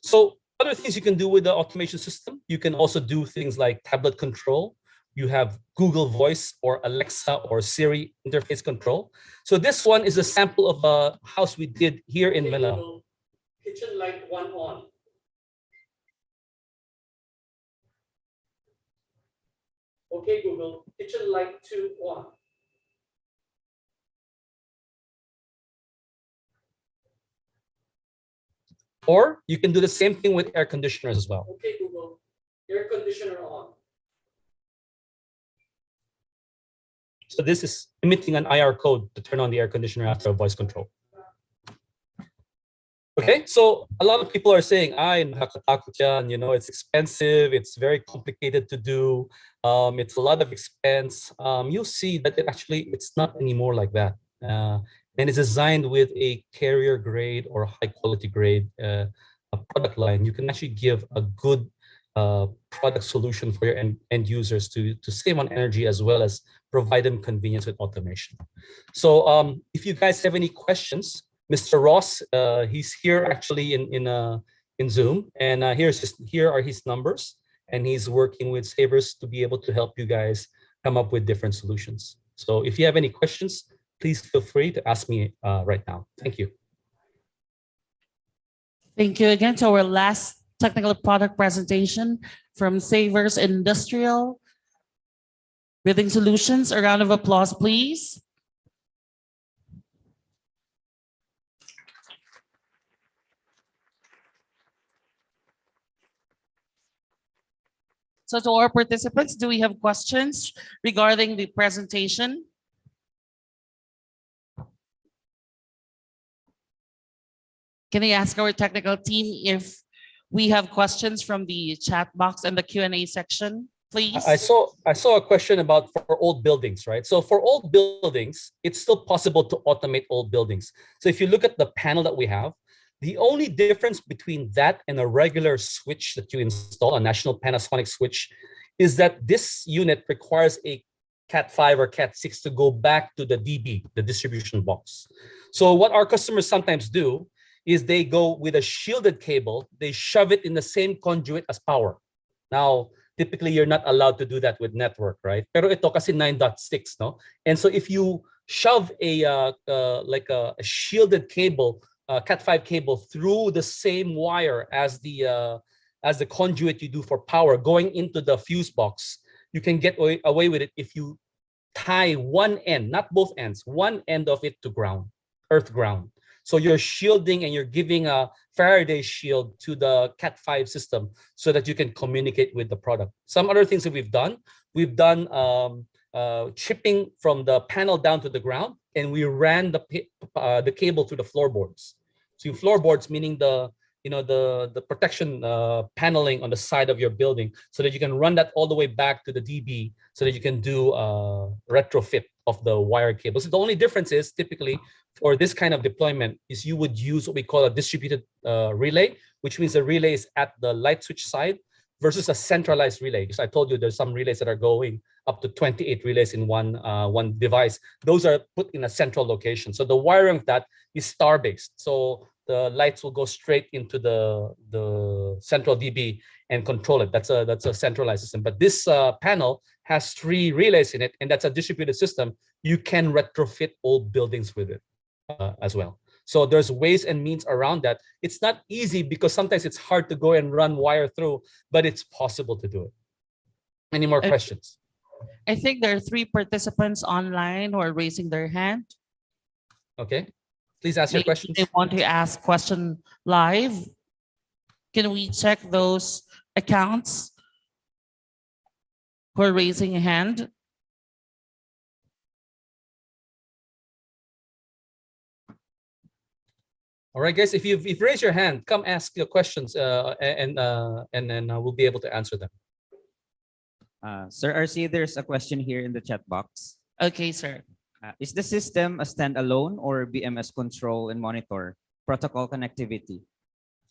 so other things you can do with the automation system, you can also do things like tablet control. You have Google Voice or Alexa or Siri interface control. So this one is a sample of a house we did here in Manila. Kitchen light 1 on. Okay, Google, kitchen light 2 on. Or you can do the same thing with air conditioners as well. Okay, Google, air conditioner on. So this is emitting an IR code to turn on the air conditioner after a voice control. Okay, so a lot of people are saying, nakakatakot yan, you know, it's expensive, it's very complicated to do, it's a lot of expense. You'll see that it's not anymore like that. And it's designed with a carrier grade or high quality grade a product line. You can actually give a good product solution for your end users to save on energy as well as provide them convenience with automation. So if you guys have any questions, Mr. Ross, he's here actually in Zoom, and here are his numbers, and he's working with Savers to be able to help you guys come up with different solutions. So if you have any questions, please feel free to ask me right now. Thank you. Thank you again to our last technical product presentation from Savers Industrial Breathing Solutions. A round of applause, please. So to our participants, do we have questions regarding the presentation? Can I ask our technical team if we have questions from the chat box and the Q&A section, please? I saw a question about for old buildings, right? So for old buildings, it's still possible to automate old buildings. So if you look at the panel that we have, the only difference between that and a regular switch that you install, a national Panasonic switch, is that this unit requires a Cat5 or Cat6 to go back to the DB, the distribution box. So what our customers sometimes do is they go with a shielded cable, they shove it in the same conduit as power. Now, typically you're not allowed to do that with network, right? Pero ito kasi 9.6, no? And so if you shove a shielded cable, Cat5 cable through the same wire as the conduit you do for power going into the fuse box, you can get away with it if you tie one end, not both ends, one end of it to ground, earth ground. So you're shielding and you're giving a Faraday shield to the Cat5 system so that you can communicate with the product. Some other things that we've done chipping from the panel down to the ground, and we ran the cable through the floorboards. So floorboards meaning the protection paneling on the side of your building, so that you can run that all the way back to the DB, so that you can do retrofit of the wire cables. So the only difference is typically for this kind of deployment is you would use what we call a distributed relay, which means the relay is at the light switch side versus a centralized relay. Because I told you there's some relays that are going up to 28 relays in one device. Those are put in a central location. So the wiring of that is star-based. So the lights will go straight into the central DB and control it. That's a centralized system. But this panel has 3 relays in it, and that's a distributed system. You can retrofit old buildings with it as well. So there's ways and means around that. It's not easy because sometimes it's hard to go and run wire through, but it's possible to do it. Any more questions? I think there are 3 participants online who are raising their hand. Okay. Please ask your questions. They want to ask question live. Can we check those accounts who are raising a hand? All right, guys, if you've raised your hand, come ask your questions and then we'll be able to answer them. Sir RC, there's a question here in the chat box. Okay, sir. Is the system a standalone or BMS control and monitor protocol connectivity?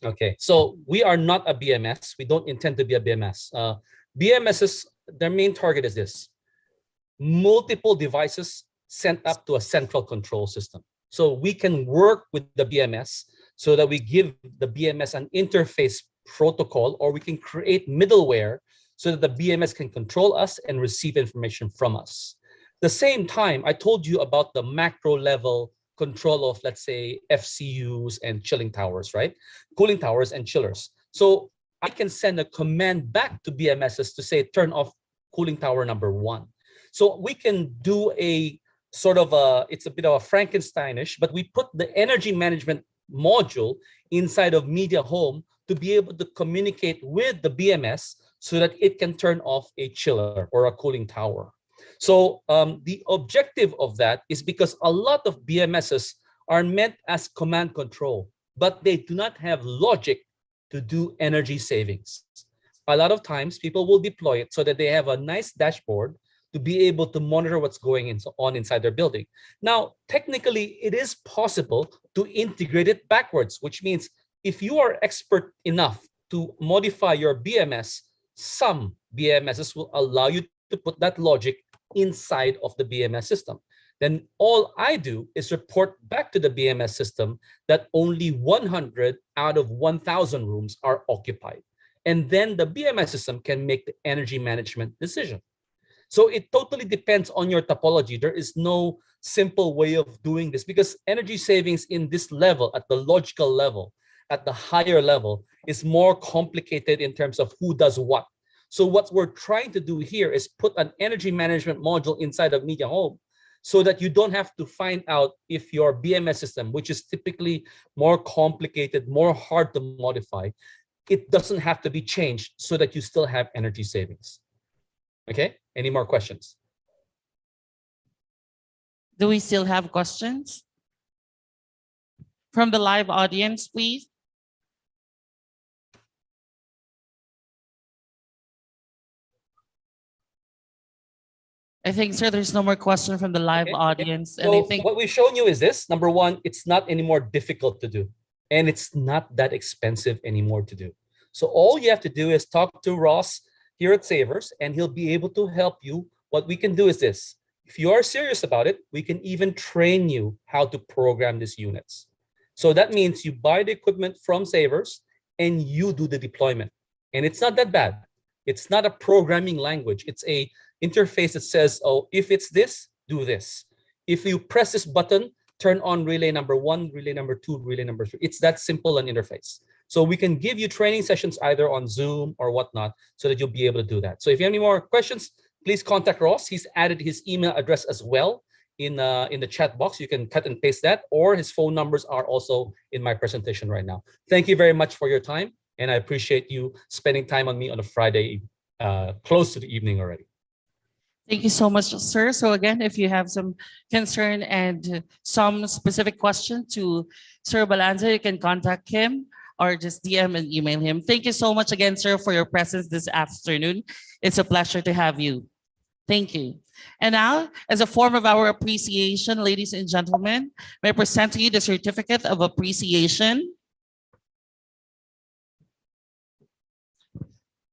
Okay, so we are not a BMS. We don't intend to be a BMS. BMSs, their main target is this: multiple devices sent up to a central control system. So we can work with the BMS so that we give the BMS an interface protocol, or we can create middleware so that the BMS can control us and receive information from us. The same time, I told you about the macro level control of, let's say, FCUs and chilling towers, right? Cooling towers and chillers. So I can send a command back to BMSs to say, turn off cooling tower number 1. So we can do a sort of it's a bit of a Frankensteinish, but we put the energy management module inside of Media Home to be able to communicate with the BMS so that it can turn off a chiller or a cooling tower. So the objective of that is because a lot of BMSs are meant as command control, but they do not have logic to do energy savings. A lot of times people will deploy it so that they have a nice dashboard to be able to monitor what's going on inside their building. Now, technically, it is possible to integrate it backwards, which means if you are expert enough to modify your BMS, some BMSs will allow you to put that logic inside of the BMS system. Then all I do is report back to the BMS system that only 100 out of 1,000 rooms are occupied. And then the BMS system can make the energy management decision. So it totally depends on your topology. There is no simple way of doing this because energy savings in this level, at the logical level, at the higher level, is more complicated in terms of who does what. So what we're trying to do here is put an energy management module inside of Media Home so that you don't have to find out if your BMS system, which is typically more complicated, more hard to modify, it doesn't have to be changed so that you still have energy savings. Okay, any more questions? Do we still have questions? From the live audience, please. I think, sir, there's no more question from the live audience. And I So think what we've shown you is this. Number one, it's not anymore difficult to do. And it's not that expensive anymore to do. So all you have to do is talk to Ross here at Savers, and he'll be able to help you. What we can do is this. If you are serious about it, we can even train you how to program these units. So that means you buy the equipment from Savers and you do the deployment. And it's not that bad. It's not a programming language. It's a interface that says, oh, if it's this, do this. If you press this button, turn on relay number 1, relay number 2, relay number 3. It's that simple an interface. So we can give you training sessions either on Zoom or whatnot so that you'll be able to do that. So if you have any more questions, please contact Ross. He's added his email address as well in the chat box. You can cut and paste that, or his phone numbers are also in my presentation right now. Thank you very much for your time, and I appreciate you spending time on me on a Friday, close to the evening already. thank you so much, sir. So again, if you have some concern and some specific question to Sir Balanza, you can contact him or just DM and email him. Thank you so much again, sir, for your presence this afternoon. It's a pleasure to have you. Thank you. And now, as a form of our appreciation, ladies and gentlemen, may I present to you the Certificate of Appreciation.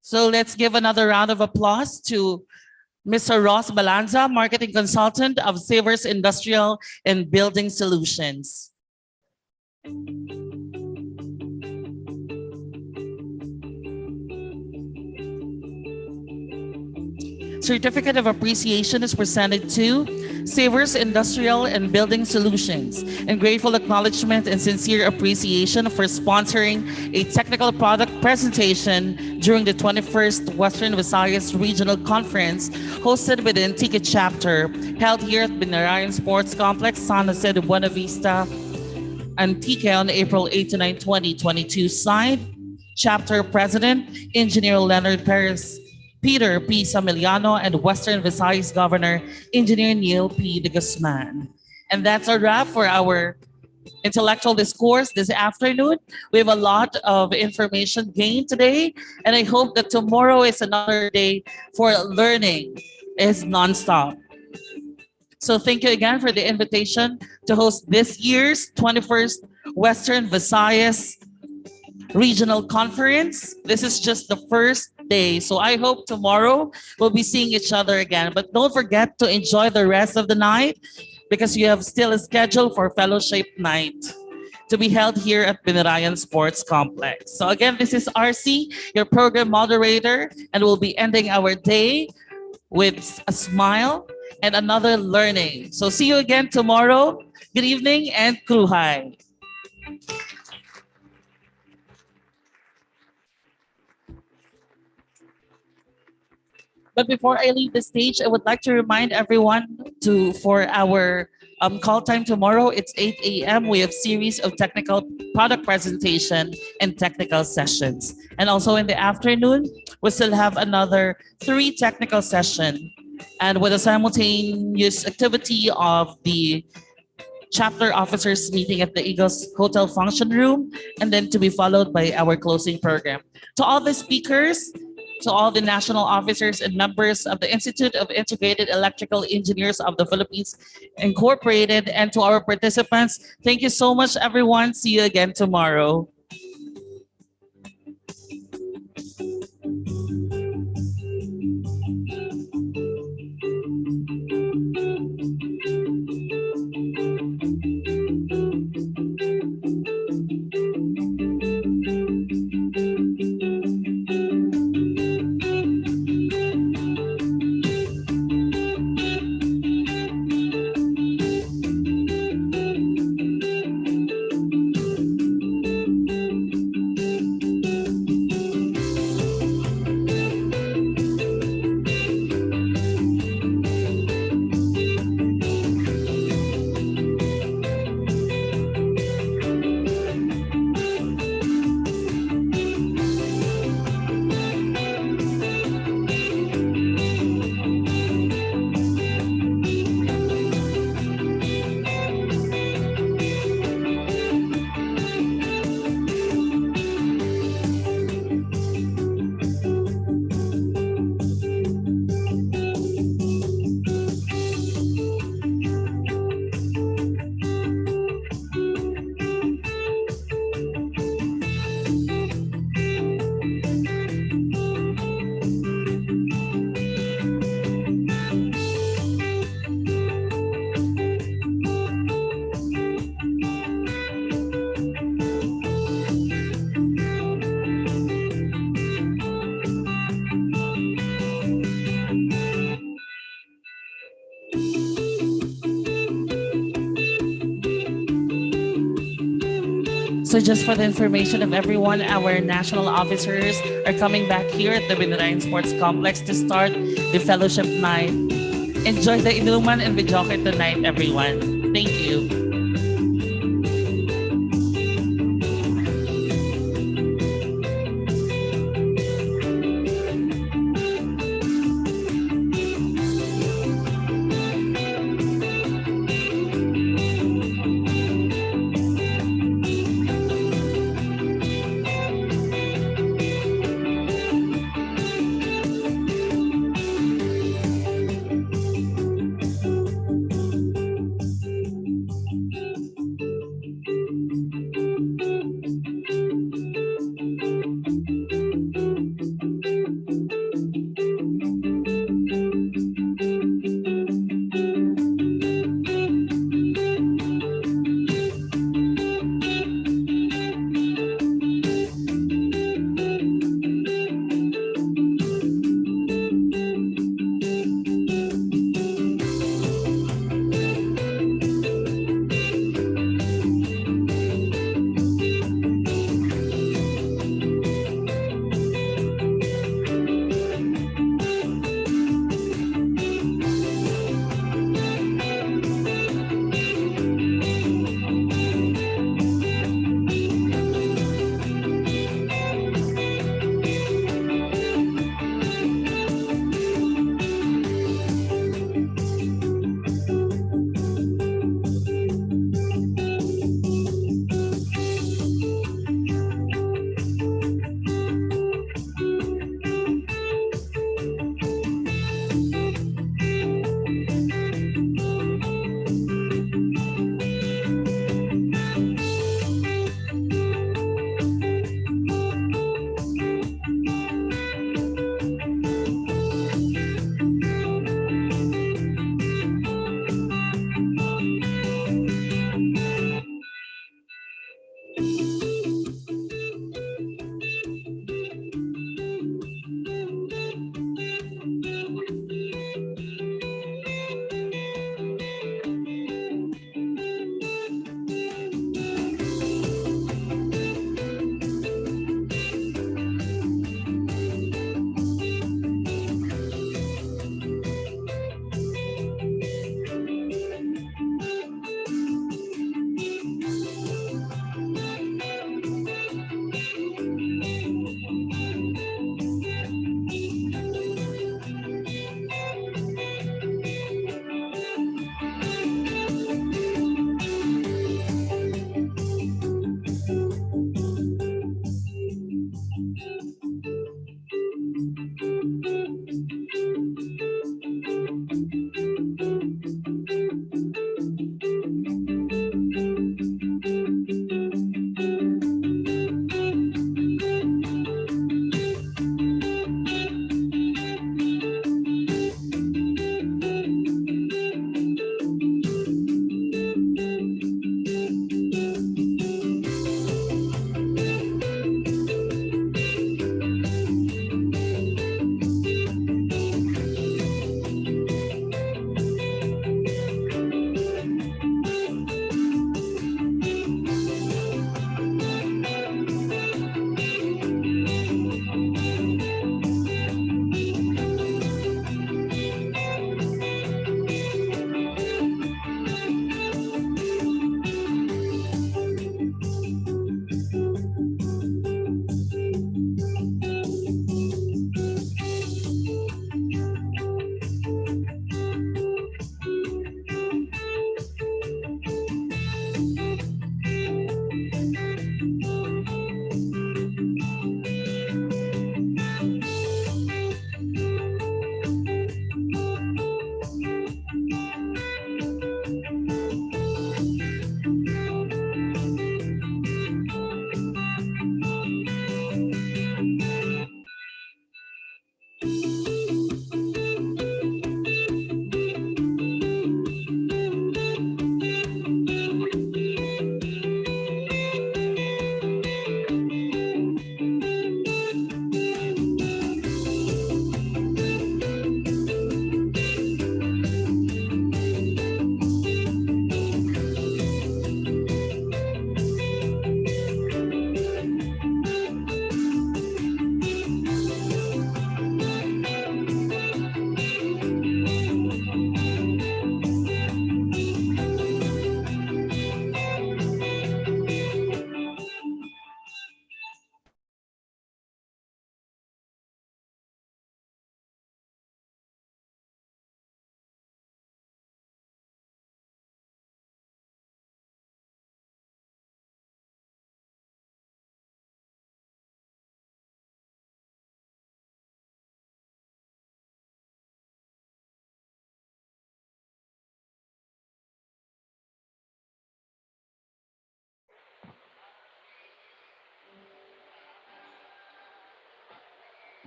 So let's give another round of applause to Mr. Ross Balanza, Marketing Consultant of Savers Industrial and Building Solutions. Certificate of Appreciation is presented to Savers Industrial and Building Solutions, and grateful acknowledgement and sincere appreciation for sponsoring a technical product presentation during the 21st Western Visayas Regional Conference hosted by the Antique chapter, held here at Binarayan Sports Complex, San Jose de Buena Vista, Antique on April 8 to 9, 2022. Signed, Chapter President, Engineer Leonard Perez, Peter P. Samiliano, and Western Visayas Governor, Engineer Neil P. de Guzman. And that's a wrap for our intellectual discourse this afternoon. We have a lot of information gained today, and I hope that tomorrow is another day for learning. It's nonstop. So thank you again for the invitation to host this year's 21st Western Visayas Regional Conference. This is just the first day. So I hope tomorrow we'll be seeing each other again. But don't forget to enjoy the rest of the night because you have still a schedule for Fellowship Night to be held here at Binarayan Sports Complex. So again, this is RC, your program moderator, and we'll be ending our day with a smile and another learning. So see you again tomorrow. Good evening and kruhay. But before I leave the stage, I would like to remind everyone for our call time tomorrow. It's 8 a.m. We have series of technical product presentation and technical sessions. And also in the afternoon, we still have another 3 technical sessions and with a simultaneous activity of the chapter officers meeting at the Eagles Hotel function room, and then to be followed by our closing program. To all the speakers, to all the national officers and members of the Institute of Integrated Electrical Engineers of the Philippines Incorporated, and to our participants, thank you so much, everyone. See you again tomorrow. So just for the information of everyone, our national officers are coming back here at the Binarayan Sports Complex to start the fellowship night. Enjoy the inuman and videoke tonight, everyone. Thank you.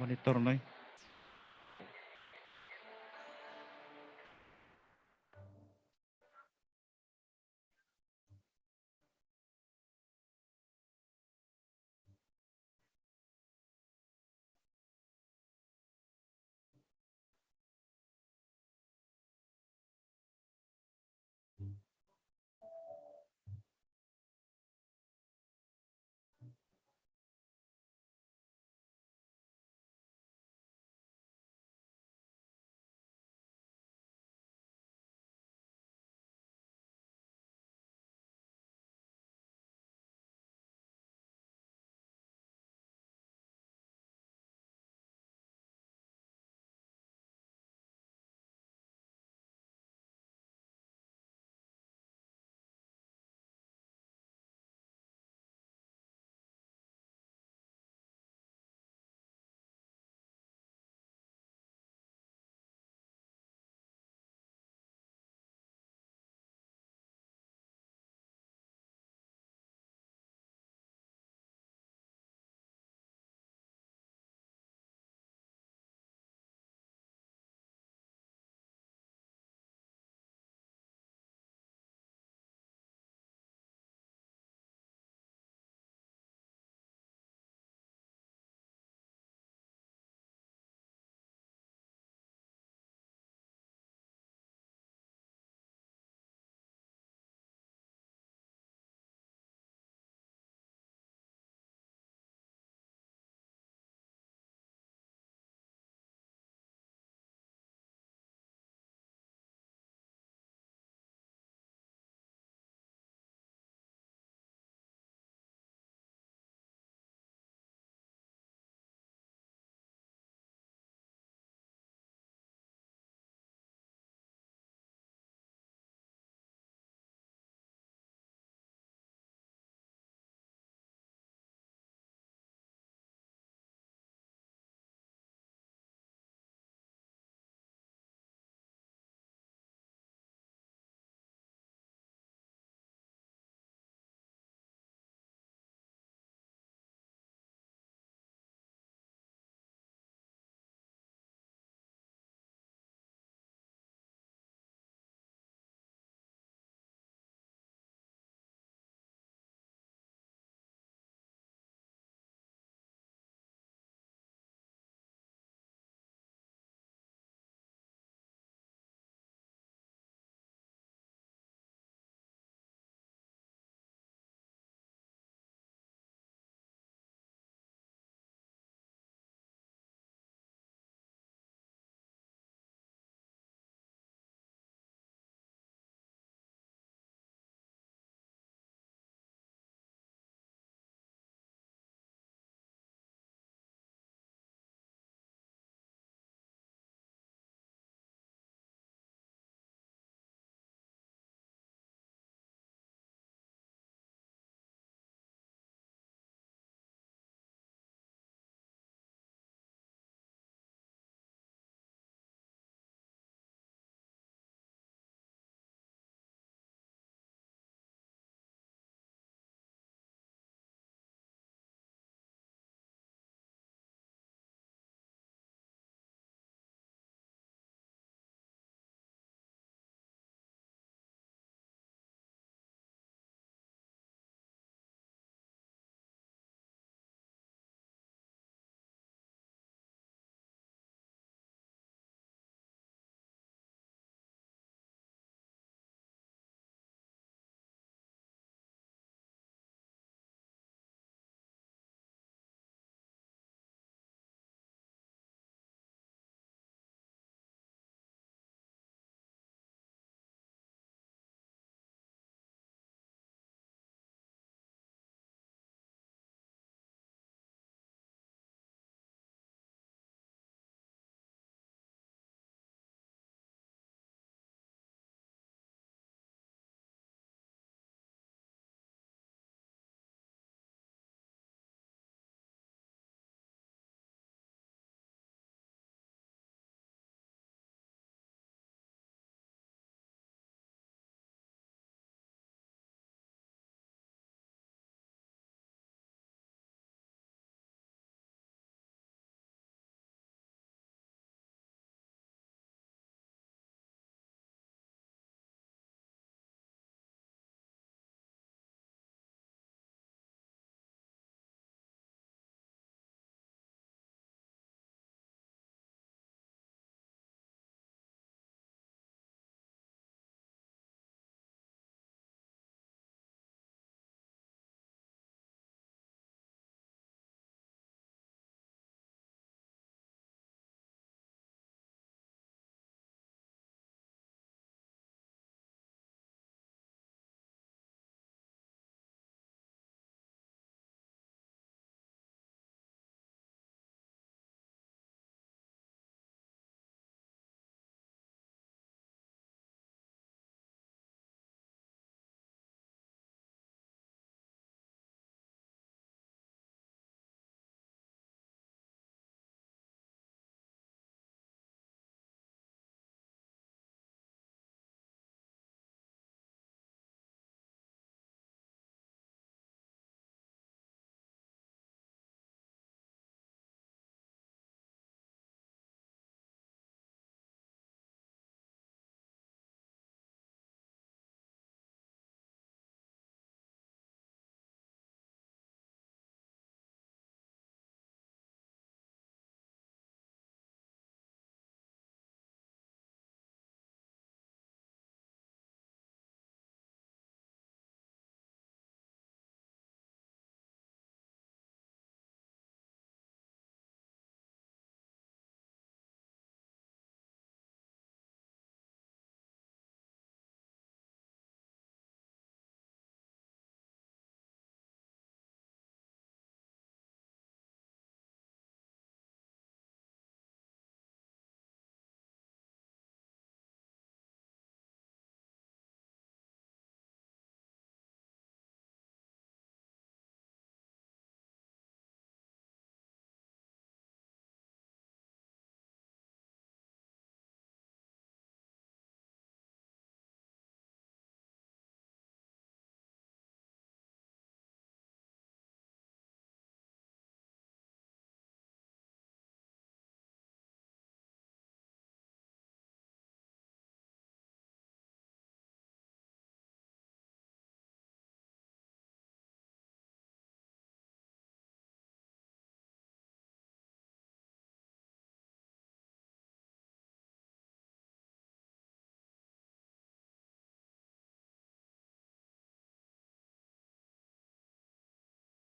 Monitor na